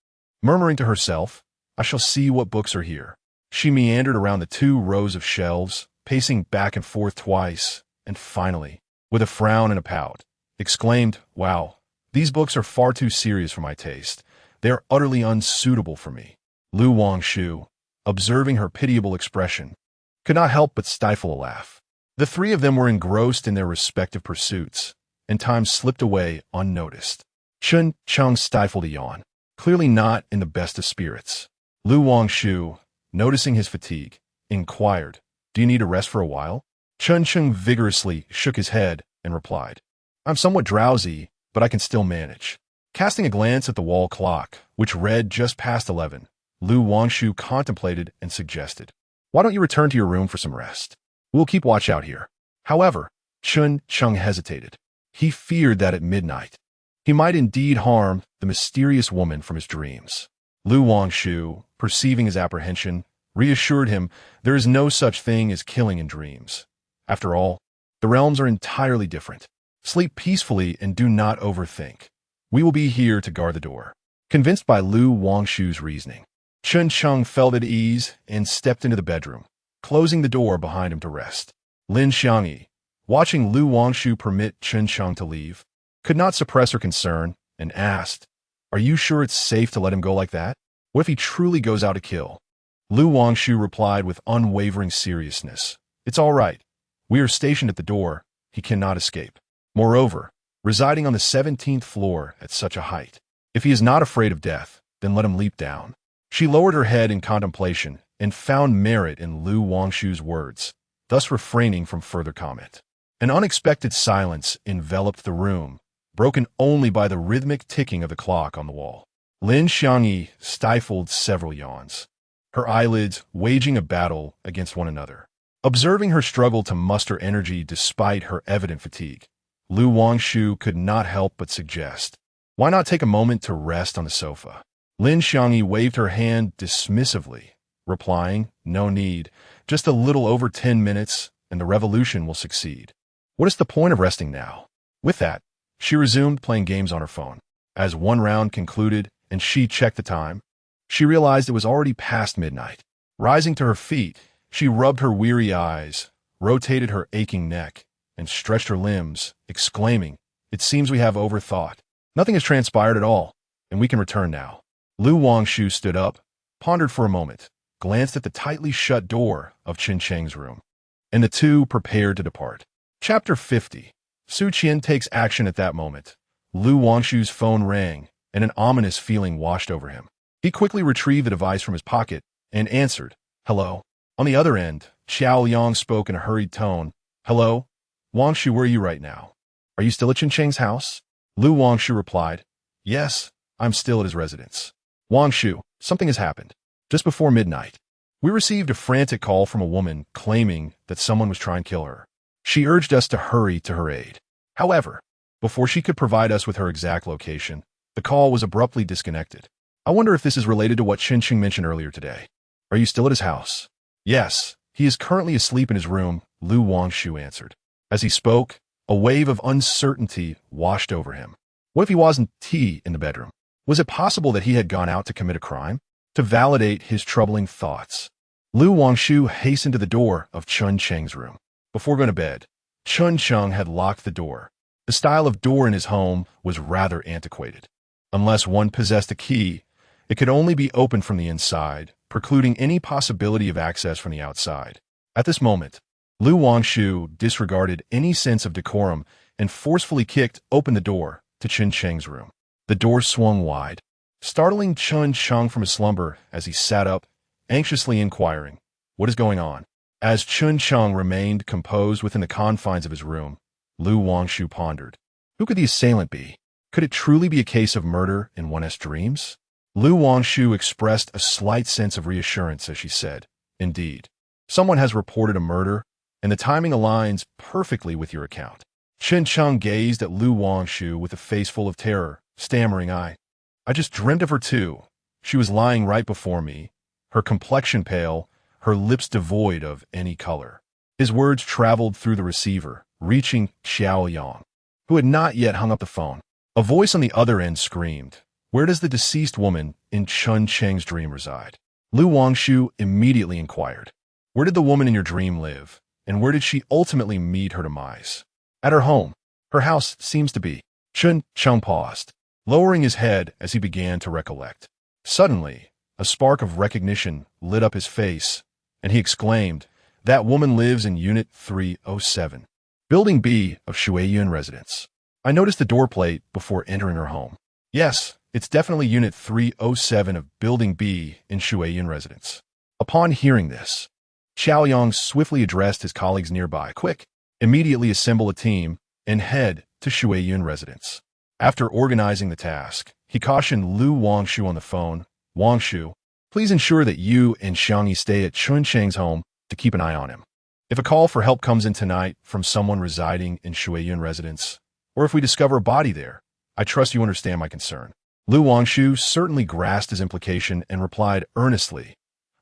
Murmuring to herself, "I shall see what books are here." She meandered around the 2 rows of shelves, pacing back and forth twice, and finally, with a frown and a pout, exclaimed, "Wow, these books are far too serious for my taste. They are utterly unsuitable for me." Lu Wangshu, observing her pitiable expression, could not help but stifle a laugh. The 3 of them were engrossed in their respective pursuits, and time slipped away unnoticed. Chun Cheng stifled a yawn, clearly not in the best of spirits. Lu Wangshu, noticing his fatigue, inquired, "Do you need a rest for a while?" Chun Cheng vigorously shook his head and replied, "I'm somewhat drowsy, but I can still manage." Casting a glance at the wall clock, which read just past 11, Lu Wangshu contemplated and suggested, "Why don't you return to your room for some rest? We'll keep watch out here." However, Chun Cheng hesitated. He feared that at midnight, he might indeed harm the mysterious woman from his dreams. Lu Wangshu, perceiving his apprehension, reassured him there is no such thing as killing in dreams. After all, the realms are entirely different. Sleep peacefully and do not overthink. We will be here to guard the door. Convinced by Lu Wangshu's reasoning, Chun Chung felt at ease and stepped into the bedroom, closing the door behind him to rest. Lin Xiangyi, watching Lu Wangshu permit Chun Chung to leave, could not suppress her concern and asked, "Are you sure it's safe to let him go like that? What if he truly goes out to kill?" Lu Wangshu replied with unwavering seriousness, "It's all right. We are stationed at the door. He cannot escape. Moreover, residing on the 17th floor at such a height, if he is not afraid of death, then let him leap down." She lowered her head in contemplation and found merit in Lu Wangshu's words, thus refraining from further comment. An unexpected silence enveloped the room, broken only by the rhythmic ticking of the clock on the wall. Lin Xiangyi stifled several yawns, her eyelids waging a battle against one another. Observing her struggle to muster energy despite her evident fatigue, Lu Wangshu could not help but suggest, "Why not take a moment to rest on the sofa?" Lin Xiangyi waved her hand dismissively, replying, "No need. Just a little over 10 minutes, and the revolution will succeed. What is the point of resting now?" With that, she resumed playing games on her phone. As one round concluded and she checked the time, she realized it was already past midnight. Rising to her feet, she rubbed her weary eyes, rotated her aching neck, and stretched her limbs, exclaiming, "It seems we have overthought. Nothing has transpired at all, and we can return now." Lu Wangshu stood up, pondered for a moment, glanced at the tightly shut door of Qin Cheng's room, and the two prepared to depart. Chapter 50. Su Qian takes action at that moment. Lu Wangshu's phone rang, and an ominous feeling washed over him. He quickly retrieved the device from his pocket and answered, "Hello." On the other end, Xiao Yang spoke in a hurried tone, "Hello? Wangshu, where are you right now? Are you still at Qin Cheng's house?" Lu Wangshu replied, "Yes, I'm still at his residence." "Wangshu, something has happened. Just before midnight, we received a frantic call from a woman claiming that someone was trying to kill her. She urged us to hurry to her aid. However, before she could provide us with her exact location, the call was abruptly disconnected. I wonder if this is related to what Qin Cheng mentioned earlier today. Are you still at his house?" "Yes, he is currently asleep in his room," Lu Wangshu answered. As he spoke, a wave of uncertainty washed over him. What if he wasn't in the bedroom? Was it possible that he had gone out to commit a crime? To validate his troubling thoughts, Lu Wangshu hastened to the door of Chun Cheng's room. Before going to bed, Chun Cheng had locked the door. The style of door in his home was rather antiquated. Unless one possessed a key, it could only be opened from the inside, precluding any possibility of access from the outside. At this moment, Lu Wangshu disregarded any sense of decorum and forcefully kicked open the door to Qin Cheng's room. The door swung wide, startling Chun Cheng from his slumber as he sat up, anxiously inquiring, "What is going on?" As Chun Cheng remained composed within the confines of his room, Lu Wangshu pondered, who could the assailant be? Could it truly be a case of murder in one's dreams? Lu Wangshu expressed a slight sense of reassurance as she said, "Indeed, someone has reported a murder, and the timing aligns perfectly with your account." Chun Cheng gazed at Lu Wangshu with a face full of terror, stammering, I just dreamt of her too. She was lying right before me, her complexion pale, her lips devoid of any color." His words traveled through the receiver, reaching Xiao Yang, who had not yet hung up the phone. A voice on the other end screamed, "Where does the deceased woman in Chun Cheng's dream reside?" Lu Wangshu immediately inquired, "Where did the woman in your dream live, and where did she ultimately meet her demise?" "At her home. Her house seems to be." Chun Cheng paused, lowering his head as he began to recollect. Suddenly, a spark of recognition lit up his face, and he exclaimed, "That woman lives in Unit 307, Building B of Shuiyun Residence. I noticed the door plate before entering her home. Yes, it's definitely Unit 307 of Building B in Shuiyun Residence." Upon hearing this, Xiao Yang swiftly addressed his colleagues nearby, "Quick, immediately assemble a team and head to Shuiyun Residence." After organizing the task, he cautioned Lu Wangshu on the phone, "Wangshu, please ensure that you and Xiangyi stay at Chun Cheng's home to keep an eye on him. If a call for help comes in tonight from someone residing in Shuiyun Residence, Or if we discover a body there, I trust you understand my concern." Wangshu certainly grasped his implication and replied earnestly,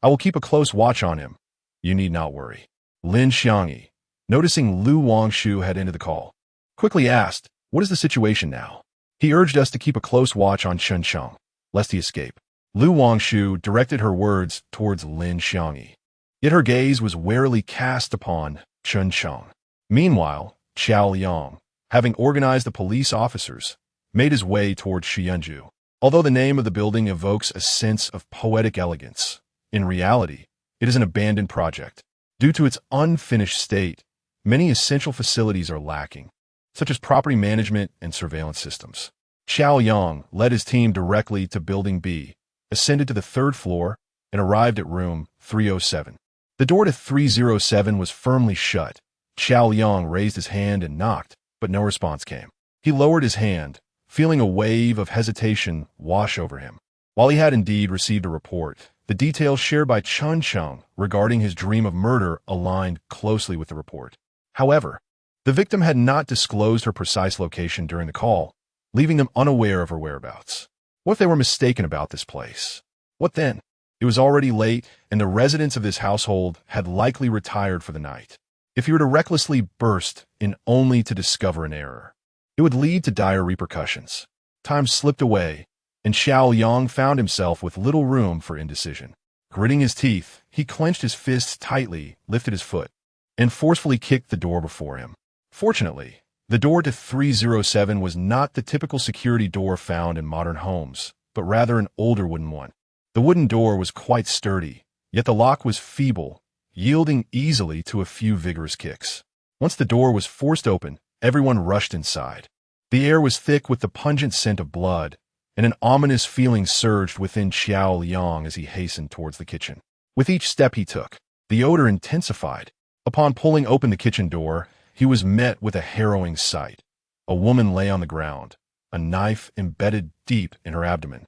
"I will keep a close watch on him. You need not worry." Lin Xiangyi, noticing Wangshu had ended the call, quickly asked, "What is the situation now?" He urged us to keep a close watch on Chen Cheng, lest he escape. Wangshu directed her words towards Lin Xiangyi, yet her gaze was warily cast upon Chen Cheng. Meanwhile, Qiao Liang, having organized the police officers, made his way towards Shiyunju. Although the name of the building evokes a sense of poetic elegance, in reality, it is an abandoned project. Due to its unfinished state, many essential facilities are lacking, such as property management and surveillance systems. Qiao Yang led his team directly to Building B, ascended to the third floor, and arrived at room 307. The door to 307 was firmly shut. Qiao Yang raised his hand and knocked, but no response came. He lowered his hand, feeling a wave of hesitation wash over him. While he had indeed received a report, the details shared by Chen Cheng regarding his dream of murder aligned closely with the report. However, the victim had not disclosed her precise location during the call, leaving them unaware of her whereabouts. What if they were mistaken about this place? What then? It was already late, and the residents of this household had likely retired for the night. If he were to recklessly burst in only to discover an error, it would lead to dire repercussions. Time slipped away, and Xiao Yang found himself with little room for indecision. Gritting his teeth, he clenched his fists tightly, lifted his foot, and forcefully kicked the door before him. Fortunately, the door to 307 was not the typical security door found in modern homes, but rather an older wooden one. The wooden door was quite sturdy, yet the lock was feeble, yielding easily to a few vigorous kicks. Once the door was forced open, everyone rushed inside. The air was thick with the pungent scent of blood, and an ominous feeling surged within Qiao Liang as he hastened towards the kitchen. With each step he took, the odor intensified. Upon pulling open the kitchen door, he was met with a harrowing sight. A woman lay on the ground, a knife embedded deep in her abdomen,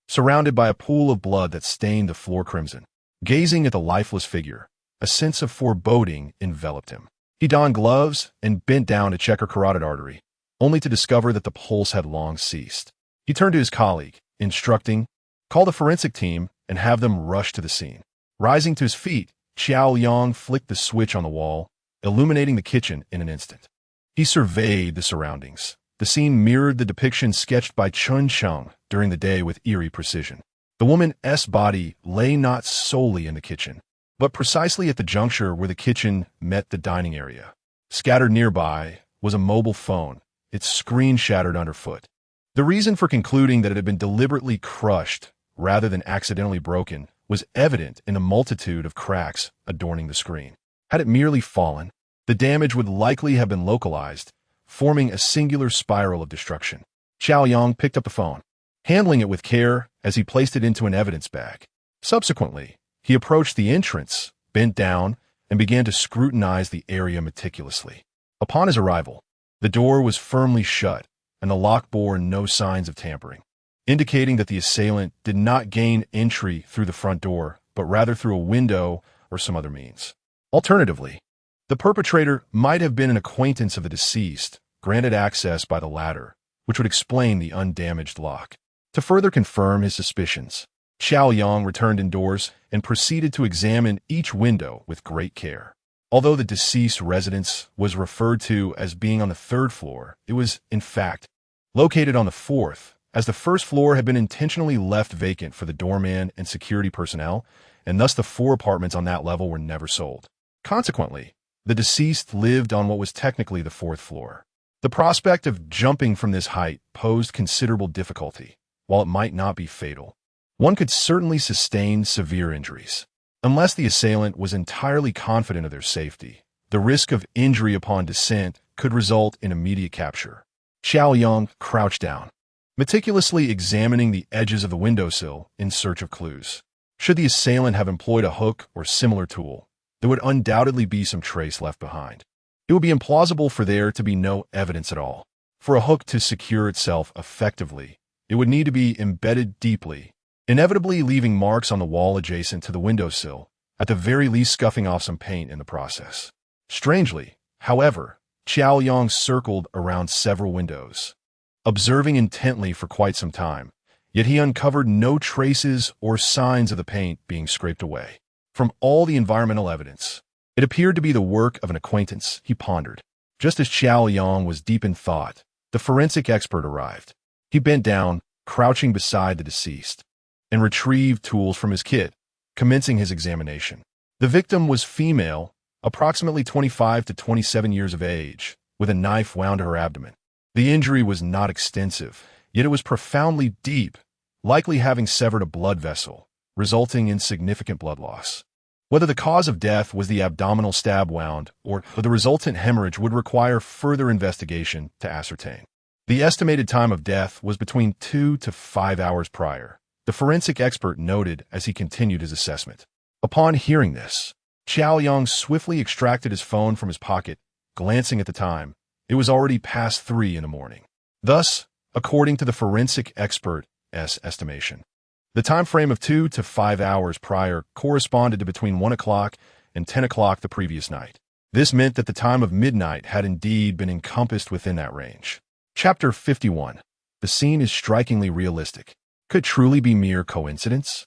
surrounded by a pool of blood that stained the floor crimson. Gazing at the lifeless figure, a sense of foreboding enveloped him. He donned gloves and bent down to check her carotid artery, only to discover that the pulse had long ceased. He turned to his colleague, instructing, "Call the forensic team and have them rush to the scene." Rising to his feet, Qiao Yang flicked the switch on the wall, illuminating the kitchen in an instant. He surveyed the surroundings. The scene mirrored the depiction sketched by Chen Cheng during the day with eerie precision. The woman's body lay not solely in the kitchen, but precisely at the juncture where the kitchen met the dining area. Scattered nearby was a mobile phone, its screen shattered underfoot. The reason for concluding that it had been deliberately crushed rather than accidentally broken was evident in a multitude of cracks adorning the screen. Had it merely fallen, the damage would likely have been localized, forming a singular spiral of destruction. Qiao Yang picked up the phone, handling it with care as he placed it into an evidence bag. Subsequently, he approached the entrance, bent down, and began to scrutinize the area meticulously. Upon his arrival, the door was firmly shut, and the lock bore no signs of tampering, indicating that the assailant did not gain entry through the front door, but rather through a window or some other means. Alternatively, the perpetrator might have been an acquaintance of the deceased, granted access by the latter, which would explain the undamaged lock. To further confirm his suspicions, Qiao Yang returned indoors and proceeded to examine each window with great care. Although the deceased residence was referred to as being on the third floor, it was, in fact, located on the fourth, as the first floor had been intentionally left vacant for the doorman and security personnel, and thus the 4 apartments on that level were never sold. Consequently, the deceased lived on what was technically the 4th floor. The prospect of jumping from this height posed considerable difficulty, while it might not be fatal. One could certainly sustain severe injuries. Unless the assailant was entirely confident of their safety, the risk of injury upon descent could result in immediate capture. Qiao Yang crouched down, meticulously examining the edges of the windowsill in search of clues. Should the assailant have employed a hook or similar tool, there would undoubtedly be some trace left behind. It would be implausible for there to be no evidence at all. For a hook to secure itself effectively, it would need to be embedded deeply, inevitably leaving marks on the wall adjacent to the windowsill, at the very least scuffing off some paint in the process. Strangely, however, Xiao Yang circled around several windows, observing intently for quite some time, yet he uncovered no traces or signs of the paint being scraped away. From all the environmental evidence, it appeared to be the work of an acquaintance, he pondered. Just as Xiao Yang was deep in thought, the forensic expert arrived. He bent down, crouching beside the deceased, and retrieved tools from his kit, commencing his examination. The victim was female, approximately 25 to 27 years of age, with a knife wound to her abdomen. The injury was not extensive, yet it was profoundly deep, likely having severed a blood vessel, resulting in significant blood loss. Whether the cause of death was the abdominal stab wound or the resultant hemorrhage would require further investigation to ascertain. The estimated time of death was between 2 to 5 hours prior, the forensic expert noted as he continued his assessment. Upon hearing this, Xiao Yang swiftly extracted his phone from his pocket, glancing at the time. It was already past 3 in the morning. Thus, according to the forensic expert's estimation, the time frame of 2 to 5 hours prior corresponded to between 1 o'clock and 10 o'clock the previous night. This meant that the time of midnight had indeed been encompassed within that range. Chapter 51. The scene is strikingly realistic. Could truly be mere coincidence?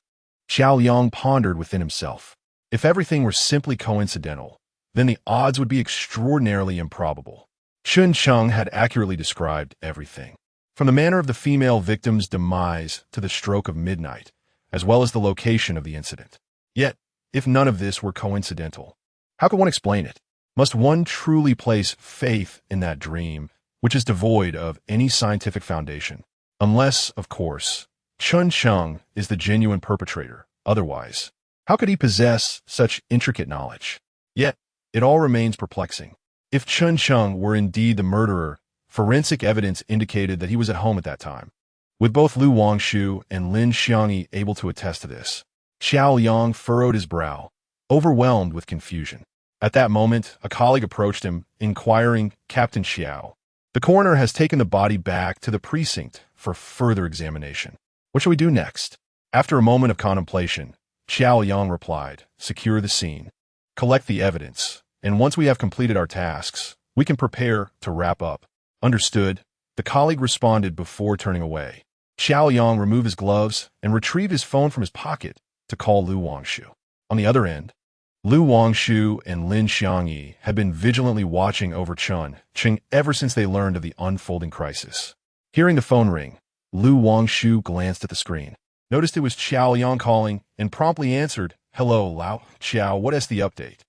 Xiao Yang pondered within himself. If everything were simply coincidental, then the odds would be extraordinarily improbable. Chun Chung had accurately described everything, from the manner of the female victim's demise to the stroke of midnight, as well as the location of the incident. Yet, if none of this were coincidental, how could one explain it? Must one truly place faith in that dream, which is devoid of any scientific foundation? Unless, of course, Chun Chung is the genuine perpetrator. Otherwise, how could he possess such intricate knowledge? Yet, it all remains perplexing. If Chun Chung were indeed the murderer, forensic evidence indicated that he was at home at that time, with both Lu Wangshu and Lin Xiangyi able to attest to this. Xiao Yang furrowed his brow, overwhelmed with confusion. At that moment, a colleague approached him, inquiring, "Captain Xiao, the coroner has taken the body back to the precinct for further examination. What shall we do next?" After a moment of contemplation, Xiao Yang replied, "Secure the scene, collect the evidence, and once we have completed our tasks, we can prepare to wrap up." "Understood," the colleague responded before turning away. Xiao Yang removed his gloves and retrieved his phone from his pocket to call Lu Wangshu. On the other end, Lu Wangshu and Lin Xiangyi had been vigilantly watching over Chun Chung ever since they learned of the unfolding crisis. Hearing the phone ring, Lu Wangshu glanced at the screen, noticed it was Xiao Yang calling, and promptly answered, "Hello, Lao Xiao, what is the update?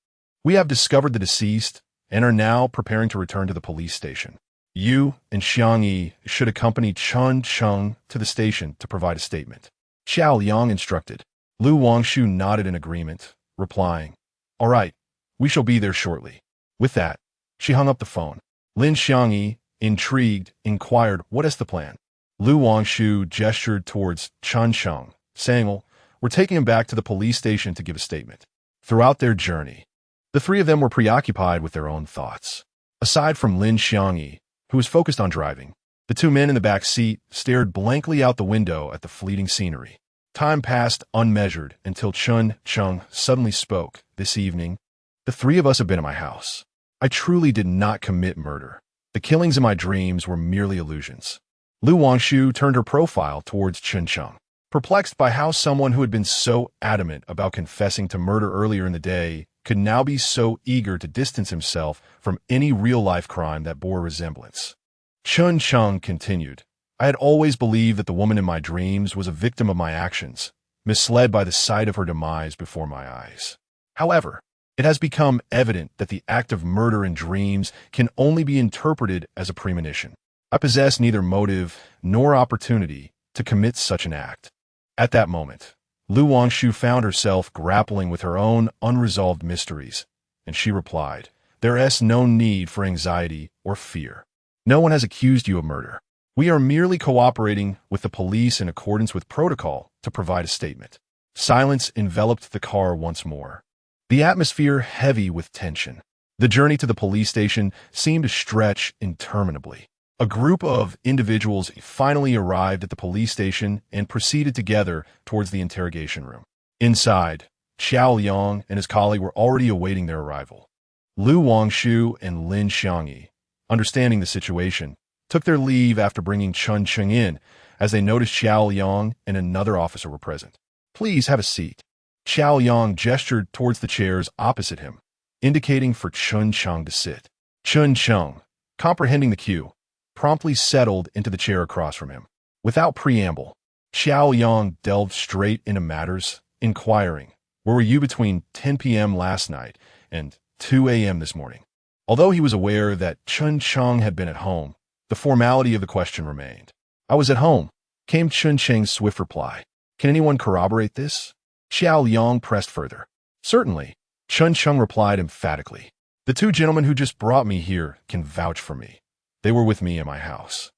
We have discovered the deceased and are now preparing to return to the police station. You and Xiangyi should accompany Chun Chung to the station to provide a statement." Xiao Yang instructed. Lu Wangshu nodded in agreement, replying, "All right, we shall be there shortly." With that, she hung up the phone. Lin Xiangyi, intrigued, inquired, "What is the plan?" Lu Wangshu gestured towards Chun Chung, saying, "Well, we're taking him back to the police station to give a statement." Throughout their journey, the three of them were preoccupied with their own thoughts. Aside from Lin Xiangyi, who was focused on driving, the two men in the back seat stared blankly out the window at the fleeting scenery. Time passed unmeasured until Chun Chung suddenly spoke. "This evening, the three of us have been at my house. I truly did not commit murder. The killings in my dreams were merely illusions." Lu Wangshu turned her profile towards Chun Chung, perplexed by how someone who had been so adamant about confessing to murder earlier in the day could now be so eager to distance himself from any real-life crime that bore resemblance. Chun Chung continued, "I had always believed that the woman in my dreams was a victim of my actions, misled by the sight of her demise before my eyes. However, it has become evident that the act of murder in dreams can only be interpreted as a premonition. I possess neither motive nor opportunity to commit such an act." At that moment, Lu Wangshu found herself grappling with her own unresolved mysteries, and she replied, "There is no need for anxiety or fear. No one has accused you of murder. We are merely cooperating with the police in accordance with protocol to provide a statement." Silence enveloped the car once more, the atmosphere heavy with tension. The journey to the police station seemed to stretch interminably. A group of individuals finally arrived at the police station and proceeded together towards the interrogation room. Inside, Xiao Yang and his colleague were already awaiting their arrival. Lu Wangshu and Lin Xiangyi understanding the situation, took their leave after bringing Chun Cheng in, as they noticed Xiao Yang and another officer were present. "Please have a seat." Xiao Yang gestured towards the chairs opposite him, indicating for Chun Cheng to sit. Chun Cheng, comprehending the cue, promptly settled into the chair across from him. Without preamble, Xiao Yang delved straight into matters, inquiring, "Where were you between 10 p.m. last night and 2 a.m. this morning?" Although he was aware that Chun Cheng had been at home, the formality of the question remained. "I was at home," came Chun Cheng's swift reply. "Can anyone corroborate this?" Xiao Yang pressed further. "Certainly," Chun Cheng replied emphatically. "The two gentlemen who just brought me here can vouch for me. They were with me in my house."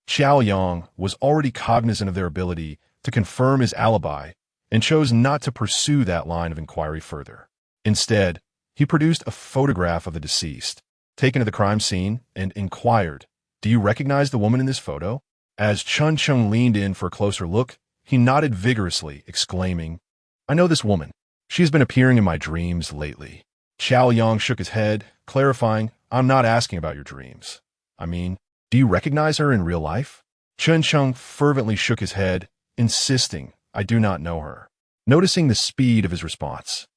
Xiao Yang was already cognizant of their ability to confirm his alibi and chose not to pursue that line of inquiry further. Instead, he produced a photograph of the deceased, taken to the crime scene, and inquired, "Do you recognize the woman in this photo?" As Chun Cheng leaned in for a closer look, he nodded vigorously, exclaiming, "I know this woman. She has been appearing in my dreams lately." Xiao Yang shook his head, clarifying, "I'm not asking about your dreams. I mean, do you recognize her in real life?" Chun Cheng fervently shook his head, insisting, "I do not know her." Noticing the speed of his response,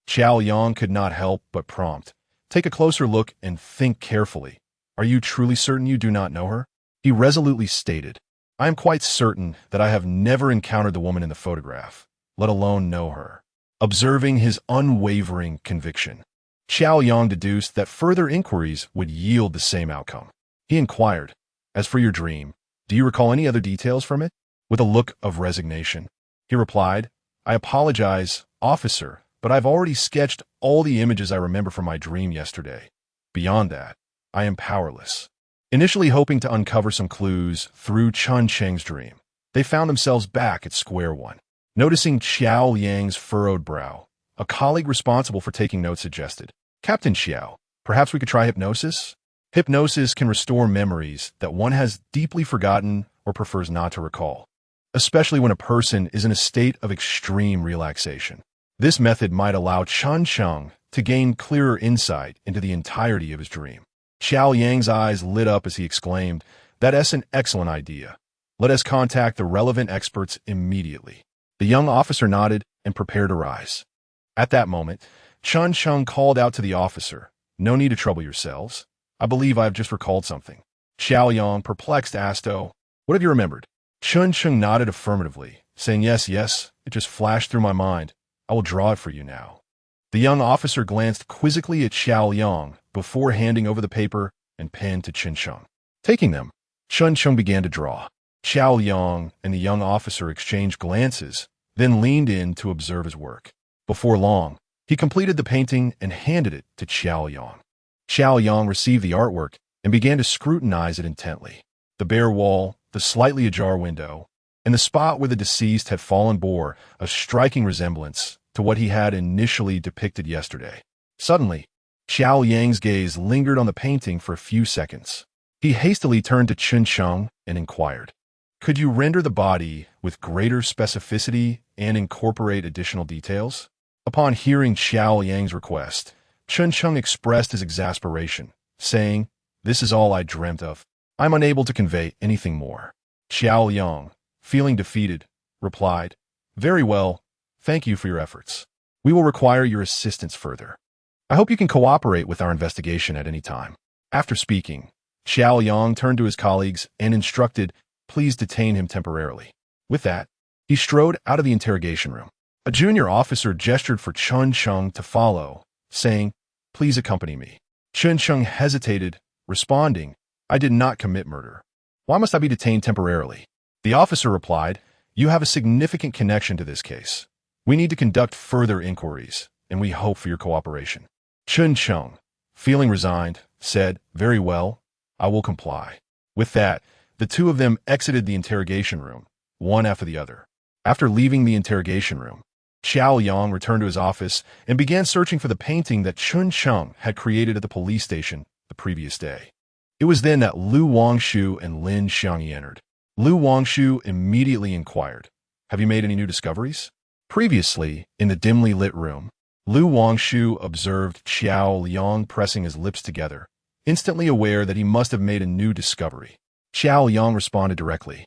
Xiao Yang could not help but prompt, "Take a closer look and think carefully. Are you truly certain you do not know her?" He resolutely stated, "I am quite certain that I have never encountered the woman in the photograph, let alone know her." Observing his unwavering conviction, Xiao Yang deduced that further inquiries would yield the same outcome. He inquired, "As for your dream, do you recall any other details from it?" With a look of resignation, he replied, "I apologize, officer, but I've already sketched all the images I remember from my dream yesterday. Beyond that, I am powerless." Initially hoping to uncover some clues through Chun Cheng's dream, they found themselves back at square one. Noticing Xiao Yang's furrowed brow, a colleague responsible for taking notes suggested, "Captain Xiao, perhaps we could try hypnosis?" Hypnosis can restore memories that one has deeply forgotten or prefers not to recall, especially when a person is in a state of extreme relaxation. This method might allow Chun Cheng to gain clearer insight into the entirety of his dream. Xiao Yang's eyes lit up as he exclaimed, "That's an excellent idea. Let us contact the relevant experts immediately." The young officer nodded and prepared to rise. At that moment, Chun Cheng called out to the officer, "No need to trouble yourselves. I believe I have just recalled something." Xiao Yang, perplexed, asked, "Oh, what have you remembered?" Chun Cheng nodded affirmatively, saying, "Yes, it just flashed through my mind. I will draw it for you now." The young officer glanced quizzically at Xiao Yang before handing over the paper and pen to Chun Cheng. Taking them, Chun Cheng began to draw. Xiao Yang and the young officer exchanged glances, then leaned in to observe his work. Before long, he completed the painting and handed it to Xiao Yang. Xiao Yang received the artwork and began to scrutinize it intently. The bare wall, the slightly ajar window, and the spot where the deceased had fallen bore a striking resemblance to what he had initially depicted yesterday. Suddenly, Xiao Yang's gaze lingered on the painting for a few seconds. He hastily turned to Chun Cheng and inquired, "Could you render the body with greater specificity and incorporate additional details?" Upon hearing Xiao Yang's request, Chun Cheng expressed his exasperation, saying, "This is all I dreamt of. I'm unable to convey anything more." Xiao Yang, feeling defeated, replied, "Very well, thank you for your efforts. We will require your assistance further. I hope you can cooperate with our investigation at any time." After speaking, Xiao Yang turned to his colleagues and instructed, "Please detain him temporarily." With that, he strode out of the interrogation room. A junior officer gestured for Chun Cheng to follow, saying, "Please accompany me." Chun Cheng hesitated, responding, "I did not commit murder. Why must I be detained temporarily?" The officer replied, "You have a significant connection to this case. We need to conduct further inquiries, and we hope for your cooperation." Chun Cheng, feeling resigned, said, "Very well, I will comply." With that, the two of them exited the interrogation room, one after the other. After leaving the interrogation room, Xiao Yang returned to his office and began searching for the painting that Chun Cheng had created at the police station the previous day. It was then that Lu Wangshu and Lin Xiangyi entered. Lu Wangshu immediately inquired, "Have you made any new discoveries?" Previously, in the dimly lit room, Lu Wangshu observed Xiao Yang pressing his lips together, instantly aware that he must have made a new discovery. Xiao Yang responded directly,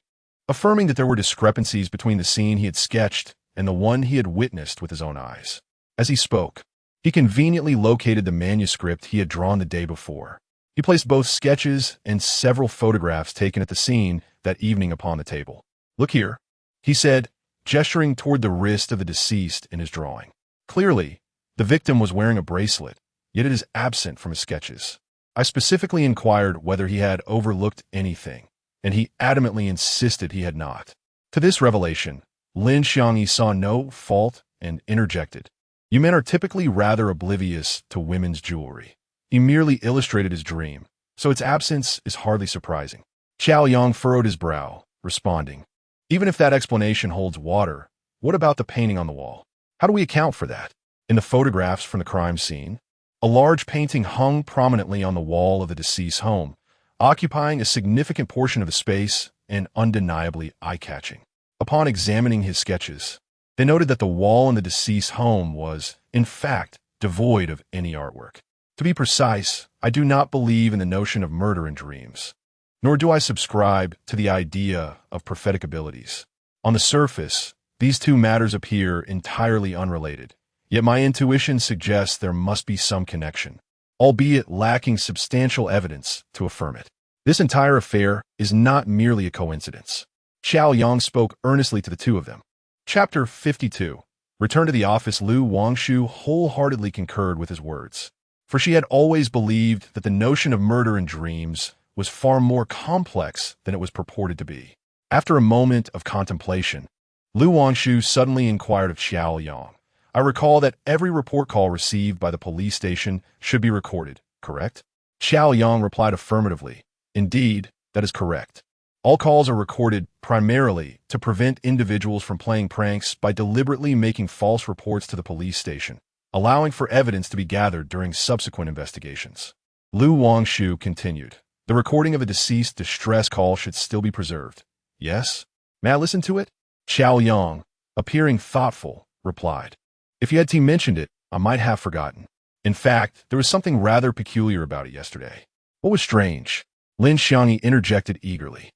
affirming that there were discrepancies between the scene he had sketched and the one he had witnessed with his own eyes. As he spoke, he conveniently located the manuscript he had drawn the day before. He placed both sketches and several photographs taken at the scene that evening upon the table. "Look here," he said, gesturing toward the wrist of the deceased in his drawing. Clearly, the victim was wearing a bracelet, yet it is absent from his sketches. I specifically inquired whether he had overlooked anything, and he adamantly insisted he had not. To this revelation, Lin Xiangyi saw no fault and interjected, "You men are typically rather oblivious to women's jewelry." He merely illustrated his dream, so its absence is hardly surprising. Xiao Yang furrowed his brow, responding, "Even if that explanation holds water, what about the painting on the wall? How do we account for that?" In the photographs from the crime scene, a large painting hung prominently on the wall of the deceased's home, occupying a significant portion of the space and undeniably eye-catching. Upon examining his sketches, they noted that the wall in the deceased's home was, in fact, devoid of any artwork. To be precise, I do not believe in the notion of murder in dreams, nor do I subscribe to the idea of prophetic abilities. On the surface, these two matters appear entirely unrelated, yet my intuition suggests there must be some connection, albeit lacking substantial evidence to affirm it. This entire affair is not merely a coincidence. Xiao Yang spoke earnestly to the two of them. Chapter 52. Return to the office. Lu Wangshu wholeheartedly concurred with his words, for she had always believed that the notion of murder in dreams was far more complex than it was purported to be. After a moment of contemplation, Lu Wangshu suddenly inquired of Xiao Yang, "I recall that every report call received by the police station should be recorded, correct?" Xiao Yang replied affirmatively, "Indeed, that is correct. All calls are recorded primarily to prevent individuals from playing pranks by deliberately making false reports to the police station, allowing for evidence to be gathered during subsequent investigations." Lu Wangshu continued, "The recording of a deceased distress call should still be preserved. Yes? May I listen to it?" Xiao Yang, appearing thoughtful, replied, "If you had mentioned it, I might have forgotten. In fact, there was something rather peculiar about it yesterday." "What was strange?" Lin Xiangyi interjected eagerly.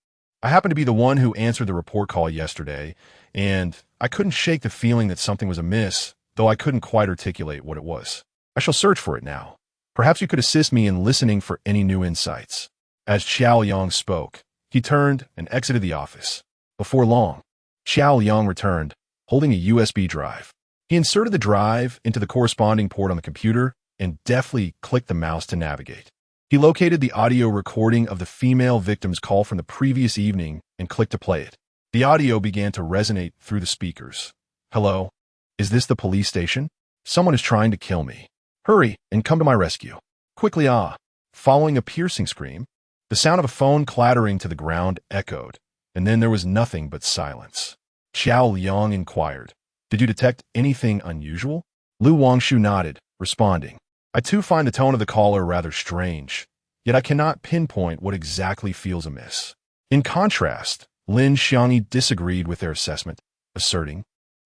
"I happened to be the one who answered the report call yesterday, and I couldn't shake the feeling that something was amiss, though I couldn't quite articulate what it was. I shall search for it now. Perhaps you could assist me in listening for any new insights." As Xiao Yang spoke, he turned and exited the office. Before long, Xiao Yang returned, holding a USB drive. He inserted the drive into the corresponding port on the computer and deftly clicked the mouse to navigate. He located the audio recording of the female victim's call from the previous evening and clicked to play it. The audio began to resonate through the speakers. "Hello? Is this the police station? Someone is trying to kill me. Hurry and come to my rescue. Quickly, ah." Following a piercing scream, the sound of a phone clattering to the ground echoed, and then there was nothing but silence. Xiao Yang inquired, "Did you detect anything unusual?" Lu Wangshu nodded, responding, "I too find the tone of the caller rather strange, yet I cannot pinpoint what exactly feels amiss." In contrast, Lin Xiangyi disagreed with their assessment, asserting,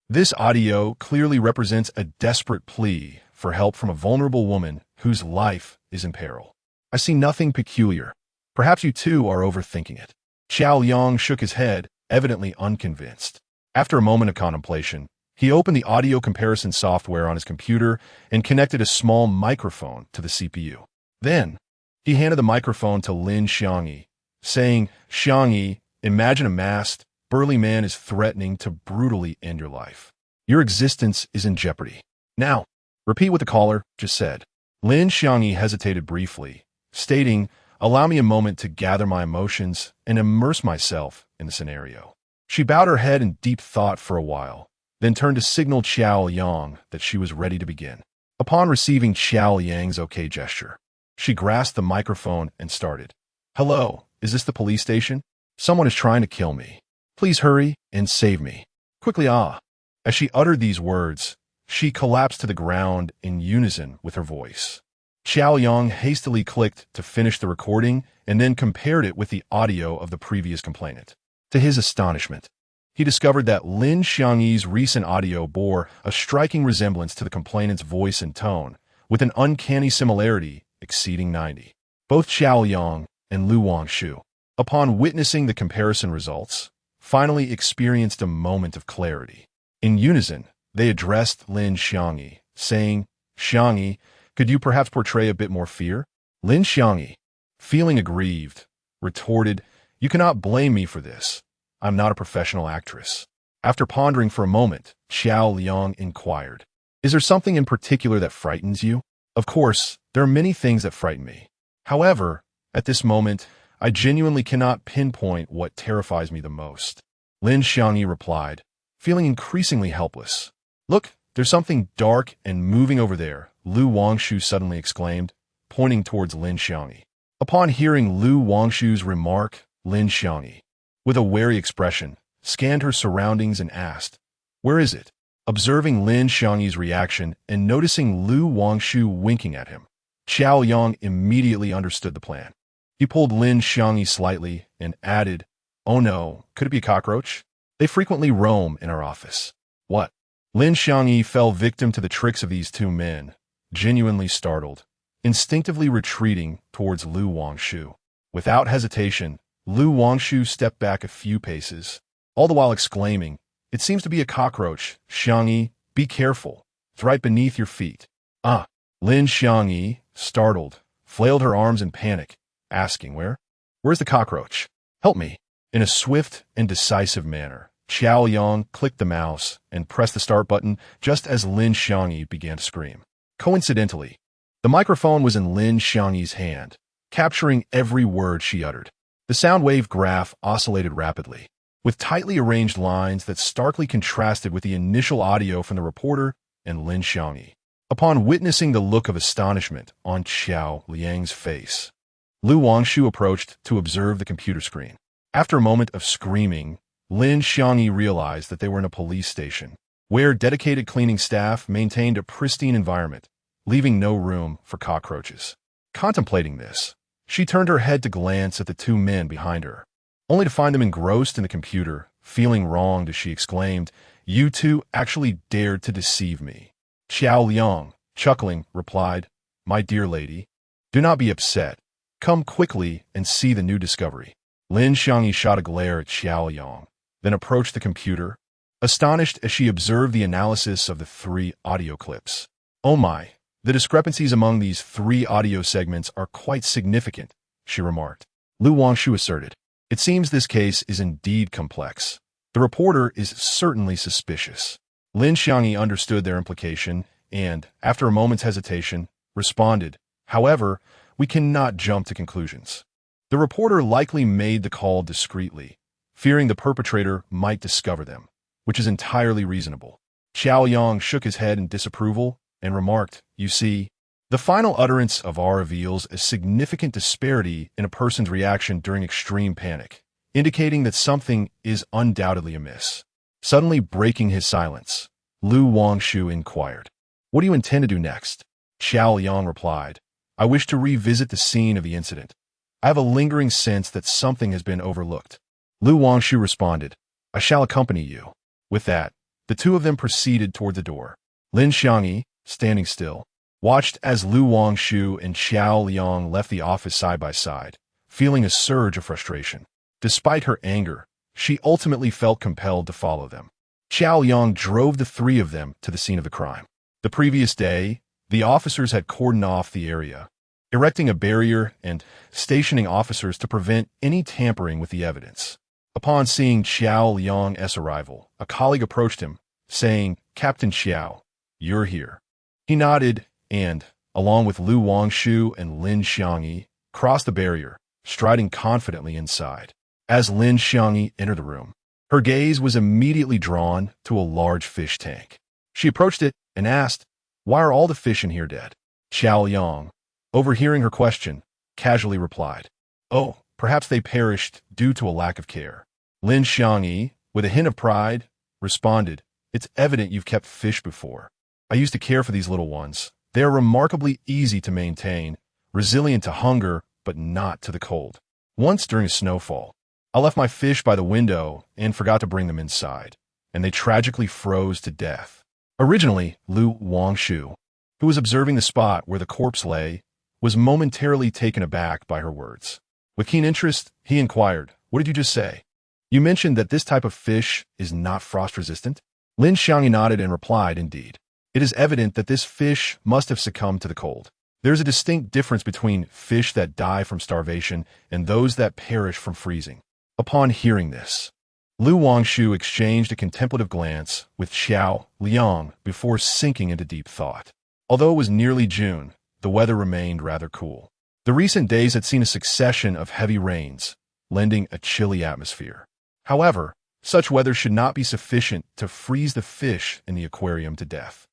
"This audio clearly represents a desperate plea for help from a vulnerable woman whose life is in peril. I see nothing peculiar. Perhaps you too are overthinking it." Xiao Yang shook his head, evidently unconvinced. After a moment of contemplation, he opened the audio comparison software on his computer and connected a small microphone to the CPU. Then, he handed the microphone to Lin Xiangyi, saying, "Xiangyi, imagine a masked, burly man is threatening to brutally end your life. Your existence is in jeopardy. Now, repeat what the caller just said." Lin Xiangyi hesitated briefly, stating, "Allow me a moment to gather my emotions and immerse myself in the scenario." She bowed her head in deep thought for a while, then turned to signal Xiao Yang that she was ready to begin. Upon receiving Xiao Yang's okay gesture, she grasped the microphone and started. "Hello, is this the police station? Someone is trying to kill me. Please hurry and save me. Quickly, ah." As she uttered these words, she collapsed to the ground in unison with her voice. Xiao Yang hastily clicked to finish the recording and then compared it with the audio of the previous complainant. To his astonishment, he discovered that Lin Xiangyi's recent audio bore a striking resemblance to the complainant's voice and tone, with an uncanny similarity exceeding 90. Both Xiao Yang and Lu Wangshu, upon witnessing the comparison results, finally experienced a moment of clarity. In unison, they addressed Lin Xiangyi, saying, "Xiangyi, could you perhaps portray a bit more fear?" Lin Xiangyi, feeling aggrieved, retorted, "You cannot blame me for this. I'm not a professional actress." After pondering for a moment, Xiao Liang inquired, "Is there something in particular that frightens you?" "Of course, there are many things that frighten me. However, at this moment, I genuinely cannot pinpoint what terrifies me the most." Lin Xiangyi replied, feeling increasingly helpless. "Look, there's something dark and moving over there," Lu Wangshu suddenly exclaimed, pointing towards Lin Xiangyi. Upon hearing Lu Wangshu's remark, Lin Xiangyi, with a wary expression, scanned her surroundings and asked, "Where is it?" Observing Lin Xiangyi's reaction and noticing Lu Wangshu winking at him, Xiao Yang immediately understood the plan. He pulled Lin Xiangyi slightly and added, "Oh no, could it be a cockroach? They frequently roam in our office." "What?" Lin Xiangyi fell victim to the tricks of these two men, genuinely startled, instinctively retreating towards Lu Wangshu. Without hesitation, Lu Wangshu stepped back a few paces, all the while exclaiming, "It seems to be a cockroach. Xiangyi, be careful. It's right beneath your feet." "Ah!" Lin Xiangyi, startled, flailed her arms in panic, asking, Where's the cockroach? Help me." In a swift and decisive manner, Xiao Yang clicked the mouse and pressed the start button just as Lin Xiangyi began to scream. Coincidentally, the microphone was in Lin Xiangyi's hand, capturing every word she uttered. The sound wave graph oscillated rapidly, with tightly arranged lines that starkly contrasted with the initial audio from the reporter and Lin Xiangyi. Upon witnessing the look of astonishment on Xiao Liang's face, Lu Wangshu approached to observe the computer screen. After a moment of screaming, Lin Xiangyi realized that they were in a police station, where dedicated cleaning staff maintained a pristine environment, leaving no room for cockroaches. Contemplating this, she turned her head to glance at the two men behind her, only to find them engrossed in the computer. Feeling wronged, she exclaimed, "You two actually dared to deceive me." Xiao Liang, chuckling, replied, "My dear lady, do not be upset. Come quickly and see the new discovery." Lin Xiangyi shot a glare at Xiao Yang, then approached the computer, astonished as she observed the analysis of the 3 audio clips. "Oh my, the discrepancies among these 3 audio segments are quite significant," she remarked. Lu Wangshu asserted, "It seems this case is indeed complex. The reporter is certainly suspicious." Lin Xiangyi understood their implication and, after a moment's hesitation, responded, "However, we cannot jump to conclusions. The reporter likely made the call discreetly, fearing the perpetrator might discover them, which is entirely reasonable." Xiao Yang shook his head in disapproval and remarked, "You see, the final utterance of R reveals a significant disparity in a person's reaction during extreme panic, indicating that something is undoubtedly amiss." Suddenly breaking his silence, Lu Wangshu inquired, "What do you intend to do next?" Xiao Yang replied, "I wish to revisit the scene of the incident. I have a lingering sense that something has been overlooked." Lu Wangshu responded, "I shall accompany you." With that, the two of them proceeded toward the door. Lin Xiangyi, standing still, watched as Lu Wangshu and Xiao Liang left the office side by side, feeling a surge of frustration. Despite her anger, she ultimately felt compelled to follow them. Xiao Yang drove the 3 of them to the scene of the crime. The previous day, the officers had cordoned off the area, erecting a barrier and stationing officers to prevent any tampering with the evidence. Upon seeing Xiao Liang's arrival, a colleague approached him, saying, "Captain Xiao, you're here." He nodded and, along with Lu Wangshu and Lin Xiangyi, crossed the barrier, striding confidently inside. As Lin Xiangyi entered the room, her gaze was immediately drawn to a large fish tank. She approached it and asked, "Why are all the fish in here dead?" Xiao Yang, overhearing her question, casually replied, "Oh, perhaps they perished due to a lack of care." Lin Xiangyi, with a hint of pride, responded, "It's evident you've kept fish before. I used to care for these little ones. They are remarkably easy to maintain, resilient to hunger, but not to the cold. Once during a snowfall, I left my fish by the window and forgot to bring them inside, and they tragically froze to death." Originally, Lu Wangshu, who was observing the spot where the corpse lay, was momentarily taken aback by her words. With keen interest, he inquired, "What did you just say? You mentioned that this type of fish is not frost-resistant?" Lin Xiangyi nodded and replied, "Indeed. It is evident that this fish must have succumbed to the cold. There is a distinct difference between fish that die from starvation and those that perish from freezing." Upon hearing this, Lu Wangshu exchanged a contemplative glance with Xiao Liang before sinking into deep thought. Although it was nearly June, the weather remained rather cool. The recent days had seen a succession of heavy rains, lending a chilly atmosphere. However, such weather should not be sufficient to freeze the fish in the aquarium to death.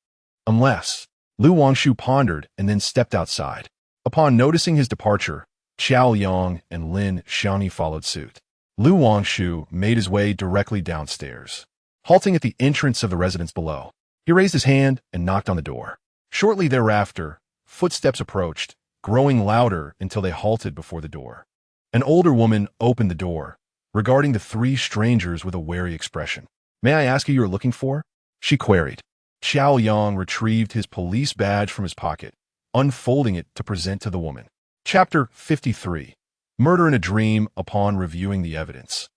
Unless, Lu Wangshu pondered and then stepped outside. Upon noticing his departure, Xiao Liang and Lin Xiangyi followed suit. Lu Wangshu made his way directly downstairs. Halting at the entrance of the residence below, he raised his hand and knocked on the door. Shortly thereafter, footsteps approached, growing louder until they halted before the door. An older woman opened the door, regarding the three strangers with a wary expression. "May I ask who you are looking for?" she queried. Xiao Yang retrieved his police badge from his pocket, unfolding it to present to the woman. Chapter 53. Murder in a Dream. Upon reviewing the evidence,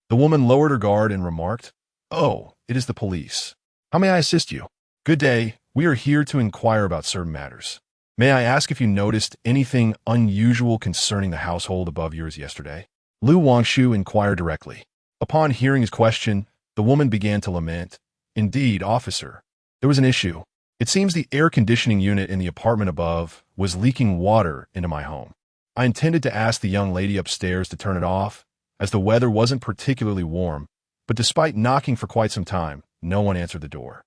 the woman lowered her guard and remarked, "Oh, it is the police. How may I assist you?" "Good day. We are here to inquire about certain matters. May I ask if you noticed anything unusual concerning the household above yours yesterday?" Lu Wangshu inquired directly. Upon hearing his question, the woman began to lament. "Indeed, officer. There was an issue. It seems the air conditioning unit in the apartment above was leaking water into my home. I intended to ask the young lady upstairs to turn it off, as the weather wasn't particularly warm, but despite knocking for quite some time, no one answered the door.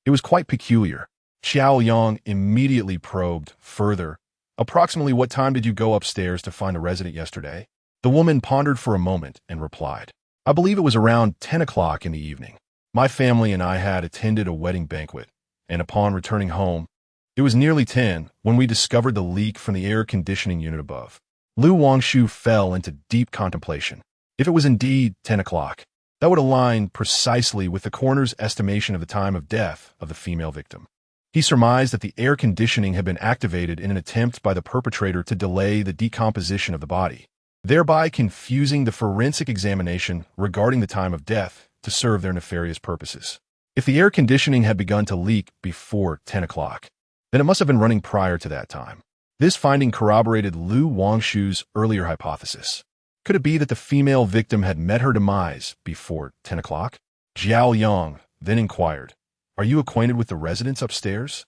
It was quite peculiar." Xiao Yang immediately probed further. "Approximately what time did you go upstairs to find a resident yesterday?" The woman pondered for a moment and replied, "I believe it was around 10 o'clock in the evening. My family and I had attended a wedding banquet, and upon returning home, it was nearly 10 when we discovered the leak from the air conditioning unit above." Lu Wangshu fell into deep contemplation. If it was indeed 10 o'clock, that would align precisely with the coroner's estimation of the time of death of the female victim. He surmised that the air conditioning had been activated in an attempt by the perpetrator to delay the decomposition of the body, thereby confusing the forensic examination regarding the time of death to serve their nefarious purposes. If the air conditioning had begun to leak before 10 o'clock, then it must have been running prior to that time. This finding corroborated Lu Wangshu's earlier hypothesis. Could it be that the female victim had met her demise before 10 o'clock? Xiao Yang then inquired, "Are you acquainted with the residents upstairs?"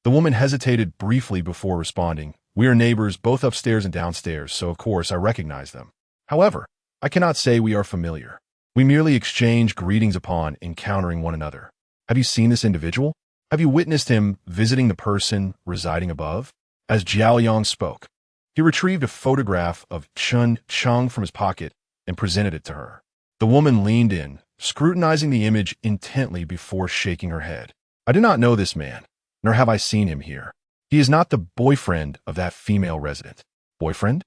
The woman hesitated briefly before responding. "We are neighbors both upstairs and downstairs, so of course I recognize them. However, I cannot say we are familiar. We merely exchange greetings upon encountering one another." "Have you seen this individual? Have you witnessed him visiting the person residing above?" As Jiao Yang spoke, he retrieved a photograph of Chun Cheng from his pocket and presented it to her. The woman leaned in, scrutinizing the image intently before shaking her head. "I do not know this man, nor have I seen him here. He is not the boyfriend of that female resident." "Boyfriend?"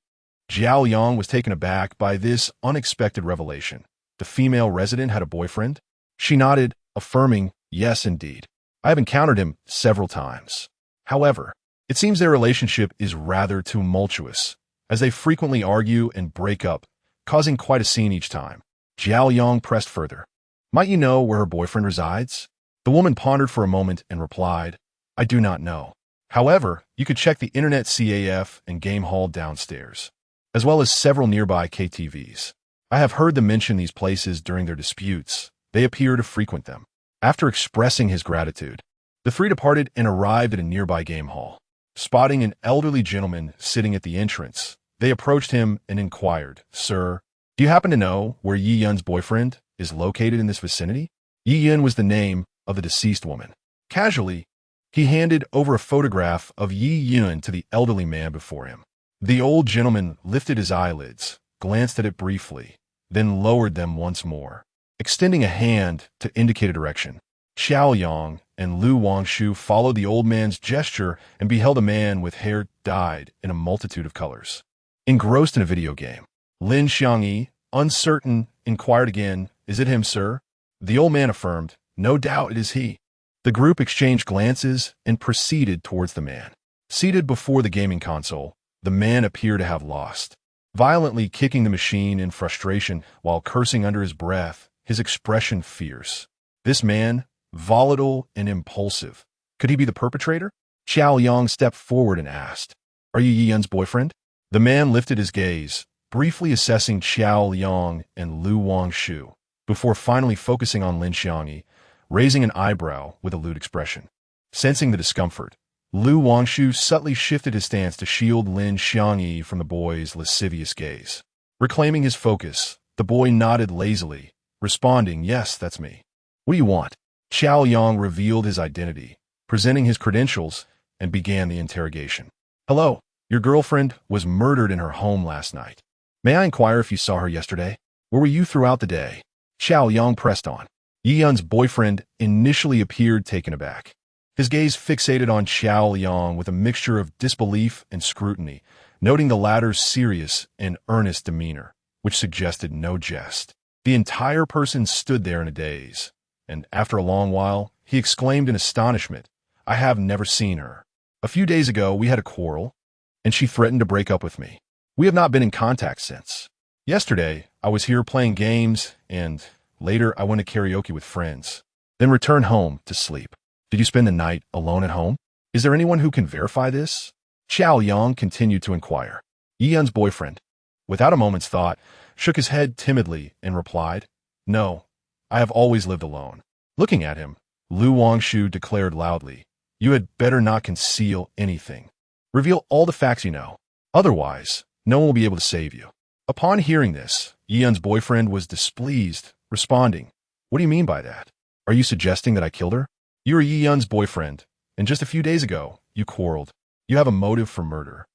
Jiao Yang was taken aback by this unexpected revelation. The female resident had a boyfriend? She nodded, affirming, "Yes, indeed. I have encountered him several times. However, it seems their relationship is rather tumultuous, as they frequently argue and break up, causing quite a scene each time." Jiao Yang pressed further. "Might you know where her boyfriend resides?" The woman pondered for a moment and replied, "I do not know. However, you could check the internet CAF and game hall downstairs, as well as several nearby KTVs. I have heard them mention these places during their disputes. They appear to frequent them." After expressing his gratitude, the three departed and arrived at a nearby game hall. Spotting an elderly gentleman sitting at the entrance, they approached him and inquired, "Sir, do you happen to know where Yi Yun's boyfriend is located in this vicinity?" Yi Yun was the name of the deceased woman. Casually, he handed over a photograph of Yi Yun to the elderly man before him. The old gentleman lifted his eyelids, glanced at it briefly, then lowered them once more, extending a hand to indicate a direction. Xiao Yang and Lu Wangshu followed the old man's gesture and beheld a man with hair dyed in a multitude of colors, engrossed in a video game. Lin Xiangyi, uncertain, inquired again, "Is it him, sir?" The old man affirmed, "No doubt it is he." The group exchanged glances and proceeded towards the man. Seated before the gaming console, The man appeared to have lost, violently kicking the machine in frustration while cursing under his breath, his expression fierce. This man, volatile and impulsive. Could he be the perpetrator? Xiao Yang stepped forward and asked, "Are you Yi Yun's boyfriend?" The man lifted his gaze, briefly assessing Xiao Yang and Lu Wangshu, before finally focusing on Lin Xiangyi, raising an eyebrow with a lewd expression. Sensing the discomfort, Lu Wangshu subtly shifted his stance to shield Lin Xiangyi from the boy's lascivious gaze. Reclaiming his focus, the boy nodded lazily, responding, "Yes, that's me." "What do you want?" Xiao Yang revealed his identity, presenting his credentials, and began the interrogation. "Hello, your girlfriend was murdered in her home last night. May I inquire if you saw her yesterday? Where were you throughout the day?" Xiao Yang pressed on. Yi Yun's boyfriend initially appeared taken aback. His gaze fixated on Xiao Yang with a mixture of disbelief and scrutiny, noting the latter's serious and earnest demeanor, which suggested no jest. The entire person stood there in a daze, and after a long while, he exclaimed in astonishment, "I have never seen her. A few days ago, we had a quarrel, and she threatened to break up with me. We have not been in contact since. Yesterday, I was here playing games, and later I went to karaoke with friends, then returned home to sleep. Did you spend the night alone at home? Is there anyone who can verify this?" Xiao Yang continued to inquire. Yi Yun's boyfriend, without a moment's thought, shook his head timidly and replied, "No, I have always lived alone." Looking at him, Lu Wangshu declared loudly, "You had better not conceal anything. Reveal all the facts you know. Otherwise, no one will be able to save you." Upon hearing this, Yi Yun's boyfriend was displeased, responding, "What do you mean by that? Are you suggesting that I killed her? You are Yi Yun's boyfriend, and just a few days ago, you quarreled. You have a motive for murder.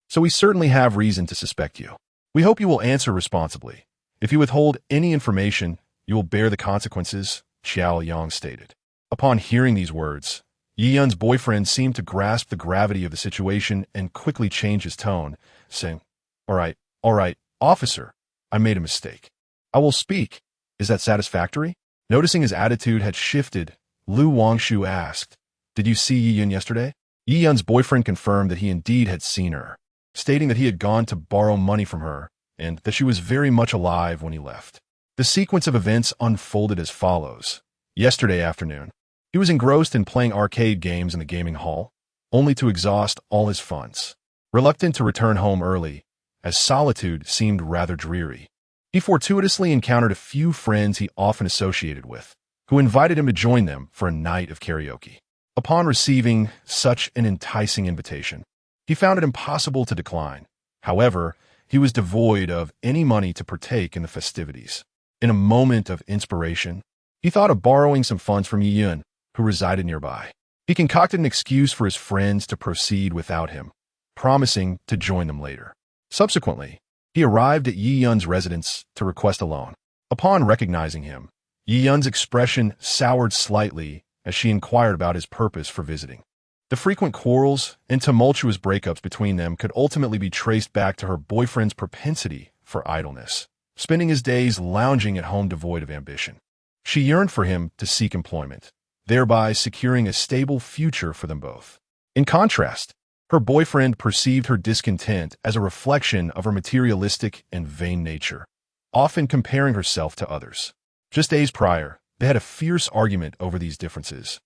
So we certainly have reason to suspect you. We hope you will answer responsibly. If you withhold any information, you will bear the consequences," Xiao Yang stated. Upon hearing these words, Yi Yun's boyfriend seemed to grasp the gravity of the situation and quickly changed his tone, saying, all right, officer, I made a mistake. I will speak. Is that satisfactory?" Noticing his attitude had shifted, Lu Wangshu asked, "Did you see Yi Yun yesterday?" Yi Yun's boyfriend confirmed that he indeed had seen her, stating that he had gone to borrow money from her and that she was very much alive when he left. The sequence of events unfolded as follows. Yesterday afternoon, he was engrossed in playing arcade games in the gaming hall, only to exhaust all his funds. Reluctant to return home early, as solitude seemed rather dreary, he fortuitously encountered a few friends he often associated with, who invited him to join them for a night of karaoke. Upon receiving such an enticing invitation, he found it impossible to decline. However, he was devoid of any money to partake in the festivities. In a moment of inspiration, he thought of borrowing some funds from Yi Yun, who resided nearby. He concocted an excuse for his friends to proceed without him, promising to join them later. Subsequently, he arrived at Yi Yun's residence to request a loan. Upon recognizing him, Yi Yun's expression soured slightly as she inquired about his purpose for visiting. The frequent quarrels and tumultuous breakups between them could ultimately be traced back to her boyfriend's propensity for idleness, spending his days lounging at home devoid of ambition. She yearned for him to seek employment, thereby securing a stable future for them both. In contrast, her boyfriend perceived her discontent as a reflection of her materialistic and vain nature, often comparing herself to others. Just days prior, they had a fierce argument over these differences,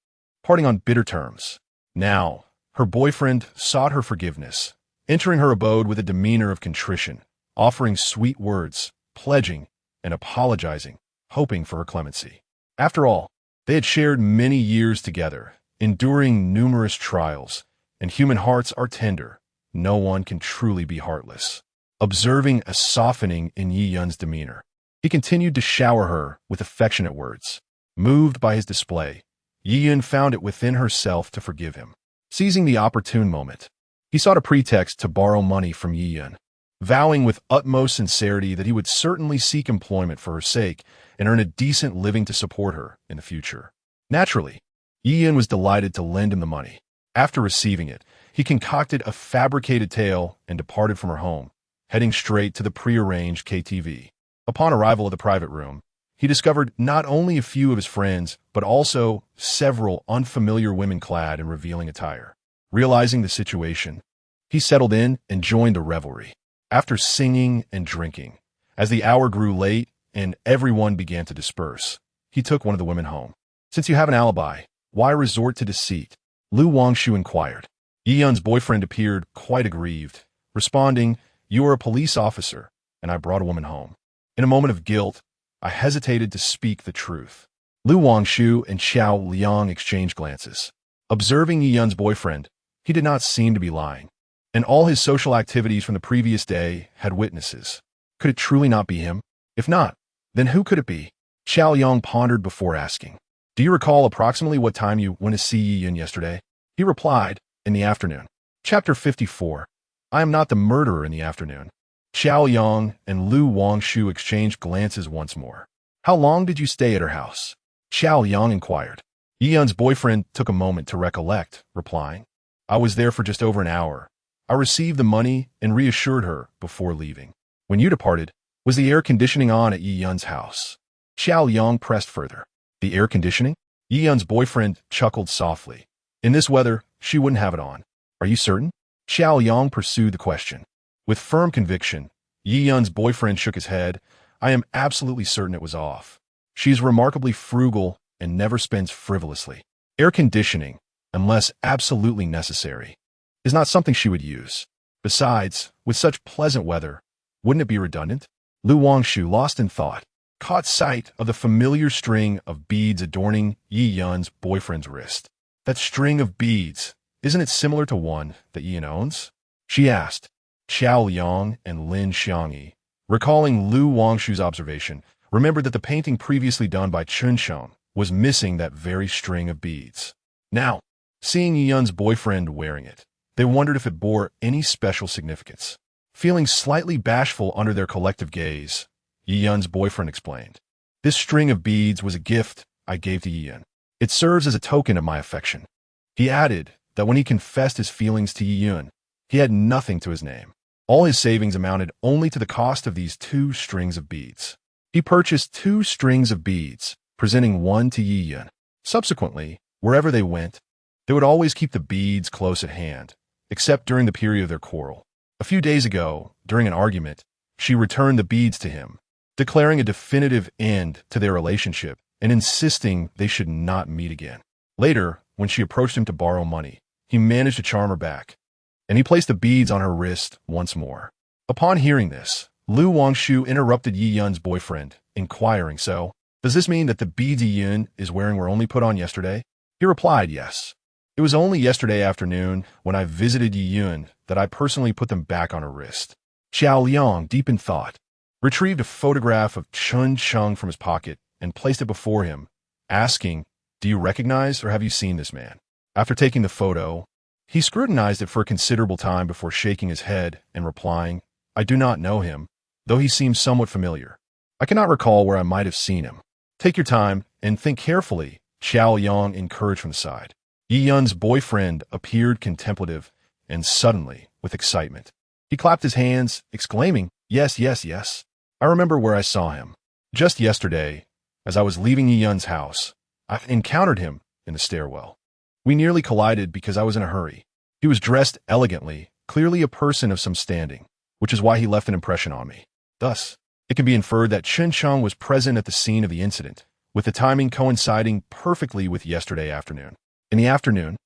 parting on bitter terms. Now, her boyfriend sought her forgiveness, entering her abode with a demeanor of contrition, offering sweet words, pledging, and apologizing, hoping for her clemency. After all, they had shared many years together, enduring numerous trials, and human hearts are tender. No one can truly be heartless. Observing a softening in Yi Yun's demeanor, he continued to shower her with affectionate words. Moved by his display, Yi Yun found it within herself to forgive him. Seizing the opportune moment, he sought a pretext to borrow money from Yi Yun, vowing with utmost sincerity that he would certainly seek employment for her sake and earn a decent living to support her in the future. Naturally, Yi Yun was delighted to lend him the money. After receiving it, he concocted a fabricated tale and departed from her home, heading straight to the prearranged KTV. Upon arrival at the private room, he discovered not only a few of his friends, but also several unfamiliar women clad in revealing attire. Realizing the situation, He settled in and joined the revelry. After singing and drinking, as the hour grew late and everyone began to disperse, he took one of the women home. Since you have an alibi, why resort to deceit? Lu Wangshu inquired. Yi Yun's boyfriend appeared quite aggrieved, responding, "You are a police officer, and I brought a woman home." In a moment of guilt, I hesitated to speak the truth. Lu Wangshu and Xiao Liang exchanged glances. Observing Yi Yun's boyfriend, he did not seem to be lying, and all his social activities from the previous day had witnesses. Could it truly not be him? If not, then who could it be? Xiao Liang pondered before asking, "Do you recall approximately what time you went to see Yi Yun yesterday?" He replied, "In the afternoon." Chapter 54. I am not the murderer in the afternoon. Xiao Yang and Lu Wangshu exchanged glances once more. "How long did you stay at her house?" Xiao Yang inquired. Yi Yun's boyfriend took a moment to recollect, replying, "I was there for just over an hour. I received the money and reassured her before leaving." "When you departed, was the air conditioning on at Yi Yun's house?" Xiao Yang pressed further. "The air conditioning?" Yi Yun's boyfriend chuckled softly. "In this weather, she wouldn't have it on." "Are you certain?" Xiao Yang pursued the question. With firm conviction, Yi Yun's boyfriend shook his head. "I am absolutely certain it was off. She is remarkably frugal and never spends frivolously. Air conditioning, unless absolutely necessary, is not something she would use. Besides, with such pleasant weather, wouldn't it be redundant?" Lu Wangshu, lost in thought, caught sight of the familiar string of beads adorning Yi Yun's boyfriend's wrist. "That string of beads, isn't it similar to one that Yi Yun owns?" she asked. Xiao Liang and Lin Xiangyi, recalling Lu Wangshu's observation, remembered that the painting previously done by Chun Sheng was missing that very string of beads. Now, seeing Yi Yun's boyfriend wearing it, they wondered if it bore any special significance. Feeling slightly bashful under their collective gaze, Yi Yun's boyfriend explained, "This string of beads was a gift I gave to Yi Yun. It serves as a token of my affection." He added that when he confessed his feelings to Yi Yun, he had nothing to his name. All his savings amounted only to the cost of these 2 strings of beads. He purchased 2 strings of beads, presenting one to Yi Yun. Subsequently, wherever they went, they would always keep the beads close at hand, except during the period of their quarrel. A few days ago, during an argument, she returned the beads to him, declaring a definitive end to their relationship and insisting they should not meet again. Later, when she approached him to borrow money, he managed to charm her back, and he placed the beads on her wrist once more. Upon hearing this, Lu Wangshu interrupted Yi Yun's boyfriend, inquiring, "So, does this mean that the beads Yi Yun is wearing were only put on yesterday?" He replied, "Yes. It was only yesterday afternoon, when I visited Yi Yun, that I personally put them back on her wrist." Xiao Liang, deep in thought, retrieved a photograph of Chun Sheng from his pocket and placed it before him, asking, "Do you recognize or have you seen this man?" After taking the photo, he scrutinized it for a considerable time before shaking his head and replying, "I do not know him, though he seems somewhat familiar. I cannot recall where I might have seen him." "Take your time and think carefully," Xiao Yang encouraged from the side. Yi Yun's boyfriend appeared contemplative and suddenly with excitement. He clapped his hands, exclaiming, "Yes, yes, yes. I remember where I saw him. Just yesterday, as I was leaving Yi Yun's house, I encountered him in the stairwell. We nearly collided because I was in a hurry. He was dressed elegantly, clearly a person of some standing, which is why he left an impression on me. Thus, it can be inferred that Chun Sheng was present at the scene of the incident, with the timing coinciding perfectly with yesterday afternoon." In the afternoon,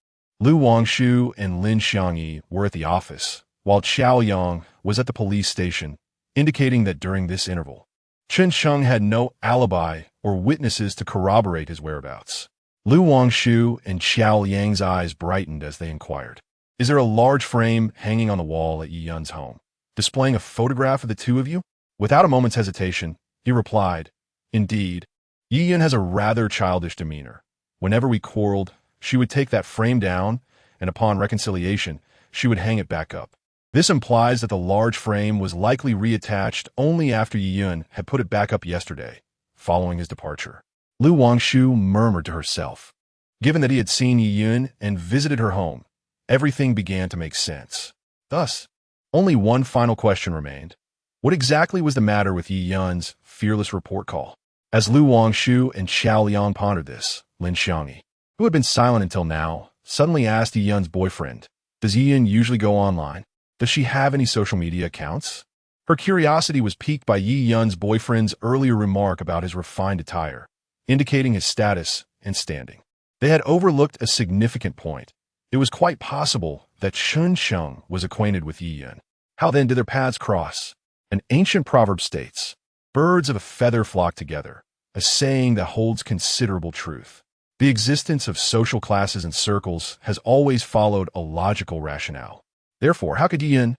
Lu Wangshu and Lin Xiangyi were at the office, while Xiao Yang was at the police station, indicating that during this interval, Chun Sheng had no alibi or witnesses to corroborate his whereabouts. Lu Wangshu and Xiao Yang's eyes brightened as they inquired, "Is there a large frame hanging on the wall at Yi Yun's home, displaying a photograph of the 2 of you?" Without a moment's hesitation, he replied, "Indeed, Yi Yun has a rather childish demeanor. Whenever we quarreled, she would take that frame down, and upon reconciliation, she would hang it back up. This implies that the large frame was likely reattached only after Yi Yun had put it back up yesterday, following his departure." Lu Wangshu murmured to herself. Given that he had seen Yi Yun and visited her home, everything began to make sense. Thus, only one final question remained. What exactly was the matter with Yi Yun's fearless report call? As Lu Wangshu and Xiao Liang pondered this, Lin Xiangyi, who had been silent until now, suddenly asked Yi Yun's boyfriend, "Does Yi Yun usually go online?" Does she have any social media accounts? Her curiosity was piqued by Yi Yun's boyfriend's earlier remark about his refined attire, indicating his status and standing. They had overlooked a significant point. It was quite possible that Chun Sheng was acquainted with Yi Yun. How then did their paths cross? An ancient proverb states, "Birds of a feather flock together," a saying that holds considerable truth. The existence of social classes and circles has always followed a logical rationale. Therefore, how could Yi Yun,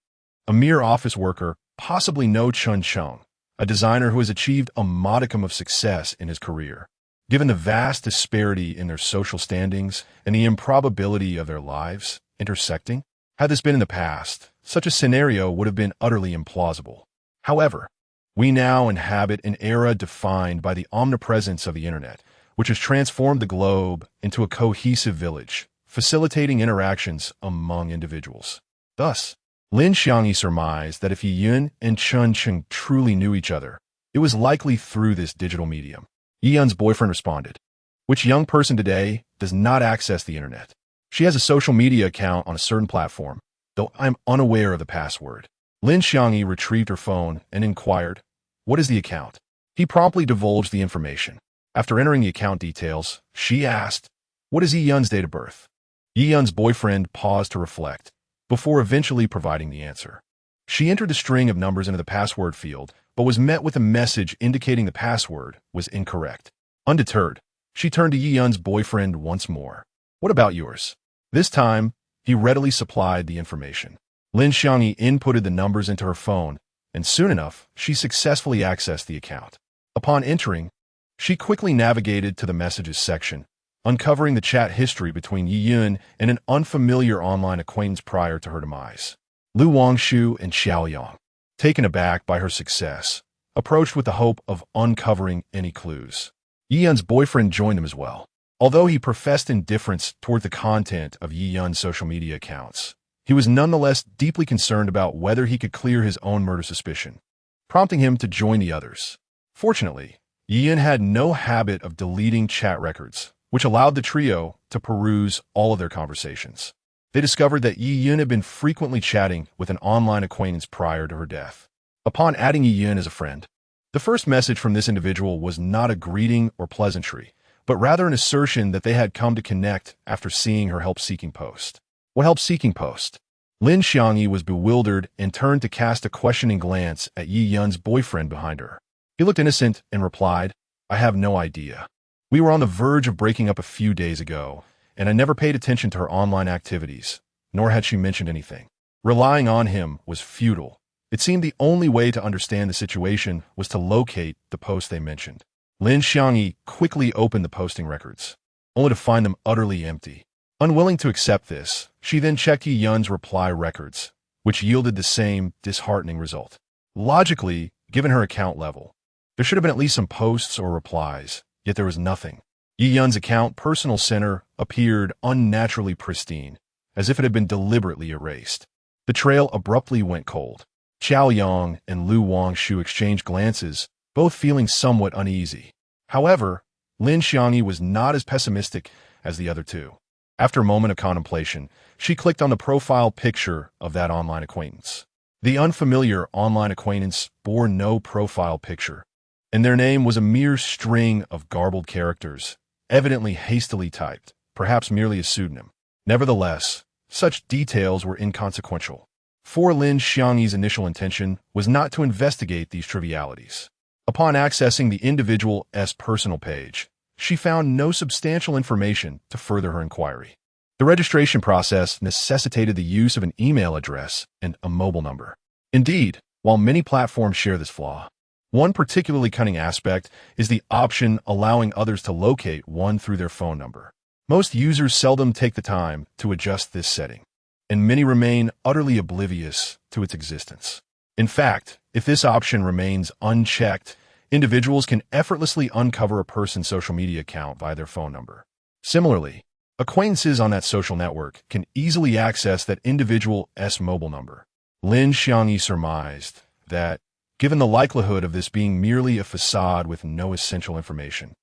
a mere office worker, possibly know Chun Sheng, a designer who has achieved a modicum of success in his career? Given the vast disparity in their social standings and the improbability of their lives intersecting, had this been in the past, such a scenario would have been utterly implausible. However, we now inhabit an era defined by the omnipresence of the internet, which has transformed the globe into a cohesive village, facilitating interactions among individuals. Thus, Lin Xiangyi surmised that if Yi Yun and Chun Sheng truly knew each other, it was likely through this digital medium. Yi Yun's boyfriend responded, "Which young person today does not access the internet? She has a social media account on a certain platform, though I'm unaware of the password." Lin Xiangyi retrieved her phone and inquired, "What is the account?" He promptly divulged the information. After entering the account details, she asked, "What is Yi Yun's date of birth?" Yi Yun's boyfriend paused to reflect, before eventually providing the answer. She entered the string of numbers into the password field, but was met with a message indicating the password was incorrect. Undeterred, she turned to Yi Yun's boyfriend once more. "What about yours?" This time, he readily supplied the information. Lin Xiangyi inputted the numbers into her phone, and soon enough, she successfully accessed the account. Upon entering, she quickly navigated to the messages section, uncovering the chat history between Yi Yun and an unfamiliar online acquaintance prior to her demise. Wangshu and Xiaoyang, taken aback by her success, approached with the hope of uncovering any clues. Yi Yun's boyfriend joined them as well. Although he professed indifference toward the content of Yi Yun's social media accounts, he was nonetheless deeply concerned about whether he could clear his own murder suspicion, prompting him to join the others. Fortunately, Yi Yun had no habit of deleting chat records, which allowed the trio to peruse all of their conversations. They discovered that Yi Yun had been frequently chatting with an online acquaintance prior to her death. Upon adding Yi Yun as a friend, the first message from this individual was not a greeting or pleasantry, but rather an assertion that they had come to connect after seeing her help-seeking post. What help-seeking post? Lin Xiangyi was bewildered and turned to cast a questioning glance at Yi Yun's boyfriend behind her. He looked innocent and replied, "I have no idea. We were on the verge of breaking up a few days ago, and I never paid attention to her online activities, nor had she mentioned anything." Relying on him was futile. It seemed the only way to understand the situation was to locate the post they mentioned. Lin Xiangyi quickly opened the posting records, only to find them utterly empty. Unwilling to accept this, she then checked Yi Yun's reply records, which yielded the same disheartening result. Logically, given her account level, there should have been at least some posts or replies, yet there was nothing. Yi Yun's account personal center appeared unnaturally pristine, as if it had been deliberately erased. The trail abruptly went cold. Qiao Yang and Wangshu exchanged glances, both feeling somewhat uneasy. However, Lin Xiangyi was not as pessimistic as the other two. After a moment of contemplation, she clicked on the profile picture of that online acquaintance. The unfamiliar online acquaintance bore no profile picture, and their name was a mere string of garbled characters, evidently hastily typed, perhaps merely a pseudonym. Nevertheless, such details were inconsequential, for Lin Xiangyi's initial intention was not to investigate these trivialities. Upon accessing the individual's personal page, she found no substantial information to further her inquiry. The registration process necessitated the use of an email address and a mobile number. Indeed, while many platforms share this flaw, one particularly cunning aspect is the option allowing others to locate one through their phone number. Most users seldom take the time to adjust this setting, and many remain utterly oblivious to its existence. In fact, if this option remains unchecked, individuals can effortlessly uncover a person's social media account via their phone number. Similarly, acquaintances on that social network can easily access that individual's mobile number. Lin Xiangyi surmised that, given the likelihood of this being merely a facade with no essential information,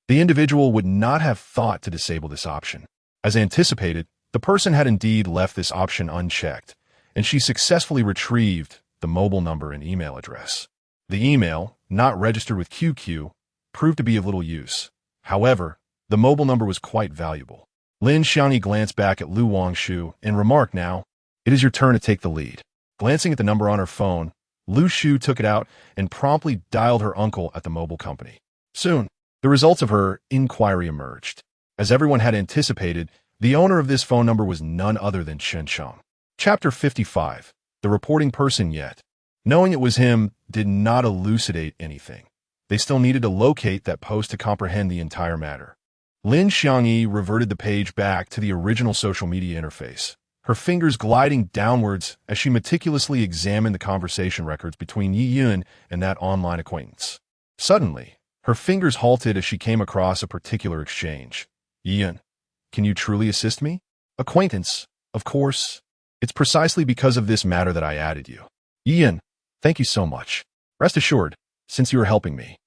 the individual would not have thought to disable this option. As anticipated, the person had indeed left this option unchecked, and she successfully retrieved the mobile number and email address. The email, not registered with QQ, proved to be of little use. However, the mobile number was quite valuable. Lin Xiangyi glanced back at Lu Wangshu and remarked, "Now, it is your turn to take the lead." Glancing at the number on her phone, Lu Shu took it out and promptly dialed her uncle at the mobile company. Soon, the results of her inquiry emerged. As everyone had anticipated, the owner of this phone number was none other than Chen Cheng. Chapter 55. The reporting person yet. Knowing it was him did not elucidate anything. They still needed to locate that post to comprehend the entire matter. Lin Xiangyi reverted the page back to the original social media interface, her fingers gliding downwards as she meticulously examined the conversation records between Yi Yun and that online acquaintance. Suddenly, her fingers halted as she came across a particular exchange. "Yi Yun, can you truly assist me?" "Acquaintance, of course. It's precisely because of this matter that I added you." "Yi Yun, thank you so much. Rest assured, since you are helping me,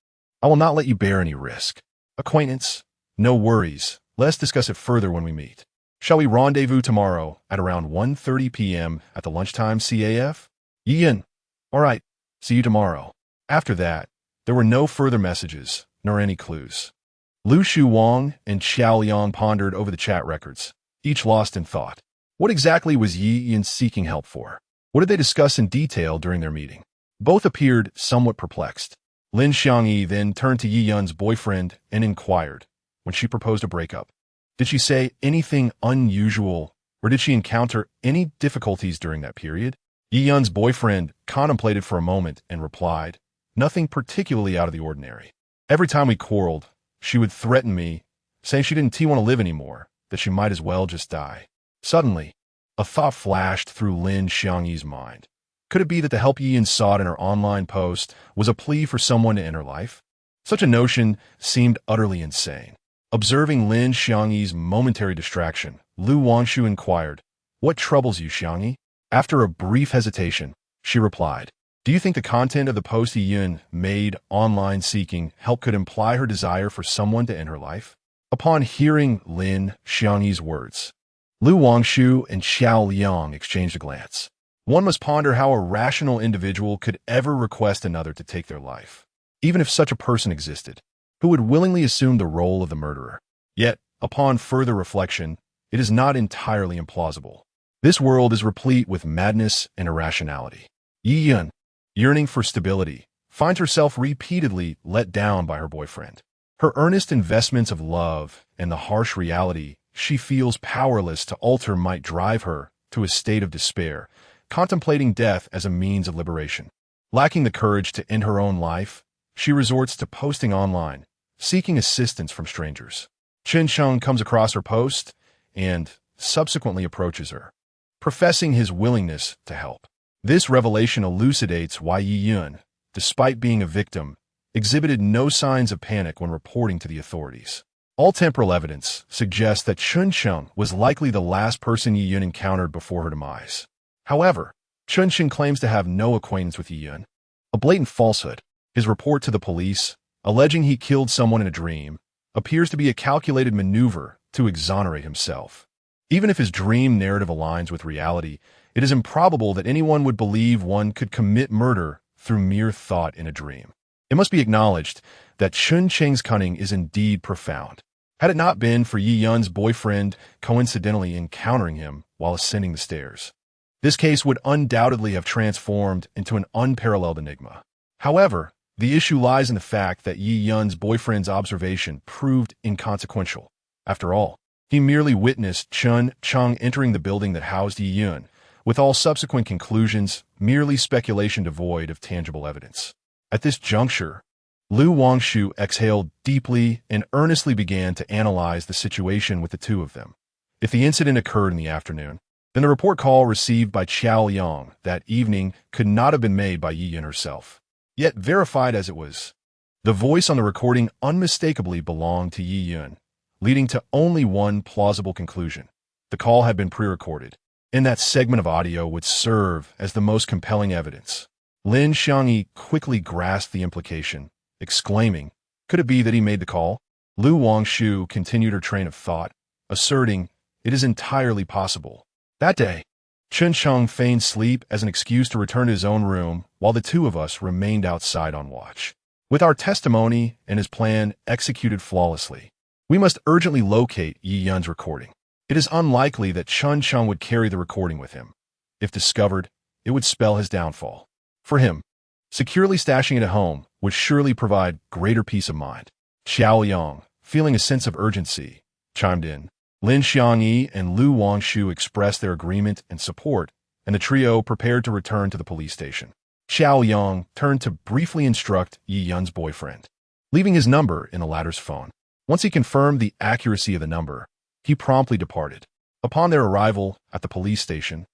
I will not let you bear any risk." "Acquaintance, no worries. Let's discuss it further when we meet. Shall we rendezvous tomorrow at around 1:30 p.m. at the lunchtime CAF?" "Yi Yun, all right. See you tomorrow." After that, there were no further messages, nor any clues. Lu Shu Wang and Xiao Liang pondered over the chat records, each lost in thought. What exactly was Yi Yun seeking help for? What did they discuss in detail during their meeting? Both appeared somewhat perplexed. Lin Xiangyi then turned to Yi Yun's boyfriend and inquired, when she proposed a breakup, did she say anything unusual, or did she encounter any difficulties during that period? Yi Yun's boyfriend contemplated for a moment and replied, "Nothing particularly out of the ordinary. Every time we quarreled, she would threaten me, saying she didn't want to live anymore, that she might as well just die." Suddenly, a thought flashed through Lin Xiangyi's mind. Could it be that the help Yi Yun sought in her online post was a plea for someone to end her life? Such a notion seemed utterly insane. Observing Lin Xiangyi's momentary distraction, Lu Wangshu inquired, "What troubles you, Xiangyi?" After a brief hesitation, she replied, "Do you think the content of the post Yi Yun made online seeking help could imply her desire for someone to end her life?" Upon hearing Lin Xiangyi's words, Lu Wangshu and Xiao Liang exchanged a glance. One must ponder how a rational individual could ever request another to take their life. Even if such a person existed, who would willingly assume the role of the murderer? Yet, upon further reflection, it is not entirely implausible. This world is replete with madness and irrationality. Yi Yun, yearning for stability, finds herself repeatedly let down by her boyfriend. Her earnest investments of love and the harsh reality she feels powerless to alter might drive her to a state of despair, contemplating death as a means of liberation. Lacking the courage to end her own life, she resorts to posting online, seeking assistance from strangers. Chen Cheng comes across her post and subsequently approaches her, professing his willingness to help. This revelation elucidates why Yi Yun, despite being a victim, exhibited no signs of panic when reporting to the authorities. All temporal evidence suggests that Chen Cheng was likely the last person Yi Yun encountered before her demise. However, Chen Cheng claims to have no acquaintance with Yi Yun, a blatant falsehood. His report to the police, alleging he killed someone in a dream, appears to be a calculated maneuver to exonerate himself. Even if his dream narrative aligns with reality, it is improbable that anyone would believe one could commit murder through mere thought in a dream. It must be acknowledged that Chen Cheng's cunning is indeed profound. Had it not been for Yi Yun's boyfriend coincidentally encountering him while ascending the stairs, this case would undoubtedly have transformed into an unparalleled enigma. However, the issue lies in the fact that Yi Yun's boyfriend's observation proved inconsequential. After all, he merely witnessed Chen Cheng entering the building that housed Yi Yun, with all subsequent conclusions merely speculation devoid of tangible evidence. At this juncture, Lu Wangshu exhaled deeply and earnestly began to analyze the situation with the two of them. If the incident occurred in the afternoon, then the report call received by Xiao Liang that evening could not have been made by Yi Yun herself. Yet, verified as it was, the voice on the recording unmistakably belonged to Yi Yun, leading to only one plausible conclusion. The call had been pre-recorded, and that segment of audio would serve as the most compelling evidence. Lin Xiangyi quickly grasped the implication, exclaiming, "Could it be that he made the call?" Lu Wangshu continued her train of thought, asserting, "It is entirely possible." That day, Chun Cheng feigned sleep as an excuse to return to his own room while the two of us remained outside on watch. With our testimony and his plan executed flawlessly, we must urgently locate Yi Yun's recording. It is unlikely that Chun Cheng would carry the recording with him. If discovered, it would spell his downfall. For him, securely stashing it at home would surely provide greater peace of mind. Xiao Yang, feeling a sense of urgency, chimed in. Lin Xiangyi and Lu Wangshu expressed their agreement and support, and the trio prepared to return to the police station. Xiao Yang turned to briefly instruct Yi Yun's boyfriend, leaving his number in the latter's phone. Once he confirmed the accuracy of the number, he promptly departed. Upon their arrival at the police station,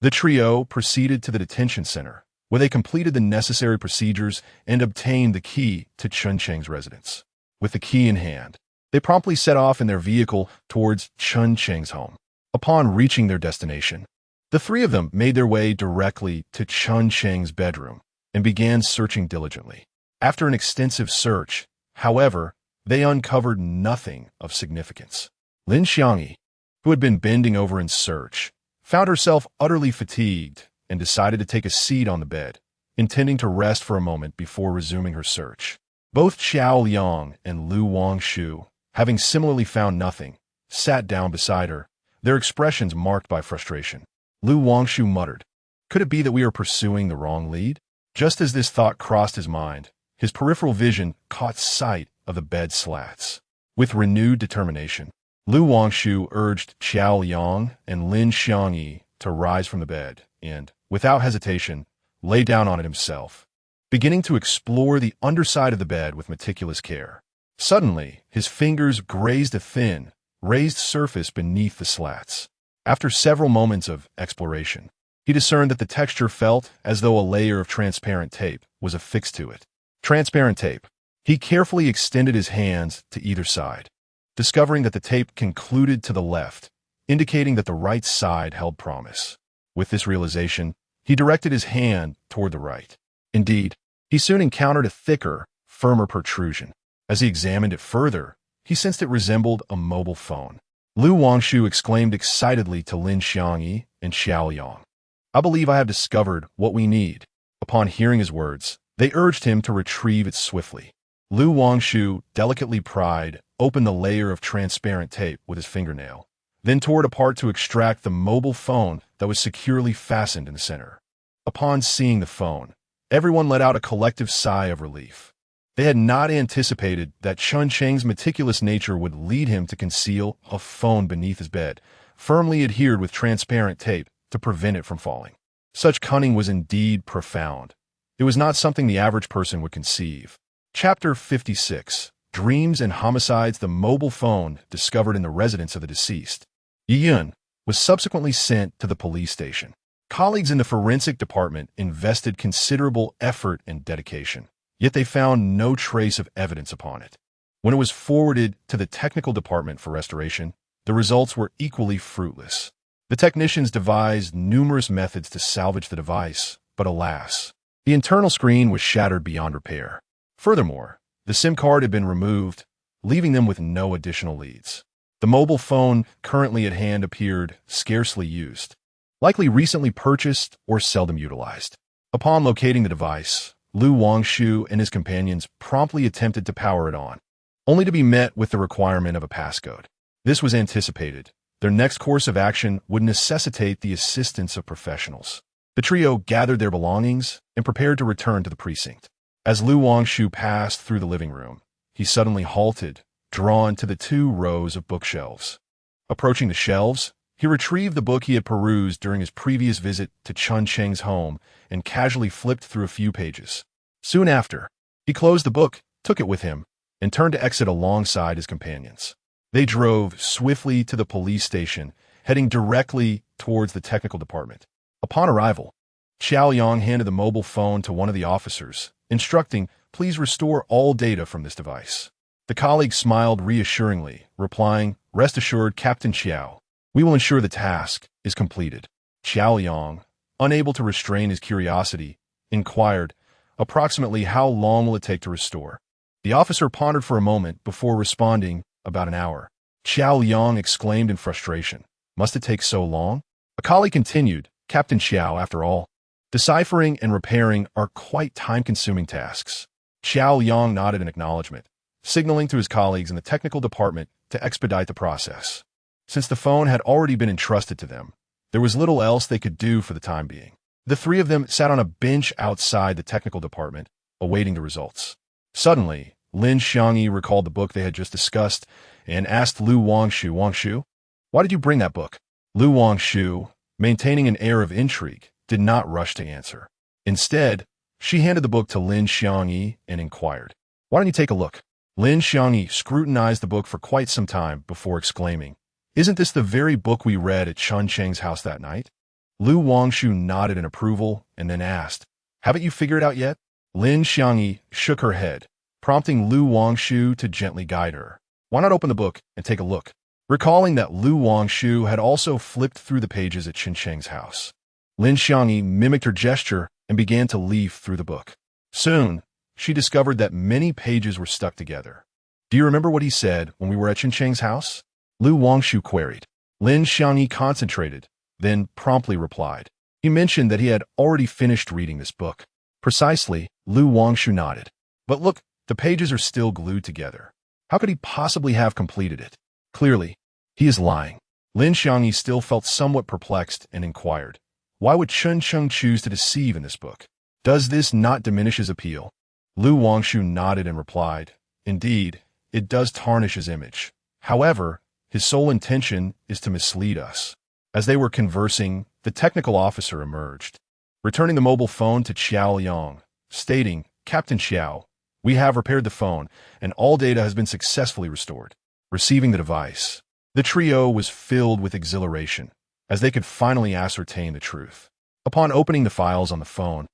the trio proceeded to the detention center, where they completed the necessary procedures and obtained the key to Chun Cheng's residence. With the key in hand, they promptly set off in their vehicle towards Chun Cheng's home. Upon reaching their destination, the three of them made their way directly to Chun Cheng's bedroom and began searching diligently. After an extensive search, however, they uncovered nothing of significance. Lin Xiangyi, who had been bending over in search, found herself utterly fatigued and decided to take a seat on the bed, intending to rest for a moment before resuming her search. Both Xiao Yang and Lu Wangshu, having similarly found nothing, sat down beside her, their expressions marked by frustration. Lu Wangshu muttered, "Could it be that we are pursuing the wrong lead?" Just as this thought crossed his mind, his peripheral vision caught sight of the bed slats. With renewed determination, Lu Wangshu urged Xiao Yang and Lin Xiangyi to rise from the bed and, without hesitation, lay down on it himself, beginning to explore the underside of the bed with meticulous care. Suddenly, his fingers grazed a thin, raised surface beneath the slats. After several moments of exploration, he discerned that the texture felt as though a layer of transparent tape was affixed to it. Transparent tape. He carefully extended his hands to either side, discovering that the tape concluded to the left, indicating that the right side held promise. With this realization, he directed his hand toward the right. Indeed, he soon encountered a thicker, firmer protrusion. As he examined it further, he sensed it resembled a mobile phone. Lu Wangshu exclaimed excitedly to Lin Xiangyi and Xiao Yang, "I believe I have discovered what we need." Upon hearing his words, they urged him to retrieve it swiftly. Lu Wangshu delicately pried open the layer of transparent tape with his fingernail, then tore it apart to extract the mobile phone that was securely fastened in the center. Upon seeing the phone, everyone let out a collective sigh of relief. They had not anticipated that Chun Cheng's meticulous nature would lead him to conceal a phone beneath his bed, firmly adhered with transparent tape to prevent it from falling. Such cunning was indeed profound. It was not something the average person would conceive. Chapter 56. Dreams and Homicides. The mobile phone discovered in the residence of the deceased, Yi Yun, was subsequently sent to the police station. Colleagues in the forensic department invested considerable effort and dedication, yet they found no trace of evidence upon it. When it was forwarded to the technical department for restoration, the results were equally fruitless. The technicians devised numerous methods to salvage the device, but alas, the internal screen was shattered beyond repair. Furthermore, the SIM card had been removed, leaving them with no additional leads. The mobile phone currently at hand appeared scarcely used, likely recently purchased or seldom utilized. Upon locating the device, Lu Wangshu and his companions promptly attempted to power it on, only to be met with the requirement of a passcode. This was anticipated. Their next course of action would necessitate the assistance of professionals. The trio gathered their belongings and prepared to return to the precinct. As Lu Wangshu passed through the living room, he suddenly halted, drawn to the 2 rows of bookshelves. Approaching the shelves, he retrieved the book he had perused during his previous visit to Chun Cheng's home and casually flipped through a few pages. Soon after, he closed the book, took it with him, and turned to exit alongside his companions. They drove swiftly to the police station, heading directly towards the technical department. Upon arrival, Xiao Yang handed the mobile phone to one of the officers, instructing, "Please restore all data from this device." The colleague smiled reassuringly, replying, "Rest assured, Captain Xiao, we will ensure the task is completed." Xiao Yang, unable to restrain his curiosity, inquired, "Approximately how long will it take to restore?" The officer pondered for a moment before responding, "About an hour." Xiao Yang exclaimed in frustration, "Must it take so long?" A colleague continued, Captain Xiao, after all. Deciphering and repairing are quite time-consuming tasks. Xiao Yang nodded in acknowledgement, signaling to his colleagues in the technical department to expedite the process. Since the phone had already been entrusted to them, there was little else they could do for the time being. The three of them sat on a bench outside the technical department, awaiting the results. Suddenly, Lin Xiangyi recalled the book they had just discussed and asked Lu Wangshu, Wangshu, why did you bring that book? Lu Wangshu, maintaining an air of intrigue, did not rush to answer. Instead, she handed the book to Lin Xiangyi and inquired, why don't you take a look? Lin Xiangyi scrutinized the book for quite some time before exclaiming, isn't this the very book we read at Chun Cheng's house that night? Lu Wangshu nodded in approval and then asked, haven't you figured it out yet? Lin Xiangyi shook her head, prompting Lu Wangshu to gently guide her. Why not open the book and take a look? Recalling that Lu Wangshu had also flipped through the pages at Chun Cheng's house, Lin Xiangyi mimicked her gesture and began to leaf through the book. Soon, she discovered that many pages were stuck together. Do you remember what he said when we were at Chun Cheng's house? Lu Wangshu queried. Lin Xiangyi concentrated, then promptly replied. He mentioned that he had already finished reading this book. Precisely, Lu Wangshu nodded. But look, the pages are still glued together. How could he possibly have completed it? Clearly, he is lying. Lin Xiangyi still felt somewhat perplexed and inquired, why would Chun Cheng choose to deceive in this book? Does this not diminish his appeal? Lu Wangshu nodded and replied, indeed, it does tarnish his image. However, his sole intention is to mislead us. As they were conversing, the technical officer emerged, returning the mobile phone to Xiao Yang, stating, Captain Xiao, we have repaired the phone, and all data has been successfully restored. Receiving the device, the trio was filled with exhilaration, as they could finally ascertain the truth. Upon opening the files on the phone,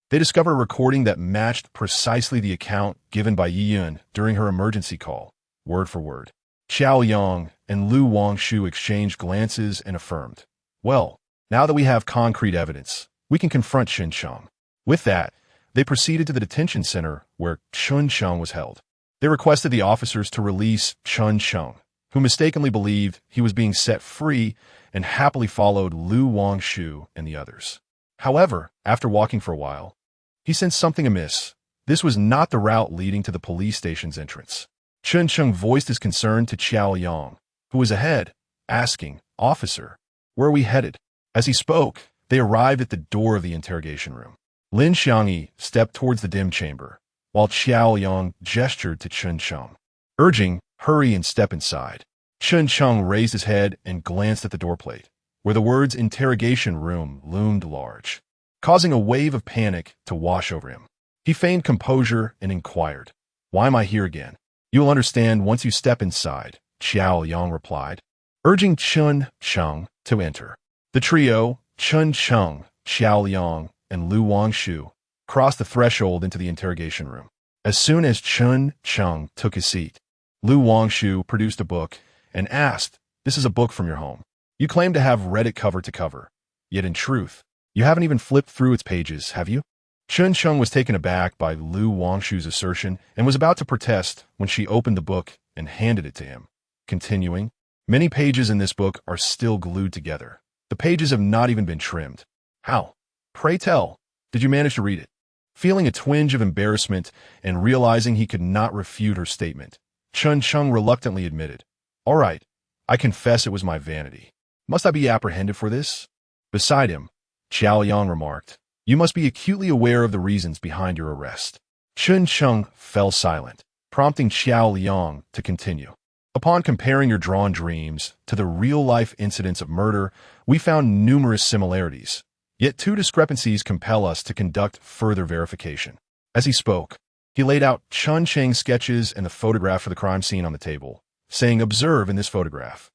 they discovered a recording that matched precisely the account given by Yi Yun during her emergency call, word for word. Xiao Yang and Lu Wangshu exchanged glances and affirmed, well, now that we have concrete evidence, we can confront Chun Cheng. With that, they proceeded to the detention center where Chun Cheng was held. They requested the officers to release Chun Cheng, who mistakenly believed he was being set free and happily followed Lu Wangshu and the others. However, after walking for a while, he sensed something amiss. This was not the route leading to the police station's entrance. Chun Cheng voiced his concern to Xiao Yang, who was ahead, asking, Officer, where are we headed? As he spoke, they arrived at the door of the interrogation room. Lin Xiangyi stepped towards the dim chamber, while Xiao Yang gestured to Chun Cheng, urging, hurry and step inside. Chun Cheng raised his head and glanced at the doorplate, where the words interrogation room loomed large, causing a wave of panic to wash over him. He feigned composure and inquired, why am I here again? You'll understand once you step inside, Xiao Yang replied, urging Chun Cheng to enter. The trio, Chun Cheng, Xiao Yang, and Lu Wangshu, crossed the threshold into the interrogation room. As soon as Chun Cheng took his seat, Lu Wangshu produced a book and asked, this is a book from your home. You claim to have read it cover to cover, yet in truth, you haven't even flipped through its pages, have you? Chun Cheng was taken aback by Lu Wangshu's assertion and was about to protest when she opened the book and handed it to him. Continuing, many pages in this book are still glued together. The pages have not even been trimmed. How? Pray tell, did you manage to read it? Feeling a twinge of embarrassment and realizing he could not refute her statement, Chun Cheng reluctantly admitted, all right, I confess it was my vanity. Must I be apprehended for this? Beside him, Xiao Yang remarked, you must be acutely aware of the reasons behind your arrest. Chun Cheng fell silent, prompting Xiao Yang to continue. Upon comparing your drawn dreams to the real-life incidents of murder, we found numerous similarities. Yet two discrepancies compel us to conduct further verification. As he spoke, he laid out Chun Cheng's sketches and the photograph of the crime scene on the table, saying, observe in this photograph.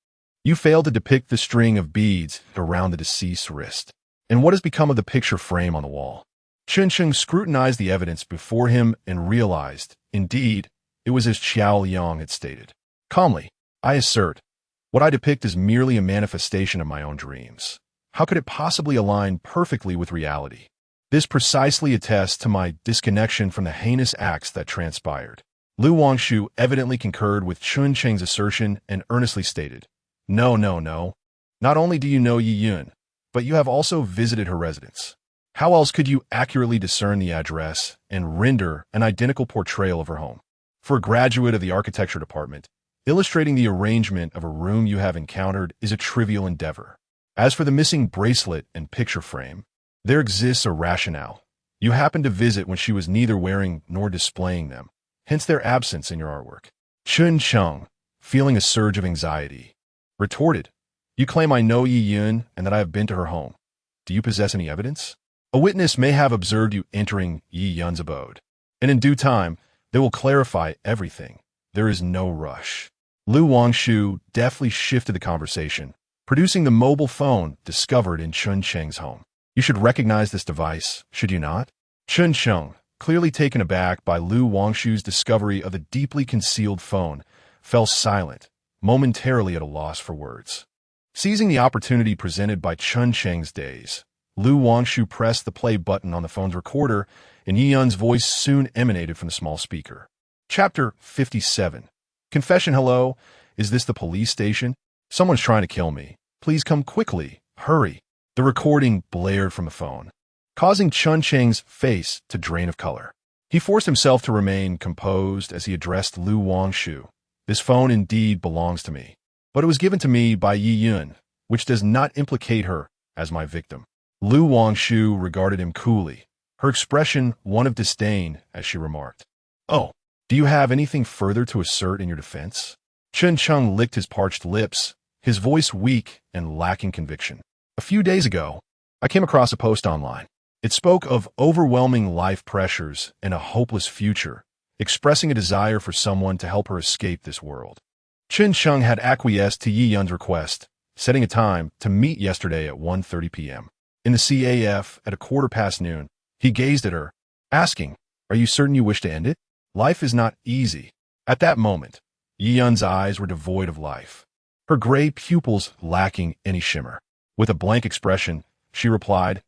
You failed to depict the string of beads around the deceased's wrist. And what has become of the picture frame on the wall? Chun Cheng scrutinized the evidence before him and realized, indeed, it was as Xiao Yang had stated. Calmly, I assert, what I depict is merely a manifestation of my own dreams. How could it possibly align perfectly with reality? This precisely attests to my disconnection from the heinous acts that transpired. Lu Wangshu evidently concurred with Chun Cheng's assertion and earnestly stated, no. Not only do you know Yi Yun, but you have also visited her residence. How else could you accurately discern the address and render an identical portrayal of her home? For a graduate of the architecture department, illustrating the arrangement of a room you have encountered is a trivial endeavor. As for the missing bracelet and picture frame, there exists a rationale. You happened to visit when she was neither wearing nor displaying them, hence their absence in your artwork. Chun Chung, feeling a surge of anxiety, retorted, "You claim I know Yi Yun and that I have been to her home. Do you possess any evidence? A witness may have observed you entering Yi Yun's abode, and in due time, they will clarify everything. There is no rush." Lu Wangshu deftly shifted the conversation, producing the mobile phone discovered in Chun Cheng's home. "You should recognize this device, should you not?" Chun Cheng, clearly taken aback by Lu Wangshu's discovery of the deeply concealed phone, fell silent, momentarily at a loss for words. Seizing the opportunity presented by Chun Cheng's days, Lu Wangshu pressed the play button on the phone's recorder, and Yi Yun's voice soon emanated from the small speaker. Chapter 57. Confession. "Hello, is this the police station? Someone's trying to kill me. Please come quickly. Hurry." The recording blared from the phone, causing Chun Cheng's face to drain of color. He forced himself to remain composed as he addressed Lu Wangshu. "This phone indeed belongs to me, but it was given to me by Yi Yun, which does not implicate her as my victim." Lu Wangshu regarded him coolly, her expression one of disdain as she remarked, "Oh, do you have anything further to assert in your defense?" Chun Cheng licked his parched lips, his voice weak and lacking conviction. "A few days ago, I came across a post online. It spoke of overwhelming life pressures and a hopeless future, expressing a desire for someone to help her escape this world." Chun Cheng had acquiesced to Yi Yun's request, setting a time to meet yesterday at 1:30 p.m. In the CAF at 1:15 noon, he gazed at her, asking, "Are you certain you wish to end it? Life is not easy." At that moment, Yi Yun's eyes were devoid of life, her gray pupils lacking any shimmer. With a blank expression, she replied,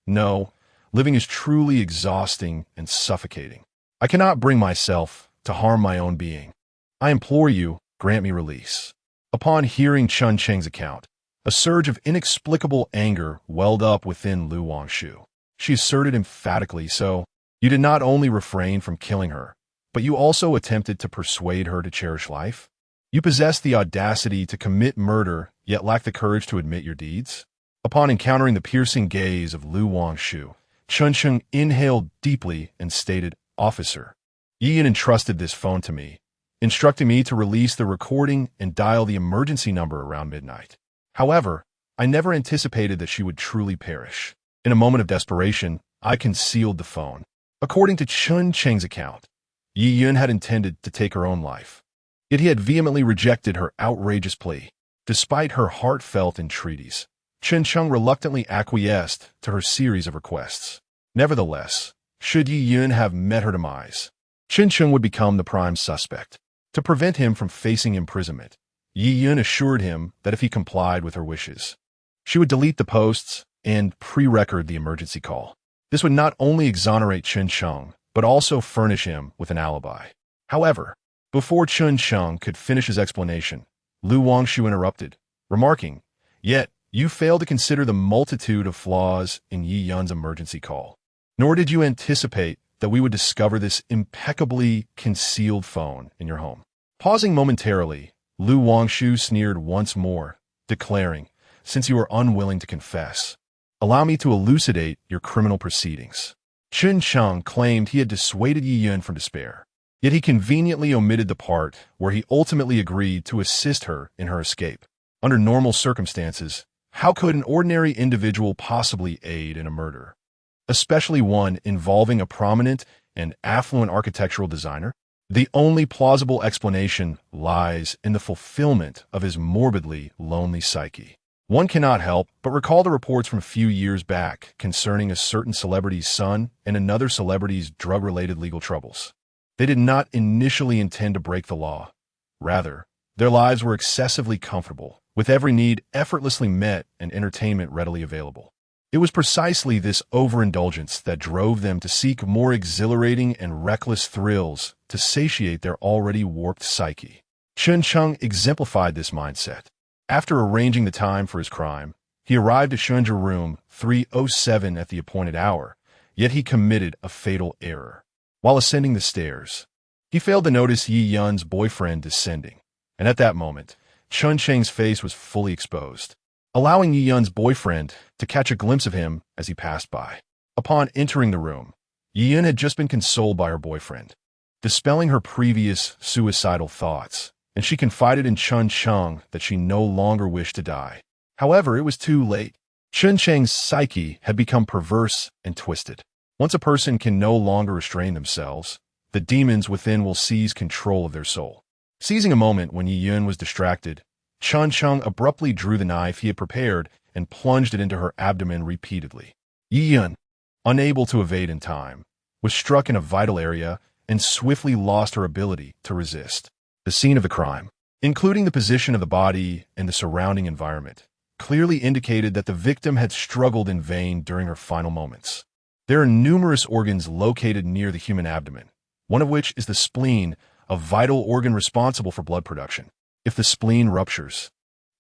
"No, living is truly exhausting and suffocating. I cannot bring myself to harm my own being. I implore you, grant me release." Upon hearing Chun Cheng's account, a surge of inexplicable anger welled up within Lu Wangshu. She asserted emphatically, "So, you did not only refrain from killing her, but you also attempted to persuade her to cherish life? You possess the audacity to commit murder, yet lack the courage to admit your deeds?" Upon encountering the piercing gaze of Lu Wangshu, Chun Cheng inhaled deeply and stated, "Officer, Yi Yun entrusted this phone to me, instructing me to release the recording and dial the emergency number around midnight. However, I never anticipated that she would truly perish. In a moment of desperation, I concealed the phone." According to Chun Cheng's account, Yi Yun had intended to take her own life, yet he had vehemently rejected her outrageous plea. Despite her heartfelt entreaties, Chun Cheng reluctantly acquiesced to her series of requests. Nevertheless, should Yi Yun have met her demise, Chun Cheng would become the prime suspect. To prevent him from facing imprisonment, Yi Yun assured him that if he complied with her wishes, she would delete the posts and pre-record the emergency call. This would not only exonerate Chun Cheng, but also furnish him with an alibi. However, before Chun Cheng could finish his explanation, Lu Wangshu interrupted, remarking, "Yet, you fail to consider the multitude of flaws in Yi Yun's emergency call. Nor did you anticipate that we would discover this impeccably concealed phone in your home." Pausing momentarily, Lu Wangshu sneered once more, declaring, "Since you are unwilling to confess, allow me to elucidate your criminal proceedings." Chun Cheng claimed he had dissuaded Yi Yun from despair, yet he conveniently omitted the part where he ultimately agreed to assist her in her escape. Under normal circumstances, how could an ordinary individual possibly aid in a murder, especially one involving a prominent and affluent architectural designer? The only plausible explanation lies in the fulfillment of his morbidly lonely psyche. One cannot help but recall the reports from a few years back concerning a certain celebrity's son and another celebrity's drug-related legal troubles. They did not initially intend to break the law. Rather, their lives were excessively comfortable, with every need effortlessly met and entertainment readily available. It was precisely this overindulgence that drove them to seek more exhilarating and reckless thrills to satiate their already warped psyche. Chun Cheng exemplified this mindset. After arranging the time for his crime, He arrived at Shun's room 307 at the appointed hour, yet he committed a fatal error. While ascending the stairs, he failed to notice Yi Yun's boyfriend descending, and at that moment, Chun Cheng's face was fully exposed, allowing Yi Yun's boyfriend to catch a glimpse of him as he passed by. Upon entering the room, Yi Yun had just been consoled by her boyfriend, dispelling her previous suicidal thoughts, and she confided in Chun Cheng that she no longer wished to die. However, it was too late. Chun Cheng's psyche had become perverse and twisted. Once a person can no longer restrain themselves, the demons within will seize control of their soul. Seizing a moment when Yi Yun was distracted, Chun Cheng abruptly drew the knife he had prepared and plunged it into her abdomen repeatedly. Yi Yun, unable to evade in time, was struck in a vital area and swiftly lost her ability to resist. The scene of the crime, including the position of the body and the surrounding environment, clearly indicated that the victim had struggled in vain during her final moments. There are numerous organs located near the human abdomen, one of which is the spleen, a vital organ responsible for blood production. If the spleen ruptures,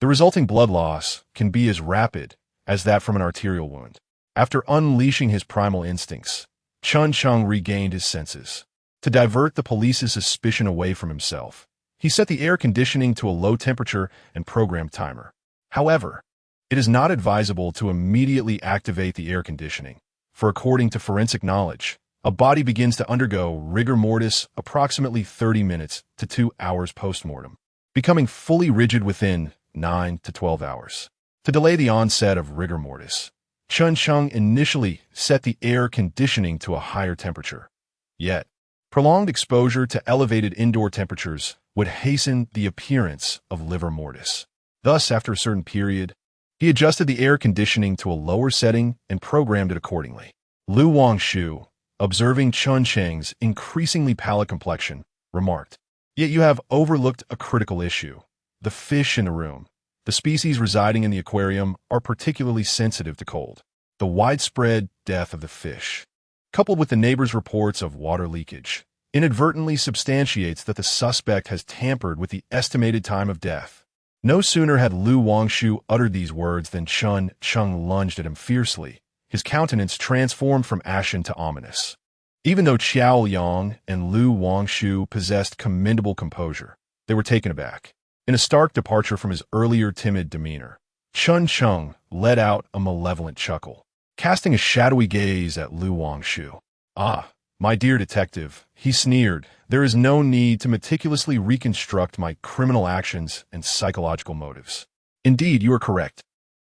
the resulting blood loss can be as rapid as that from an arterial wound. After unleashing his primal instincts, Chun Cheng regained his senses. To divert the police's suspicion away from himself, he set the air conditioning to a low temperature and programmed timer. However, it is not advisable to immediately activate the air conditioning, for according to forensic knowledge, a body begins to undergo rigor mortis approximately 30 minutes to 2 hours post-mortem, becoming fully rigid within 9 to 12 hours. To delay the onset of rigor mortis, Chun Cheng initially set the air conditioning to a higher temperature. Yet, prolonged exposure to elevated indoor temperatures would hasten the appearance of livor mortis. Thus, after a certain period, he adjusted the air conditioning to a lower setting and programmed it accordingly. Lu Wangshu, observing Chun Cheng's increasingly pallid complexion, remarked, "Yet you have overlooked a critical issue. The fish in the room, the species residing in the aquarium, are particularly sensitive to cold. The widespread death of the fish, coupled with the neighbors' reports of water leakage, inadvertently substantiates that the suspect has tampered with the estimated time of death." No sooner had Lu Wangshu uttered these words than Chun Cheng lunged at him fiercely, his countenance transformed from ashen to ominous. Even though Qiao Yang and Lu Wangshu possessed commendable composure, they were taken aback. In a stark departure from his earlier timid demeanor, Chun Cheng let out a malevolent chuckle, casting a shadowy gaze at Lu Wangshu. "Ah, my dear detective," he sneered, "there is no need to meticulously reconstruct my criminal actions and psychological motives. Indeed, you are correct.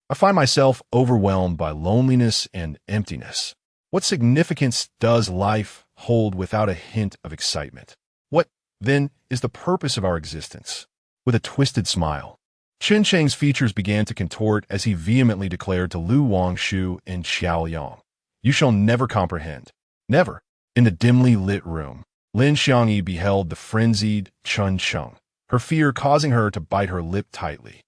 I find myself overwhelmed by loneliness and emptiness. What significance does life hold without a hint of excitement? What, then, is the purpose of our existence?" With a twisted smile, Chun Cheng's features began to contort as he vehemently declared to Lu Wangshu and Xiao Yang, "You shall never comprehend. Never." In the dimly lit room, Lin Xiangyi beheld the frenzied Chun Cheng, her fear causing her to bite her lip tightly.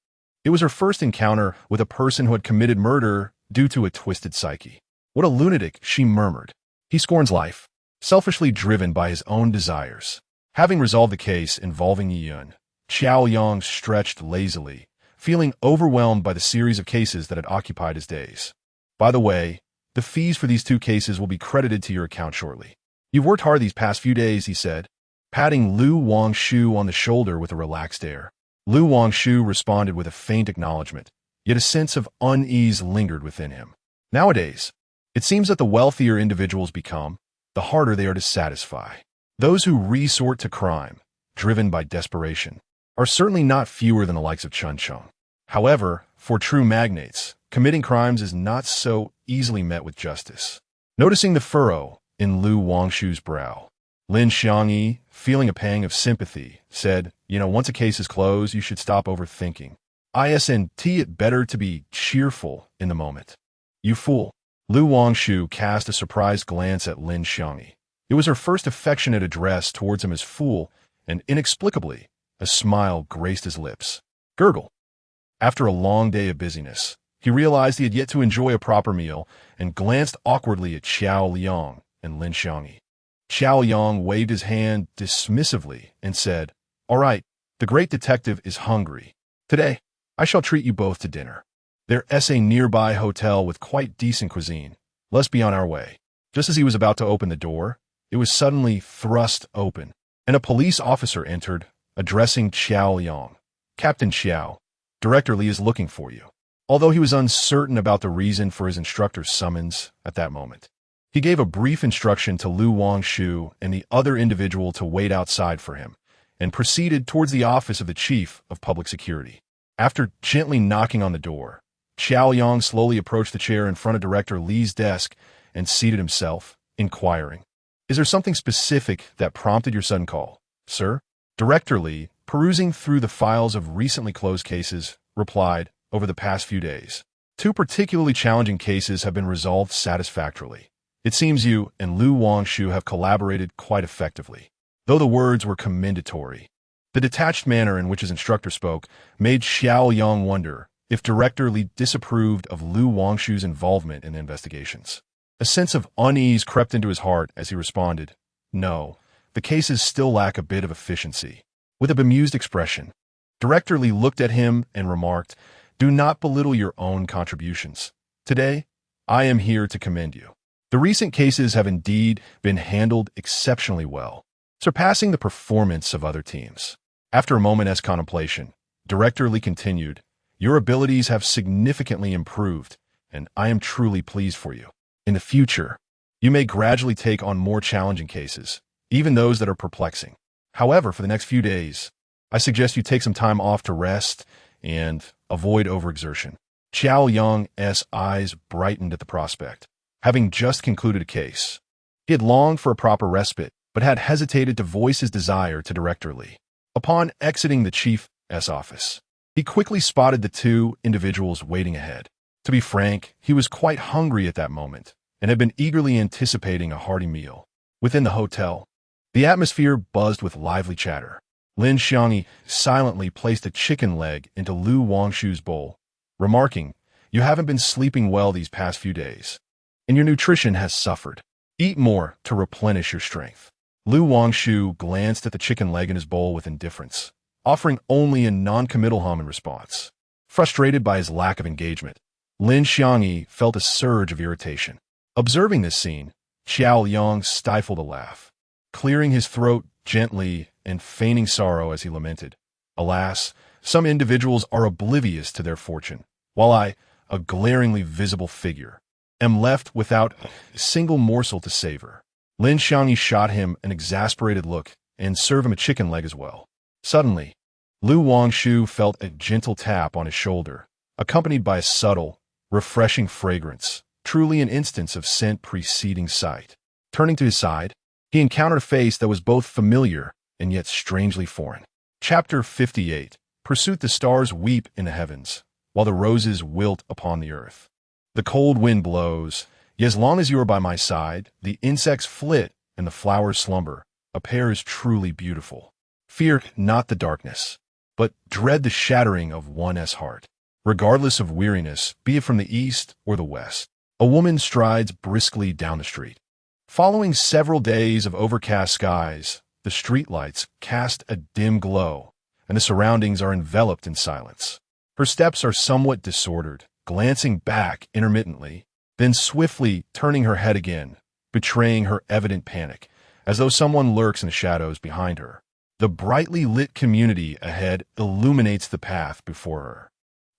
It was her first encounter with a person who had committed murder due to a twisted psyche. "What a lunatic," she murmured. "He scorns life, selfishly driven by his own desires." Having resolved the case involving Yi Yun, Xiao Yang stretched lazily, feeling overwhelmed by the series of cases that had occupied his days. "By the way, the fees for these 2 cases will be credited to your account shortly. You've worked hard these past few days," he said, patting Lu Wangshu on the shoulder with a relaxed air. Lu Wangshu responded with a faint acknowledgement, yet a sense of unease lingered within him. Nowadays, it seems that the wealthier individuals become, the harder they are to satisfy. Those who resort to crime, driven by desperation, are certainly not fewer than the likes of Chun Cheng. However, for true magnates, committing crimes is not so easily met with justice. Noticing the furrow in Lu Wangshu's brow, Lin Xiangyi, feeling a pang of sympathy, said, "Once a case is closed, you should stop overthinking. It better to be cheerful in the moment." "You fool." Lu Wangshu cast a surprised glance at Lin Xiangyi. It was her first affectionate address towards him as fool, and inexplicably, a smile graced his lips. Gurgle. After a long day of busyness, he realized he had yet to enjoy a proper meal and glanced awkwardly at Xiao Liang and Lin Xiangyi. Xiao Yang waved his hand dismissively and said, "All right, the great detective is hungry. Today, I shall treat you both to dinner." There's a nearby hotel with quite decent cuisine. Let's be on our way. Just as he was about to open the door, it was suddenly thrust open, and a police officer entered, addressing Xiao Yang. Captain Xiao, Director Li is looking for you. Although he was uncertain about the reason for his instructor's summons at that moment, he gave a brief instruction to Wangshu and the other individual to wait outside for him, and proceeded towards the office of the Chief of Public Security. After gently knocking on the door, Xiao Yang slowly approached the chair in front of Director Li's desk and seated himself, inquiring, "Is there something specific that prompted your sudden call, sir?" Director Li, perusing through the files of recently closed cases, replied, "Over the past few days, 2 particularly challenging cases have been resolved satisfactorily. It seems you and Wangshu have collaborated quite effectively." Though the words were commendatory, the detached manner in which his instructor spoke made Xiao Yang wonder if Director Li disapproved of Wangshu's involvement in the investigations. A sense of unease crept into his heart as he responded, "No, the cases still lack a bit of efficiency." With a bemused expression, Director Li looked at him and remarked, "Do not belittle your own contributions. Today, I am here to commend you. The recent cases have indeed been handled exceptionally well, surpassing the performance of other teams." After a moment's contemplation, Director Li continued, "Your abilities have significantly improved, and I am truly pleased for you. In the future, you may gradually take on more challenging cases, even those that are perplexing. However, for the next few days, I suggest you take some time off to rest and avoid overexertion." Xiao Yang's eyes brightened at the prospect. Having just concluded a case, he had longed for a proper respite, but had hesitated to voice his desire to Director Li. Upon exiting the chief's office, he quickly spotted the 2 individuals waiting ahead. To be frank, he was quite hungry at that moment, and had been eagerly anticipating a hearty meal. Within the hotel, the atmosphere buzzed with lively chatter. Lin Xiangyi silently placed a chicken leg into Wangshu's bowl, remarking, "You haven't been sleeping well these past few days, and your nutrition has suffered. Eat more to replenish your strength." Wangshu glanced at the chicken leg in his bowl with indifference, offering only a non-committal hum in response. Frustrated by his lack of engagement, Lin Xiangyi felt a surge of irritation. Observing this scene, Xiao Yang stifled a laugh, clearing his throat gently and feigning sorrow as he lamented, "Alas, some individuals are oblivious to their fortune, while I, a glaringly visible figure, am left without a single morsel to savor." Lin Xiangyi shot him an exasperated look and served him a chicken leg as well. Suddenly, Wangshu felt a gentle tap on his shoulder, accompanied by a subtle, refreshing fragrance, truly an instance of scent preceding sight. Turning to his side, he encountered a face that was both familiar and yet strangely foreign. Chapter 58. Pursuit. The stars weep in the heavens, while the roses wilt upon the earth. The cold wind blows, yet as long as you are by my side, the insects flit and the flowers slumber. A pair is truly beautiful. Fear not the darkness, but dread the shattering of one's heart. Regardless of weariness, be it from the east or the west, a woman strides briskly down the street. Following several days of overcast skies, the streetlights cast a dim glow, and the surroundings are enveloped in silence. Her steps are somewhat disordered, glancing back intermittently, then swiftly turning her head again, betraying her evident panic, as though someone lurks in the shadows behind her. The brightly lit community ahead illuminates the path before her,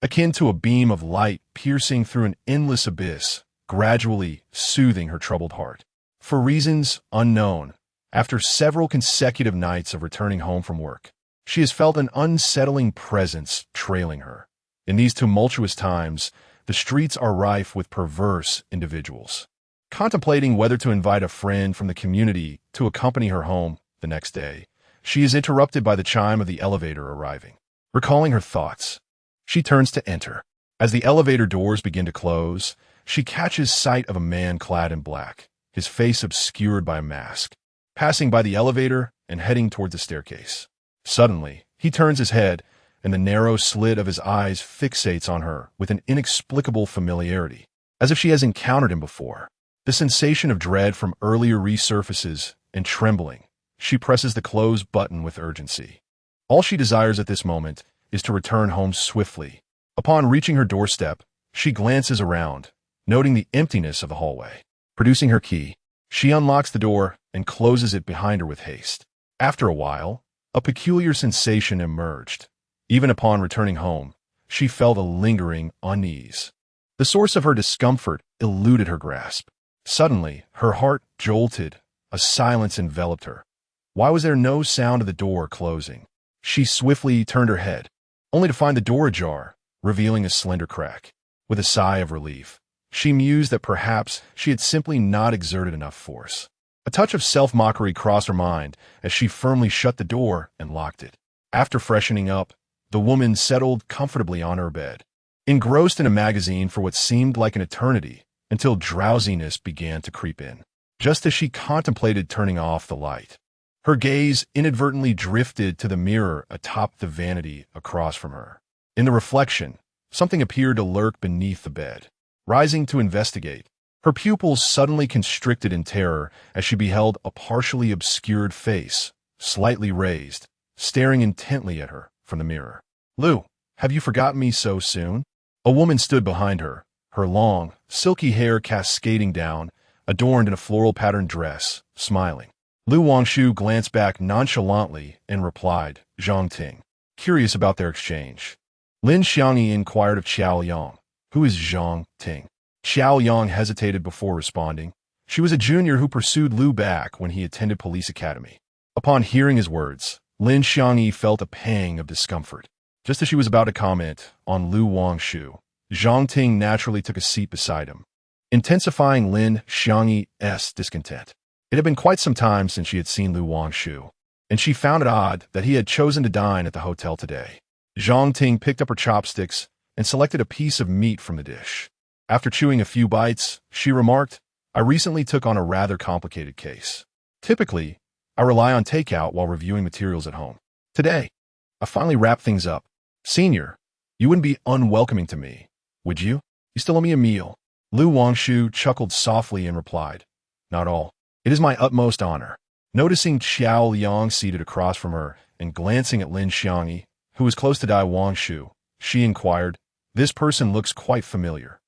akin to a beam of light piercing through an endless abyss, gradually soothing her troubled heart. For reasons unknown, after several consecutive nights of returning home from work, she has felt an unsettling presence trailing her. In these tumultuous times, the streets are rife with perverse individuals. Contemplating whether to invite a friend from the community to accompany her home the next day, she is interrupted by the chime of the elevator arriving. Recalling her thoughts, she turns to enter. As the elevator doors begin to close, she catches sight of a man clad in black, his face obscured by a mask, passing by the elevator and heading toward the staircase. Suddenly, he turns his head, and the narrow slit of his eyes fixates on her with an inexplicable familiarity, as if she has encountered him before. The sensation of dread from earlier resurfaces, and trembling, she presses the close button with urgency. All she desires at this moment is to return home swiftly. Upon reaching her doorstep, She glances around, noting the emptiness of the hallway. Producing her key, she unlocks the door and closes it behind her with haste. After a while, a peculiar sensation emerged. Even upon returning home, she felt a lingering unease. The source of her discomfort eluded her grasp. Suddenly, her heart jolted. A silence enveloped her. Why was there no sound of the door closing? She swiftly turned her head, only to find the door ajar, revealing a slender crack. With a sigh of relief, she mused that perhaps she had simply not exerted enough force. A touch of self-mockery crossed her mind as she firmly shut the door and locked it. After freshening up, the woman settled comfortably on her bed, engrossed in a magazine for what seemed like an eternity, until drowsiness began to creep in. Just as she contemplated turning off the light, her gaze inadvertently drifted to the mirror atop the vanity across from her. In the reflection, something appeared to lurk beneath the bed. Rising to investigate, her pupils suddenly constricted in terror as she beheld a partially obscured face, slightly raised, staring intently at her from the mirror. "Lou, have you forgotten me so soon?" A woman stood behind her, her long, silky hair cascading down, adorned in a floral-patterned dress, smiling. Lu Wangshu glanced back nonchalantly and replied, "Zhang Ting." Curious about their exchange, Lin Xiangyi inquired of Xiao Yang, "Who is Zhang Ting?" Xiao Yang hesitated before responding. She was a junior who pursued Lu back when he attended police academy. Upon hearing his words, Lin Xiangyi felt a pang of discomfort. Just as she was about to comment on Lu Wangshu, Zhang Ting naturally took a seat beside him, intensifying Lin Xiangyi's discontent. It had been quite some time since she had seen Lu Wangshu, and she found it odd that he had chosen to dine at the hotel today. Zhang Ting picked up her chopsticks and selected a piece of meat from the dish. After chewing a few bites, she remarked, "I recently took on a rather complicated case. Typically, I rely on takeout while reviewing materials at home. Today, I finally wrapped things up. Senior, you wouldn't be unwelcoming to me, would you? You still owe me a meal." Lu Wangshu chuckled softly and replied, "Not all. It is my utmost honor." Noticing Xiao Yang seated across from her and glancing at Lin Xiangyi, who was close to Dai Wangshu, she inquired, "This person looks quite familiar.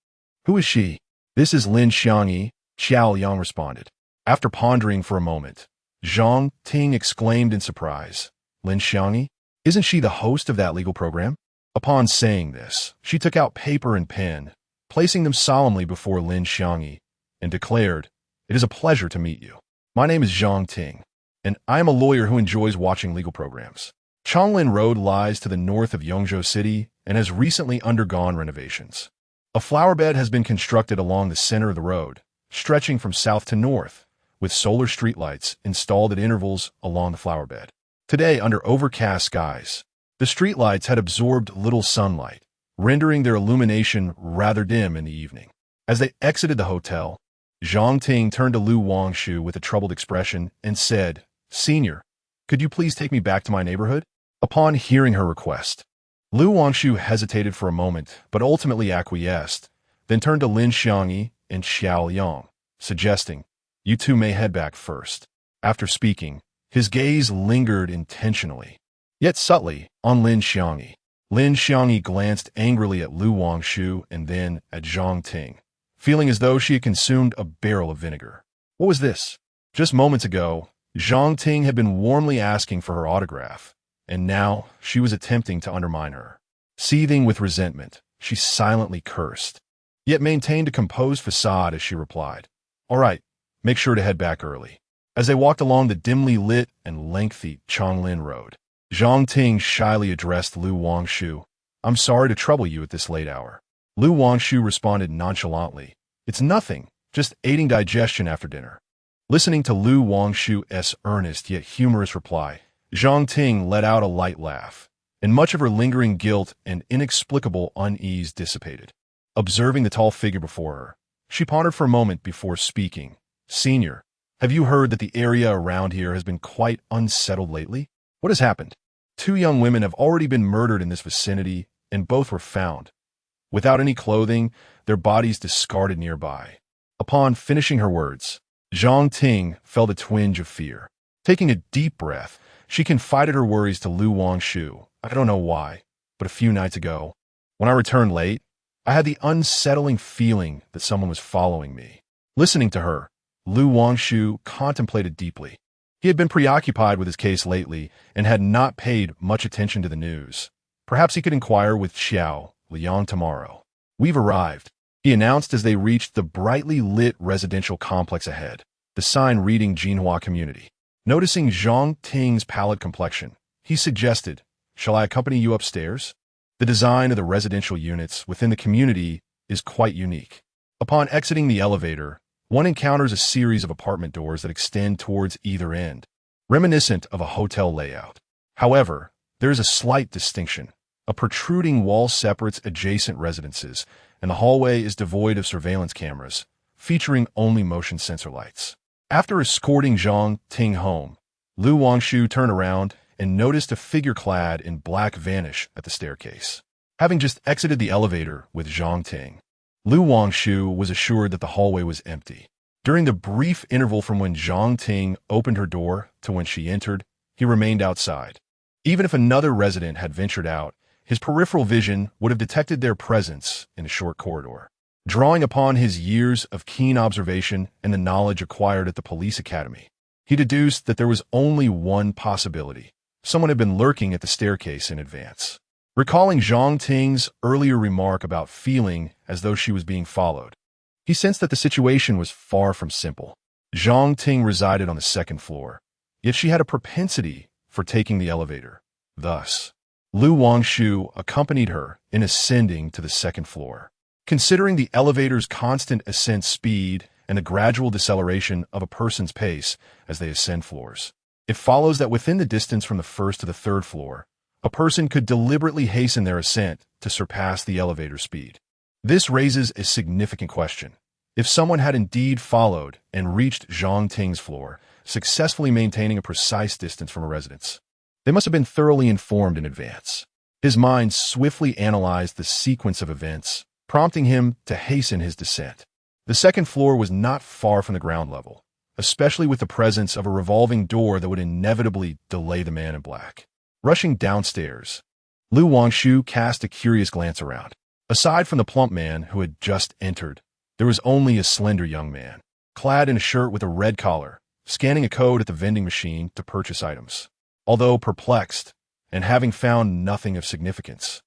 Who is she?" "This is Lin Xiangyi," Xiao Yang responded. After pondering for a moment, Zhang Ting exclaimed in surprise, "Lin Xiangyi? Isn't she the host of that legal program?" Upon saying this, she took out paper and pen, placing them solemnly before Lin Xiangyi, and declared, "It is a pleasure to meet you. My name is Zhang Ting, and I am a lawyer who enjoys watching legal programs. Chonglin Road lies to the north of Yongzhou City and has recently undergone renovations. A flower bed has been constructed along the center of the road, stretching from south to north, with solar streetlights installed at intervals along the flower bed. Today, under overcast skies, the streetlights had absorbed little sunlight, rendering their illumination rather dim in the evening." As they exited the hotel, Zhang Ting turned to Lu Wangshu with a troubled expression and said, "Senior, could you please take me back to my neighborhood?" Upon hearing her request, Lu Wangshu hesitated for a moment but ultimately acquiesced, then turned to Lin Xiangyi and Xiao Yang, suggesting, "You two may head back first." After speaking, his gaze lingered intentionally, yet subtly, on Lin Xiangyi. Lin Xiangyi glanced angrily at Lu Wangshu and then at Zhang Ting, feeling as though she had consumed a barrel of vinegar. What was this? Just moments ago, Zhang Ting had been warmly asking for her autograph, and now she was attempting to undermine her. Seething with resentment, she silently cursed, yet maintained a composed facade as she replied, "All right, make sure to head back early." As they walked along the dimly lit and lengthy Chonglin Road, Zhang Ting shyly addressed Lu Wangshu, "I'm sorry to trouble you at this late hour." Lu Wangshu responded nonchalantly, "It's nothing, just aiding digestion after dinner." Listening to Lu Wangshu's earnest yet humorous reply, Zhang Ting let out a light laugh, and much of her lingering guilt and inexplicable unease dissipated. Observing the tall figure before her, she pondered for a moment before speaking, "Senior, have you heard that the area around here has been quite unsettled lately? What has happened? 2 young women have already been murdered in this vicinity, and both were found without any clothing, their bodies discarded nearby." Upon finishing her words, Zhang Ting felt a twinge of fear. Taking a deep breath, she confided her worries to Lu Wangshu. "I don't know why, but a few nights ago, when I returned late, I had the unsettling feeling that someone was following me. Listening to her, Wangshu contemplated deeply. He had been preoccupied with his case lately and had not paid much attention to the news. Perhaps he could inquire with Xiao Liang tomorrow. We've arrived, he announced as they reached the brightly lit residential complex ahead, the sign reading Jinhua Community. Noticing Zhang Ting's pallid complexion, he suggested, "Shall I accompany you upstairs?" The design of the residential units within the community is quite unique. Upon exiting the elevator, one encounters a series of apartment doors that extend towards either end, reminiscent of a hotel layout. However, there is a slight distinction. A protruding wall separates adjacent residences, and the hallway is devoid of surveillance cameras, featuring only motion sensor lights. After escorting Zhang Ting home, Wangshu turned around and noticed a figure clad in black vanish at the staircase. Having just exited the elevator with Zhang Ting, Wangshu was assured that the hallway was empty. During the brief interval from when Zhang Ting opened her door to when she entered, he remained outside. Even if another resident had ventured out, his peripheral vision would have detected their presence in a short corridor. Drawing upon his years of keen observation and the knowledge acquired at the police academy, he deduced that there was only one possibility. Someone had been lurking at the staircase in advance. Recalling Zhang Ting's earlier remark about feeling as though she was being followed, he sensed that the situation was far from simple. Zhang Ting resided on the second floor, yet she had a propensity for taking the elevator. Thus, Wangshu accompanied her in ascending to the second floor. Considering the elevator's constant ascent speed and the gradual deceleration of a person's pace as they ascend floors, it follows that within the distance from the first to the third floor, a person could deliberately hasten their ascent to surpass the elevator speed. This raises a significant question. If someone had indeed followed and reached Zhang Ting's floor, successfully maintaining a precise distance from a residence, they must have been thoroughly informed in advance. His mind swiftly analyzed the sequence of events, prompting him to hasten his descent. The second floor was not far from the ground level, especially with the presence of a revolving door that would inevitably delay the man in black. Rushing downstairs, Wangshu cast a curious glance around. Aside from the plump man who had just entered, there was only a slender young man, clad in a shirt with a red collar, scanning a code at the vending machine to purchase items. Although perplexed, and having found nothing of significance,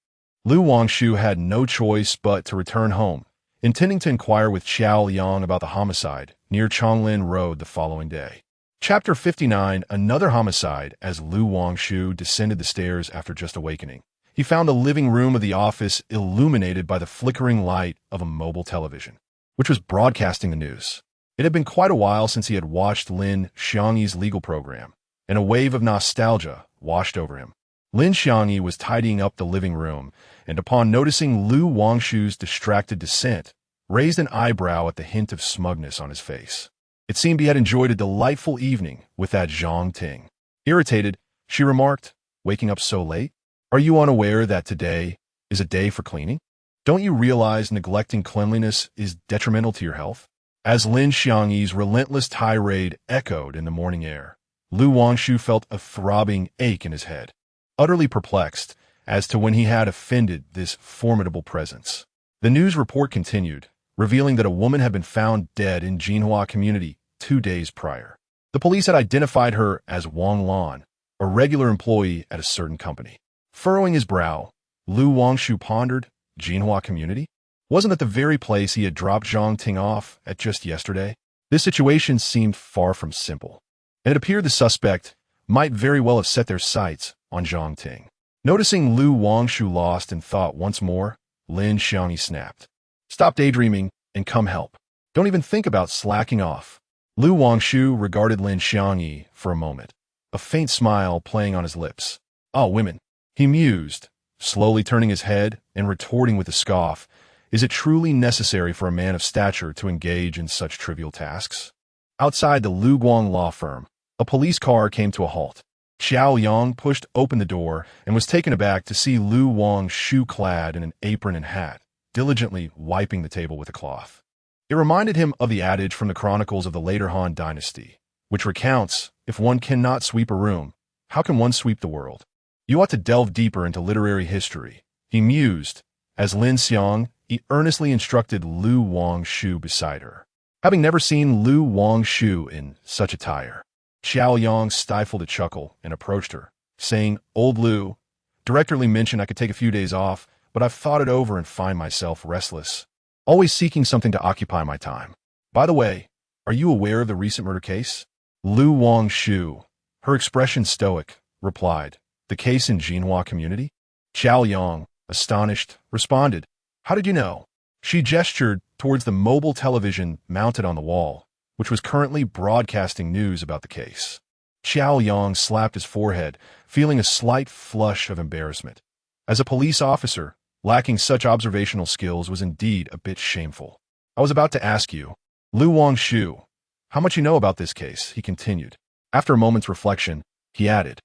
Wangshu had no choice but to return home, intending to inquire with Xiao Liang about the homicide near Chonglin Road the following day. Chapter 59, another homicide. As Wangshu descended the stairs after just awakening, he found the living room of the office illuminated by the flickering light of a mobile television, which was broadcasting the news. It had been quite a while since he had watched Lin Xiangyi's legal program, and a wave of nostalgia washed over him. Lin Xiangyi was tidying up the living room, and upon noticing Wangshu's distracted descent, raised an eyebrow at the hint of smugness on his face. It seemed he had enjoyed a delightful evening with that Zhang Ting. Irritated, she remarked, "Waking up so late? Are you unaware that today is a day for cleaning? Don't you realize neglecting cleanliness is detrimental to your health?" As Lin Xiangyi's relentless tirade echoed in the morning air, Wangshu felt a throbbing ache in his head, utterly perplexed as to when he had offended this formidable presence. The news report continued, revealing that a woman had been found dead in Jinhua Community 2 days prior. The police had identified her as Wang Lan, a regular employee at a certain company. Furrowing his brow, Wangshu pondered, Jinhua Community? Wasn't that the very place he had dropped Zhang Ting off at just yesterday? This situation seemed far from simple, and it appeared the suspect might very well have set their sights on Zhang Ting. Noticing Wangshu lost in thought once more, Lin Xiangyi snapped, "Stop daydreaming and come help. Don't even think about slacking off." Wangshu regarded Lin Xiangyi for a moment, a faint smile playing on his lips. "Ah, women," he mused, slowly turning his head and retorting with a scoff, "is it truly necessary for a man of stature to engage in such trivial tasks?" Outside the Luguang law firm, a police car came to a halt. Xiao Yang pushed open the door and was taken aback to see Wangshu clad in an apron and hat, diligently wiping the table with a cloth. It reminded him of the adage from the chronicles of the later Han dynasty, which recounts, if one cannot sweep a room, how can one sweep the world? You ought to delve deeper into literary history, he mused, as Lin Xiang he earnestly instructed Lu Wangshu beside her. Having never seen Lu Wangshu in such attire, Xiao Yang stifled a chuckle and approached her, saying, "Old Lu, Director Lee mentioned I could take a few days off, but I've thought it over and find myself restless, always seeking something to occupy my time. By the way, are you aware of the recent murder case?" Lu Wangshu, her expression stoic, replied, "The case in Jinhua community?" Xiao Yang, astonished, responded, "How did you know?" She gestured towards the mobile television mounted on the wall, which was currently broadcasting news about the case. Xiao Yang slapped his forehead, feeling a slight flush of embarrassment. As a police officer, lacking such observational skills was indeed a bit shameful. "I was about to ask you, Lu Wangshu, how much you know about this case," he continued. After a moment's reflection, he added,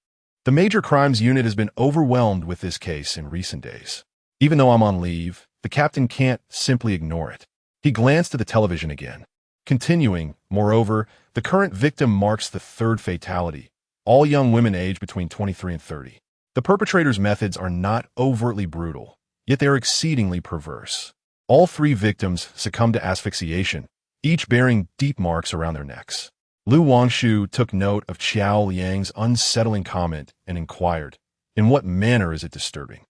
"The Major Crimes Unit has been overwhelmed with this case in recent days. Even though I'm on leave, the captain can't simply ignore it." He glanced at the television again. Continuing, moreover, the current victim marks the third fatality, all young women aged between 23 and 30. The perpetrator's methods are not overtly brutal, yet they are exceedingly perverse. All three victims succumbed to asphyxiation, each bearing deep marks around their necks. Lu Wangshu took note of Xiao Yang's unsettling comment and inquired, "In what manner is it disturbing?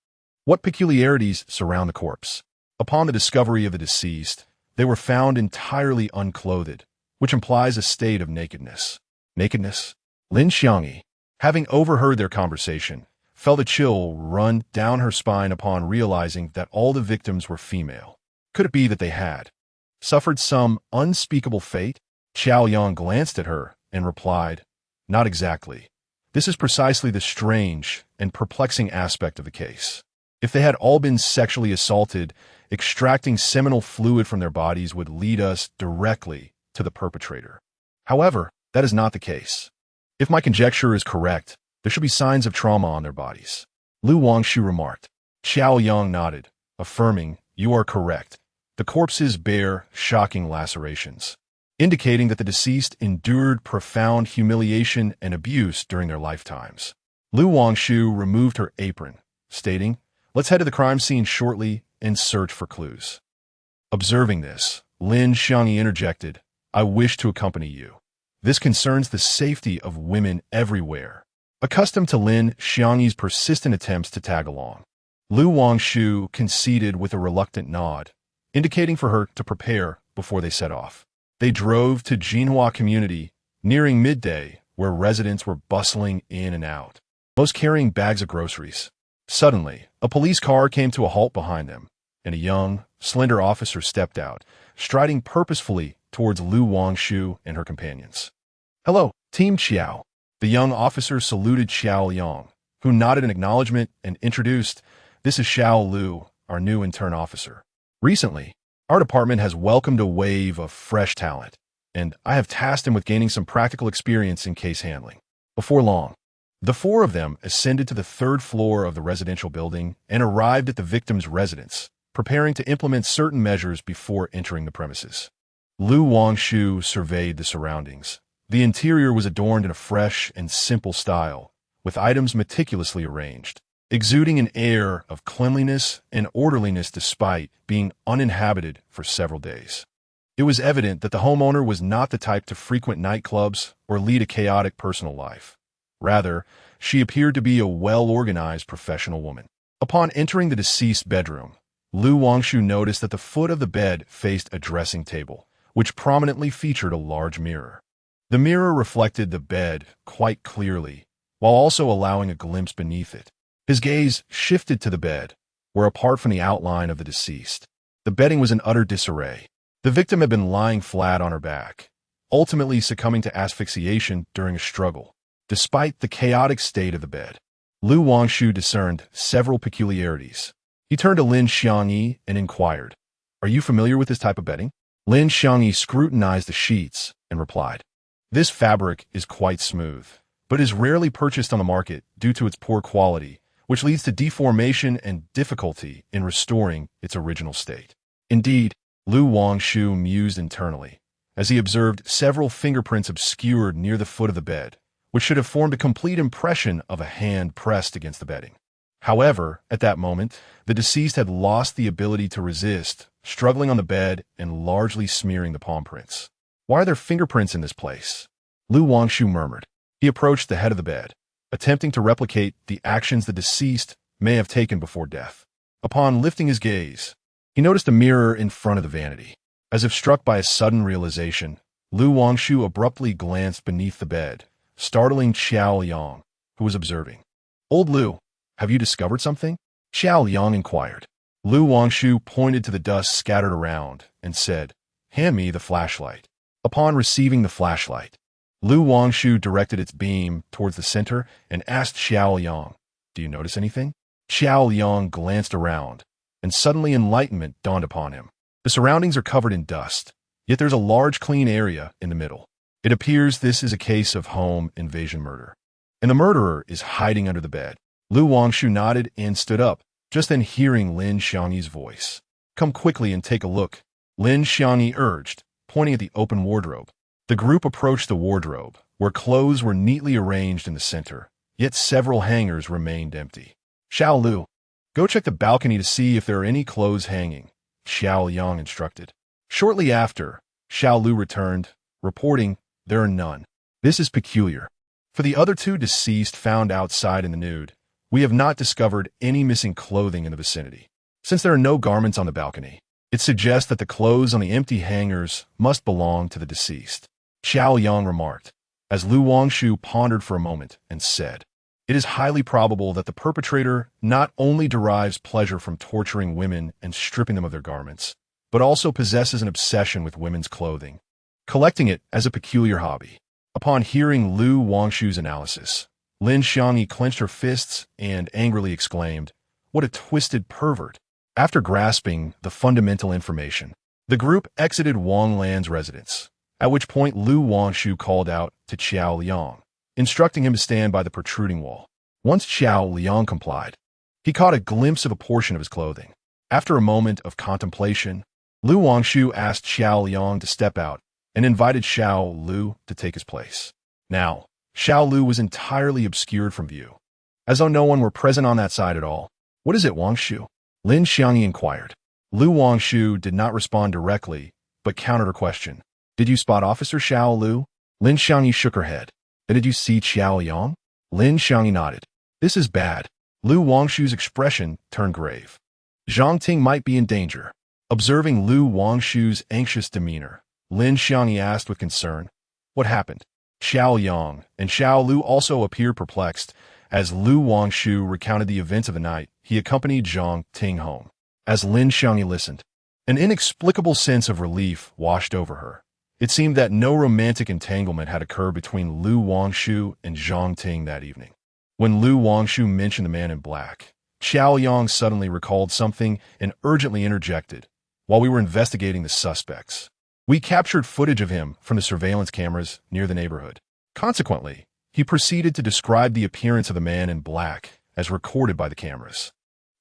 What peculiarities surround the corpse?" Upon the discovery of the deceased, they were found entirely unclothed, which implies a state of nakedness. Nakedness? Lin Xiangyi, having overheard their conversation, felt a chill run down her spine upon realizing that all the victims were female. Could it be that they had suffered some unspeakable fate? Xiao Yang glanced at her and replied, "Not exactly. This is precisely the strange and perplexing aspect of the case. If they had all been sexually assaulted, extracting seminal fluid from their bodies would lead us directly to the perpetrator. However, that is not the case. If my conjecture is correct, there should be signs of trauma on their bodies." Lu Wangshu remarked. Xiao Yang nodded, affirming, "You are correct. The corpses bear shocking lacerations, indicating that the deceased endured profound humiliation and abuse during their lifetimes." Lu Wangshu removed her apron, stating, "Let's head to the crime scene shortly and search for clues." Observing this, Lin Xiangyi interjected, "I wish to accompany you. This concerns the safety of women everywhere." Accustomed to Lin Xiangyi's persistent attempts to tag along, Lu Wangshu conceded with a reluctant nod, indicating for her to prepare before they set off. They drove to Jinhua community, nearing midday, where residents were bustling in and out, most carrying bags of groceries. Suddenly, a police car came to a halt behind them, and a young, slender officer stepped out, striding purposefully towards Lu Wangshu and her companions. "Hello, Team Xiao." The young officer saluted Xiao Yang, who nodded in acknowledgement and introduced, "This is Xiao Lu, our new intern officer. Recently, our department has welcomed a wave of fresh talent, and I have tasked him with gaining some practical experience in case handling." Before long, the four of them ascended to the third floor of the residential building and arrived at the victim's residence, preparing to implement certain measures before entering the premises. Lu Wangshu surveyed the surroundings. The interior was adorned in a fresh and simple style, with items meticulously arranged, exuding an air of cleanliness and orderliness despite being uninhabited for several days. It was evident that the homeowner was not the type to frequent nightclubs or lead a chaotic personal life. Rather, she appeared to be a well-organized professional woman. Upon entering the deceased's bedroom, Lu Wangshu noticed that the foot of the bed faced a dressing table, which prominently featured a large mirror. The mirror reflected the bed quite clearly, while also allowing a glimpse beneath it. His gaze shifted to the bed, where apart from the outline of the deceased, the bedding was in utter disarray. The victim had been lying flat on her back, ultimately succumbing to asphyxiation during a struggle. Despite the chaotic state of the bed, Lu Wangshu discerned several peculiarities. He turned to Lin Xiangyi and inquired, "Are you familiar with this type of bedding?" Lin Xiangyi scrutinized the sheets and replied, "This fabric is quite smooth, but is rarely purchased on the market due to its poor quality, which leads to deformation and difficulty in restoring its original state." Indeed, Lu Wangshu mused internally, as he observed several fingerprints obscured near the foot of the bed, which should have formed a complete impression of a hand pressed against the bedding. However, at that moment, the deceased had lost the ability to resist, struggling on the bed and largely smearing the palm prints. Why are there fingerprints in this place? Lu Wangshu murmured. He approached the head of the bed, attempting to replicate the actions the deceased may have taken before death. Upon lifting his gaze, he noticed a mirror in front of the vanity. As if struck by a sudden realization, Lu Wangshu abruptly glanced beneath the bed, startling Xiao Yang, who was observing. "Old Lu, have you discovered something?" Xiao Yang inquired. Lu Wangshu pointed to the dust scattered around and said, "Hand me the flashlight." Upon receiving the flashlight, Lu Wangshu directed its beam towards the center and asked Xiao Yang, "Do you notice anything?" Xiao Yang glanced around, and suddenly enlightenment dawned upon him. The surroundings are covered in dust, yet there's a large clean area in the middle. It appears this is a case of home invasion murder, and the murderer is hiding under the bed. Lu Wangshu nodded and stood up, just then hearing Lin Xiangyi's voice. "Come quickly and take a look," Lin Xiangyi urged, pointing at the open wardrobe. The group approached the wardrobe, where clothes were neatly arranged in the center, yet several hangers remained empty. "Xiao Lu, go check the balcony to see if there are any clothes hanging," Xiao Yang instructed. Shortly after, Xiao Lu returned, reporting, "There are none. This is peculiar. For the other two deceased found outside in the nude, we have not discovered any missing clothing in the vicinity. Since there are no garments on the balcony, it suggests that the clothes on the empty hangers must belong to the deceased," Xiao Yang remarked, as Lu Wangshu pondered for a moment and said, "It is highly probable that the perpetrator not only derives pleasure from torturing women and stripping them of their garments, but also possesses an obsession with women's clothing, collecting it as a peculiar hobby." Upon hearing Lu Wangshu's analysis, Lin Xiangyi clenched her fists and angrily exclaimed, "What a twisted pervert!" After grasping the fundamental information, the group exited Wang Lan's residence, at which point Lu Wangshu called out to Xiao Liang, instructing him to stand by the protruding wall. Once Xiao Liang complied, he caught a glimpse of a portion of his clothing. After a moment of contemplation, Lu Wangshu asked Xiao Liang to step out and invited Xiao Lu to take his place. Now, Xiao Lu was entirely obscured from view, as though no one were present on that side at all. "What is it, Wangshu?" Lin Xiangyi inquired. Lu Wangshu did not respond directly, but countered her question. "Did you spot Officer Xiao Lu?" Lin Xiangyi shook her head. "Then did you see Xiao Yang?" Lin Xiangyi nodded. "This is bad." Lu Wangshu's expression turned grave. Zhang Ting might be in danger. Observing Lu Wangshu's anxious demeanor, Lin Xiangyi asked with concern, "What happened?" Xiao Yang and Xiao Lu also appeared perplexed. As Lu Wangshu recounted the events of the night, he accompanied Zhang Ting home. As Lin Xiangyi listened, an inexplicable sense of relief washed over her. It seemed that no romantic entanglement had occurred between Lu Wangshu and Zhang Ting that evening. When Lu Wangshu mentioned the man in black, Xiao Yang suddenly recalled something and urgently interjected, "While we were investigating the suspects, we captured footage of him from the surveillance cameras near the neighborhood." Consequently, he proceeded to describe the appearance of the man in black as recorded by the cameras.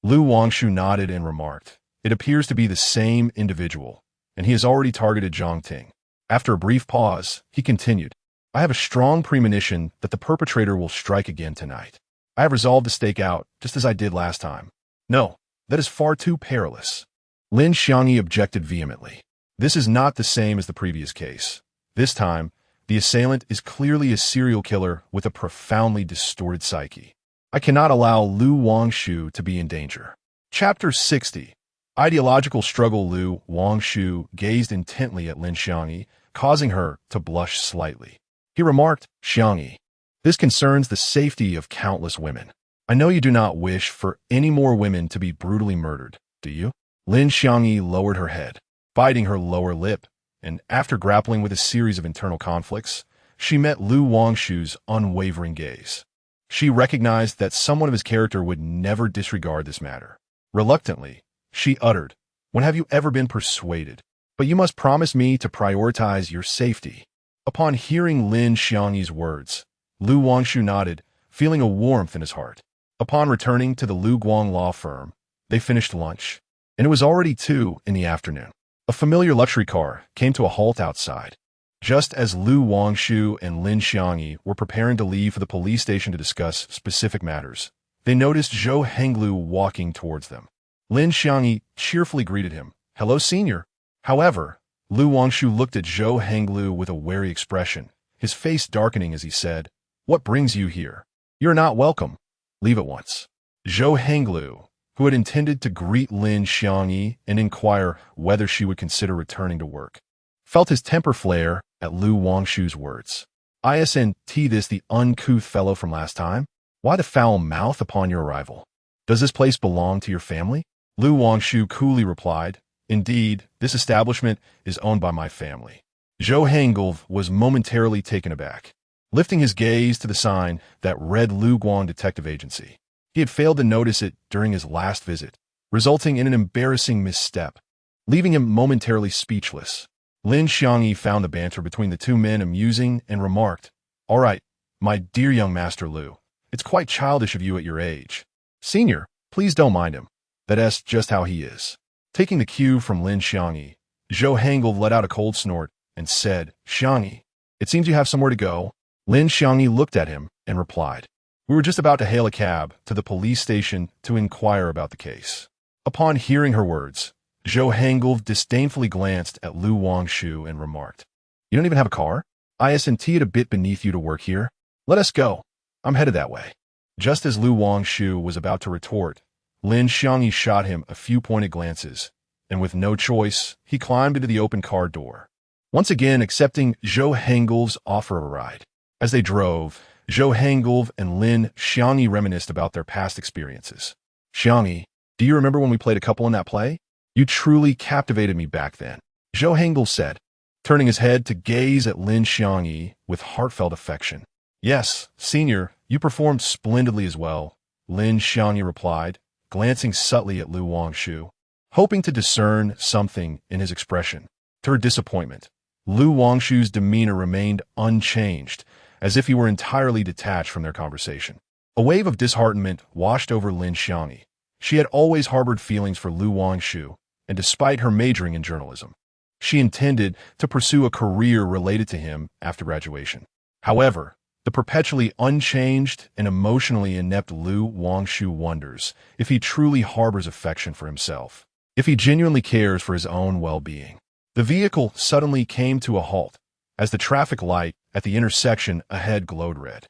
Lu Wangshu nodded and remarked, "It appears to be the same individual, and he has already targeted Zhang Ting." After a brief pause, he continued, "I have a strong premonition that the perpetrator will strike again tonight. I have resolved to stake out, just as I did last time." "No, that is far too perilous." Lin Xiangyi objected vehemently. "This is not the same as the previous case. This time, the assailant is clearly a serial killer with a profoundly distorted psyche. I cannot allow Lu Wangshu to be in danger." Chapter 60. Ideological struggle. Lu Wangshu gazed intently at Lin Xiangyi, causing her to blush slightly. He remarked, "Xiangyi, this concerns the safety of countless women. I know you do not wish for any more women to be brutally murdered, do you?" Lin Xiangyi lowered her head, biting her lower lip, and after grappling with a series of internal conflicts, she met Lu Wangshu's unwavering gaze. She recognized that someone of his character would never disregard this matter. Reluctantly, she uttered, "When have you ever been persuaded? But you must promise me to prioritize your safety." Upon hearing Lin Xiangyi's words, Lu Wangshu nodded, feeling a warmth in his heart. Upon returning to the Lu Guang law firm, they finished lunch, and it was already 2 in the afternoon. A familiar luxury car came to a halt outside. Just as Lu Wangshu and Lin Xiangyi were preparing to leave for the police station to discuss specific matters, they noticed Zhou Henglu walking towards them. Lin Xiangyi cheerfully greeted him. "Hello, senior." However, Lu Wangshu looked at Zhou Henglu with a wary expression, his face darkening as he said, "What brings you here? You're not welcome. Leave at once." Zhou Henglu, who had intended to greet Lin Xiangyi and inquire whether she would consider returning to work, felt his temper flare at Lu Wangshu's words. "Isn't this the uncouth fellow from last time? Why the foul mouth upon your arrival? Does this place belong to your family?" Lu Wangshu coolly replied, "Indeed, this establishment is owned by my family." Zhou Henglu was momentarily taken aback, lifting his gaze to the sign that read Luguang Detective Agency. He had failed to notice it during his last visit, resulting in an embarrassing misstep, leaving him momentarily speechless. Lin Xiangyi found the banter between the two men amusing and remarked, "All right, my dear young Master Lu, it's quite childish of you at your age. Senior, please don't mind him. That's just how he is." Taking the cue from Lin Xiangyi, Zhou Henglu let out a cold snort and said, "Xiangyi, it seems you have somewhere to go." Lin Xiangyi looked at him and replied, "We were just about to hail a cab to the police station to inquire about the case." Upon hearing her words, Zhou Henglu disdainfully glanced at Lu Wangshu and remarked, "You don't even have a car? Isn't it a bit beneath you to work here? Let us go. I'm headed that way." Just as Lu Wangshu was about to retort, Lin Xiangyi shot him a few pointed glances, and with no choice, he climbed into the open car door, once again accepting Zhou Henglu's offer of a ride. As they drove, Zhou Henglu and Lin Xiangyi reminisced about their past experiences. "Xiangyi, do you remember when we played a couple in that play? You truly captivated me back then," Zhou Henglu said, turning his head to gaze at Lin Xiangyi with heartfelt affection. "Yes, senior, you performed splendidly as well," Lin Xiangyi replied, glancing subtly at Lu Wangshu, hoping to discern something in his expression. To her disappointment, Lu Wangshu's demeanor remained unchanged, as if he were entirely detached from their conversation. A wave of disheartenment washed over Lin Xiangyi. She had always harbored feelings for Lu Wangshu, and despite her majoring in journalism, she intended to pursue a career related to him after graduation. However, the perpetually unchanged and emotionally inept Lu Wangshu wonders if he truly harbors affection for himself, if he genuinely cares for his own well-being. The vehicle suddenly came to a halt as the traffic light at the intersection ahead glowed red.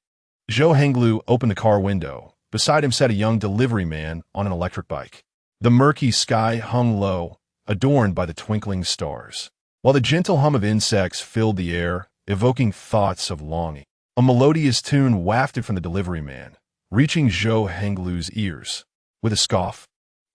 Zhou Henglu opened the car window. Beside him sat a young delivery man on an electric bike. The murky sky hung low, adorned by the twinkling stars, while the gentle hum of insects filled the air, evoking thoughts of longing. A melodious tune wafted from the delivery man, reaching Zhou Henglu's ears. With a scoff,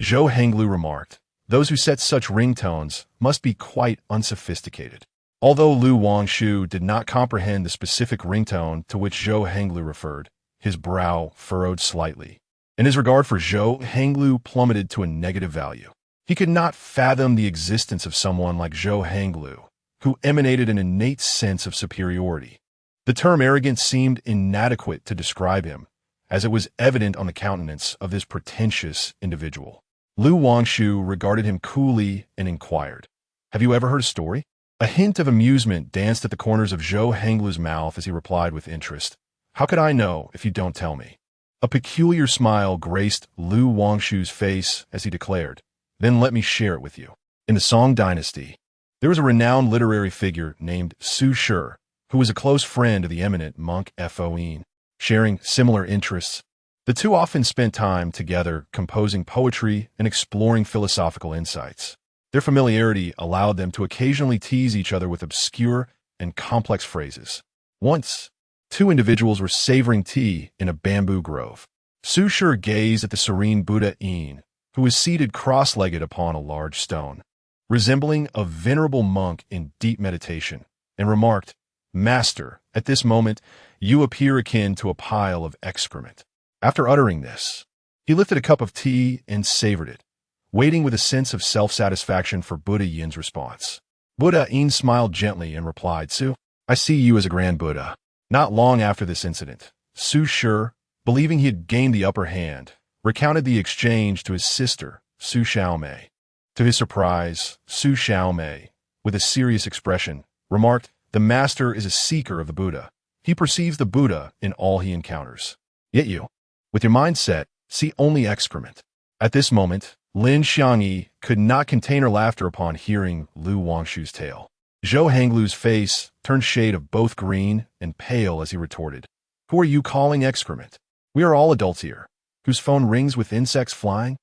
Zhou Henglu remarked, "Those who set such ringtones must be quite unsophisticated." Although Lu Wangshu did not comprehend the specific ringtone to which Zhou Henglu referred, his brow furrowed slightly, and his regard for Zhou Henglu plummeted to a negative value. He could not fathom the existence of someone like Zhou Henglu, who emanated an innate sense of superiority. The term arrogant seemed inadequate to describe him, as it was evident on the countenance of this pretentious individual. Lu Wangshu regarded him coolly and inquired, "Have you ever heard a story?" A hint of amusement danced at the corners of Zhou Henglu's mouth as he replied with interest, "How could I know if you don't tell me?" A peculiar smile graced Lu Wangshu's face as he declared, "Then let me share it with you." In the Song dynasty, there was a renowned literary figure named Su Shi, who was a close friend of the eminent monk Foin. Sharing similar interests, the two often spent time together composing poetry and exploring philosophical insights. Their familiarity allowed them to occasionally tease each other with obscure and complex phrases. Once, two individuals were savoring tea in a bamboo grove. Su Shi gazed at the serene Buddha Yin, who was seated cross-legged upon a large stone, resembling a venerable monk in deep meditation, and remarked, "Master, at this moment, you appear akin to a pile of excrement." After uttering this, he lifted a cup of tea and savored it, waiting with a sense of self-satisfaction for Buddha Yin's response. Buddha Yin smiled gently and replied, "Su, I see you as a grand Buddha." Not long after this incident, Su Shi, believing he had gained the upper hand, recounted the exchange to his sister, Su Xiaomei. To his surprise, Su Xiaomei, with a serious expression, remarked, "The master is a seeker of the Buddha. He perceives the Buddha in all he encounters. Yet you, with your mindset see only excrement. At this moment, Lin Xiangyi could not contain her laughter upon hearing Lu Wangshu's tale. Zhou Hanglu's face turned shade of both green and pale as he retorted, "Who are you calling excrement? We are all adults here, whose phone rings with insects flying.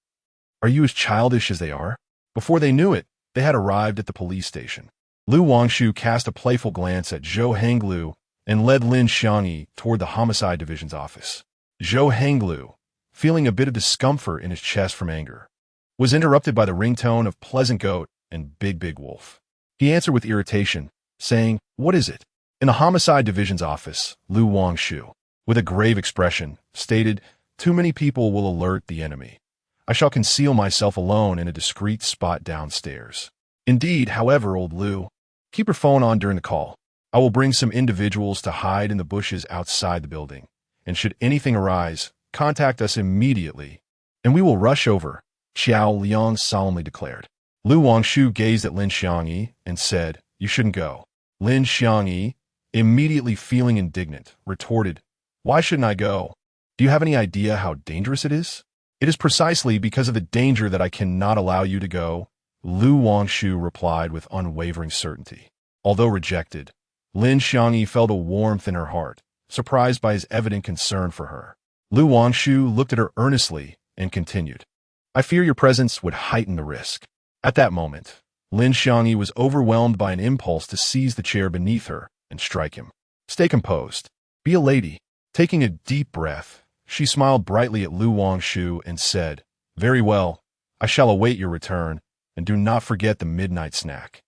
Are you as childish as they are?" Before they knew it, they had arrived at the police station. Lu Wangshu cast a playful glance at Zhou Hanglu and led Lin Xiangyi toward the Homicide Division's office. Zhou Hanglu, feeling a bit of discomfort in his chest from anger, was interrupted by the ringtone of Pleasant Goat and Big Wolf. He answered with irritation, saying, "What is it?" In the Homicide Division's office, Lu Wangshu, with a grave expression, stated, "Too many people will alert the enemy. I shall conceal myself alone in a discreet spot downstairs. Indeed, however, old Lu, keep your phone on during the call. I will bring some individuals to hide in the bushes outside the building, and should anything arise, contact us immediately, and we will rush over," Xiao Liang solemnly declared. Lu Wangshu gazed at Lin Xiangyi and said, "You shouldn't go." Lin Xiangyi, immediately feeling indignant, retorted, "Why shouldn't I go? Do you have any idea how dangerous it is?" "It is precisely because of the danger that I cannot allow you to go," Lu Wangshu replied with unwavering certainty. Although rejected, Lin Xiangyi felt a warmth in her heart, surprised by his evident concern for her. Lu Wangshu looked at her earnestly and continued, "I fear your presence would heighten the risk." At that moment, Lin Xiangyi was overwhelmed by an impulse to seize the chair beneath her and strike him. "Stay composed. Be a lady." Taking a deep breath, she smiled brightly at Lu Wangshu and said, "Very well, I shall await your return, and do not forget the midnight snack."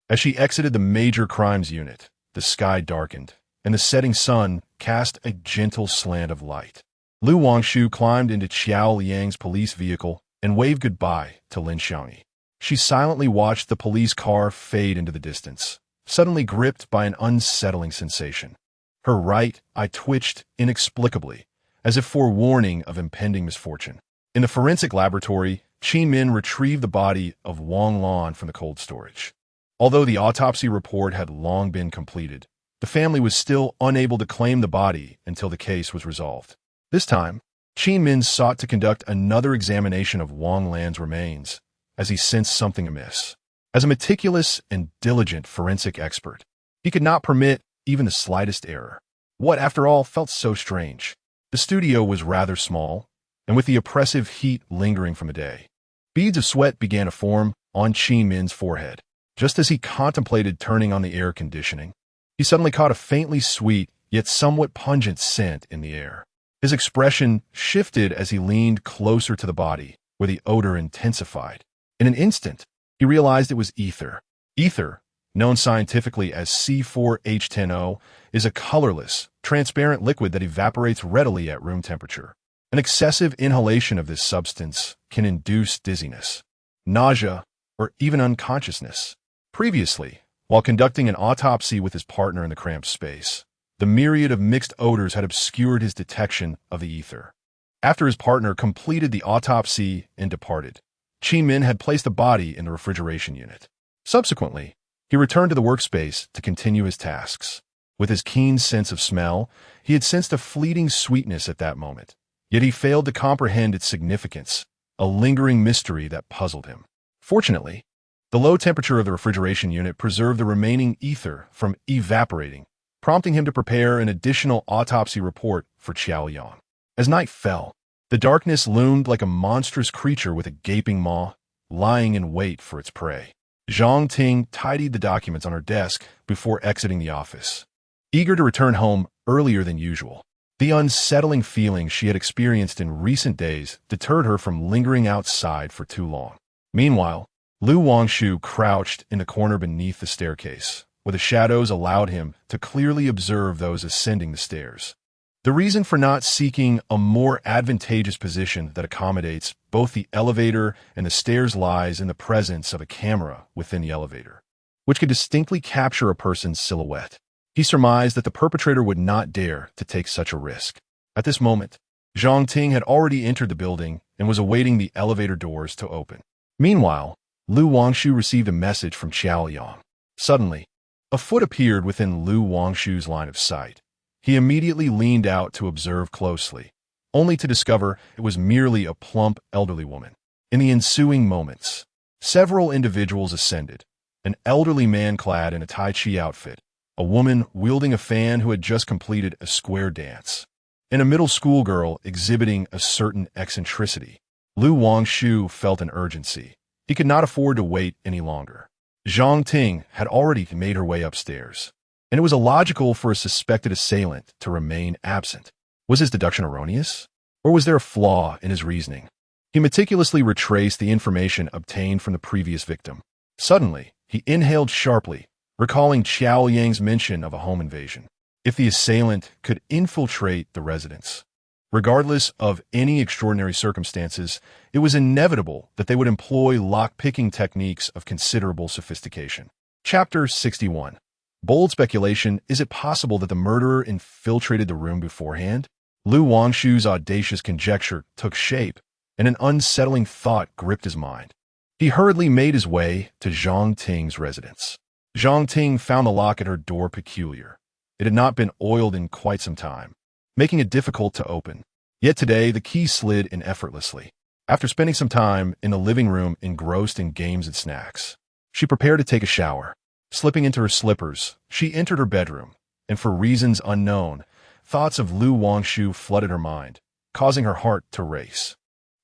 As she exited the Major Crimes Unit, the sky darkened, and the setting sun cast a gentle slant of light. Lu Wangshu climbed into Qiao Liang's police vehicle and waved goodbye to Lin Xiangyi. She silently watched the police car fade into the distance, suddenly gripped by an unsettling sensation. Her right eye twitched inexplicably, as if forewarning of impending misfortune. In the forensic laboratory, Qi Min retrieved the body of Wang Lan from the cold storage. Although the autopsy report had long been completed, the family was still unable to claim the body until the case was resolved. This time, Qi Min sought to conduct another examination of Wang Lan's remains, as he sensed something amiss. As a meticulous and diligent forensic expert, he could not permit even the slightest error. What, after all, felt so strange? The studio was rather small, and with the oppressive heat lingering from the day, beads of sweat began to form on Qi Min's forehead. Just as he contemplated turning on the air conditioning, he suddenly caught a faintly sweet, yet somewhat pungent scent in the air. His expression shifted as he leaned closer to the body, where the odor intensified. In an instant, he realized it was ether. Ether, known scientifically as C4H10O, is a colorless, transparent liquid that evaporates readily at room temperature. An excessive inhalation of this substance can induce dizziness, nausea, or even unconsciousness. Previously, while conducting an autopsy with his partner in the cramped space, the myriad of mixed odors had obscured his detection of the ether. After his partner completed the autopsy and departed, Qi Min had placed the body in the refrigeration unit. Subsequently, he returned to the workspace to continue his tasks. With his keen sense of smell, he had sensed a fleeting sweetness at that moment, yet he failed to comprehend its significance, a lingering mystery that puzzled him. Fortunately, the low temperature of the refrigeration unit preserved the remaining ether from evaporating, prompting him to prepare an additional autopsy report for Qiaoyang. As night fell, the darkness loomed like a monstrous creature with a gaping maw, lying in wait for its prey. Zhang Ting tidied the documents on her desk before exiting the office, eager to return home earlier than usual. The unsettling feeling she had experienced in recent days deterred her from lingering outside for too long. Meanwhile, Lu Wangshu crouched in the corner beneath the staircase, where the shadows allowed him to clearly observe those ascending the stairs. The reason for not seeking a more advantageous position that accommodates both the elevator and the stairs lies in the presence of a camera within the elevator, which could distinctly capture a person's silhouette. He surmised that the perpetrator would not dare to take such a risk. At this moment, Zhang Ting had already entered the building and was awaiting the elevator doors to open. Meanwhile, Lu Wangshu received a message from Qiaoyang. Suddenly, a foot appeared within Lu Wangshu's line of sight. He immediately leaned out to observe closely, only to discover it was merely a plump, elderly woman. In the ensuing moments, several individuals ascended, an elderly man clad in a Tai Chi outfit, a woman wielding a fan who had just completed a square dance, and a middle school girl exhibiting a certain eccentricity. Wangshu felt an urgency. He could not afford to wait any longer. Zhang Ting had already made her way upstairs, and it was illogical for a suspected assailant to remain absent. Was his deduction erroneous? Or was there a flaw in his reasoning? He meticulously retraced the information obtained from the previous victim. Suddenly, he inhaled sharply, recalling Qiao Yang's mention of a home invasion. If the assailant could infiltrate the residence, regardless of any extraordinary circumstances, it was inevitable that they would employ lock-picking techniques of considerable sophistication. Chapter 61. Bold speculation. Is it possible that the murderer infiltrated the room beforehand? Wangshu's audacious conjecture took shape, and an unsettling thought gripped his mind. He hurriedly made his way to Zhang Ting's residence. Zhang Ting found the lock at her door peculiar. It had not been oiled in quite some time, making it difficult to open. Yet today, the key slid in effortlessly. After spending some time in the living room engrossed in games and snacks, she prepared to take a shower. Slipping into her slippers, she entered her bedroom, and for reasons unknown, thoughts of Wangshu flooded her mind, causing her heart to race.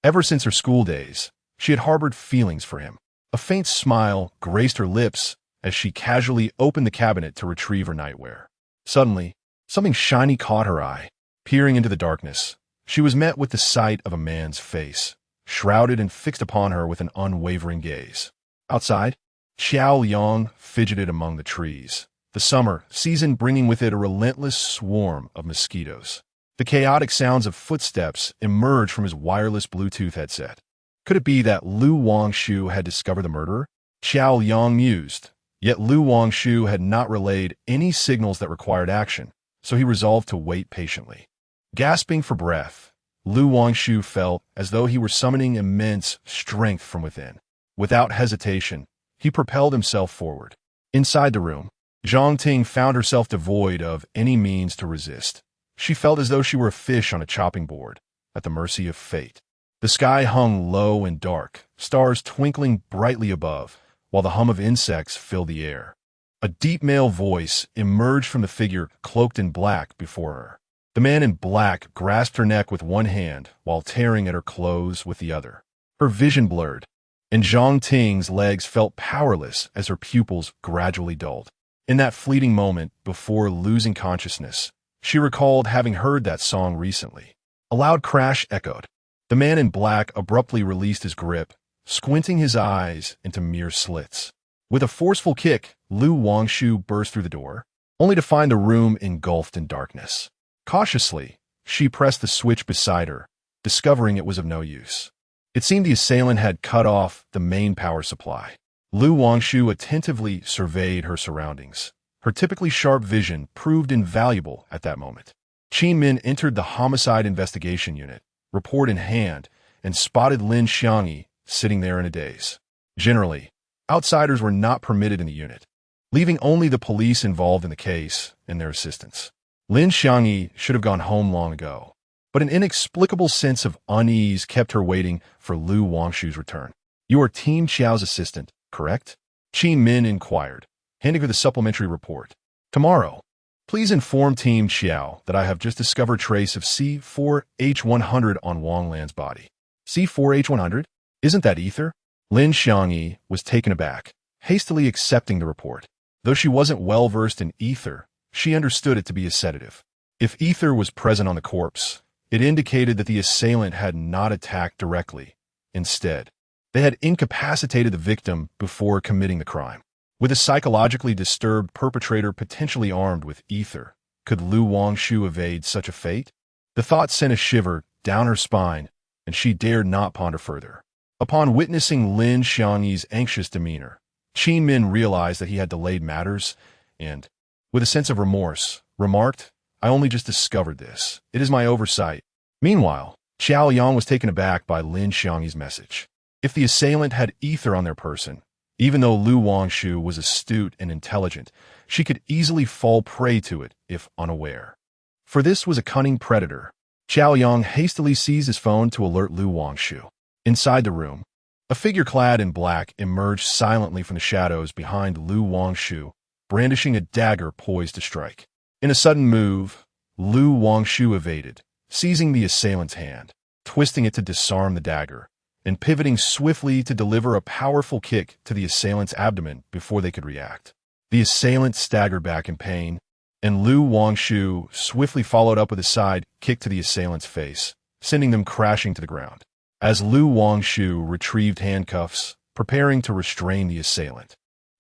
Ever since her school days, she had harbored feelings for him. A faint smile graced her lips as she casually opened the cabinet to retrieve her nightwear. Suddenly, something shiny caught her eye. Peering into the darkness, she was met with the sight of a man's face, shrouded and fixed upon her with an unwavering gaze. Outside, Xiao Yang fidgeted among the trees, the summer season bringing with it a relentless swarm of mosquitoes. The chaotic sounds of footsteps emerged from his wireless Bluetooth headset. Could it be that Wangshu had discovered the murderer? Xiao Yang mused, yet Wangshu had not relayed any signals that required action, so he resolved to wait patiently. Gasping for breath, Wangshu felt as though he were summoning immense strength from within. Without hesitation, he propelled himself forward. Inside the room, Zhang Ting found herself devoid of any means to resist. She felt as though she were a fish on a chopping board, at the mercy of fate. The sky hung low and dark, stars twinkling brightly above, while the hum of insects filled the air. A deep male voice emerged from the figure cloaked in black before her. The man in black grasped her neck with one hand while tearing at her clothes with the other. Her vision blurred, and Zhang Ting's legs felt powerless as her pupils gradually dulled. In that fleeting moment, before losing consciousness, she recalled having heard that song recently. A loud crash echoed. The man in black abruptly released his grip, squinting his eyes into mere slits. With a forceful kick, Wangshu burst through the door, only to find the room engulfed in darkness. Cautiously, she pressed the switch beside her, discovering it was of no use. It seemed the assailant had cut off the main power supply. Wangshu attentively surveyed her surroundings. Her typically sharp vision proved invaluable at that moment. Qin Min entered the Homicide Investigation Unit, report in hand, and spotted Lin Xiangyi sitting there in a daze. Generally, outsiders were not permitted in the unit, leaving only the police involved in the case and their assistants. Lin Xiangyi should have gone home long ago, but an inexplicable sense of unease kept her waiting for Wangshu's return. "You are Team Qiao's assistant, correct?" Qin Min inquired, handing her the supplementary report. "Tomorrow, please inform Team Qiao that I have just discovered trace of C4H100 on Wang Lan's body." "C4H100? Isn't that ether?" Lin Xiangyi was taken aback, hastily accepting the report. Though she wasn't well versed in ether, she understood it to be a sedative. If ether was present on the corpse, it indicated that the assailant had not attacked directly. Instead, they had incapacitated the victim before committing the crime. With a psychologically disturbed perpetrator potentially armed with ether, could Wangshu evade such a fate? The thought sent a shiver down her spine, and she dared not ponder further. Upon witnessing Lin Xiangyi's anxious demeanor, Qin Min realized that he had delayed matters and, with a sense of remorse, remarked, "I only just discovered this. It is my oversight." Meanwhile, Xiao Yang was taken aback by Lin Xiangyi's message. If the assailant had ether on their person, even though Wangshu was astute and intelligent, she could easily fall prey to it if unaware. For this was a cunning predator, Xiao Yang hastily seized his phone to alert Lu Wangshu. Inside the room, a figure clad in black emerged silently from the shadows behind Lu Wangshu, brandishing a dagger poised to strike. In a sudden move, Lu Wangshu evaded, seizing the assailant's hand, twisting it to disarm the dagger, and pivoting swiftly to deliver a powerful kick to the assailant's abdomen before they could react. The assailant staggered back in pain, and Lu Wangshu swiftly followed up with a side kick to the assailant's face, sending them crashing to the ground. As Lu Wangshu retrieved handcuffs, preparing to restrain the assailant,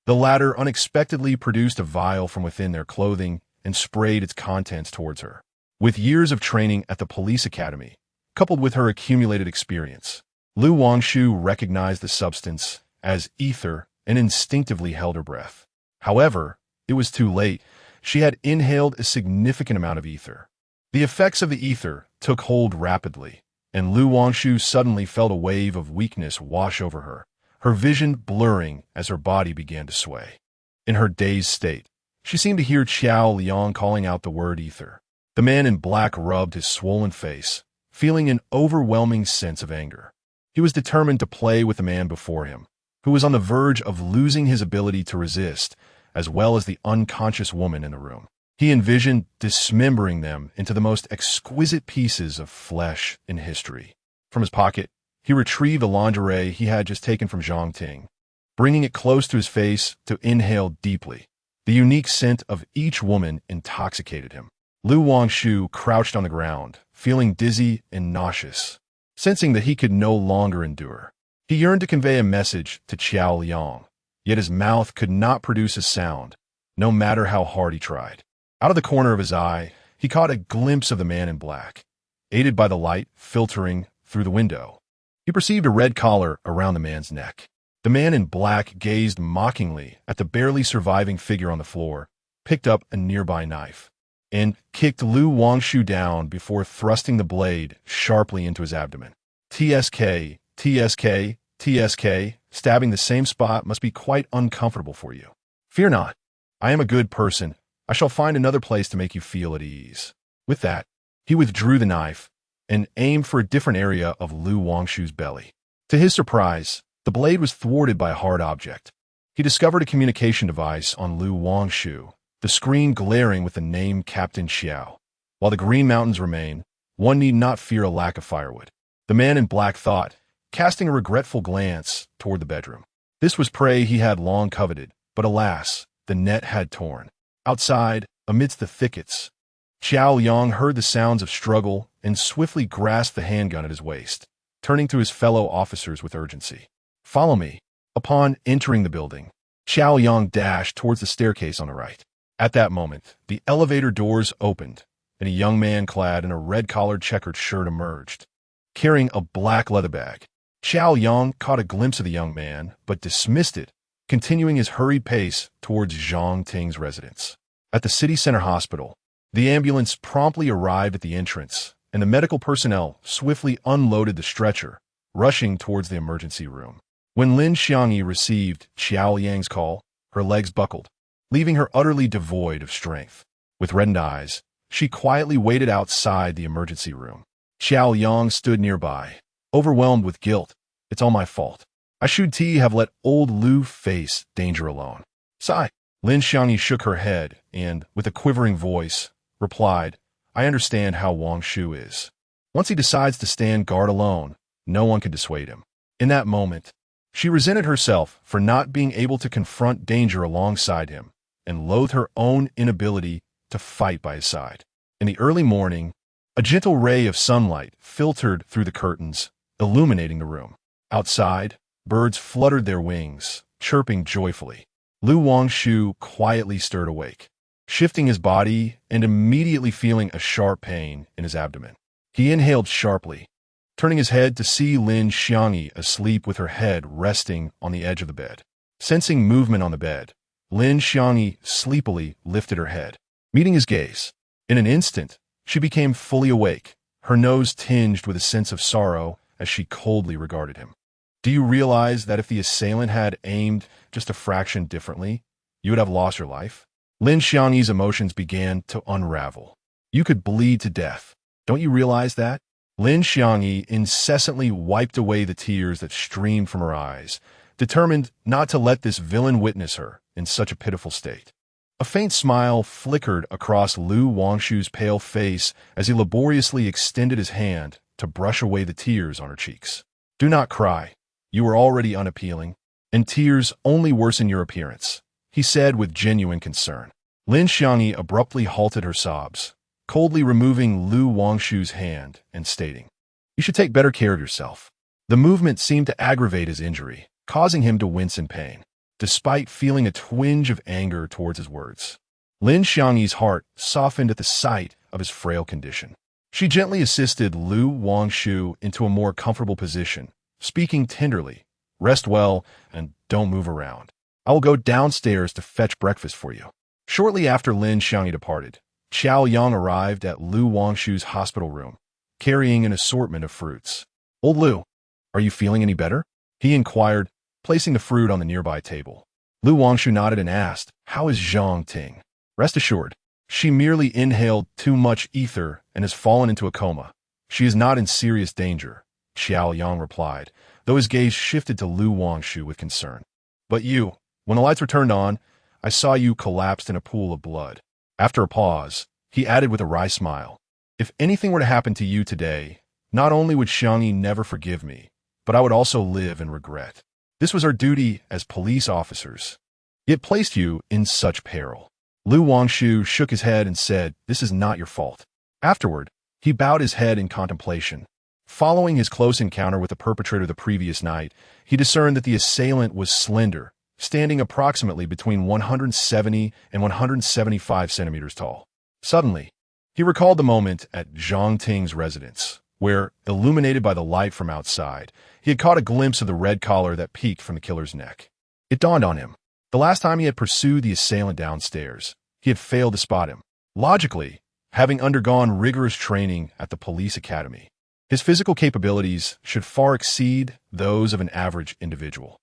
the latter unexpectedly produced a vial from within their clothing and sprayed its contents towards her. With years of training at the police academy, coupled with her accumulated experience, Lu Wangshu recognized the substance as ether and instinctively held her breath. However, it was too late. She had inhaled a significant amount of ether. The effects of the ether took hold rapidly, and Lu Wangshu suddenly felt a wave of weakness wash over her vision blurring as her body began to sway. In her dazed state, she seemed to hear Qiao Liang calling out the word ether. The man in black rubbed his swollen face, feeling an overwhelming sense of anger. He was determined to play with the man before him, who was on the verge of losing his ability to resist, as well as the unconscious woman in the room. He envisioned dismembering them into the most exquisite pieces of flesh in history. From his pocket, he retrieved the lingerie he had just taken from Zhang Ting, bringing it close to his face to inhale deeply. The unique scent of each woman intoxicated him. Lu Wangshu crouched on the ground, feeling dizzy and nauseous, sensing that he could no longer endure. He yearned to convey a message to Qiao Liang, yet his mouth could not produce a sound, no matter how hard he tried. Out of the corner of his eye, he caught a glimpse of the man in black, aided by the light filtering through the window. He perceived a red collar around the man's neck. The man in black gazed mockingly at the barely surviving figure on the floor, picked up a nearby knife, and kicked Lu Wangshu down before thrusting the blade sharply into his abdomen. TSK, TSK, TSK, stabbing the same spot must be quite uncomfortable for you. Fear not. I am a good person. I shall find another place to make you feel at ease. With that, he withdrew the knife and aimed for a different area of Lu Wangshu's belly. To his surprise, the blade was thwarted by a hard object. He discovered a communication device on Lu Wangshu, the screen glaring with the name Captain Xiao. While the Green Mountains remain, one need not fear a lack of firewood. The man in black thought, casting a regretful glance toward the bedroom. This was prey he had long coveted, but alas, the net had torn. Outside, amidst the thickets, Qiao Liang heard the sounds of struggle and swiftly grasped the handgun at his waist, turning to his fellow officers with urgency. Follow me. Upon entering the building, Qiao Liang dashed towards the staircase on the right. At that moment, the elevator doors opened, and a young man clad in a red-collared checkered shirt emerged, carrying a black leather bag. Qiao Liang caught a glimpse of the young man, but dismissed it, continuing his hurried pace towards Zhang Ting's residence. At the city center hospital, the ambulance promptly arrived at the entrance, and the medical personnel swiftly unloaded the stretcher, rushing towards the emergency room. When Lin Xiangyi received Qiao Liang's call, her legs buckled, leaving her utterly devoid of strength. With reddened eyes, she quietly waited outside the emergency room. Qiao Liang stood nearby, overwhelmed with guilt. It's all my fault. I should have let old Lu face danger alone. Sigh. Lin Xiangyi shook her head and, with a quivering voice, replied, I understand how Wangshu is. Once he decides to stand guard alone, no one can dissuade him. In that moment, she resented herself for not being able to confront danger alongside him and loathed her own inability to fight by his side. In the early morning, a gentle ray of sunlight filtered through the curtains, illuminating the room. Outside, birds fluttered their wings, chirping joyfully. Lu Wangshu quietly stirred awake, shifting his body and immediately feeling a sharp pain in his abdomen. He inhaled sharply, turning his head to see Lin Xiangyi asleep with her head resting on the edge of the bed. Sensing movement on the bed, Lin Xiangyi sleepily lifted her head, meeting his gaze. In an instant, she became fully awake, her nose tinged with a sense of sorrow as she coldly regarded him. Do you realize that if the assailant had aimed just a fraction differently, you would have lost your life? Lin Xiangyi's emotions began to unravel. You could bleed to death. Don't you realize that? Lin Xiangyi incessantly wiped away the tears that streamed from her eyes, determined not to let this villain witness her in such a pitiful state. A faint smile flickered across Lu Wangshu's pale face as he laboriously extended his hand to brush away the tears on her cheeks. Do not cry. You are already unappealing, and tears only worsen your appearance, he said with genuine concern. Lin Xiangyi abruptly halted her sobs, coldly removing Lu Wangshu's hand and stating, "You should take better care of yourself." The movement seemed to aggravate his injury, causing him to wince in pain, despite feeling a twinge of anger towards his words. Lin Xiangyi's heart softened at the sight of his frail condition. She gently assisted Lu Wangshu into a more comfortable position, speaking tenderly, "Rest well and don't move around. I will go downstairs to fetch breakfast for you." Shortly after Lin Xiangyi departed, Qiao Yang arrived at Lu Wangshu's hospital room, carrying an assortment of fruits. "Old Lu, are you feeling any better?" he inquired, placing the fruit on the nearby table. Lu Wangshu nodded and asked, "How is Zhang Ting?" "Rest assured, she merely inhaled too much ether and has fallen into a coma. She is not in serious danger," Qiao Yang replied, though his gaze shifted to Lu Wangshu with concern. "But you, when the lights were turned on, I saw you collapsed in a pool of blood." After a pause, he added with a wry smile, "If anything were to happen to you today, not only would Xiangyi never forgive me, but I would also live in regret. This was our duty as police officers. It placed you in such peril." Lu Wangshu shook his head and said, "This is not your fault." Afterward, he bowed his head in contemplation. Following his close encounter with the perpetrator the previous night, he discerned that the assailant was slender, standing approximately between 170 and 175 centimeters tall. Suddenly, he recalled the moment at Zhang Ting's residence, where, illuminated by the light from outside, he had caught a glimpse of the red collar that peeked from the killer's neck. It dawned on him. The last time he had pursued the assailant downstairs, he had failed to spot him. Logically, having undergone rigorous training at the police academy, his physical capabilities should far exceed those of an average individual.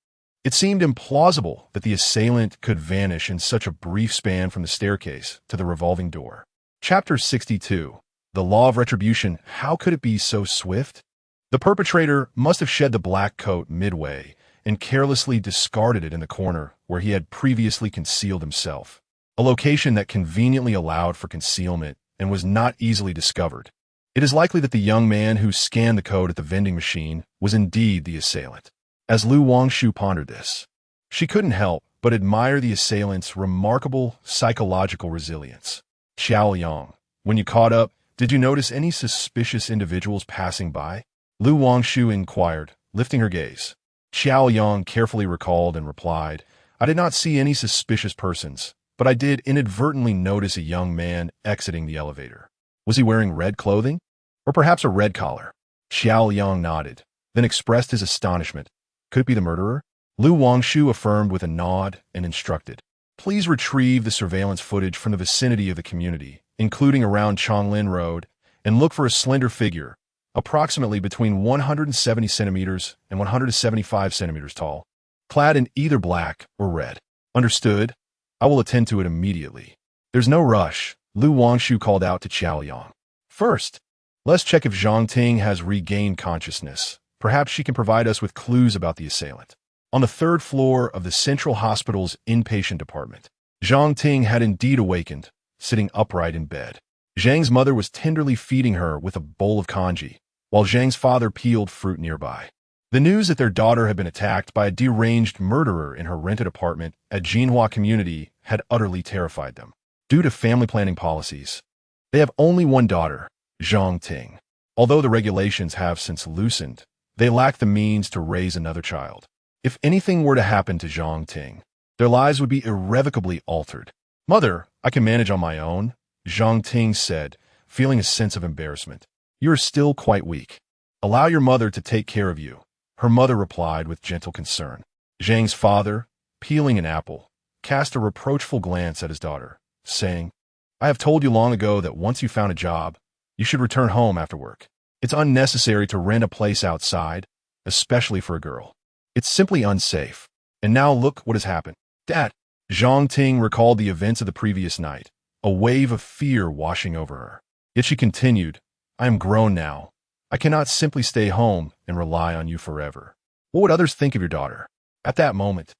It seemed implausible that the assailant could vanish in such a brief span from the staircase to the revolving door. Chapter 62. The Law of Retribution. How could it be so swift? The perpetrator must have shed the black coat midway and carelessly discarded it in the corner where he had previously concealed himself, a location that conveniently allowed for concealment and was not easily discovered. It is likely that the young man who scanned the code at the vending machine was indeed the assailant. As Lu Wangshu pondered this, she couldn't help but admire the assailant's remarkable psychological resilience. "Qiao Yang, when you caught up, did you notice any suspicious individuals passing by?" Lu Wangshu inquired, lifting her gaze. Qiao Yang carefully recalled and replied, "I did not see any suspicious persons, but I did inadvertently notice a young man exiting the elevator. Was he wearing red clothing? Or perhaps a red collar?" Qiao Yang nodded, then expressed his astonishment. "Could it be the murderer?" Lu Wangshu affirmed with a nod and instructed, "Please retrieve the surveillance footage from the vicinity of the community, including around Chonglin Road, and look for a slender figure, approximately between 170 centimeters and 175 centimeters tall, clad in either black or red." "Understood. I will attend to it immediately." "There's no rush," Lu Wangshu called out to Qiao Yang. "First, let's check if Zhang Ting has regained consciousness. Perhaps she can provide us with clues about the assailant." On the third floor of the Central Hospital's inpatient department, Zhang Ting had indeed awakened, sitting upright in bed. Zhang's mother was tenderly feeding her with a bowl of congee, while Zhang's father peeled fruit nearby. The news that their daughter had been attacked by a deranged murderer in her rented apartment at Jinhua Community had utterly terrified them. Due to family planning policies, they have only one daughter, Zhang Ting. Although the regulations have since loosened, they lack the means to raise another child. If anything were to happen to Zhang Ting, their lives would be irrevocably altered. "Mother, I can manage on my own," Zhang Ting said, feeling a sense of embarrassment. "You are still quite weak. Allow your mother to take care of you," her mother replied with gentle concern. Zhang's father, peeling an apple, cast a reproachful glance at his daughter, saying, "I have told you long ago that once you found a job, you should return home after work. It's unnecessary to rent a place outside, especially for a girl. It's simply unsafe. And now look what has happened." "Dad." Zhang Ting recalled the events of the previous night, a wave of fear washing over her. Yet she continued, I am grown now. I cannot simply stay home and rely on you forever. What would others think of your daughter? At that moment,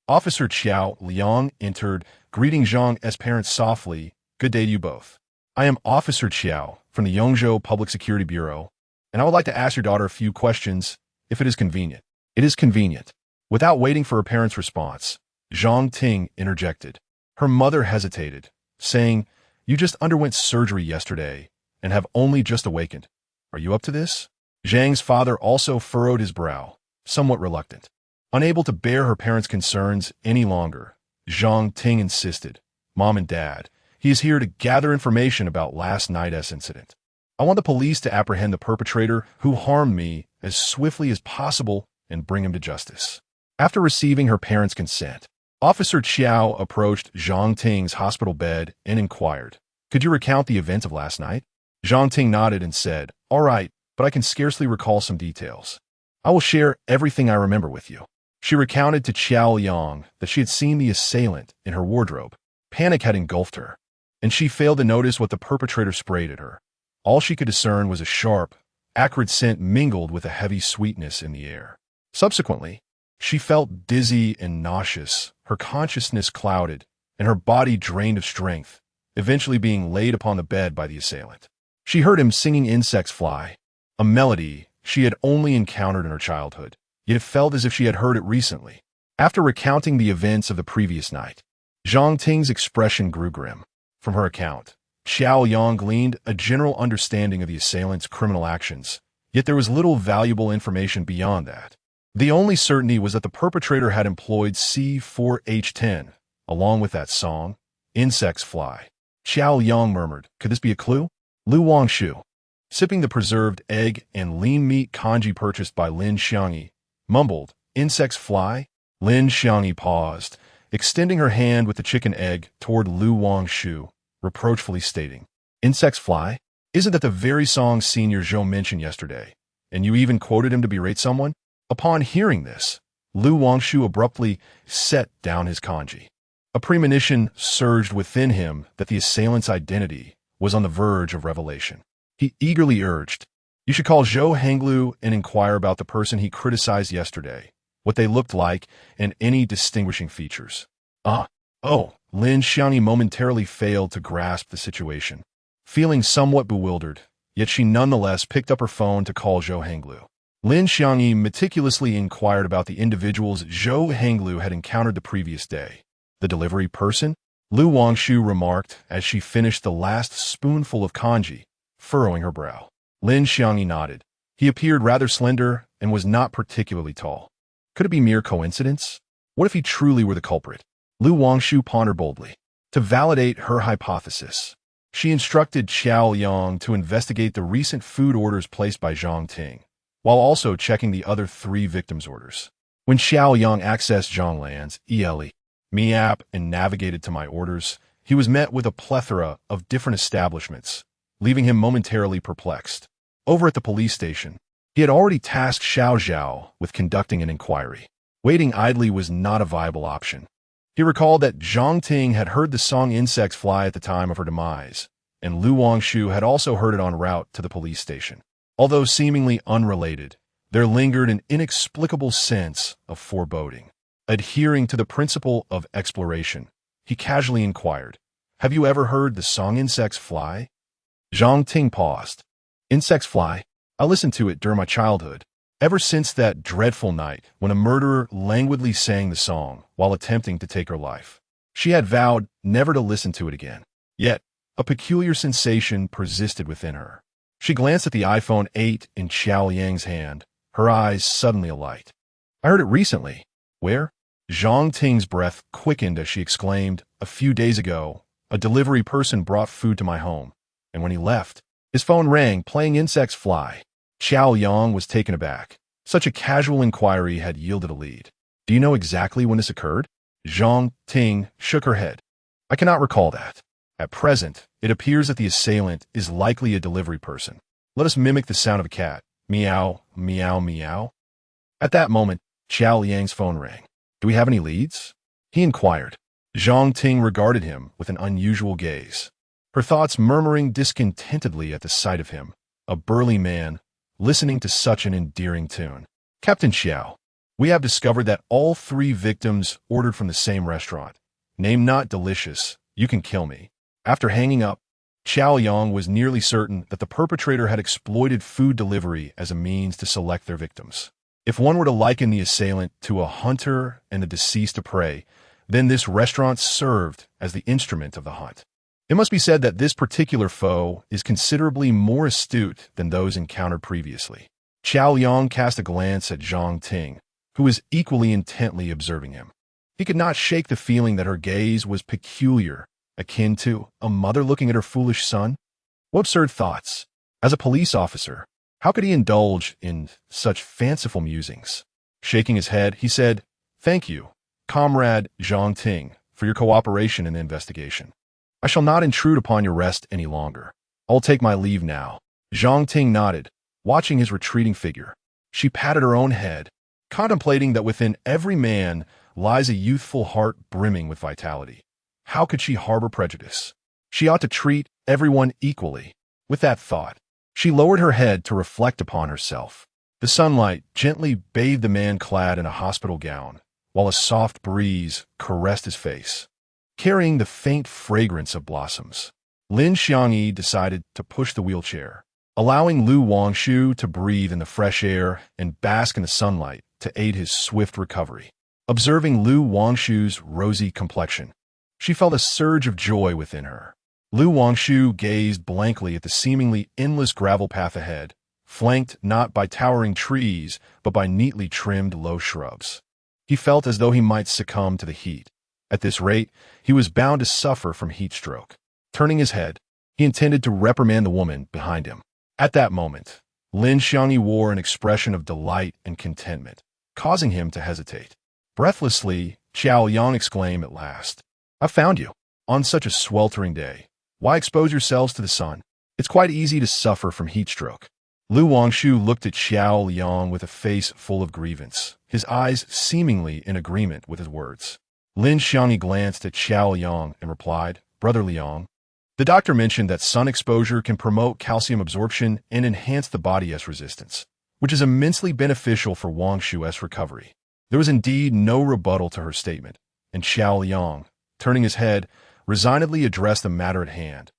Officer Qiao Liang entered, greeting Zhang's parents softly. Good day to you both. I am Officer Qiao from the Yongzhou Public Security Bureau, and I would like to ask your daughter a few questions, if it is convenient. It is convenient. Without waiting for her parents' response, Zhang Ting interjected. Her mother hesitated, saying, You just underwent surgery yesterday and have only just awakened. Are you up to this? Zhang's father also furrowed his brow, somewhat reluctant. Unable to bear her parents' concerns any longer, Zhang Ting insisted, Mom and Dad, he is here to gather information about last night's incident. I want the police to apprehend the perpetrator who harmed me as swiftly as possible and bring him to justice. After receiving her parents' consent, Officer Qiao approached Zhang Ting's hospital bed and inquired, Could you recount the events of last night? Zhang Ting nodded and said, All right, but I can scarcely recall some details. I will share everything I remember with you. She recounted to Qiao Liang that she had seen the assailant in her wardrobe. Panic had engulfed her, and she failed to notice what the perpetrator sprayed at her. All she could discern was a sharp, acrid scent mingled with a heavy sweetness in the air. Subsequently, she felt dizzy and nauseous, her consciousness clouded, and her body drained of strength, eventually being laid upon the bed by the assailant. She heard him singing Insects Fly, a melody she had only encountered in her childhood, yet it felt as if she had heard it recently. After recounting the events of the previous night, Zhang Ting's expression grew grim. From her account, Xiao Yang gleaned a general understanding of the assailant's criminal actions, yet there was little valuable information beyond that. The only certainty was that the perpetrator had employed C4H10, along with that song, Insects Fly. Xiao Yang murmured, Could this be a clue? Wangshu, sipping the preserved egg and lean meat congee purchased by Lin Xiangyi, mumbled, Insects Fly? Lin Xiangyi paused, extending her hand with the chicken egg toward Wangshu, reproachfully stating, Insects Fly? Isn't that the very song Senior Zhou mentioned yesterday? And you even quoted him to berate someone? Upon hearing this, Wangshu abruptly set down his congee. A premonition surged within him that the assailant's identity was on the verge of revelation. He eagerly urged, You should call Zhou Henglu and inquire about the person he criticized yesterday, what they looked like, and any distinguishing features. Lin Xiangyi momentarily failed to grasp the situation. Feeling somewhat bewildered, yet she nonetheless picked up her phone to call Zhou Henglu. Lin Xiangyi meticulously inquired about the individuals Zhou Henglu had encountered the previous day. The delivery person? Wangshu remarked as she finished the last spoonful of congee, furrowing her brow. Lin Xiangyi nodded. He appeared rather slender and was not particularly tall. Could it be mere coincidence? What if he truly were the culprit? Wangshu pondered boldly. To validate her hypothesis, she instructed Qiao Yang to investigate the recent food orders placed by Zhang Ting, while also checking the other 3 victims' orders. When Xiao Yang accessed Zhang Lan's Me app and navigated to my orders, he was met with a plethora of different establishments, leaving him momentarily perplexed. Over at the police station, he had already tasked Xiao Zhao with conducting an inquiry. Waiting idly was not a viable option. He recalled that Zhang Ting had heard the song Insects Fly at the time of her demise, and Wangshu had also heard it en route to the police station. Although seemingly unrelated, there lingered an inexplicable sense of foreboding. Adhering to the principle of exploration, he casually inquired, Have you ever heard the song Insects Fly? Zhang Ting paused. Insects Fly? I listened to it during my childhood. Ever since that dreadful night when a murderer languidly sang the song while attempting to take her life, she had vowed never to listen to it again. Yet, a peculiar sensation persisted within her. She glanced at the iPhone 8 in Xiao Yang's hand, her eyes suddenly alight. I heard it recently. Where? Zhang Ting's breath quickened as she exclaimed, A few days ago, a delivery person brought food to my home, and when he left, his phone rang, playing Insects Fly. Xiao Yang was taken aback. Such a casual inquiry had yielded a lead. Do you know exactly when this occurred? Zhang Ting shook her head. I cannot recall that. At present, it appears that the assailant is likely a delivery person. Let us mimic the sound of a cat. Meow, meow, meow. At that moment, Xiao Yang's phone rang. Do we have any leads? He inquired. Zhang Ting regarded him with an unusual gaze, her thoughts murmuring discontentedly at the sight of him. a burly man, listening to such an endearing tune. Captain Xiao, we have discovered that all 3 victims ordered from the same restaurant. Name not delicious, you can kill me. After hanging up, Xiao Yang was nearly certain that the perpetrator had exploited food delivery as a means to select their victims. If one were to liken the assailant to a hunter and the deceased a prey, then this restaurant served as the instrument of the hunt. It must be said that this particular foe is considerably more astute than those encountered previously. Xiao Yang cast a glance at Zhang Ting, who was equally intently observing him. He could not shake the feeling that her gaze was peculiar, akin to a mother looking at her foolish son. What absurd thoughts! As a police officer, how could he indulge in such fanciful musings? Shaking his head, he said, "Thank you, Comrade Zhang Ting, for your cooperation in the investigation. I shall not intrude upon your rest any longer. I will take my leave now." Zhang Ting nodded, watching his retreating figure. She patted her own head, contemplating that within every man lies a youthful heart brimming with vitality. How could she harbor prejudice? She ought to treat everyone equally. With that thought, she lowered her head to reflect upon herself. The sunlight gently bathed the man clad in a hospital gown, while a soft breeze caressed his face, carrying the faint fragrance of blossoms. Lin Xiangyi decided to push the wheelchair, allowing Lu Wangshu to breathe in the fresh air and bask in the sunlight to aid his swift recovery. Observing Lu Wangshu's rosy complexion, she felt a surge of joy within her. Lu Wangshu gazed blankly at the seemingly endless gravel path ahead, flanked not by towering trees, but by neatly trimmed low shrubs. He felt as though he might succumb to the heat. At this rate, he was bound to suffer from heat stroke. Turning his head, he intended to reprimand the woman behind him. At that moment, Lin Xiangyi wore an expression of delight and contentment, causing him to hesitate. Breathlessly, Xiao Yang exclaimed at last, "I found you. On such a sweltering day. Why expose yourselves to the sun? It's quite easy to suffer from heat stroke." Lu Wangshu looked at Xiao Yang with a face full of grievance, his eyes seemingly in agreement with his words. Lin Xiangyi glanced at Xiao Yang and replied, "Brother Liang, the doctor mentioned that sun exposure can promote calcium absorption and enhance the body's resistance, which is immensely beneficial for Wangshu's recovery." There was indeed no rebuttal to her statement, and Xiao Yang, turning his head, resignedly addressed the matter at hand.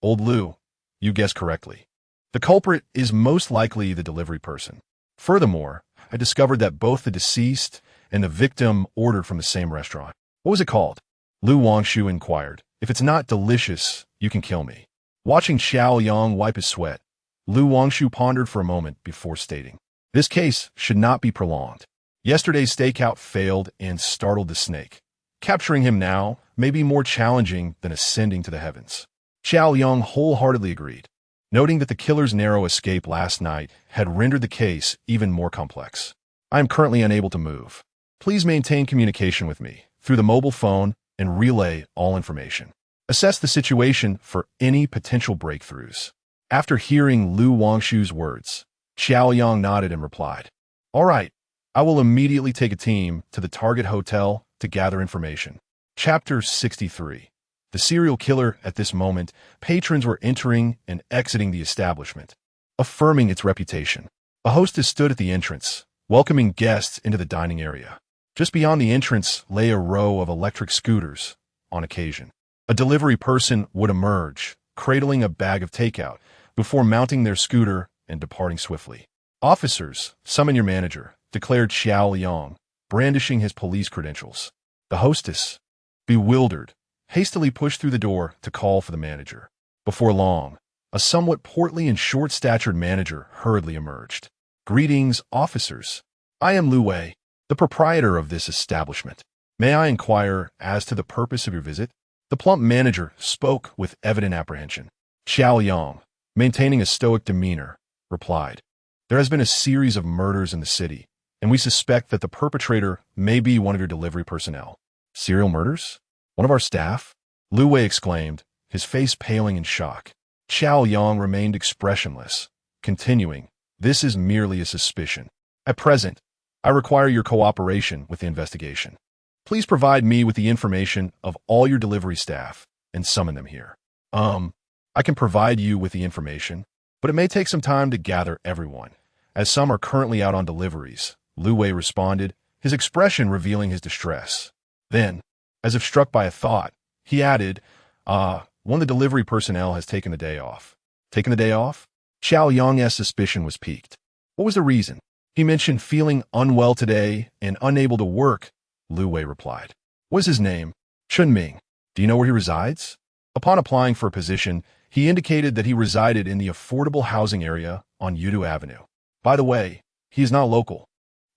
"Old Lu, you guessed correctly. The culprit is most likely the delivery person. Furthermore, I discovered that both the deceased and the victim ordered from the same restaurant." "What was it called?" Lu Wangshu inquired. "If it's not delicious, you can kill me." Watching Xiao Yang wipe his sweat, Lu Wangshu pondered for a moment before stating, "This case should not be prolonged. Yesterday's stakeout failed and startled the snake. Capturing him now may be more challenging than ascending to the heavens." Xiao Yang wholeheartedly agreed, noting that the killer's narrow escape last night had rendered the case even more complex. "I am currently unable to move. Please maintain communication with me through the mobile phone and relay all information. Assess the situation for any potential breakthroughs." After hearing Lu Wangshu's words, Xiao Yang nodded and replied, "All right, I will immediately take a team to the target hotel to gather information." Chapter 63. The serial killer. At this moment, patrons were entering and exiting the establishment, affirming its reputation. A hostess stood at the entrance, welcoming guests into the dining area. Just beyond the entrance lay a row of electric scooters. On occasion, a delivery person would emerge, cradling a bag of takeout, before mounting their scooter and departing swiftly. "Officers, summon your manager," declared Xiao Yang, brandishing his police credentials. The hostess, bewildered, hastily pushed through the door to call for the manager. Before long, a somewhat portly and short-statured manager hurriedly emerged. "Greetings, officers. I am Lu Wei, the proprietor of this establishment. May I inquire as to the purpose of your visit?" The plump manager spoke with evident apprehension. Xiao Yang, maintaining a stoic demeanor, replied, "There has been a series of murders in the city, and we suspect that the perpetrator may be one of your delivery personnel." "Serial murders? One of our staff?" Lu Wei exclaimed, his face paling in shock. Xiao Yang remained expressionless, continuing, "This is merely a suspicion. At present, I require your cooperation with the investigation. Please provide me with the information of all your delivery staff and summon them here." I can provide you with the information. but it may take some time to gather everyone, as some are currently out on deliveries, Lu Wei responded, his expression revealing his distress. Then, as if struck by a thought, he added, one of the delivery personnel has taken the day off. Taken the day off? Xiao Yang's suspicion was piqued. What was the reason? He mentioned feeling unwell today and unable to work, Lu Wei replied. What is his name? Chun Ming. Do you know where he resides? Upon applying for a position, he indicated that he resided in the affordable housing area on Yudu Avenue. By the way, he is not local.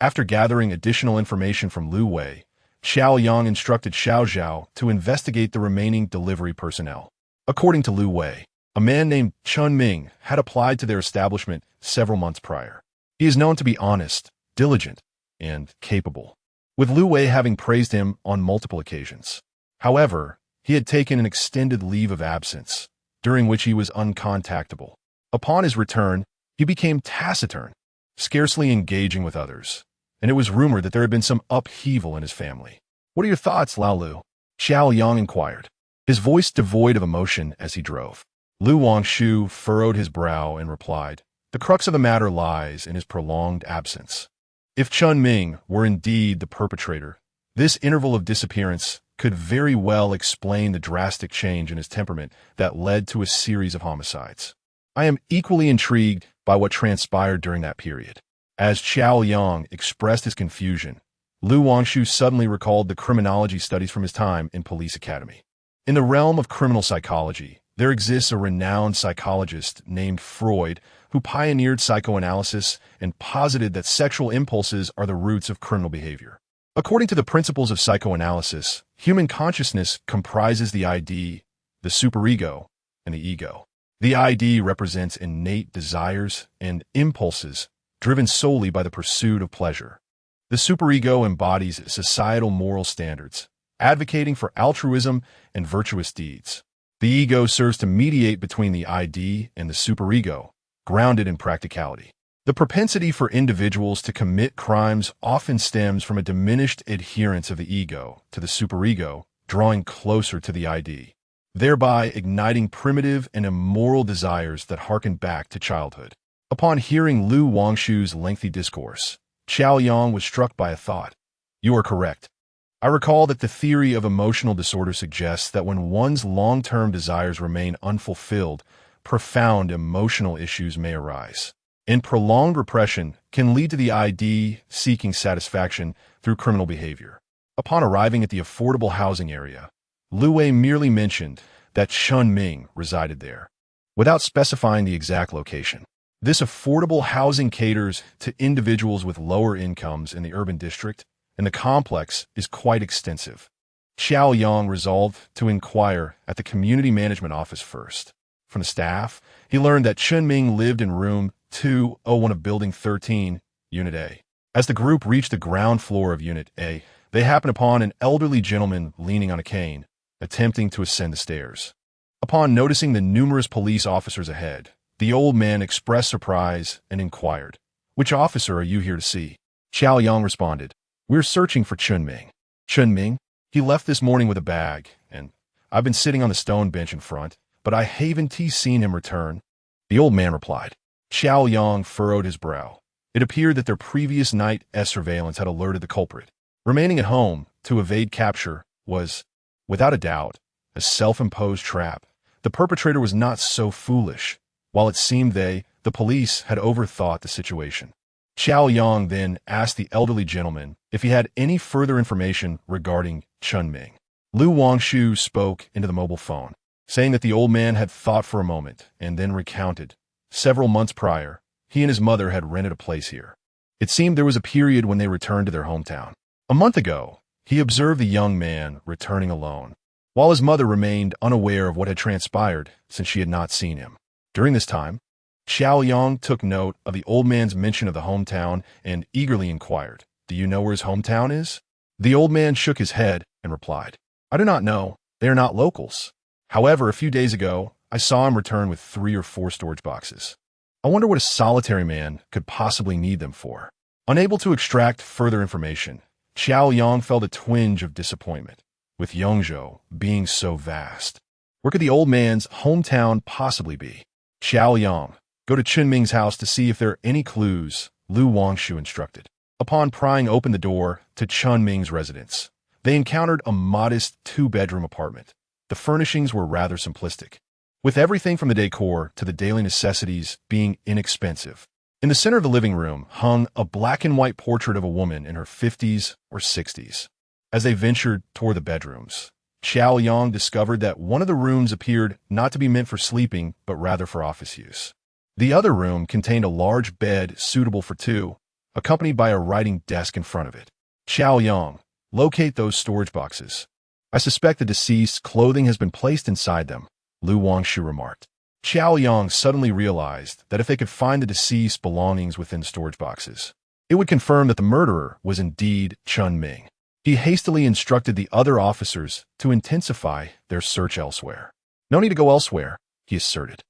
After gathering additional information from Lu Wei, Xiao Yang instructed Xiao Zhao to investigate the remaining delivery personnel. According to Lu Wei, a man named Chun Ming had applied to their establishment several months prior. He is known to be honest, diligent, and capable, with Lu Wei having praised him on multiple occasions. However, he had taken an extended leave of absence, during which he was uncontactable. Upon his return, he became taciturn, scarcely engaging with others, and it was rumored that there had been some upheaval in his family. What are your thoughts, Lao Lu? Xiao Yang inquired, his voice devoid of emotion as he drove. Lu Wangshu furrowed his brow and replied, the crux of the matter lies in his prolonged absence. If Chun Ming were indeed the perpetrator, this interval of disappearance could very well explain the drastic change in his temperament that led to a series of homicides. I am equally intrigued by what transpired during that period. As Xiao Yang expressed his confusion, Lu Wangshu suddenly recalled the criminology studies from his time in police academy. In the realm of criminal psychology, there exists a renowned psychologist named Freud who pioneered psychoanalysis and posited that sexual impulses are the roots of criminal behavior. According to the principles of psychoanalysis, human consciousness comprises the ID, the superego, and the ego. The ID represents innate desires and impulses driven solely by the pursuit of pleasure. The superego embodies societal moral standards, advocating for altruism and virtuous deeds. The ego serves to mediate between the ID and the superego, grounded in practicality. The propensity for individuals to commit crimes often stems from a diminished adherence of the ego to the superego, drawing closer to the ID, thereby igniting primitive and immoral desires that harken back to childhood. Upon hearing Lu Wangshu's lengthy discourse, Xiao Yang was struck by a thought. You are correct. I recall that the theory of emotional disorder suggests that when one's long-term desires remain unfulfilled, profound emotional issues may arise. And prolonged repression can lead to the ID seeking satisfaction through criminal behavior. Upon arriving at the affordable housing area, Lu Wei merely mentioned that Chun Ming resided there, without specifying the exact location. This affordable housing caters to individuals with lower incomes in the urban district, and the complex is quite extensive. Xiao Yang resolved to inquire at the community management office first. From the staff, he learned that Chun Ming lived in room 201 of Building 13, Unit A. As the group reached the ground floor of Unit A, they happened upon an elderly gentleman leaning on a cane, attempting to ascend the stairs. Upon noticing the numerous police officers ahead, the old man expressed surprise and inquired, "Which officer are you here to see?" Xiao Yang responded, "We're searching for Chun Ming." "Chun Ming? He left this morning with a bag, and I've been sitting on the stone bench in front, but I haven't seen him return." The old man replied. Xiao Yang furrowed his brow. It appeared that their previous night surveillance had alerted the culprit. Remaining at home to evade capture was, without a doubt, a self-imposed trap. The perpetrator was not so foolish, while it seemed the police, had overthought the situation. Xiao Yang then asked the elderly gentleman if he had any further information regarding Chun Ming. Lu Wangshu spoke into the mobile phone, saying that the old man had thought for a moment and then recounted. Several months prior, he and his mother had rented a place here. It seemed there was a period when they returned to their hometown. A month ago, he observed the young man returning alone, while his mother remained unaware of what had transpired since she had not seen him. During this time, Xiao Yang took note of the old man's mention of the hometown and eagerly inquired, "Do you know where his hometown is?" The old man shook his head and replied, "I do not know. They are not locals. However, a few days ago, I saw him return with 3 or 4 storage boxes. I wonder what a solitary man could possibly need them for." Unable to extract further information, Xiao Yang felt a twinge of disappointment, with Yongzhou being so vast. Where could the old man's hometown possibly be? Xiao Yang, Go to Chun Ming's house to see if there are any clues, Lu Wangshu instructed. Upon prying open the door to Chun Ming's residence, they encountered a modest two-bedroom apartment. The furnishings were rather simplistic, with everything from the decor to the daily necessities being inexpensive. In the center of the living room hung a black and white portrait of a woman in her 50s or 60s. As they ventured toward the bedrooms, Xiao Yang discovered that one of the rooms appeared not to be meant for sleeping, but rather for office use. The other room contained a large bed suitable for two, accompanied by a writing desk in front of it. Xiao Yang, locate those storage boxes. I suspect the deceased's clothing has been placed inside them, Lu Wangshu remarked. Xiao Yang suddenly realized that if they could find the deceased's belongings within storage boxes, it would confirm that the murderer was indeed Chun Ming. He hastily instructed the other officers to intensify their search elsewhere. No need to go elsewhere, he asserted.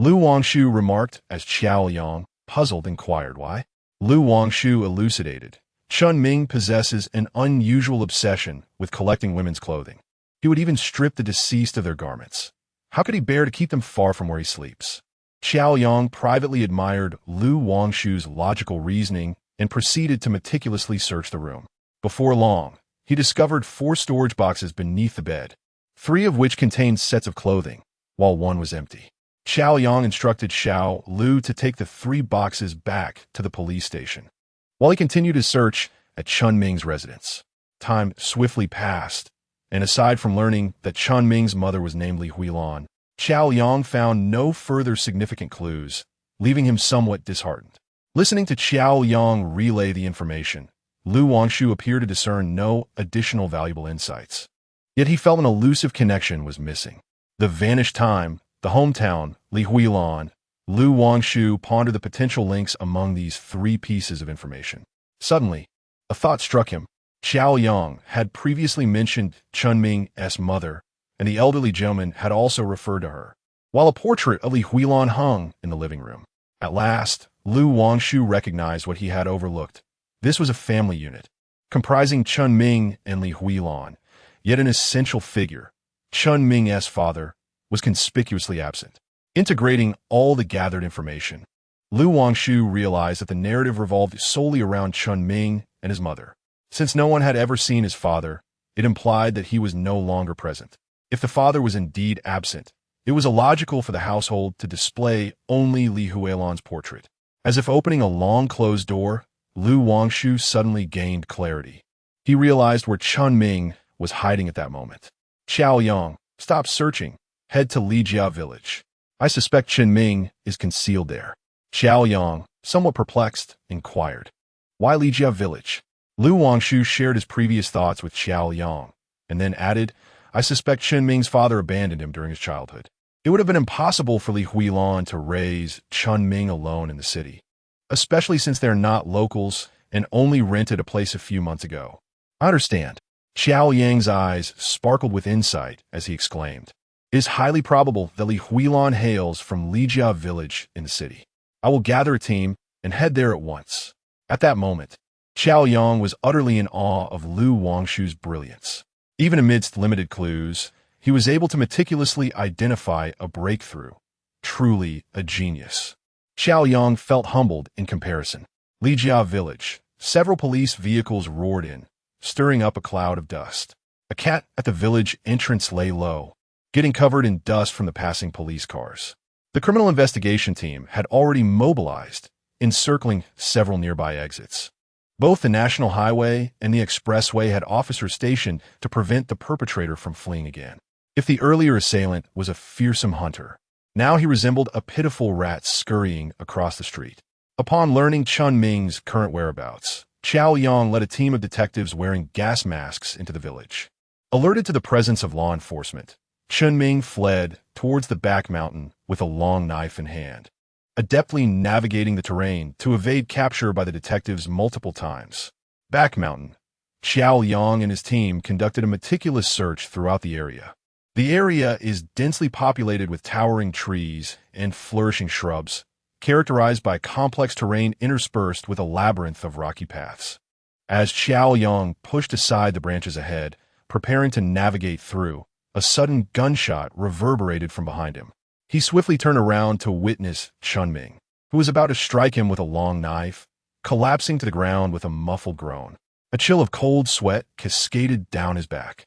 Lu Wangshu remarked as Xiao Yang, puzzled, inquired why. Lu Wangshu elucidated. Chun Ming possesses an unusual obsession with collecting women's clothing. He would even strip the deceased of their garments. How could he bear to keep them far from where he sleeps? Xiao Yang privately admired Lu Wangshu's logical reasoning and proceeded to meticulously search the room. Before long, he discovered 4 storage boxes beneath the bed, 3 of which contained sets of clothing, while 1 was empty. Xiao Yang instructed Xiao Lu to take the 3 boxes back to the police station, while he continued his search at Chun Ming's residence. Time swiftly passed, and aside from learning that Chun Ming's mother was named Li Huilan, Xiao Yang found no further significant clues, leaving him somewhat disheartened. Listening to Xiao Yang relay the information, Lu Wangshu appeared to discern no additional valuable insights. Yet he felt an elusive connection was missing. The vanished time, the hometown, Li Huilan. Lu Wangshu pondered the potential links among these 3 pieces of information. Suddenly, a thought struck him. Xiao Yang had previously mentioned Chun Ming's mother, and the elderly gentleman had also referred to her, while a portrait of Li Huilan hung in the living room. At last, Lu Wangshu recognized what he had overlooked. This was a family unit, comprising Chun Ming and Li Huilan, yet an essential figure, Chun Ming's father, was conspicuously absent. Integrating all the gathered information, Lu Wangshu realized that the narrative revolved solely around Chun Ming and his mother. Since no one had ever seen his father, it implied that he was no longer present. If the father was indeed absent, it was illogical for the household to display only Li Huilan's portrait. As if opening a long closed door, Lu Wangshu suddenly gained clarity. He realized where Chun Ming was hiding at that moment. Xiao Yang, stop searching. Head to Lijia village. I suspect Chun Ming is concealed there. Xiao Yang, somewhat perplexed, inquired. Why Lijia village? Lu Wangshu shared his previous thoughts with Xiao Yang, and then added, I suspect Chun Ming's father abandoned him during his childhood. It would have been impossible for Li Huilan to raise Chun Ming alone in the city, especially since they're not locals and only rented a place a few months ago. I understand. Xiao Yang's eyes sparkled with insight as he exclaimed. It is highly probable that Li Huilan hails from Lijia village in the city. I will gather a team and head there at once. At that moment, Xiao Yang was utterly in awe of Lu Wangshu's brilliance. Even amidst limited clues, he was able to meticulously identify a breakthrough. Truly a genius. Xiao Yang felt humbled in comparison. Lijia village. Several police vehicles roared in, stirring up a cloud of dust. A cat at the village entrance lay low, getting covered in dust from the passing police cars. The criminal investigation team had already mobilized, encircling several nearby exits. Both the national highway and the expressway had officers stationed to prevent the perpetrator from fleeing again. If the earlier assailant was a fearsome hunter, now he resembled a pitiful rat scurrying across the street. Upon learning Chun Ming's current whereabouts, Xiao Yang led a team of detectives wearing gas masks into the village. Alerted to the presence of law enforcement, Chun Ming fled towards the back mountain with a long knife in hand, adeptly navigating the terrain to evade capture by the detectives multiple times. Back mountain, Xiao Yang and his team conducted a meticulous search throughout the area. The area is densely populated with towering trees and flourishing shrubs, characterized by complex terrain interspersed with a labyrinth of rocky paths. As Xiao Yang pushed aside the branches ahead, preparing to navigate through, a sudden gunshot reverberated from behind him. He swiftly turned around to witness Chun Ming. who was about to strike him with a long knife, collapsing to the ground with a muffled groan. A chill of cold sweat cascaded down his back.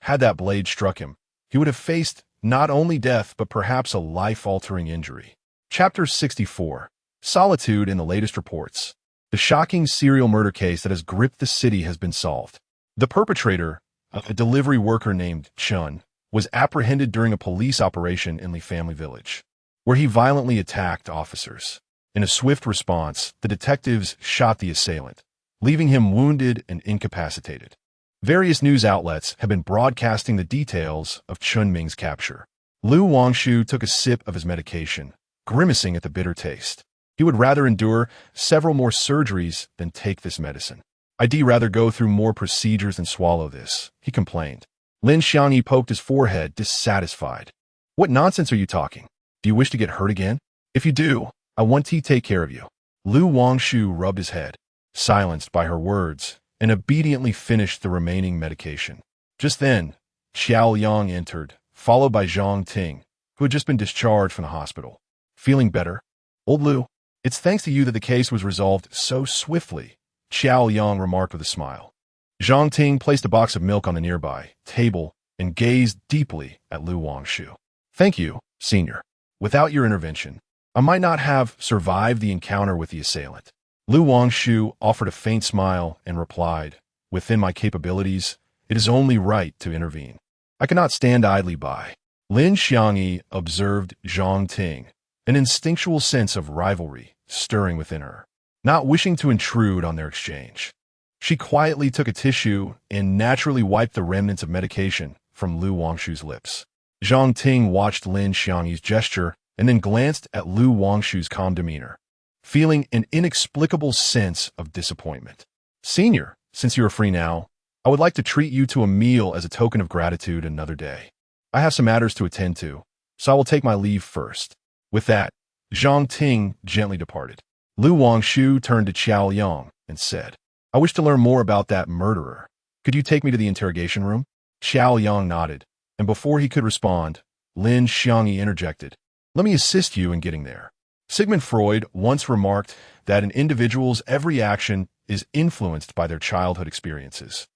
Had that blade struck him, he would have faced not only death but perhaps a life-altering injury. Chapter 64. Solitude in the latest reports. The shocking serial murder case that has gripped the city has been solved. The perpetrator, a delivery worker named Chun, was apprehended during a police operation in Lee Family Village, where he violently attacked officers. In a swift response, the detectives shot the assailant, leaving him wounded and incapacitated. Various news outlets have been broadcasting the details of Chun Ming's capture. Wangshu took a sip of his medication, grimacing at the bitter taste. He would rather endure several more surgeries than take this medicine. I'd rather go through more procedures than swallow this, he complained. Lin Xiangyi poked his forehead, dissatisfied. What nonsense are you talking? Do you wish to get hurt again? If you do, I want to take care of you. Wangshu rubbed his head, silenced by her words, and obediently finished the remaining medication. Just then, Xiao Yang entered, followed by Zhang Ting, who had just been discharged from the hospital. Feeling better? Old Lu, it's thanks to you that the case was resolved so swiftly, Xiao Yang remarked with a smile. Zhang Ting placed a box of milk on the nearby table and gazed deeply at Wangshu. Thank you, Senior. Without your intervention, I might not have survived the encounter with the assailant. Wangshu offered a faint smile and replied, within my capabilities, it is only right to intervene. I cannot stand idly by. Lin Xiangyi observed Zhang Ting, an instinctual sense of rivalry stirring within her, not wishing to intrude on their exchange. She quietly took a tissue and naturally wiped the remnants of medication from Wangshu's lips. Zhang Ting watched Lin Xiangyi's gesture and then glanced at Wangshu's calm demeanor, feeling an inexplicable sense of disappointment. Senior, since you are free now, I would like to treat you to a meal as a token of gratitude another day. I have some matters to attend to, so I will take my leave first. With that, Zhang Ting gently departed. Wangshu turned to Qiao Yang and said, I wish to learn more about that murderer. Could you take me to the interrogation room? Qiao Yang nodded, and before he could respond, Lin Xiangyi interjected, Let me assist you in getting there. Sigmund Freud once remarked that an individual's every action is influenced by their childhood experiences,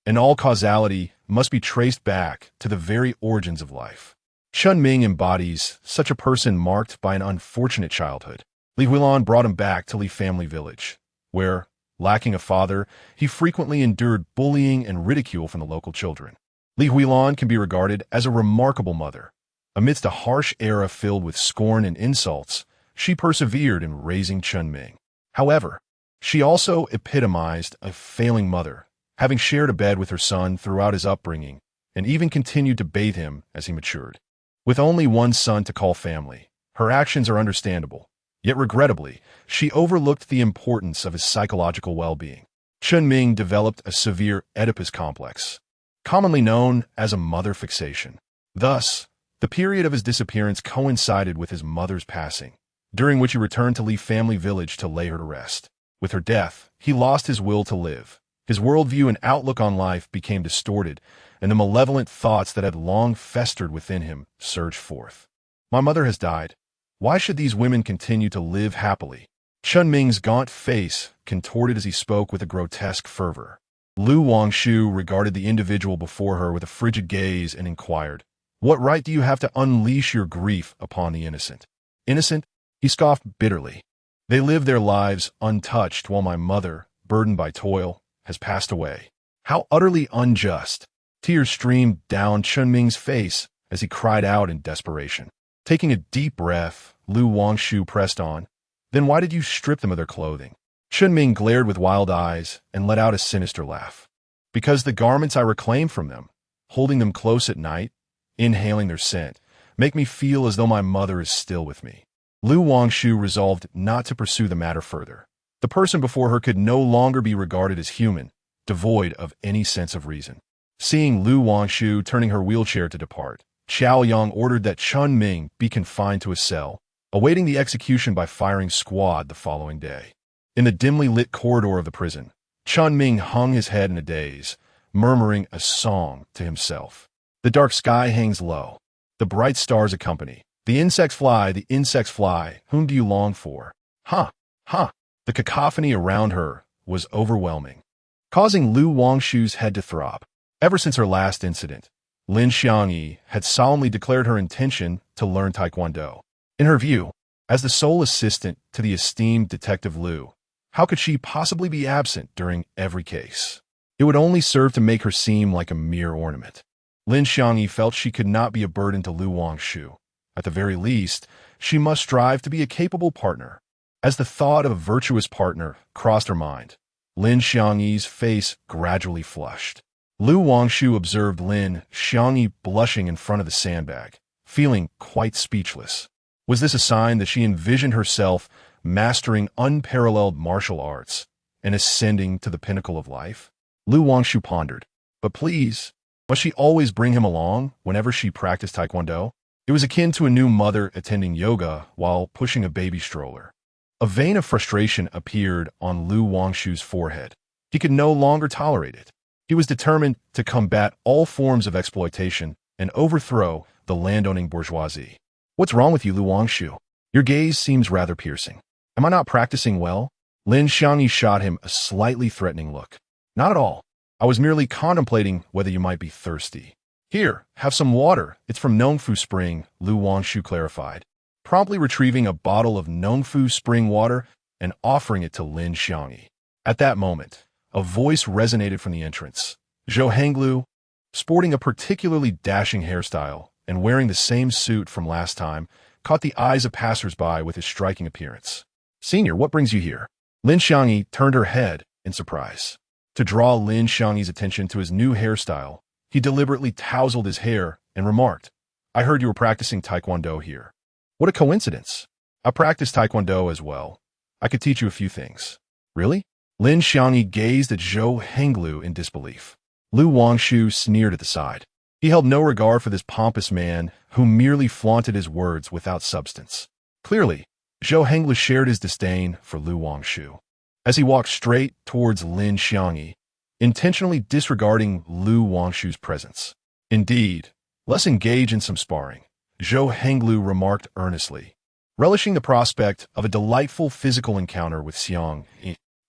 and all causality must be traced back to the very origins of life. Chun Ming embodies such a person marked by an unfortunate childhood. Li Huilan brought him back to Li Family Village, where, lacking a father, he frequently endured bullying and ridicule from the local children. Li Huilan can be regarded as a remarkable mother. Amidst a harsh era filled with scorn and insults, she persevered in raising Chun Ming. However, she also epitomized a failing mother, having shared a bed with her son throughout his upbringing and even continued to bathe him as he matured. With only one son to call family, her actions are understandable, yet regrettably, she overlooked the importance of his psychological well-being. Chun Ming developed a severe Oedipus complex, commonly known as a mother fixation. Thus, the period of his disappearance coincided with his mother's passing, during which he returned to Li Family Village to lay her to rest. With her death, he lost his will to live. His worldview and outlook on life became distorted, and the malevolent thoughts that had long festered within him surged forth. My mother has died. Why should these women continue to live happily? Chun Ming's gaunt face contorted as he spoke with a grotesque fervor. Wangshu regarded the individual before her with a frigid gaze and inquired, What right do you have to unleash your grief upon the innocent? Innocent? He scoffed bitterly. They live their lives untouched while my mother, burdened by toil, has passed away. How utterly unjust! Tears streamed down Chun Ming's face as he cried out in desperation. Taking a deep breath, Wangshu pressed on. Then why did you strip them of their clothing? Chun Ming glared with wild eyes and let out a sinister laugh. Because the garments I reclaimed from them, holding them close at night, inhaling their scent, make me feel as though my mother is still with me. Wangshu resolved not to pursue the matter further. The person before her could no longer be regarded as human, devoid of any sense of reason. Seeing Wangshu turning her wheelchair to depart, Qiao Yang ordered that Chun Ming be confined to a cell, awaiting the execution by firing squad the following day. In the dimly lit corridor of the prison, Chun Ming hung his head in a daze, murmuring a song to himself. The dark sky hangs low. The bright stars accompany. The insects fly, whom do you long for? Ha! Ha! The cacophony around her was overwhelming, causing Lu Wangshu's head to throb. Ever since her last incident, Lin Xiangyi had solemnly declared her intention to learn Taekwondo. In her view, as the sole assistant to the esteemed Detective Lu, how could she possibly be absent during every case? It would only serve to make her seem like a mere ornament. Lin Xiangyi felt she could not be a burden to Lu Wangshu. At the very least, she must strive to be a capable partner. As the thought of a virtuous partner crossed her mind, Lin Xiangyi's face gradually flushed. Lu Wangshu observed Lin Xiangyi blushing in front of the sandbag, feeling quite speechless. Was this a sign that she envisioned herself mastering unparalleled martial arts and ascending to the pinnacle of life? Lu Wangshu pondered. But please, must she always bring him along whenever she practiced Taekwondo? It was akin to a new mother attending yoga while pushing a baby stroller. A vein of frustration appeared on Lu Wangshu's forehead. He could no longer tolerate it. He was determined to combat all forms of exploitation and overthrow the landowning bourgeoisie. What's wrong with you, Lu Wangshu? Your gaze seems rather piercing. Am I not practicing well? Lin Xiangyi shot him a slightly threatening look. Not at all. I was merely contemplating whether you might be thirsty. Here, have some water. It's from Nongfu Spring, Lu Wangshu clarified, promptly retrieving a bottle of Nongfu Spring water and offering it to Lin Xiangyi. At that moment, a voice resonated from the entrance. Zhou Henglu, sporting a particularly dashing hairstyle and wearing the same suit from last time, caught the eyes of passers-by with his striking appearance. Senior, what brings you here? Lin Xiangyi turned her head in surprise. To draw Lin Xiangyi's attention to his new hairstyle, he deliberately tousled his hair and remarked, I heard you were practicing Taekwondo here. What a coincidence. I practice Taekwondo as well. I could teach you a few things. Really? Lin Xiangyi gazed at Zhou Henglu in disbelief. Lu Wangshu sneered at the side. He held no regard for this pompous man who merely flaunted his words without substance. Clearly, Zhou Henglu shared his disdain for Lu Wangshu. As he walked straight towards Lin Xiangyi, intentionally disregarding Lu Wangshu's presence. Indeed, let's engage in some sparring, Zhou Henglu remarked earnestly. Relishing the prospect of a delightful physical encounter with Xiang,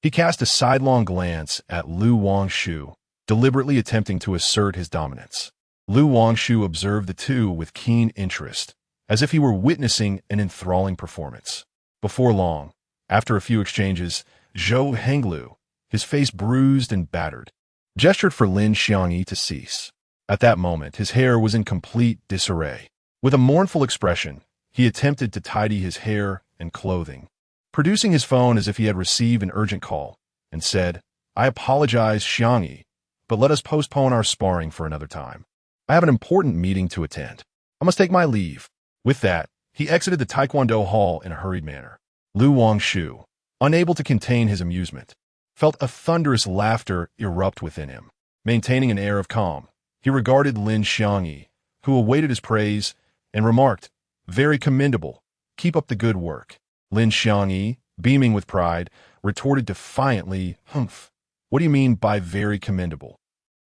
he cast a sidelong glance at Lu Wangshu, deliberately attempting to assert his dominance. Lu Wangshu observed the two with keen interest, as if he were witnessing an enthralling performance. Before long, after a few exchanges, Zhou Henglu, his face bruised and battered, gestured for Lin Xiangyi to cease. At that moment, his hair was in complete disarray. With a mournful expression, he attempted to tidy his hair and clothing, producing his phone as if he had received an urgent call, and said, I apologize, Xiangyi, but let us postpone our sparring for another time. I have an important meeting to attend. I must take my leave. With that, he exited the Taekwondo hall in a hurried manner. Lu Wangshu, unable to contain his amusement, felt a thunderous laughter erupt within him. Maintaining an air of calm, he regarded Lin Xiangyi, who awaited his praise, and remarked, Very commendable. Keep up the good work. Lin Xiangyi, beaming with pride, retorted defiantly, Humph. What do you mean by very commendable?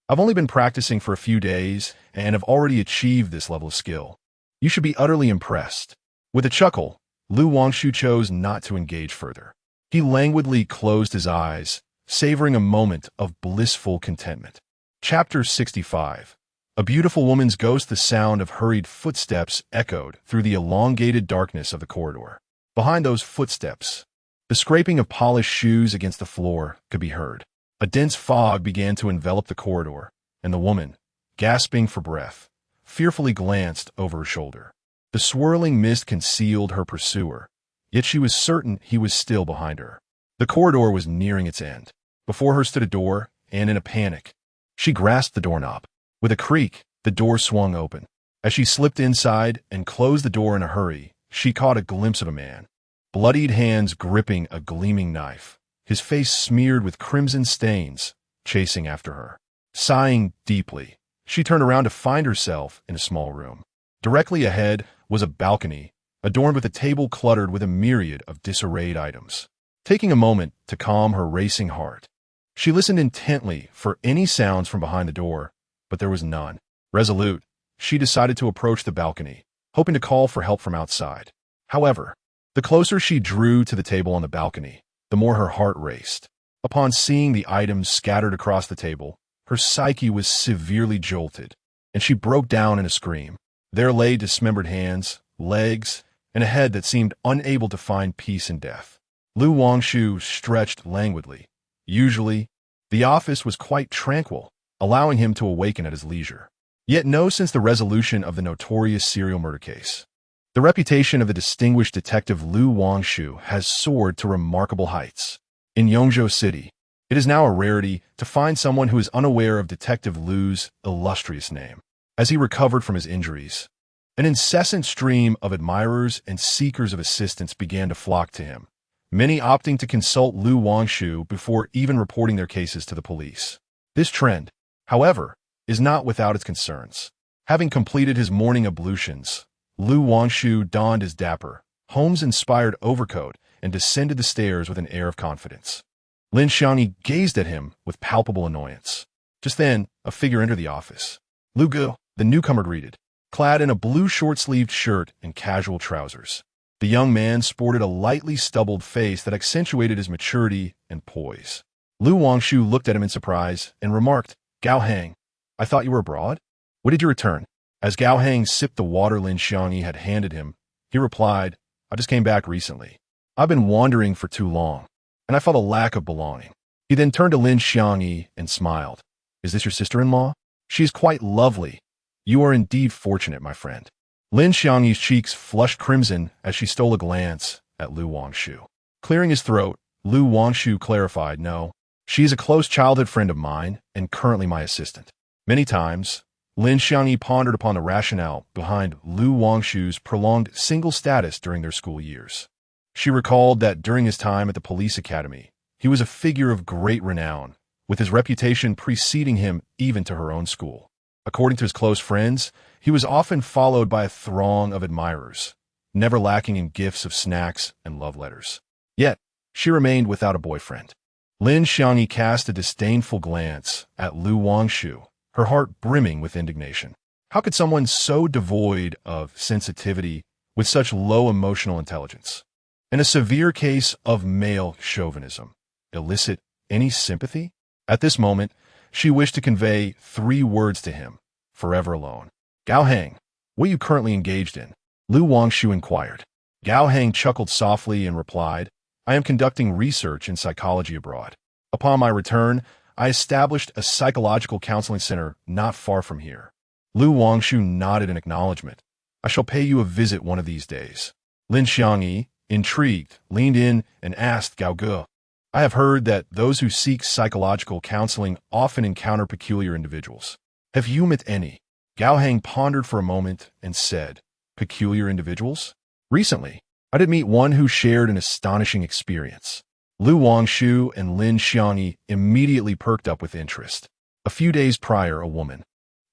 I've only been practicing for a few days and have already achieved this level of skill. You should be utterly impressed. With a chuckle, Lu Wangshu chose not to engage further. He languidly closed his eyes, savoring a moment of blissful contentment. Chapter 65. A beautiful woman's ghost. The sound of hurried footsteps echoed through the elongated darkness of the corridor. Behind those footsteps, the scraping of polished shoes against the floor could be heard. A dense fog began to envelop the corridor, and the woman, gasping for breath, fearfully glanced over her shoulder. The swirling mist concealed her pursuer, yet she was certain he was still behind her. The corridor was nearing its end. Before her stood a door, and in a panic, she grasped the doorknob. With a creak, the door swung open. As she slipped inside and closed the door in a hurry, she caught a glimpse of a man, bloodied hands gripping a gleaming knife, his face smeared with crimson stains, chasing after her. Sighing deeply, she turned around to find herself in a small room. Directly ahead was a balcony, adorned with a table cluttered with a myriad of disarrayed items. Taking a moment to calm her racing heart, she listened intently for any sounds from behind the door, but there was none. Resolute, she decided to approach the balcony, hoping to call for help from outside. However, The closer she drew to the table on the balcony, the more her heart raced. Upon seeing the items scattered across the table, her psyche was severely jolted, and she broke down in a scream. There lay dismembered hands, legs, and a head that seemed unable to find peace in death. Wangshu stretched languidly. Usually, the office was quite tranquil, allowing him to awaken at his leisure. Yet no, since the resolution of the notorious serial murder case. The reputation of the distinguished detective Wangshu has soared to remarkable heights. In Yongzhou City, it is now a rarity to find someone who is unaware of Detective Lu's illustrious name. As he recovered from his injuries, an incessant stream of admirers and seekers of assistance began to flock to him, many opting to consult Wangshu before even reporting their cases to the police. This trend, however, is not without its concerns. Having completed his morning ablutions, Wangshu donned his dapper, Holmes-inspired overcoat and descended the stairs with an air of confidence. Lin Xiangyi gazed at him with palpable annoyance. Just then, a figure entered the office. Lu Gu, the newcomer, greeted, clad in a blue short-sleeved shirt and casual trousers. The young man sported a lightly stubbled face that accentuated his maturity and poise. Wangshu looked at him in surprise and remarked, "Gao Hang, I thought you were abroad? When did you return?" As Gao Hang sipped the water Lin Xiangyi had handed him, he replied, "I just came back recently. I've been wandering for too long, and I felt a lack of belonging." He then turned to Lin Xiangyi and smiled. "Is this your sister-in-law? She is quite lovely. You are indeed fortunate, my friend." Lin Xiangyi's cheeks flushed crimson as she stole a glance at Wangshu. Clearing his throat, Wangshu clarified, "No, she is a close childhood friend of mine and currently my assistant." Many times, Lin Xiangyi pondered upon the rationale behind Wangshu's prolonged single status during their school years. She recalled that during his time at the police academy, he was a figure of great renown, with his reputation preceding him even to her own school. According to his close friends, he was often followed by a throng of admirers, never lacking in gifts of snacks and love letters. Yet, she remained without a boyfriend. Lin Xiangyi cast a disdainful glance at Wangshu, her heart brimming with indignation. How could someone so devoid of sensitivity, with such low emotional intelligence, in a severe case of male chauvinism, elicit any sympathy? At this moment, she wished to convey 3 words to him, forever alone. "Gao Hang, what are you currently engaged in?" Wangshu inquired. Gao Hang chuckled softly and replied, "I am conducting research in psychology abroad. Upon my return, I established a psychological counseling center not far from here." Wangshu nodded in acknowledgement. "I shall pay you a visit one of these days." Lin Xiangyi, intrigued, leaned in and asked Gao Gu, "I have heard that those who seek psychological counseling often encounter peculiar individuals. Have you met any?" Gao Hang pondered for a moment and said, "Peculiar individuals? Recently, I did meet one who shared an astonishing experience." Wangshu and Lin Xiangyi immediately perked up with interest. A few days prior, a woman,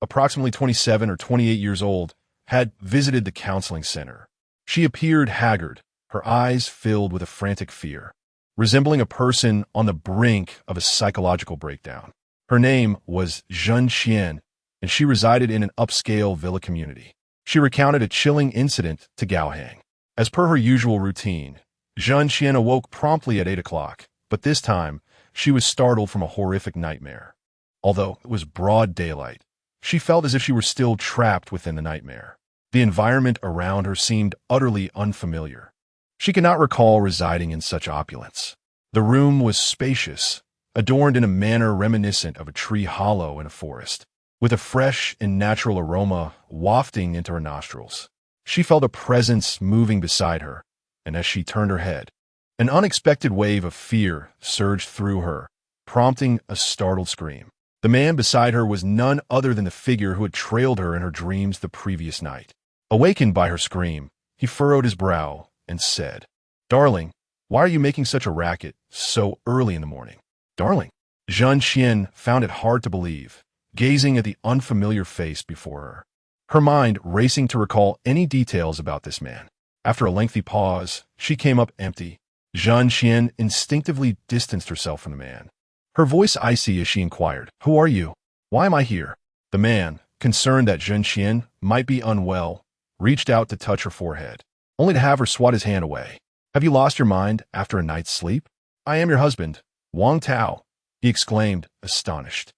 approximately 27 or 28 years old, had visited the counseling center. She appeared haggard, her eyes filled with a frantic fear, resembling a person on the brink of a psychological breakdown. Her name was Zhen Qian, and she resided in an upscale villa community. She recounted a chilling incident to Gao Hang. As per her usual routine, Zhen Qian awoke promptly at 8 o'clock, but this time, she was startled from a horrific nightmare. Although it was broad daylight, she felt as if she were still trapped within the nightmare. The environment around her seemed utterly unfamiliar. She could not recall residing in such opulence. The room was spacious, adorned in a manner reminiscent of a tree hollow in a forest, with a fresh and natural aroma wafting into her nostrils. She felt a presence moving beside her, and as she turned her head, an unexpected wave of fear surged through her, prompting a startled scream. The man beside her was none other than the figure who had trailed her in her dreams the previous night. Awakened by her scream, he furrowed his brow and said, "Darling, why are you making such a racket so early in the morning?" "Darling?" Zhen Qian found it hard to believe, gazing at the unfamiliar face before her, her mind racing to recall any details about this man. After a lengthy pause, she came up empty. Zhen Qian instinctively distanced herself from the man, her voice icy as she inquired, "Who are you? Why am I here?" The man, concerned that Zhen Qian might be unwell, reached out to touch her forehead, only to have her swat his hand away. Have you lost your mind after a night's sleep? I am your husband, Wang Tao, he exclaimed, astonished.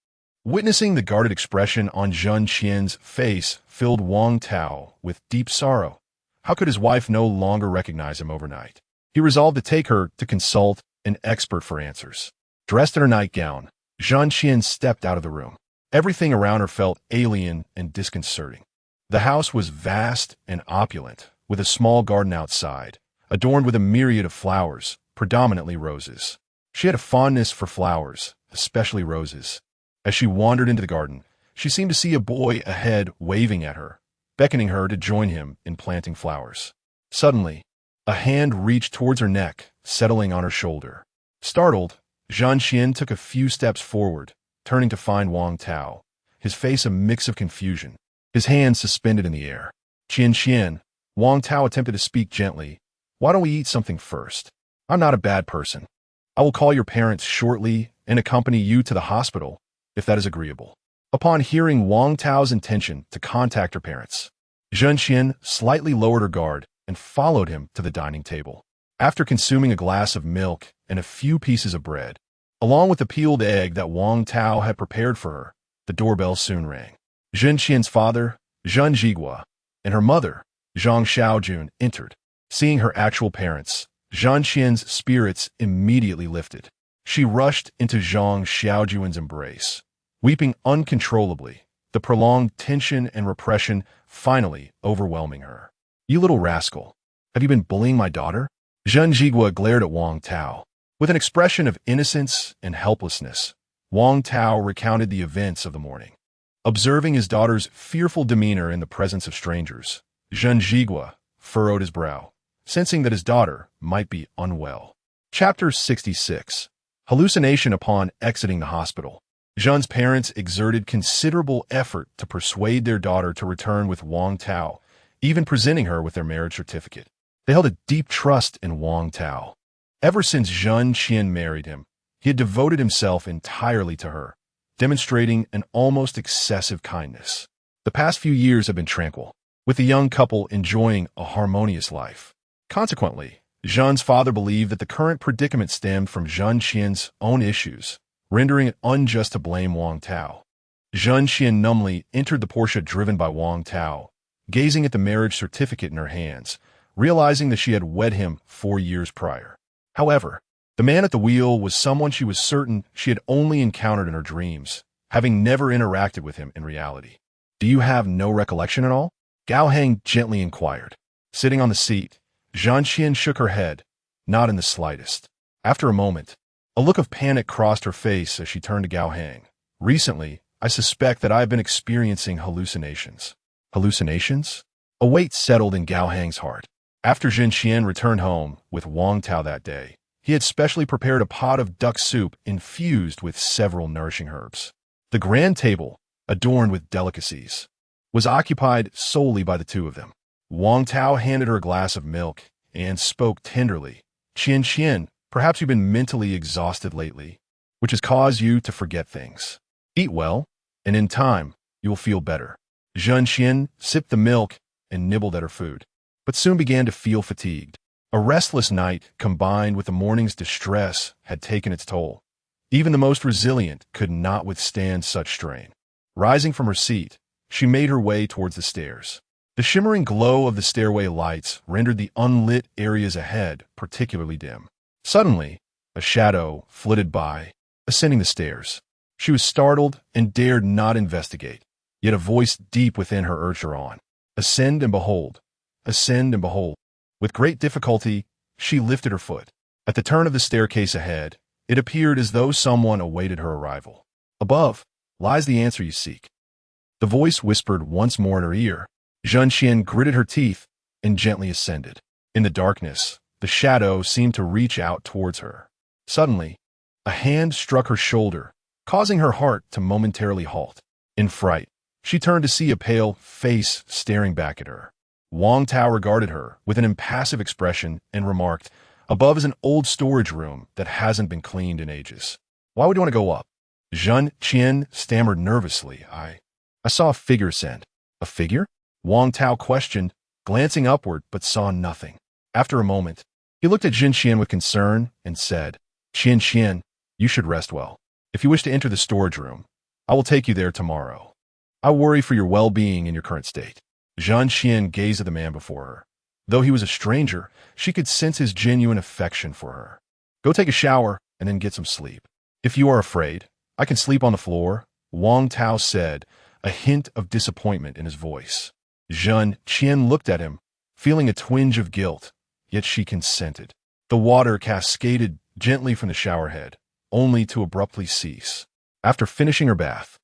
Witnessing the guarded expression on Zhun Qian's face filled Wang Tao with deep sorrow. How could his wife no longer recognize him overnight? He resolved to take her to consult an expert for answers. Dressed in her nightgown, Zhun Qian stepped out of the room. Everything around her felt alien and disconcerting. The house was vast and opulent, with a small garden outside, adorned with a myriad of flowers, predominantly roses. She had a fondness for flowers, especially roses. As she wandered into the garden, she seemed to see a boy ahead waving at her, beckoning her to join him in planting flowers. Suddenly, a hand reached towards her neck, settling on her shoulder. Startled, Zhun Qian took a few steps forward, turning to find Wang Tao, his face a mix of confusion, his hands suspended in the air. Qian, Wang Tao attempted to speak gently. Why don't we eat something first? I'm not a bad person. I will call your parents shortly and accompany you to the hospital, if that is agreeable. Upon hearing Wang Tao's intention to contact her parents, Zhun Qian slightly lowered her guard and followed him to the dining table. After consuming a glass of milk and a few pieces of bread, along with the peeled egg that Wang Tao had prepared for her, the doorbell soon rang. Zhun Qian's father, Zhun Jigua, and her mother, Zhang Xiaojun, entered. Seeing her actual parents, Zhun Qian's spirits immediately lifted. She rushed into Zhang Xiaojun's embrace, weeping uncontrollably, the prolonged tension and repression finally overwhelming her. You little rascal, have you been bullying my daughter? Zhun Jigua glared at Wang Tao. With an expression of innocence and helplessness, Wang Tao recounted the events of the morning. Observing his daughter's fearful demeanor in the presence of strangers, Zhun Jigua furrowed his brow, sensing that his daughter might be unwell. Chapter 66. Hallucination upon exiting the hospital. Zhun's parents exerted considerable effort to persuade their daughter to return with Wang Tao, even presenting her with their marriage certificate. They held a deep trust in Wang Tao. Ever since Zhun Qian married him, he had devoted himself entirely to her, demonstrating an almost excessive kindness. The past few years have been tranquil, with the young couple enjoying a harmonious life. Consequently, Zhun's father believed that the current predicament stemmed from Zhun Qian's own issues, rendering it unjust to blame Wang Tao. Zhun Qian numbly entered the Porsche driven by Wang Tao, gazing at the marriage certificate in her hands, realizing that she had wed him 4 years prior. However, the man at the wheel was someone she was certain she had only encountered in her dreams, having never interacted with him in reality. Do you have no recollection at all? Gao Heng gently inquired. Sitting on the seat, Zhun Qian shook her head, not in the slightest. After a moment, a look of panic crossed her face as she turned to Gao Heng. Recently, I suspect that I have been experiencing hallucinations. Hallucinations? A weight settled in Gao Heng's heart. After Zhun Qian returned home with Wang Tao that day, he had specially prepared a pot of duck soup infused with several nourishing herbs. The grand table, adorned with delicacies, was occupied solely by the two of them. Wang Tao handed her a glass of milk and spoke tenderly. Qian, perhaps you've been mentally exhausted lately, which has caused you to forget things. Eat well, and in time, you will feel better. Zhun Qian sipped the milk and nibbled at her food, but soon began to feel fatigued. A restless night combined with the morning's distress had taken its toll. Even the most resilient could not withstand such strain. Rising from her seat, she made her way towards the stairs. The shimmering glow of the stairway lights rendered the unlit areas ahead particularly dim. Suddenly, a shadow flitted by, ascending the stairs. She was startled and dared not investigate, yet a voice deep within her urged her on. Ascend and behold. Ascend and behold. With great difficulty, she lifted her foot. At the turn of the staircase ahead, it appeared as though someone awaited her arrival. Above lies the answer you seek. The voice whispered once more in her ear. Zhun Qian gritted her teeth and gently ascended. In the darkness, the shadow seemed to reach out towards her. Suddenly, a hand struck her shoulder, causing her heart to momentarily halt. In fright, she turned to see a pale face staring back at her. Wang Tao regarded her with an impassive expression and remarked, Above is an old storage room that hasn't been cleaned in ages. Why would you want to go up? Zhun Qian stammered nervously. I saw a figure ascend. A figure? Wang Tao questioned, glancing upward but saw nothing. After a moment, he He looked at Jin Qian with concern and said, Qian Qian, you should rest well. If you wish to enter the storage room, I will take you there tomorrow. I worry for your well-being in your current state. Zhan Qian gazed at the man before her. Though he was a stranger, she could sense his genuine affection for her. Go take a shower and then get some sleep. If you are afraid, I can sleep on the floor, Wang Tao said, a hint of disappointment in his voice. Zhan Qian looked at him, feeling a twinge of guilt, yet she consented. The water cascaded gently from the shower head, only to abruptly cease. After finishing her bath,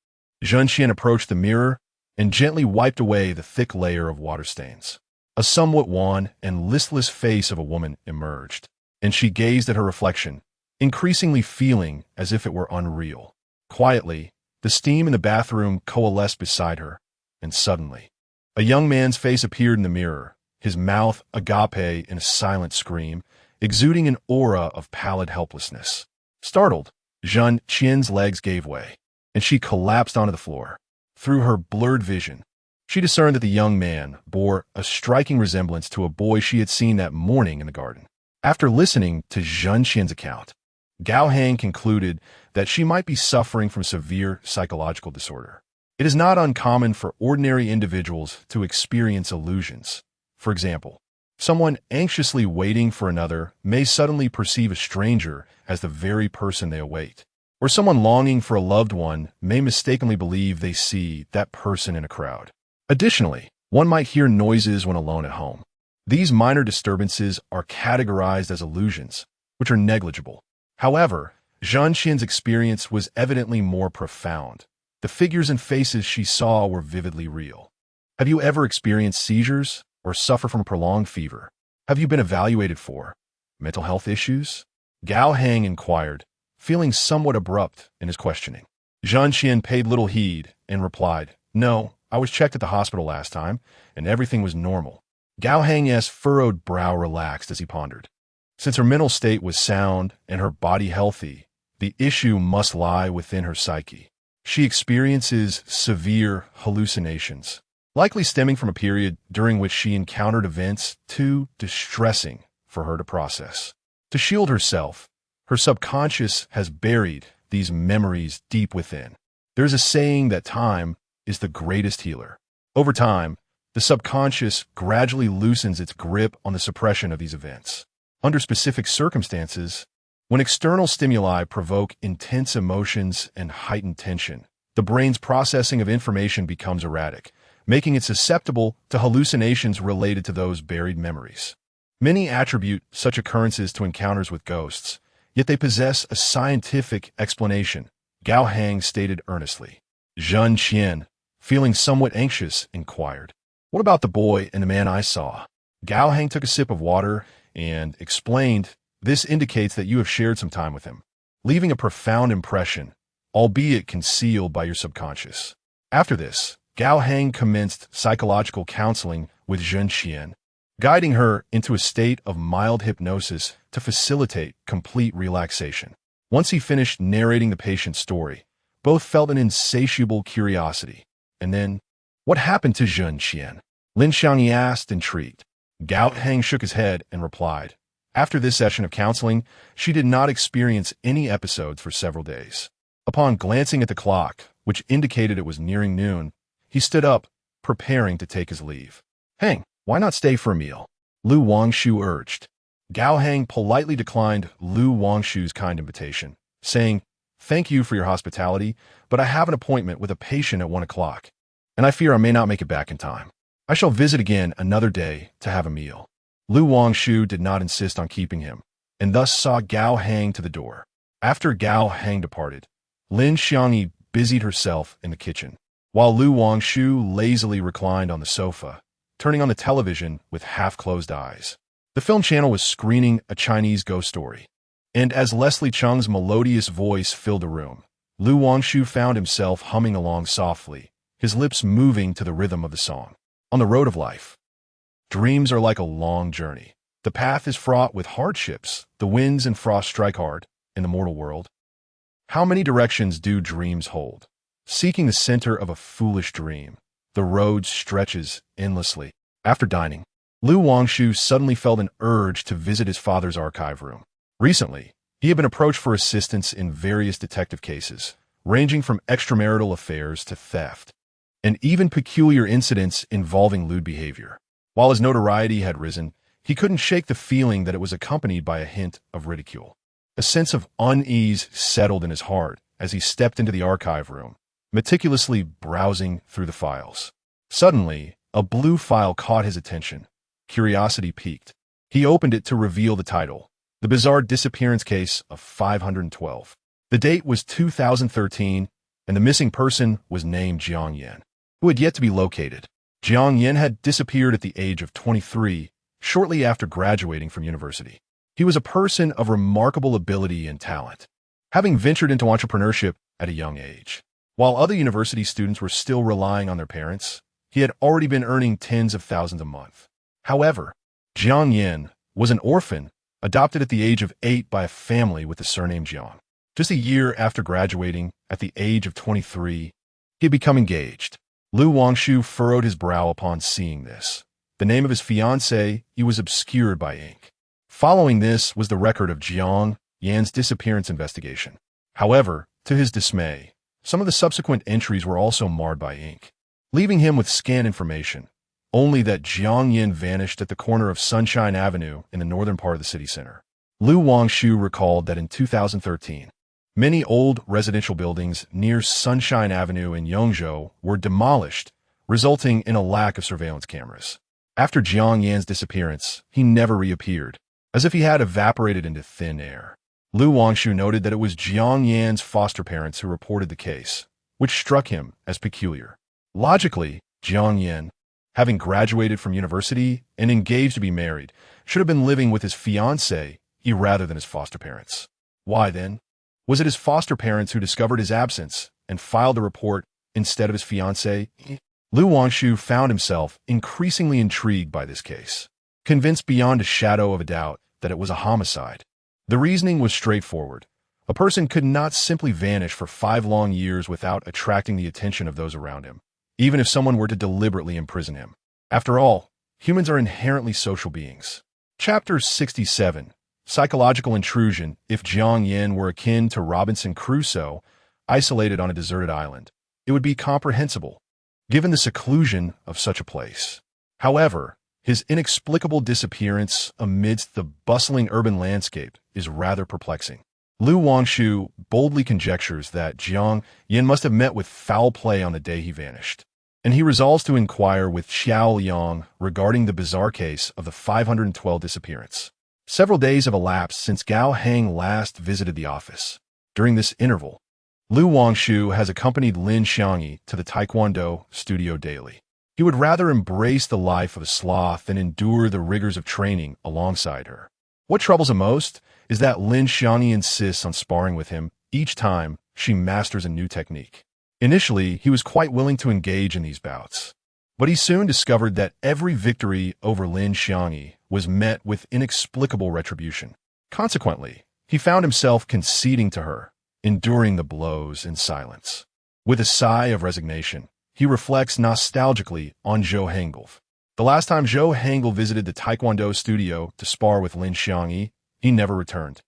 Zhan Qian approached the mirror and gently wiped away the thick layer of water stains. A somewhat wan and listless face of a woman emerged, and she gazed at her reflection, increasingly feeling as if it were unreal. Quietly, the steam in the bathroom coalesced beside her, and suddenly, a young man's face appeared in the mirror, his mouth agape in a silent scream, exuding an aura of pallid helplessness. Startled, Zhan Qian's legs gave way, and she collapsed onto the floor. Through her blurred vision, she discerned that the young man bore a striking resemblance to a boy she had seen that morning in the garden. After listening to Zhan Qian's account, Gao Hang concluded that she might be suffering from severe psychological disorder. It is not uncommon for ordinary individuals to experience illusions. For example, someone anxiously waiting for another may suddenly perceive a stranger as the very person they await, or someone longing for a loved one may mistakenly believe they see that person in a crowd. Additionally, one might hear noises when alone at home. These minor disturbances are categorized as illusions, which are negligible. However, Zhan Qian's experience was evidently more profound. The figures and faces she saw were vividly real. Have you ever experienced seizures or suffer from prolonged fever? Have you been evaluated for mental health issues? Gao Hang inquired, feeling somewhat abrupt in his questioning. Zhan Qian paid little heed and replied, No, I was checked at the hospital last time, and everything was normal. Gao Hang's furrowed brow relaxed as he pondered. Since her mental state was sound and her body healthy, the issue must lie within her psyche. She experiences severe hallucinations, likely stemming from a period during which she encountered events too distressing for her to process. To shield herself, her subconscious has buried these memories deep within. There's a saying that time is the greatest healer. Over time, the subconscious gradually loosens its grip on the suppression of these events. Under specific circumstances, when external stimuli provoke intense emotions and heightened tension, the brain's processing of information becomes erratic, making it susceptible to hallucinations related to those buried memories. Many attribute such occurrences to encounters with ghosts, yet they possess a scientific explanation, Gao Hang stated earnestly. Zhan Qian, feeling somewhat anxious, inquired, What about the boy and the man I saw? Gao Hang took a sip of water and explained, This indicates that you have shared some time with him, leaving a profound impression, albeit concealed by your subconscious. After this, Gao Hang commenced psychological counseling with Zhan Qian, guiding her into a state of mild hypnosis to facilitate complete relaxation. Once he finished narrating the patient's story, both felt an insatiable curiosity. And then, what happened to Zhan Qian? Lin Xiangyi asked, intrigued. Gao Hang shook his head and replied, After this session of counseling, she did not experience any episodes for several days. Upon glancing at the clock, which indicated it was nearing noon, he stood up, preparing to take his leave. Hang, why not stay for a meal? Lu Wangshu urged. Gao Hang politely declined Lu Wangshu's kind invitation, saying, Thank you for your hospitality, but I have an appointment with a patient at 1 o'clock, and I fear I may not make it back in time. I shall visit again another day to have a meal. Lu Wangshu did not insist on keeping him, and thus saw Gao Hang to the door. After Gao Hang departed, Lin Xiangyi busied herself in the kitchen, while Lu Wangshu lazily reclined on the sofa, turning on the television with half-closed eyes. The film channel was screening a Chinese ghost story, and as Leslie Chung's melodious voice filled the room, Lu Wangshu found himself humming along softly, his lips moving to the rhythm of the song. On the road of life, dreams are like a long journey. The path is fraught with hardships. The winds and frost strike hard in the mortal world. How many directions do dreams hold? Seeking the center of a foolish dream, the road stretches endlessly. After dining, Lu Wangshu suddenly felt an urge to visit his father's archive room. Recently, he had been approached for assistance in various detective cases, ranging from extramarital affairs to theft, and even peculiar incidents involving lewd behavior. While his notoriety had risen, he couldn't shake the feeling that it was accompanied by a hint of ridicule. A sense of unease settled in his heart as he stepped into the archive room, meticulously browsing through the files. Suddenly, a blue file caught his attention. Curiosity piqued. He opened it to reveal the title, The Bizarre Disappearance Case of 512. The date was 2013, and the missing person was named Jiang Yan, who had yet to be located. Jiang Yan had disappeared at the age of 23, shortly after graduating from university. He was a person of remarkable ability and talent, having ventured into entrepreneurship at a young age. While other university students were still relying on their parents, he had already been earning tens of thousands a month. However, Jiang Yan was an orphan, adopted at the age of 8 by a family with the surname Jiang. Just a year after graduating, at the age of 23, he had become engaged. Lu Wangshu furrowed his brow upon seeing this. The name of his fiancée was obscured by ink. Following this was the record of Jiang Yan's disappearance investigation. However, to his dismay, some of the subsequent entries were also marred by ink, leaving him with scant information, only that Jiang Yan vanished at the corner of Sunshine Avenue in the northern part of the city center. Lu Wangshu recalled that in 2013, many old residential buildings near Sunshine Avenue in Yongzhou were demolished, resulting in a lack of surveillance cameras. After Jiang Yan's disappearance, he never reappeared, as if he had evaporated into thin air. Lu Wangshu noted that it was Jiang Yan's foster parents who reported the case, which struck him as peculiar. Logically, Jiang Yan, having graduated from university and engaged to be married, should have been living with his fiancée rather than his foster parents. Why then? Was it his foster parents who discovered his absence and filed the report instead of his fiancée? Lu Wangshu found himself increasingly intrigued by this case, convinced beyond a shadow of a doubt that it was a homicide. The reasoning was straightforward. A person could not simply vanish for 5 long years without attracting the attention of those around him, even if someone were to deliberately imprison him. After all, humans are inherently social beings. Chapter 67. Psychological intrusion. If Jiang Yan were akin to Robinson Crusoe, isolated on a deserted island, it would be comprehensible, given the seclusion of such a place. However, his inexplicable disappearance amidst the bustling urban landscape is rather perplexing. Lu Wangshu boldly conjectures that Jiang Yan must have met with foul play on the day he vanished, and he resolves to inquire with Xiao Liang regarding the bizarre case of the 512 disappearance. Several days have elapsed since Gao Heng last visited the office. During this interval, Lu Wangshu has accompanied Lin Xiangyi to the Taekwondo studio daily. He would rather embrace the life of a sloth than endure the rigors of training alongside her. What troubles him most is that Lin Xiangyi insists on sparring with him each time she masters a new technique. Initially, he was quite willing to engage in these bouts, but he soon discovered that every victory over Lin Xiangyi was met with inexplicable retribution. Consequently, he found himself conceding to her, enduring the blows in silence. With a sigh of resignation, he reflects nostalgically on Zhou Hengel. The last time Zhou Hengel visited the Taekwondo studio to spar with Lin Xiangyi, he never returned,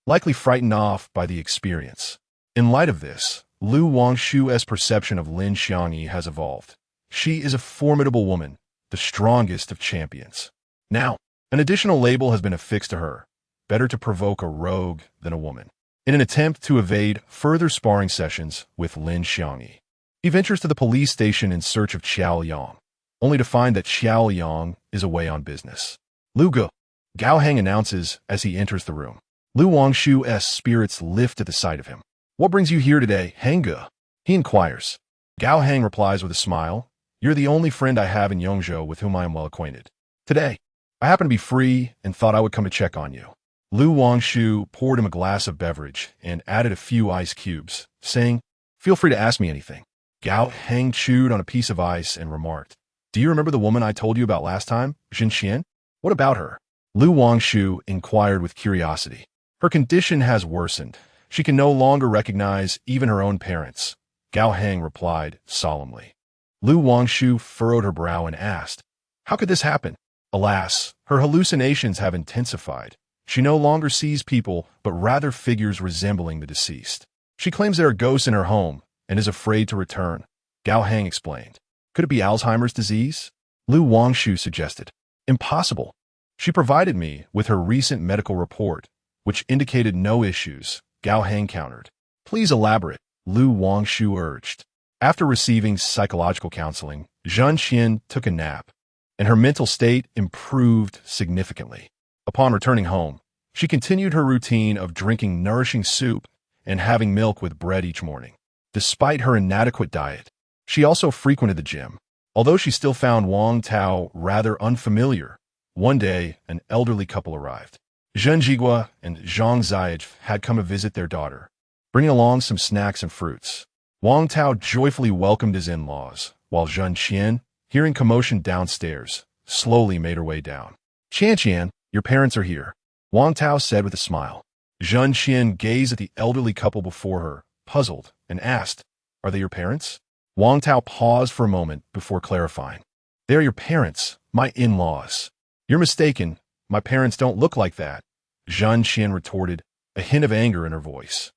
likely frightened off by the experience. In light of this, Lu Wangshu's perception of Lin Xiangyi has evolved. She is a formidable woman, the strongest of champions. Now, an additional label has been affixed to her: better to provoke a rogue than a woman. In an attempt to evade further sparring sessions with Lin Xiangyi, he ventures to the police station in search of Xiao Liang, only to find that Xiao Liang is away on business. Lu Ge, Gao Heng announces as he enters the room. Lu Wangshu's spirits lift at the sight of him. "What brings you here today, Heng Ge?" he inquires. Gao Heng replies with a smile, "You're the only friend I have in Yongzhou with whom I am well acquainted. Today, I happen to be free and thought I would come to check on you." Lu Wangshu poured him a glass of beverage and added a few ice cubes, saying, "Feel free to ask me anything." Gao Heng chewed on a piece of ice and remarked, "Do you remember the woman I told you about last time, Jin Xian? What about her?" Lu Wangshu inquired with curiosity. "Her condition has worsened. She can no longer recognize even her own parents," Gao Heng replied solemnly. Lu Wangshu furrowed her brow and asked, "How could this happen?" Alas, her hallucinations have intensified. She no longer sees people, but rather figures resembling the deceased. She claims there are ghosts in her home and is afraid to return. Gao Hang explained. Could it be Alzheimer's disease? Lu Wangshu suggested. Impossible. She provided me with her recent medical report, which indicated no issues, Gao Hang countered. Please elaborate, Lu Wangshu urged. After receiving psychological counseling, Zhen Qian took a nap, and her mental state improved significantly. Upon returning home, she continued her routine of drinking nourishing soup and having milk with bread each morning. Despite her inadequate diet, she also frequented the gym. Although she still found Wang Tao rather unfamiliar, one day an elderly couple arrived. Zhen Jigua and Zhang Ziaj had come to visit their daughter, bringing along some snacks and fruits. Wang Tao joyfully welcomed his in-laws, while Zhen Qian, hearing commotion downstairs, slowly made her way down. Qian, your parents are here, Wang Tao said with a smile. Zhen Qian gazed at the elderly couple before her, puzzled, and asked, Are they your parents? Wang Tao paused for a moment before clarifying. They are your parents, my in-laws. You're mistaken. My parents don't look like that, Zhen Qian retorted, a hint of anger in her voice.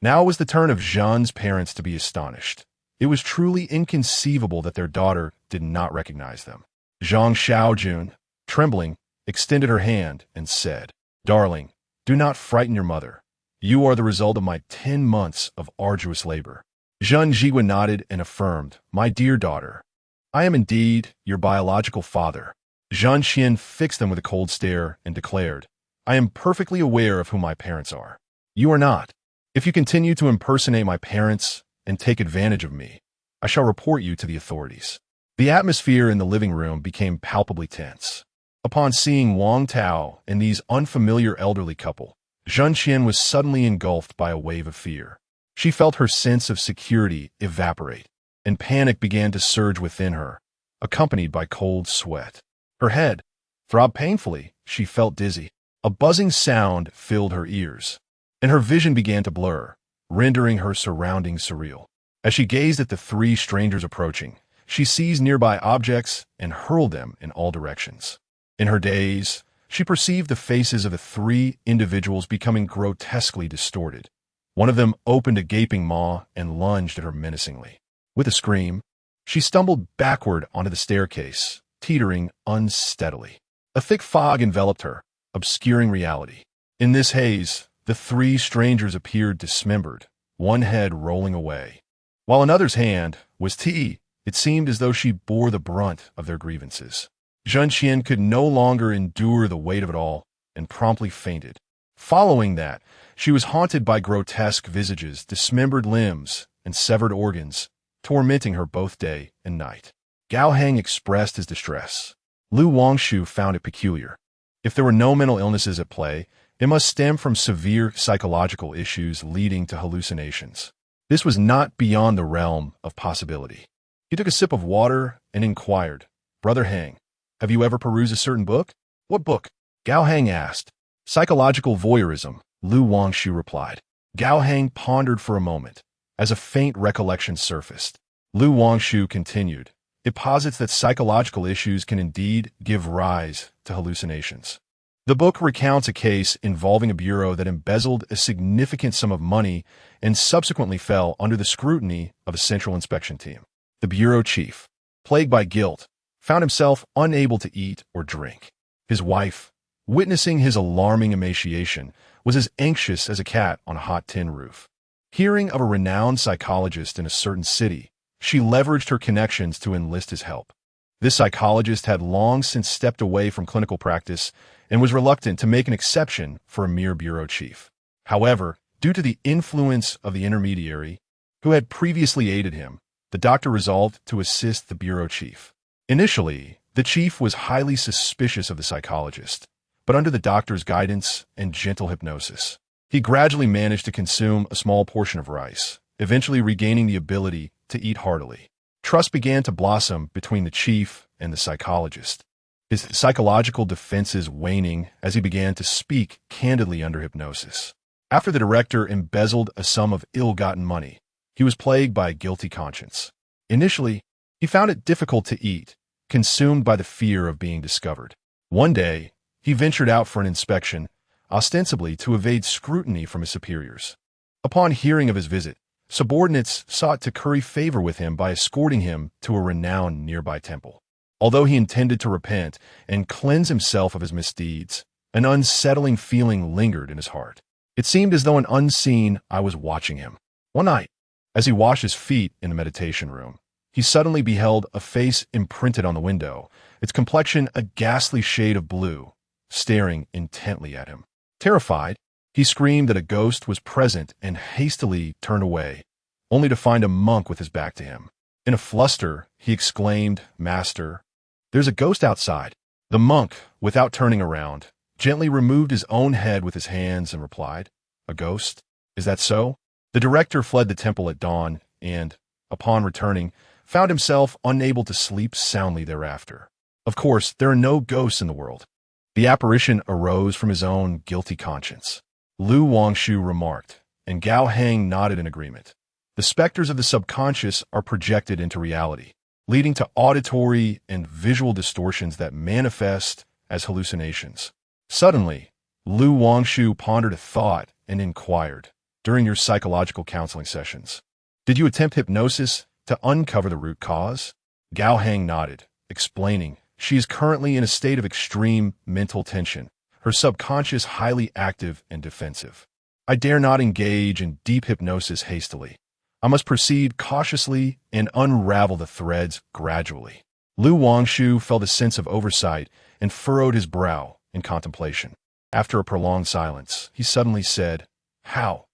Now it was the turn of Zhen's parents to be astonished. It was truly inconceivable that their daughter did not recognize them. Zhang Xiaojun, trembling, extended her hand and said, Darling, do not frighten your mother. You are the result of my 10 months of arduous labor. Zhen Jigua nodded and affirmed, My dear daughter, I am indeed your biological father. Zhen Qian fixed them with a cold stare and declared, I am perfectly aware of who my parents are. You are not. If you continue to impersonate my parents and take advantage of me, I shall report you to the authorities. The atmosphere in the living room became palpably tense. Upon seeing Wang Tao and these unfamiliar elderly couple, Zhen Qian was suddenly engulfed by a wave of fear. She felt her sense of security evaporate, and panic began to surge within her, accompanied by cold sweat. Her head throbbed painfully. She felt dizzy. A buzzing sound filled her ears, and her vision began to blur, rendering her surroundings surreal. As she gazed at the 3 strangers approaching, she seized nearby objects and hurled them in all directions. In her daze, she perceived the faces of the 3 individuals becoming grotesquely distorted. One of them opened a gaping maw and lunged at her menacingly. With a scream, she stumbled backward onto the staircase, teetering unsteadily. A thick fog enveloped her, obscuring reality. In this haze, the 3 strangers appeared dismembered, one head rolling away. While another's hand was it seemed as though she bore the brunt of their grievances. Zhen Qian could no longer endure the weight of it all and promptly fainted. Following that, she was haunted by grotesque visages, dismembered limbs, and severed organs, tormenting her both day and night. Gao Hang expressed his distress. Lu Wangshu found it peculiar. If there were no mental illnesses at play, it must stem from severe psychological issues leading to hallucinations. This was not beyond the realm of possibility. He took a sip of water and inquired, Brother Hang, have you ever perused a certain book? What book? Gao Hang asked. Psychological voyeurism, Lu Wangshu replied. Gao Hang pondered for a moment, as a faint recollection surfaced. Lu Wangshu continued, It posits that psychological issues can indeed give rise to hallucinations. The book recounts a case involving a bureau that embezzled a significant sum of money and subsequently fell under the scrutiny of a central inspection team. The bureau chief, plagued by guilt, found himself unable to eat or drink. His wife, witnessing his alarming emaciation, was as anxious as a cat on a hot tin roof. Hearing of a renowned psychologist in a certain city, she leveraged her connections to enlist his help. This psychologist had long since stepped away from clinical practice and was reluctant to make an exception for a mere bureau chief. However, due to the influence of the intermediary, who had previously aided him, the doctor resolved to assist the bureau chief. Initially, the chief was highly suspicious of the psychologist, but under the doctor's guidance and gentle hypnosis, he gradually managed to consume a small portion of rice, eventually regaining the ability to eat heartily. Trust began to blossom between the chief and the psychologist, his psychological defenses waning as he began to speak candidly under hypnosis. After the director embezzled a sum of ill-gotten money, he was plagued by a guilty conscience. Initially, he found it difficult to eat, consumed by the fear of being discovered. One day, he ventured out for an inspection, ostensibly to evade scrutiny from his superiors. Upon hearing of his visit, subordinates sought to curry favor with him by escorting him to a renowned nearby temple. Although he intended to repent and cleanse himself of his misdeeds, an unsettling feeling lingered in his heart. It seemed as though an unseen eye was watching him. One night, as he washed his feet in the meditation room, he suddenly beheld a face imprinted on the window, its complexion a ghastly shade of blue, staring intently at him. Terrified, he screamed that a ghost was present and hastily turned away, only to find a monk with his back to him. In a fluster, he exclaimed, "Master, there's a ghost outside." The monk, without turning around, gently removed his own head with his hands and replied, "A ghost? Is that so?" The director fled the temple at dawn and, upon returning, found himself unable to sleep soundly thereafter. Of course, there are no ghosts in the world. The apparition arose from his own guilty conscience. Wangshu remarked, and Gao Heng nodded in agreement. The specters of the subconscious are projected into reality, leading to auditory and visual distortions that manifest as hallucinations. Suddenly, Wangshu pondered a thought and inquired, "During your psychological counseling sessions, did you attempt hypnosis to uncover the root cause?" Gao Heng nodded, explaining, "She is currently in a state of extreme mental tension, her subconscious highly active and defensive. I dare not engage in deep hypnosis hastily. I must proceed cautiously and unravel the threads gradually." Wangshu felt a sense of oversight and furrowed his brow in contemplation. After a prolonged silence, he suddenly said, "How?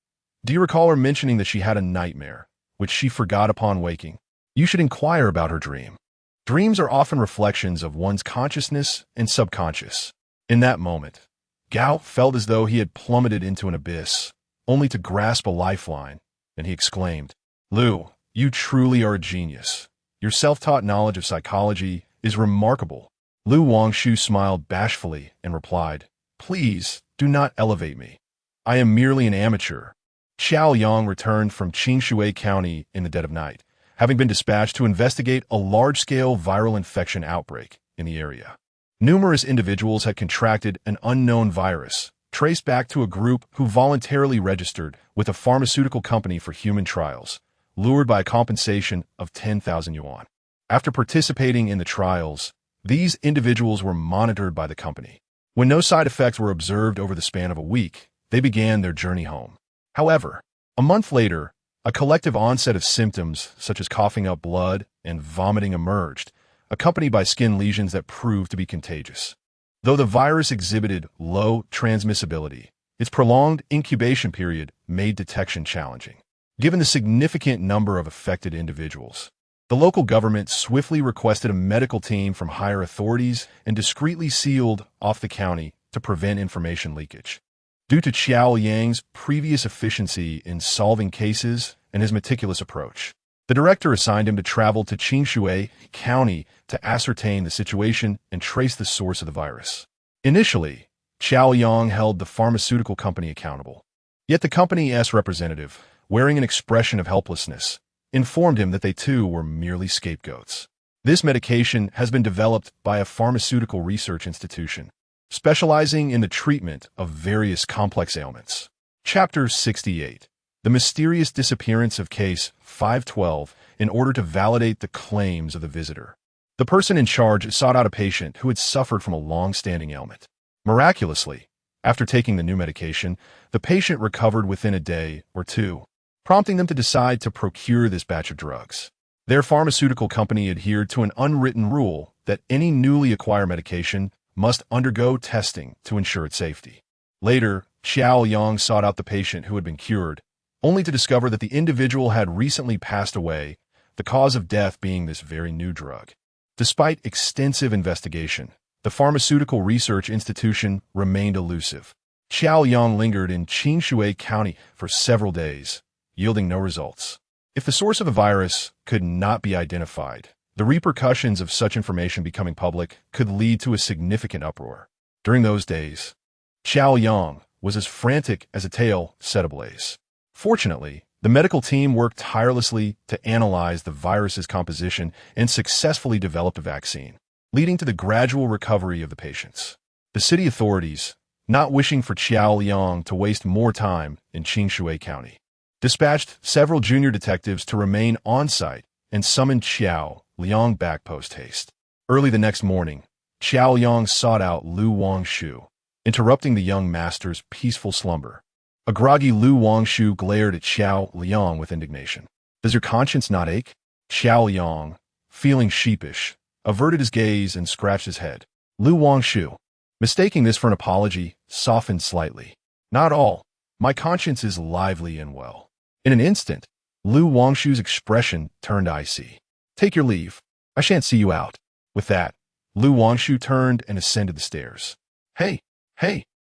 Do you recall her mentioning that she had a nightmare, which she forgot upon waking? You should inquire about her dream. Dreams are often reflections of one's consciousness and subconscious." In that moment, Gao felt as though he had plummeted into an abyss, only to grasp a lifeline, and he exclaimed, "Lu, you truly are a genius. Your self-taught knowledge of psychology is remarkable." Wangshu smiled bashfully and replied, "Please do not elevate me. I am merely an amateur." Xiao Yang returned from Qingshui County in the dead of night, having been dispatched to investigate a large-scale viral infection outbreak in the area. Numerous individuals had contracted an unknown virus, traced back to a group who voluntarily registered with a pharmaceutical company for human trials, lured by a compensation of 10,000 yuan. After participating in the trials, these individuals were monitored by the company. When no side effects were observed over the span of a week, they began their journey home. However, a month later, a collective onset of symptoms such as coughing up blood and vomiting emerged, accompanied by skin lesions that proved to be contagious. Though the virus exhibited low transmissibility, its prolonged incubation period made detection challenging. Given the significant number of affected individuals, the local government swiftly requested a medical team from higher authorities and discreetly sealed off the county to prevent information leakage. Due to Xiao Yang's previous efficiency in solving cases and his meticulous approach, the director assigned him to travel to Qingshui County to ascertain the situation and trace the source of the virus. Initially, Xiao Yang held the pharmaceutical company accountable. Yet the company's representative, wearing an expression of helplessness, informed him that they too were merely scapegoats. This medication has been developed by a pharmaceutical research institution, specializing in the treatment of various complex ailments. Chapter 68. The mysterious disappearance of Case 512 in order to validate the claims of the visitor. The person in charge sought out a patient who had suffered from a long-standing ailment. Miraculously, after taking the new medication, the patient recovered within a day or two, prompting them to decide to procure this batch of drugs. Their pharmaceutical company adhered to an unwritten rule that any newly acquired medication must undergo testing to ensure its safety. Later, Xiao Yang sought out the patient who had been cured, only to discover that the individual had recently passed away, the cause of death being this very new drug. Despite extensive investigation, the pharmaceutical research institution remained elusive. Xiao Yang lingered in Qingshui County for several days, yielding no results. If the source of the virus could not be identified, the repercussions of such information becoming public could lead to a significant uproar. During those days, Xiao Yang was as frantic as a tail set ablaze. Fortunately, the medical team worked tirelessly to analyze the virus's composition and successfully developed a vaccine. leading to the gradual recovery of the patients. The city authorities, not wishing for Qiao Liang to waste more time in Qingshui County, dispatched several junior detectives to remain on-site and summoned Qiao Liang back post-haste. Early the next morning, Qiao Liang sought out Lu Wangshu, interrupting the young master's peaceful slumber. A groggy Lu Wangshu glared at Qiao Liang with indignation. "Does your conscience not ache?" Qiao Liang, feeling sheepish, averted his gaze and scratched his head. Lu Wangshu, mistaking this for an apology, softened slightly. "Not all. My conscience is lively and well." In an instant, Lu Wangshu's expression turned icy. "Take your leave. I shan't see you out." With that, Lu Wangshu turned and ascended the stairs. Hey,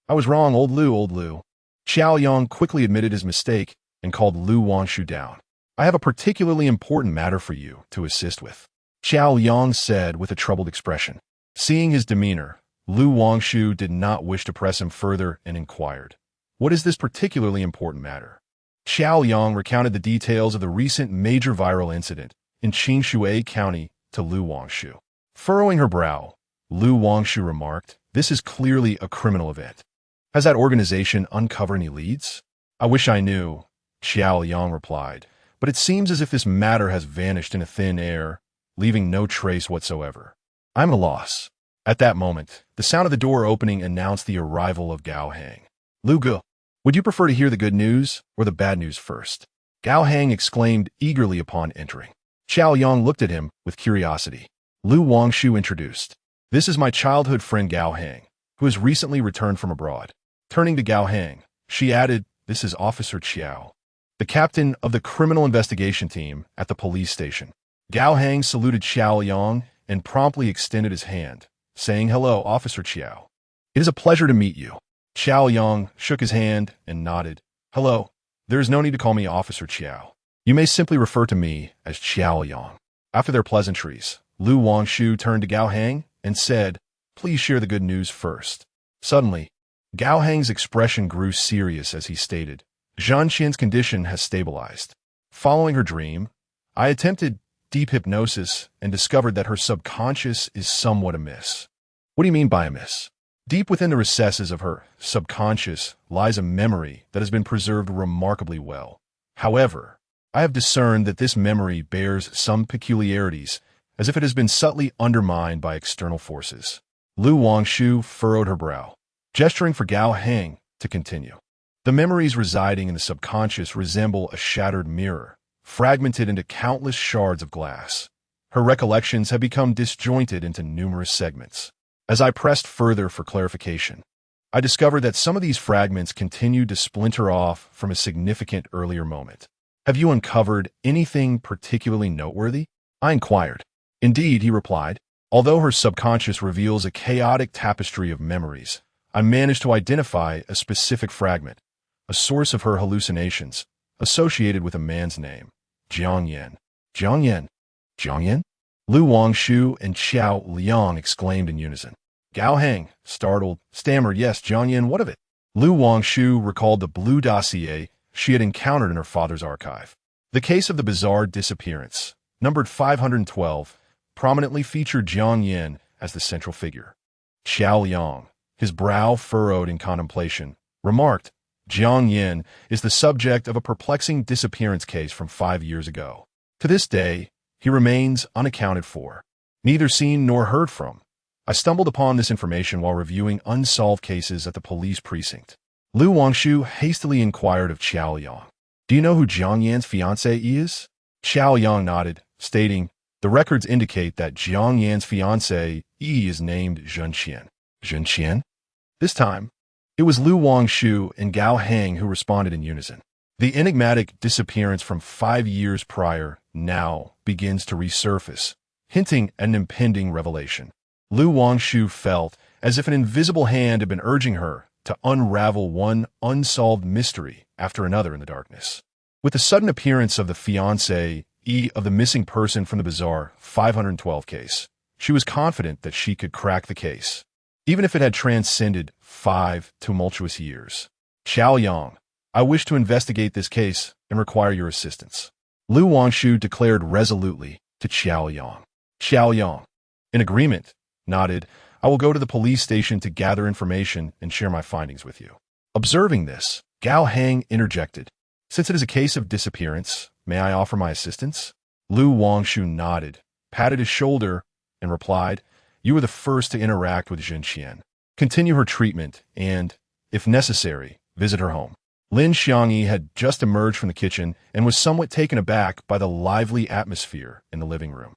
I was wrong, old Lu. Qiao Liang quickly admitted his mistake and called Lu Wangshu down. "I have a particularly important matter for you to assist with," Qiao Liang said with a troubled expression. Seeing his demeanor, Lu Wangshu did not wish to press him further and inquired, "What is this particularly important matter?" Qiao Liang recounted the details of the recent major viral incident in Qingshui County to Lu Wangshu. Furrowing her brow, Lu Wangshu remarked, "This is clearly a criminal event. Has that organization uncovered any leads?" "I wish I knew," Qiao Liang replied, "but it seems as if this matter has vanished into thin air, leaving no trace whatsoever. I'm at a loss." At that moment, the sound of the door opening announced the arrival of Gao Hang. "Lu Gu, would you prefer to hear the good news or the bad news first?" Gao Hang exclaimed eagerly upon entering. Qiao Liang looked at him with curiosity. Lu Wangshu introduced, "This is my childhood friend Gao Hang, who has recently returned from abroad." Turning to Gao Hang, she added, "This is Officer Qiao, the captain of the criminal investigation team at the police station." Gao Hang saluted Qiao Liang and promptly extended his hand, saying, "Hello, Officer Qiao. It is a pleasure to meet you." Qiao Liang shook his hand and nodded. "Hello. There is no need to call me Officer Qiao. You may simply refer to me as Qiao Liang." After their pleasantries, Lu Wangshu turned to Gao Hang and said, "Please share the good news first." Suddenly, Gao Hang's expression grew serious as he stated, "Zhan Qian's condition has stabilized. Following her dream, I attempted deep hypnosis and discovered that her subconscious is somewhat amiss." "What do you mean by amiss?" "Deep within the recesses of her subconscious lies a memory that has been preserved remarkably well. However, I have discerned that this memory bears some peculiarities, as if it has been subtly undermined by external forces." Lu Wangshu furrowed her brow, gesturing for Gao Hang to continue. "The memories residing in the subconscious resemble a shattered mirror, fragmented into countless shards of glass. Her recollections have become disjointed into numerous segments. As I pressed further for clarification, I discovered that some of these fragments continued to splinter off from a significant earlier moment." "Have you uncovered anything particularly noteworthy?" I inquired. "Indeed," he replied. "Although her subconscious reveals a chaotic tapestry of memories, I managed to identify a specific fragment, a source of her hallucinations, associated with a man's name, Jiang Yan." "Jiang Yan? Jiang Yan?" Lu Wangshu and Qiao Liang exclaimed in unison. Gao Hang, startled, stammered, "Yes, Jiang Yan, what of it?" Lu Wangshu recalled the blue dossier she had encountered in her father's archive. The case of the bizarre disappearance, numbered 512, prominently featured Jiang Yan as the central figure. Qiao Liang, his brow furrowed in contemplation, remarked, "Jiang Yan is the subject of a perplexing disappearance case from 5 years ago. To this day, he remains unaccounted for, neither seen nor heard from. I stumbled upon this information while reviewing unsolved cases at the police precinct." Lu Wangshu hastily inquired of Qiao Liang, "Do you know who Jiang Yan's fiancée is?" Qiao Liang nodded, stating, "The records indicate that Jiang Yan's fiancée is named Zhan Qian." "Zhan Qian?" This time, it was Lu Wangshu and Gao Hang who responded in unison. The enigmatic disappearance from 5 years prior now begins to resurface, hinting at an impending revelation. Lu Wangshu felt as if an invisible hand had been urging her to unravel one unsolved mystery after another in the darkness. With the sudden appearance of the fiancé of the missing person from the bizarre 512 case, she was confident that she could crack the case, even if it had transcended 5 tumultuous years. "Qiao Liang, I wish to investigate this case and require your assistance," Lu Wangshu declared resolutely to Qiao Liang. Qiao Liang, in agreement, nodded. I will go to the police station to gather information and share my findings with you. Observing this, Gao Hang interjected. Since it is a case of disappearance, may I offer my assistance? Lu Wangshu nodded, patted his shoulder, and replied, You were the first to interact with Zhen Qian. Continue her treatment and, if necessary, visit her home. Lin Xiangyi had just emerged from the kitchen and was somewhat taken aback by the lively atmosphere in the living room.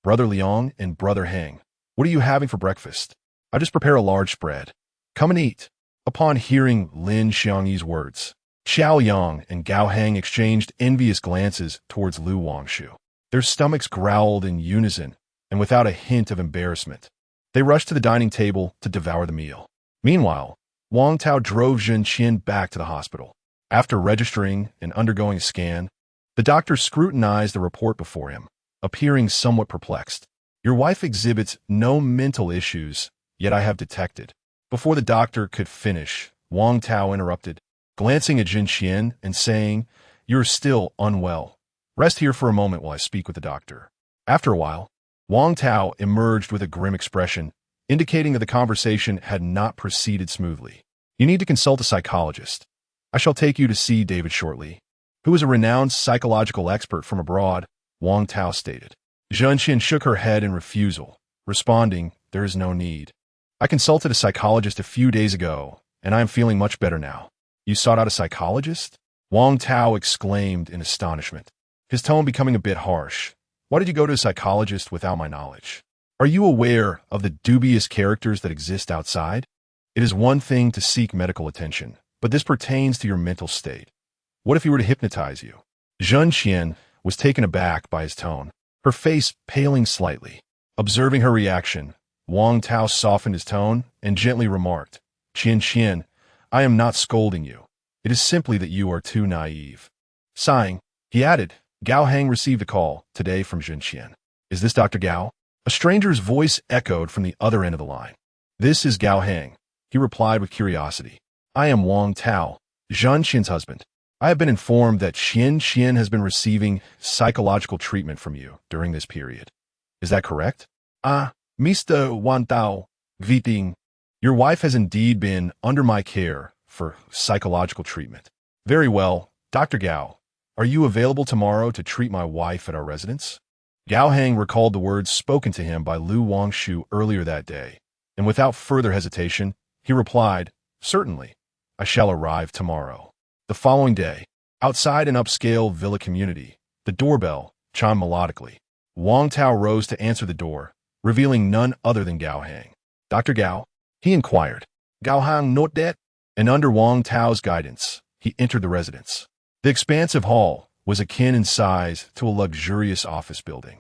Brother Liang and Brother Hang, what are you having for breakfast? I just prepare a large spread. Come and eat. Upon hearing Lin Xiangyi's words, Xiao Yang and Gao Hang exchanged envious glances towards Lu Wangshu. Their stomachs growled in unison, and without a hint of embarrassment, they rushed to the dining table to devour the meal. Meanwhile, Wang Tao drove Zhen Qian back to the hospital. After registering and undergoing a scan, the doctor scrutinized the report before him, appearing somewhat perplexed. Your wife exhibits no mental issues, yet I have detected. Before the doctor could finish, Wang Tao interrupted, glancing at Zhen Qian and saying, You're still unwell. Rest here for a moment while I speak with the doctor. After a while, Wang Tao emerged with a grim expression, indicating that the conversation had not proceeded smoothly. You need to consult a psychologist. I shall take you to see David shortly, who is a renowned psychological expert from abroad, Wang Tao stated. Zhen Qian shook her head in refusal, responding, There is no need. I consulted a psychologist a few days ago, and I am feeling much better now. You sought out a psychologist? Wang Tao exclaimed in astonishment, his tone becoming a bit harsh. Why did you go to a psychologist without my knowledge? Are you aware of the dubious characters that exist outside? It is one thing to seek medical attention, but this pertains to your mental state. What if he were to hypnotize you? Zhen Qian was taken aback by his tone, her face paling slightly. Observing her reaction, Wang Tao softened his tone and gently remarked, Qian, I am not scolding you. It is simply that you are too naive. Sighing, he added, Gao Hang received a call today from Zhen Qian. Is this Dr. Gao? A stranger's voice echoed from the other end of the line. This is Gao Hang, he replied with curiosity. I am Wang Tao, Zhen Qian's husband. I have been informed that Qian has been receiving psychological treatment from you during this period. Is that correct? Mr. Wang Tao, greeting. Your wife has indeed been under my care for psychological treatment. Very well, Dr. Gao. Are you available tomorrow to treat my wife at our residence? Gao Hang recalled the words spoken to him by Lu Wangshu earlier that day, and without further hesitation, he replied, Certainly, I shall arrive tomorrow. The following day, outside an upscale villa community, the doorbell chimed melodically. Wang Tao rose to answer the door, revealing none other than Gao Hang. Dr. Gao? He inquired. Gao Hang not dead? And under Wang Tao's guidance, he entered the residence. The expansive hall was akin in size to a luxurious office building,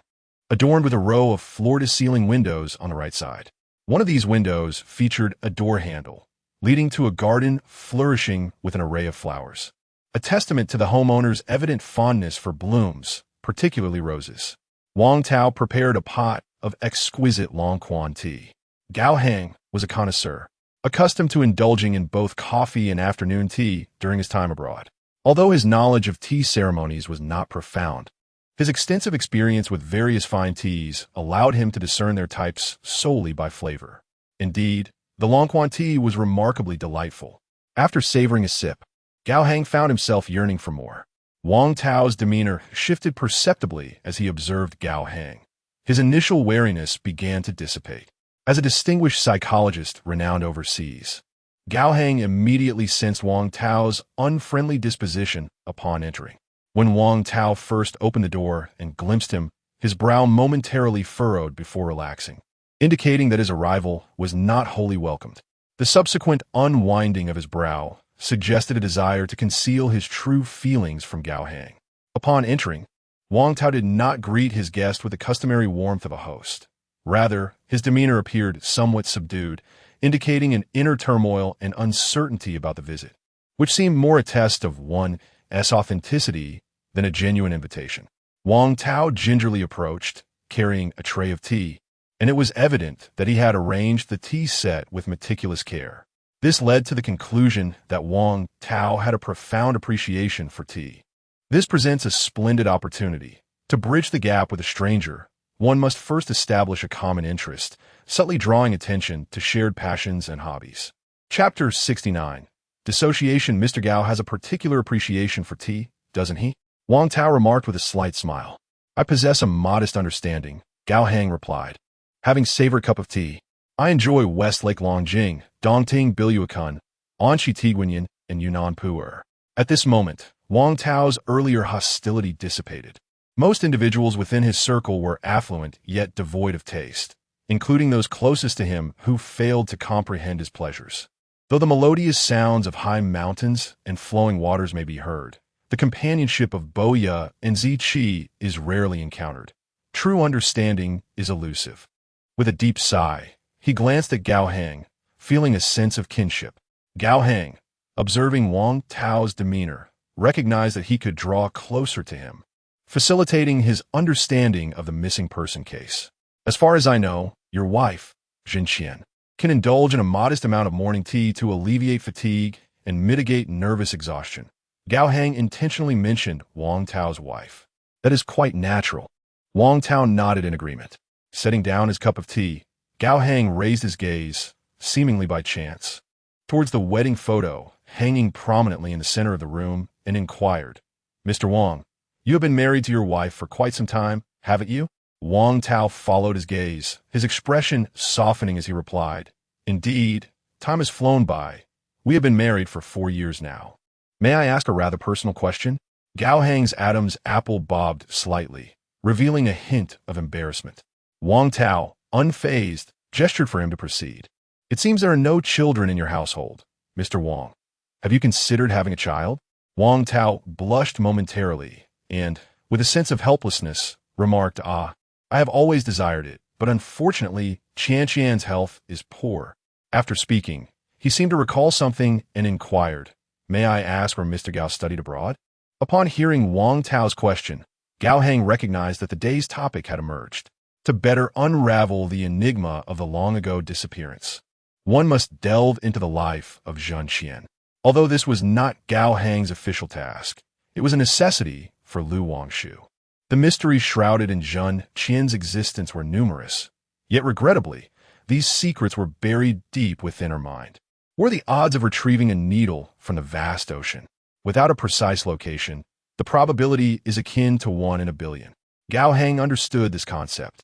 adorned with a row of floor-to-ceiling windows on the right side. One of these windows featured a door handle, leading to a garden flourishing with an array of flowers, a testament to the homeowner's evident fondness for blooms, particularly roses. Wang Tao prepared a pot of exquisite Long Quan tea. Gao Hang was a connoisseur, accustomed to indulging in both coffee and afternoon tea during his time abroad. Although his knowledge of tea ceremonies was not profound, his extensive experience with various fine teas allowed him to discern their types solely by flavor. Indeed, the Long Quan tea was remarkably delightful. After savoring a sip, Gao Hang found himself yearning for more. Wang Tao's demeanor shifted perceptibly as he observed Gao Hang. His initial wariness began to dissipate. As a distinguished psychologist renowned overseas, Gao Hang immediately sensed Wang Tao's unfriendly disposition upon entering. When Wang Tao first opened the door and glimpsed him, his brow momentarily furrowed before relaxing, indicating that his arrival was not wholly welcomed. The subsequent unwinding of his brow suggested a desire to conceal his true feelings from Gao Hang. Upon entering, Wang Tao did not greet his guest with the customary warmth of a host. Rather, his demeanor appeared somewhat subdued, indicating an inner turmoil and uncertainty about the visit, which seemed more a test of one's authenticity than a genuine invitation. Wang Tao gingerly approached, carrying a tray of tea, and it was evident that he had arranged the tea set with meticulous care. This led to the conclusion that Wang Tao had a profound appreciation for tea. This presents a splendid opportunity to bridge the gap with a stranger one must first establish a common interest, subtly drawing attention to shared passions and hobbies. Chapter 69. Dissociation. Mr. Gao has a particular appreciation for tea, doesn't he? Wang Tao remarked with a slight smile. I possess a modest understanding, Gao Hang replied. Having savored cup of tea, I enjoy Westlake Longjing, Dongting Biluakun, Anshi Tiguanyan, and Yunnan Pu'er. At this moment, Wang Tao's earlier hostility dissipated. Most individuals within his circle were affluent yet devoid of taste, including those closest to him who failed to comprehend his pleasures. Though the melodious sounds of high mountains and flowing waters may be heard, the companionship of Boya and Ziqi is rarely encountered. True understanding is elusive. With a deep sigh, he glanced at Gao Hang, feeling a sense of kinship. Gao Hang, observing Wang Tao's demeanor, recognized that he could draw closer to him, facilitating his understanding of the missing person case. As far as I know, your wife, Jinqian, can indulge in a modest amount of morning tea to alleviate fatigue and mitigate nervous exhaustion. Gao Hang intentionally mentioned Wang Tao's wife. That is quite natural. Wang Tao nodded in agreement. Setting down his cup of tea, Gao Hang raised his gaze, seemingly by chance, towards the wedding photo hanging prominently in the center of the room and inquired, Mr. Wang, you have been married to your wife for quite some time, haven't you? Wang Tao followed his gaze, his expression softening as he replied, Indeed, time has flown by. We have been married for 4 years now. May I ask a rather personal question? Gao Hang's Adam's apple bobbed slightly, revealing a hint of embarrassment. Wang Tao, unfazed, gestured for him to proceed. It seems there are no children in your household, Mr. Wang. Have you considered having a child? Wang Tao blushed momentarily and, with a sense of helplessness, remarked, I have always desired it, but unfortunately, Qianqian's health is poor. After speaking, he seemed to recall something and inquired, May I ask where Mr. Gao studied abroad? Upon hearing Wang Tao's question, Gao Hang recognized that the day's topic had emerged. To better unravel the enigma of the long-ago disappearance, one must delve into the life of Zhen Qian. Although this was not Gao Hang's official task, it was a necessity for Lu Wangshu. The mysteries shrouded in Zhen Qian's existence were numerous, yet regrettably, these secrets were buried deep within her mind. What are the odds of retrieving a needle from the vast ocean? Without a precise location, the probability is akin to 1 in a billion. Gao Hang understood this concept,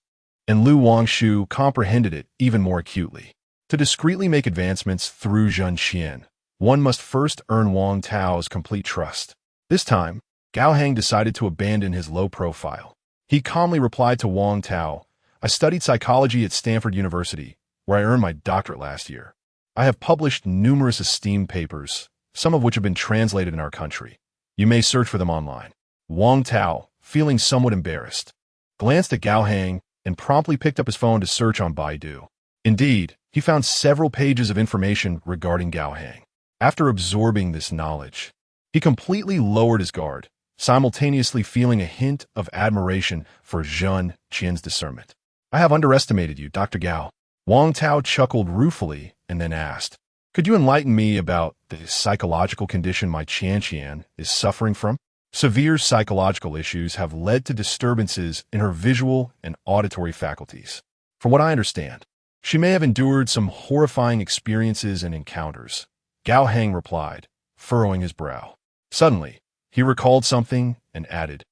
and Lu Wangshu comprehended it even more acutely. To discreetly make advancements through Zhen Qian, one must first earn Wang Tao's complete trust. This time, Gao Hang decided to abandon his low profile. He calmly replied to Wang Tao, I studied psychology at Stanford University, where I earned my doctorate last year. I have published numerous esteemed papers, some of which have been translated in our country. You may search for them online. Wang Tao, feeling somewhat embarrassed, glanced at Gao Hang and promptly picked up his phone to search on Baidu. Indeed, he found several pages of information regarding Gao Hang. After absorbing this knowledge, he completely lowered his guard, simultaneously feeling a hint of admiration for Zhen Qian's discernment. I have underestimated you, Dr. Gao. Wang Tao chuckled ruefully and then asked, Could you enlighten me about the psychological condition my Qianqian is suffering from? Severe psychological issues have led to disturbances in her visual and auditory faculties. From what I understand, she may have endured some horrifying experiences and encounters. Gao Hang replied, furrowing his brow. Suddenly, he recalled something and added,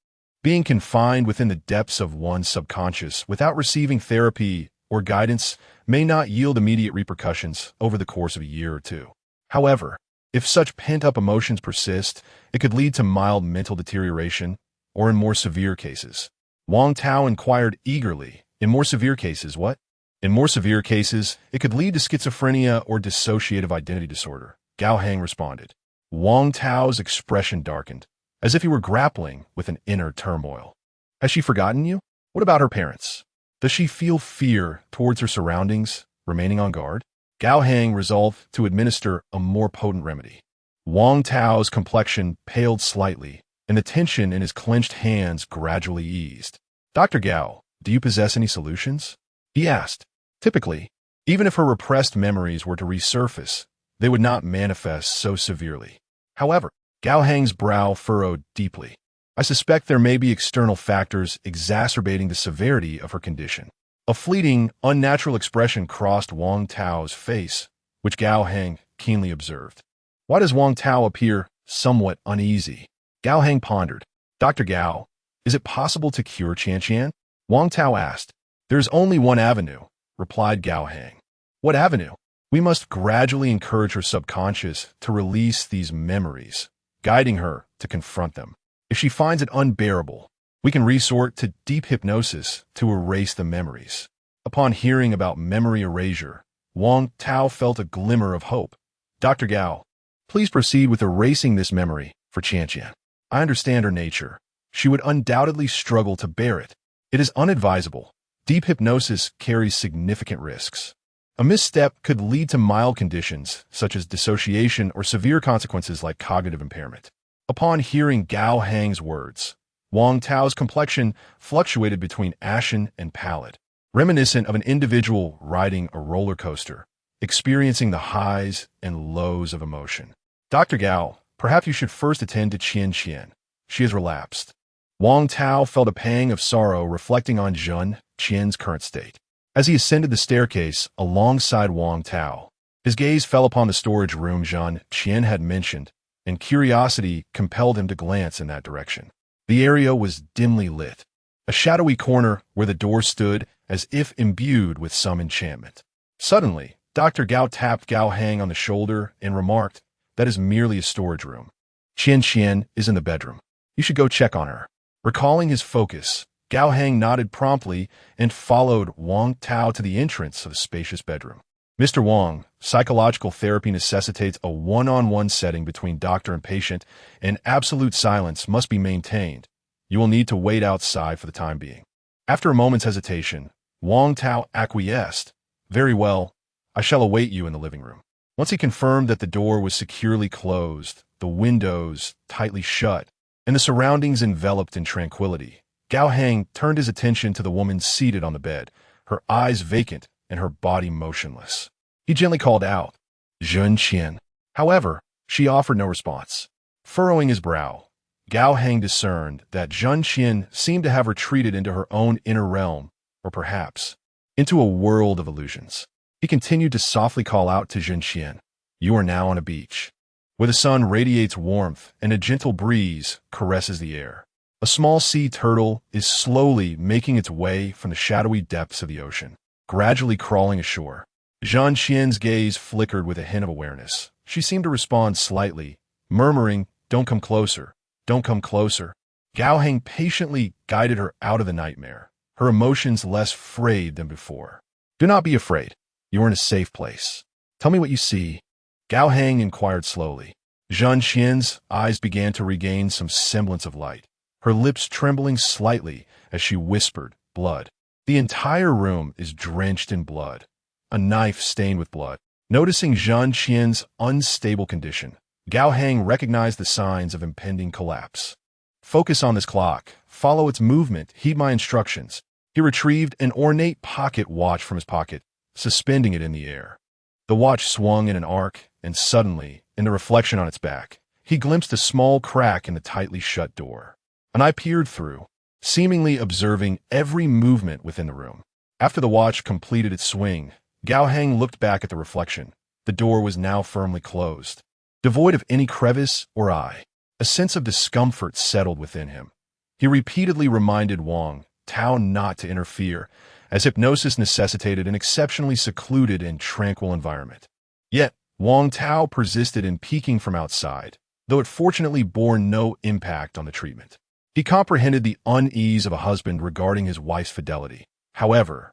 Being confined within the depths of one's subconscious without receiving therapy or guidance may not yield immediate repercussions over the course of a year or two. However, if such pent-up emotions persist, it could lead to mild mental deterioration, or in more severe cases. Wang Tao inquired eagerly, In more severe cases, what? In more severe cases, it could lead to schizophrenia or dissociative identity disorder, Gao Hang responded. Wang Tao's expression darkened, as if he were grappling with an inner turmoil. Has she forgotten you? What about her parents? Does she feel fear towards her surroundings, remaining on guard? Gao Hang resolved to administer a more potent remedy. Wang Tao's complexion paled slightly, and the tension in his clenched hands gradually eased. Dr. Gao, do you possess any solutions? He asked. Typically, even if her repressed memories were to resurface, they would not manifest so severely. However, Gao Hang's brow furrowed deeply. I suspect there may be external factors exacerbating the severity of her condition. A fleeting, unnatural expression crossed Wang Tao's face, which Gao Heng keenly observed. Why does Wang Tao appear somewhat uneasy? Gao Heng pondered. Dr. Gao, is it possible to cure Qian? Wang Tao asked. There is only one avenue, replied Gao Heng. What avenue? We must gradually encourage her subconscious to release these memories, guiding her to confront them. If she finds it unbearable, we can resort to deep hypnosis to erase the memories. Upon hearing about memory erasure, Wang Tao felt a glimmer of hope. Dr. Gao, please proceed with erasing this memory for Qian. I understand her nature. She would undoubtedly struggle to bear it. It is unadvisable. Deep hypnosis carries significant risks. A misstep could lead to mild conditions, such as dissociation or severe consequences like cognitive impairment. Upon hearing Gao Heng's words, Wang Tao's complexion fluctuated between ashen and pallid, reminiscent of an individual riding a roller coaster, experiencing the highs and lows of emotion. Dr. Gao, perhaps you should first attend to Qian. She has relapsed. Wang Tao felt a pang of sorrow reflecting on Qian's current state. As he ascended the staircase alongside Wang Tao, his gaze fell upon the storage room Qian had mentioned, and curiosity compelled him to glance in that direction. The area was dimly lit, a shadowy corner where the door stood as if imbued with some enchantment. Suddenly, Dr. Gao tapped Gao Heng on the shoulder and remarked, "That is merely a storage room. Qian is in the bedroom. You should go check on her." Recalling his focus, Gao Heng nodded promptly and followed Wang Tao to the entrance of the spacious bedroom. Mr. Wang, psychological therapy necessitates a one-on-one setting between doctor and patient, and absolute silence must be maintained. You will need to wait outside for the time being. After a moment's hesitation, Wang Tao acquiesced. Very well, I shall await you in the living room. Once he confirmed that the door was securely closed, the windows tightly shut, and the surroundings enveloped in tranquility, Gao Heng turned his attention to the woman seated on the bed, her eyes vacant and her body motionless. He gently called out, "Qian." However, she offered no response. Furrowing his brow, Gao Heng discerned that Qian seemed to have retreated into her own inner realm, or perhaps into a world of illusions. He continued to softly call out to Qian, "You are now on a beach, where the sun radiates warmth and a gentle breeze caresses the air. A small sea turtle is slowly making its way from the shadowy depths of the ocean, gradually crawling ashore." Qian's gaze flickered with a hint of awareness. She seemed to respond slightly, murmuring, "Don't come closer, don't come closer." Gao Heng patiently guided her out of the nightmare, her emotions less frayed than before. "Do not be afraid. You are in a safe place. Tell me what you see." Gao Heng inquired slowly. Qian's eyes began to regain some semblance of light, her lips trembling slightly as she whispered, "Blood. The entire room is drenched in blood. A knife stained with blood." Noticing Qian's unstable condition, Gao Heng recognized the signs of impending collapse. "Focus on this clock. Follow its movement. Heed my instructions." He retrieved an ornate pocket watch from his pocket, suspending it in the air. The watch swung in an arc, and suddenly, in the reflection on its back, he glimpsed a small crack in the tightly shut door. An eye peered through, seemingly observing every movement within the room. After the watch completed its swing, Gao Heng looked back at the reflection. The door was now firmly closed, devoid of any crevice or eye. A sense of discomfort settled within him. He repeatedly reminded Wang Tao not to interfere, as hypnosis necessitated an exceptionally secluded and tranquil environment. Yet, Wang Tao persisted in peeking from outside, though it fortunately bore no impact on the treatment. He comprehended the unease of a husband regarding his wife's fidelity. However,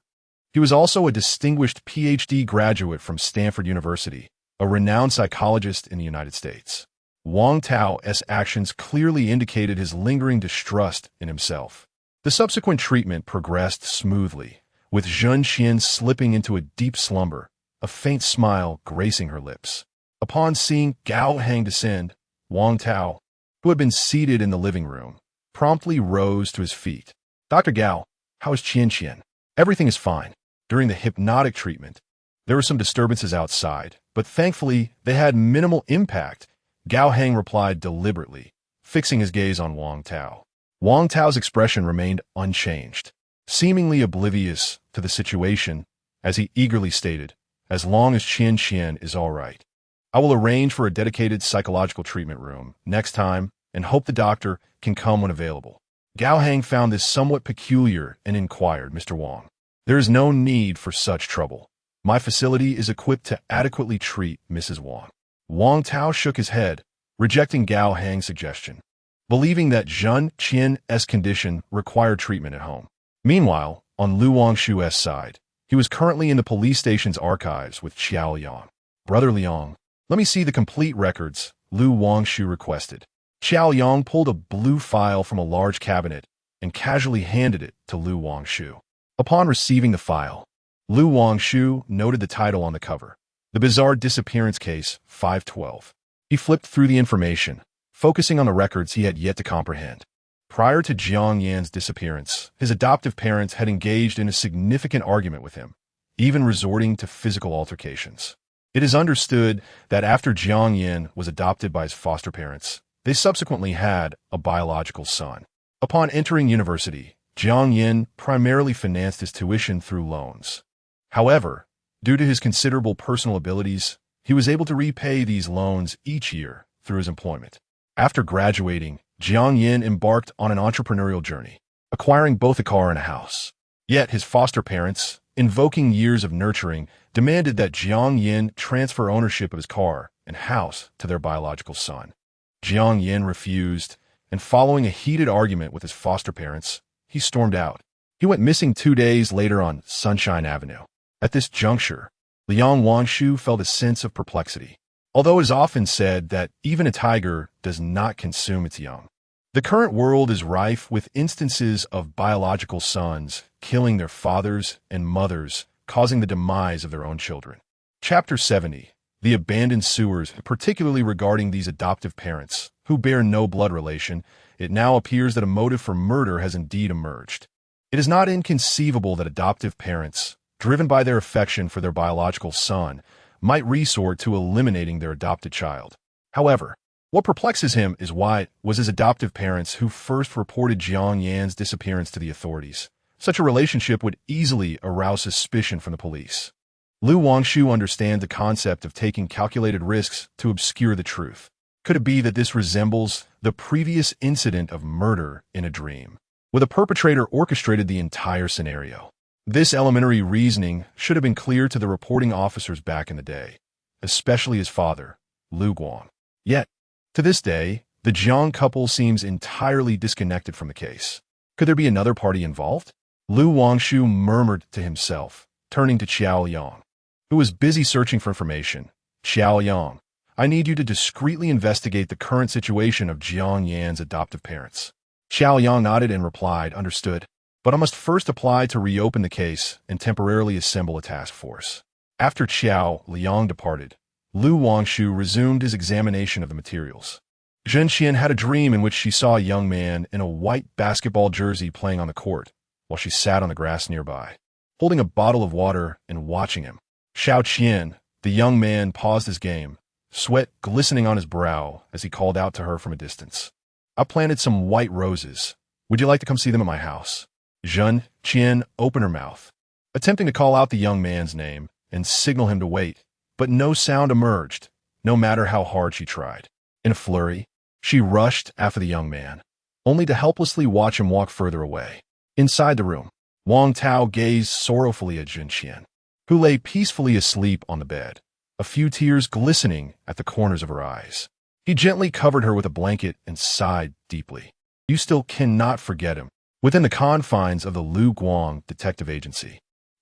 he was also a distinguished PhD graduate from Stanford University, a renowned psychologist in the United States. Wang Tao's actions clearly indicated his lingering distrust in himself. The subsequent treatment progressed smoothly, with Qian slipping into a deep slumber, a faint smile gracing her lips. Upon seeing Gao Heng descend, Wang Tao, who had been seated in the living room, promptly rose to his feet. "Dr. Gao, how is Qian?" "Everything is fine. During the hypnotic treatment, there were some disturbances outside, but thankfully they had minimal impact," Gao Heng replied deliberately, fixing his gaze on Wang Tao. Wang Tao's expression remained unchanged, seemingly oblivious to the situation, as he eagerly stated, "As long as Qian Qian is all right, I will arrange for a dedicated psychological treatment room next time and hope the doctor can come when available." Gao Hang found this somewhat peculiar and inquired, "Mr. Wang, there is no need for such trouble. My facility is equipped to adequately treat Mrs. Wang." Wang Tao shook his head, rejecting Gao Hang's suggestion, believing that Zhen Qian's condition required treatment at home. Meanwhile, on Lu Wangshu's side, he was currently in the police station's archives with Xiao Liang. "Brother Liang, let me see the complete records," Lu Wangshu requested. Xiao Liang pulled a blue file from a large cabinet and casually handed it to Lu Wangshu. Upon receiving the file, Lu Wangshu noted the title on the cover, "The Bizarre Disappearance Case 512. He flipped through the information, focusing on the records he had yet to comprehend. Prior to Jiang Yan's disappearance, his adoptive parents had engaged in a significant argument with him, even resorting to physical altercations. It is understood that after Jiang Yan was adopted by his foster parents, they subsequently had a biological son. Upon entering university, Jiang Yan primarily financed his tuition through loans. However, due to his considerable personal abilities, he was able to repay these loans each year through his employment. After graduating, Jiang Yan embarked on an entrepreneurial journey, acquiring both a car and a house. Yet his foster parents, invoking years of nurturing, demanded that Jiang Yan transfer ownership of his car and house to their biological son. Jiang Yan refused, and following a heated argument with his foster parents, he stormed out. He went missing 2 days later on Sunshine Avenue. At this juncture, Liang Wangshu felt a sense of perplexity. Although it is often said that even a tiger does not consume its young, the current world is rife with instances of biological sons killing their fathers and mothers, causing the demise of their own children. Chapter 70. The abandoned sewers, particularly regarding these adoptive parents, who bear no blood relation, it now appears that a motive for murder has indeed emerged. It is not inconceivable that adoptive parents, driven by their affection for their biological son, might resort to eliminating their adopted child. However, what perplexes him is why it was his adoptive parents who first reported Jiang Yan's disappearance to the authorities. Such a relationship would easily arouse suspicion from the police. Lu Wangshu understands the concept of taking calculated risks to obscure the truth. Could it be that this resembles the previous incident of murder in a dream, where the perpetrator orchestrated the entire scenario? This elementary reasoning should have been clear to the reporting officers back in the day, especially his father, Lu Guang. Yet, to this day, the Jiang couple seems entirely disconnected from the case. Could there be another party involved? Lu Wangshu murmured to himself, turning to Xiao Liang, who was busy searching for information. "Xiao Liang, I need you to discreetly investigate the current situation of Jiang Yan's adoptive parents." Xiao Liang nodded and replied, "Understood. But I must first apply to reopen the case and temporarily assemble a task force." After Xiao Liang departed, Lu Wangshu resumed his examination of the materials. Zhen Qian had a dream in which she saw a young man in a white basketball jersey playing on the court, while she sat on the grass nearby, holding a bottle of water and watching him. Xiao Qian, the young man, paused his game, sweat glistening on his brow as he called out to her from a distance. "I planted some white roses. Would you like to come see them at my house?" Zhen Qian opened her mouth, attempting to call out the young man's name and signal him to wait, but no sound emerged, no matter how hard she tried. In a flurry, she rushed after the young man, only to helplessly watch him walk further away. Inside the room, Wang Tao gazed sorrowfully at Zhen Qian, who lay peacefully asleep on the bed, a few tears glistening at the corners of her eyes. He gently covered her with a blanket and sighed deeply. "You still cannot forget him." Within the confines of the Lu Guang Detective Agency,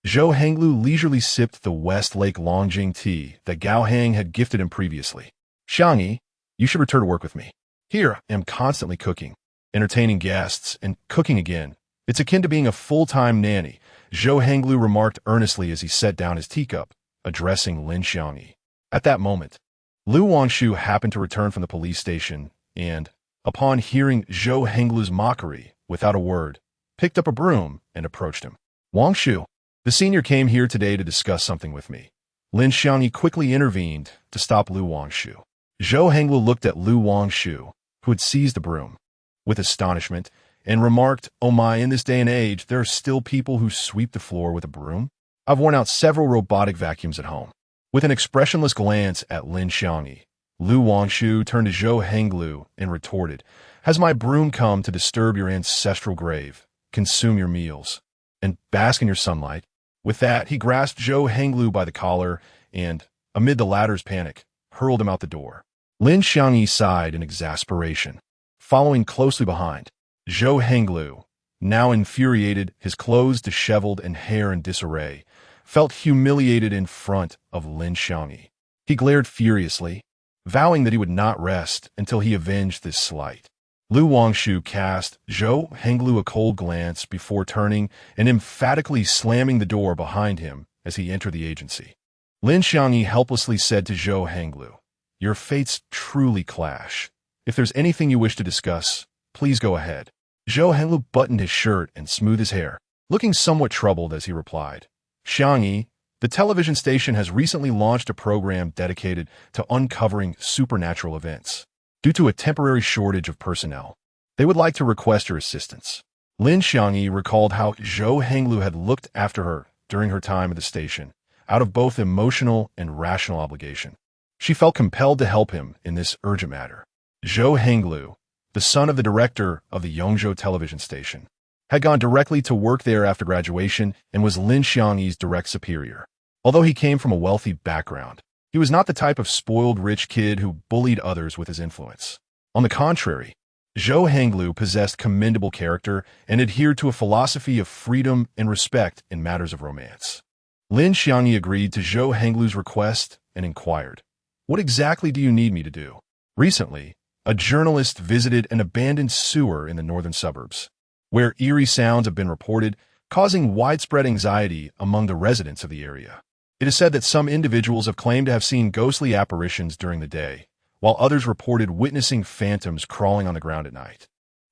Zhou Henglu leisurely sipped the West Lake Longjing tea that Gao Hang had gifted him previously. "Xiangyi, you should return to work with me. Here I am constantly cooking, entertaining guests, and cooking again. It's akin to being a full-time nanny," Zhou Henglu remarked earnestly as he set down his teacup, addressing Lin Xiangyi. At that moment, Lu Wangshu happened to return from the police station and, upon hearing Zhou Henglu's mockery, without a word, picked up a broom and approached him. "Wangshu, the senior came here today to discuss something with me." Lin Xiangyi quickly intervened to stop Lu Wangshu. Zhou Henglu looked at Lu Wangshu, who had seized the broom. With astonishment, and remarked, "Oh my, in this day and age, there are still people who sweep the floor with a broom? I've worn out several robotic vacuums at home." With an expressionless glance at Lin Xiangyi, Lu Wangshu turned to Zhou Henglu and retorted, "Has my broom come to disturb your ancestral grave, consume your meals, and bask in your sunlight?" With that, he grasped Zhou Henglu by the collar and, amid the latter's panic, hurled him out the door. Lin Xiangyi sighed in exasperation. Following closely behind, Zhou Henglu, now infuriated, his clothes disheveled and hair in disarray, felt humiliated in front of Lin Xiangyi. He glared furiously, vowing that he would not rest until he avenged this slight. Lu Wangshu cast Zhou Henglu a cold glance before turning and emphatically slamming the door behind him as he entered the agency. Lin Xiangyi helplessly said to Zhou Henglu, "Your fates truly clash. If there's anything you wish to discuss, please go ahead." Zhou Henglu buttoned his shirt and smoothed his hair, looking somewhat troubled as he replied, "Xiangyi, the television station has recently launched a program dedicated to uncovering supernatural events. Due to a temporary shortage of personnel, they would like to request your assistance." Lin Xiangyi recalled how Zhou Henglu had looked after her during her time at the station, out of both emotional and rational obligation. She felt compelled to help him in this urgent matter. Zhou Henglu, the son of the director of the Yongzhou television station, had gone directly to work there after graduation and was Lin Xiangyi's direct superior. Although he came from a wealthy background, he was not the type of spoiled rich kid who bullied others with his influence. On the contrary, Zhou Henglu possessed commendable character and adhered to a philosophy of freedom and respect in matters of romance. Lin Xiangyi agreed to Zhou Henglu's request and inquired, "What exactly do you need me to do?" Recently, a journalist visited an abandoned sewer in the northern suburbs, where eerie sounds have been reported, causing widespread anxiety among the residents of the area. It is said that some individuals have claimed to have seen ghostly apparitions during the day, while others reported witnessing phantoms crawling on the ground at night.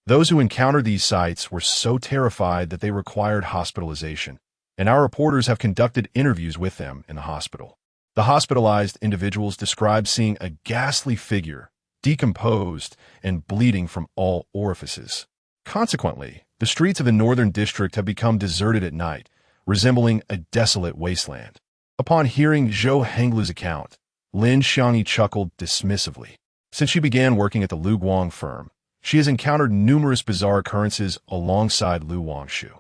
Those who encountered these sights were so terrified that they required hospitalization, and our reporters have conducted interviews with them in the hospital. The hospitalized individuals described seeing a ghastly figure, decomposed and bleeding from all orifices. Consequently, the streets of the northern district have become deserted at night, resembling a desolate wasteland. Upon hearing Zhou Henglu's account, Lin Xiangyi chuckled dismissively. Since she began working at the Lu Guang firm, she has encountered numerous bizarre occurrences alongside Lu Wangshu.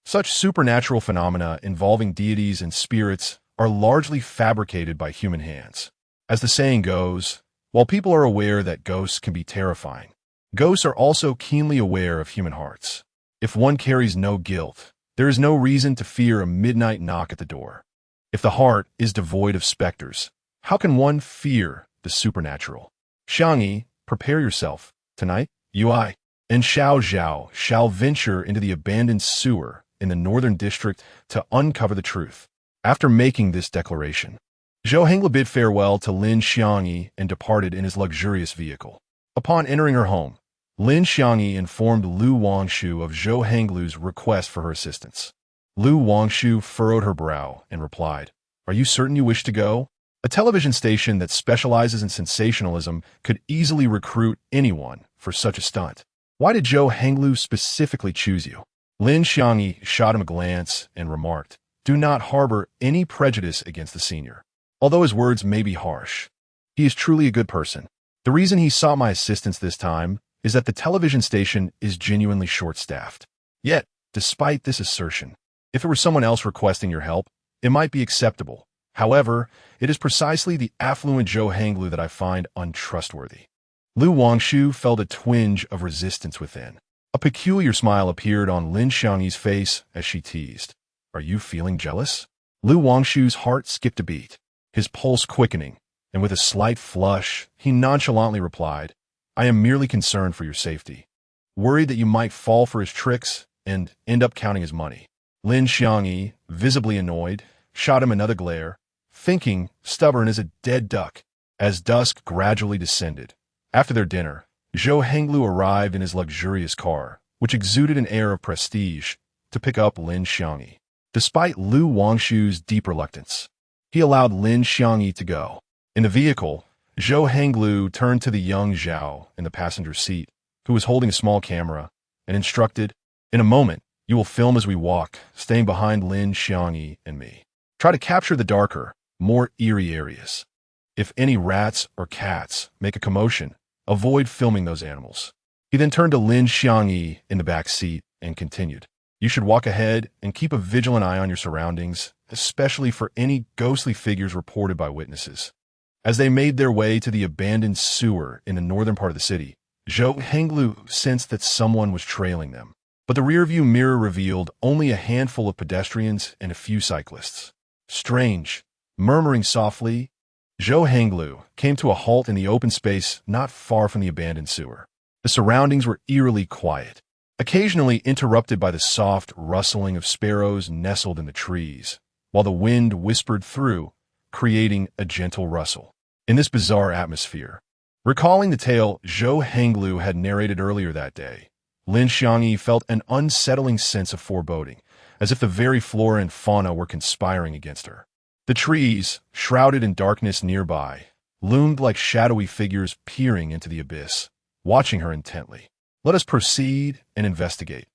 Such supernatural phenomena involving deities and spirits are largely fabricated by human hands. As the saying goes, while people are aware that ghosts can be terrifying, ghosts are also keenly aware of human hearts. If one carries no guilt, there is no reason to fear a midnight knock at the door. If the heart is devoid of specters, how can one fear the supernatural? Xiangyi, prepare yourself. Tonight, Ui and Xiao Zhao shall venture into the abandoned sewer in the northern district to uncover the truth. After making this declaration, Zhou Henglu bid farewell to Lin Xiangyi and departed in his luxurious vehicle. Upon entering her home, Lin Xiangyi informed Lu Wangshu of Zhou Henglu's request for her assistance. Lu Wangshu furrowed her brow and replied, "Are you certain you wish to go? A television station that specializes in sensationalism could easily recruit anyone for such a stunt. Why did Zhou Henglu specifically choose you?" Lin Xiangyi shot him a glance and remarked, "Do not harbor any prejudice against the senior. Although his words may be harsh, he is truly a good person. The reason he sought my assistance this time is that the television station is genuinely short-staffed. Yet, despite this assertion, if it were someone else requesting your help, it might be acceptable. However, it is precisely the affluent Zhou Henglu that I find untrustworthy." Lu Wangshu felt a twinge of resistance within. A peculiar smile appeared on Lin Xiangyi's face as she teased, "Are you feeling jealous?" Lu Wangshu's heart skipped a beat, his pulse quickening, and with a slight flush, he nonchalantly replied, "I am merely concerned for your safety, worried that you might fall for his tricks and end up counting his money." Lin Xiangyi, visibly annoyed, shot him another glare, thinking stubborn as a dead duck. As dusk gradually descended, after their dinner, Zhou Henglu arrived in his luxurious car, which exuded an air of prestige, to pick up Lin Xiangyi. Despite Lu Wangshu's deep reluctance, he allowed Lin Xiangyi to go. In the vehicle, Zhou Henglu turned to the young Zhao in the passenger seat, who was holding a small camera, and instructed, "In a moment, you will film as we walk, staying behind Lin Xiangyi and me. Try to capture the darker, more eerie areas. If any rats or cats make a commotion, avoid filming those animals." He then turned to Lin Xiangyi in the back seat and continued, "You should walk ahead and keep a vigilant eye on your surroundings, especially for any ghostly figures reported by witnesses." As they made their way to the abandoned sewer in the northern part of the city, Zhou Henglu sensed that someone was trailing them. But the rearview mirror revealed only a handful of pedestrians and a few cyclists. Strange. Murmuring softly, Zhou Henglu came to a halt in the open space not far from the abandoned sewer. The surroundings were eerily quiet, occasionally interrupted by the soft rustling of sparrows nestled in the trees, while the wind whispered through, creating a gentle rustle. In this bizarre atmosphere, recalling the tale Zhou Henglu had narrated earlier that day, Lin Xiangyi felt an unsettling sense of foreboding, as if the very flora and fauna were conspiring against her. The trees, shrouded in darkness nearby, loomed like shadowy figures peering into the abyss, watching her intently. "Let us proceed and investigate,"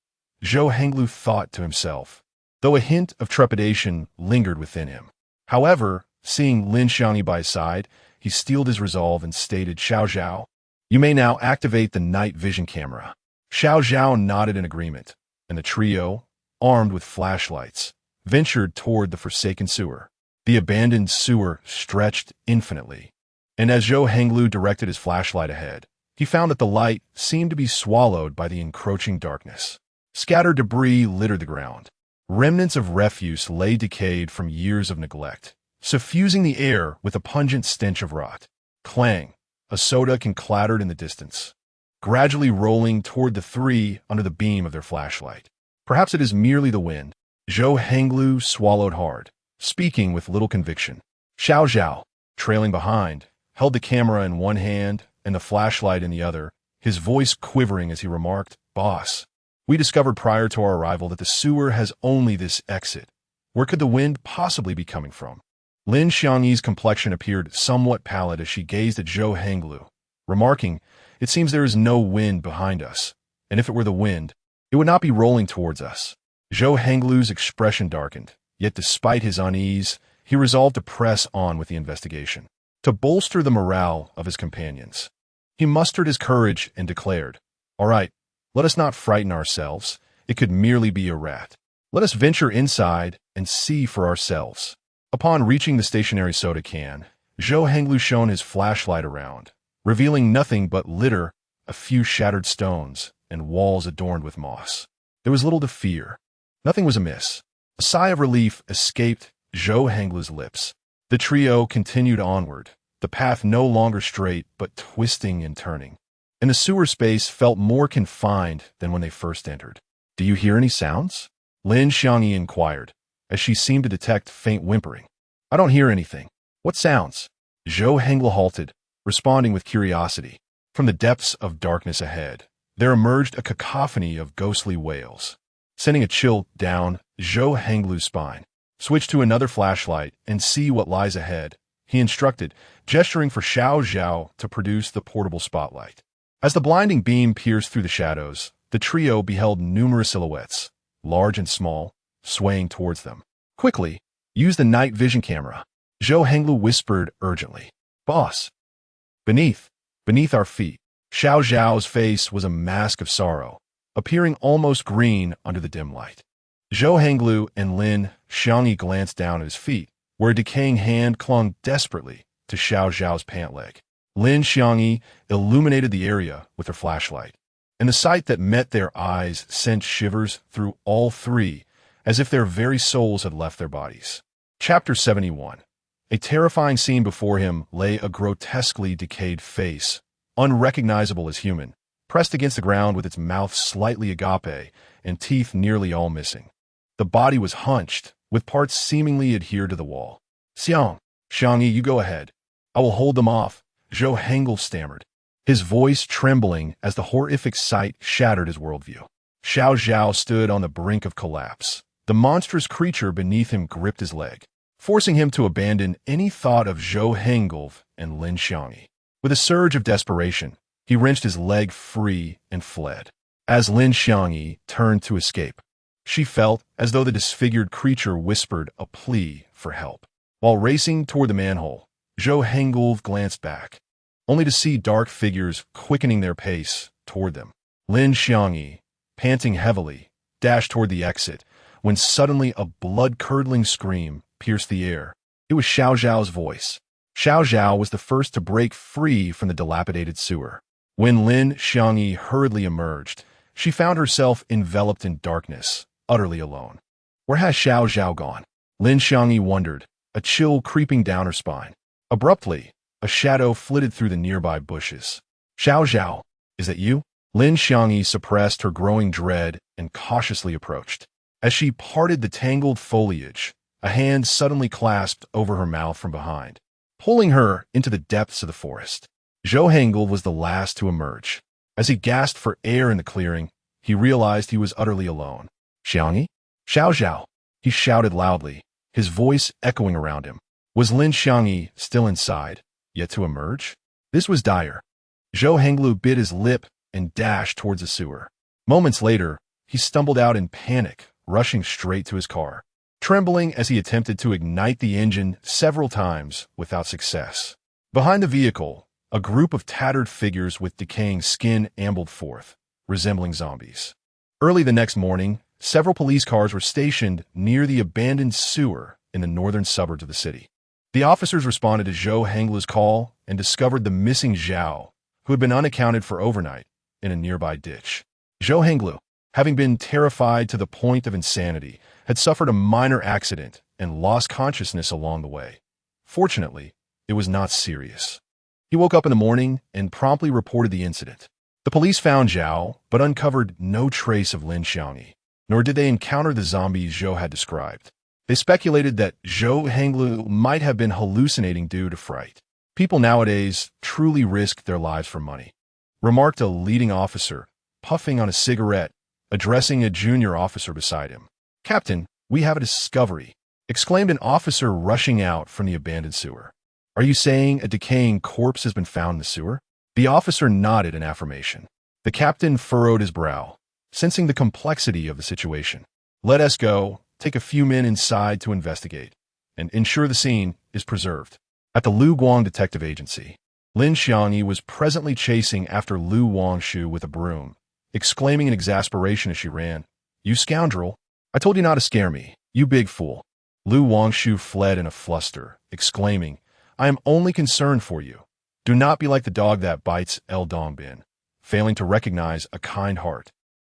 Zhou Henglu thought to himself, though a hint of trepidation lingered within him. However, seeing Lin Xiangyi by his side, he steeled his resolve and stated, "Xiao Zhao, you may now activate the night vision camera." Xiao Zhao nodded in agreement, and the trio, armed with flashlights, ventured toward the forsaken sewer. The abandoned sewer stretched infinitely, and as Zhou Henglu directed his flashlight ahead, he found that the light seemed to be swallowed by the encroaching darkness. Scattered debris littered the ground. Remnants of refuse lay decayed from years of neglect, suffusing the air with a pungent stench of rot. Clang! A soda can clattered in the distance, gradually rolling toward the three under the beam of their flashlight. "Perhaps it is merely the wind." Zhou Henglu swallowed hard, speaking with little conviction. Xiao Zhao, trailing behind, held the camera in one hand and the flashlight in the other, his voice quivering as he remarked, "Boss, we discovered prior to our arrival that the sewer has only this exit. Where could the wind possibly be coming from?" Lin Xiangyi's complexion appeared somewhat pallid as she gazed at Zhou Henglu, remarking, "It seems there is no wind behind us, and if it were the wind, it would not be rolling towards us." Zhou Henglu's expression darkened, yet despite his unease, he resolved to press on with the investigation. To bolster the morale of his companions, he mustered his courage and declared, "All right, let us not frighten ourselves. It could merely be a rat. Let us venture inside and see for ourselves." Upon reaching the stationary soda can, Zhou Henglu shone his flashlight around, revealing nothing but litter, a few shattered stones, and walls adorned with moss. There was little to fear. Nothing was amiss. A sigh of relief escaped Zhou Henglu's lips. The trio continued onward, the path no longer straight but twisting and turning. And the sewer space felt more confined than when they first entered. "Do you hear any sounds?" Lin Xiangyi inquired, as she seemed to detect faint whimpering. "I don't hear anything." "What sounds?" Zhou Henglu halted, responding with curiosity. From the depths of darkness ahead, there emerged a cacophony of ghostly wails. Sending a chill down Zhou Henglu's spine. "Switch to another flashlight and see what lies ahead," he instructed, gesturing for Xiao Zhao to produce the portable spotlight. As the blinding beam pierced through the shadows, the trio beheld numerous silhouettes, large and small, swaying towards them. "Quickly, use the night vision camera," Zhou Henglu whispered urgently. "Boss." Beneath our feet, Xiao Zhao's face was a mask of sorrow, appearing almost green under the dim light. Zhou Henglu and Lin Xiangyi glanced down at his feet, where a decaying hand clung desperately to Xiao Zhao's pant leg. Lin Xiangyi illuminated the area with her flashlight, and the sight that met their eyes sent shivers through all three, as if their very souls had left their bodies. Chapter 71. A terrifying scene before him lay a grotesquely decayed face, unrecognizable as human, pressed against the ground with its mouth slightly agape and teeth nearly all missing. The body was hunched, with parts seemingly adhered to the wall. Xiangyi, you go ahead. I will hold them off," Zhou Henglu stammered, his voice trembling as the horrific sight shattered his worldview. Xiao Zhao stood on the brink of collapse. The monstrous creature beneath him gripped his leg, forcing him to abandon any thought of Zhou Henglu and Lin Xiangyi. With a surge of desperation, he wrenched his leg free and fled. as Lin Xiangyi turned to escape. She felt as though the disfigured creature whispered a plea for help. While racing toward the manhole, Zhou Hengulv glanced back, only to see dark figures quickening their pace toward them. Lin Xiangyi, panting heavily, dashed toward the exit, when suddenly a blood-curdling scream pierced the air. It was Xiao Zhao's voice. Xiao Zhao was the first to break free from the dilapidated sewer. When Lin Xiangyi hurriedly emerged, she found herself enveloped in darkness, utterly alone. Where has Xiao Zhao gone? Lin Xiangyi wondered, a chill creeping down her spine. Abruptly, a shadow flitted through the nearby bushes. Xiao Zhao, is that you? Lin Xiangyi suppressed her growing dread and cautiously approached. As she parted the tangled foliage, a hand suddenly clasped over her mouth from behind, pulling her into the depths of the forest. Zhou Hengul was the last to emerge. As he gasped for air in the clearing, he realized he was utterly alone. Xiangyi? Xiao Zhao! He shouted loudly, his voice echoing around him. Was Lin Xiangyi still inside, yet to emerge? This was dire. Zhou Henglu bit his lip and dashed towards the sewer. Moments later, he stumbled out in panic, rushing straight to his car, trembling as he attempted to ignite the engine several times without success. Behind the vehicle, a group of tattered figures with decaying skin ambled forth, resembling zombies. Early the next morning, several police cars were stationed near the abandoned sewer in the northern suburbs of the city. The officers responded to Zhou Henglu's call and discovered the missing Zhao, who had been unaccounted for overnight, in a nearby ditch. Zhou Henglu, having been terrified to the point of insanity, had suffered a minor accident and lost consciousness along the way. Fortunately, it was not serious. He woke up in the morning and promptly reported the incident. The police found Zhao, but uncovered no trace of Lin Xiangyi, nor did they encounter the zombies Zhou had described. They speculated that Zhou Henglu might have been hallucinating due to fright. People nowadays truly risk their lives for money, remarked a leading officer, puffing on a cigarette, addressing a junior officer beside him. Captain, we have a discovery, exclaimed an officer rushing out from the abandoned sewer. Are you saying a decaying corpse has been found in the sewer? The officer nodded in affirmation. The captain furrowed his brow, sensing the complexity of the situation. Let us go, take a few men inside to investigate, and ensure the scene is preserved. At the Lu Guang Detective Agency, Lin Xiangyi was presently chasing after Lu Wangshu with a broom, exclaiming in exasperation as she ran, "You scoundrel! I told you not to scare me, you big fool." Lu Wangshu fled in a fluster, exclaiming, "I am only concerned for you. Do not be like the dog that bites El Dongbin," failing to recognize a kind heart.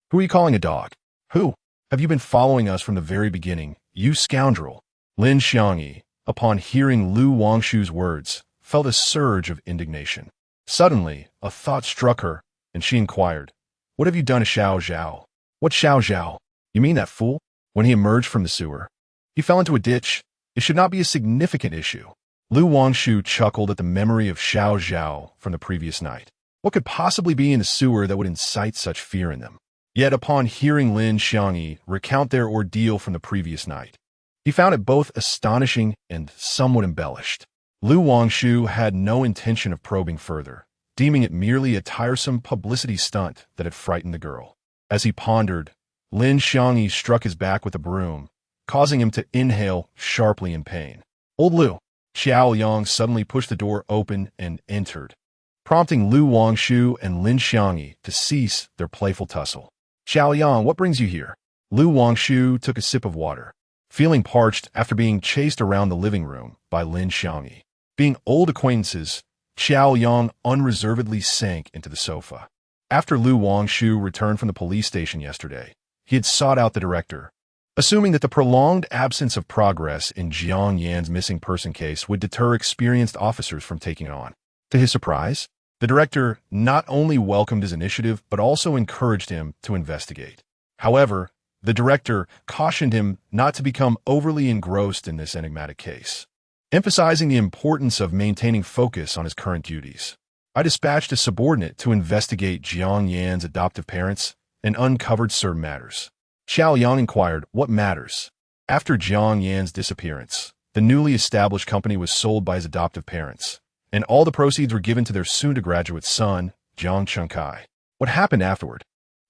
"Who are you calling a dog? Who? Have you been following us from the very beginning, you scoundrel?" Lin Xiangyi, upon hearing Lu Wangshu's words, felt a surge of indignation. Suddenly, a thought struck her, and she inquired, "What have you done to Xiao Zhao?" "What Xiao Zhao? You mean that fool?" When he emerged from the sewer, he fell into a ditch. It should not be a significant issue. Lu Wangshu chuckled at the memory of Xiao Zhao from the previous night. What could possibly be in the sewer that would incite such fear in them? Yet upon hearing Lin Xiangyi recount their ordeal from the previous night, he found it both astonishing and somewhat embellished. Lu Wangshu had no intention of probing further, deeming it merely a tiresome publicity stunt that had frightened the girl. As he pondered, Lin Xiangyi struck his back with a broom, causing him to inhale sharply in pain. "Old Lu!" Xiao Yang suddenly pushed the door open and entered, prompting Lu Wangshu and Lin Xiangyi to cease their playful tussle. "Xiao Yang, what brings you here?" Lu Wangshu took a sip of water, feeling parched after being chased around the living room by Lin Xiangyi. Being old acquaintances, Xiao Yang unreservedly sank into the sofa. After Lu Wangshu returned from the police station yesterday, he had sought out the director, assuming that the prolonged absence of progress in Jiang Yan's missing person case would deter experienced officers from taking it on. To his surprise, the director not only welcomed his initiative but also encouraged him to investigate. However, the director cautioned him not to become overly engrossed in this enigmatic case, emphasizing the importance of maintaining focus on his current duties. "I dispatched a subordinate to investigate Jiang Yan's adoptive parents and uncovered certain matters." Xiao Yang inquired, "What matters?" After Jiang Yan's disappearance, the newly established company was sold by his adoptive parents, and all the proceeds were given to their soon-to-graduate son, Jiang Chengkai. "What happened afterward?"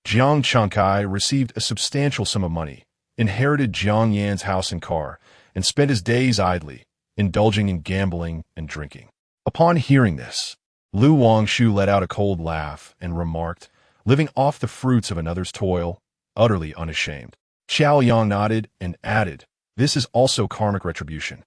Jiang Changkai received a substantial sum of money, inherited Jiang Yan's house and car, and spent his days idly, indulging in gambling and drinking. Upon hearing this, Lu Wangshu let out a cold laugh and remarked, living off the fruits of another's toil, utterly unashamed. Xiao Yang nodded and added, this is also karmic retribution.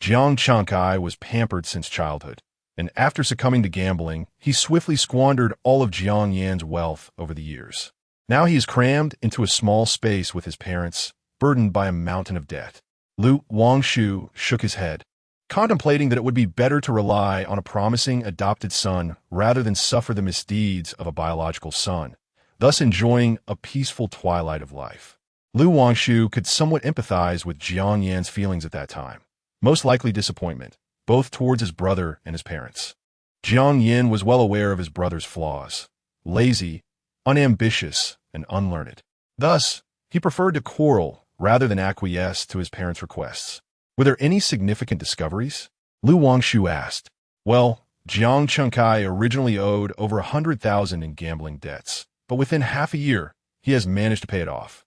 Jiang Changkai was pampered since childhood, and after succumbing to gambling, he swiftly squandered all of Jiang Yan's wealth over the years. Now he is crammed into a small space with his parents, burdened by a mountain of debt. Lu Wangshu shook his head, contemplating that it would be better to rely on a promising adopted son rather than suffer the misdeeds of a biological son, thus enjoying a peaceful twilight of life. Lu Wangshu could somewhat empathize with Jiang Yan's feelings at that time, most likely disappointment, both towards his brother and his parents. Jiang Yan was well aware of his brother's flaws, lazy, unambitious, and unlearned. Thus, he preferred to quarrel rather than acquiesce to his parents' requests. Were there any significant discoveries? Lu Wangshu asked. Well, Jiang Changkai originally owed over 100,000 in gambling debts, but within half a year, he has managed to pay it off.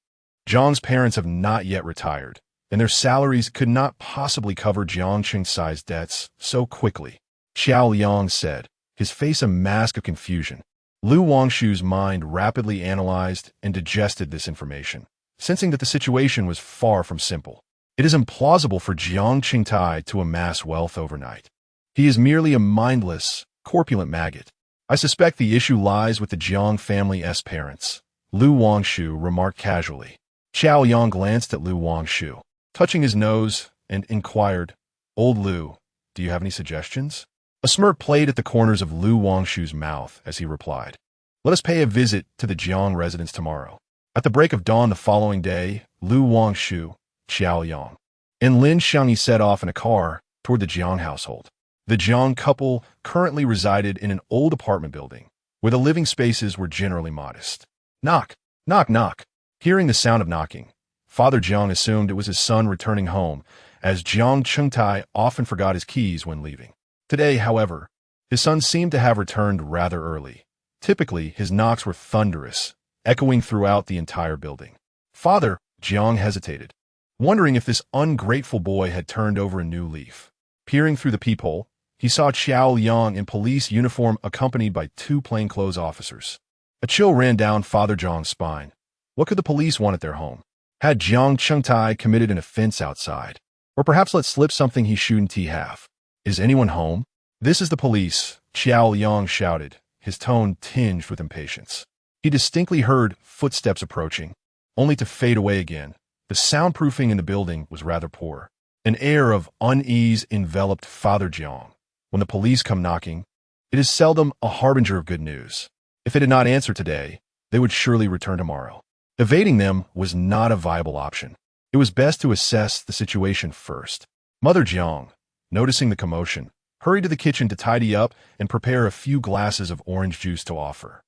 Jiang's parents have not yet retired, and their salaries could not possibly cover Jiang Changcai's debts so quickly, Xiao Yang said, his face a mask of confusion. Lu Wangshu's mind rapidly analyzed and digested this information, sensing that the situation was far from simple. It is implausible for Jiang Changcai to amass wealth overnight. He is merely a mindless, corpulent maggot. I suspect the issue lies with the Jiang family's parents, Lu Wangshu remarked casually. Xiao Yang glanced at Lu Wangshu, touching his nose, and inquired, Old Lu, do you have any suggestions? A smirk played at the corners of Lu Wangshu's mouth as he replied, let us pay a visit to the Jiang residence tomorrow. At the break of dawn the following day, Lu Wangshu, Xiao Yang, and Lin Xiangyi set off in a car toward the Jiang household. The Jiang couple currently resided in an old apartment building, where the living spaces were generally modest. Knock, knock, knock. Hearing the sound of knocking, Father Jiang assumed it was his son returning home, as Jiang Changcai often forgot his keys when leaving. Today, however, his son seemed to have returned rather early. Typically, his knocks were thunderous, echoing throughout the entire building. Father, Jiang hesitated, wondering if this ungrateful boy had turned over a new leaf. Peering through the peephole, he saw Xiao Yang in police uniform accompanied by two plainclothes officers. A chill ran down Father Jiang's spine. What could the police want at their home? Had Jiang Changcai committed an offense outside? Or perhaps let slip something he shouldn't have? Is anyone home? This is the police, Xiao Yang shouted, his tone tinged with impatience. He distinctly heard footsteps approaching, only to fade away again. The soundproofing in the building was rather poor. An air of unease enveloped Father Jiang. When the police come knocking, it is seldom a harbinger of good news. If it did not answer today, they would surely return tomorrow. Evading them was not a viable option. It was best to assess the situation first. Mother Jiang, noticing the commotion, hurried to the kitchen to tidy up and prepare a few glasses of orange juice to offer.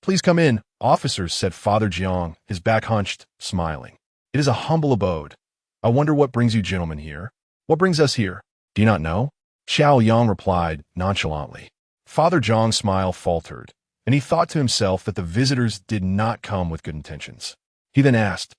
Please come in, officers, said Father Jiang, his back hunched, smiling. It is a humble abode. I wonder what brings you gentlemen here? What brings us here? Do you not know? Xiao Yang replied nonchalantly. Father Jiang's smile faltered, and he thought to himself that the visitors did not come with good intentions. He then asked,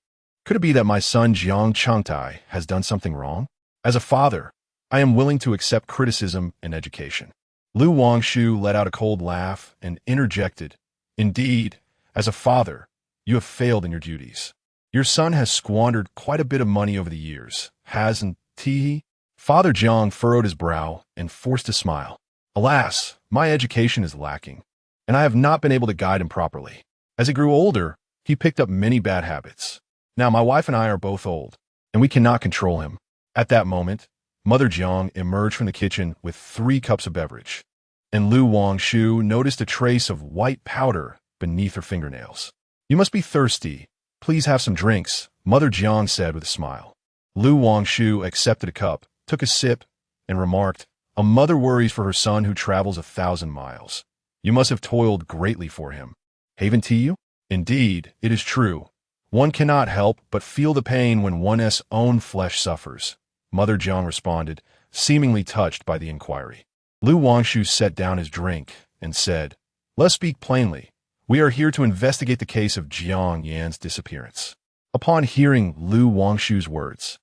could it be that my son Jiang Changcai has done something wrong? As a father, I am willing to accept criticism and education. Lu Wangshu let out a cold laugh and interjected, indeed, as a father, you have failed in your duties. Your son has squandered quite a bit of money over the years, hasn't he? Father Jiang furrowed his brow and forced a smile. Alas, my education is lacking, and I have not been able to guide him properly. As he grew older, he picked up many bad habits. Now my wife and I are both old, and we cannot control him. At that moment, Mother Jiang emerged from the kitchen with 3 cups of beverage, and Lu Wangshu noticed a trace of white powder beneath her fingernails. You must be thirsty. Please have some drinks, Mother Jiang said with a smile. Lu Wangshu accepted a cup, took a sip, and remarked, a mother worries for her son who travels 1,000 miles. You must have toiled greatly for him. Haven't you? Indeed, it is true. One cannot help but feel the pain when one's own flesh suffers, Mother Jiang responded, seemingly touched by the inquiry. Lu Wangshu set down his drink and said, let's speak plainly. We are here to investigate the case of Jiang Yan's disappearance. Upon hearing Lu Wangshu's words,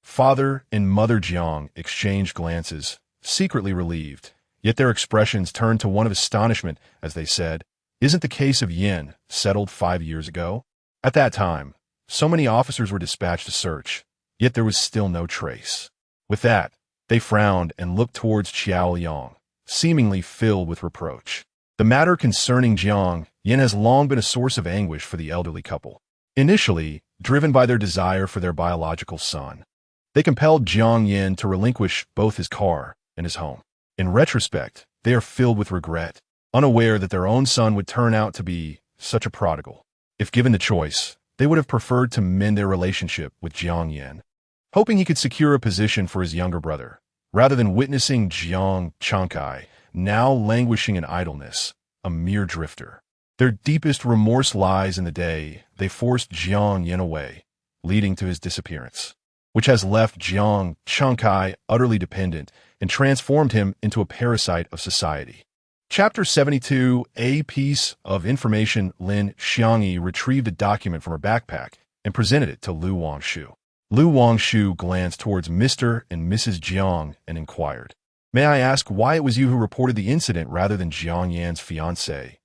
father and mother Jiang exchanged glances, secretly relieved, yet their expressions turned to one of astonishment as they said, "Isn't the case of Yin settled 5 years ago?" At that time, so many officers were dispatched to search, yet there was still no trace. With that, they frowned and looked towards Qiao Liang, seemingly filled with reproach. The matter concerning Jiang Yin has long been a source of anguish for the elderly couple. Initially, driven by their desire for their biological son, they compelled Jiang Yin to relinquish both his car and his home. In retrospect, they are filled with regret, unaware that their own son would turn out to be such a prodigal. If given the choice, they would have preferred to mend their relationship with Jiang Yin, hoping he could secure a position for his younger brother, rather than witnessing Jiang Changkai now languishing in idleness, a mere drifter. Their deepest remorse lies in the day they forced Jiang Yin away, leading to his disappearance, which has left Jiang Changkai utterly dependent and transformed him into a parasite of society. Chapter 72, A Piece of Information. Lin Xiangyi retrieved a document from her backpack and presented it to Lu Wangshu. Lu Wangshu glanced towards Mr. and Mrs. Jiang and inquired, "May I ask why it was you who reported the incident rather than Jiang Yan's fiancée,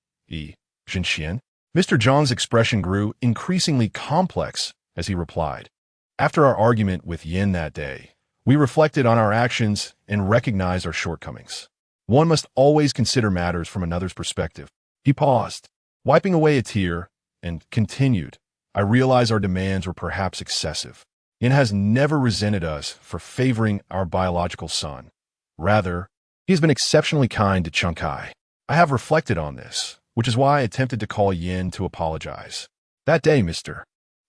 Zhenxian?" Mr. Jiang's expression grew increasingly complex as he replied, "After our argument with Yin that day, we reflected on our actions and recognized our shortcomings. One must always consider matters from another's perspective." He paused, wiping away a tear, and continued, "I realize our demands were perhaps excessive. Yin has never resented us for favoring our biological son. Rather, he has been exceptionally kind to Changkai. I have reflected on this, which is why I attempted to call Yin to apologize. That day, Mr.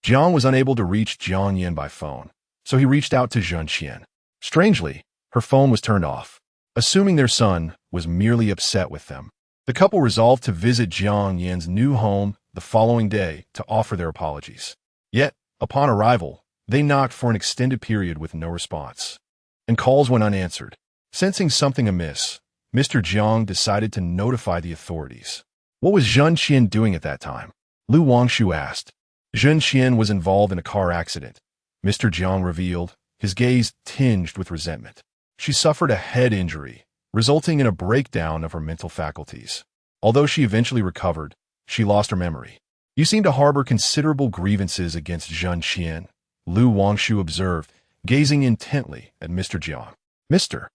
Jiang was unable to reach Jiang Yin by phone, so he reached out to Zhenxian. Strangely, her phone was turned off. Assuming their son was merely upset with them, the couple resolved to visit Jiang Yin's new home the following day to offer their apologies. Yet, upon arrival, they knocked for an extended period with no response, and calls went unanswered. Sensing something amiss, Mr. Jiang decided to notify the authorities. What was Zhenxian doing at that time? Lu Wangshu asked. Zhenxian was involved in a car accident, Mr. Jiang revealed, his gaze tinged with resentment. She suffered a head injury, resulting in a breakdown of her mental faculties. Although she eventually recovered, she lost her memory. You seem to harbor considerable grievances against Zhenxian, Lu Wangshu observed, gazing intently at Mr. Jiang. Mr.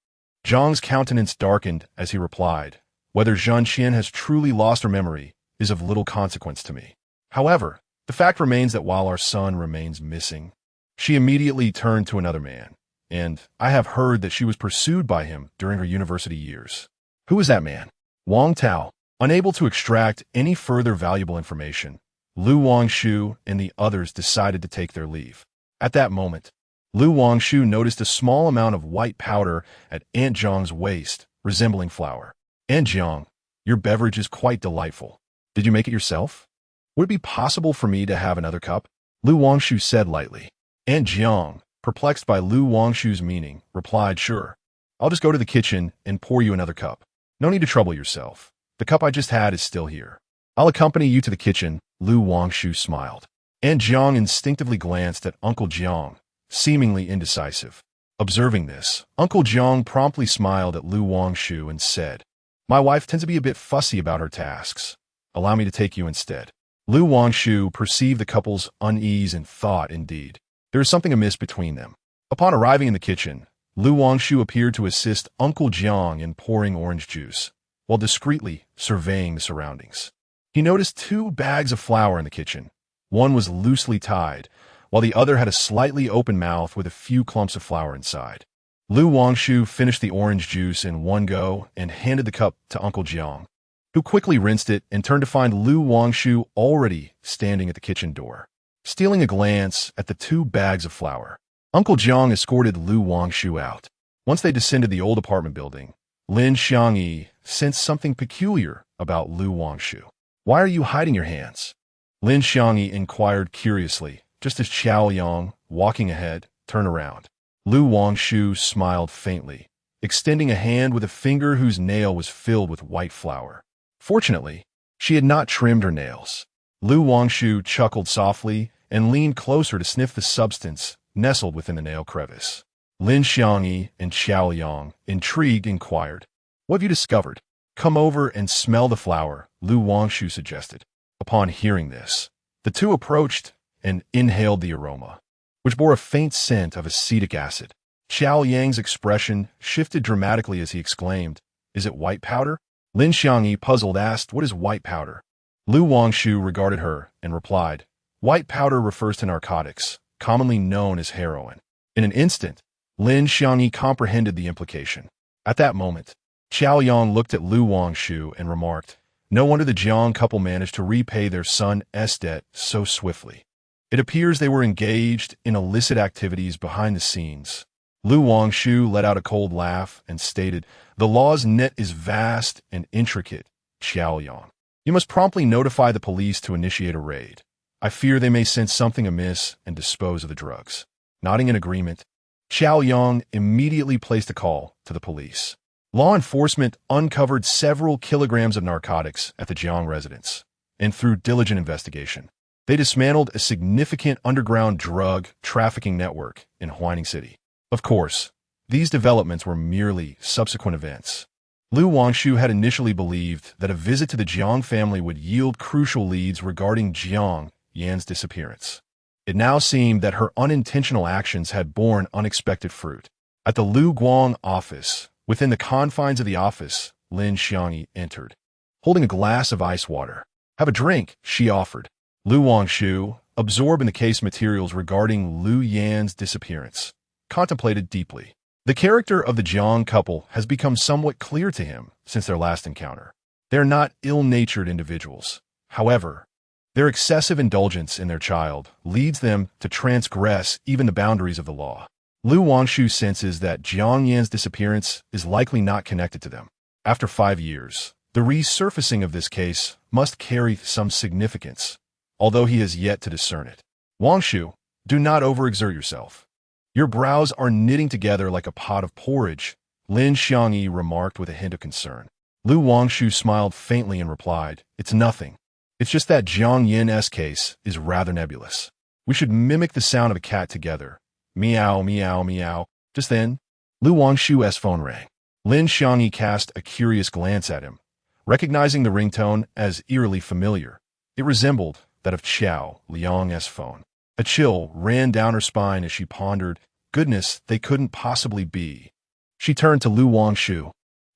Jiang's countenance darkened as he replied, "Whether Zhenxian has truly lost her memory is of little consequence to me. However, the fact remains that while our son remains missing, she immediately turned to another man, and I have heard that she was pursued by him during her university years." Who is that man? Wang Tao. Unable to extract any further valuable information, Lu Wangshu and the others decided to take their leave. At that moment, Lu Wangshu noticed a small amount of white powder at Aunt Jiang's waist, resembling flour. "Aunt Jiang, your beverage is quite delightful. Did you make it yourself? Would it be possible for me to have another cup?" Lu Wangshu said lightly. Aunt Jiang, perplexed by Lu Wangshu's meaning, replied, "Sure. I'll just go to the kitchen and pour you another cup. No need to trouble yourself. The cup I just had is still here." "I'll accompany you to the kitchen," Lu Wangshu smiled. Aunt Jiang instinctively glanced at Uncle Jiang, seemingly indecisive. Observing this, Uncle Jiang promptly smiled at Lu Wangshu and said, "My wife tends to be a bit fussy about her tasks. Allow me to take you instead." Lu Wangshu perceived the couple's unease and thought, indeed, there is something amiss between them. Upon arriving in the kitchen, Lu Wangshu appeared to assist Uncle Jiang in pouring orange juice, while discreetly surveying the surroundings. He noticed 2 bags of flour in the kitchen. One was loosely tied, while the other had a slightly open mouth with a few clumps of flour inside. Lu Wangshu finished the orange juice in one go and handed the cup to Uncle Jiang, who quickly rinsed it and turned to find Lu Wangshu already standing at the kitchen door. Stealing a glance at the 2 bags of flour, Uncle Jiang escorted Lu Wangshu out. Once they descended the old apartment building, Lin Xiangyi sensed something peculiar about Lu Wangshu. "Why are you hiding your hands?" Lin Xiangyi inquired curiously, just as Qiao Yang, walking ahead, turned around. Lu Wangshu smiled faintly, extending a hand with a finger whose nail was filled with white flour. Fortunately, She had not trimmed her nails. Lu Wangshu chuckled softly and leaned closer to sniff the substance nestled within the nail crevice. Lin Xiangyi and Xiao Yang, intrigued, inquired, "What have you discovered?" "Come over and smell the flower," Lu Wangshu suggested. Upon hearing this, the two approached and inhaled the aroma, which bore a faint scent of acetic acid. Xiao Yang's expression shifted dramatically as he exclaimed, "Is it white powder?" Lin Xiangyi, puzzled, asked, "What is white powder?" Lu Wangshu regarded her and replied, "White powder refers to narcotics, commonly known as heroin." In an instant, Lin Xiangyi comprehended the implication. At that moment, Xiao Yang looked at Lu Wangshu and remarked, "No wonder the Jiang couple managed to repay their son's debt so swiftly. It appears they were engaged in illicit activities behind the scenes." Lu Wangshu let out a cold laugh and stated, "The law's net is vast and intricate, Xiao Yang. You must promptly notify the police to initiate a raid. I fear they may sense something amiss and dispose of the drugs." Nodding in agreement, Xiao Yang immediately placed a call to the police. Law enforcement uncovered several kilograms of narcotics at the Jiang residence, and through diligent investigation, they dismantled a significant underground drug trafficking network in Huaining City. Of course, these developments were merely subsequent events. Lu Wangshu had initially believed that a visit to the Jiang family would yield crucial leads regarding Jiang Yan's disappearance. It now seemed that her unintentional actions had borne unexpected fruit. At the Lu Guang office, within the confines of the office, Lin Xiangyi entered, holding a glass of ice water. "Have a drink," she offered. Lu Wangshu, absorbed in the case materials regarding Lu Yan's disappearance, contemplated deeply. The character of the Jiang couple has become somewhat clear to him since their last encounter. They are not ill-natured individuals. However, their excessive indulgence in their child leads them to transgress even the boundaries of the law. Lu Wangshu senses that Jiang Yan's disappearance is likely not connected to them. After 5 years, the resurfacing of this case must carry some significance, although he has yet to discern it. "Wangshu, do not overexert yourself. Your brows are knitting together like a pot of porridge," Lin Xiangyi remarked with a hint of concern. Lu Wangshu smiled faintly and replied, "It's nothing. It's just that Jiang Yin's case is rather nebulous. We should mimic the sound of a cat together. Meow, meow, meow." Just then, Lu Wangshu's phone rang. Lin Xiangyi cast a curious glance at him, recognizing the ringtone as eerily familiar. It resembled that of Xiao Liang's phone. A chill ran down her spine as she pondered, "Goodness, they couldn't possibly be." She turned to Lu Wangshu,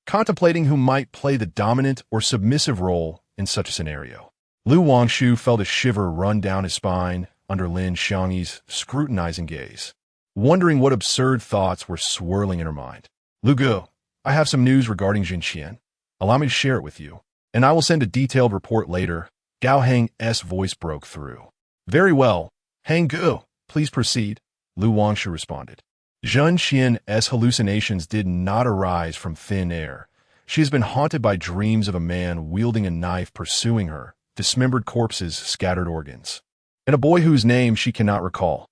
contemplating who might play the dominant or submissive role in such a scenario. Lu Wangshu felt a shiver run down his spine under Lin Xiangyi's scrutinizing gaze, wondering what absurd thoughts were swirling in her mind. "Lu Gu, I have some news regarding Jinqian. Allow me to share it with you, and I will send a detailed report later." Gao Heng's voice broke through. "Very well. Hang Gu, please proceed," Lu Wangshu responded. Zhen Qian's hallucinations did not arise from thin air. She has been haunted by dreams of a man wielding a knife pursuing her, dismembered corpses, scattered organs, and a boy whose name she cannot recall,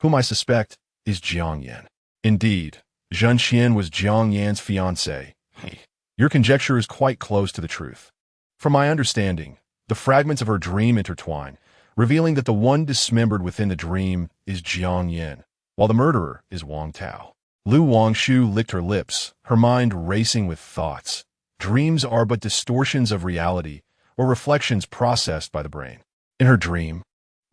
whom I suspect is Jiang Yan. Indeed, Zhen Qian was Jiang Yan's fiancé. Your conjecture is quite close to the truth. From my understanding, the fragments of her dream intertwine, revealing that the one dismembered within the dream is Jiang Yan, while the murderer is Wang Tao. Lu Wangshu licked her lips, her mind racing with thoughts. Dreams are but distortions of reality, or reflections processed by the brain. In her dream,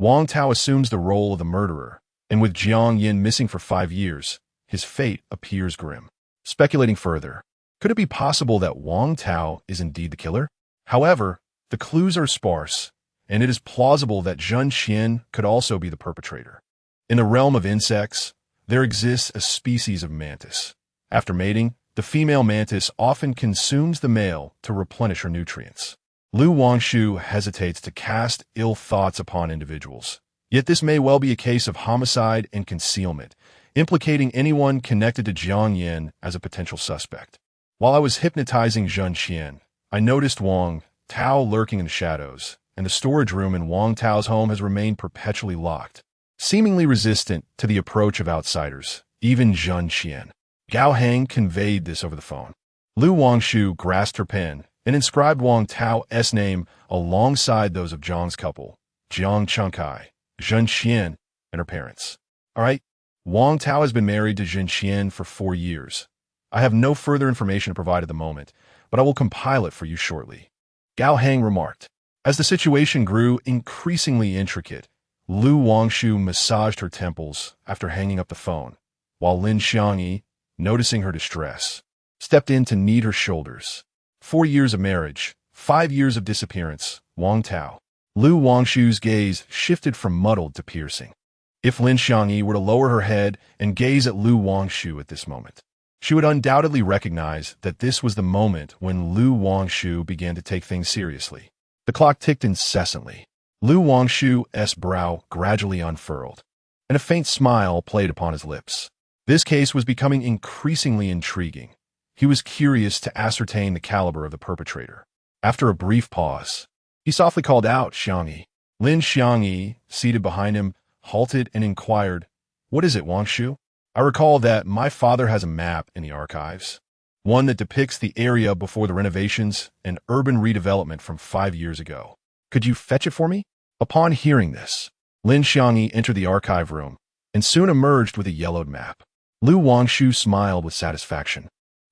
Wang Tao assumes the role of the murderer, and with Jiang Yan missing for 5 years, his fate appears grim. Speculating further, could it be possible that Wang Tao is indeed the killer? However, the clues are sparse, and it is plausible that Zhen Qian could also be the perpetrator. In the realm of insects, there exists a species of mantis. After mating, the female mantis often consumes the male to replenish her nutrients. Lu Wangshu hesitates to cast ill thoughts upon individuals, yet this may well be a case of homicide and concealment, implicating anyone connected to Jiang Yan as a potential suspect. While I was hypnotizing Zhen Qian, I noticed Wang Tao lurking in the shadows, and the storage room in Wang Tao's home has remained perpetually locked, seemingly resistant to the approach of outsiders, even Zhen Qian. Gao Heng conveyed this over the phone. Lu Wangshu grasped her pen and inscribed Wang Tao's name alongside those of Zhang's couple, Jiang Chengkai, Zhen Qian, and her parents. All right, Wang Tao has been married to Zhen Qian for 4 years. I have no further information to provide at the moment, but I will compile it for you shortly. Gao Heng remarked. As the situation grew increasingly intricate, Lu Wangshu massaged her temples after hanging up the phone, while Lin Xiangyi, noticing her distress, stepped in to knead her shoulders. 4 years of marriage, 5 years of disappearance, Wang Tao. Lu Wangshu's gaze shifted from muddled to piercing. If Lin Xiangyi were to lower her head and gaze at Lu Wangshu at this moment, she would undoubtedly recognize that this was the moment when Lu Wangshu began to take things seriously. The clock ticked incessantly. Lu Wangshu's brow gradually unfurled, and a faint smile played upon his lips. This case was becoming increasingly intriguing. He was curious to ascertain the caliber of the perpetrator. After a brief pause, he softly called out, "Xiangyi." Lin Xiangyi, seated behind him, halted and inquired, "What is it, Wangshu?" "I recall that my father has a map in the archives, one that depicts the area before the renovations and urban redevelopment from 5 years ago. Could you fetch it for me?" Upon hearing this, Lin Xiangyi entered the archive room and soon emerged with a yellowed map. Lu Wangshu smiled with satisfaction.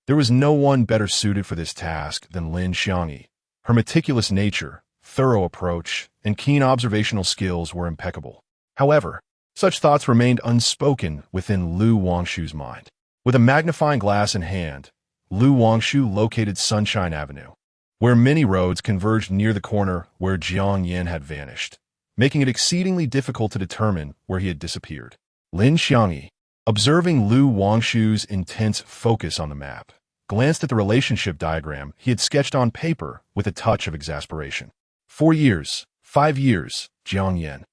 There was no one better suited for this task than Lin Xiangyi. Her meticulous nature, thorough approach, and keen observational skills were impeccable. However, such thoughts remained unspoken within Lu Wangshu's mind. With a magnifying glass in hand, Lu Wangshu located Sunshine Avenue, where many roads converged near the corner where Jiang Yan had vanished, making it exceedingly difficult to determine where he had disappeared. Lin Xiangyi, observing Lu Wangshu's intense focus on the map, glanced at the relationship diagram he had sketched on paper with a touch of exasperation. 4 years, 5 years, Jiang Yan.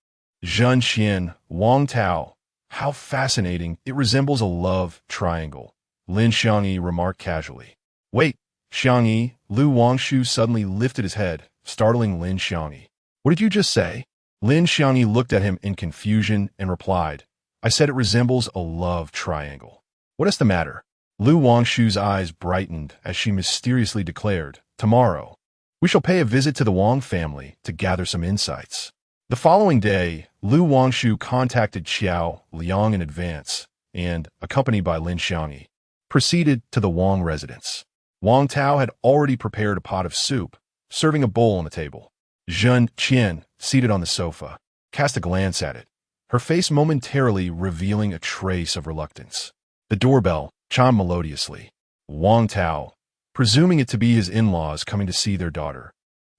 Zhen Qian, Wang Tao. How fascinating, it resembles a love triangle, Lin Xiangyi remarked casually. Wait, Xiangyi, Lu Wangshu suddenly lifted his head, startling Lin Xiangyi. What did you just say? Lin Xiangyi looked at him in confusion and replied, I said it resembles a love triangle. What is the matter? Lu Wangshu's eyes brightened as she mysteriously declared, tomorrow, we shall pay a visit to the Wang family to gather some insights. The following day, Lu Wangshu contacted Xiao Liang in advance and, accompanied by Lin Xiangyi, proceeded to the Wang residence. Wang Tao had already prepared a pot of soup, serving a bowl on the table. Zhen Qian, seated on the sofa, cast a glance at it, her face momentarily revealing a trace of reluctance. The doorbell chimed melodiously. Wang Tao, presuming it to be his in-laws coming to see their daughter,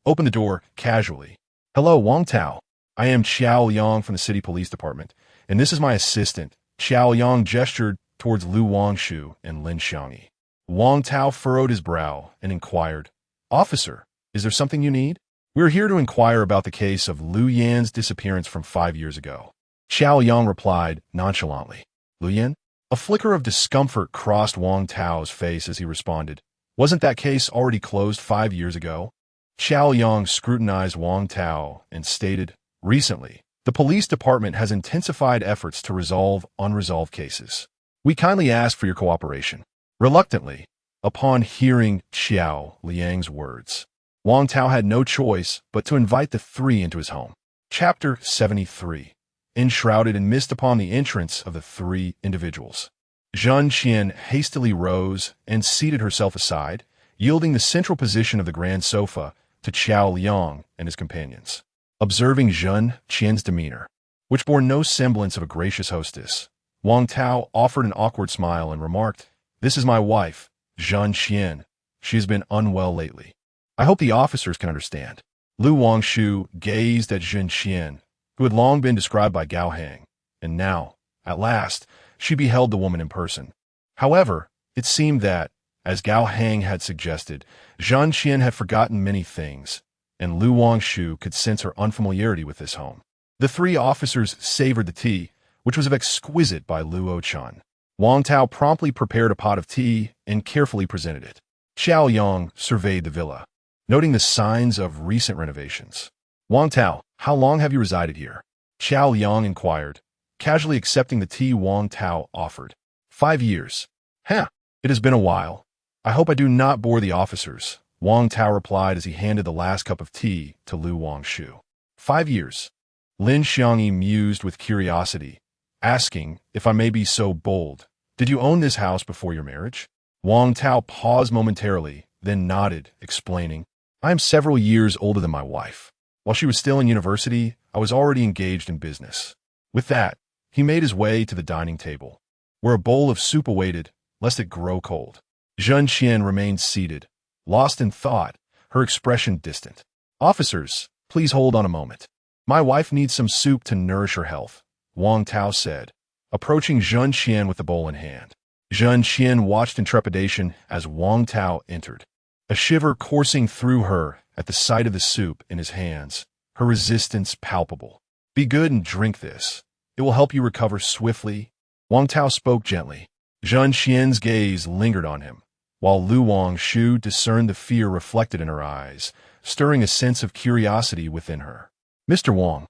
opened the door casually. Hello, Wang Tao. I am Xiao Liang from the city police department, and this is my assistant. Xiao Liang gestured towards Lu Wangshu and Lin Xiangyi. Wang Tao furrowed his brow and inquired, Officer, is there something you need? We're here to inquire about the case of Lu Yan's disappearance from 5 years ago. Xiao Liang replied nonchalantly. Lu Yan? A flicker of discomfort crossed Wang Tao's face as he responded. Wasn't that case already closed 5 years ago? Xiao Liang scrutinized Wang Tao and stated, Recently, the police department has intensified efforts to resolve unresolved cases. We kindly ask for your cooperation. Reluctantly, upon hearing Xiao Liang's words, Wang Tao had no choice but to invite the three into his home. Chapter 73. Enshrouded in mist upon the entrance of the three individuals, Zhen Qian hastily rose and seated herself aside, yielding the central position of the grand sofa to Xiao Liang and his companions. Observing Zhen Qian's demeanor, which bore no semblance of a gracious hostess, Wang Tao offered an awkward smile and remarked, This is my wife, Zhen Qian. She has been unwell lately. I hope the officers can understand. Lu Wangshu gazed at Zhen Qian, who had long been described by Gao Heng, and now, at last, she beheld the woman in person. However, it seemed that, as Gao Heng had suggested, Zhen Qian had forgotten many things, and Lu Wangshu could sense her unfamiliarity with this home. The three officers savored the tea, which was of exquisite by Lu Ochan. Wang Tao promptly prepared a pot of tea and carefully presented it. Xiao Yang surveyed the villa, noting the signs of recent renovations. Wang Tao, how long have you resided here? Xiao Yang inquired, casually accepting the tea Wang Tao offered. 5 years. It has been a while. I hope I do not bore the officers, Wang Tao replied as he handed the last cup of tea to Lu Wangshu. 5 years. Lin Xiangyi mused with curiosity, asking, if I may be so bold, did you own this house before your marriage? Wang Tao paused momentarily, then nodded, explaining, I am several years older than my wife. While she was still in university, I was already engaged in business. With that, he made his way to the dining table, where a bowl of soup awaited, lest it grow cold. Zhen Qian remained seated, lost in thought, her expression distant. Officers, please hold on a moment. My wife needs some soup to nourish her health, Wang Tao said, approaching Zhen Qian with the bowl in hand. Zhen Qian watched in trepidation as Wang Tao entered, a shiver coursing through her at the sight of the soup in his hands, her resistance palpable. Be good and drink this. It will help you recover swiftly. Wang Tao spoke gently. Zhen Qian's gaze lingered on him, while Lu Wangshu discerned the fear reflected in her eyes, stirring a sense of curiosity within her. Mr. Wang,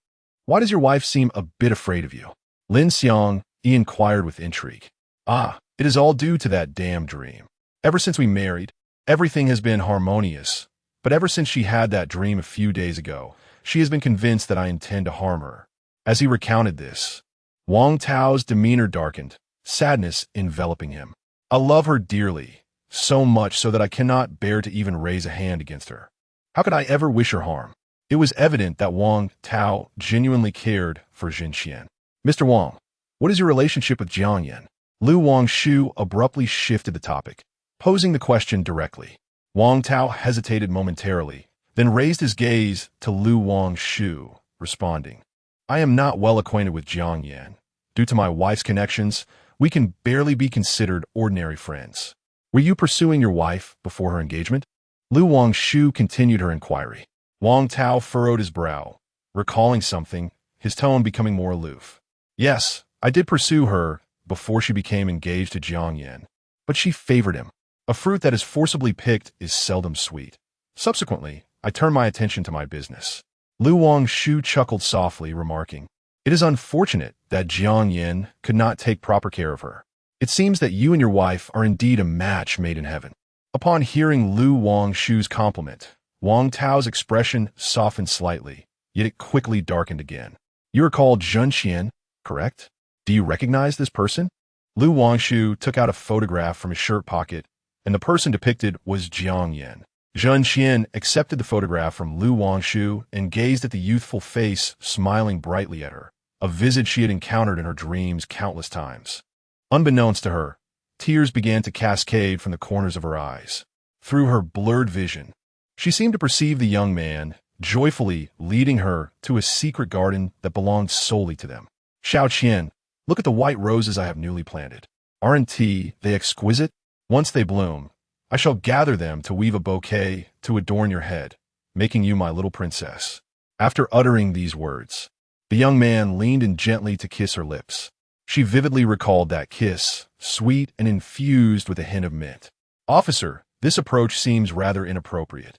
why does your wife seem a bit afraid of you? Lin Xiang, he inquired with intrigue. Ah, it is all due to that damn dream. Ever since we married, everything has been harmonious, but ever since she had that dream a few days ago, she has been convinced that I intend to harm her. As he recounted this, Wang Tao's demeanor darkened, sadness enveloping him. I love her dearly, so much so that I cannot bear to even raise a hand against her. How could I ever wish her harm? It was evident that Wang Tao genuinely cared for Zhen Qian. Mr. Wang, what is your relationship with Jiang Yan? Lu Wangshu abruptly shifted the topic, posing the question directly. Wang Tao hesitated momentarily, then raised his gaze to Lu Wangshu, responding, I am not well acquainted with Jiang Yan. Due to my wife's connections, we can barely be considered ordinary friends. Were you pursuing your wife before her engagement? Lu Wangshu continued her inquiry. Wang Tao furrowed his brow, recalling something, his tone becoming more aloof. Yes, I did pursue her before she became engaged to Jiang Yan, but she favored him. A fruit that is forcibly picked is seldom sweet. Subsequently, I turned my attention to my business. Lu Wangshu chuckled softly, remarking, It is unfortunate that Jiang Yan could not take proper care of her. It seems that you and your wife are indeed a match made in heaven. Upon hearing Lu Wangshu's compliment, Wang Tao's expression softened slightly, yet it quickly darkened again. You are called Zhen Qian, correct? Do you recognize this person? Lu Wangshu took out a photograph from his shirt pocket, and the person depicted was Jiang Yan. Zhen Qian accepted the photograph from Lu Wangshu and gazed at the youthful face smiling brightly at her, a visage she had encountered in her dreams countless times. Unbeknownst to her, tears began to cascade from the corners of her eyes. Through her blurred vision, she seemed to perceive the young man, joyfully leading her to a secret garden that belonged solely to them. Xiao Qian, look at the white roses I have newly planted. Aren't they exquisite? Once they bloom, I shall gather them to weave a bouquet to adorn your head, making you my little princess. After uttering these words, the young man leaned in gently to kiss her lips. She vividly recalled that kiss, sweet and infused with a hint of mint. Officer, this approach seems rather inappropriate,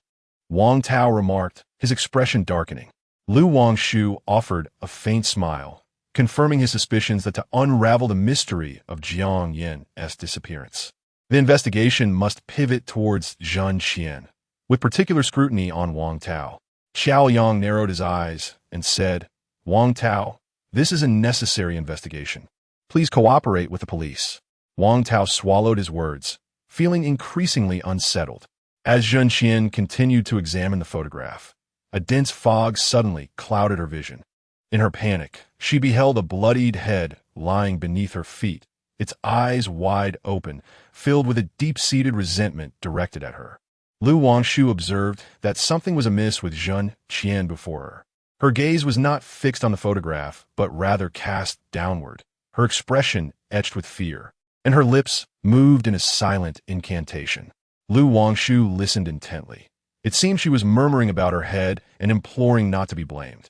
Wang Tao remarked, his expression darkening. Lu Wangshu offered a faint smile, confirming his suspicions that to unravel the mystery of Jiang Yan's disappearance, the investigation must pivot towards Zhen Qian, with particular scrutiny on Wang Tao. Xiao Yang narrowed his eyes and said, Wang Tao, this is a necessary investigation. Please cooperate with the police. Wang Tao swallowed his words, feeling increasingly unsettled. As Zhen Qian continued to examine the photograph, a dense fog suddenly clouded her vision. In her panic, she beheld a bloodied head lying beneath her feet, its eyes wide open, filled with a deep-seated resentment directed at her. Lu Wangshu observed that something was amiss with Zhen Qian before her. Her gaze was not fixed on the photograph, but rather cast downward, her expression etched with fear, and her lips moved in a silent incantation. Lu Wangshu listened intently. It seemed she was murmuring about her head and imploring not to be blamed.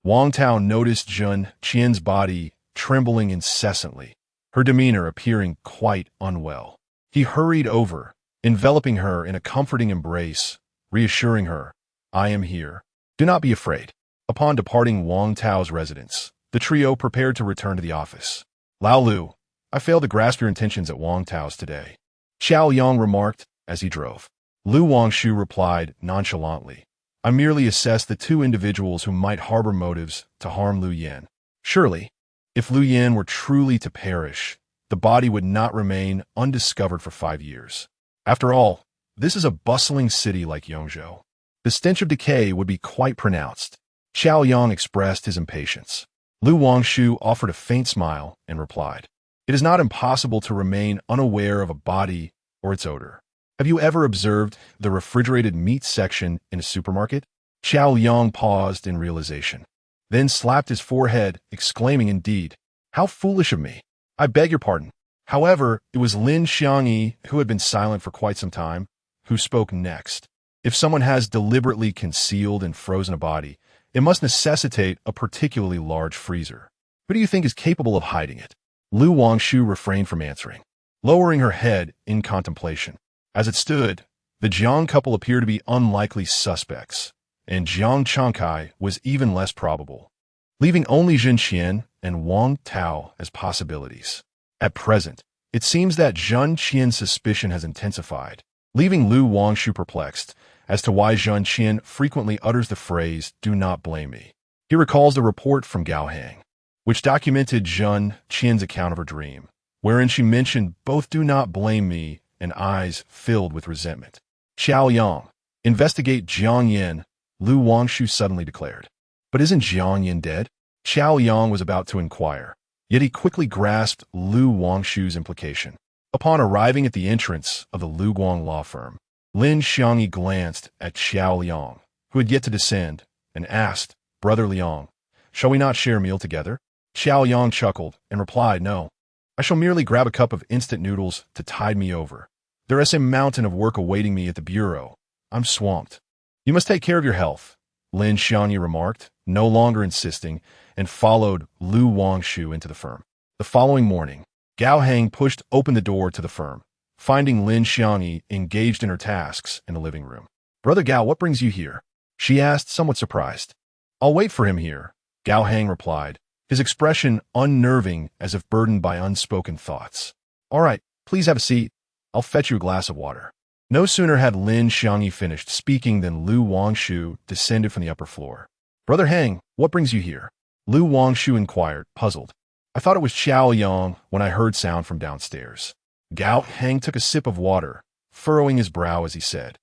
Wang Tao noticed Zhen Qian's body trembling incessantly, her demeanor appearing quite unwell. He hurried over, enveloping her in a comforting embrace, reassuring her, I am here. Do not be afraid. Upon departing Wang Tao's residence, the trio prepared to return to the office. Lao Lu, I failed to grasp your intentions at Wang Tao's today, Xiao Yang remarked as he drove. Lu Wangshu replied nonchalantly. I merely assessed the two individuals who might harbor motives to harm Lu Yan. Surely, if Lu Yan were truly to perish, the body would not remain undiscovered for 5 years. After all, this is a bustling city like Yongzhou. The stench of decay would be quite pronounced. Xiao Yang expressed his impatience. Lu Wangshu offered a faint smile and replied, It is not impossible to remain unaware of a body or its odor. Have you ever observed the refrigerated meat section in a supermarket? Xiao Yang paused in realization, then slapped his forehead, exclaiming, Indeed, how foolish of me. I beg your pardon. However, it was Lin Xiangyi, who had been silent for quite some time, who spoke next. If someone has deliberately concealed and frozen a body, it must necessitate a particularly large freezer. Who do you think is capable of hiding it? Lu Wangshu refrained from answering, lowering her head in contemplation. As it stood, the Jiang couple appeared to be unlikely suspects, and Jiang Changkai was even less probable, leaving only Zhen Qian and Wang Tao as possibilities. At present, it seems that Zhen Qian's suspicion has intensified, leaving Lu Wangshu perplexed as to why Zhen Qian frequently utters the phrase, do not blame me. He recalls the report from Gao Hang, which documented Zhen Qian's account of her dream, wherein she mentioned both do not blame me and eyes filled with resentment. Xiao Yang, investigate Jiang Yin, Lu Wangshu suddenly declared. But isn't Jiang Yin dead? Xiao Yang was about to inquire, yet he quickly grasped Lu Wangshu's implication. Upon arriving at the entrance of the Lu Guang law firm, Lin Xiangyi glanced at Xiao Liang, who had yet to descend, and asked, Brother Liang, shall we not share a meal together? Xiao Yang chuckled and replied, No, I shall merely grab a cup of instant noodles to tide me over. There is a mountain of work awaiting me at the bureau. I'm swamped. You must take care of your health, Lin Xiangyi remarked, no longer insisting, and followed Lu Wangshu into the firm. The following morning, Gao Hang pushed open the door to the firm, finding Lin Xiangyi engaged in her tasks in the living room. Brother Gao, what brings you here? She asked, somewhat surprised. I'll wait for him here, Gao Hang replied, his expression unnerving as if burdened by unspoken thoughts. All right, please have a seat. I'll fetch you a glass of water. No sooner had Lin Xiangyi finished speaking than Lu Wangshu descended from the upper floor. Brother Hang, what brings you here? Lu Wangshu inquired, puzzled. I thought it was Xiao Yang when I heard sound from downstairs. Gao Hang took a sip of water, furrowing his brow as he said,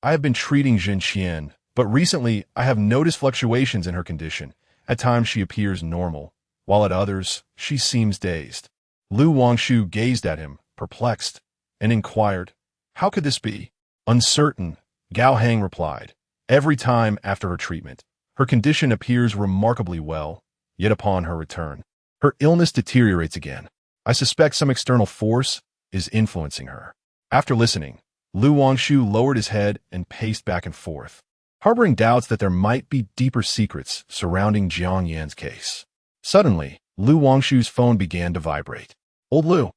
I have been treating Zhen Qian, but recently I have noticed fluctuations in her condition. At times she appears normal, while at others she seems dazed. Lu Wangshu gazed at him, perplexed, and inquired, How could this be? Uncertain, Gao Hang replied. Every time after her treatment, her condition appears remarkably well, yet upon her return, her illness deteriorates again. I suspect some external force is influencing her. After listening, Lu Wangshu lowered his head and paced back and forth, harboring doubts that there might be deeper secrets surrounding Jiang Yan's case. Suddenly, Lu Wangshu's phone began to vibrate. Old Lu,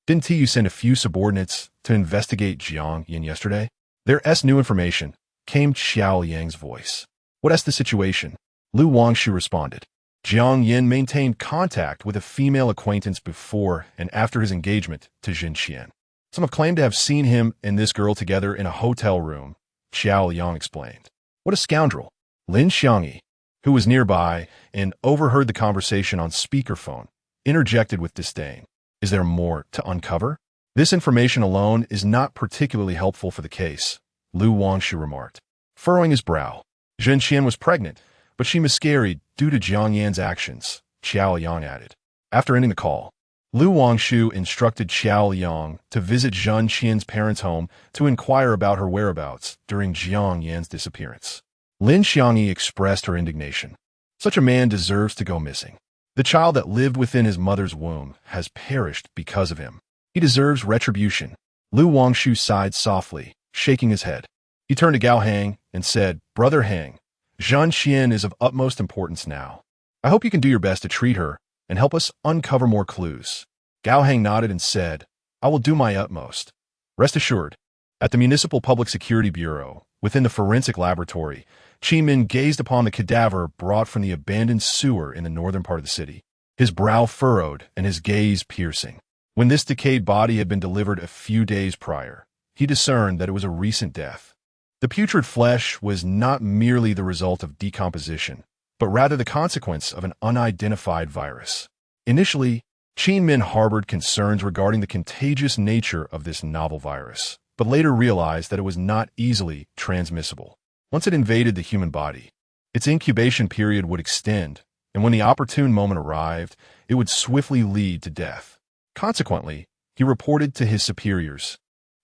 didn't you send a few subordinates to investigate Jiang Yan yesterday? There's new information, came Xiao Yang's voice. What's the situation? Lu Wangshu responded. Jiang Yan maintained contact with a female acquaintance before and after his engagement to Zhen Qian. Some have claimed to have seen him and this girl together in a hotel room, Xiao Yang explained. What a scoundrel! Lin Xiangyi, who was nearby and overheard the conversation on speakerphone, interjected with disdain. Is there more to uncover? This information alone is not particularly helpful for the case, Lu Wangshu remarked, furrowing his brow. Zhen Qian was pregnant, but she miscarried due to Jiang Yan's actions, Xiao Yang added. After ending the call, Lu Wangshu instructed Xiao Yang to visit Zhen Qian's parents' home to inquire about her whereabouts during Jiang Yan's disappearance. Lin Xiangyi expressed her indignation. Such a man deserves to go missing. The child that lived within his mother's womb has perished because of him. He deserves retribution. Lu Wangshu sighed softly, shaking his head. He turned to Gao Hang and said, Brother Hang, Zhen Qian is of utmost importance now. I hope you can do your best to treat her and help us uncover more clues. Gao Hang nodded and said, I will do my utmost. Rest assured. At the Municipal Public Security Bureau, within the forensic laboratory, Chi Min gazed upon the cadaver brought from the abandoned sewer in the northern part of the city, his brow furrowed and his gaze piercing. When this decayed body had been delivered a few days prior, he discerned that it was a recent death. The putrid flesh was not merely the result of decomposition, but rather the consequence of an unidentified virus. Initially, Qin Min harbored concerns regarding the contagious nature of this novel virus, but later realized that it was not easily transmissible. Once it invaded the human body, its incubation period would extend, and when the opportune moment arrived, it would swiftly lead to death. Consequently, he reported to his superiors,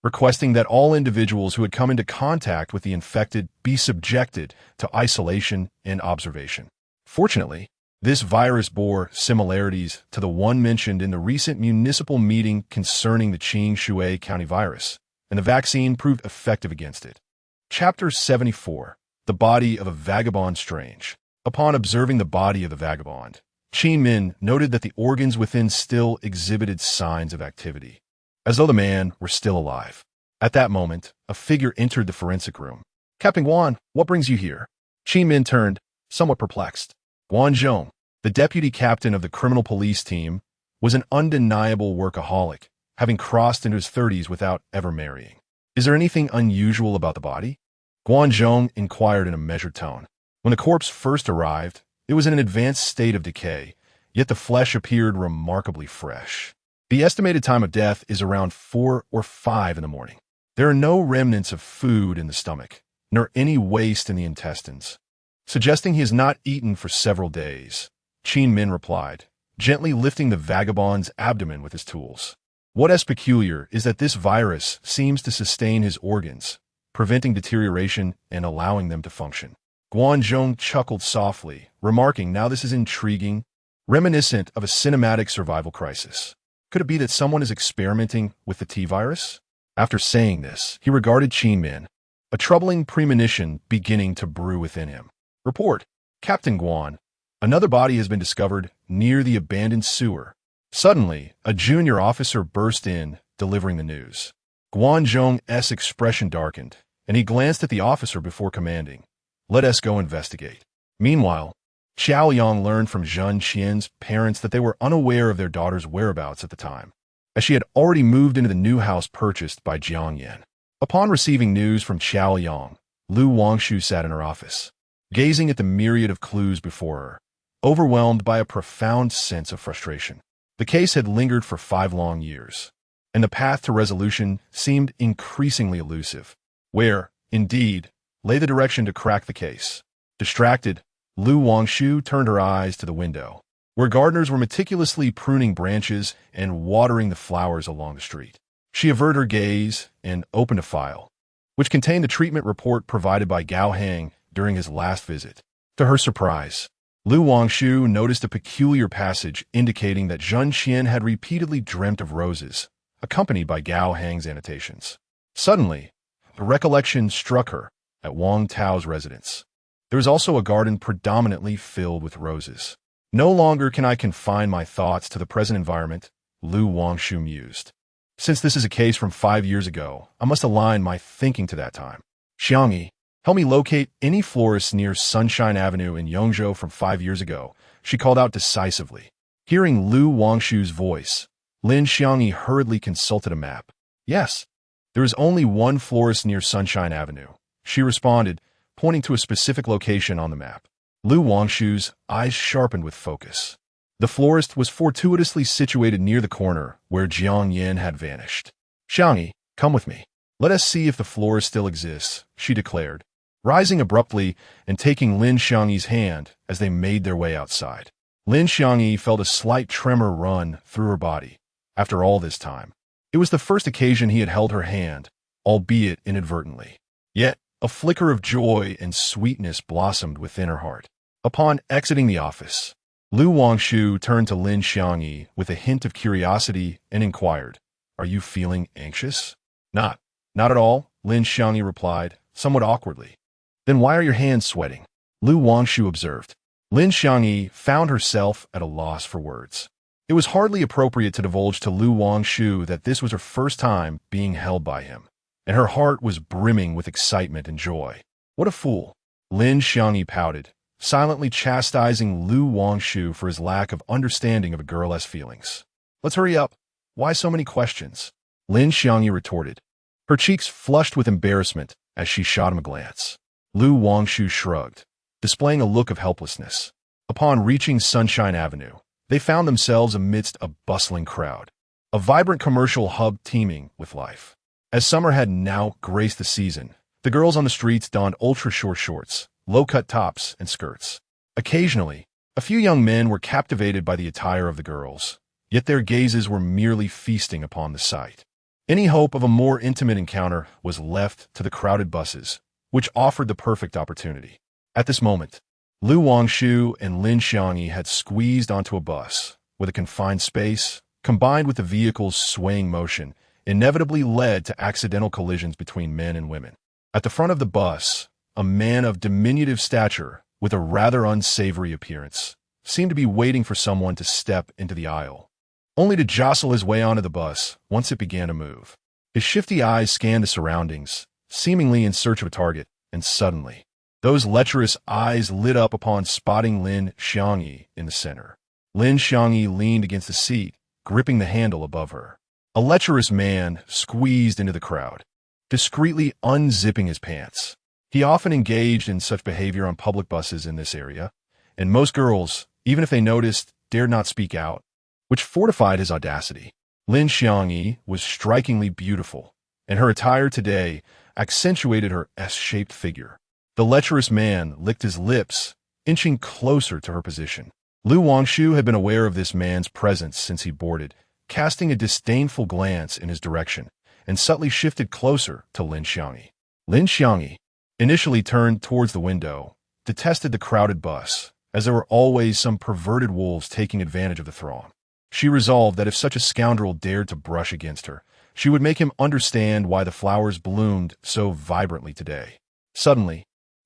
requesting that all individuals who had come into contact with the infected be subjected to isolation and observation. Fortunately, this virus bore similarities to the one mentioned in the recent municipal meeting concerning the Qing Shui County virus, and the vaccine proved effective against it. Chapter 74. The Body of a Vagabond Strange. Upon observing the body of the vagabond, Qin Min noted that the organs within still exhibited signs of activity, as though the man were still alive. At that moment, a figure entered the forensic room. "Captain Guan, what brings you here?" Qin Min turned, somewhat perplexed. Guan Zhong, the deputy captain of the criminal police team, was an undeniable workaholic, having crossed into his 30s without ever marrying. "Is there anything unusual about the body?" Guan Zhong inquired in a measured tone. When the corpse first arrived, it was in an advanced state of decay, yet the flesh appeared remarkably fresh. The estimated time of death is around 4 or 5 in the morning. There are no remnants of food in the stomach, nor any waste in the intestines, suggesting he has not eaten for several days. Qin Min replied, gently lifting the vagabond's abdomen with his tools. What is peculiar is that this virus seems to sustain his organs, preventing deterioration and allowing them to function. Guan Zhong chuckled softly, remarking, "Now this is intriguing, reminiscent of a cinematic survival crisis. Could it be that someone is experimenting with the T-virus?" After saying this, he regarded Qin Min, a troubling premonition beginning to brew within him. "Report, Captain Guan. Another body has been discovered near the abandoned sewer." Suddenly, a junior officer burst in, delivering the news. Guan Zhong's expression darkened, and he glanced at the officer before commanding, "Let us go investigate." Meanwhile, Xiao Yang learned from Zhen Qian's parents that they were unaware of their daughter's whereabouts at the time, as she had already moved into the new house purchased by Jiang Yan. Upon receiving news from Xiao Yang, Lu Wangshu sat in her office, gazing at the myriad of clues before her, overwhelmed by a profound sense of frustration. The case had lingered for 5 long years, and the path to resolution seemed increasingly elusive. Where, indeed, lay the direction to crack the case? Distracted, Lu Wangshu turned her eyes to the window, where gardeners were meticulously pruning branches and watering the flowers along the street. She averted her gaze and opened a file, which contained the treatment report provided by Gao Hang during his last visit. To her surprise, Lu Wangshu noticed a peculiar passage indicating that Zhen Qian had repeatedly dreamt of roses, accompanied by Gao Hang's annotations. Suddenly, the recollection struck her at Wang Tao's residence. There was also a garden predominantly filled with roses. "No longer can I confine my thoughts to the present environment," Lu Wangshu mused. "Since this is a case from 5 years ago, I must align my thinking to that time. Xiangyi, help me locate any florist near Sunshine Avenue in Yongzhou from 5 years ago," she called out decisively. Hearing Lu Wangshu's voice, Lin Xiangyi hurriedly consulted a map. "Yes, there is only one florist near Sunshine Avenue," she responded, pointing to a specific location on the map. Lu Wangshu's eyes sharpened with focus. The florist was fortuitously situated near the corner where Jiang Yan had vanished. "Xiangyi, come with me. Let us see if the florist still exists," she declared, rising abruptly and taking Lin Xiangyi's hand as they made their way outside. Lin Xiangyi felt a slight tremor run through her body. After all this time, it was the first occasion he had held her hand, albeit inadvertently. Yet, a flicker of joy and sweetness blossomed within her heart. Upon exiting the office, Lu Wangshu turned to Lin Xiangyi with a hint of curiosity and inquired, "Are you feeling anxious?" Not at all," Lin Xiangyi replied, somewhat awkwardly. "Then why are your hands sweating?" Lu Wangshu observed. Lin Xiangyi found herself at a loss for words. It was hardly appropriate to divulge to Lu Wangshu that this was her first time being held by him, and her heart was brimming with excitement and joy. "What a fool!" Lin Xiangyi pouted, silently chastising Lu Wangshu for his lack of understanding of a girl's feelings. "Let's hurry up. Why so many questions?" Lin Xiangyi retorted. Her cheeks flushed with embarrassment as she shot him a glance. Wangshu shrugged, displaying a look of helplessness. Upon reaching Sunshine Avenue, they found themselves amidst a bustling crowd, a vibrant commercial hub teeming with life. As summer had now graced the season, the girls on the streets donned ultra-short shorts, low-cut tops, and skirts. Occasionally, a few young men were captivated by the attire of the girls, yet their gazes were merely feasting upon the sight. Any hope of a more intimate encounter was left to the crowded buses, which offered the perfect opportunity. At this moment, Wangshu and Lin Xiangyi had squeezed onto a bus, with a confined space, combined with the vehicle's swaying motion, inevitably led to accidental collisions between men and women. At the front of the bus, a man of diminutive stature, with a rather unsavory appearance, seemed to be waiting for someone to step into the aisle, only to jostle his way onto the bus once it began to move. His shifty eyes scanned the surroundings, seemingly in search of a target, and suddenly, those lecherous eyes lit up upon spotting Lin Xiangyi in the center. Lin Xiangyi leaned against the seat, gripping the handle above her. A lecherous man squeezed into the crowd, discreetly unzipping his pants. He often engaged in such behavior on public buses in this area, and most girls, even if they noticed, dared not speak out, which fortified his audacity. Lin Xiangyi was strikingly beautiful, and her attire today accentuated her S-shaped figure. The lecherous man licked his lips, inching closer to her position. Wangshu had been aware of this man's presence since he boarded, casting a disdainful glance in his direction, and subtly shifted closer to Lin Xiangyi. Lin Xiangyi, initially turned towards the window, detested the crowded bus, as there were always some perverted wolves taking advantage of the throng. She resolved that if such a scoundrel dared to brush against her, she would make him understand why the flowers bloomed so vibrantly today. Suddenly,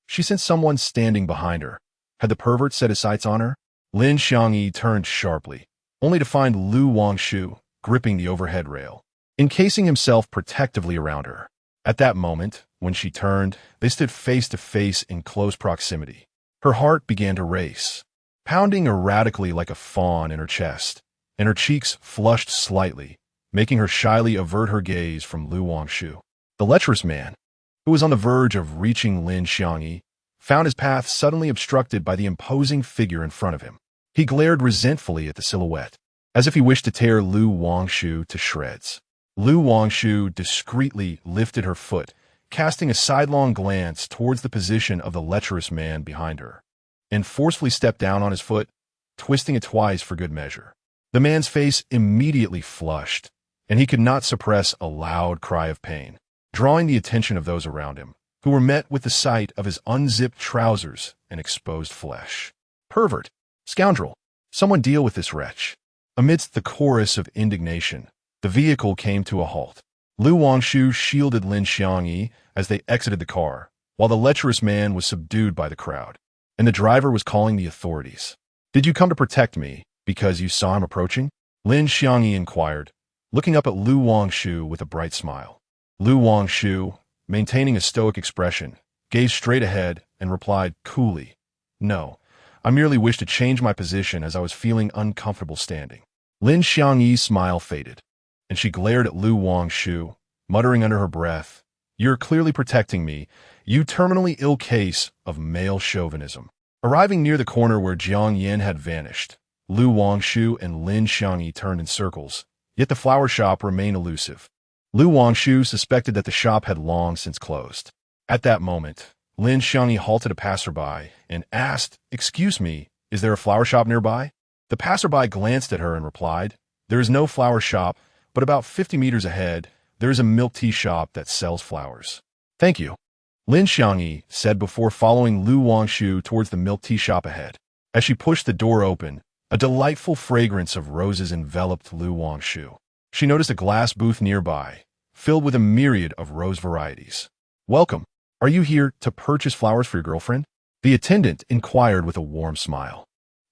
she sensed someone standing behind her. Had the pervert set his sights on her? Lin Xiangyi turned sharply, only to find Wangshu gripping the overhead rail, encasing himself protectively around her. At that moment, when she turned, they stood face to face in close proximity. Her heart began to race, pounding erratically like a fawn in her chest, and her cheeks flushed slightly, making her shyly avert her gaze from Wangshu. The lecherous man, who was on the verge of reaching Lin Xiangyi, found his path suddenly obstructed by the imposing figure in front of him. He glared resentfully at the silhouette, as if he wished to tear Wangshu to shreds. Wangshu discreetly lifted her foot, casting a sidelong glance towards the position of the lecherous man behind her, and forcefully stepped down on his foot, twisting it twice for good measure. The man's face immediately flushed, and he could not suppress a loud cry of pain, drawing the attention of those around him, who were met with the sight of his unzipped trousers and exposed flesh. Pervert! Scoundrel! Someone deal with this wretch! Amidst the chorus of indignation, the vehicle came to a halt. Wangshu shielded Lin Xiangyi as they exited the car, while the lecherous man was subdued by the crowd, and the driver was calling the authorities. "Did you come to protect me because you saw him approaching?" Lin Xiangyi inquired, looking up at Wangshu with a bright smile. Wangshu, maintaining a stoic expression, gazed straight ahead and replied coolly, "No, I merely wished to change my position as I was feeling uncomfortable standing." Lin Xiangyi's smile faded, and she glared at Wangshu, muttering under her breath, "You're clearly protecting me, you terminally ill case of male chauvinism." Arriving near the corner where Jiang Yin had vanished, Wangshu and Lin Xiangyi turned in circles, yet the flower shop remained elusive. Wangshu suspected that the shop had long since closed. At that moment, Lin Xiangyi halted a passerby and asked, "Excuse me, is there a flower shop nearby?" The passerby glanced at her and replied, "There is no flower shop, but about 50 meters ahead, there is a milk tea shop that sells flowers." "Thank you," Lin Xiangyi said before following Wangshu towards the milk tea shop ahead. As she pushed the door open, a delightful fragrance of roses enveloped Wangshu. She noticed a glass booth nearby, filled with a myriad of rose varieties. "Welcome. Are you here to purchase flowers for your girlfriend?" the attendant inquired with a warm smile.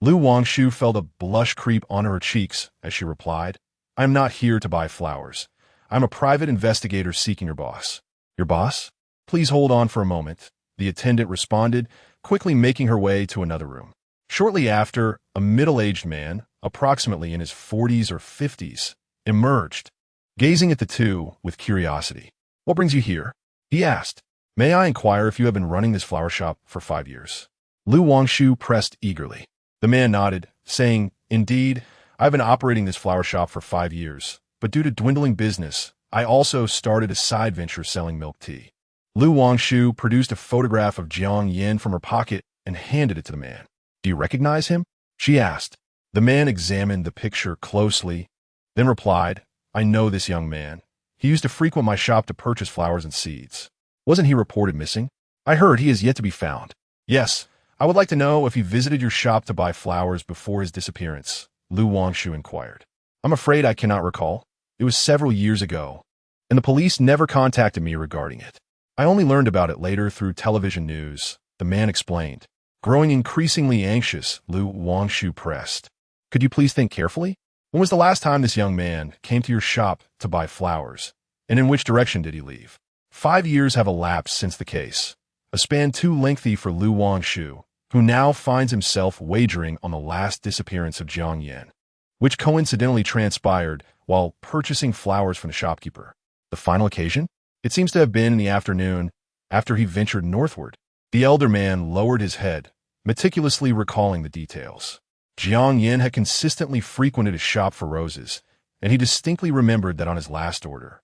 Wangshu felt a blush creep onto her cheeks as she replied, "I am not here to buy flowers. I am a private investigator seeking your boss." "Your boss? Please hold on for a moment," the attendant responded, quickly making her way to another room. Shortly after, a middle-aged man, approximately in his 40s or 50s, emerged, gazing at the two with curiosity. What brings you here? He asked. May I inquire if you have been running this flower shop for 5 years? Lu Wangshu pressed eagerly. The man nodded, saying, Indeed, I've been operating this flower shop for 5 years, but due to dwindling business, I also started a side venture selling milk tea. Lu Wangshu produced a photograph of Jiang Yin from her pocket and handed it to the man. Do you recognize him? She asked. The man examined the picture closely, then replied, I know this young man. He used to frequent my shop to purchase flowers and seeds. Wasn't he reported missing? I heard he is yet to be found. Yes, I would like to know if he visited your shop to buy flowers before his disappearance, Lu Wangshu inquired. I'm afraid I cannot recall. It was several years ago, and the police never contacted me regarding it. I only learned about it later through television news, the man explained. Growing increasingly anxious, Lu Wangshu pressed. Could you please think carefully? When was the last time this young man came to your shop to buy flowers, and in which direction did he leave? 5 years have elapsed since the case, a span too lengthy for Lu Wangshu, who now finds himself wagering on the last disappearance of Jiang Yin, which coincidentally transpired while purchasing flowers from the shopkeeper. The final occasion? It seems to have been in the afternoon after he ventured northward. The elder man lowered his head, meticulously recalling the details. Jiang Yin had consistently frequented his shop for roses, and he distinctly remembered that on his last order,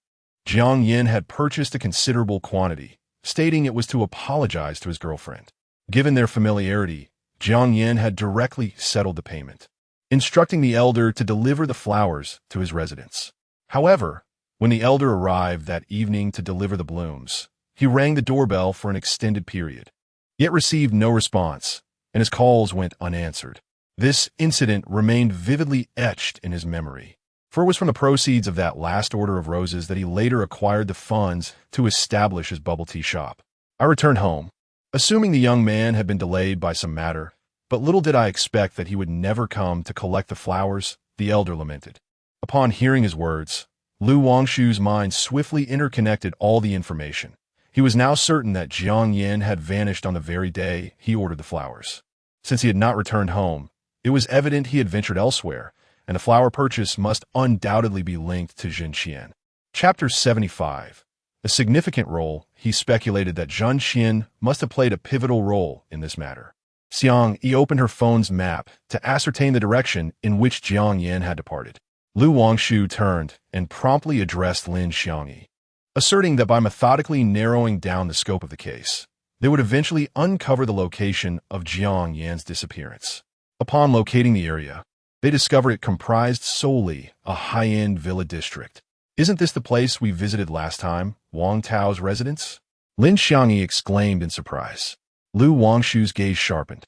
Jiang Yin had purchased a considerable quantity, stating it was to apologize to his girlfriend. Given their familiarity, Jiang Yin had directly settled the payment, instructing the elder to deliver the flowers to his residence. However, when the elder arrived that evening to deliver the blooms, he rang the doorbell for an extended period, yet received no response, and his calls went unanswered. This incident remained vividly etched in his memory, for it was from the proceeds of that last order of roses that he later acquired the funds to establish his bubble tea shop. I returned home, assuming the young man had been delayed by some matter, but little did I expect that he would never come to collect the flowers, the elder lamented. Upon hearing his words, Lu Wangshu's mind swiftly interconnected all the information. He was now certain that Jiang Yin had vanished on the very day he ordered the flowers. Since he had not returned home, it was evident he had ventured elsewhere, and the flower purchase must undoubtedly be linked to Zhen Qian. Chapter 75. A significant role, he speculated that Zhen Qian must have played a pivotal role in this matter. Xiang Yi opened her phone's map to ascertain the direction in which Jiang Yin had departed. Lu Wangshu turned and promptly addressed Lin Xiangyi, asserting that by methodically narrowing down the scope of the case, they would eventually uncover the location of Jiang Yin's disappearance. Upon locating the area, they discovered it comprised solely a high-end villa district. Isn't this the place we visited last time, Wang Tao's residence? Lin Xiangyi exclaimed in surprise. Lu Wangshu's gaze sharpened,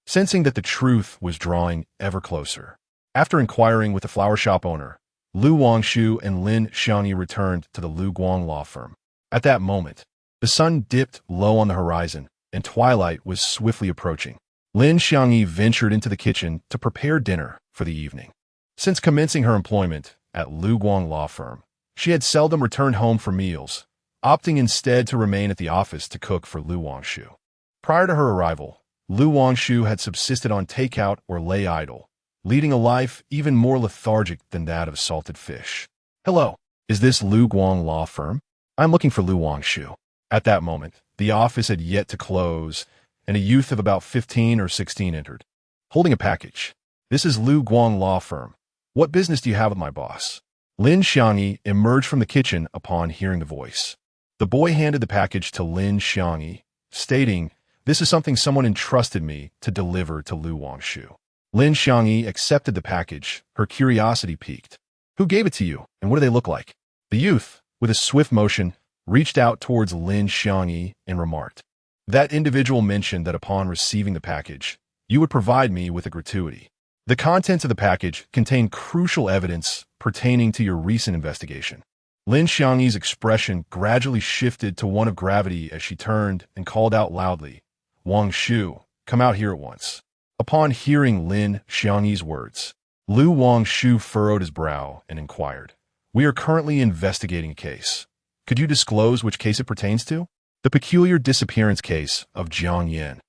sensing that the truth was drawing ever closer. After inquiring with the flower shop owner, Lu Wangshu and Lin Xiangyi returned to the Lu Guang law firm. At that moment, the sun dipped low on the horizon, and twilight was swiftly approaching. Lin Xiangyi ventured into the kitchen to prepare dinner for the evening. Since commencing her employment at Lu Guang law firm, she had seldom returned home for meals, opting instead to remain at the office to cook for Lu Wangshu. Prior to her arrival, Lu Wangshu had subsisted on takeout or lay idle, leading a life even more lethargic than that of salted fish. Hello, is this Lu Guang law firm? I'm looking for Lu Wangshu. At that moment, the office had yet to close, and a youth of about 15 or 16 entered, holding a package. This is Lu Guang law firm. What business do you have with my boss? Lin Xiangyi emerged from the kitchen upon hearing the voice. The boy handed the package to Lin Xiangyi, stating, This is something someone entrusted me to deliver to Lu Wangshu. Lin Xiangyi accepted the package, her curiosity piqued. Who gave it to you, and what do they look like? The youth, with a swift motion, reached out towards Lin Xiangyi and remarked, That individual mentioned that upon receiving the package, you would provide me with a gratuity. The contents of the package contain crucial evidence pertaining to your recent investigation. Lin Xiangyi's expression gradually shifted to one of gravity as she turned and called out loudly, Wangshu, come out here at once. Upon hearing Lin Xiangyi's words, Lu Wangshu furrowed his brow and inquired, We are currently investigating a case. Could you disclose which case it pertains to? The peculiar disappearance case of Jiang Yin.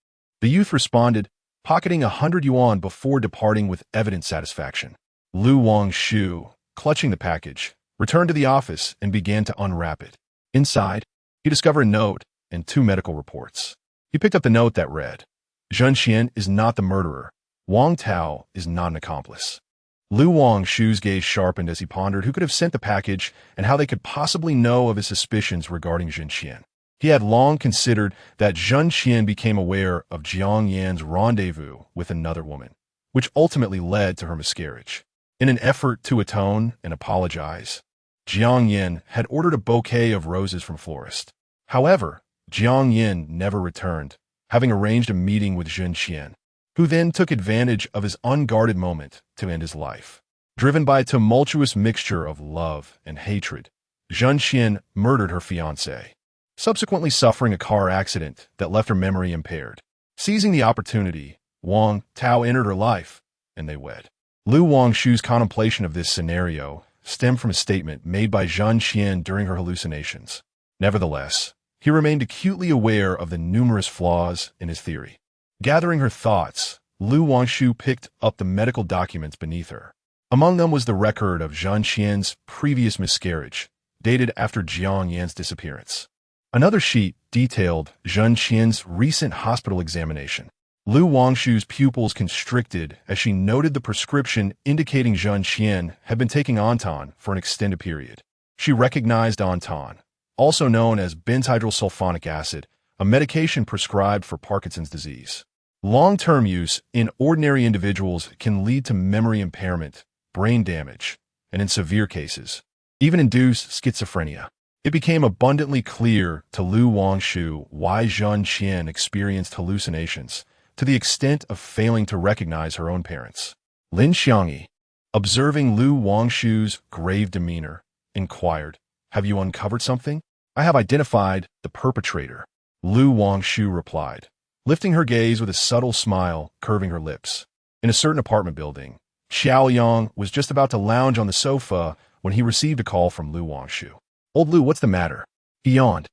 The youth responded, pocketing 100 yuan before departing with evident satisfaction. Lu Wangshu, clutching the package, returned to the office and began to unwrap it. Inside, he discovered a note and 2 medical reports. He picked up the note that read, Zhen Xian is not the murderer. Wang Tao is not an accomplice. Lu Wangshu's gaze sharpened as he pondered who could have sent the package and how they could possibly know of his suspicions regarding Zhen Xian. He had long considered that Zhen Xian became aware of Jiang Yan's rendezvous with another woman, which ultimately led to her miscarriage. In an effort to atone and apologize, Jiang Yan had ordered a bouquet of roses from florist. However, Jiang Yan never returned, having arranged a meeting with Zhen Xian, who then took advantage of his unguarded moment to end his life. Driven by a tumultuous mixture of love and hatred, Zhen Xian murdered her fiancé, subsequently suffering a car accident that left her memory impaired. Seizing the opportunity, Wang Tao entered her life, and they wed. Lu Wangshu's contemplation of this scenario stemmed from a statement made by Zhen Xian during her hallucinations. Nevertheless, he remained acutely aware of the numerous flaws in his theory. Gathering her thoughts, Lu Wangshu picked up the medical documents beneath her. Among them was the record of Zhen Xian's previous miscarriage, dated after Jiang Yan's disappearance. Another sheet detailed Zhen Xian's recent hospital examination. Lu Wangshu's pupils constricted as she noted the prescription indicating Zhen Xian had been taking Anton for an extended period. She recognized Anton, also known as benzhydrosulfonic acid, a medication prescribed for Parkinson's disease. Long-term use in ordinary individuals can lead to memory impairment, brain damage, and in severe cases, even induce schizophrenia. It became abundantly clear to Lu Wangshu why Zhen Xian experienced hallucinations, to the extent of failing to recognize her own parents. Lin Xiangyi, observing Lu Wangshu's grave demeanor, inquired, "Have you uncovered something?" "I have identified the perpetrator," Lu Wangshu replied, lifting her gaze with a subtle smile curving her lips. In a certain apartment building, Xiao Yang was just about to lounge on the sofa when he received a call from Lu Wangshu. "Old Lu, what's the matter?" He yawned.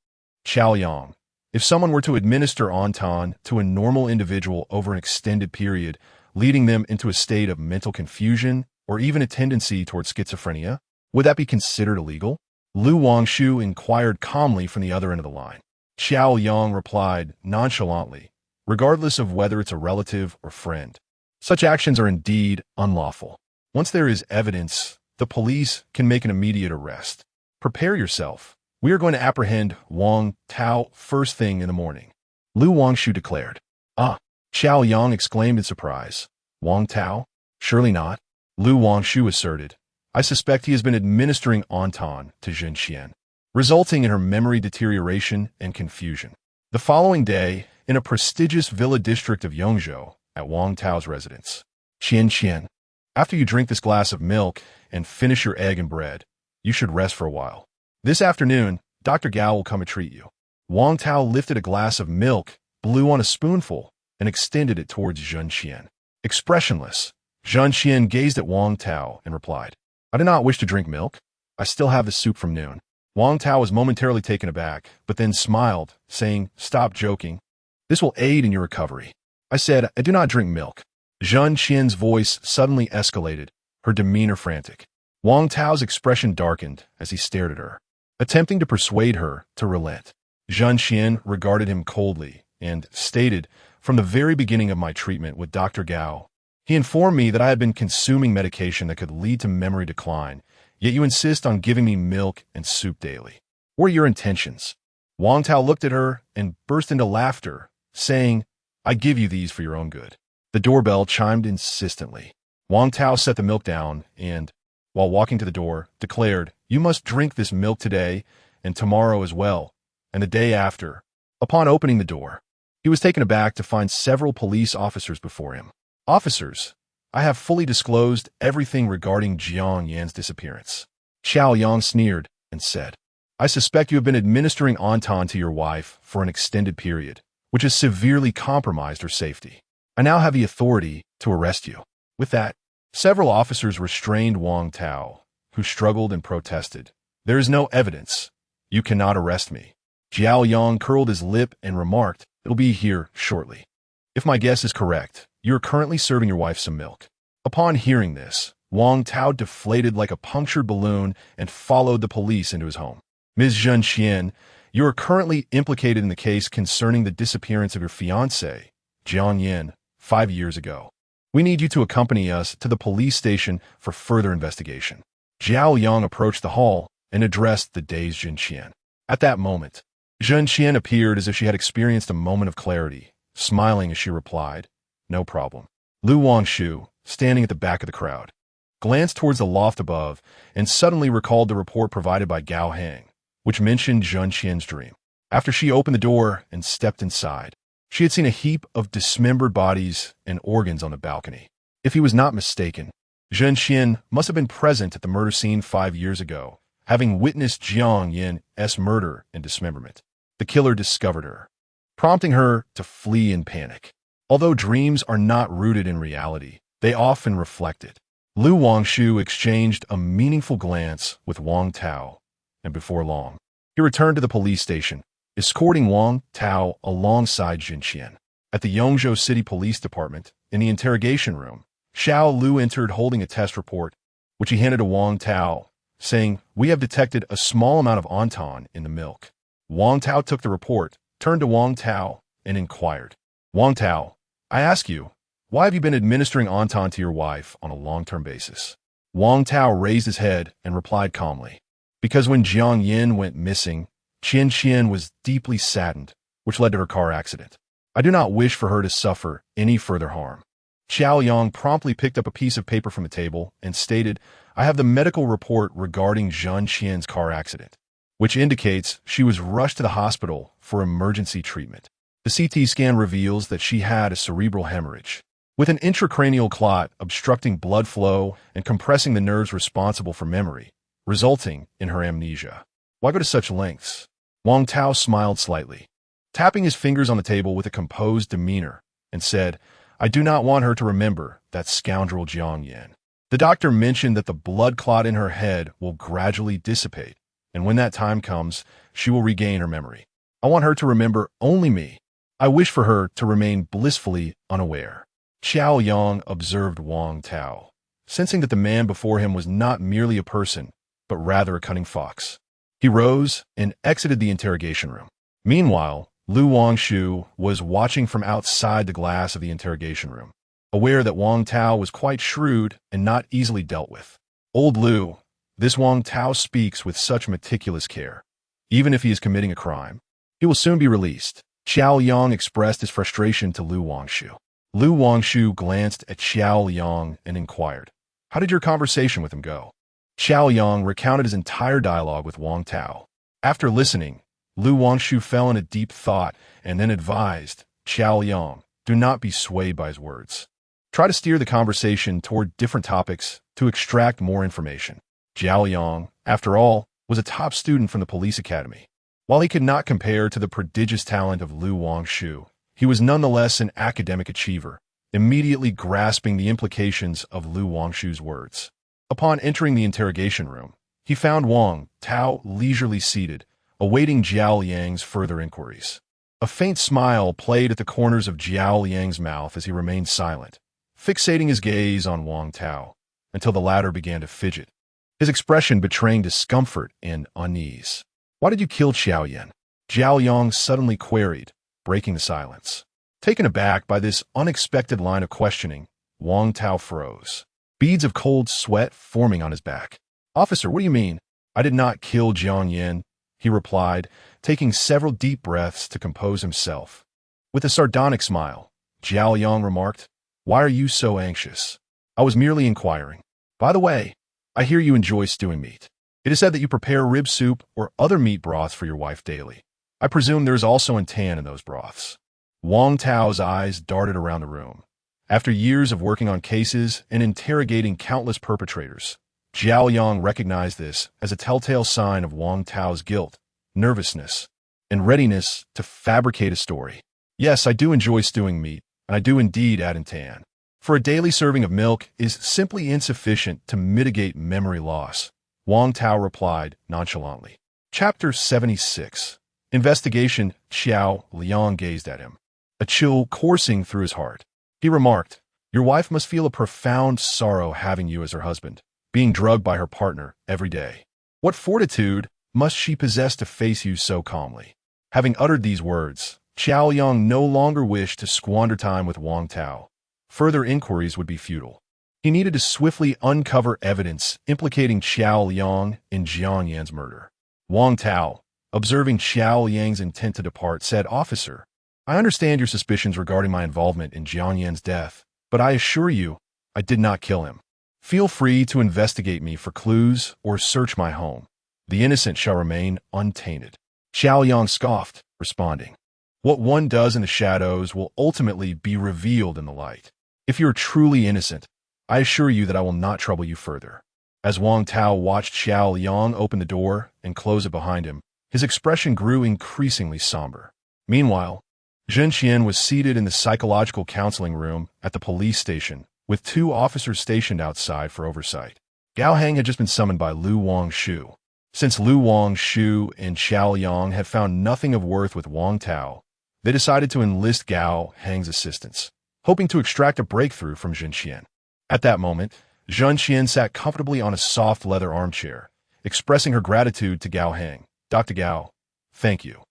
"Xiao Yang, if someone were to administer Anton to a normal individual over an extended period, leading them into a state of mental confusion or even a tendency toward schizophrenia, would that be considered illegal?" Lu Wangshu inquired calmly from the other end of the line. Xiao Yang replied nonchalantly, "Regardless of whether it's a relative or friend, such actions are indeed unlawful. Once there is evidence, the police can make an immediate arrest. Prepare yourself. We are going to apprehend Wang Tao first thing in the morning," Lu Wangshu declared. "Ah," Xiao Yang exclaimed in surprise. "Wang Tao? Surely not," Lu Wangshu asserted. "I suspect he has been administering Anton to Zhen Xian, resulting in her memory deterioration and confusion." The following day, in a prestigious villa district of Yongzhou, at Wang Tao's residence, "Xian Xian, after you drink this glass of milk and finish your egg and bread, you should rest for a while. This afternoon, Dr. Gao will come and treat you." Wang Tao lifted a glass of milk, blew on a spoonful, and extended it towards Zhen Xian. Expressionless, Zhen Xian gazed at Wang Tao and replied, "I do not wish to drink milk. I still have the soup from noon." Wang Tao was momentarily taken aback, but then smiled, saying, "Stop joking. This will aid in your recovery." "I said, I do not drink milk." Zhen Xian's voice suddenly escalated, her demeanor frantic. Wang Tao's expression darkened as he stared at her, attempting to persuade her to relent. Zhen Xian regarded him coldly and stated, "From the very beginning of my treatment with Dr. Gao, he informed me that I had been consuming medication that could lead to memory decline, yet you insist on giving me milk and soup daily. What are your intentions?" Wang Tao looked at her and burst into laughter, saying, "I give you these for your own good." The doorbell chimed insistently. Wang Tao set the milk down and, while walking to the door, declared, "You must drink this milk today and tomorrow as well, and the day after." Upon opening the door, he was taken aback to find several police officers before him. "Officers, I have fully disclosed everything regarding Jiang Yan's disappearance." Xiao Yang sneered and said, "I suspect you have been administering Anton to your wife for an extended period, which has severely compromised her safety. I now have the authority to arrest you." With that, several officers restrained Wang Tao, who struggled and protested. "There is no evidence. You cannot arrest me." Xiao Yang curled his lip and remarked, "It'll be here shortly. If my guess is correct, you are currently serving your wife some milk." Upon hearing this, Wang Tao deflated like a punctured balloon and followed the police into his home. Ms. Zhen Xian, you are currently implicated in the case concerning the disappearance of your fiancé, Jiang Yin, 5 years ago. We need you to accompany us to the police station for further investigation. Zhao Yang approached the hall and addressed the dazed Zhen Xian. At that moment, Zhen Xian appeared as if she had experienced a moment of clarity, smiling as she replied, "No problem." Lu Wangshu, standing at the back of the crowd, glanced towards the loft above and suddenly recalled the report provided by Gao Hang, which mentioned Zhen Xian's dream. After she opened the door and stepped inside, she had seen a heap of dismembered bodies and organs on the balcony. If he was not mistaken, Zhen Xian must have been present at the murder scene 5 years ago, having witnessed Jiang Yin's murder and dismemberment. The killer discovered her, prompting her to flee in panic. Although dreams are not rooted in reality, they often reflect it. Lu Wangshu exchanged a meaningful glance with Wang Tao, and before long, he returned to the police station, escorting Wang Tao alongside Zhen Xian. At the Yongzhou City Police Department, in the interrogation room, Xiao Lu entered holding a test report, which he handed to Wang Tao, saying, "We have detected a small amount of ontan in the milk." Wang Tao took the report, turned to Wang Tao, and inquired, "Wang Tao, I ask you, why have you been administering ontan to your wife on a long-term basis?" Wang Tao raised his head and replied calmly, "Because when Jiang Yin went missing, Qian Qian was deeply saddened, which led to her car accident. I do not wish for her to suffer any further harm." Xiao Yang promptly picked up a piece of paper from the table and stated, "I have the medical report regarding Zhen Qian's car accident, which indicates she was rushed to the hospital for emergency treatment. The CT scan reveals that she had a cerebral hemorrhage, with an intracranial clot obstructing blood flow and compressing the nerves responsible for memory, resulting in her amnesia. Why go to such lengths?" Wang Tao smiled slightly, tapping his fingers on the table with a composed demeanor, and said, "I do not want her to remember that scoundrel Jiang Yin. The doctor mentioned that the blood clot in her head will gradually dissipate, and when that time comes, she will regain her memory. I want her to remember only me. I wish for her to remain blissfully unaware." Xiao Yang observed Wang Tao, sensing that the man before him was not merely a person, but rather a cunning fox. He rose and exited the interrogation room. Meanwhile, Lu Wangshu was watching from outside the glass of the interrogation room, aware that Wang Tao was quite shrewd and not easily dealt with. "Old Lu, this Wang Tao speaks with such meticulous care. Even if he is committing a crime, he will soon be released." Xiao Yang expressed his frustration to Lu Wangshu. Lu Wangshu glanced at Xiao Yang and inquired, "How did your conversation with him go?" Xiao Yang recounted his entire dialogue with Wang Tao. After listening, Lu Wangshu fell in a deep thought and then advised, "Xiao Yang, do not be swayed by his words. Try to steer the conversation toward different topics to extract more information." Xiao Yang, after all, was a top student from the police academy. While he could not compare to the prodigious talent of Lu Wangshu, he was nonetheless an academic achiever, immediately grasping the implications of Lu Wangshu's words. Upon entering the interrogation room, he found Wang Tao leisurely seated, awaiting Jiao Yang's further inquiries. A faint smile played at the corners of Jiao Yang's mouth as he remained silent, fixating his gaze on Wang Tao, until the latter began to fidget, his expression betraying discomfort and unease. "Why did you kill Xiao Yan?" Jiao Yang suddenly queried, breaking the silence. Taken aback by this unexpected line of questioning, Wang Tao froze, beads of cold sweat forming on his back. "Officer, what do you mean?" "I did not kill Jiang Yin," he replied, taking several deep breaths to compose himself. With a sardonic smile, Jiao Yang remarked, "Why are you so anxious?" "I was merely inquiring. By the way, I hear you enjoy stewing meat. It is said that you prepare rib soup or other meat broths for your wife daily. I presume there is also intan in those broths." Wang Tao's eyes darted around the room. After years of working on cases and interrogating countless perpetrators, Jiao Yang recognized this as a telltale sign of Wang Tao's guilt, nervousness, and readiness to fabricate a story. "Yes, I do enjoy stewing meat, and I do indeed add intan. For a daily serving of milk is simply insufficient to mitigate memory loss," Wang Tao replied nonchalantly. Chapter 76. Investigation. Xiao Liang gazed at him, a chill coursing through his heart. He remarked, "Your wife must feel a profound sorrow having you as her husband, being drugged by her partner every day. What fortitude must she possess to face you so calmly? Having uttered these words, Xiao Yang no longer wished to squander time with Wang Tao. Further inquiries would be futile. He needed to swiftly uncover evidence implicating Xiao Yang in Jiang Yan's murder. Wang Tao, observing Xiao Yang's intent to depart, said, "Officer, I understand your suspicions regarding my involvement in Jiang Yan's death, but I assure you, I did not kill him. Feel free to investigate me for clues or search my home. The innocent shall remain untainted." Xiao Yang scoffed, responding, "What one does in the shadows will ultimately be revealed in the light. If you are truly innocent, I assure you that I will not trouble you further." As Wang Tao watched Xiao Yang open the door and close it behind him, his expression grew increasingly somber. Meanwhile, Zhen Qian was seated in the psychological counseling room at the police station, with 2 officers stationed outside for oversight. Gao Heng had just been summoned by Lu Wangshu. Since Lu Wangshu and Xiao Yang had found nothing of worth with Wang Tao, they decided to enlist Gao Heng's assistance, hoping to extract a breakthrough from Zhen Qian. At that moment, Zhen Qian sat comfortably on a soft leather armchair, expressing her gratitude to Gao Heng. "Dr. Gao, thank you.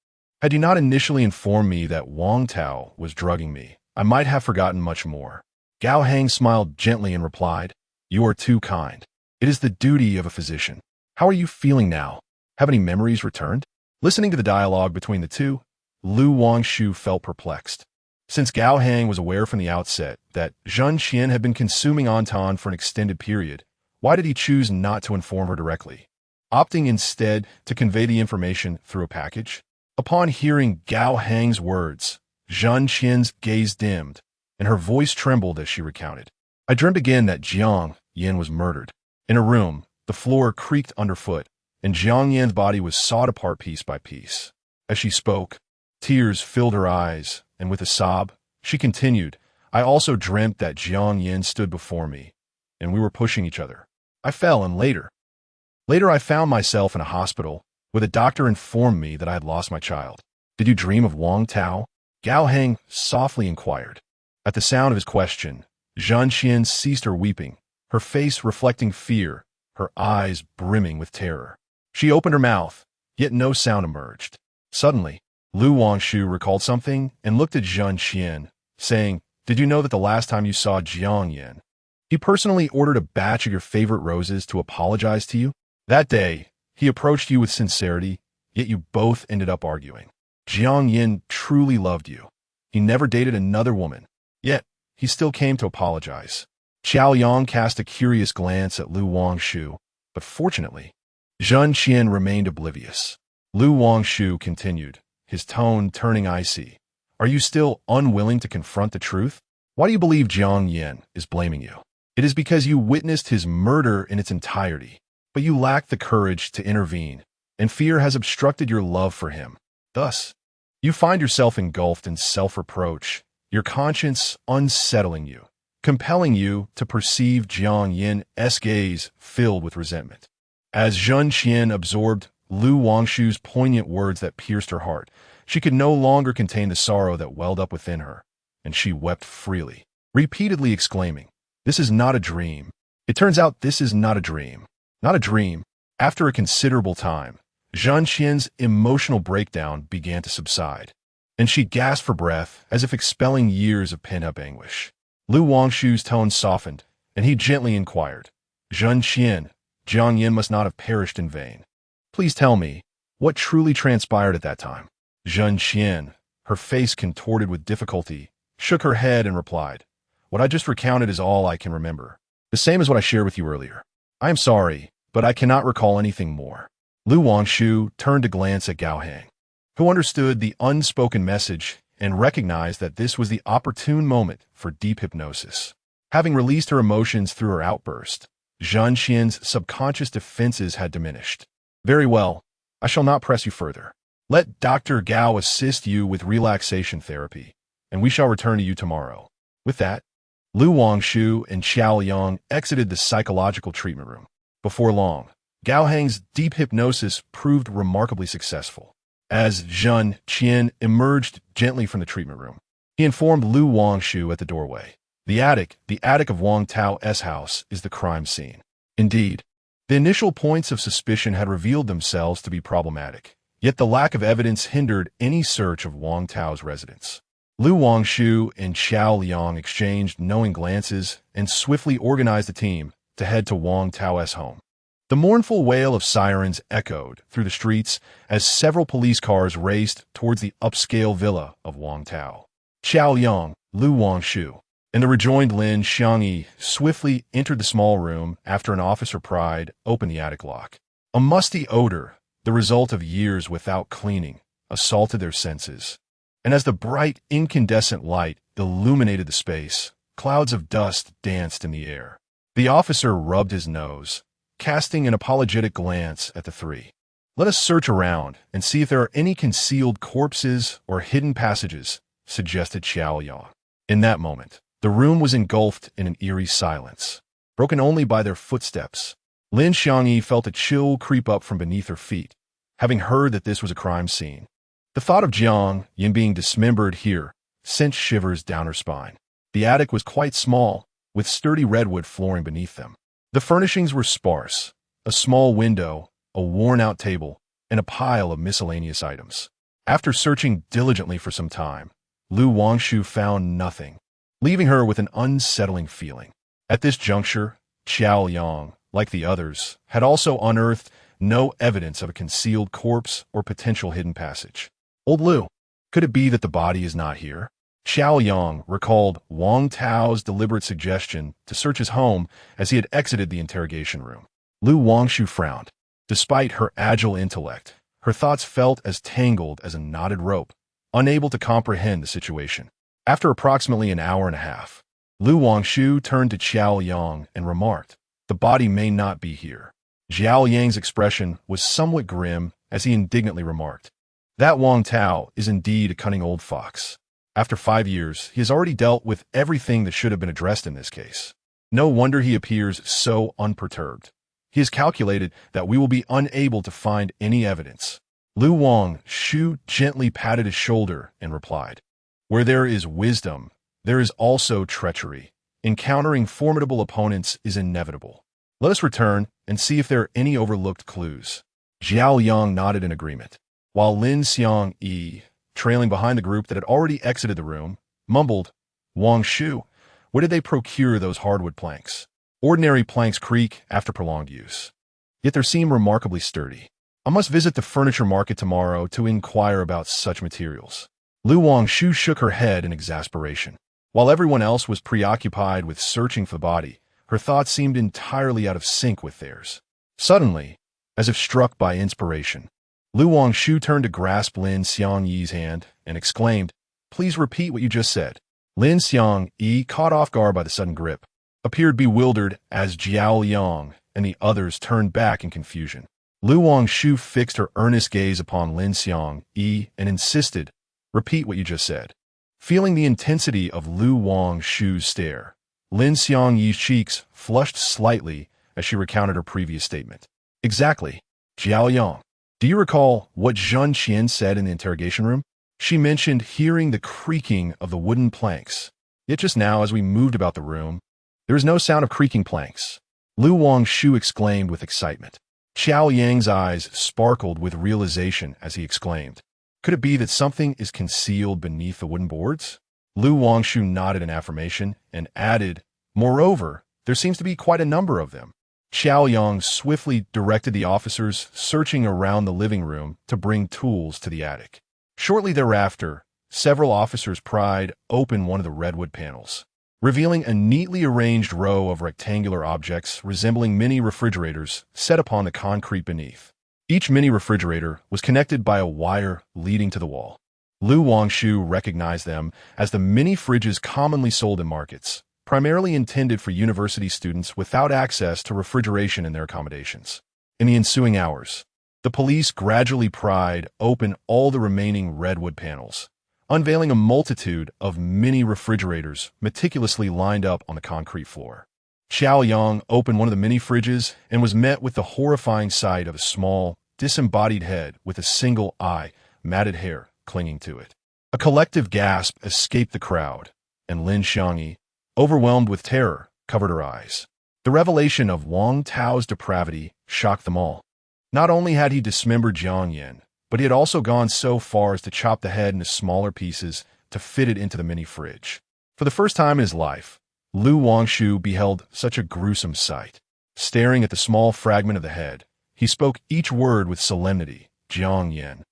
Had you not initially informed me that Wang Tao was drugging me, I might have forgotten much more." Gao Heng smiled gently and replied, "You are too kind. It is the duty of a physician. How are you feeling now? Have any memories returned?" Listening to the dialogue between the two, Lu Wangshu felt perplexed. Since Gao Heng was aware from the outset that Zhen Qian had been consuming Anton for an extended period, why did he choose not to inform her directly, opting instead to convey the information through a package? Upon hearing Gao Heng's words, Zhen Qian's gaze dimmed, and her voice trembled as she recounted. "I dreamt again that Jiang Yan was murdered. In a room, the floor creaked underfoot, and Jiang Yan's body was sawed apart piece by piece." As she spoke, tears filled her eyes, and with a sob, she continued, "I also dreamt that Jiang Yan stood before me, and we were pushing each other. I fell, and later I found myself in a hospital, where the doctor informed me that I had lost my child." "Did you dream of Wang Tao?" Gao Heng softly inquired. At the sound of his question, Zhen Qian ceased her weeping, her face reflecting fear, her eyes brimming with terror. She opened her mouth, yet no sound emerged. Suddenly, Lu Wangshu recalled something and looked at Zhen Qian, saying, "Did you know that the last time you saw Jiang Yan, he personally ordered a batch of your favorite roses to apologize to you? That day, he approached you with sincerity, yet you both ended up arguing. Jiang Yan truly loved you. He never dated another woman, yet he still came to apologize." Xiao Yang cast a curious glance at Lu Wangshu, but fortunately, Zhen Qian remained oblivious. Lu Wangshu continued, his tone turning icy. "Are you still unwilling to confront the truth? Why do you believe Jiang Yan is blaming you? It is because you witnessed his murder in its entirety, but you lack the courage to intervene, and fear has obstructed your love for him. Thus, you find yourself engulfed in self-reproach, your conscience unsettling you, compelling you to perceive Jiang Yan's gaze filled with resentment." As Zhen Qian absorbed Lu Wangshu's poignant words that pierced her heart, she could no longer contain the sorrow that welled up within her, and she wept freely, repeatedly exclaiming, "This is not a dream. It turns out this is not a dream. Not a dream." After a considerable time, Zhen Qian's emotional breakdown began to subside, and she gasped for breath as if expelling years of pent-up anguish. Lu Wangshu's tone softened, and he gently inquired, "Zhen Qian, Jiang Yan must not have perished in vain. Please tell me, what truly transpired at that time?" Zhen Qian, her face contorted with difficulty, shook her head and replied, "What I just recounted is all I can remember. The same as what I shared with you earlier. I am sorry, but I cannot recall anything more." Lu Wangshu turned to glance at Gao Heng, who understood the unspoken message and recognized that this was the opportune moment for deep hypnosis. Having released her emotions through her outburst, Zhen Qian's subconscious defenses had diminished. "Very well, I shall not press you further. Let Dr. Gao assist you with relaxation therapy, and we shall return to you tomorrow." With that, Lu Wangshu and Xiao Yang exited the psychological treatment room. Before long, Gao Heng's deep hypnosis proved remarkably successful. As Zhen Qian emerged gently from the treatment room, he informed Lu Wangshu at the doorway, The attic of Wang Tao's house is the crime scene. Indeed, The initial points of suspicion had revealed themselves to be problematic, yet the lack of evidence hindered any search of Wang Tao's residence. Wangshu and Xiao Liang exchanged knowing glances and swiftly organized a team to head to Wang Tao's home. The mournful wail of sirens echoed through the streets as several police cars raced towards the upscale villa of Wang Tao. Xiao Liang, Wangshu, and the rejoined Lin Xiangyi swiftly entered the small room after an officer pried open the attic lock. A musty odor, the result of years without cleaning, assaulted their senses. And as the bright, incandescent light illuminated the space, clouds of dust danced in the air. The officer rubbed his nose, casting an apologetic glance at the three. "Let us search around and see if there are any concealed corpses or hidden passages," suggested Xiao Liang. In that moment, the room was engulfed in an eerie silence, broken only by their footsteps. Lin Xiangyi felt a chill creep up from beneath her feet, having heard that this was a crime scene. The thought of Jiang Yin being dismembered here sent shivers down her spine. The attic was quite small, with sturdy redwood flooring beneath them. The furnishings were sparse: a small window, a worn-out table, and a pile of miscellaneous items. After searching diligently for some time, Wangshu found nothing, leaving her with an unsettling feeling. At this juncture, Xiao Liang, like the others, had also unearthed no evidence of a concealed corpse or potential hidden passage. "Old Lu, could it be that the body is not here?" Xiao Yang recalled Wang Tao's deliberate suggestion to search his home as he had exited the interrogation room. Wangshu frowned. Despite her agile intellect, her thoughts felt as tangled as a knotted rope, unable to comprehend the situation. After approximately an hour and a half, Wangshu turned to Xiao Yang and remarked, "The body may not be here." Xiao Yang's expression was somewhat grim as he indignantly remarked, "That Wang Tao is indeed a cunning old fox. After 5 years, he has already dealt with everything that should have been addressed in this case. No wonder he appears so unperturbed. He has calculated that we will be unable to find any evidence." Wangshu gently patted his shoulder and replied, "Where there is wisdom, there is also treachery. Encountering formidable opponents is inevitable. Let us return and see if there are any overlooked clues." Xiao Yang nodded in agreement, while Lin Xiangyi, trailing behind the group that had already exited the room, mumbled, "Wangshu, where did they procure those hardwood planks? Ordinary planks creak after prolonged use, yet they seem remarkably sturdy. I must visit the furniture market tomorrow to inquire about such materials." Wangshu shook her head in exasperation. While everyone else was preoccupied with searching for the body, her thoughts seemed entirely out of sync with theirs. Suddenly, as if struck by inspiration, Wangshu turned to grasp Lin Xiangyi's hand and exclaimed, "Please repeat what you just said." Lin Xiangyi, caught off guard by the sudden grip, appeared bewildered as Jiao Liang and the others turned back in confusion. Wangshu fixed her earnest gaze upon Lin Xiangyi and insisted, "Repeat what you just said." Feeling the intensity of Wangshu's stare, Lin Xiangyi's cheeks flushed slightly as she recounted her previous statement. "Exactly, Jiao Yang. Do you recall what Zhun Qian said in the interrogation room? She mentioned hearing the creaking of the wooden planks. Yet just now, as we moved about the room, there was no sound of creaking planks." Wangshu exclaimed with excitement. Xiao Yang's eyes sparkled with realization as he exclaimed, "Could it be that something is concealed beneath the wooden boards?" Wangshu nodded in affirmation and added, "Moreover, there seems to be quite a number of them." Xiao Yang swiftly directed the officers searching around the living room to bring tools to the attic. Shortly thereafter, several officers pried open one of the redwood panels, revealing a neatly arranged row of rectangular objects resembling mini refrigerators set upon the concrete beneath. Each mini refrigerator was connected by a wire leading to the wall. Wangshu recognized them as the mini fridges commonly sold in markets, primarily intended for university students without access to refrigeration in their accommodations. In the ensuing hours, the police gradually pried open all the remaining redwood panels, unveiling a multitude of mini refrigerators meticulously lined up on the concrete floor. Xiao Yang opened one of the mini fridges and was met with the horrifying sight of a small, disembodied head with a single eye, matted hair, clinging to it. A collective gasp escaped the crowd, and Lin Xiangyi, overwhelmed with terror, covered her eyes. The revelation of Wang Tao's depravity shocked them all. Not only had he dismembered Jiang Yan, but he had also gone so far as to chop the head into smaller pieces to fit it into the mini fridge. For the first time in his life, Lu Wangshu beheld such a gruesome sight. Staring at the small fragment of the head, he spoke each word with solemnity. Jiang Yan,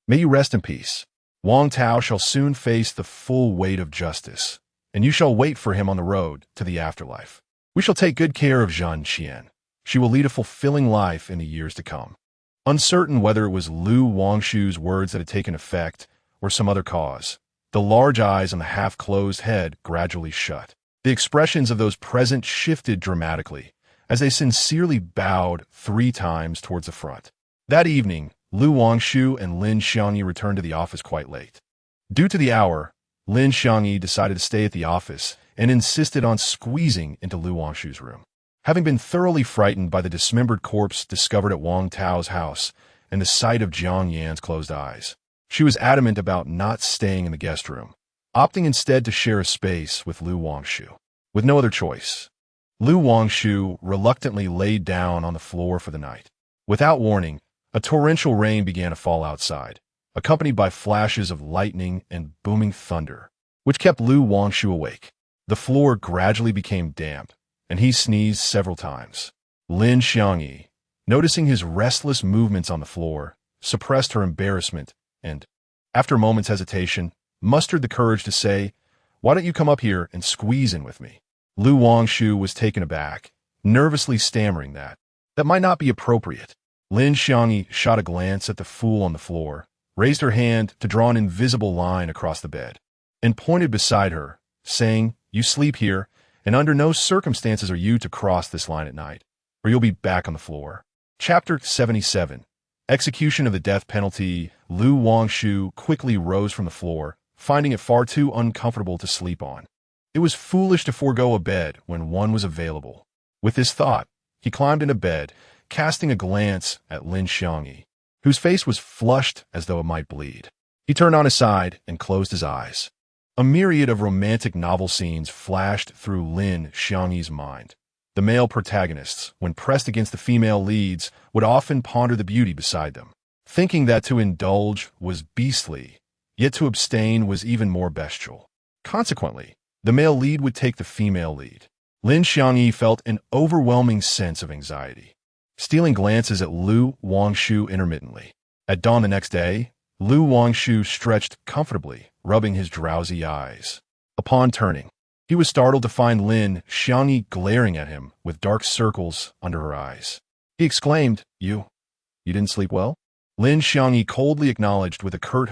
may you rest in peace. Wang Tao shall soon face the full weight of justice, and you shall wait for him on the road to the afterlife. We shall take good care of Zhan Qian. She will lead a fulfilling life in the years to come. Uncertain whether it was Lu Wangshu's words that had taken effect or some other cause, the large eyes on the half-closed head gradually shut. The expressions of those present shifted dramatically as they sincerely bowed 3 times towards the front. That evening, Lu Wangshu and Lin Xiangyi returned to the office quite late. Due to the hour, Lin Xiangyi decided to stay at the office and insisted on squeezing into Lu Wangshu's room. Having been thoroughly frightened by the dismembered corpse discovered at Wang Tao's house and the sight of Jiang Yan's closed eyes, she was adamant about not staying in the guest room, opting instead to share a space with Lu Wangshu. With no other choice, Lu Wangshu reluctantly laid down on the floor for the night. Without warning, a torrential rain began to fall outside, accompanied by flashes of lightning and booming thunder, which kept Lu Wangshu awake. The floor gradually became damp, and he sneezed several times. Lin Xiangyi, noticing his restless movements on the floor, suppressed her embarrassment and, after a moment's hesitation, mustered the courage to say, "Why don't you come up here and squeeze in with me?" Lu Wangshu was taken aback, nervously stammering that might not be appropriate. Lin Xiangyi shot a glance at the fool on the floor, raised her hand to draw an invisible line across the bed, and pointed beside her, saying, "You sleep here, and under no circumstances are you to cross this line at night, or you'll be back on the floor." Chapter 77. Execution of the death penalty. Lu Wangshu quickly rose from the floor, finding it far too uncomfortable to sleep on. It was foolish to forego a bed when one was available. With this thought, he climbed into bed, casting a glance at Lin Xiangyi, whose face was flushed as though it might bleed. He turned on his side and closed his eyes. A myriad of romantic novel scenes flashed through Lin Xiangyi's mind. The male protagonists, when pressed against the female leads, would often ponder the beauty beside them, thinking that to indulge was beastly, yet to abstain was even more bestial. Consequently, the male lead would take the female lead. Lin Xiangyi felt an overwhelming sense of anxiety, stealing glances at Lu Wangshu intermittently. At dawn the next day, Lu Wangshu stretched comfortably, rubbing his drowsy eyes. Upon turning, he was startled to find Lin Xiangyi glaring at him with dark circles under her eyes. He exclaimed, You didn't sleep well?" Lin Xiangyi coldly acknowledged with a curt